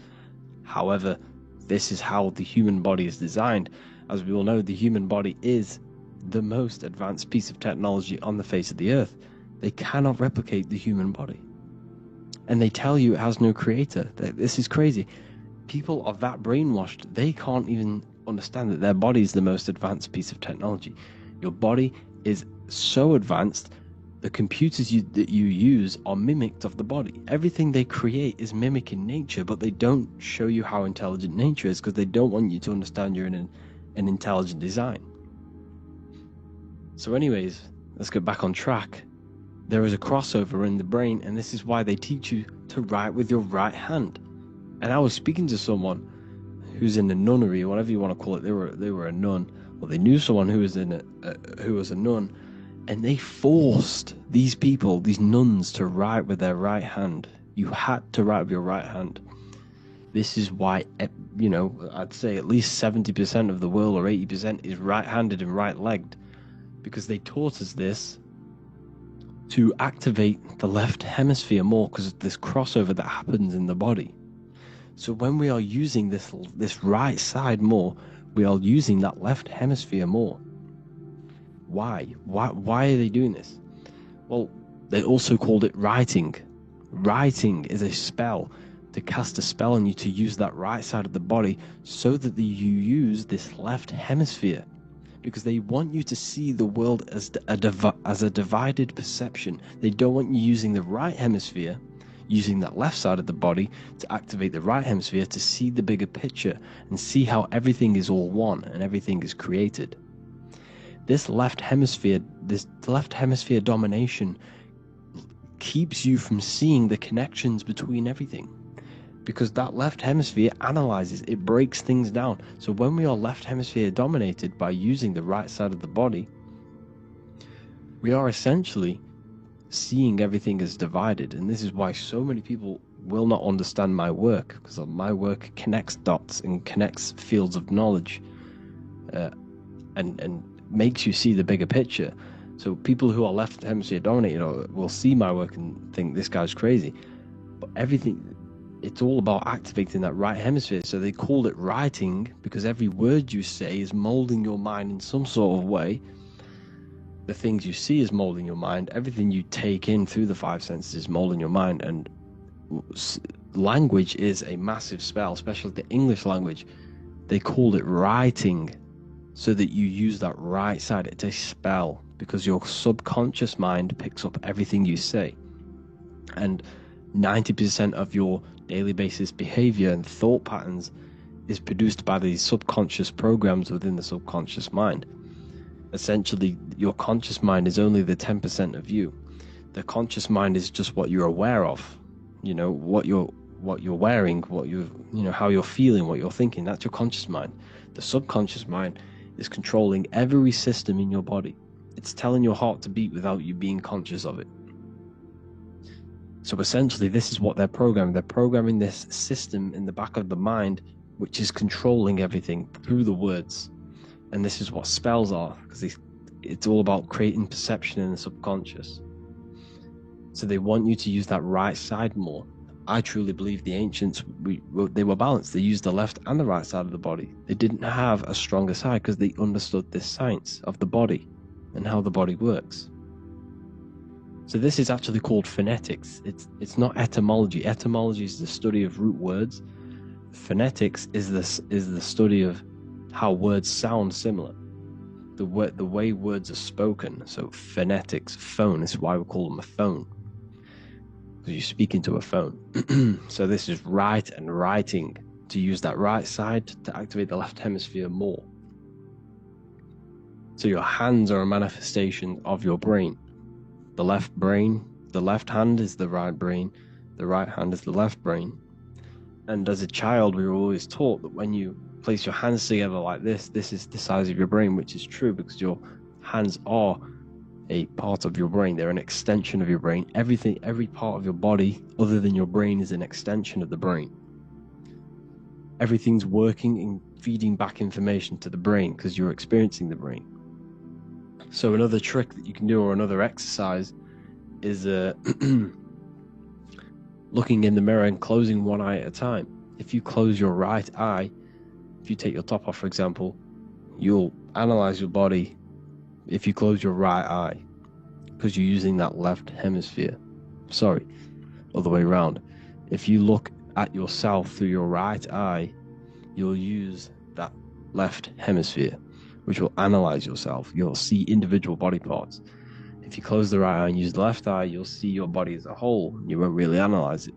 However, this is how the human body is designed. As we all know, the human body is the most advanced piece of technology on the face of the earth. They cannot replicate the human body. And they tell you it has no creator. This is crazy. People are that brainwashed, they can't even understand that their body is the most advanced piece of technology. Your body is so advanced, the computers that you use are mimicked of the body. Everything they create is mimicking nature, but they don't show you how intelligent nature is because they don't want you to understand you're in an intelligent design. So anyways, let's get back on track. There is a crossover in the brain, and this is why they teach you to write with your right hand. And I was speaking to someone who's in a nunnery, or whatever you want to call it. They were a nun, or they knew someone who was who was a nun, and they forced these people, these nuns, to write with their right hand. You had to write with your right hand. This is why, I'd say at least 70% of the world, or 80%, is right-handed and right-legged, because they taught us this to activate the left hemisphere more because of this crossover that happens in the body. So when we are using this right side more, we are using that left hemisphere more. Why? Why are they doing this? Well, they also called it writing. Writing is a spell, to cast a spell on you to use that right side of the body so that you use this left hemisphere. because they want you to see the world as a divided perception. They don't want you using the right hemisphere, using that left side of the body to activate the right hemisphere to see the bigger picture and see how everything is all one and everything is created. This left hemisphere domination keeps you from seeing the connections between everything, because that left hemisphere analyzes, it breaks things down. So when we are left hemisphere dominated by using the right side of the body, we are essentially seeing everything as divided. And this is why so many people will not understand my work, because my work connects dots and connects fields of knowledge, and makes you see the bigger picture. So people who are left hemisphere dominated will see my work and think this guy's crazy. But it's all about activating that right hemisphere. So they call it writing, because every word you say is molding your mind in some sort of way. The things you see is molding your mind. Everything you take in through the five senses is molding your mind. And language is a massive spell, especially the English language. They call it writing, so that you use that right side. It's a spell, because your subconscious mind picks up everything you say. And 90% of your daily basis behavior and thought patterns is produced by these subconscious programs within the subconscious mind. Essentially, your conscious mind is only the 10% of you. The conscious mind is just what you're aware of, what you're wearing, how you're feeling, what you're thinking. That's your conscious mind. The subconscious mind is controlling every system in your body. It's telling your heart to beat without you being conscious of it. So essentially, this is what they're programming. They're programming this system in the back of the mind, which is controlling everything through the words. And this is what spells are, because it's all about creating perception in the subconscious. So they want you to use that right side more. I truly believe the ancients, they were balanced. They used the left and the right side of the body. They didn't have a stronger side because they understood this science of the body and how the body works. So this is actually called phonetics. It's not etymology. Etymology is the study of root words. Phonetics is the study of how words sound similar. The way words are spoken. So phonetics, phone. This is why we call them a phone, because you speak into a phone. So this is write and writing, to use that right side to activate the left hemisphere more. So your hands are a manifestation of your brain. The left hand is the right brain, the right hand is the left brain. And as a child, we were always taught that when you place your hands together like this is the size of your brain, which is true, because your hands are a part of your brain. They're an extension of your brain. Every part of your body other than your brain is an extension of the brain. Everything's working and feeding back information to the brain because you're experiencing the brain. So another trick that you can do, or another exercise, is looking in the mirror and closing one eye at a time. If you close your right eye, if you take your top off, for example, you'll analyze your body if you close your right eye, because you're using that left hemisphere. Sorry, other way around. If you look at yourself through your right eye, you'll use that left hemisphere, which will analyze yourself. You'll see individual body parts. If you close the right eye and use the left eye, you'll see your body as a whole. You won't really analyze it.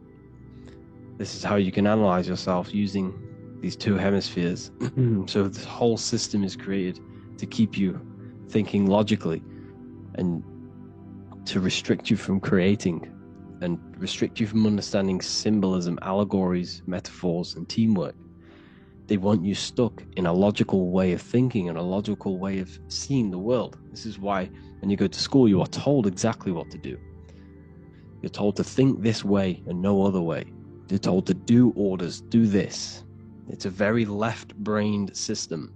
This is how you can analyze yourself, using these two hemispheres. So this whole system is created to keep you thinking logically and to restrict you from creating and restrict you from understanding symbolism, allegories, metaphors, and teamwork. They want you stuck in a logical way of thinking and a logical way of seeing the world. This is why when you go to school, you are told exactly what to do. You're told to think this way and no other way. You're told to do orders, do this. It's a very left-brained system,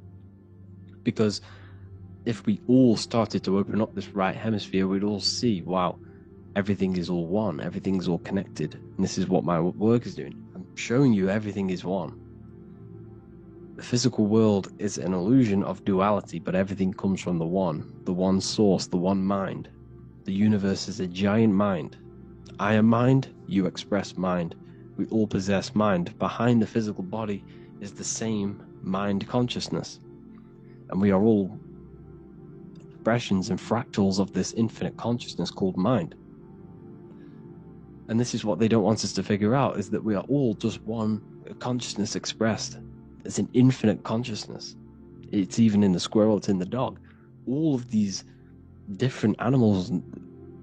because if we all started to open up this right hemisphere, we'd all see, wow, everything is all one, everything's all connected. And this is what my work is doing. I'm showing you everything is one. The physical world is an illusion of duality, but everything comes from the one source, the one mind. The universe is a giant mind. I am mind, you express mind. We all possess mind. Behind the physical body is the same mind consciousness. And we are all expressions and fractals of this infinite consciousness called mind. And this is what they don't want us to figure out, is that we are all just one consciousness expressed. It's an infinite consciousness. It's even in the squirrel, it's in the dog. All of these different animals,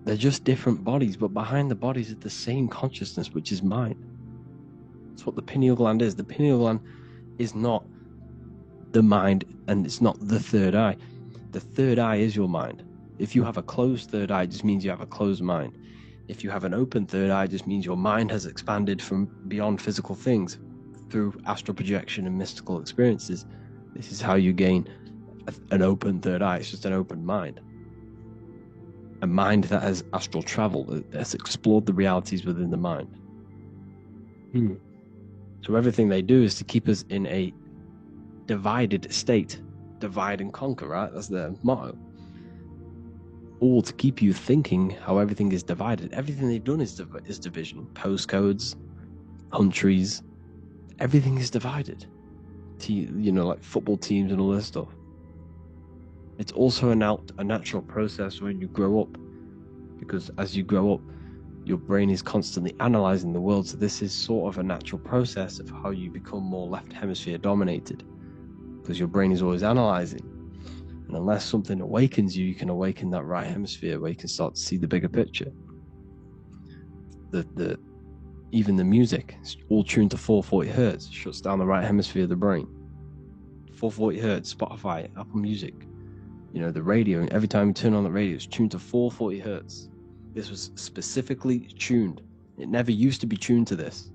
they're just different bodies, but behind the bodies is the same consciousness, which is mind. That's what the pineal gland is. The pineal gland is not the mind, and it's not the third eye. The third eye is your mind. If you have a closed third eye, it just means you have a closed mind. If you have an open third eye, it just means your mind has expanded from beyond physical things through astral projection and mystical experiences. This is how you gain an open third eye. It's just an open mind. A mind that has astral travel, that has explored the realities within the mind. So everything they do is to keep us in a divided state. Divide and conquer, right? That's their motto. All to keep you thinking how everything is divided. Everything they've done is division. Postcodes, countries, everything is divided. Like football teams and all this stuff. It's also a natural process when you grow up, because as you grow up, your brain is constantly analyzing the world. So this is sort of a natural process of how you become more left hemisphere dominated, because your brain is always analyzing. And unless something awakens you, you can awaken that right hemisphere where you can start to see the bigger picture. Even the music, it's all tuned to 440 hertz, shuts down the right hemisphere of the brain. 440 hertz, Spotify, Apple Music, the radio, and every time you turn on the radio, it's tuned to 440 hertz. This was specifically tuned. It never used to be tuned to this.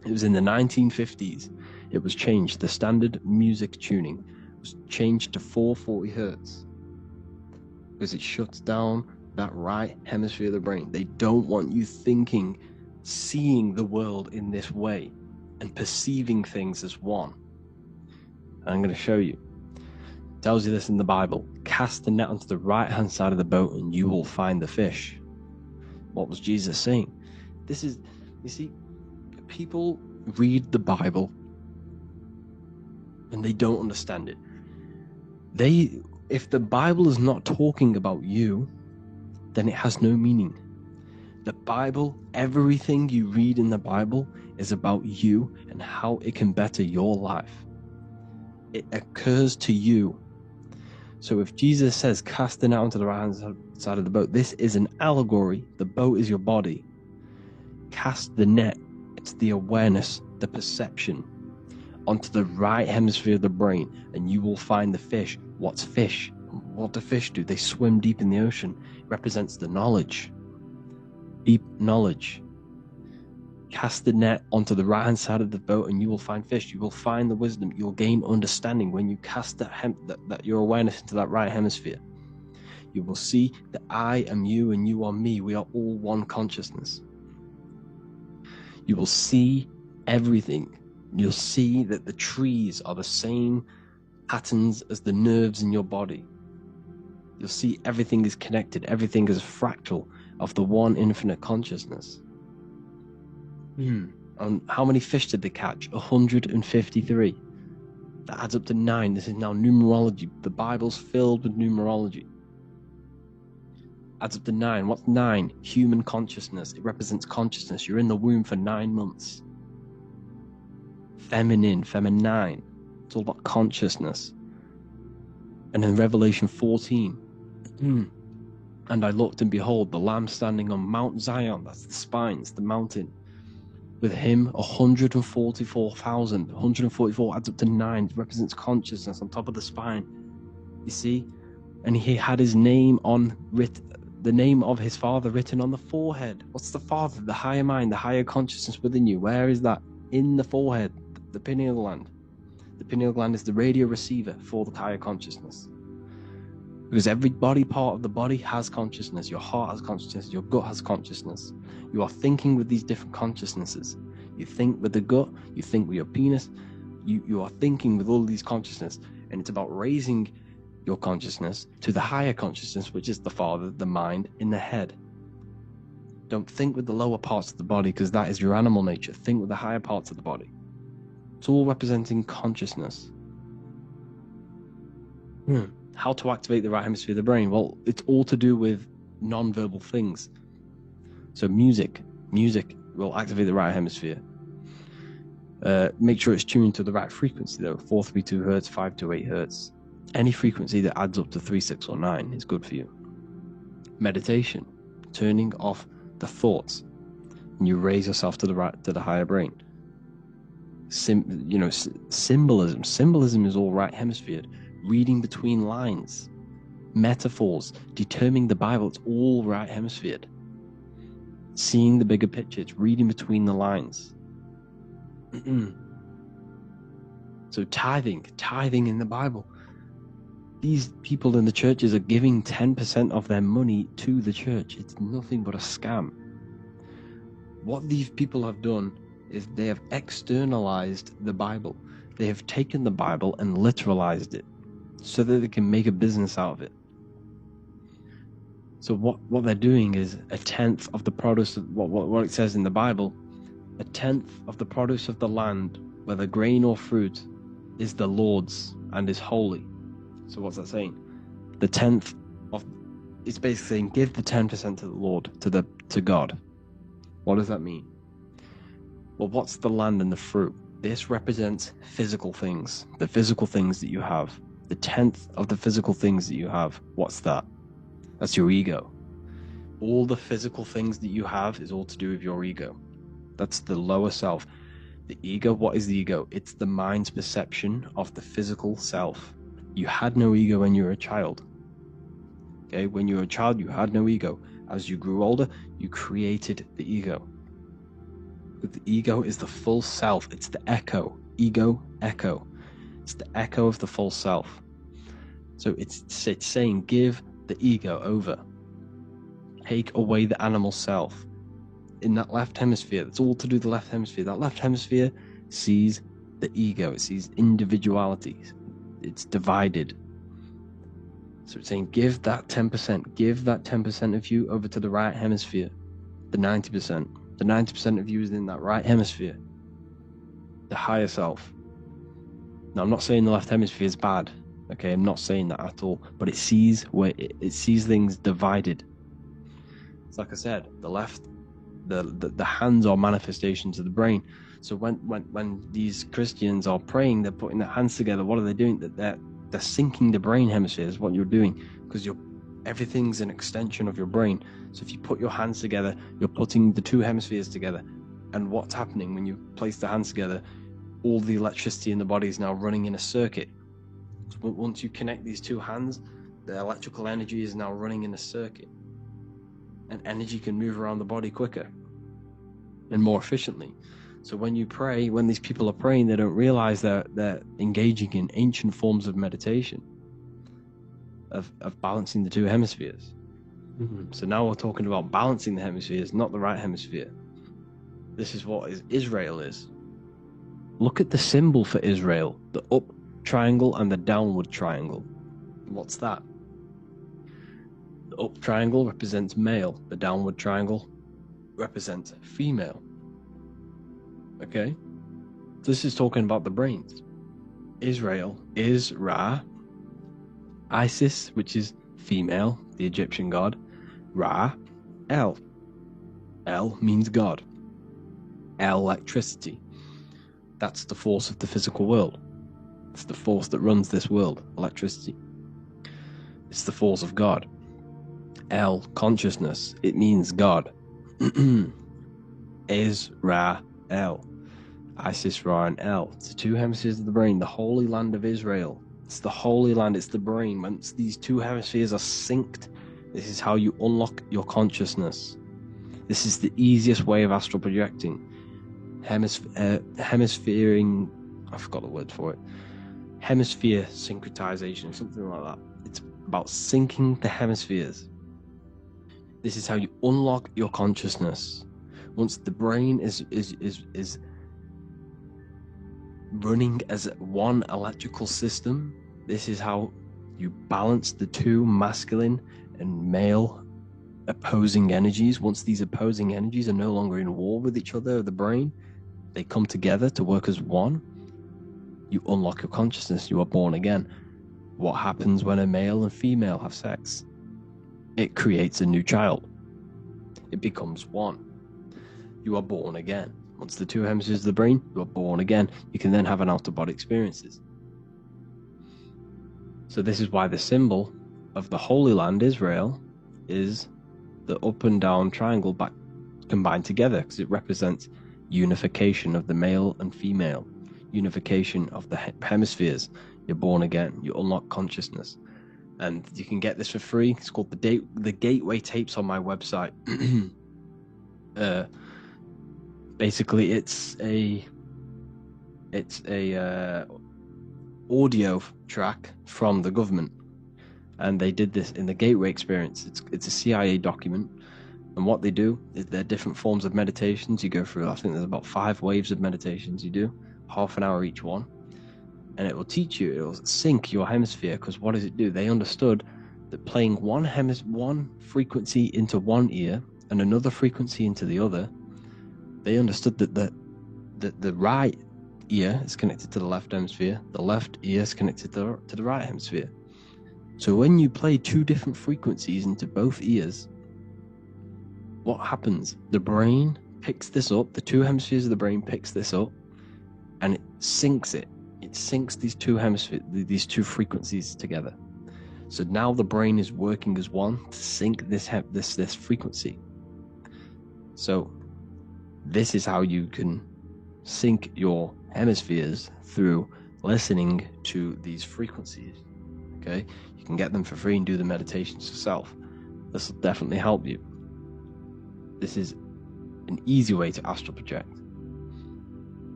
It was in the 1950s. It was changed. The standard music tuning was changed to 440 hertz because it shuts down that right hemisphere of the brain. They don't want you thinking, seeing the world in this way and perceiving things as one. And I'm going to show you. It tells you this in the Bible. Cast the net onto the right hand side of the boat and you will find the fish. What was Jesus saying? This is, you see, people read the Bible and they don't understand it. If the Bible is not talking about you, then it has no meaning. The Bible, everything you read in the Bible is about you and how it can better your life. It occurs to you. So if Jesus says, cast the net onto the right hand side of the boat, this is an allegory. The boat is your body. Cast the net, it's the awareness, the perception, onto the right hemisphere of the brain, and you will find the fish. What's fish? What do fish do? They swim deep in the ocean. It represents the knowledge. Deep knowledge. Cast the net onto the right hand side of the boat and you will find fish. You will find the wisdom. You'll gain understanding when you cast that your awareness into that right hemisphere. You will see that I am you and you are me. We are all one consciousness. You will see everything. You'll see that the trees are the same patterns as the nerves in your body. You'll see everything is connected. Everything is a fractal of the one infinite consciousness. And how many fish did they catch? 153. That adds up to 9. This is now numerology. The Bible's filled with numerology. Adds up to 9. What's 9? Human consciousness. It represents consciousness. You're in the womb for 9 months. Feminine. It's all about consciousness. And in Revelation 14, and I looked and behold, the Lamb standing on Mount Zion. That's the spine. It's the mountain. With him, 144,000. 144 adds up to 9. It represents consciousness on top of the spine. You see? And he had his name the name of his Father written on the forehead. What's the Father? The higher mind, the higher consciousness within you. Where is that? In the forehead, the pineal gland. The pineal gland is the radio receiver for the higher consciousness. Because every body part of the body has consciousness. Your heart has consciousness. Your gut has consciousness. You are thinking with these different consciousnesses. You think with the gut. You think with your penis. You are thinking with all these consciousness. And it's about raising your consciousness to the higher consciousness, which is the Father, the mind, in the head. Don't think with the lower parts of the body, because that is your animal nature. Think with the higher parts of the body. It's all representing consciousness. How to activate the right hemisphere of the brain? Well, it's all to do with non-verbal things. So music will activate the right hemisphere. Make sure it's tuned to the right frequency though, 432 hertz, 528 hertz. Any frequency that adds up to 3, 6, or 9 is good for you. Meditation, turning off the thoughts, and you raise yourself to the higher brain. Symbolism is all right hemisphere. Reading between lines, metaphors, determining the Bible, it's all right hemisphere. Seeing the bigger picture, it's reading between the lines. So tithing in the Bible. These people in the churches are giving 10% of their money to the church. It's nothing but a scam. What these people have done is they have externalized the Bible. They have taken the Bible and literalized it so that they can make a business out of it. So what they're doing is 1/10 of the produce of what it says in the Bible, 1/10 of the produce of the land, whether grain or fruit, is the Lord's and is holy. So what's that saying? The 10th of, it's basically saying give the 10% to the Lord, to God. What does that mean? Well, what's the land and the fruit? This represents physical things, the physical things that you have. The 10th of the physical things that you have, what's that? That's your ego. All the physical things that you have is all to do with your ego. That's the lower self. The ego, what is the ego? It's the mind's perception of the physical self. You had no ego when you were a child. Okay, when you were a child, you had no ego. As you grew older, you created the ego. But the ego is the full self. It's the echo. Ego, echo. It's the echo of the full self. So it's saying give the ego over. Take away the animal self. In that left hemisphere, that's all to do with the left hemisphere. That left hemisphere sees the ego. It sees individuality. It's divided. So it's saying give that 10%. Give that 10% of you over to the right hemisphere. The 90%. The 90% of you is in that right hemisphere. The higher self. Now, I'm not saying the left hemisphere is bad. Okay, I'm not saying that at all. But it sees it sees things divided. It's like I said, the left, the hands are manifestations of the brain. So when these Christians are praying, they're putting their hands together. What are they doing? They're syncing the brain hemispheres. What you're doing, because everything's an extension of your brain. So if you put your hands together, you're putting the two hemispheres together. And what's happening when you place the hands together? All the electricity in the body is now running in a circuit. So once you connect these two hands, the electrical energy is now running in a circuit. And energy can move around the body quicker and more efficiently. So when you pray, when these people are praying, they don't realize that they're engaging in ancient forms of meditation, of balancing the two hemispheres. So now we're talking about balancing the hemispheres, not the right hemisphere. This is what Israel is. Look at the symbol for Israel, the up triangle and the downward triangle. What's that? The up triangle represents male, the downward triangle represents female. Okay? This is talking about the brains. Israel is Ra, Isis, which is female, the Egyptian god, Ra, El. El means God. El, electricity. That's the force of the physical world. It's the force that runs this world, electricity. It's the force of God. El, consciousness. It means God. Is, Ra, El. Isis, Ra, and El. It's the two hemispheres of the brain, the holy land of Israel. It's the holy land, it's the brain. Once these two hemispheres are synced, this is how you unlock your consciousness. This is the easiest way of astral projecting. Hemisphering, I forgot the word for it. Hemisphere syncretization, something like that. It's about syncing the hemispheres. This is how you unlock your consciousness. Once the brain is running as one electrical system, this is how you balance the two masculine and male opposing energies. Once these opposing energies are no longer in war with each other, the brain, they come together to work as one. You unlock your consciousness. You are born again. What happens when a male and female have sex? It creates a new child. It becomes one. You are born again. Once the two hemispheres of the brain, you are born again. You can then have an out-of-body experiences. So this is why the symbol of the Holy Land, Israel, is the up and down triangle back combined together, because it represents unification of the male and female, unification of the hemispheres. You're born again. You unlock consciousness. And you can get this for free. It's called the Gateway Tapes on my website. Basically, it's a audio track from the government, and they did this in the Gateway Experience. It's a CIA document, and what they do is there are different forms of meditations you go through. I think there's about 5 waves of meditations you do, half an hour each one. And it will teach you, it will sync your hemisphere, because what does it do? They understood that playing one frequency into one ear and another frequency into the other, they understood that the right ear is connected to the left hemisphere, the left ear is connected to the right hemisphere. So when you play 2 different frequencies into both ears, what happens? The brain picks this up, the 2 hemispheres of the brain picks this up, and it syncs it. It syncs these 2 hemispheres, these 2 frequencies together. So now the brain is working as one to sync this frequency. So this is how you can sync your hemispheres, through listening to these frequencies. Okay, you can get them for free and do the meditations yourself. This will definitely help you. This is an easy way to astral project.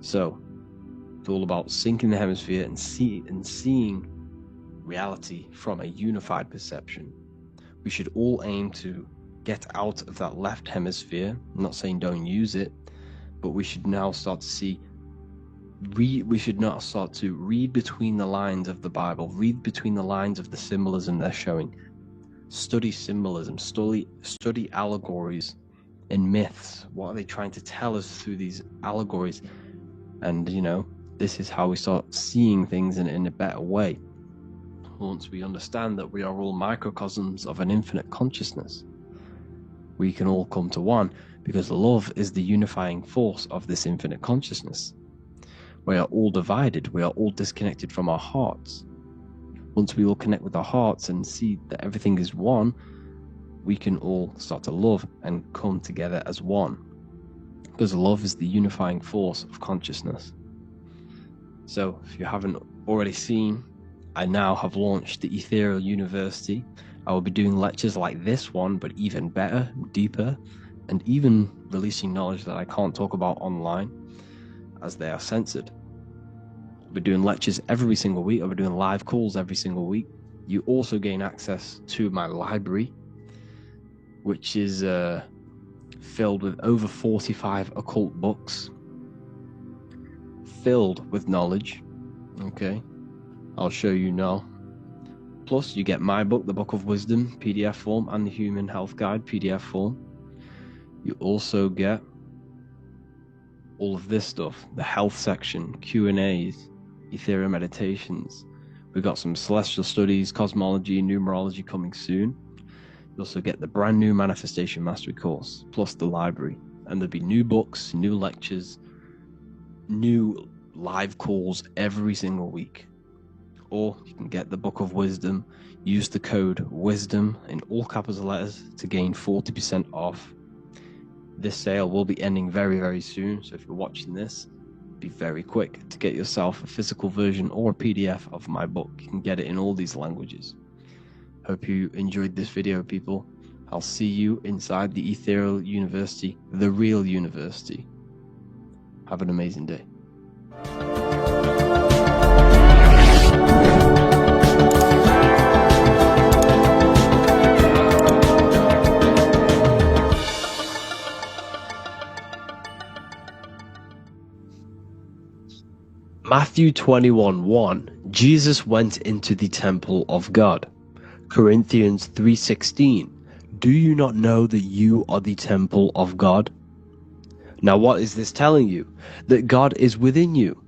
So it's all about syncing the hemisphere and seeing reality from a unified perception. We should all aim to get out of that left hemisphere. I'm not saying don't use it, but we should now start to read between the lines of the Bible, read between the lines of the symbolism they're showing. Study symbolism, study allegories and myths. What are they trying to tell us through these allegories? And this is how we start seeing things in a better way. Once we understand that we are all microcosms of an infinite consciousness, we can all come to one, because love is the unifying force of this infinite consciousness. We are all divided. We are all disconnected from our hearts. Once we all connect with our hearts and see that everything is one, we can all start to love and come together as one, because love is the unifying force of consciousness. So if you haven't already seen, I now have launched the Ethereal University. I will be doing lectures like this one, but even better, deeper, and even releasing knowledge that I can't talk about online, as they are censored. I'll be doing lectures every single week. I'll be doing live calls every single week. You also gain access to my library, which is filled with over 45 occult books, filled with knowledge. Okay, I'll show you now. Plus, you get my book, The Book of Wisdom, PDF form, and the Human Health Guide, PDF form. You also get all of this stuff, the health section, Q&As, ethereal meditations. We've got some celestial studies, cosmology, numerology coming soon. You also get the brand new Manifestation Mastery course, plus the library. And there'll be new books, new lectures, new live calls every single week. Or you can get the Book of Wisdom, use the code WISDOM in all capital letters to gain 40% off. This sale will be ending very, very soon, so if you're watching this, be very quick to get yourself a physical version or a PDF of my book. You can get it in all these languages. Hope you enjoyed this video, people. I'll see you inside the Ethereal University, the real university. Have an amazing day. Matthew 21:1, Jesus went into the temple of God. Corinthians 3:16, do you not know that you are the temple of God? Now what is this telling you? That God is within you.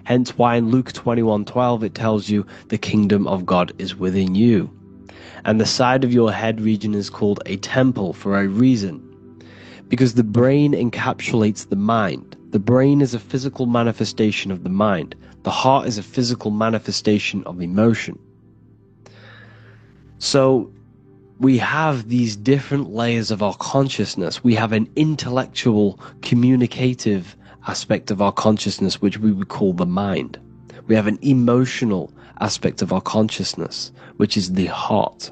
Hence why in Luke 21:12 it tells you the kingdom of God is within you. And the side of your head region is called a temple for a reason. Because the brain encapsulates the mind. The brain is a physical manifestation of the mind. The heart is a physical manifestation of emotion. So we have these different layers of our consciousness. We have an intellectual, communicative aspect of our consciousness, which we would call the mind. We have an emotional aspect of our consciousness, which is the heart.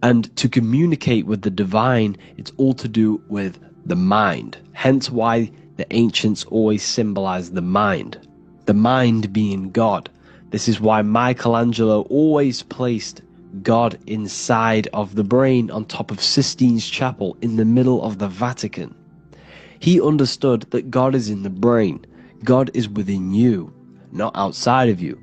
And to communicate with the divine, it's all to do with the mind. Hence why the ancients always symbolize the mind being God. This is why Michelangelo always placed God inside of the brain on top of Sistine Chapel in the middle of the Vatican. He understood that God is in the brain. God is within you, not outside of you.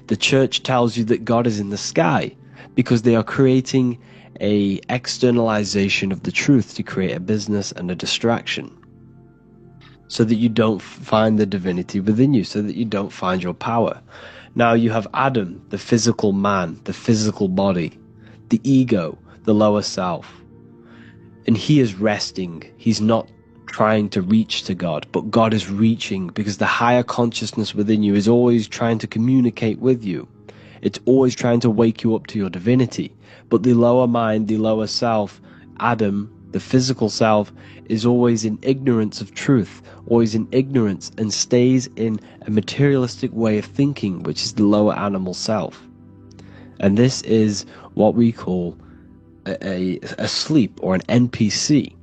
The church tells you that God is in the sky because they are creating a externalization of the truth to create a business and a distraction, so that you don't find the divinity within you, so that you don't find your power. Now you have Adam, the physical man, the physical body, the ego, the lower self. And he is resting. He's not trying to reach to God, but God is reaching, because the higher consciousness within you is always trying to communicate with you. It's always trying to wake you up to your divinity. But the lower mind, the lower self, Adam, the physical self, is always in ignorance of truth, always in ignorance, and stays in a materialistic way of thinking, which is the lower animal self. And this is what we call a sleep, or an NPC.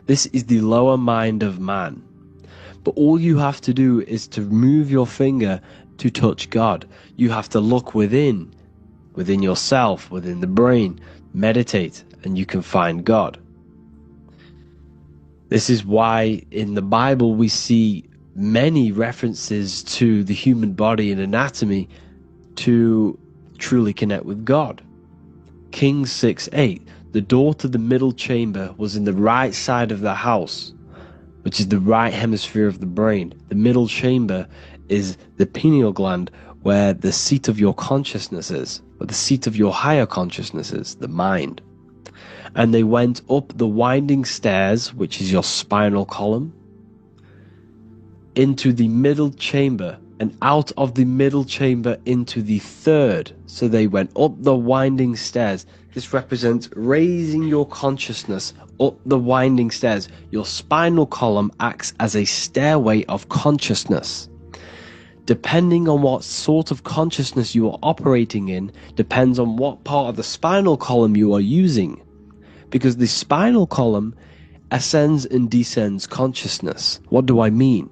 This is the lower mind of man. But all you have to do is to move your finger to touch God. You have to look within yourself, within the brain, meditate, and you can find God. This is why in the Bible we see many references to the human body and anatomy to truly connect with God. Kings 6:8, the door to the middle chamber was in the right side of the house, which is the right hemisphere of the brain. The middle chamber is the pineal gland, where the seat of your consciousness is, where the seat of your higher consciousness is, the mind. And they went up the winding stairs, which is your spinal column, into the middle chamber, and out of the middle chamber into the third. So they went up the winding stairs. This represents raising your consciousness up the winding stairs. Your spinal column acts as a stairway of consciousness. Depending on what sort of consciousness you are operating in, depends on what part of the spinal column you are using. Because the spinal column ascends and descends consciousness. What do I mean?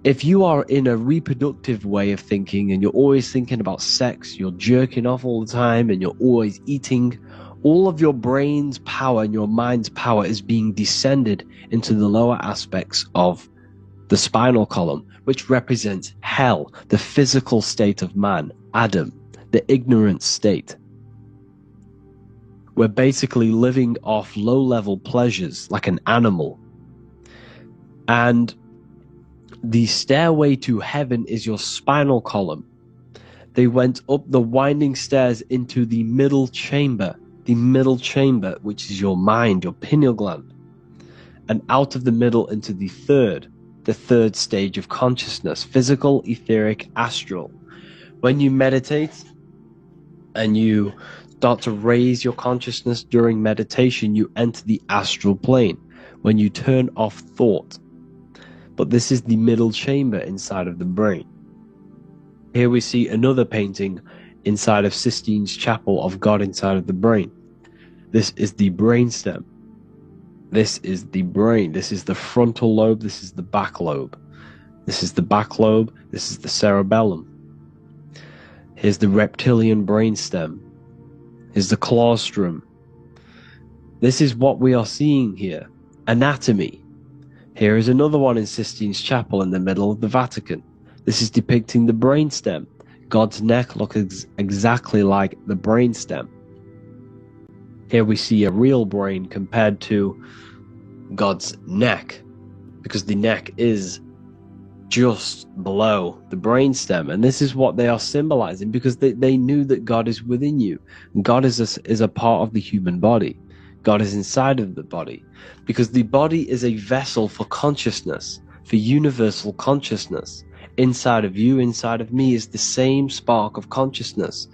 If you are in a reproductive way of thinking and you're always thinking about sex, you're jerking off all the time and you're always eating, all of your brain's power and your mind's power is being descended into the lower aspects of the spinal column, which represents hell, the physical state of man, Adam, the ignorant state. We're basically living off low-level pleasures like an animal. And the stairway to heaven is your spinal column. They went up the winding stairs into the middle chamber, which is your mind, your pineal gland, and out of the middle into the third stage of consciousness, physical, etheric, astral. When you meditate and you start to raise your consciousness during meditation, you enter the astral plane when you turn off thought. But this is the middle chamber inside of the brain. Here we see another painting inside of Sistine's Chapel of God inside of the brain. This is the brainstem. This is the brain. This is the frontal lobe. This is the back lobe. This is the back lobe. This is the cerebellum. Here's the reptilian brainstem. Here's the claustrum. This is what we are seeing here. Anatomy. Here is another one in Sistine's Chapel in the middle of the Vatican. This is depicting the brainstem. God's neck looks exactly like the brainstem. Here we see a real brain compared to God's neck, because the neck is just below the brainstem. And this is what they are symbolizing, because they knew that God is within you. God is a part of the human body. God is inside of the body, because the body is a vessel for consciousness, for universal consciousness. Inside of you, inside of me, is the same spark of consciousness.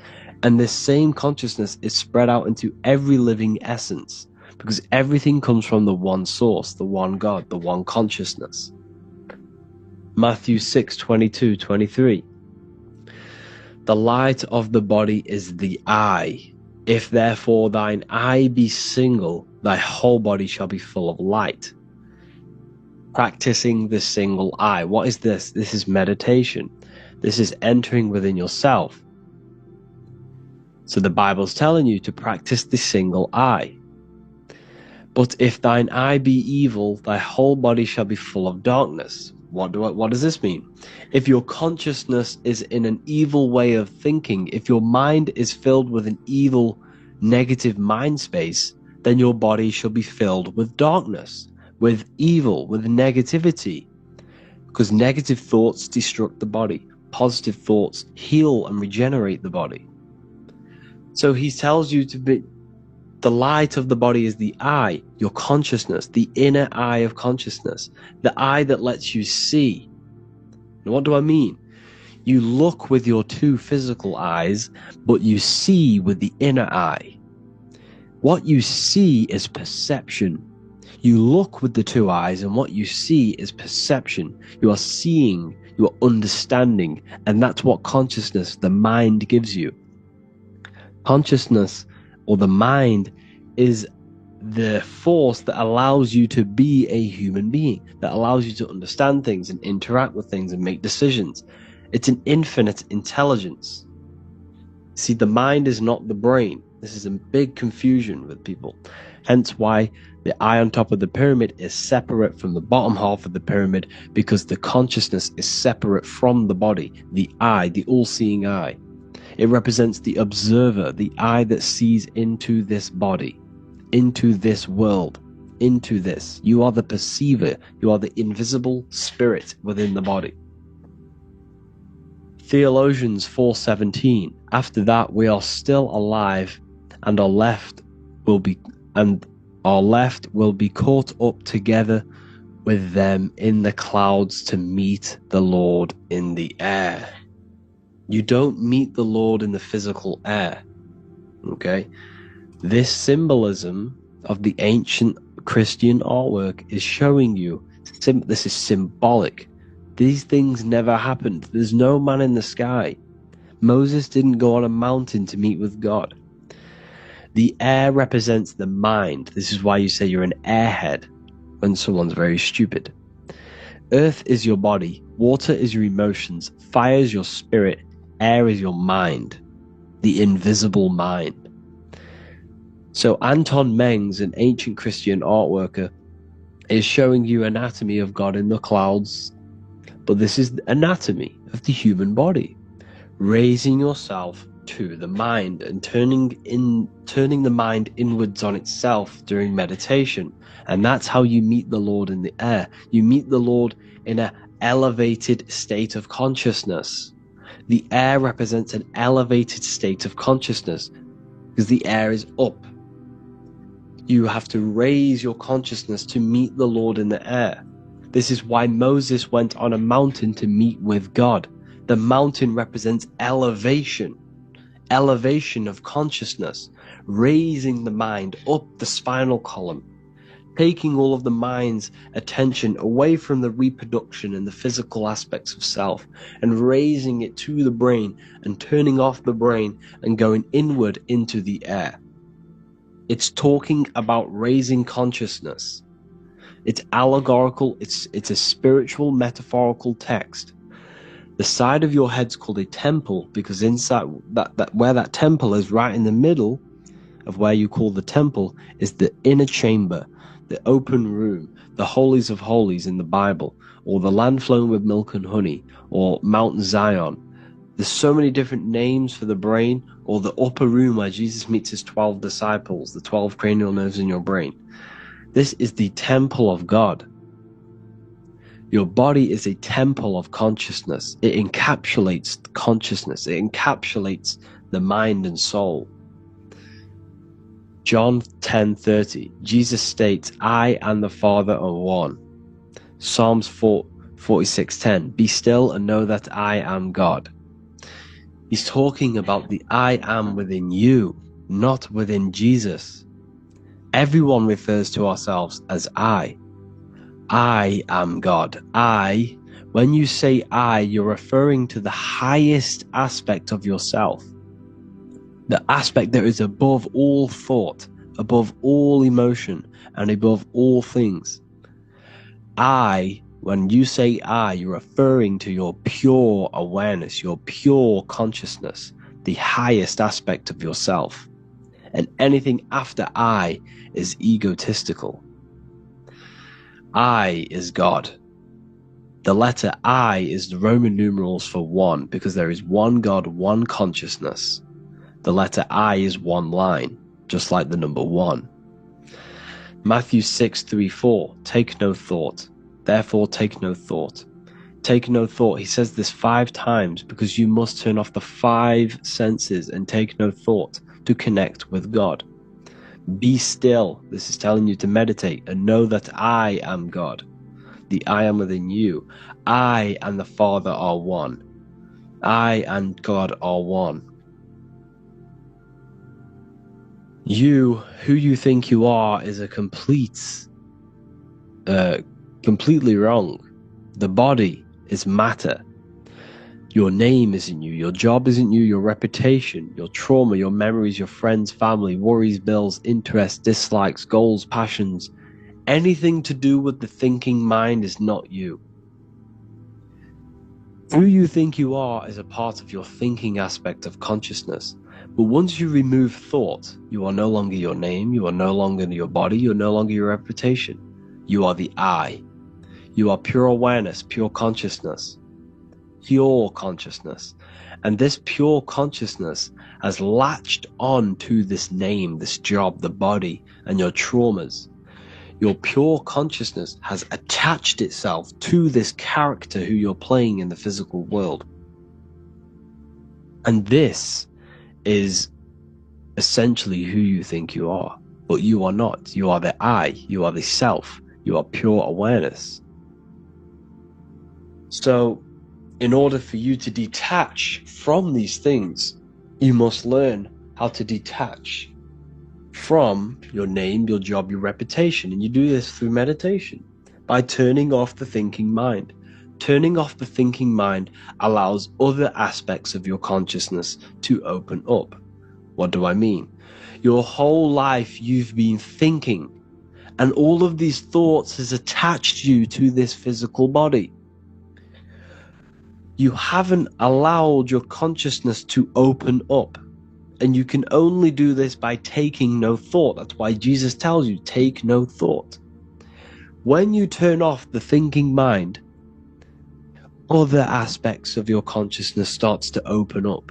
And this same consciousness is spread out into every living essence, because everything comes from the one source, the one God, the one consciousness. Matthew 6:22-23. The light of the body is the eye. If therefore thine eye be single, thy whole body shall be full of light. Practicing the single eye. What is this? This is meditation. This is entering within yourself. So the Bible's telling you to practice the single eye. But if thine eye be evil, thy whole body shall be full of darkness. What does this mean? If your consciousness is in an evil way of thinking, if your mind is filled with an evil, negative mind space, then your body shall be filled with darkness, with evil, with negativity. Because negative thoughts destruct the body. Positive thoughts heal and regenerate the body. So he tells you to be, the light of the body is the eye, your consciousness, the inner eye of consciousness, the eye that lets you see. And what do I mean? You look with your two physical eyes, but you see with the inner eye. What you see is perception. You look with the two eyes, and what you see is perception. You are seeing, you are understanding, and that's what consciousness, the mind, gives you. Consciousness, or the mind, is the force that allows you to be a human being, that allows you to understand things and interact with things and make decisions. It's an infinite intelligence. See, the mind is not the brain. This is a big confusion with people. Hence why the eye on top of the pyramid is separate from the bottom half of the pyramid, because the consciousness is separate from the body, the eye, the all-seeing eye. It represents the observer, the eye that sees into this body, into this world, into this. You are the perceiver. You are the invisible spirit within the body. Theologians 4:17. After that, we are still alive, and our left will be caught up together with them in the clouds to meet the Lord in the air. You don't meet the Lord in the physical air. Okay? This symbolism of the ancient Christian artwork is showing you this is symbolic. These things never happened. There's no man in the sky. Moses didn't go on a mountain to meet with God. The air represents the mind. This is why you say you're an airhead when someone's very stupid. Earth is your body. Water is your emotions. Fire is your spirit. Air is your mind, the invisible mind. So Anton Mengs, an ancient Christian art worker, is showing you anatomy of God in the clouds. But this is the anatomy of the human body. Raising yourself to the mind and turning the mind inwards on itself during meditation. And that's how you meet the Lord in the air. You meet the Lord in an elevated state of consciousness. The air represents an elevated state of consciousness because the air is up. You have to raise your consciousness to meet the Lord in the air. This is why Moses went on a mountain to meet with God. The mountain represents elevation of consciousness, raising the mind up the spinal column, taking all of the mind's attention away from the reproduction and the physical aspects of self and raising it to the brain and turning off the brain and going inward into the air. It's talking about raising consciousness. It's allegorical, it's a spiritual metaphorical text. The side of your head's called a temple because inside that where that temple is, right in the middle of where you call the temple, is the inner chamber, the open room, the holies of holies in the Bible, or the land flowing with milk and honey, or Mount Zion. There's so many different names for the brain, or the upper room where Jesus meets his 12 disciples, the 12 cranial nerves in your brain. This is the temple of God. Your body is a temple of consciousness. It encapsulates consciousness. It encapsulates the mind and soul. John 10:30, Jesus states, I and the Father are one. Psalms 46:10, be still and know that I am God. He's talking about the I am within you, not within Jesus. Everyone refers to ourselves as I. I am God. When you say I, you're referring to the highest aspect of yourself. The aspect that is above all thought, above all emotion, and above all things. When you say I, you're referring to your pure awareness, your pure consciousness, the highest aspect of yourself. And anything after I is egotistical. I is God. The letter I is the Roman numerals for one, because there is one God, one consciousness. The letter I is one line, just like the number 1. Matthew 6:3-4, take no thought. Therefore take no thought. Take no thought. He says this 5 times because you must turn off the 5 senses and take no thought to connect with God. Be still. This is telling you to meditate and know that I am God. The I am within you. I and the Father are one. I and God are one. You, who you think you are, is a completely wrong. The body is matter. Your name isn't you. Your job isn't you. Your reputation, your trauma, your memories, your friends, family, worries, bills, interests, dislikes, goals, passions. Anything to do with the thinking mind is not you. Who you think you are is a part of your thinking aspect of consciousness. But once you remove thought, you are no longer your name, you are no longer your body, you're no longer your reputation. You are the I. You are pure awareness, pure consciousness. Pure consciousness. And this pure consciousness has latched on to this name, this job, the body, and your traumas. Your pure consciousness has attached itself to this character who you're playing in the physical world. And this is essentially who you think you are. But you are not. You are the I. You are the self. You are pure awareness. So, in order for you to detach from these things, you must learn how to detach from your name, your job, your reputation. And you do this through meditation, by turning off the thinking mind. Turning off the thinking mind allows other aspects of your consciousness to open up. What do I mean? Your whole life you've been thinking, and all of these thoughts has attached you to this physical body. You haven't allowed your consciousness to open up. And you can only do this by taking no thought. That's why Jesus tells you, take no thought. When you turn off the thinking mind, other aspects of your consciousness starts to open up.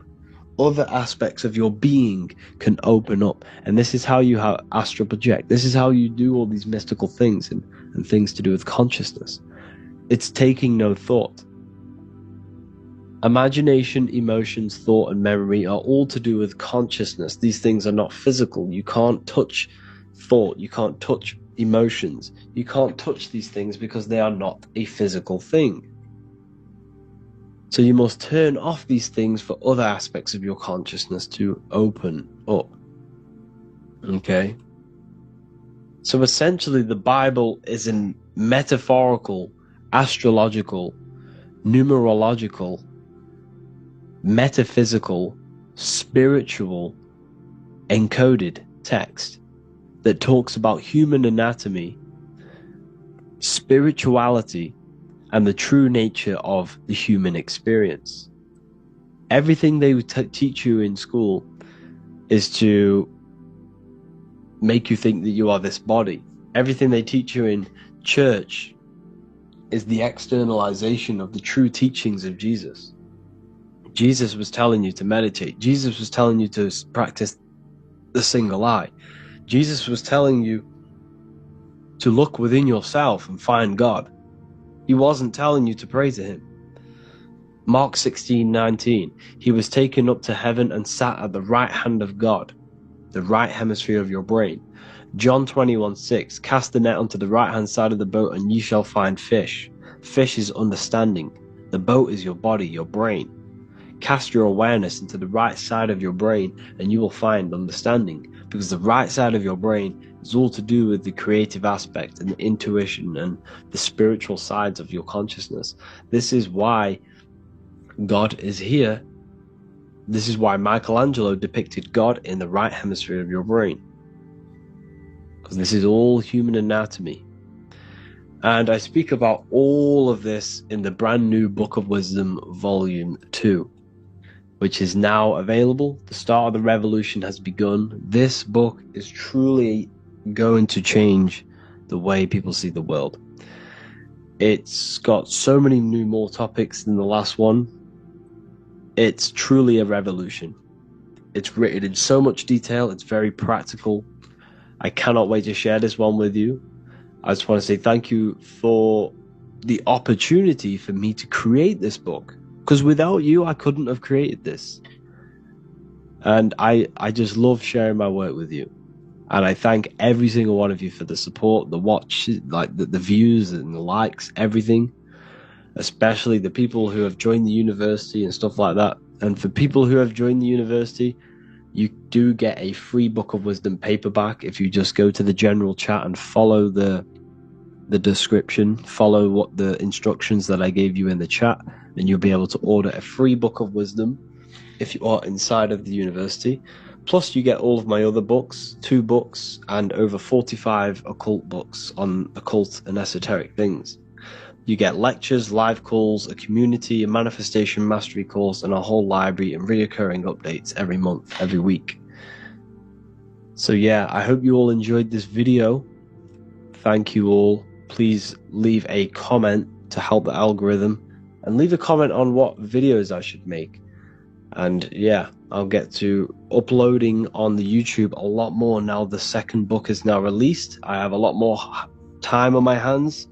Other aspects of your being can open up. And this is how you astral project. This is how you do all these mystical things and things to do with consciousness. It's taking no thought. Imagination, emotions, thought, and memory are all to do with consciousness. These things are not physical. You can't touch thought. You can't touch emotions. You can't touch these things because they are not a physical thing. So you must turn off these things for other aspects of your consciousness to open up. Okay? So essentially the Bible is a metaphorical, astrological, numerological, metaphysical, spiritual, encoded text that talks about human anatomy, spirituality, and the true nature of the human experience. Everything they teach you in school is to make you think that you are this body. Everything they teach you in church is the externalization of the true teachings of Jesus. Jesus was telling you to meditate. Jesus was telling you to practice the single eye. Jesus was telling you to look within yourself and find God. He wasn't telling you to pray to him. Mark 16:19, he was taken up to heaven and sat at the right hand of God, the right hemisphere of your brain. John 21:6, cast the net onto the right hand side of the boat and ye shall find fish. Fish is understanding. The boat is your body, your brain. Cast your awareness into the right side of your brain and you will find understanding, because the right side of your brain is all to do with the creative aspect and the intuition and the spiritual sides of your consciousness. This is why God is here. This is why Michelangelo depicted God in the right hemisphere of your brain, because this is all human anatomy. And I speak about all of this in the brand new Book of Wisdom Volume 2, which is now available. The start of the revolution has begun. This book is truly going to change the way people see the world. It's got so many more topics than the last one. It's truly a revolution. It's written in so much detail. It's very practical. I cannot wait to share this one with you. I just want to say thank you for the opportunity for me to create this book, because without you, I couldn't have created this. And I just love sharing my work with you. And I thank every single one of you for the support, the watch, like the views and the likes, everything. Especially the people who have joined the university and stuff like that. And for people who have joined the university, you do get a free Book of Wisdom paperback if you just go to the general chat and follow the description, follow what the instructions that I gave you in the chat, and you'll be able to order a free Book of Wisdom if you are inside of the university. Plus you get all of my other books, 2 books, and over 45 occult books on occult and esoteric things. You get lectures, live calls, a community, a manifestation mastery course, and a whole library and reoccurring updates every month, every week. So yeah, I hope you all enjoyed this video. Thank you all. Please leave a comment to help the algorithm, and leave a comment on what videos I should make. And yeah, I'll get to uploading on the YouTube a lot more now the second book is now released. I have a lot more time on my hands.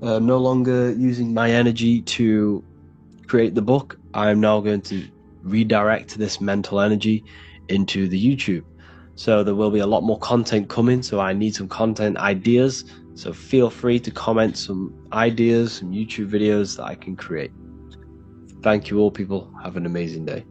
No longer using my energy to create the book. I am now going to redirect this mental energy into the YouTube. So there will be a lot more content coming. So I need some content ideas. So feel free to comment some ideas, some YouTube videos that I can create. Thank you all, people. Have an amazing day.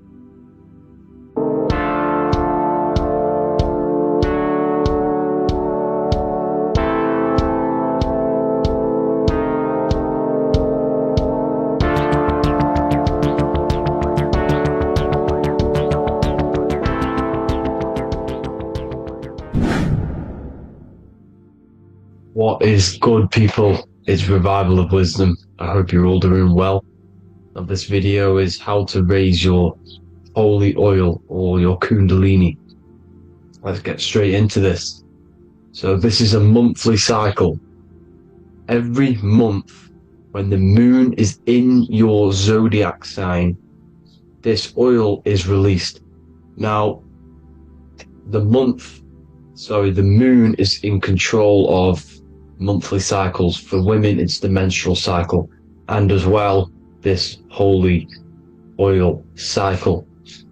What is good, people? It's Revival of Wisdom. I hope you're all doing well. And this video is how to raise your holy oil or your kundalini. Let's get straight into this. So this is a monthly cycle. Every month, when the moon is in your zodiac sign, this oil is released. Now, the moon is in control of monthly cycles. For women, it's the menstrual cycle, and as well, this holy oil cycle.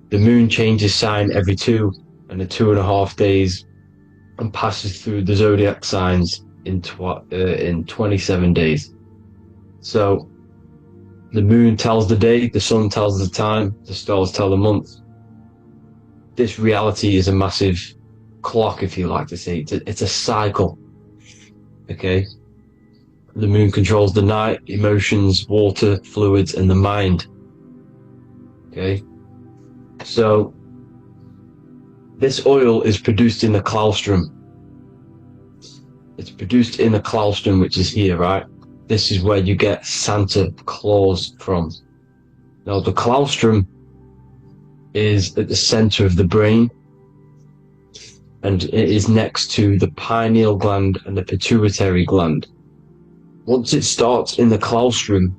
The moon changes sign every 2 and 2.5 days and passes through the zodiac signs in 27 days. So the moon tells the day, the sun tells the time, the stars tell the month. This reality is a massive clock, if you like to say. It's a cycle. Okay? The moon controls the night, emotions, water, fluids, and the mind. Okay? So, this oil is produced in the claustrum. It's produced in the claustrum, which is here, right? This is where you get Santa Claus from. Now, the claustrum is at the center of the brain, and it is next to the pineal gland and the pituitary gland. Once it starts in the claustrum,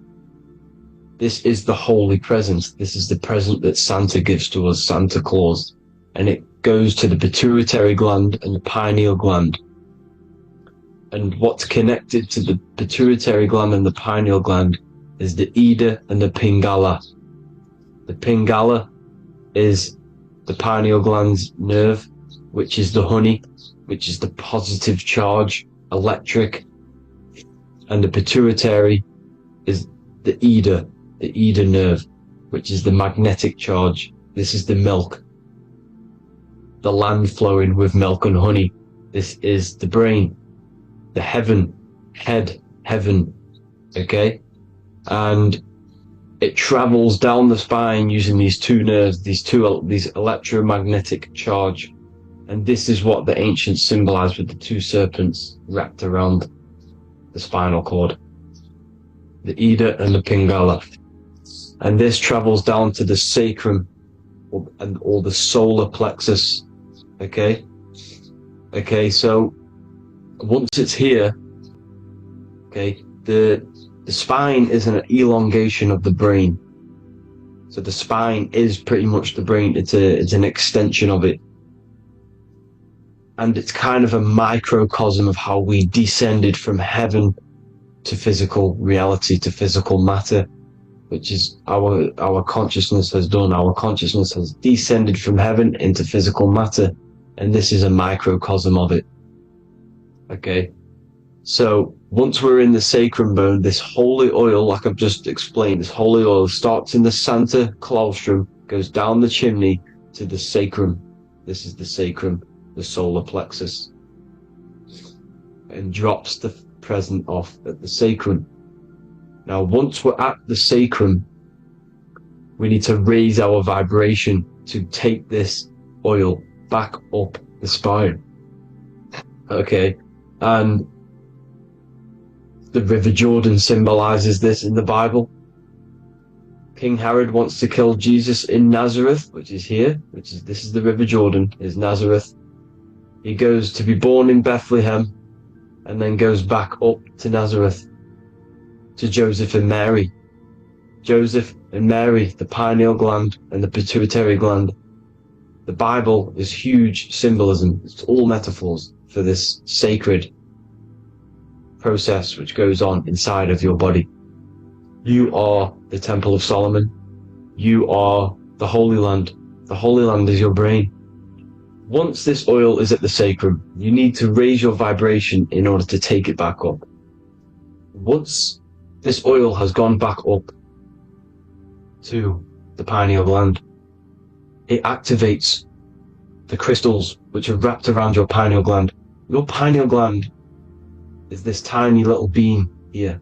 this is the holy present. This is the present that Santa gives to us, Santa Claus. And it goes to the pituitary gland and the pineal gland. And what's connected to the pituitary gland and the pineal gland is the Ida and the Pingala. The Pingala is the pineal gland's nerve, which is the honey, which is the positive charge, electric. And the pituitary is the Ida nerve, which is the magnetic charge. This is the milk, the land flowing with milk and honey. This is the brain, the heaven, heaven, okay? And it travels down the spine using these two nerves, these electromagnetic charge. And this is what the ancients symbolized with the two serpents wrapped around the spinal cord, the Ida and the Pingala. And this travels down to the sacrum or the solar plexus, okay? Okay, so once it's here, okay, the spine is an elongation of the brain. So the spine is pretty much the brain. It's an extension of it. And it's kind of a microcosm of how we descended from heaven to physical reality, to physical matter, which is our consciousness has done. Our consciousness has descended from heaven into physical matter, and this is a microcosm of it. Okay, so once we're in the sacrum bone, this holy oil, like I've just explained, this holy oil starts in the Santa claustrum, goes down the chimney to the sacrum. This is the sacrum, the solar plexus, and drops the present off at the sacrum. Now, once we're at the sacrum, we need to raise our vibration to take this oil back up the spine. Okay, and the River Jordan symbolizes this in the Bible. King Herod wants to kill Jesus in Nazareth, which is here, this is the River Jordan, is Nazareth. He goes to be born in Bethlehem and then goes back up to Nazareth to Joseph and Mary. Joseph and Mary, the pineal gland and the pituitary gland. The Bible is huge symbolism. It's all metaphors for this sacred process which goes on inside of your body. You are the Temple of Solomon. You are the Holy Land. The Holy Land is your brain. Once this oil is at the sacrum, you need to raise your vibration in order to take it back up. Once this oil has gone back up to the pineal gland, it activates the crystals which are wrapped around your pineal gland. Your pineal gland is this tiny little beam here.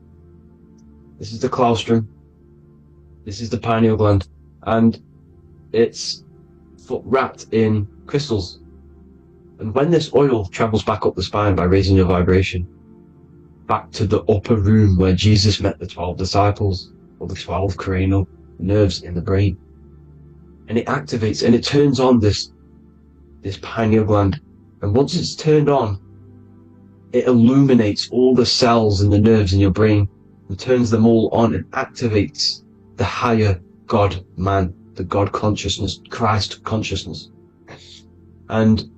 This is the claustrum. This is the pineal gland. And it's wrapped in crystals. And when this oil travels back up the spine by raising your vibration, back to the upper room where Jesus met the 12 disciples, or the 12 cranial nerves in the brain, and it activates and it turns on this pineal gland. And once it's turned on, it illuminates all the cells and the nerves in your brain and turns them all on and activates the higher God man, the God consciousness, Christ consciousness. And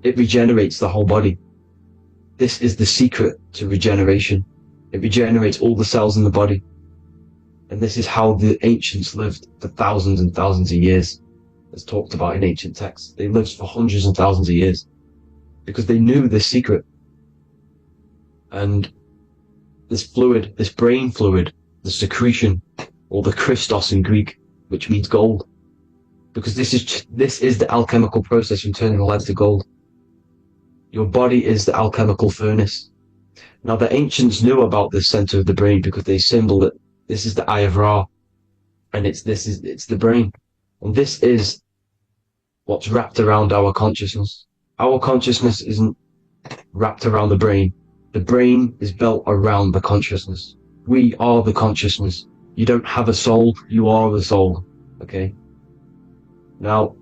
it regenerates the whole body. This is the secret to regeneration. It regenerates all the cells in the body. And this is how the ancients lived for thousands and thousands of years. As talked about in ancient texts. They lived for hundreds and thousands of years because they knew this secret. And this fluid, this brain fluid, the secretion, or the Christos in Greek, which means gold, because this is the alchemical process from turning lead to gold. Your body is the alchemical furnace. Now the ancients knew about this center of the brain because they symboled it. This is the Eye of Ra, and it's the brain, and this is what's wrapped around our consciousness. Our consciousness isn't wrapped around the brain. The brain is built around the consciousness. We are the consciousness. You don't have a soul, you are the soul. Okay? Now,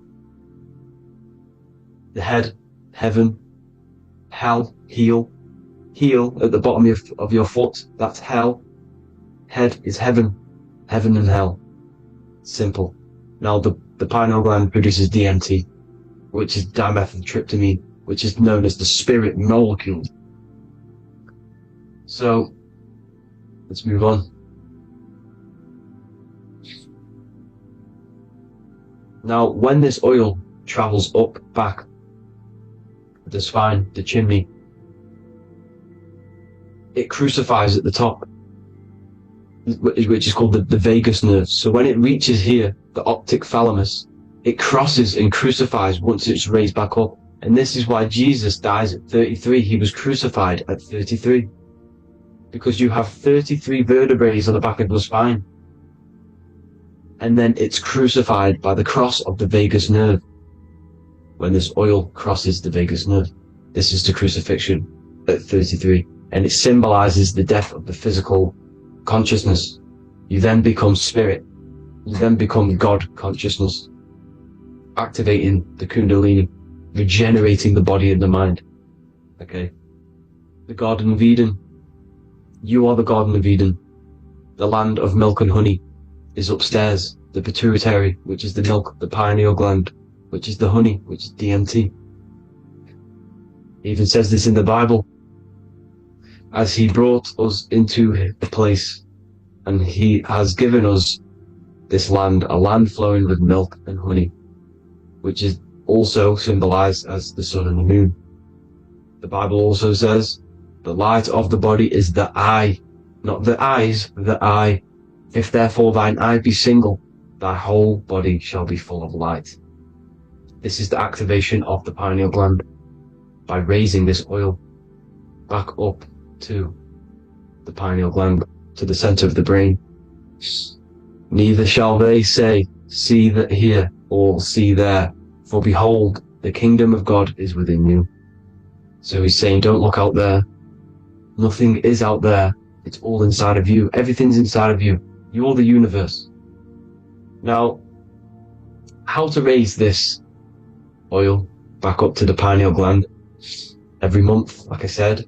the head, heaven, hell, heel at the bottom of your foot, that's hell. Head is heaven and hell. Simple. Now, the pineal gland produces DMT, which is dimethyltryptamine, which is known as the spirit molecule So, let's move on. Now, when this oil travels up, back, the spine, the chimney, it crucifies at the top, which is called the vagus nerve. So when it reaches here, the optic thalamus, it crosses and crucifies once it's raised back up. And this is why Jesus dies at 33. He was crucified at 33. Because you have 33 vertebrae on the back of the spine. And then it's crucified by the cross of the vagus nerve. When this oil crosses the vagus nerve. This is the crucifixion at 33. And it symbolizes the death of the physical consciousness. You then become spirit. You then become God consciousness. Activating the Kundalini. Regenerating the body and the mind. Okay. The Garden of Eden. You are the Garden of Eden. The land of milk and honey is upstairs. The pituitary, which is the milk, the pineal gland, which is the honey, which is DMT. It even says this in the Bible. As he brought us into a place, and he has given us this land, a land flowing with milk and honey, which is also symbolized as the sun and the moon. The Bible also says, the light of the body is the eye, not the eyes, the eye. If therefore thine eye be single, thy whole body shall be full of light. This is the activation of the pineal gland by raising this oil back up to the pineal gland, to the center of the brain. Neither shall they say, see that here, or see there, for behold, the kingdom of God is within you. So he's saying, don't look out there. Nothing is out there. It's all inside of you. Everything's inside of you. You're the universe. Now, how to raise this oil back up to the pineal gland? Every month, like I said.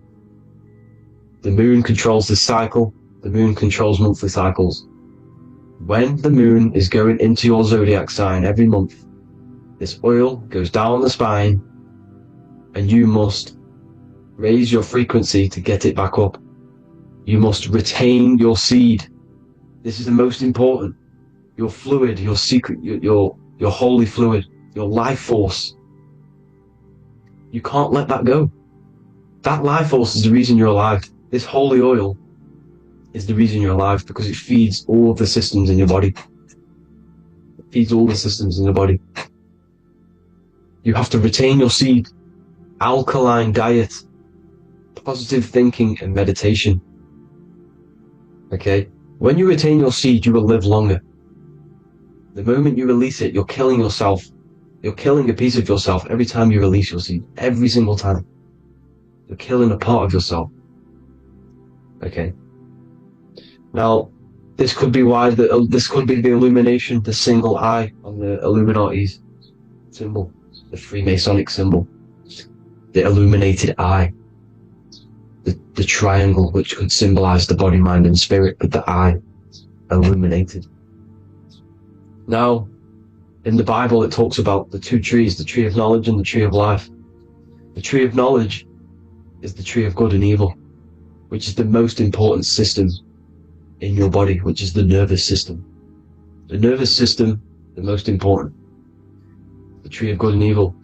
The moon controls the cycle. The moon controls monthly cycles. When the moon is going into your zodiac sign every month, this oil goes down the spine, and you must raise your frequency to get it back up. You must retain your seed. This is the most important. Your fluid, your secret, your holy fluid, your life force. You can't let that go. That life force is the reason you're alive. This holy oil is the reason you're alive, because it feeds all of the systems in your body. It feeds all the systems in your body. You have to retain your seed. Alkaline diet, positive thinking and meditation. Okay? When you retain your seed, you will live longer. The moment you release it, you're killing yourself. You're killing a piece of yourself every time you release your seed. Every single time. You're killing a part of yourself. Okay? Now, this could be why this could be the illumination, the single eye on the Illuminati's symbol, the Freemasonic symbol, the illuminated eye, the triangle, which could symbolize the body, mind, and spirit, but the eye illuminated. Now, in the Bible, it talks about the two trees, the tree of knowledge and the tree of life. The tree of knowledge is the tree of good and evil, which is the most important system in your body, which is the nervous system. The nervous system, the most important. The tree of good and evil.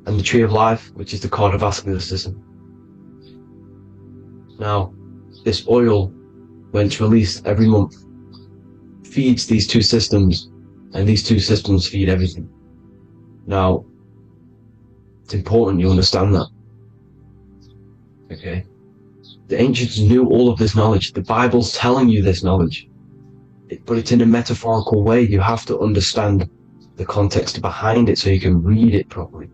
And the tree of life, which is the cardiovascular system. Now, this oil, when it's released every month, feeds these two systems, and these two systems feed everything. Now, it's important you understand that. Okay? The ancients knew all of this knowledge. The Bible's telling you this knowledge. But it's in a metaphorical way. You have to understand the context behind it so you can read it properly.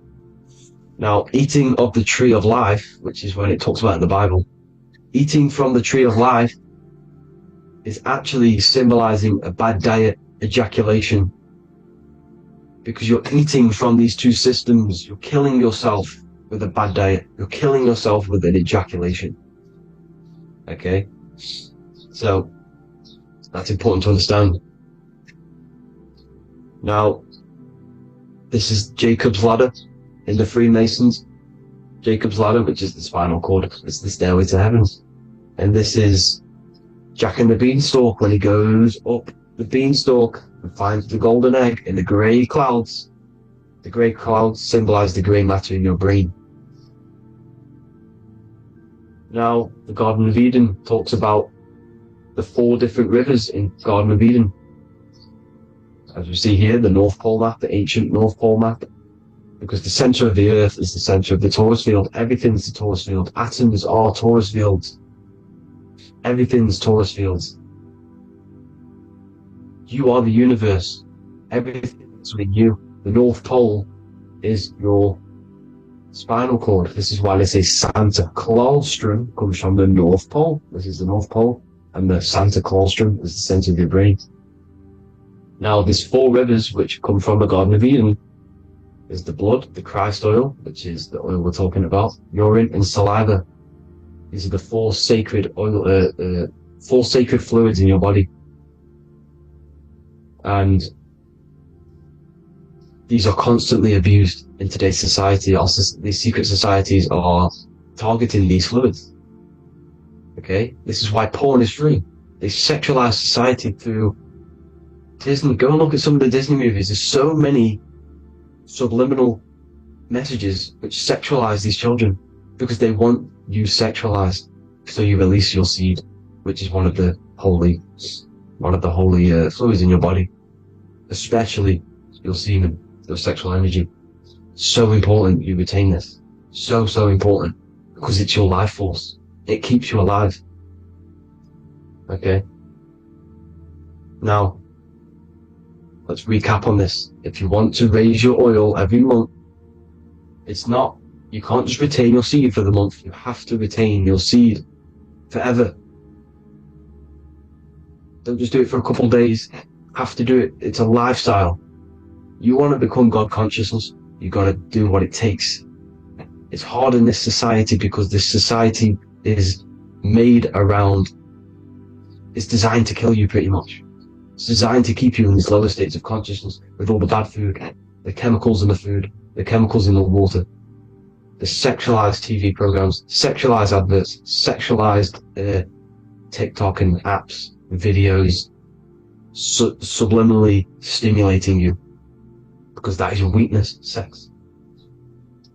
Now, eating of the tree of life, which is when it talks about in the Bible, eating from the tree of life is actually symbolizing a bad diet, ejaculation. Because you're eating from these two systems, you're killing yourself with a bad diet. You're killing yourself with an ejaculation. Okay? So, that's important to understand. Now, this is Jacob's ladder in the Freemasons. Jacob's ladder, which is the spinal cord, it's the stairway to heaven. And this is Jack and the Beanstalk when he goes up the beanstalk and finds the golden egg in the grey clouds. The grey clouds symbolize the grey matter in your brain. Now, the Garden of Eden talks about the 4 different rivers in Garden of Eden. As we see here, the North Pole map, the ancient North Pole map, because the center of the earth is the center of the torus field. Everything's the torus field. Atoms are torus fields. Everything's torus fields. You are the universe. Everything's with you. The North Pole is your spinal cord. This is why they say Santa Claustrum comes from the North Pole. This is the North Pole. And the Santa Claustrum is the center of your brain. Now, there's 4 rivers which come from the Garden of Eden. There's the blood, the Christ oil, which is the oil we're talking about, urine, and saliva. These are the 4 sacred oil, 4 sacred fluids in your body. And these are constantly abused in today's society. These secret societies are targeting these fluids. Okay? This is why porn is free. They sexualize society through Disney. Go and look at some of the Disney movies. There's so many subliminal messages which sexualize these children because they want you sexualized, so you release your seed, which is one of the holy fluids in your body, especially your semen, your sexual energy. So important you retain this. So important, because it's your life force. It keeps you alive. Okay? Now, let's recap on this. If you want to raise your oil every month, you can't just retain your seed for the month. You have to retain your seed forever. Don't just do it for a couple of days. You have to do it. It's a lifestyle. You want to become God consciousness, you got to do what it takes. It's hard in this society because this society is made around, it's designed to kill you pretty much. It's designed to keep you in these lower states of consciousness with all the bad food, the chemicals in the food, the chemicals in the water, the sexualized TV programs, sexualized adverts, sexualized TikTok and apps, videos, subliminally stimulating you. Because that is your weakness, sex.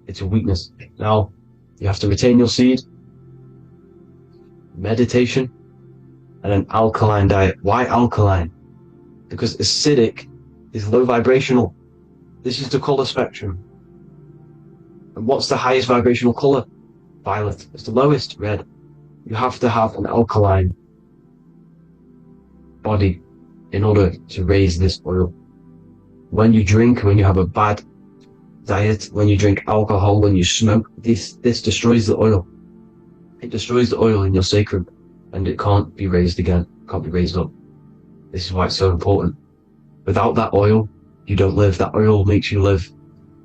It's your weakness. Now, you have to retain your seed, meditation, and an alkaline diet. Why alkaline? Because acidic is low vibrational. This is the color spectrum. And what's the highest vibrational color? Violet. It's the lowest, red. You have to have an alkaline body in order to raise this oil. When you drink, when you have a bad diet, when you drink alcohol, when you smoke, this destroys the oil. It destroys the oil in your sacrum, and it can't be raised again, can't be raised up. This is why it's so important. Without that oil, you don't live. That oil makes you live.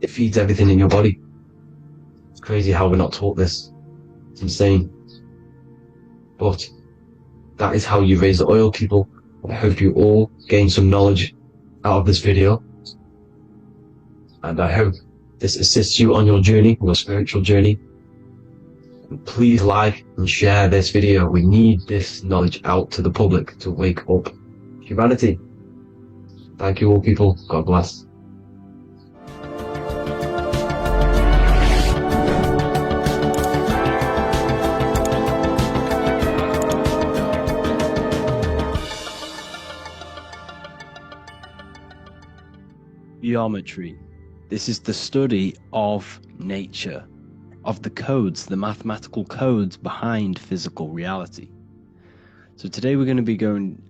It feeds everything in your body. It's crazy how we're not taught this. It's insane. But that is how you raise the oil, people. I hope you all gain some knowledge out of this video. And I hope this assists you on your journey, your spiritual journey. And please like and share this video. We need this knowledge out to the public to wake up humanity. Thank you all, people. God bless. Geometry. This is the study of nature, of the codes, the mathematical codes behind physical reality. So today we're going to be going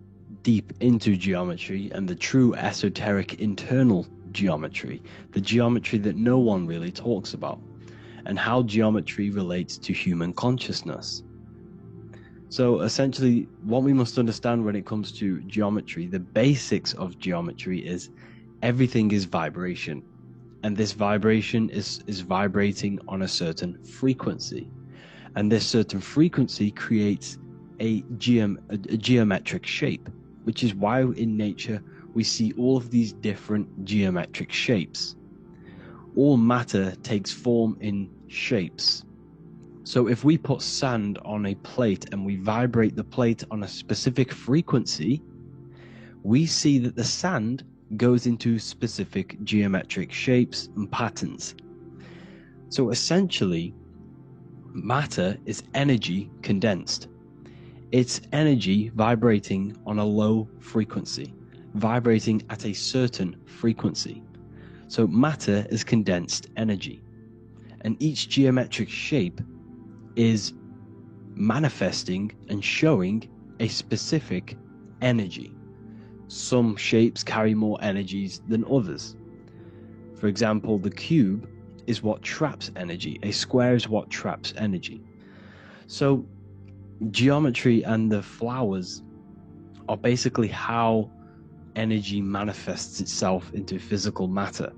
deep into geometry and the true esoteric internal geometry, the geometry that no one really talks about, and how geometry relates to human consciousness. So essentially, what we must understand when it comes to geometry, the basics of geometry is everything is vibration. And this vibration is vibrating on a certain frequency. And this certain frequency creates a geometric shape, which is why in nature we see all of these different geometric shapes. All matter takes form in shapes. So if we put sand on a plate and we vibrate the plate on a specific frequency, we see that the sand goes into specific geometric shapes and patterns. So essentially, matter is energy condensed. It's energy vibrating on a low frequency, vibrating at a certain frequency. So matter is condensed energy. And each geometric shape is manifesting and showing a specific energy. Some shapes carry more energies than others. For example, the cube is what traps energy. A square is what traps energy. So geometry and the flowers are basically how energy manifests itself into physical matter.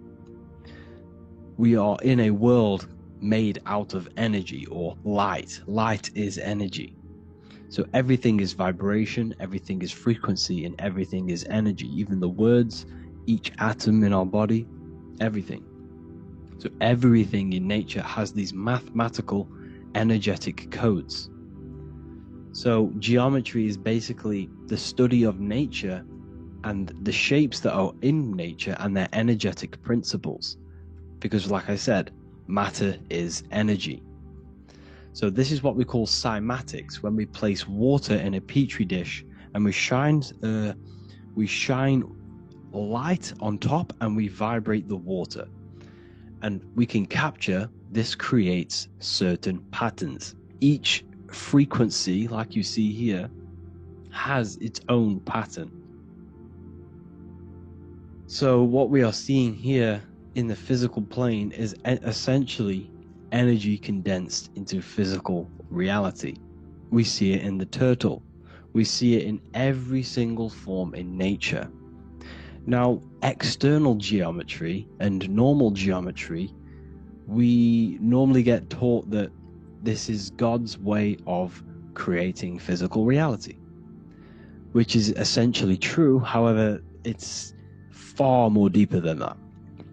We are in a world made out of energy or light. Light is energy. So everything is vibration, everything is frequency, and everything is energy. Even the words, each atom in our body, everything. So everything in nature has these mathematical, energetic codes. So geometry is basically the study of nature and the shapes that are in nature and their energetic principles. Because like I said, matter is energy. So this is what we call cymatics, when we place water in a petri dish and we shine light on top and we vibrate the water. And we can capture, this creates certain patterns. Each frequency, like you see here, has its own pattern. So what we are seeing here in the physical plane is essentially energy condensed into physical reality. We see it in the turtle. We see it in every single form in nature. Now, external geometry and normal geometry, we normally get taught that this is God's way of creating physical reality, which is essentially true. However, it's far more deeper than that.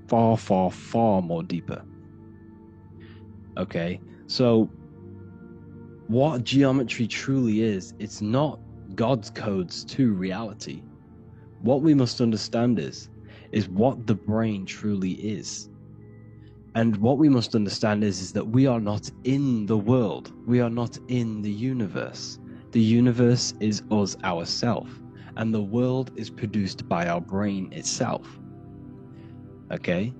Far, far, far more deeper. Okay, so what geometry truly is, it's not God's codes to reality. What we must understand is what the brain truly is. And what we must understand is that we are not in the world. We are not in the universe. The universe is us ourselves, and the world is produced by our brain itself. Okay?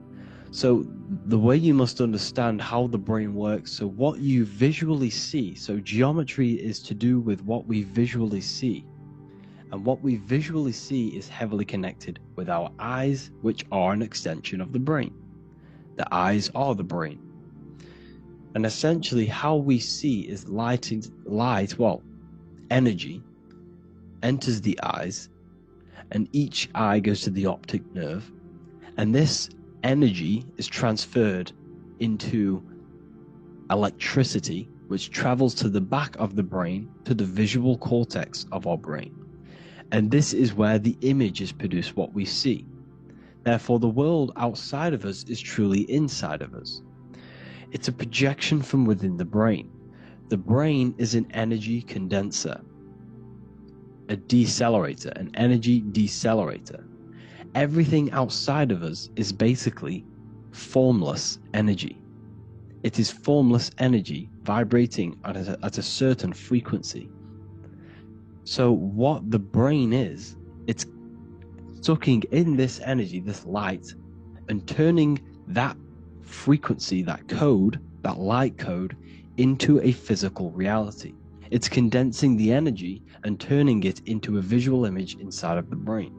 So the way you must understand how the brain works, so what you visually see, so geometry is to do with what we visually see. And what we visually see is heavily connected with our eyes, which are an extension of the brain. The eyes are the brain. And essentially how we see is energy enters the eyes, and each eye goes to the optic nerve, and this energy is transferred into electricity, which travels to the back of the brain, to the visual cortex of our brain. And this is where the image is produced, what we see. Therefore, the world outside of us is truly inside of us. It's a projection from within the brain. The brain is an energy condenser, a decelerator, an energy decelerator. Everything outside of us is basically formless energy. It is formless energy vibrating at a certain frequency. So what the brain is, it's sucking in this energy, this light, and turning that frequency, that code, that light code, into a physical reality. It's condensing the energy and turning it into a visual image inside of the brain.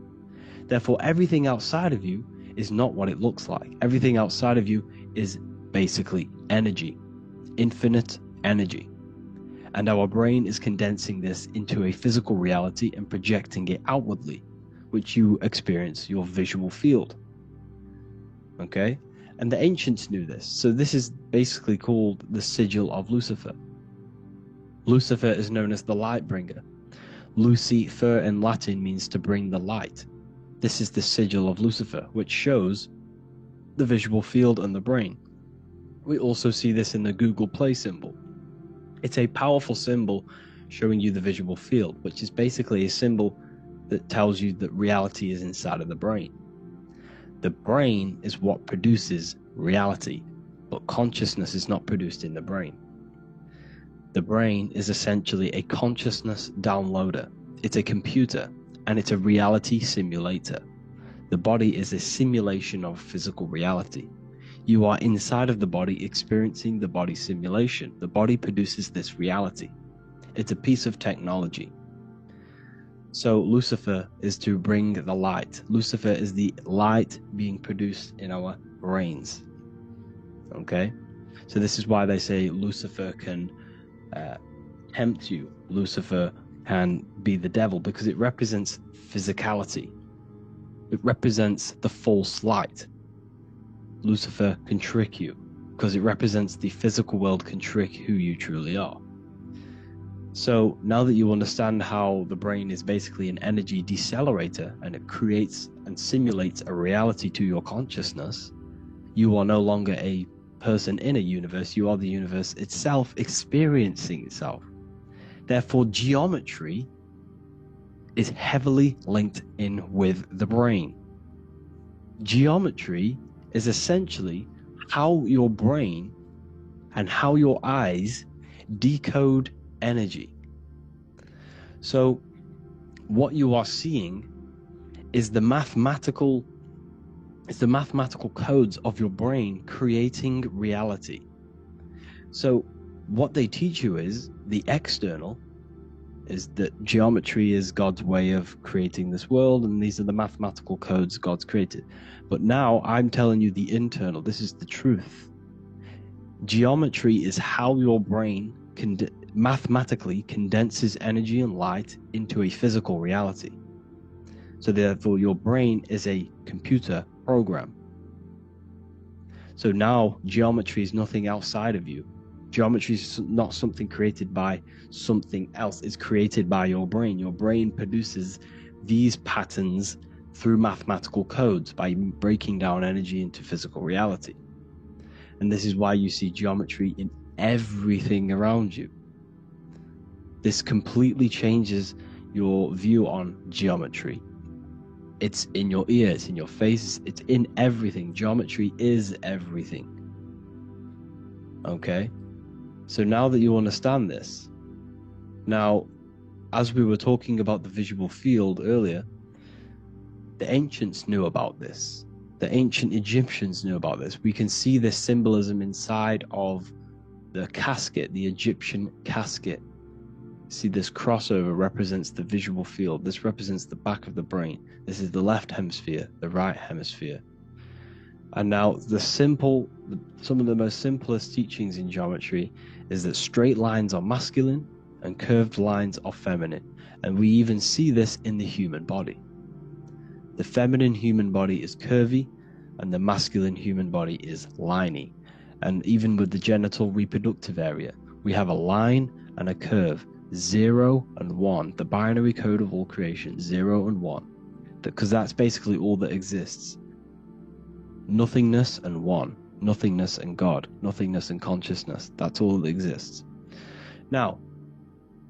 Therefore, everything outside of you is not what it looks like. Everything outside of you is basically energy, infinite energy. And our brain is condensing this into a physical reality and projecting it outwardly, which you experience your visual field. Okay? And the ancients knew this. So this is basically called the sigil of Lucifer. Lucifer is known as the light bringer. Lucifer in Latin means to bring the light. This is the sigil of Lucifer, which shows the visual field and the brain. We also see this in the Google Play symbol. It's a powerful symbol showing you the visual field, which is basically a symbol that tells you that reality is inside of the brain. The brain is what produces reality, but consciousness is not produced in the brain. The brain is essentially a consciousness downloader. It's a computer, and it's a reality simulator. The body is a simulation of physical reality. You are inside of the body experiencing the body simulation. The body produces this reality. It's a piece of technology. So Lucifer is to bring the light. Lucifer is the light being produced in our brains. Okay? So this is why they say Lucifer can tempt you. Lucifer can be the devil, because it represents physicality. It represents the false light. Lucifer can trick you because it represents the physical world can trick who you truly are. So now that you understand how the brain is basically an energy decelerator and it creates and simulates a reality to your consciousness, you are no longer a person in a universe, you are the universe itself experiencing itself. Therefore, geometry is heavily linked in with the brain. Geometry is essentially how your brain and how your eyes decode energy. So what you are seeing is the mathematical codes of your brain creating reality. So what they teach you is the external is that geometry is God's way of creating this world, and these are the mathematical codes God's created. But now I'm telling you the internal. This is the truth. Geometry is how your brain mathematically condenses energy and light into a physical reality. So therefore, your brain is a computer program. So now geometry is nothing outside of you. Geometry is not something created by something else. It's created by your brain. Your brain produces these patterns through mathematical codes by breaking down energy into physical reality. And this is why you see geometry in everything around you. This completely changes your view on geometry. It's in your ear, it's in your face, it's in everything. Geometry is everything. Okay? So now that you understand this, now, as we were talking about the visual field earlier, the ancients knew about this. The ancient Egyptians knew about this. We can see this symbolism inside of the casket, the Egyptian casket. See, this crossover represents the visual field. This represents the back of the brain. This is the left hemisphere, the right hemisphere. And now some of the most simplest teachings in geometry is that straight lines are masculine and curved lines are feminine. And we even see this in the human body. The feminine human body is curvy and the masculine human body is liney. And even with the genital reproductive area, we have a line and a curve, 0 and 1, the binary code of all creation, 0 and 1, because that's basically all that exists. Nothingness and one, nothingness and God, nothingness and consciousness, that's all that exists. Now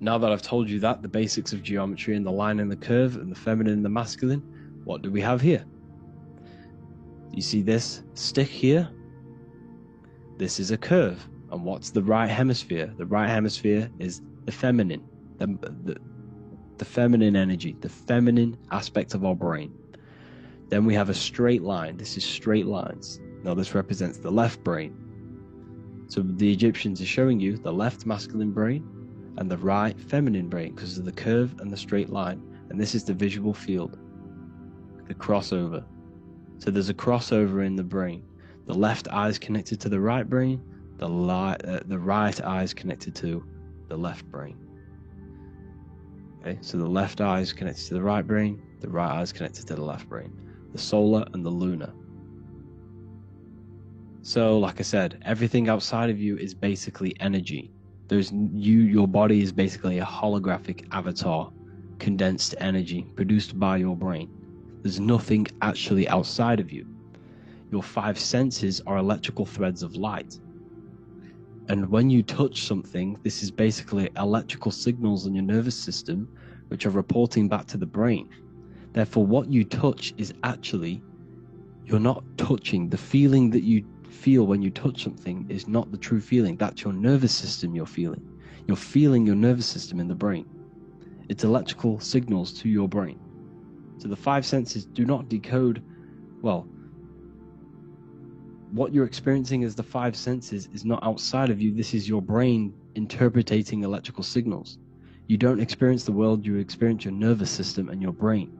that I've told you that, the basics of geometry and the line and the curve and the feminine and the masculine, what do we have here? You see this stick here? This is a curve. And what's the right hemisphere? The right hemisphere is the feminine, the feminine energy, the feminine aspect of our brain. Then we have a straight line. This is straight lines. Now this represents the left brain. So the Egyptians are showing you the left masculine brain and the right feminine brain because of the curve and the straight line. And this is the visual field, the crossover. So there's a crossover in the brain. The left eye is connected to the right brain. The right eye is connected to the left brain. Okay, so the left eye is connected to the right brain. The right eye is connected to the left brain. The solar and the lunar. So, like I said, everything outside of you is basically energy. Your body is basically a holographic avatar, condensed energy produced by your brain. There's nothing actually outside of you. Your 5 senses are electrical threads of light. And when you touch something, this is basically electrical signals in your nervous system, which are reporting back to the brain. Therefore, what you touch is actually, you're not touching. The feeling that you feel when you touch something is not the true feeling. That's your nervous system you're feeling. You're feeling your nervous system in the brain. It's electrical signals to your brain. So the five senses do not decode, well, what you're experiencing as the five senses is not outside of you. This is your brain interpreting electrical signals. You don't experience the world, you experience your nervous system and your brain.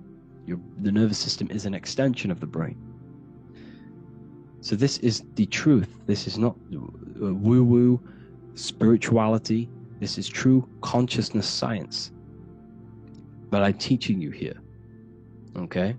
The nervous system is an extension of the brain. So this is the truth. This is not woo-woo spirituality. This is true consciousness science that I'm teaching you here. Okay?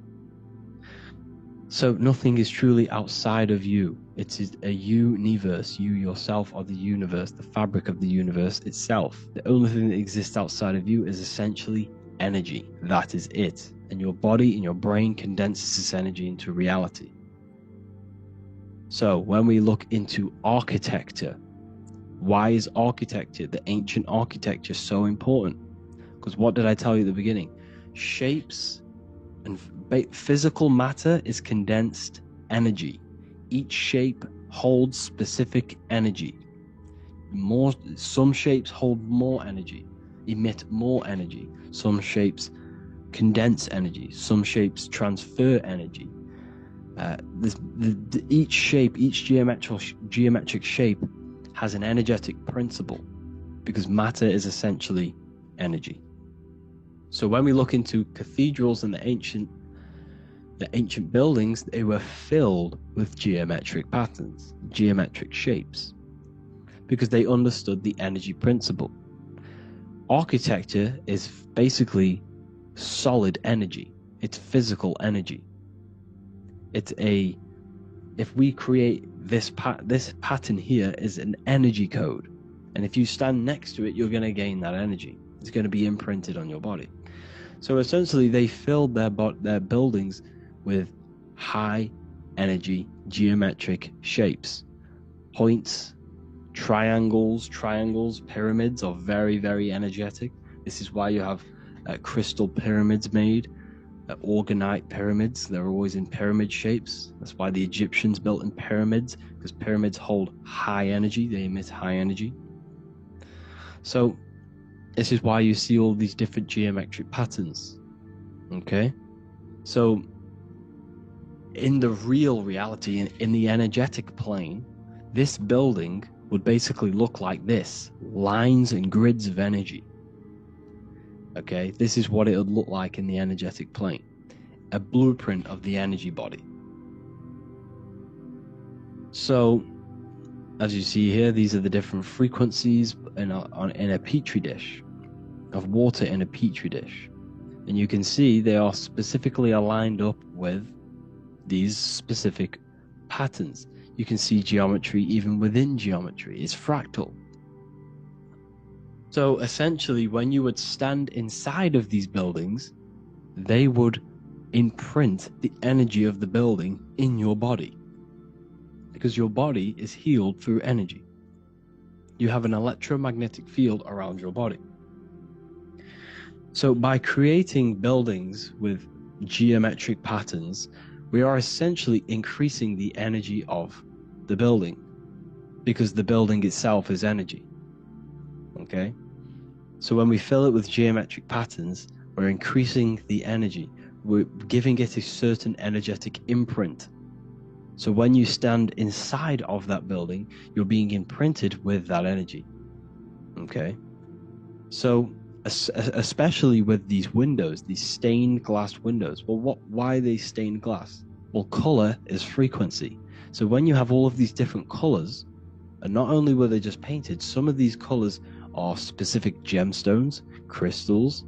So nothing is truly outside of you. It is a universe. You yourself are the universe, the fabric of the universe itself. The only thing that exists outside of you is essentially energy. That is it. And your body and your brain condenses this energy into reality. So when we look into architecture, why is architecture, the ancient architecture, so important? Because what did I tell you at the beginning? Shapes and physical matter is condensed energy. Each shape holds specific energy. Some shapes hold more energy, emit more energy. Some shapes condense energy. Some shapes transfer energy. Each shape, each geometric shape has an energetic principle, because matter is essentially energy. So when we look into cathedrals and the ancient buildings, they were filled with geometric patterns, geometric shapes, because they understood the energy principle. Architecture is basically solid energy. It's physical energy. If we create this pattern here is an energy code, and if you stand next to it, you're going to gain that energy. It's going to be imprinted on your body. So essentially, they filled their buildings with high energy geometric shapes, points, triangles, pyramids are very, very energetic. This is why you have crystal pyramids made, organite pyramids. They're always in pyramid shapes. That's why the Egyptians built in pyramids, because pyramids hold high energy. They emit high energy. So this is why you see all these different geometric patterns. Okay? So in the real reality, in the energetic plane, this building would basically look like this: lines and grids of energy. Okay, this is what it would look like in the energetic plane, a blueprint of the energy body. So, as you see here, these are the different frequencies in a petri dish, of water in a petri dish. And you can see they are specifically aligned up with these specific patterns. You can see geometry even within geometry. It's fractal. So essentially, when you would stand inside of these buildings, they would imprint the energy of the building in your body, because your body is healed through energy. You have an electromagnetic field around your body. So by creating buildings with geometric patterns, we are essentially increasing the energy of the building, because the building itself is energy. Okay? So when we fill it with geometric patterns, we're increasing the energy. We're giving it a certain energetic imprint. So when you stand inside of that building, you're being imprinted with that energy. Okay? So especially with these windows, these stained glass windows. Well, why are they stained glass? Well, color is frequency. So when you have all of these different colors, and not only were they just painted, some of these colors are specific gemstones, crystals,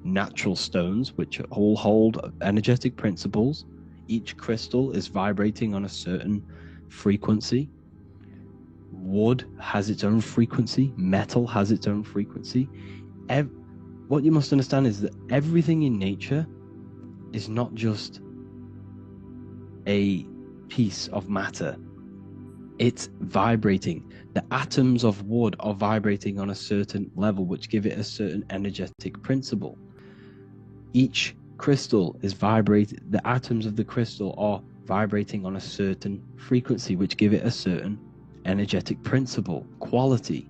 natural stones, which all hold energetic principles. Each crystal is vibrating on a certain frequency. Wood has its own frequency. Metal has its own frequency. What you must understand is that everything in nature is not just a piece of matter. It's vibrating. The atoms of wood are vibrating on a certain level, which give it a certain energetic principle. Each crystal is vibrating. The atoms of the crystal are vibrating on a certain frequency, which give it a certain energetic principle, quality.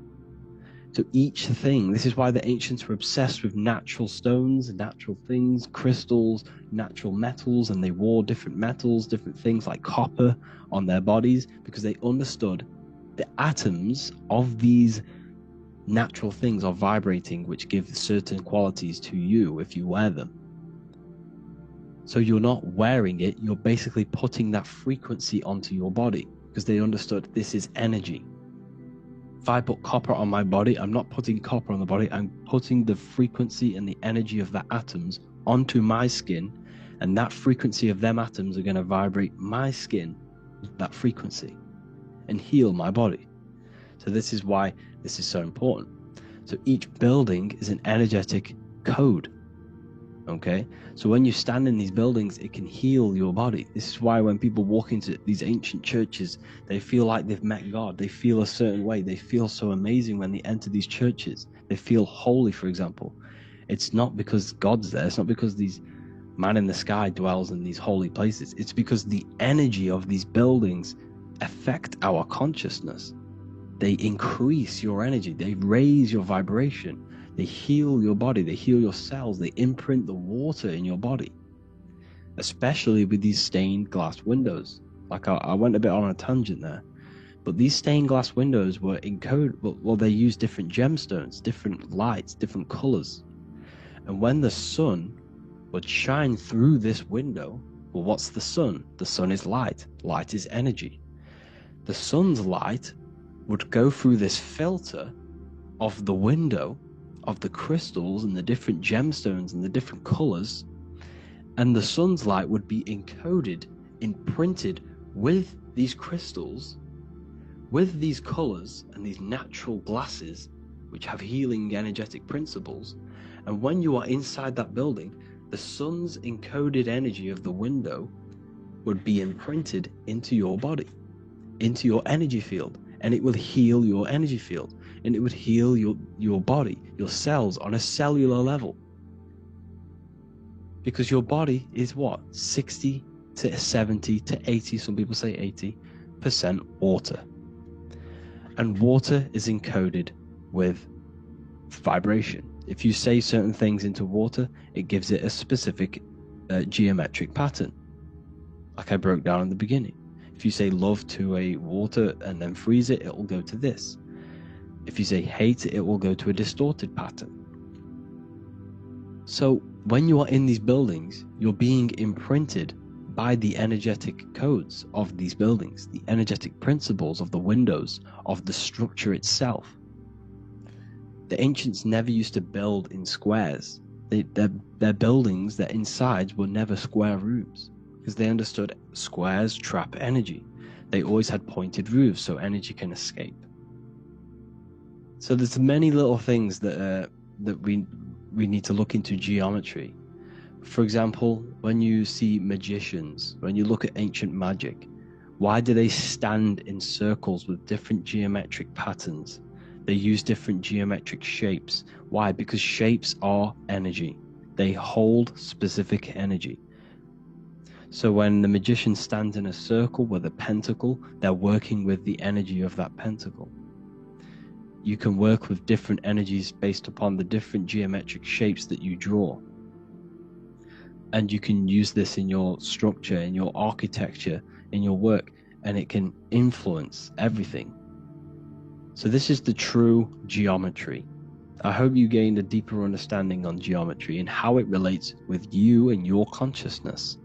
So each thing, this is why the ancients were obsessed with natural stones, natural things, crystals, natural metals, and they wore different metals, different things like copper on their bodies, because they understood the atoms of these natural things are vibrating, which give certain qualities to you if you wear them. So you're not wearing it, you're basically putting that frequency onto your body, because they understood this is energy. If I put copper on my body, I'm not putting copper on the body, I'm putting the frequency and the energy of the atoms onto my skin, and that frequency of them atoms are going to vibrate my skin with that frequency and heal my body. So this is why this is so important. So each building is an energetic code. Okay, so when you stand in these buildings, it can heal your body. This is why when people walk into these ancient churches, they feel like they've met God. They feel a certain way. They feel so amazing when they enter these churches. They feel holy, for example. It's not because God's there. It's not because these man in the sky dwells in these holy places. It's because the energy of these buildings affect our consciousness. They increase your energy. They raise your vibration. They heal your body, they heal your cells, they imprint the water in your body, especially with these stained glass windows. Like I went a bit on a tangent there, but these stained glass windows were encoded, well, they use different gemstones, different lights, different colors. And when the sun would shine through this window, well, what's the sun? The sun is light. Light is energy. The sun's light would go through this filter of the window, of the crystals and the different gemstones and the different colors, and the sun's light would be encoded, imprinted with these crystals, with these colors and these natural glasses which have healing energetic principles. And when you are inside that building, the sun's encoded energy of the window would be imprinted into your body, into your energy field, and it will heal your energy field. And it would heal your body, your cells on a cellular level. Because your body is what? 60 to 70 to 80, some people say 80% water. And water is encoded with vibration. If you say certain things into water, it gives it a specific geometric pattern. Like I broke down in the beginning. If you say love to a water and then freeze it, it will go to this. If you say hate, it will go to a distorted pattern. So when you are in these buildings, you're being imprinted by the energetic codes of these buildings, the energetic principles of the windows, of the structure itself. The ancients never used to build in squares. Their buildings, their insides were never square rooms, because they understood squares trap energy. They always had pointed roofs so energy can escape. So there's many little things that we need to look into geometry. For example, when you see magicians, when you look at ancient magic, why do they stand in circles with different geometric patterns? They use different geometric shapes. Why? Because shapes are energy. They hold specific energy. So when the magician stands in a circle with a pentacle, they're working with the energy of that pentacle. You can work with different energies based upon the different geometric shapes that you draw. And you can use this in your structure, in your architecture, in your work, and it can influence everything. So this is the true geometry. I hope you gained a deeper understanding on geometry and how it relates with you and your consciousness.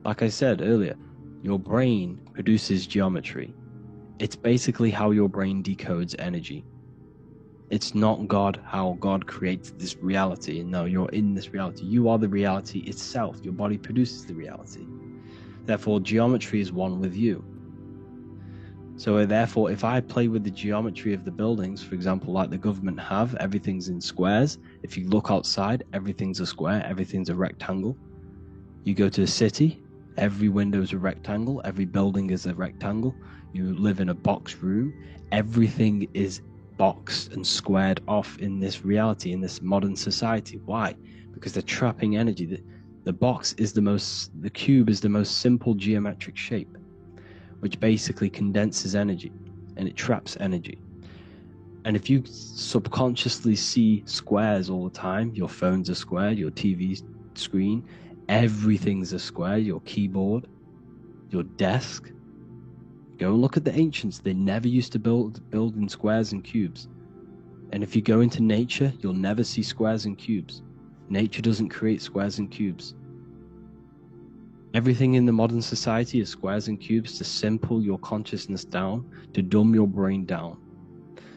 Like I said earlier, your brain produces geometry. It's basically how your brain decodes energy. It's not God, how God creates this reality. No, you're in this reality. You are the reality itself. Your body produces the reality. Therefore, geometry is one with you. So therefore, if I play with the geometry of the buildings, for example, like the government have, everything's in squares. If you look outside, everything's a square, everything's a rectangle. You go to a city, Every window is a rectangle. Every building is a rectangle. You live in a box room. Everything is boxed and squared off in this reality, in this modern society. Why? Because they're trapping energy. The cube is the most simple geometric shape, which basically condenses energy, and it traps energy. And if you subconsciously see squares all the time, your phone's a square, your TV screen, everything's a square, your keyboard, your desk. Go and look at the ancients. They never used to build in squares and cubes. And if you go into nature, you'll never see squares and cubes. Nature doesn't create squares and cubes. Everything in the modern society is squares and cubes to simple your consciousness down, to dumb your brain down.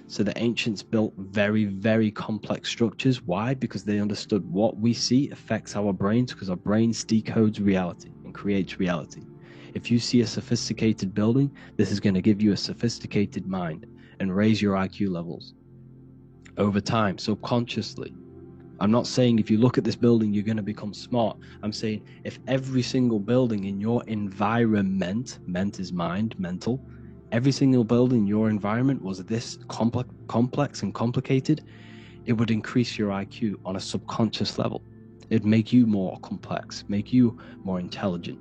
So the ancients built very, very complex structures. Why? Because they understood what we see affects our brains, because our brains decodes reality and creates reality. If you see a sophisticated building, this is going to give you a sophisticated mind and raise your IQ levels over time, subconsciously. I'm not saying if you look at this building, you're going to become smart. I'm saying if every single building in your environment, ment is mind, mental, every single building in your environment was this complex and complicated, it would increase your IQ on a subconscious level. It'd make you more complex, make you more intelligent.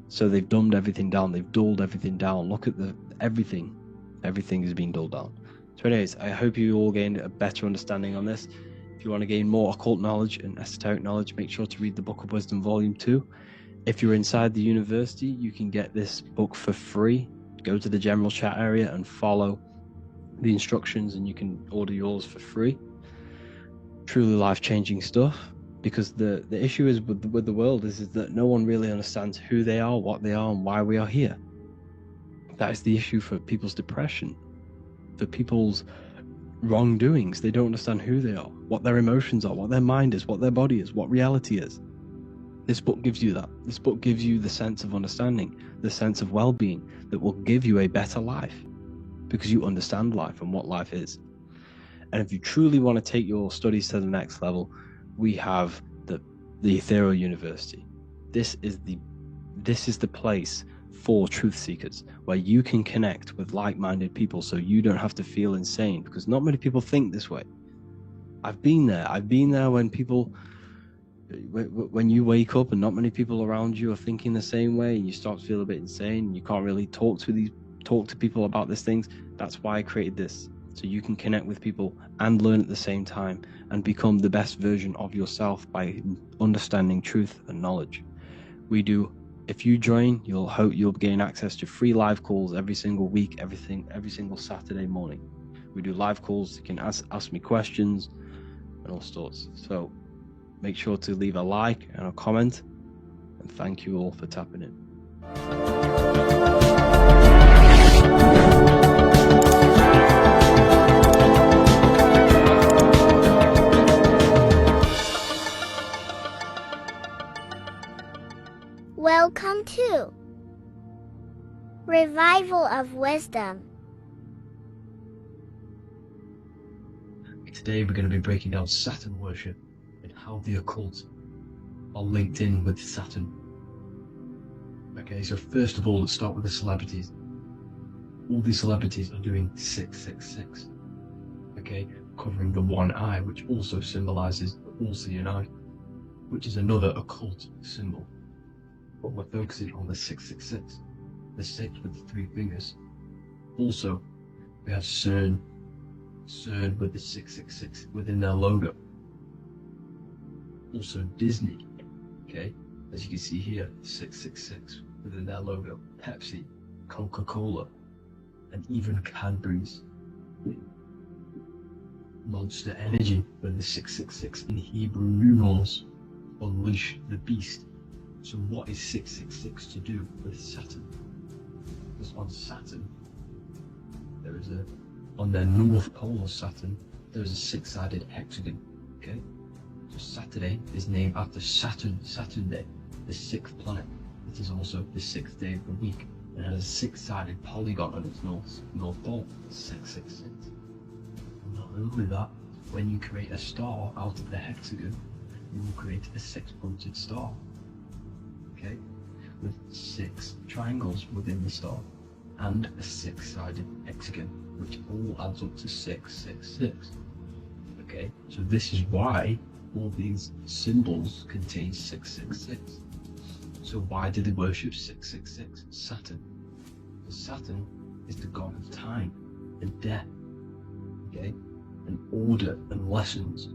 So they've dumbed everything down. They've dulled everything down. Look at everything. Everything is being dulled down. So anyways, I hope you all gained a better understanding on this. If you want to gain more occult knowledge and esoteric knowledge, make sure to read the Book of Wisdom Volume 2. If you're inside the university, you can get this book for free. Go to the general chat area and follow the instructions, and you can order yours for free. Truly life-changing stuff. Because the issue is with the world is that no one really understands who they are, what they are, and why we are here. That is the issue for people's depression, for people's wrongdoings. They don't understand who they are, what their emotions are, what their mind is, what their body is, what reality is. This book gives you that. This book gives you the sense of understanding, the sense of well-being that will give you a better life, because you understand life and what life is. And if you truly want to take your studies to the next level, we have the Ethereal University. This is the place for truth seekers, where you can connect with like-minded people, so you don't have to feel insane, because not many people think this way. I've been there when you wake up and not many people around you are thinking the same way, and you start to feel a bit insane, and you can't really talk to people about these things. That's why I created this, so you can connect with people and learn at the same time and become the best version of yourself by understanding truth and knowledge. If you join, you'll gain access to free live calls every single week, every single Saturday morning. We do live calls. You can ask me questions and all sorts. So make sure to leave a like and a comment, and thank you all for tapping in. Welcome to Revival of Wisdom. Today we're going to be breaking down Saturn worship and how the occult are linked in with Saturn. Okay, so first of all, let's start with the celebrities. All these celebrities are doing 666. Okay, covering the one eye, which also symbolizes the all-seeing eye, which is another occult symbol. But we're focusing on the 666, the 6 with the 3 fingers. Also, we have CERN with the 666 within their logo. Also Disney, okay, as you can see here, 666 within their logo. Pepsi, Coca-Cola, and even Cadbury's. Monster Energy with the 666 in Hebrew numerals. Unleash the beast. So what is 666 to do with Saturn? Because on Saturn, on their north pole of Saturn, there is a 6-sided hexagon, okay? So Saturday is named after Saturn Day, the 6th planet. It is also the 6th day of the week, and has a 6-sided polygon on its north pole, 666. And not only that, when you create a star out of the hexagon, you will create a 6-pointed star. okay, with 6 triangles within the star and a 6-sided hexagon, which all adds up to 666. Okay, so this is why all these symbols contain 666. So why do they worship 666? Saturn. Because Saturn is the god of time and death, okay, and order and lessons.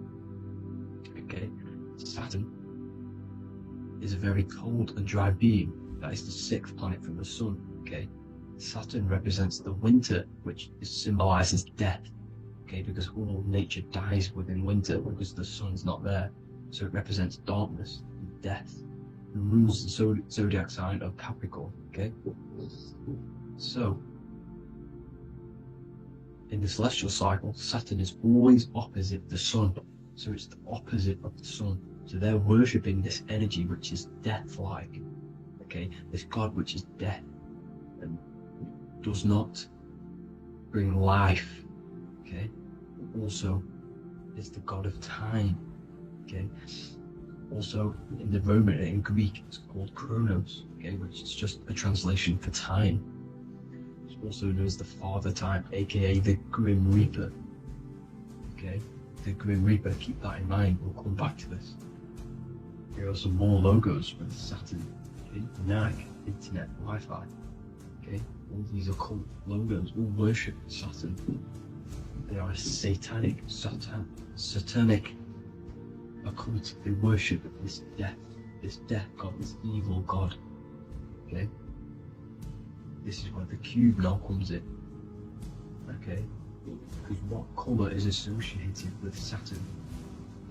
Okay, Saturn is a very cold and dry being. That is the 6th planet from the sun. Okay, Saturn represents the winter, which symbolizes death. Okay, because all nature dies within winter because the sun's not there. So it represents darkness and death. It rules the zodiac sign of Capricorn. Okay, so in the celestial cycle, Saturn is always opposite the sun. So it's the opposite of the sun. So they're worshipping this energy which is death-like. Okay, this god which is death and does not bring life. Okay, also is the god of time. Okay, also in the Roman and in Greek it's called Chronos. Okay, which is just a translation for time. It's also known as the Father Time, aka the Grim Reaper. Okay, the Grim Reaper. Keep that in mind. We'll come back to this. Here are some more logos with Saturn. Okay, NAC, Internet, Wi-Fi. Okay, all these occult logos all worship Saturn. They are a satanic occult. They worship this death god, this evil god. Okay, this is where the cube now comes in. Okay, because what colour is associated with Saturn?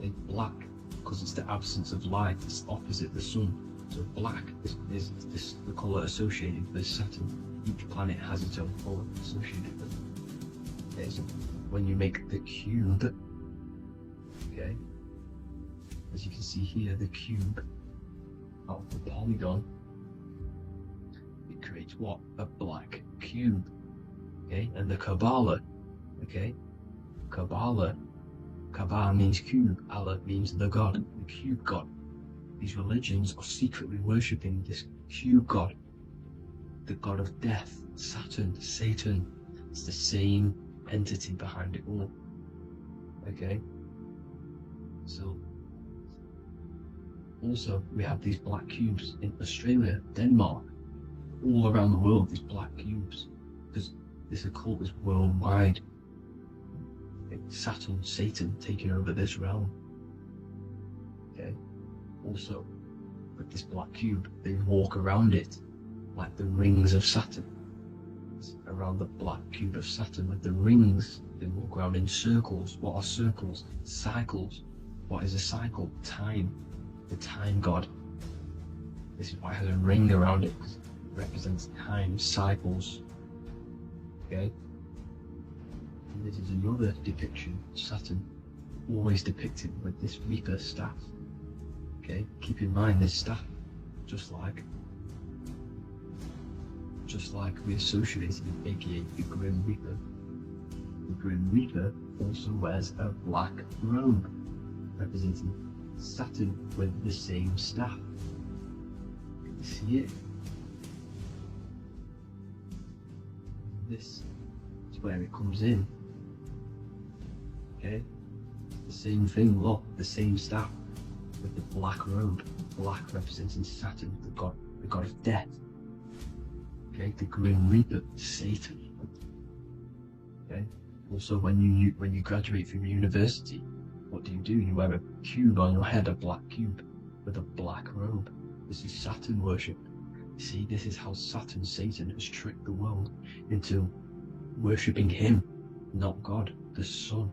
It's black, because it's the absence of light. It's opposite the sun. So black is the colour associated with Saturn. Each planet has its own colour associated with it. Okay, so when you make the cube, okay, as you can see here, the cube of the polygon, it creates what? A black cube. Okay, and the Kabbalah, okay, Kabbalah means cube, Allah means the god, the cube god. These religions are secretly worshipping this cube god, the god of death, Saturn, Satan. It's the same entity behind it all. Okay, so also we have these black cubes in Australia, Denmark, all around the world, these black cubes, because this occult is worldwide. Saturn, Satan taking over this realm. Okay, also with this black cube, they walk around it like the rings of Saturn. Around the black cube of Saturn with the rings, they walk around in circles. What are circles? Cycles. What is a cycle? Time. The time god. This is why it has a ring around it, because it represents time, cycles. Okay, and this is another depiction of Saturn, always depicted with this Reaper staff. Okay, keep in mind this staff, just like we associated with, aka the Grim Reaper. The Grim Reaper also wears a black robe, representing Saturn with the same staff. You see it? This is where it comes in. Okay? The same thing, look, the same staff with the black robe. Black representing Saturn, the god of death. Okay, the Grim Reaper, Satan. Okay? Also when you graduate from university, what do? You wear a cube on your head, a black cube with a black robe. This is Saturn worship. See, this is how Saturn, Satan, has tricked the world into worshipping him, not God, the sun,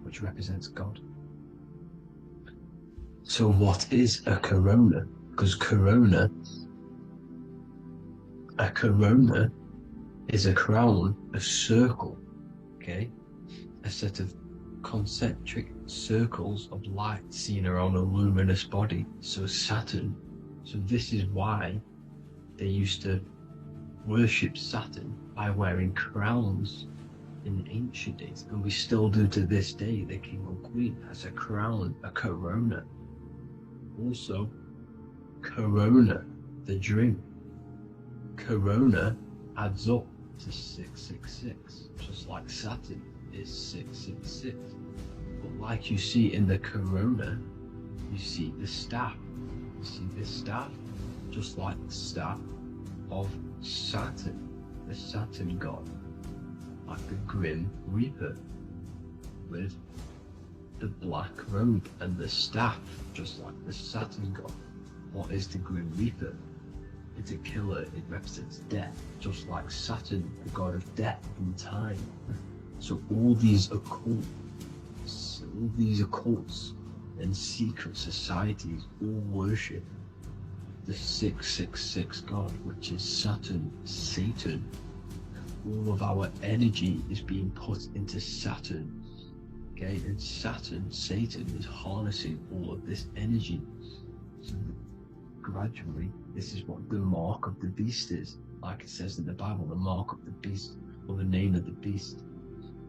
which represents God. So what is a corona? Because a corona is a crown, a circle, okay? A set of concentric circles of light seen around a luminous body. So Saturn. So this is why they used to worship Saturn by wearing crowns in ancient days, and we still do to this day. The king or queen has a crown, a corona. Also, corona the dream. Corona adds up to 666, just like Saturn is 666. But like you see in the corona, you see the staff. You see this staff, just like the staff of Saturn, the Saturn god, like the Grim Reaper, with the black robe and the staff, just like the Saturn god. What is the Grim Reaper? It's a killer. It represents death, just like Saturn, the god of death and time. So all these occults and secret societies all worship the 666 god, which is Saturn, Satan. All of our energy is being put into Saturn. Okay, and Saturn, Satan, is harnessing all of this energy. So gradually, this is what the mark of the beast is. Like it says in the Bible, the mark of the beast, or the name of the beast.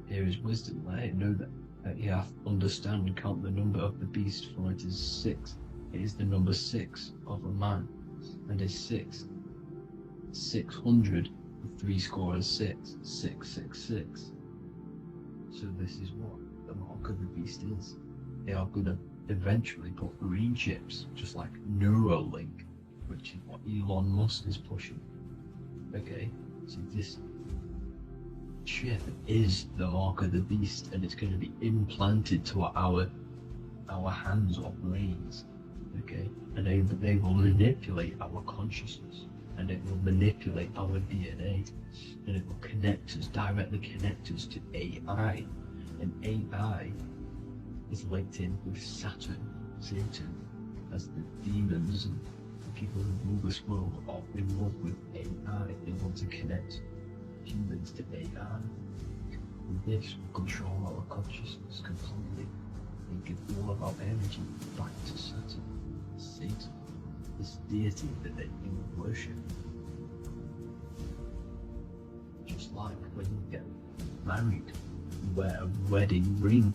Here is wisdom. Let it know that you have to understand and count the number of the beast, for it is 6. It is the number 6 of a man, and is 6. 600 and 666, 666. So this is what the mark of the beast is. They are going to eventually put green chips, just like Neuralink, which is what Elon Musk is pushing. Okay, so this chip is the mark of the beast, and it's going to be implanted to our hands or brains. Okay, and they will manipulate our consciousness, and it will manipulate our DNA, and it will directly connect us to AI, and AI is linked in with Saturn, Satan, as the demons and the people who rule this world are in love with AI. They want to connect humans to AI. And this will control our consciousness completely and give all of our energy back to Saturn, Satan, this deity that they worship. Just like when you get married, you wear a wedding ring,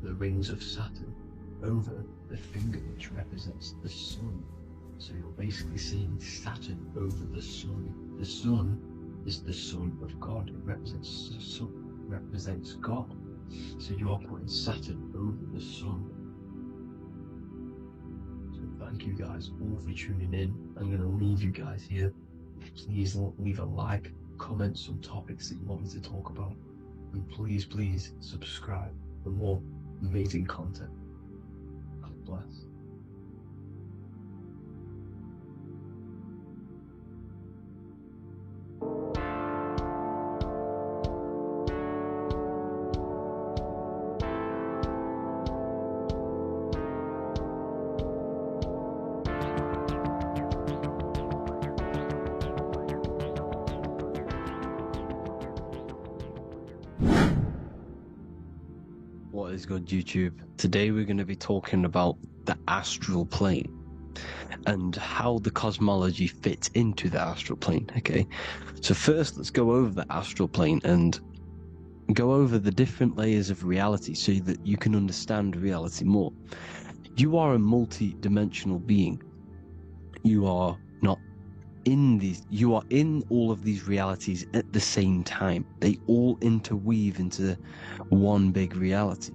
the rings of Saturn, over the finger, which represents the sun. So you're basically seeing Saturn over the sun. The sun is the son of God. It represents the sun, represents God. So you are putting Saturn over the sun. So thank you guys all for tuning in. I'm going to leave you guys here. Please leave a like, comment some topics that you want me to talk about, and please subscribe for more amazing content. God bless. What is good, YouTube? Today we're going to be talking about the astral plane and how the cosmology fits into the astral plane. Okay, so first let's go over the astral plane and go over the different layers of reality so that you can understand reality more. You are a multi-dimensional being. You are not in these, you are in all of these realities at the same time. They all interweave into one big reality.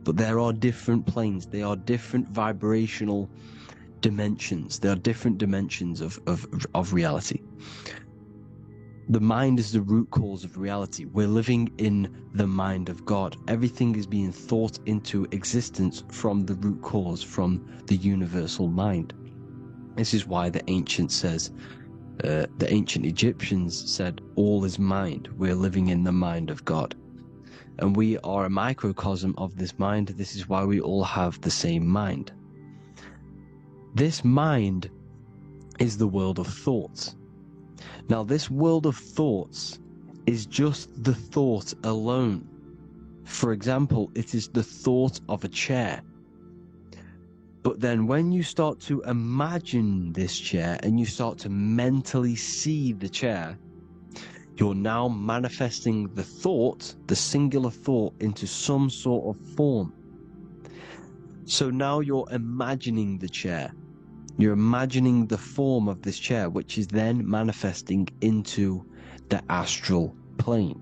But there are different planes, they are different vibrational dimensions, there are different dimensions of reality. The mind is the root cause of reality. We're living in the mind of God. Everything is being thought into existence from the root cause, from the universal mind. This is why the ancient Egyptians said, all is mind. We're living in the mind of God. And we are a microcosm of this mind. This is why we all have the same mind. This mind is the world of thoughts. Now, this world of thoughts is just the thought alone. For example, it is the thought of a chair. But then when you start to imagine this chair and you start to mentally see the chair, you're now manifesting the thought, the singular thought, into some sort of form. So now you're imagining the chair. You're imagining the form of this chair, which is then manifesting into the astral plane.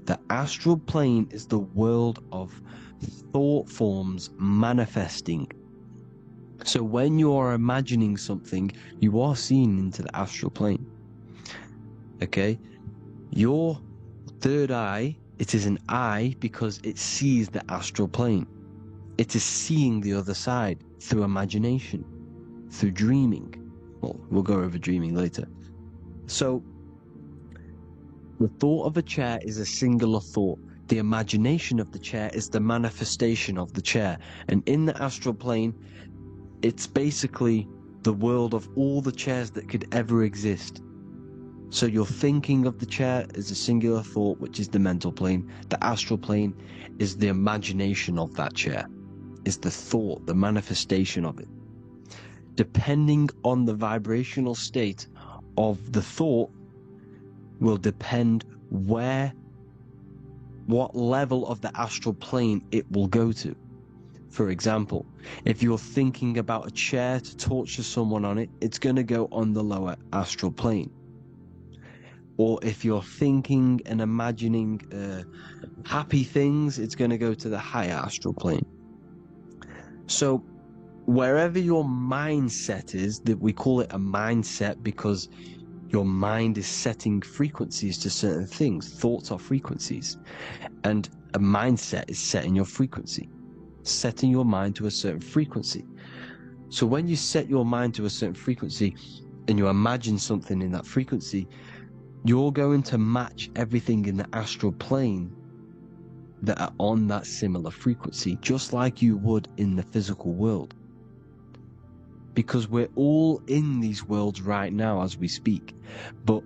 The astral plane is the world of thought forms manifesting. So when you are imagining something, you are seeing into the astral plane. Okay? Your third eye, it is an eye because it sees the astral plane. It is seeing the other side through imagination, through dreaming. Well, we'll go over dreaming later. So, the thought of a chair is a singular thought. The imagination of the chair is the manifestation of the chair. And in the astral plane, it's basically the world of all the chairs that could ever exist. So you're thinking of the chair as a singular thought, which is the mental plane. The astral plane is the imagination of that chair, is the thought, the manifestation of it. Depending on the vibrational state of the thought will depend what level of the astral plane it will go to. For example, if you're thinking about a chair to torture someone on it, it's going to go on the lower astral plane. Or if you're thinking and imagining happy things, it's going to go to the higher astral plane. So wherever your mindset is, that we call it a mindset because your mind is setting frequencies to certain things. Thoughts are frequencies. And a mindset is setting your frequency, setting your mind to a certain frequency. So when you set your mind to a certain frequency and you imagine something in that frequency, you're going to match everything in the astral plane that are on that similar frequency, just like you would in the physical world. Because we're all in these worlds right now as we speak, but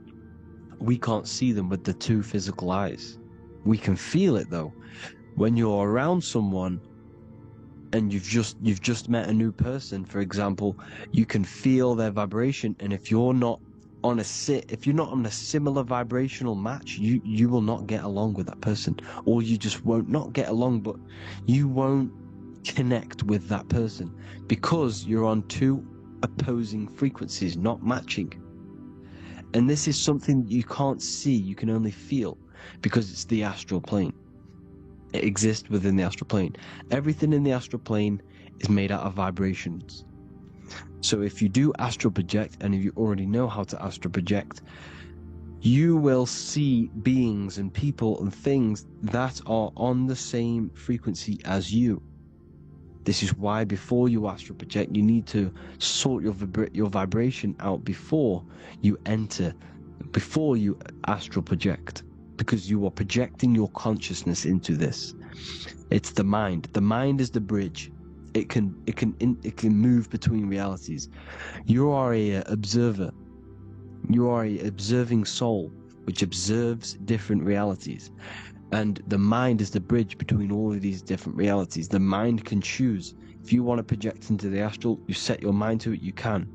we can't see them with the two physical eyes. We can feel it though. When you're around someone and you've just met a new person, for example, you can feel their vibration, and if you're not on a similar vibrational match, you will not get along with that person, or you just won't not get along, but you won't connect with that person because you're on two opposing frequencies, not matching. And this is something you can't see, you can only feel, because it's the astral plane. It exists within the astral plane. Everything in the astral plane is made out of vibrations. So if you do astral project, and if you already know how to astral project, you will see beings and people and things that are on the same frequency as you. This is why before you astral project, you need to sort your vibration out before you astral project, because you are projecting your consciousness into this. It's the mind. The mind is the bridge. It can move between realities. You are a observer. You are a observing soul which observes different realities. And the mind is the bridge between all of these different realities. The mind can choose. If you want to project into the astral, you set your mind to it, you can.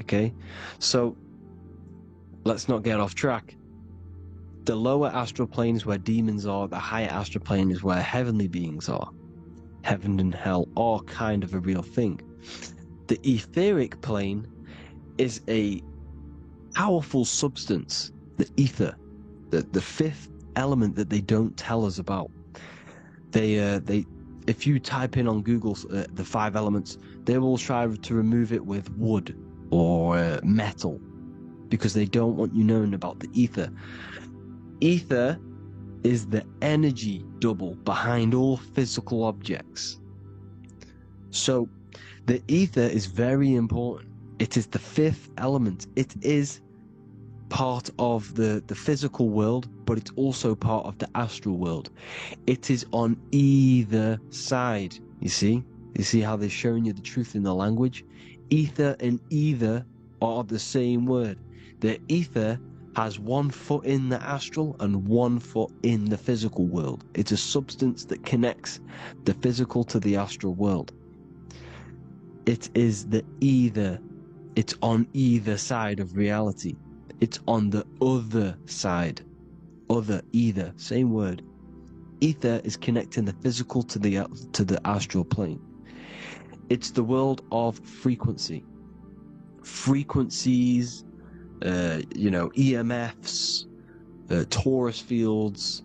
Okay? So, let's not get off track. The lower astral plane is where demons are. The higher astral plane is where heavenly beings are. Heaven and hell are kind of a real thing. The etheric plane is a powerful substance. The ether. The fifth element that they don't tell us about. If you type in on Google the 5 elements, they will try to remove it with wood or metal, because they don't want you knowing about the ether. Ether is the energy double behind all physical objects. So the ether is very important. It is the 5th element. It is part of the physical world, but it's also part of the astral world. It is on either side. You see how they're showing you the truth in the language? Ether and either are the same word. The ether has 1 foot in the astral and 1 foot in the physical world. It's a substance that connects the physical to the astral world. It is the either. It's on either side of reality. It's on the other side. Other, either, same word. Ether is connecting the physical to the astral plane. It's the world of frequency. frequencies, EMFs, torus fields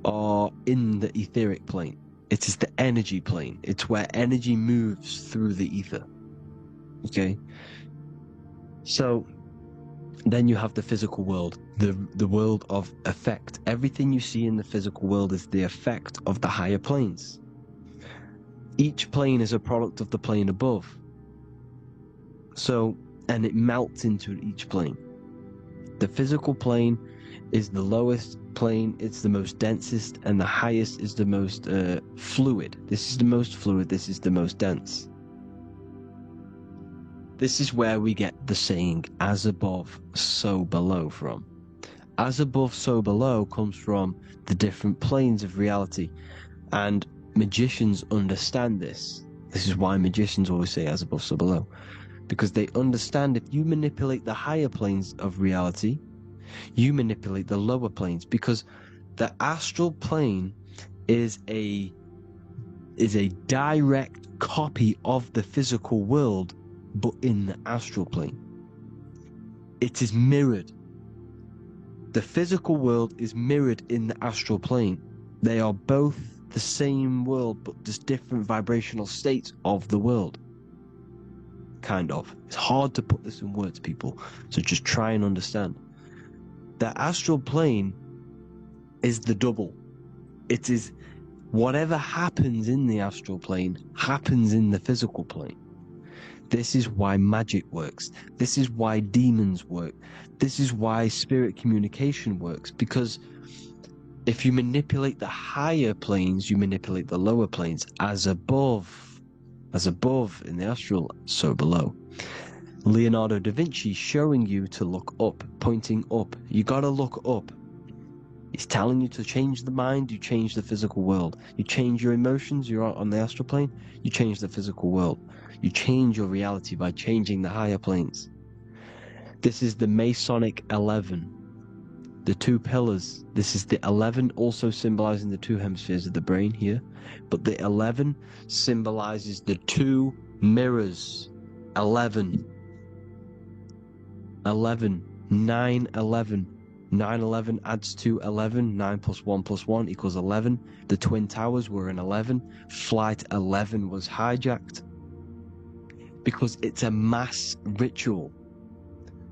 are in the etheric plane. It is the energy plane. It's where energy moves through the ether. Okay? So then you have the physical world, the world of effect. Everything you see in the physical world is the effect of the higher planes. Each plane is a product of the plane above. So, and it melts into each plane. The physical plane is the lowest plane, it's the most densest, and the highest is the most fluid. This is the most fluid, this is the most dense. This is where we get the saying, as above, so below from. As above, so below comes from the different planes of reality. And magicians understand this. This is why magicians always say as above, so below. Because they understand if you manipulate the higher planes of reality, you manipulate the lower planes. Because the astral plane is a direct copy of the physical world, but in the astral plane. It is mirrored. The physical world is mirrored in the astral plane. They are both the same world, but just different vibrational states of the world. Kind of. It's hard to put this in words, people, so just try and understand. The astral plane is the double. It is whatever happens in the astral plane happens in the physical plane. This is why magic works. This is why demons work. This is why spirit communication works. Because if you manipulate the higher planes, you manipulate the lower planes. As above in the astral, so below. Leonardo da Vinci showing you to look up, pointing up. You gotta look up. He's telling you to change the mind, you change the physical world. You change your emotions, you're on the astral plane, you change the physical world. You change your reality by changing the higher planes. This is the Masonic 11. The two pillars. This is the 11 also symbolizing the two hemispheres of the brain here. But the 11 symbolizes the two mirrors. 11. 11. 9, 11. 9, 11 adds to 11. 9 plus 1 plus 1 equals 11. The Twin Towers were in 11. Flight 11 was hijacked. Because it's a mass ritual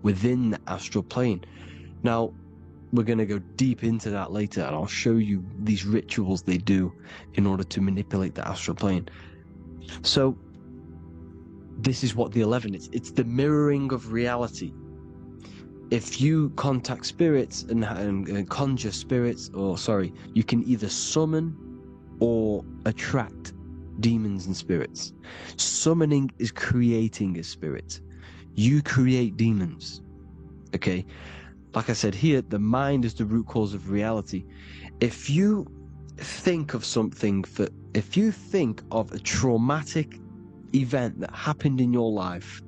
within the astral plane. Now, we're going to go deep into that later, and I'll show you these rituals they do in order to manipulate the astral plane. So, this is what the 11 is. It's the mirroring of reality. If you contact spirits and conjure spirits, you can either summon or attract demons and spirits. Summoning is creating a spirit. You create demons. Okay? Like I said here, the mind is the root cause of reality. If you think of if you think of a traumatic event that happened in your life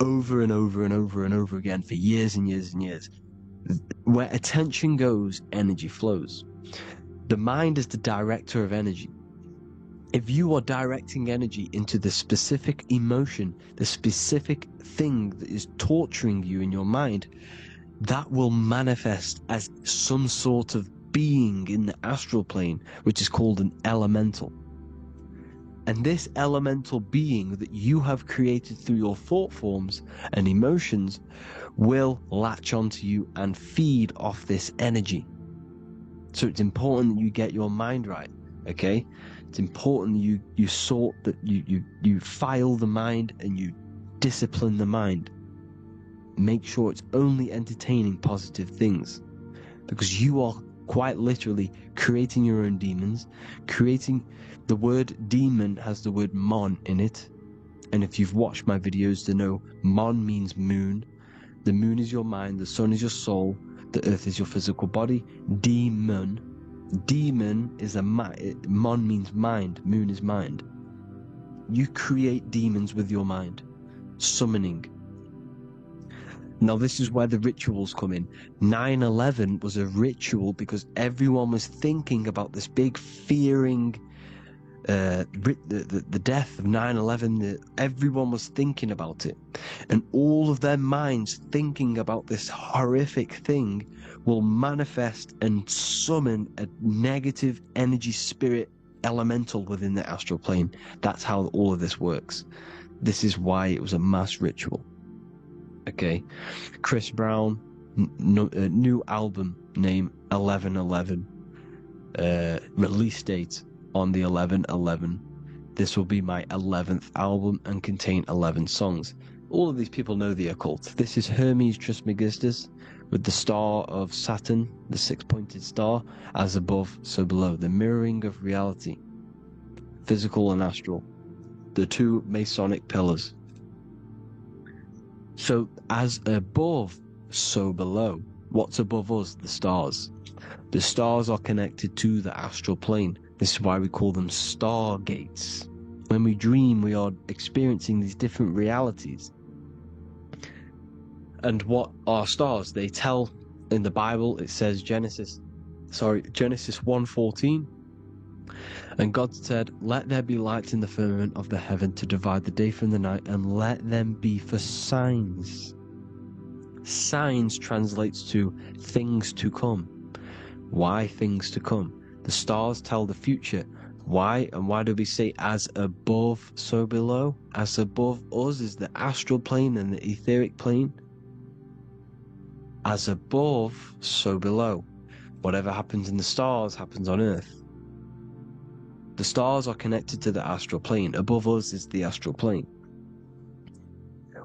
over and over and over and over again for years and years and years, where attention goes, energy flows. The mind is the director of energy. If you are directing energy into the specific emotion, the specific thing that is torturing you in your mind, that will manifest as some sort of being in the astral plane, which is called an elemental. And this elemental being that you have created through your thought forms and emotions will latch onto you and feed off this energy. So it's important that you get your mind right, okay? It's important you sort that you file the mind and you discipline the mind. Make sure it's only entertaining positive things, because you are quite literally creating your own demons. The word demon has the word mon in it, and if you've watched my videos to know mon means moon. The moon is your mind, the sun is your soul, the earth is your physical body. Demon is mon means mind, moon is mind. You create demons with your mind. Summoning. Now this is where the rituals come in. 9/11 was a ritual because everyone was thinking about this big fearing the death of 9/11, everyone was thinking about it, and all of their minds thinking about this horrific thing will manifest and summon a negative energy spirit elemental within the astral plane. That's how all of this works. This is why it was a mass ritual. Okay, Chris Brown, new album name 11/11, release date on the 11/11. This will be my 11th album and contain 11 songs. All of these people know the occult. This is Hermes Trismegistus with the star of Saturn, the six-pointed star, as above, so below. The mirroring of reality, physical and astral, the two Masonic pillars. So as above, so below. What's above us? The stars. The stars are connected to the astral plane. This is why we call them stargates. When we dream, we are experiencing these different realities. And what are stars? They tell in the Bible, it says Genesis 1:14. And God said, "Let there be lights in the firmament of the heaven to divide the day from the night, and let them be for signs." Signs translates to things to come. Why things to come? The stars tell the future. Why? And why do we say as above, so below? As above us is the astral plane and the etheric plane. As above, so below. Whatever happens in the stars happens on Earth. The stars are connected to the astral plane. Above us is the astral plane.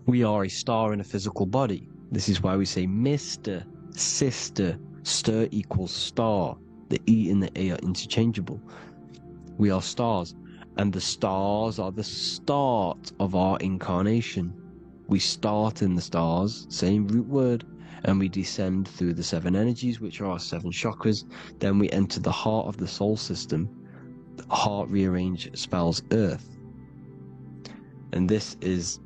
We are a star in a physical body. This is why we say Mr., Sister, stir equals star. The E and the A are interchangeable. We are stars, and the stars are the start of our incarnation. We start in the stars, same root word, and we descend through the seven energies, which are our seven chakras. Then we enter the heart of the soul system. The heart rearranged spells Earth. And this is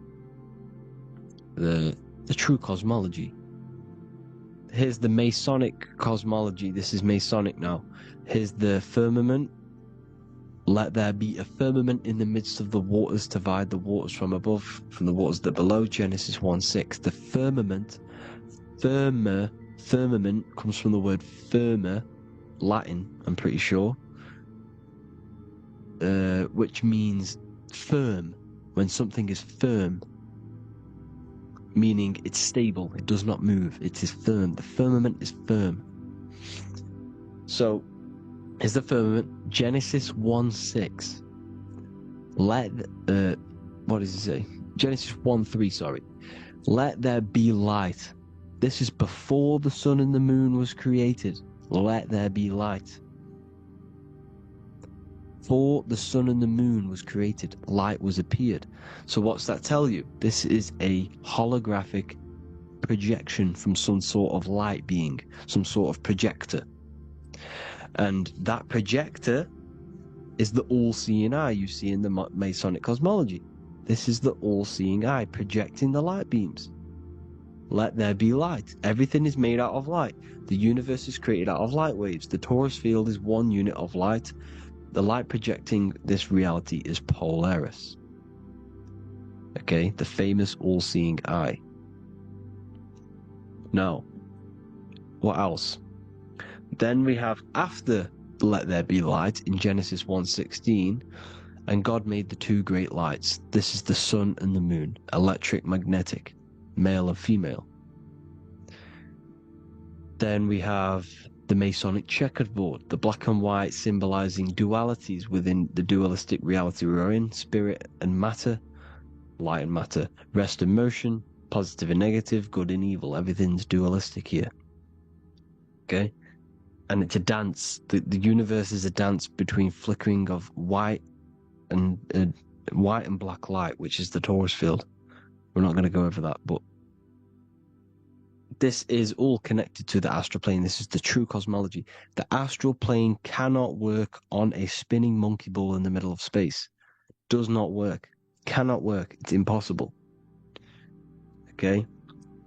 the true cosmology. Here's the Masonic cosmology. This is Masonic now. Here's the firmament. Let there be a firmament in the midst of the waters to divide the waters from above from the waters that below. Genesis 1:6. The firmament, firmament comes from the word firma, Latin, I'm pretty sure, which means firm. When something is firm, meaning it's stable, it does not move, it is firm. The firmament is firm. So, is the firmament Genesis 1:6. What does it say? Genesis 1:3, sorry. Let there be light. This is before the sun and the moon was created. Let there be light. Before the sun and the moon was created, light was appeared. So what's that tell you? This is a holographic projection from some sort of light being, some sort of projector. And that projector is the all-seeing eye you see in the Masonic cosmology. This is the all-seeing eye projecting the light beams. Let there be light. Everything is made out of light. The universe is created out of light waves. The torus field is one unit of light. The light projecting this reality is Polaris. Okay, the famous all-seeing eye. Now, what else? Then we have after let there be light in Genesis 1:16, and God made the two great lights. This is the sun and the moon, electric, magnetic, male and female. Then we have the Masonic checkerboard, the black and white symbolizing dualities within the dualistic reality we are in, spirit and matter, light and matter, rest and motion, positive and negative, good and evil. Everything's dualistic here. Okay? And it's a dance. The universe is a dance between flickering of white and black light, which is the torus field. We're not going to go over that, but this is all connected to the astral plane. This is the true cosmology. The astral plane cannot work on a spinning monkey ball in the middle of space. Does not work. Cannot work. It's impossible. Okay?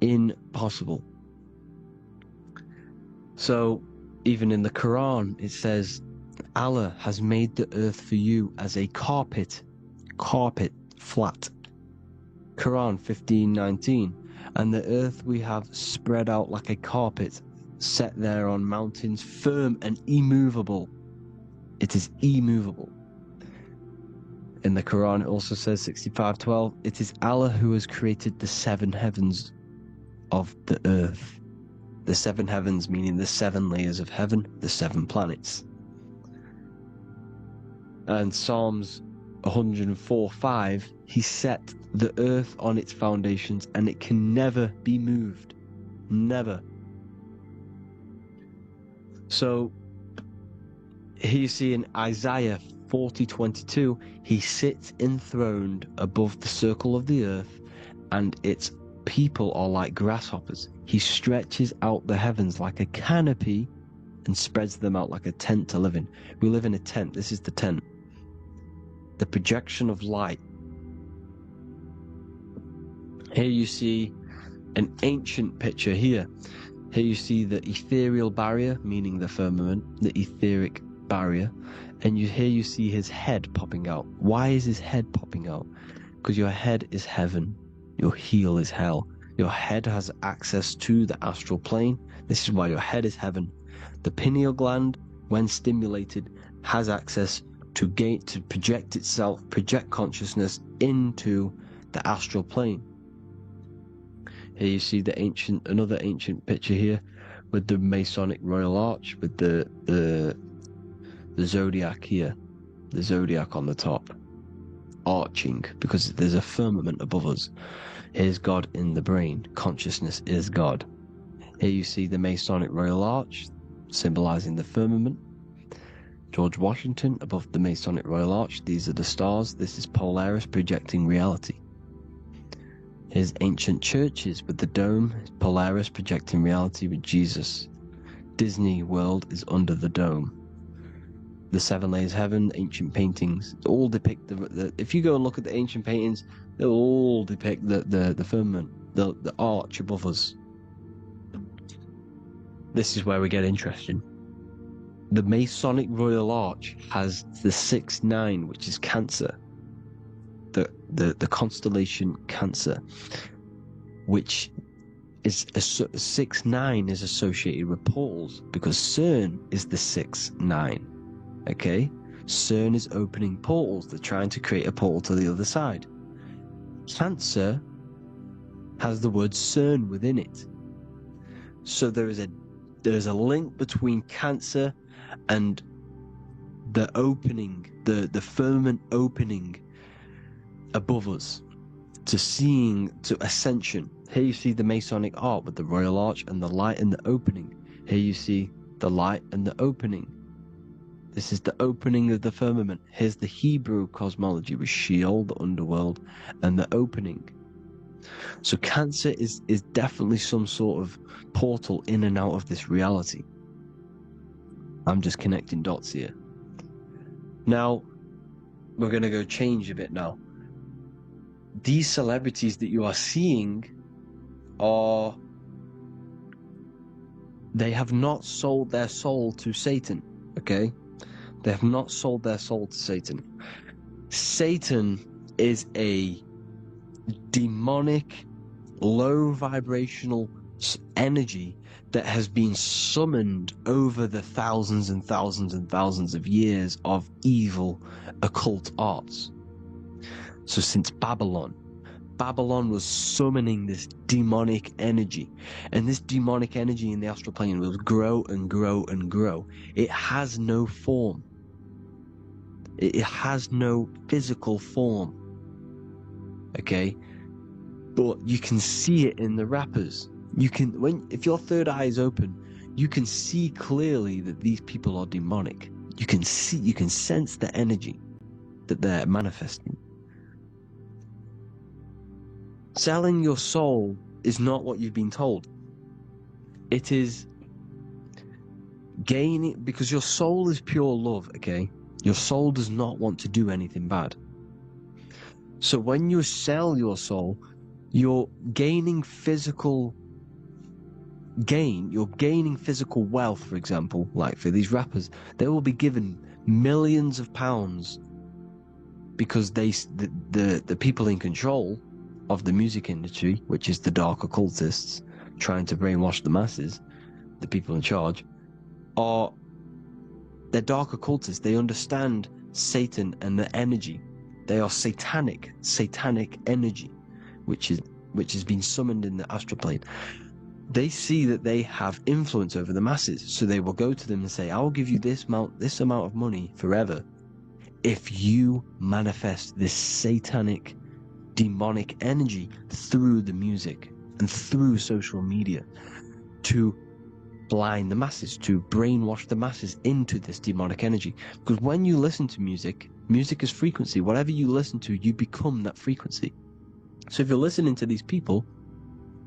Impossible. So, even in the Quran, it says, Allah has made the earth for you as a carpet, flat. Quran 15:19. And the earth we have spread out like a carpet, set there on mountains, firm and immovable. It is immovable. In the Quran, it also says 65:12, it is Allah who has created the 7 heavens of the earth. The 7 heavens meaning the 7 layers of heaven, the 7 planets. And Psalms 104:5, he set the earth on its foundations and it can never be moved. Never. So here you see in Isaiah 40:22, he sits enthroned above the circle of the earth, and its people are like grasshoppers. He stretches out the heavens like a canopy and spreads them out like a tent to live in. We live in a tent. This is the tent. The projection of light. Here you see an ancient picture here. Here you see the ethereal barrier, meaning the firmament, the etheric barrier, and here you see his head popping out. Why is his head popping out? Because your head is heaven, your heel is hell. Your head has access to the astral plane. This is why your head is heaven. The pineal gland, when stimulated, has access to project itself, project consciousness into the astral plane. Here you see another ancient picture here with the Masonic Royal Arch, with the zodiac here, the zodiac on the top, arching, because there's a firmament above us. Here's God in the brain. Consciousness is God. Here you see the Masonic Royal Arch, symbolizing the firmament. George Washington above the Masonic Royal Arch. These are the stars. This is Polaris projecting reality. Here's ancient churches with the dome. Polaris projecting reality with Jesus. Disney World is under the dome. The 7 layers of heaven, ancient paintings, all depict if you go and look at the ancient paintings, they'll all depict the firmament, the arch above us. This is where we get interesting. The Masonic Royal Arch has the 6-9, which is Cancer. The constellation Cancer, which is 6-9 is associated with portals, because CERN is the 6-9. Okay, CERN is opening portals. They're trying to create a portal to the other side. Cancer has the word CERN within it, so there is a link between Cancer and the opening, the firmament opening above us, to ascension. Here you see the Masonic Arch with the Royal Arch and the light and the opening. Here you see the light and the opening. This is the opening of the firmament. Here's the Hebrew cosmology with Sheol, the underworld, and the opening. So Cancer is definitely some sort of portal in and out of this reality. I'm just connecting dots here. Now, we're going to go change a bit now. These celebrities that you are seeing they have not sold their soul to Satan, okay? They have not sold their soul to Satan. Satan is a demonic, low vibrational energy that has been summoned over the thousands and thousands and thousands of years of evil occult arts. So since Babylon was summoning this demonic energy, and this demonic energy in the astral plane will grow and grow and grow. It has no form. It has no physical form. Okay? But you can see it in the rappers. If your third eye is open, you can see clearly that these people are demonic. You can sense the energy that they're manifesting. Selling your soul is not what you've been told. It is gaining, because your soul is pure love, okay? Your soul does not want to do anything bad. So when you sell your soul, you're gaining physical gain, you're gaining physical wealth, for example. Like for these rappers, they will be given millions of pounds because the people in control of the music industry, which is the dark occultists trying to brainwash the masses, the people in charge, they're dark occultists. They understand Satan and the energy. They are satanic energy, which has been summoned in the astral plane. They see that they have influence over the masses, so they will go to them and say, I will give you this amount of money forever if you manifest this satanic, demonic energy through the music and through social media to blind the masses, to brainwash the masses into this demonic energy. Because when you listen to music is frequency. Whatever you listen to, you become that frequency. So if you're listening to these people,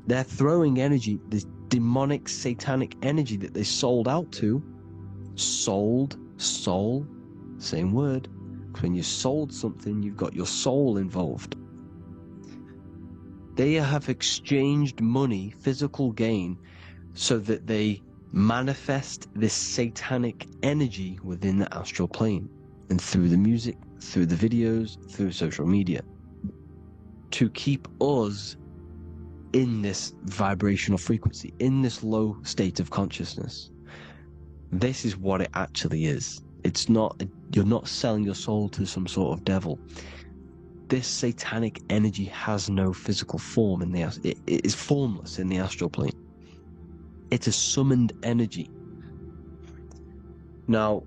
they're throwing energy, this demonic, satanic energy that they sold out to. Soul, same word. When you sold something, you've got your soul involved. They have exchanged money, physical gain, so that they manifest this satanic energy within the astral plane and through the music, through the videos, through social media, to keep us in this vibrational frequency, in this low state of consciousness. This is what it actually is. It's not, you're not selling your soul to some sort of devil. This satanic energy has no physical form in the it is formless in the astral plane. It's a summoned energy. Now,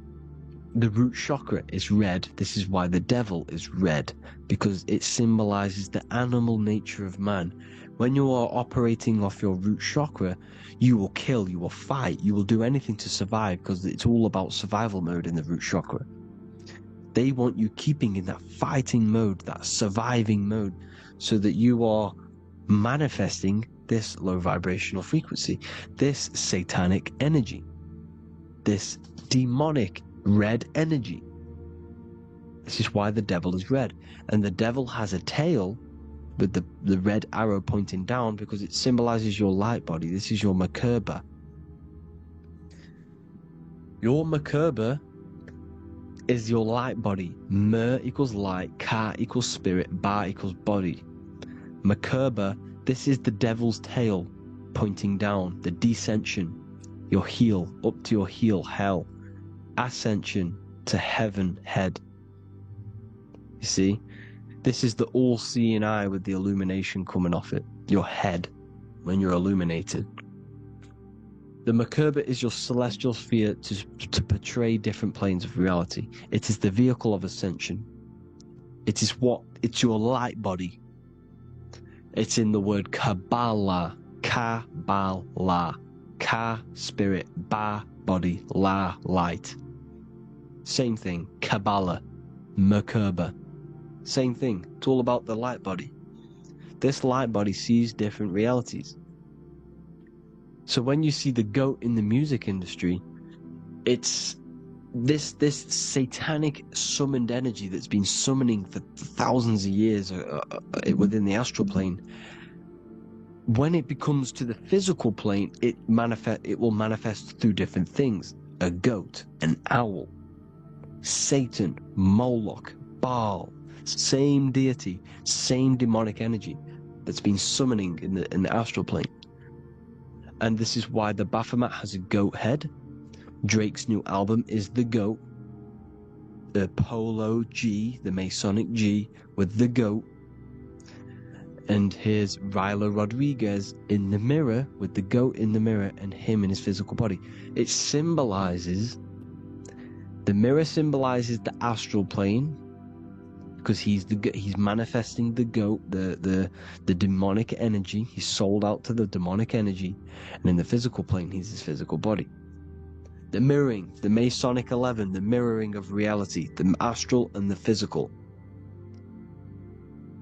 the root chakra is red. This is why the devil is red, because it symbolizes the animal nature of man. When you are operating off your root chakra, you will kill, you will fight, you will do anything to survive, because it's all about survival mode in the root chakra. They want you keeping in that fighting mode, that surviving mode, so that you are manifesting this low vibrational frequency, this satanic energy, this demonic red energy. This is why the devil is red. And the devil has a tail with the red arrow pointing down, because it symbolizes your light body. This is your Merkaba. Your Merkaba is your light body. Mer equals light, Ka equals spirit, Ba equals body. Merkaba, this is the devil's tail pointing down, the descension, your heel, up to your heel, hell. Ascension to heaven, head. You see? This is the all-seeing eye with the illumination coming off it, your head, when you're illuminated. The Merkaba is your celestial sphere to portray different planes of reality. It is the vehicle of ascension. It's your light body. It's in the word Kabbalah, Kabbalah, Ka, spirit, Ba, body, La, light. Same thing, Kabbalah, Merkaba. Same thing, it's all about the light body. This light body sees different realities. So when you see the goat in the music industry, it's this satanic summoned energy that's been summoning for thousands of years within the astral plane. When it becomes to the physical plane, it will manifest through different things. A goat, an owl, Satan, Moloch, Baal, same deity, same demonic energy that's been summoning in the astral plane. And this is why the Baphomet has a goat head. Drake's new album is the goat. The Polo G, the Masonic G, with the goat. And here's Ryla Rodriguez in the mirror, with the goat in the mirror and him in his physical body. It symbolizes, the mirror symbolizes the astral plane, because he's manifesting the goat, the demonic energy. He's sold out to the demonic energy, and in the physical plane, he's his physical body. The mirroring, the Masonic 11, the mirroring of reality, the astral and the physical.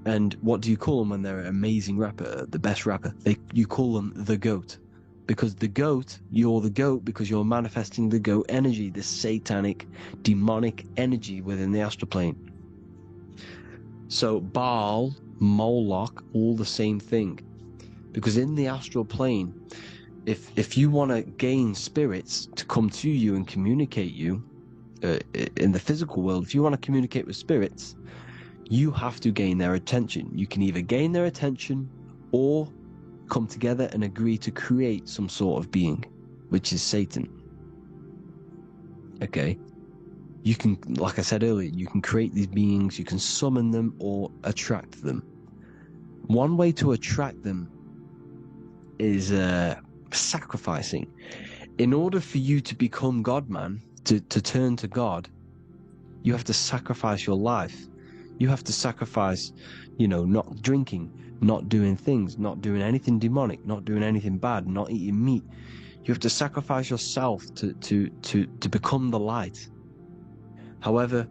And what do you call them when they're an amazing rapper, the best rapper? You call them the goat, because the goat, you're the goat because you're manifesting the goat energy, the satanic, demonic energy within the astral plane. So Baal, Moloch, all the same thing. Because in the astral plane, if you want to gain spirits to come to you and communicate you, in the physical world, if you want to communicate with spirits, you have to gain their attention. You can either gain their attention or come together and agree to create some sort of being, which is Satan. Okay? You can, like I said earlier, you can create these beings, you can summon them or attract them. One way to attract them is sacrificing. In order for you to become God, man, to turn to God, you have to sacrifice your life. You have to sacrifice, not drinking, not doing things, not doing anything demonic, not doing anything bad, not eating meat. You have to sacrifice yourself to become the light. However,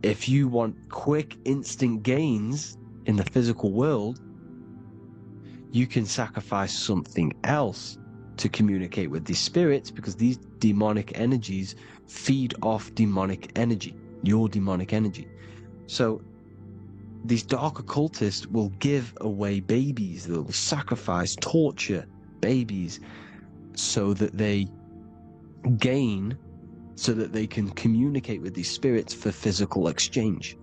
if you want quick, instant gains in the physical world, you can sacrifice something else to communicate with these spirits, because these demonic energies feed off demonic energy, your demonic energy. So these dark occultists will give away babies, they'll sacrifice, torture babies so that they gain, so that they can communicate with these spirits for physical exchange.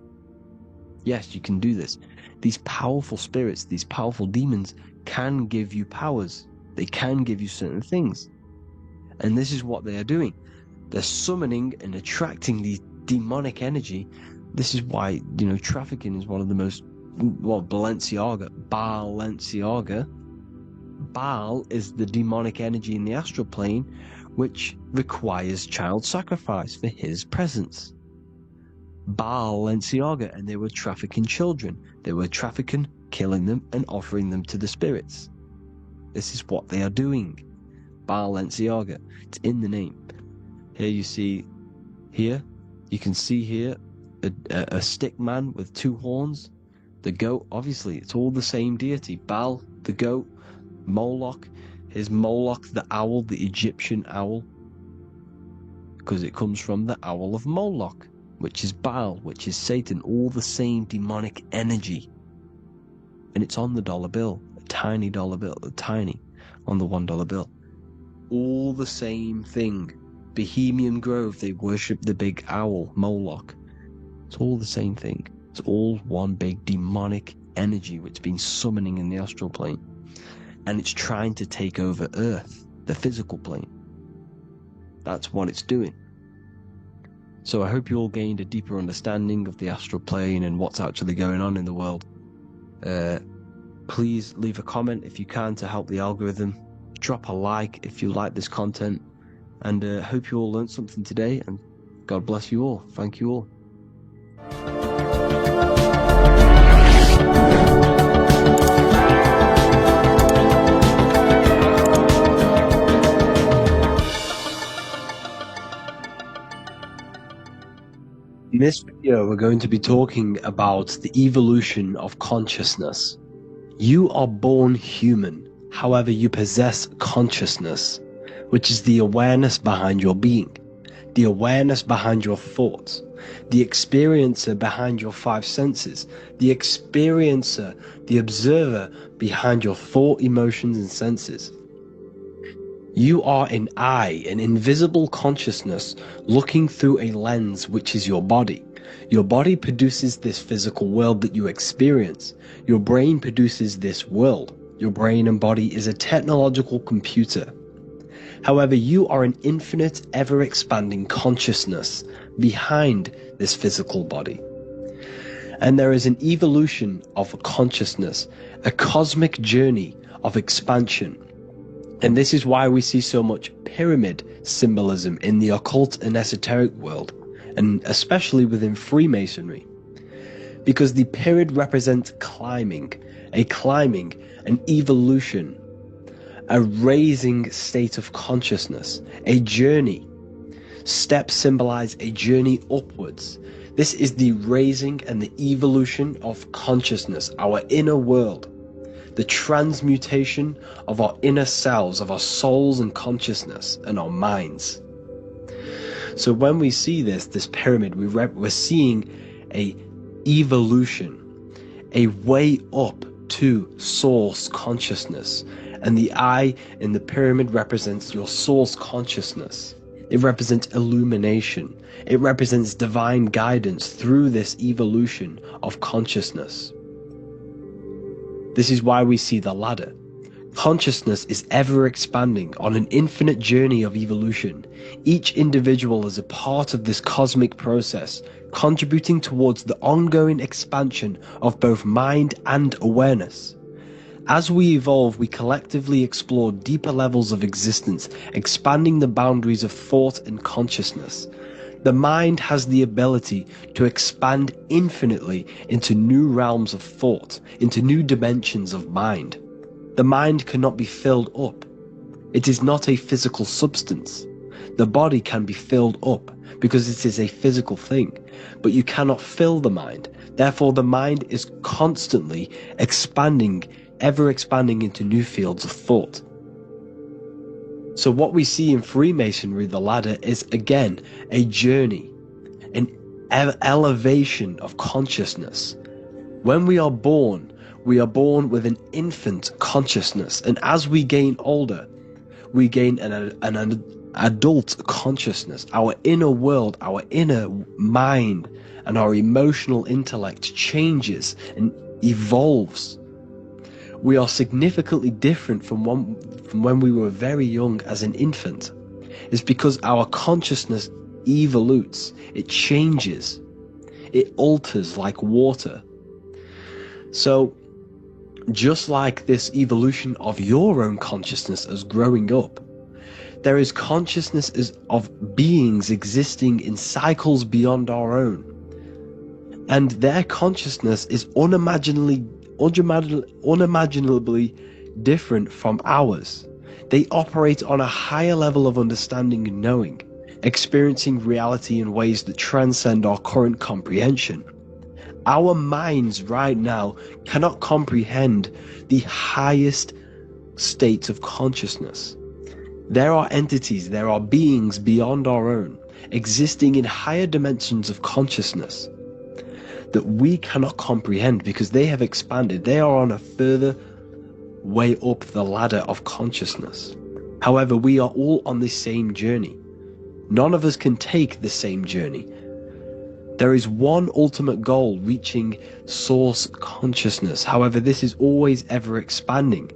Yes, you can do this. These powerful spirits, these powerful demons can give you powers. They can give you certain things. And this is what they are doing. They're summoning and attracting these demonic energy. This is why, trafficking is one of the most, Balenciaga. Baal is the demonic energy in the astral plane, which requires child sacrifice for his presence. Balenciaga, and they were trafficking children. They were trafficking, killing them, and offering them to the spirits. This is what they are doing. Balenciaga. It's in the name. Here you see, you can see here a stick man with two horns. The goat, obviously, it's all the same deity. Baal, the goat. Moloch, is Moloch the owl, the Egyptian owl, because it comes from the owl of Moloch, which is Baal, which is Satan, all the same demonic energy. And it's on the dollar bill, a tiny dollar bill, on the $1 bill. All the same thing. Bohemian Grove, they worship the big owl, Moloch. It's all the same thing. It's all one big demonic energy which has been summoning in the astral plane. And it's trying to take over Earth, the physical plane. That's what it's doing. So I hope you all gained a deeper understanding of the astral plane and what's actually going on in the world. Please leave a comment if you can to help the algorithm. Drop a like if you like this content. And hope you all learned something today. And God bless you all. Thank you all. In this video, we're going to be talking about the evolution of consciousness. You are born human, however you possess consciousness, which is the awareness behind your being, the awareness behind your thoughts, the experiencer behind your five senses, the experiencer, the observer behind your thought, emotions, and senses. You are an eye, an invisible consciousness looking through a lens, which is your body. Your body produces this physical world that you experience. Your brain produces this world. Your brain and body is a technological computer. However, you are an infinite, ever-expanding consciousness behind this physical body. And there is an evolution of consciousness, a cosmic journey of expansion. And this is why we see so much pyramid symbolism in the occult and esoteric world, and especially within Freemasonry. Because the pyramid represents climbing, an evolution, a raising state of consciousness, a journey. Steps symbolize a journey upwards. This is the raising and the evolution of consciousness, our inner world. The transmutation of our inner selves, of our souls and consciousness and our minds. So when we see this pyramid, we're seeing a evolution, a way up to source consciousness. And the eye in the pyramid represents your source consciousness. It represents illumination. It represents divine guidance through this evolution of consciousness. This is why we see the ladder. Consciousness is ever expanding on an infinite journey of evolution. Each individual is a part of this cosmic process, contributing towards the ongoing expansion of both mind and awareness. As we evolve, we collectively explore deeper levels of existence, expanding the boundaries of thought and consciousness. The mind has the ability to expand infinitely into new realms of thought, into new dimensions of mind. The mind cannot be filled up. It is not a physical substance. The body can be filled up because it is a physical thing, but you cannot fill the mind. Therefore, the mind is constantly expanding, ever expanding into new fields of thought. So what we see in Freemasonry, the ladder, is again a journey, an elevation of consciousness. When we are born with an infant consciousness, and as we gain older, we gain an adult consciousness. Our inner world, our inner mind, and our emotional intellect changes and evolves. We are significantly different from when we were very young as an infant. It's because our consciousness evolutes, it changes, it alters like water. So, just like this evolution of your own consciousness as growing up, there is consciousness of beings existing in cycles beyond our own. And their consciousness is unimaginably different from ours. They operate on a higher level of understanding and knowing, experiencing reality in ways that transcend our current comprehension. Our minds right now cannot comprehend the highest states of consciousness. There are entities, there are beings beyond our own, existing in higher dimensions of consciousness that we cannot comprehend because they have expanded. They are on a further way up the ladder of consciousness. However, we are all on the same journey. None of us can take the same journey. There is one ultimate goal, reaching source consciousness. However, this is always ever expanding.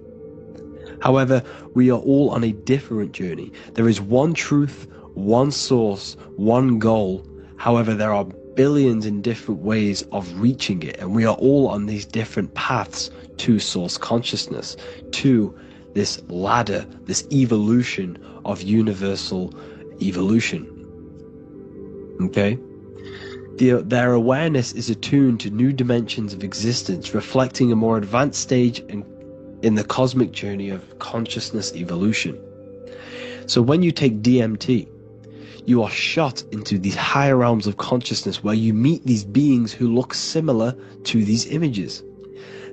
However, we are all on a different journey. There is one truth, one source, one goal. However, there are billions in different ways of reaching it, and we are all on these different paths to source consciousness, to this ladder, this evolution of universal evolution. Okay? Their awareness is attuned to new dimensions of existence, reflecting a more advanced stage in the cosmic journey of consciousness evolution. So when you take DMT, you are shot into these higher realms of consciousness where you meet these beings who look similar to these images.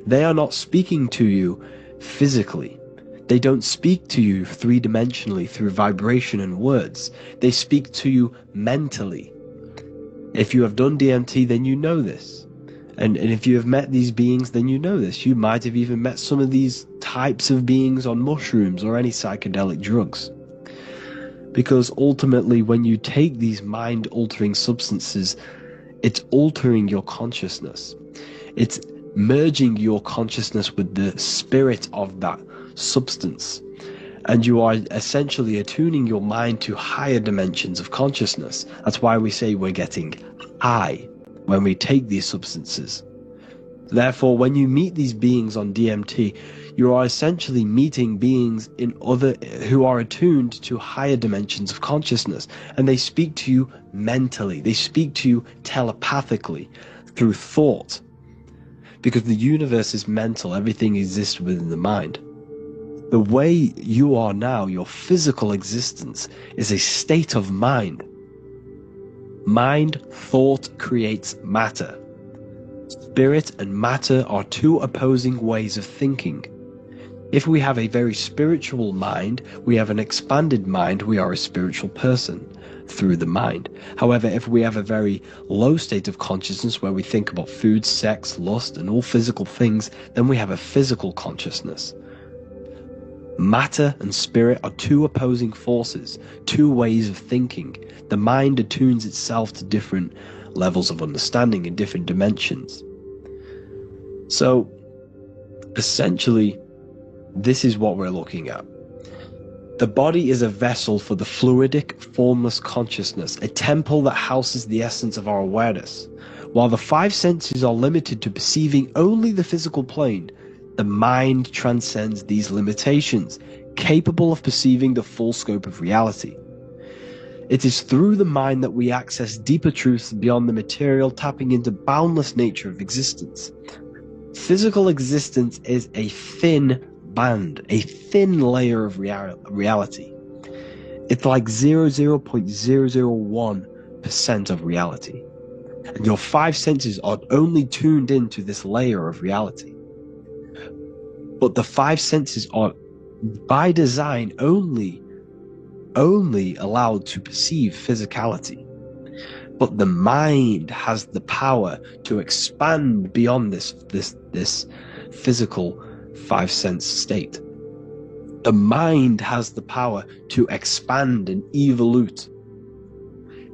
They are not speaking to you physically. They don't speak to you three-dimensionally through vibration and words. They speak to you mentally. If you have done DMT, then you know this. And if you have met these beings, then you know this. You might have even met some of these types of beings on mushrooms or any psychedelic drugs. Because ultimately, when you take these mind-altering substances, it's altering your consciousness. It's merging your consciousness with the spirit of that substance. And you are essentially attuning your mind to higher dimensions of consciousness. That's why we say we're getting high when we take these substances. Therefore, when you meet these beings on DMT, you are essentially meeting beings who are attuned to higher dimensions of consciousness, and they speak to you mentally. They speak to you telepathically through thought, because the universe is mental. Everything exists within the mind. The way you are now, your physical existence, is a state of mind. Mind, thought creates matter. Spirit and matter are two opposing ways of thinking. If we have a very spiritual mind, we have an expanded mind, we are a spiritual person through the mind. However, if we have a very low state of consciousness where we think about food, sex, lust, and all physical things, then we have a physical consciousness. Matter and spirit are two opposing forces, two ways of thinking. The mind attunes itself to different levels of understanding in different dimensions. So, essentially, this is what we're looking at. The body is a vessel for the fluidic, formless consciousness, a temple that houses the essence of our awareness. While the five senses are limited to perceiving only the physical plane, the mind transcends these limitations, capable of perceiving the full scope of reality. It is through the mind that we access deeper truths beyond the material, tapping into boundless nature of existence. Physical existence is a thin band, a thin layer of reality. It's like 0.001% of reality. And your five senses are only tuned into this layer of reality. But the five senses are, by design, only allowed to perceive physicality. But the mind has the power to expand beyond this physical five sense state. The mind has the power to expand and evolute.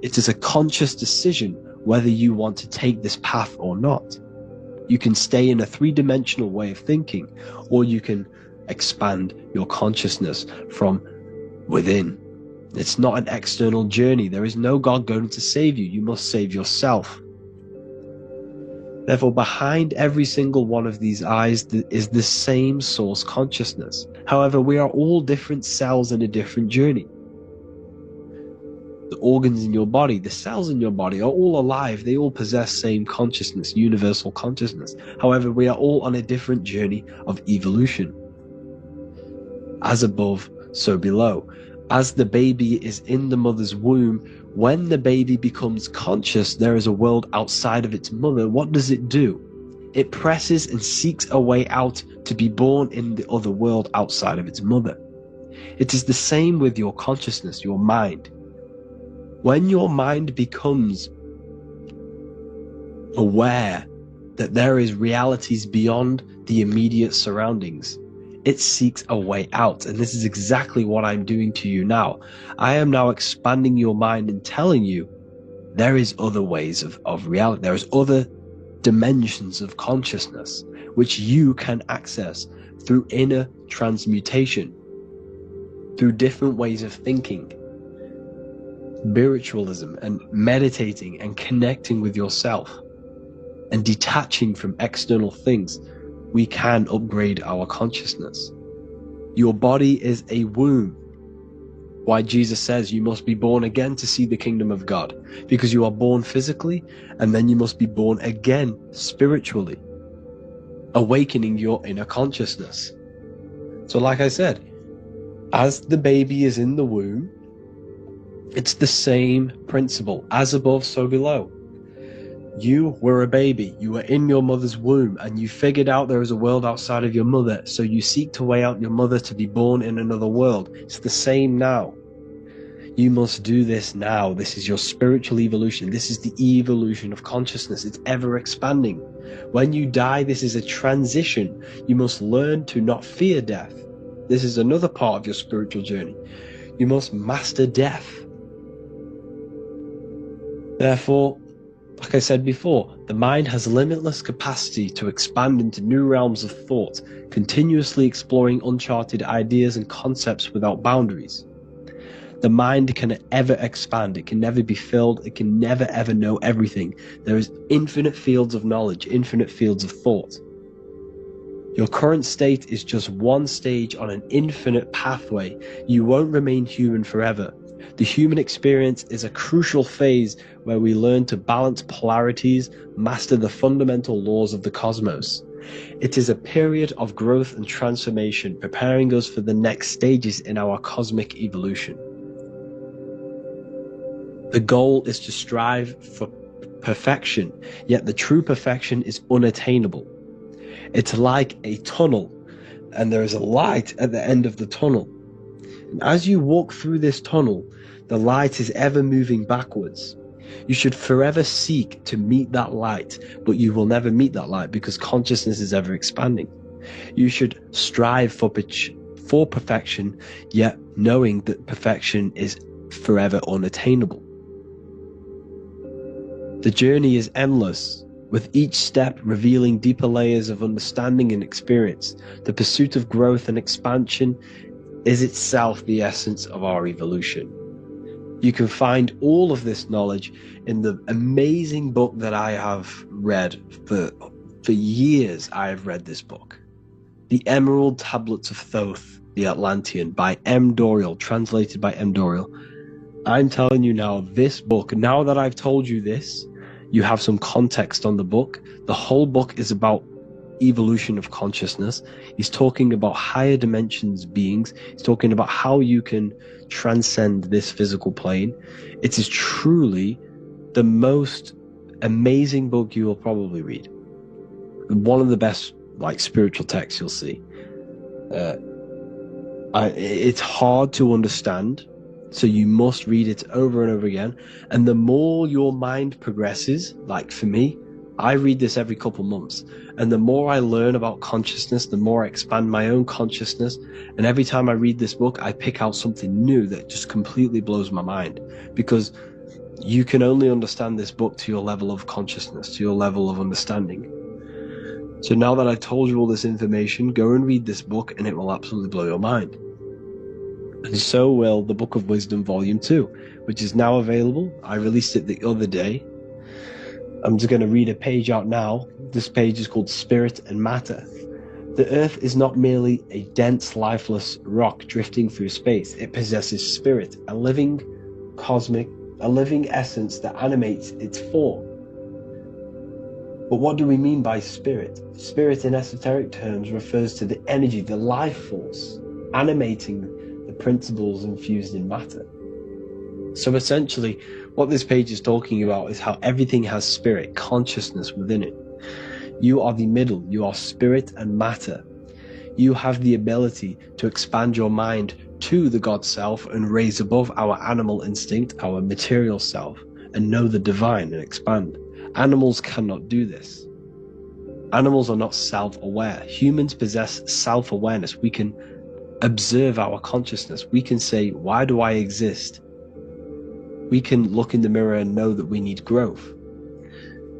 It is a conscious decision whether you want to take this path or not. You can stay in a three-dimensional way of thinking, or you can expand your consciousness from within. It's not an external journey. There is no God going to save you. You must save yourself. Therefore, behind every single one of these eyes is the same source consciousness. However, we are all different cells in a different journey. The organs in your body, the cells in your body are all alive. They all possess same consciousness, universal consciousness. However, we are all on a different journey of evolution. As above, so below. As the baby is in the mother's womb, when the baby becomes conscious there is a world outside of its mother, what does it do? It presses and seeks a way out to be born in the other world outside of its mother. It is the same with your consciousness, your mind. When your mind becomes aware that there is realities beyond the immediate surroundings, it seeks a way out. And this is exactly what I'm doing to you now. I am now expanding your mind and telling you there is other ways of reality. There is other dimensions of consciousness which you can access through inner transmutation, through different ways of thinking, spiritualism and meditating and connecting with yourself and detaching from external things. We can upgrade our consciousness. Your body is a womb. Why Jesus says you must be born again to see the kingdom of God, because you are born physically and then you must be born again spiritually, awakening your inner consciousness. So like I said, as the baby is in the womb, it's the same principle. As above, so below. You were a baby, you were in your mother's womb, and you figured out there is a world outside of your mother, so you seek to way out your mother to be born in another world. It's the same now. You must do this now. This is your spiritual evolution. This is the evolution of consciousness. It's ever expanding. When you die, this is a transition. You must learn to not fear death. This is another part of your spiritual journey. You must master death. Therefore, like I said before, the mind has limitless capacity to expand into new realms of thought, continuously exploring uncharted ideas and concepts without boundaries. The mind can ever expand, it can never be filled, it can never ever know everything. There is infinite fields of knowledge, infinite fields of thought. Your current state is just one stage on an infinite pathway. You won't remain human forever. The human experience is a crucial phase where we learn to balance polarities, master the fundamental laws of the cosmos. It is a period of growth and transformation, preparing us for the next stages in our cosmic evolution. The goal is to strive for perfection, yet the true perfection is unattainable. It's like a tunnel, and there is a light at the end of the tunnel. And as you walk through this tunnel, the light is ever moving backwards. You should forever seek to meet that light, but you will never meet that light because consciousness is ever expanding. You should strive for for perfection, yet knowing that perfection is forever unattainable. The journey is endless, with each step revealing deeper layers of understanding and experience. The pursuit of growth and expansion is itself the essence of our evolution. You can find all of this knowledge in the amazing book that I have read for years. I have read this book, The Emerald Tablets of Thoth, the Atlantean, by M. Dorial, translated by M. Dorial. I'm telling you now, this book, now that I've told you this, you have some context on the book. The whole book is about evolution of consciousness. He's talking about higher dimensions beings. He's talking about how you can transcend this physical plane. It is truly the most amazing book you will probably read. One of the best spiritual texts you'll see. It's hard to understand, so you must read it over and over again. And the more your mind progresses, like for me, I read this every couple months, and the more I learn about consciousness, the more I expand my own consciousness. And every time I read this book, I pick out something new that just completely blows my mind, because you can only understand this book to your level of consciousness, to your level of understanding. So now that I told you all this information, go and read this book and it will absolutely blow your mind. And so will the Book of Wisdom Volume 2, which is now available. I released it the other day. I'm just going to read a page out now. This page is called Spirit and Matter. The Earth is not merely a dense, lifeless rock drifting through space. It possesses spirit, a living essence that animates its form. But what do we mean by spirit? Spirit in esoteric terms refers to the energy, the life force, animating the principles infused in matter. So essentially, what this page is talking about is how everything has spirit, consciousness within it. You are the middle, you are spirit and matter. You have the ability to expand your mind to the God self and raise above our animal instinct, our material self, and know the divine and expand. Animals cannot do this. Animals are not self-aware. Humans possess self-awareness. We can observe our consciousness. We can say, why do I exist? We can look in the mirror and know that we need growth.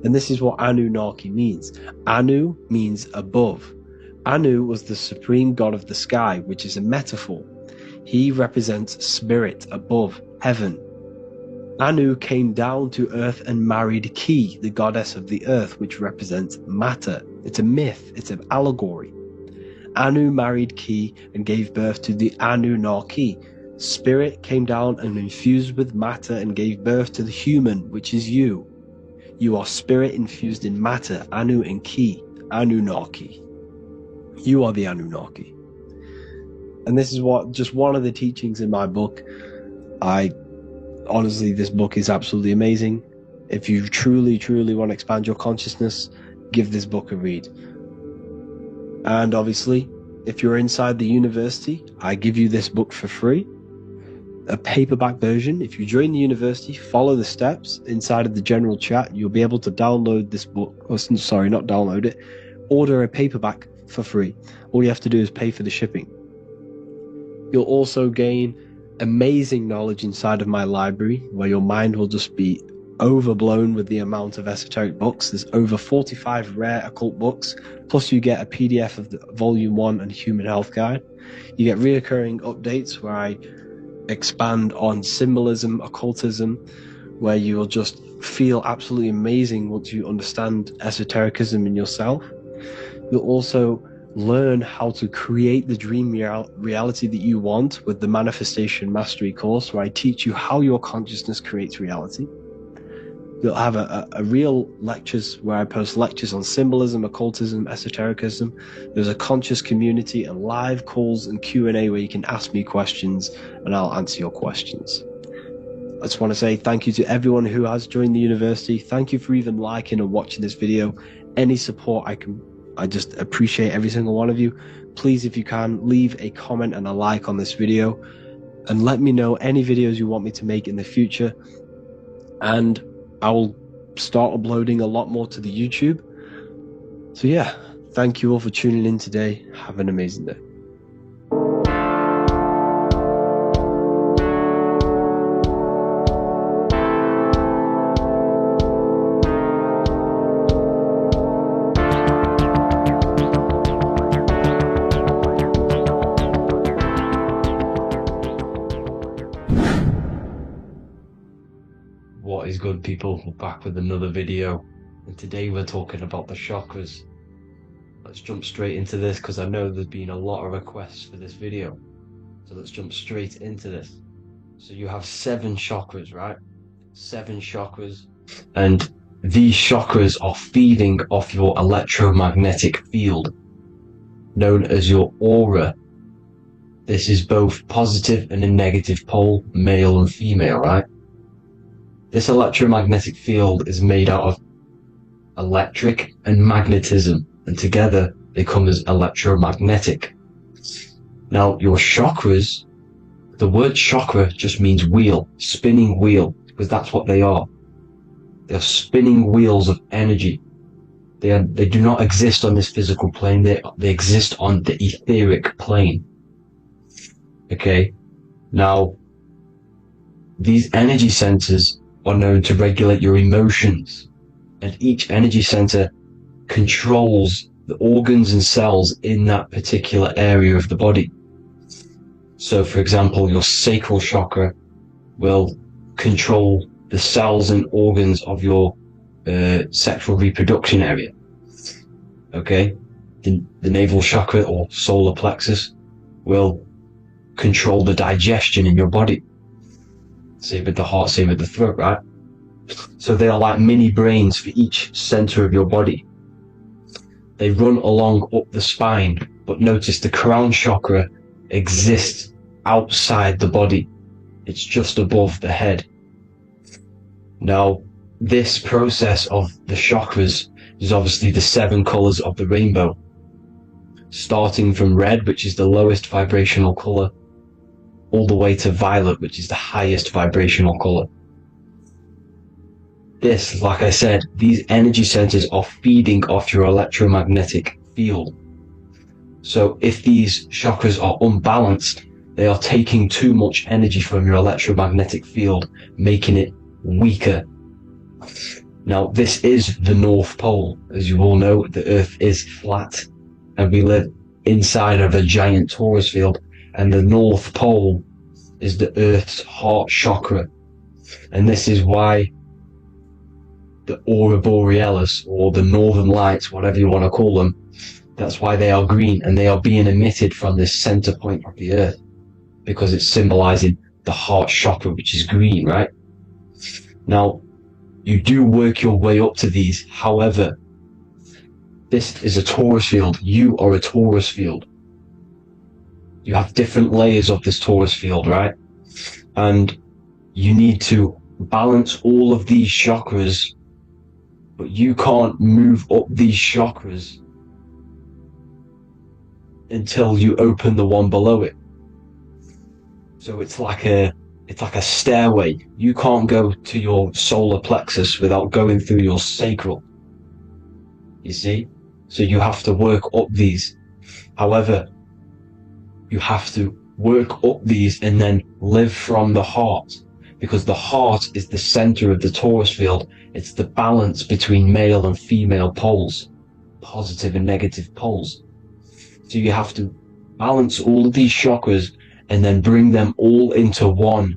And this is what Anunnaki means. Anu means above. Anu was the supreme god of the sky, which is a metaphor. He represents spirit above, heaven. Anu came down to earth and married Ki, the goddess of the earth, which represents matter. It's a myth, it's an allegory. Anu married Ki and gave birth to the Anunnaki. Spirit came down and infused with matter and gave birth to the human, which is you. You are spirit infused in matter, Anu and Ki, Anunnaki. You are the Anunnaki. And this is just one of the teachings in my book. Honestly, this book is absolutely amazing. If you truly, truly want to expand your consciousness, give this book a read. And obviously, if you're inside the university, I give you this book for free. A paperback version. If you join the university, follow the steps inside of the general chat, you'll be able to download this book. Sorry, not download it. Order a paperback for free. All you have to do is pay for the shipping. You'll also gain amazing knowledge inside of my library, where your mind will just be overblown with the amount of esoteric books. There's over 45 rare occult books, plus you get a PDF of the Volume 1 and Human Health Guide. You get reoccurring updates where I expand on symbolism, occultism, where you will just feel absolutely amazing once you understand esotericism in yourself. You'll also learn how to create the dream reality that you want with the Manifestation Mastery course, where I teach you how your consciousness creates reality. You'll have a real lectures where I post lectures on symbolism, occultism, esotericism. There's a conscious community and live calls and Q&A where you can ask me questions and I'll answer your questions. I just want to say thank you to everyone who has joined the university. Thank you for even liking and watching this video. Any support I just appreciate every single one of you. Please, if you can, leave a comment and a like on this video and let me know any videos you want me to make in the future. And I will start uploading a lot more to the YouTube. So yeah, thank you all for tuning in today. Have an amazing day. is good, people? We're back with another video, and today we're talking about the chakras. Let's jump straight into this because I know there's been a lot of requests for this video. So let's jump straight into this. So you have 7 chakras, right? 7 chakras, and these chakras are feeding off your electromagnetic field, known as your aura. This is both positive and a negative pole, male and female, right? This electromagnetic field is made out of electric and magnetism, and together they come as electromagnetic. Now, your chakras, the word chakra just means wheel, spinning wheel, because that's what they are. They're spinning wheels of energy. They do not exist on this physical plane, they exist on the etheric plane. Okay? Now, these energy centers are known to regulate your emotions, and each energy center controls the organs and cells in that particular area of the body. So, for example, your sacral chakra will control the cells and organs of your sexual reproduction area. Okay? The navel chakra or solar plexus will control the digestion in your body. Same with the heart, same with the throat, right? So they are like mini brains for each center of your body. They run along up the spine, but notice the crown chakra exists outside the body. It's just above the head. Now, this process of the chakras is obviously the 7 colors of the rainbow, starting from red, which is the lowest vibrational color, all the way to violet, which is the highest vibrational color. This, like I said, these energy centers are feeding off your electromagnetic field. So if these chakras are unbalanced, they are taking too much energy from your electromagnetic field, making it weaker. Now, this is the North Pole. As you all know, the Earth is flat, and we live inside of a giant torus field, and the North Pole is the Earth's heart chakra. And this is why the aurora borealis, or the northern lights, whatever you want to call them, that's why they are green, and they are being emitted from this center point of the Earth, because it's symbolizing the heart chakra, which is green, right? Now, you do work your way up to these. However, this is a torus field. You are a torus field. You have different layers of this torus field, right? And you need to balance all of these chakras, but you can't move up these chakras until you open the one below it. So it's like a stairway. You can't go to your solar plexus without going through your sacral. You see? So you have to work up these. However, you have to work up these and then live from the heart, because the heart is the center of the torus field. It's the balance between male and female poles, positive and negative poles. So you have to balance all of these chakras and then bring them all into one,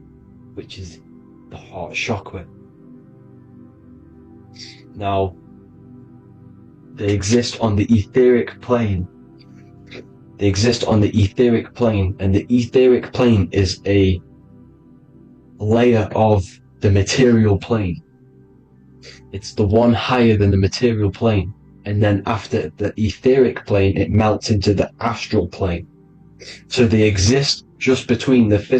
which is the heart chakra. Now, they exist on the etheric plane. They exist on the etheric plane, and the etheric plane is a layer of the material plane. It's the one higher than the material plane, and then after the etheric plane, it melts into the astral plane. So they exist just between the physical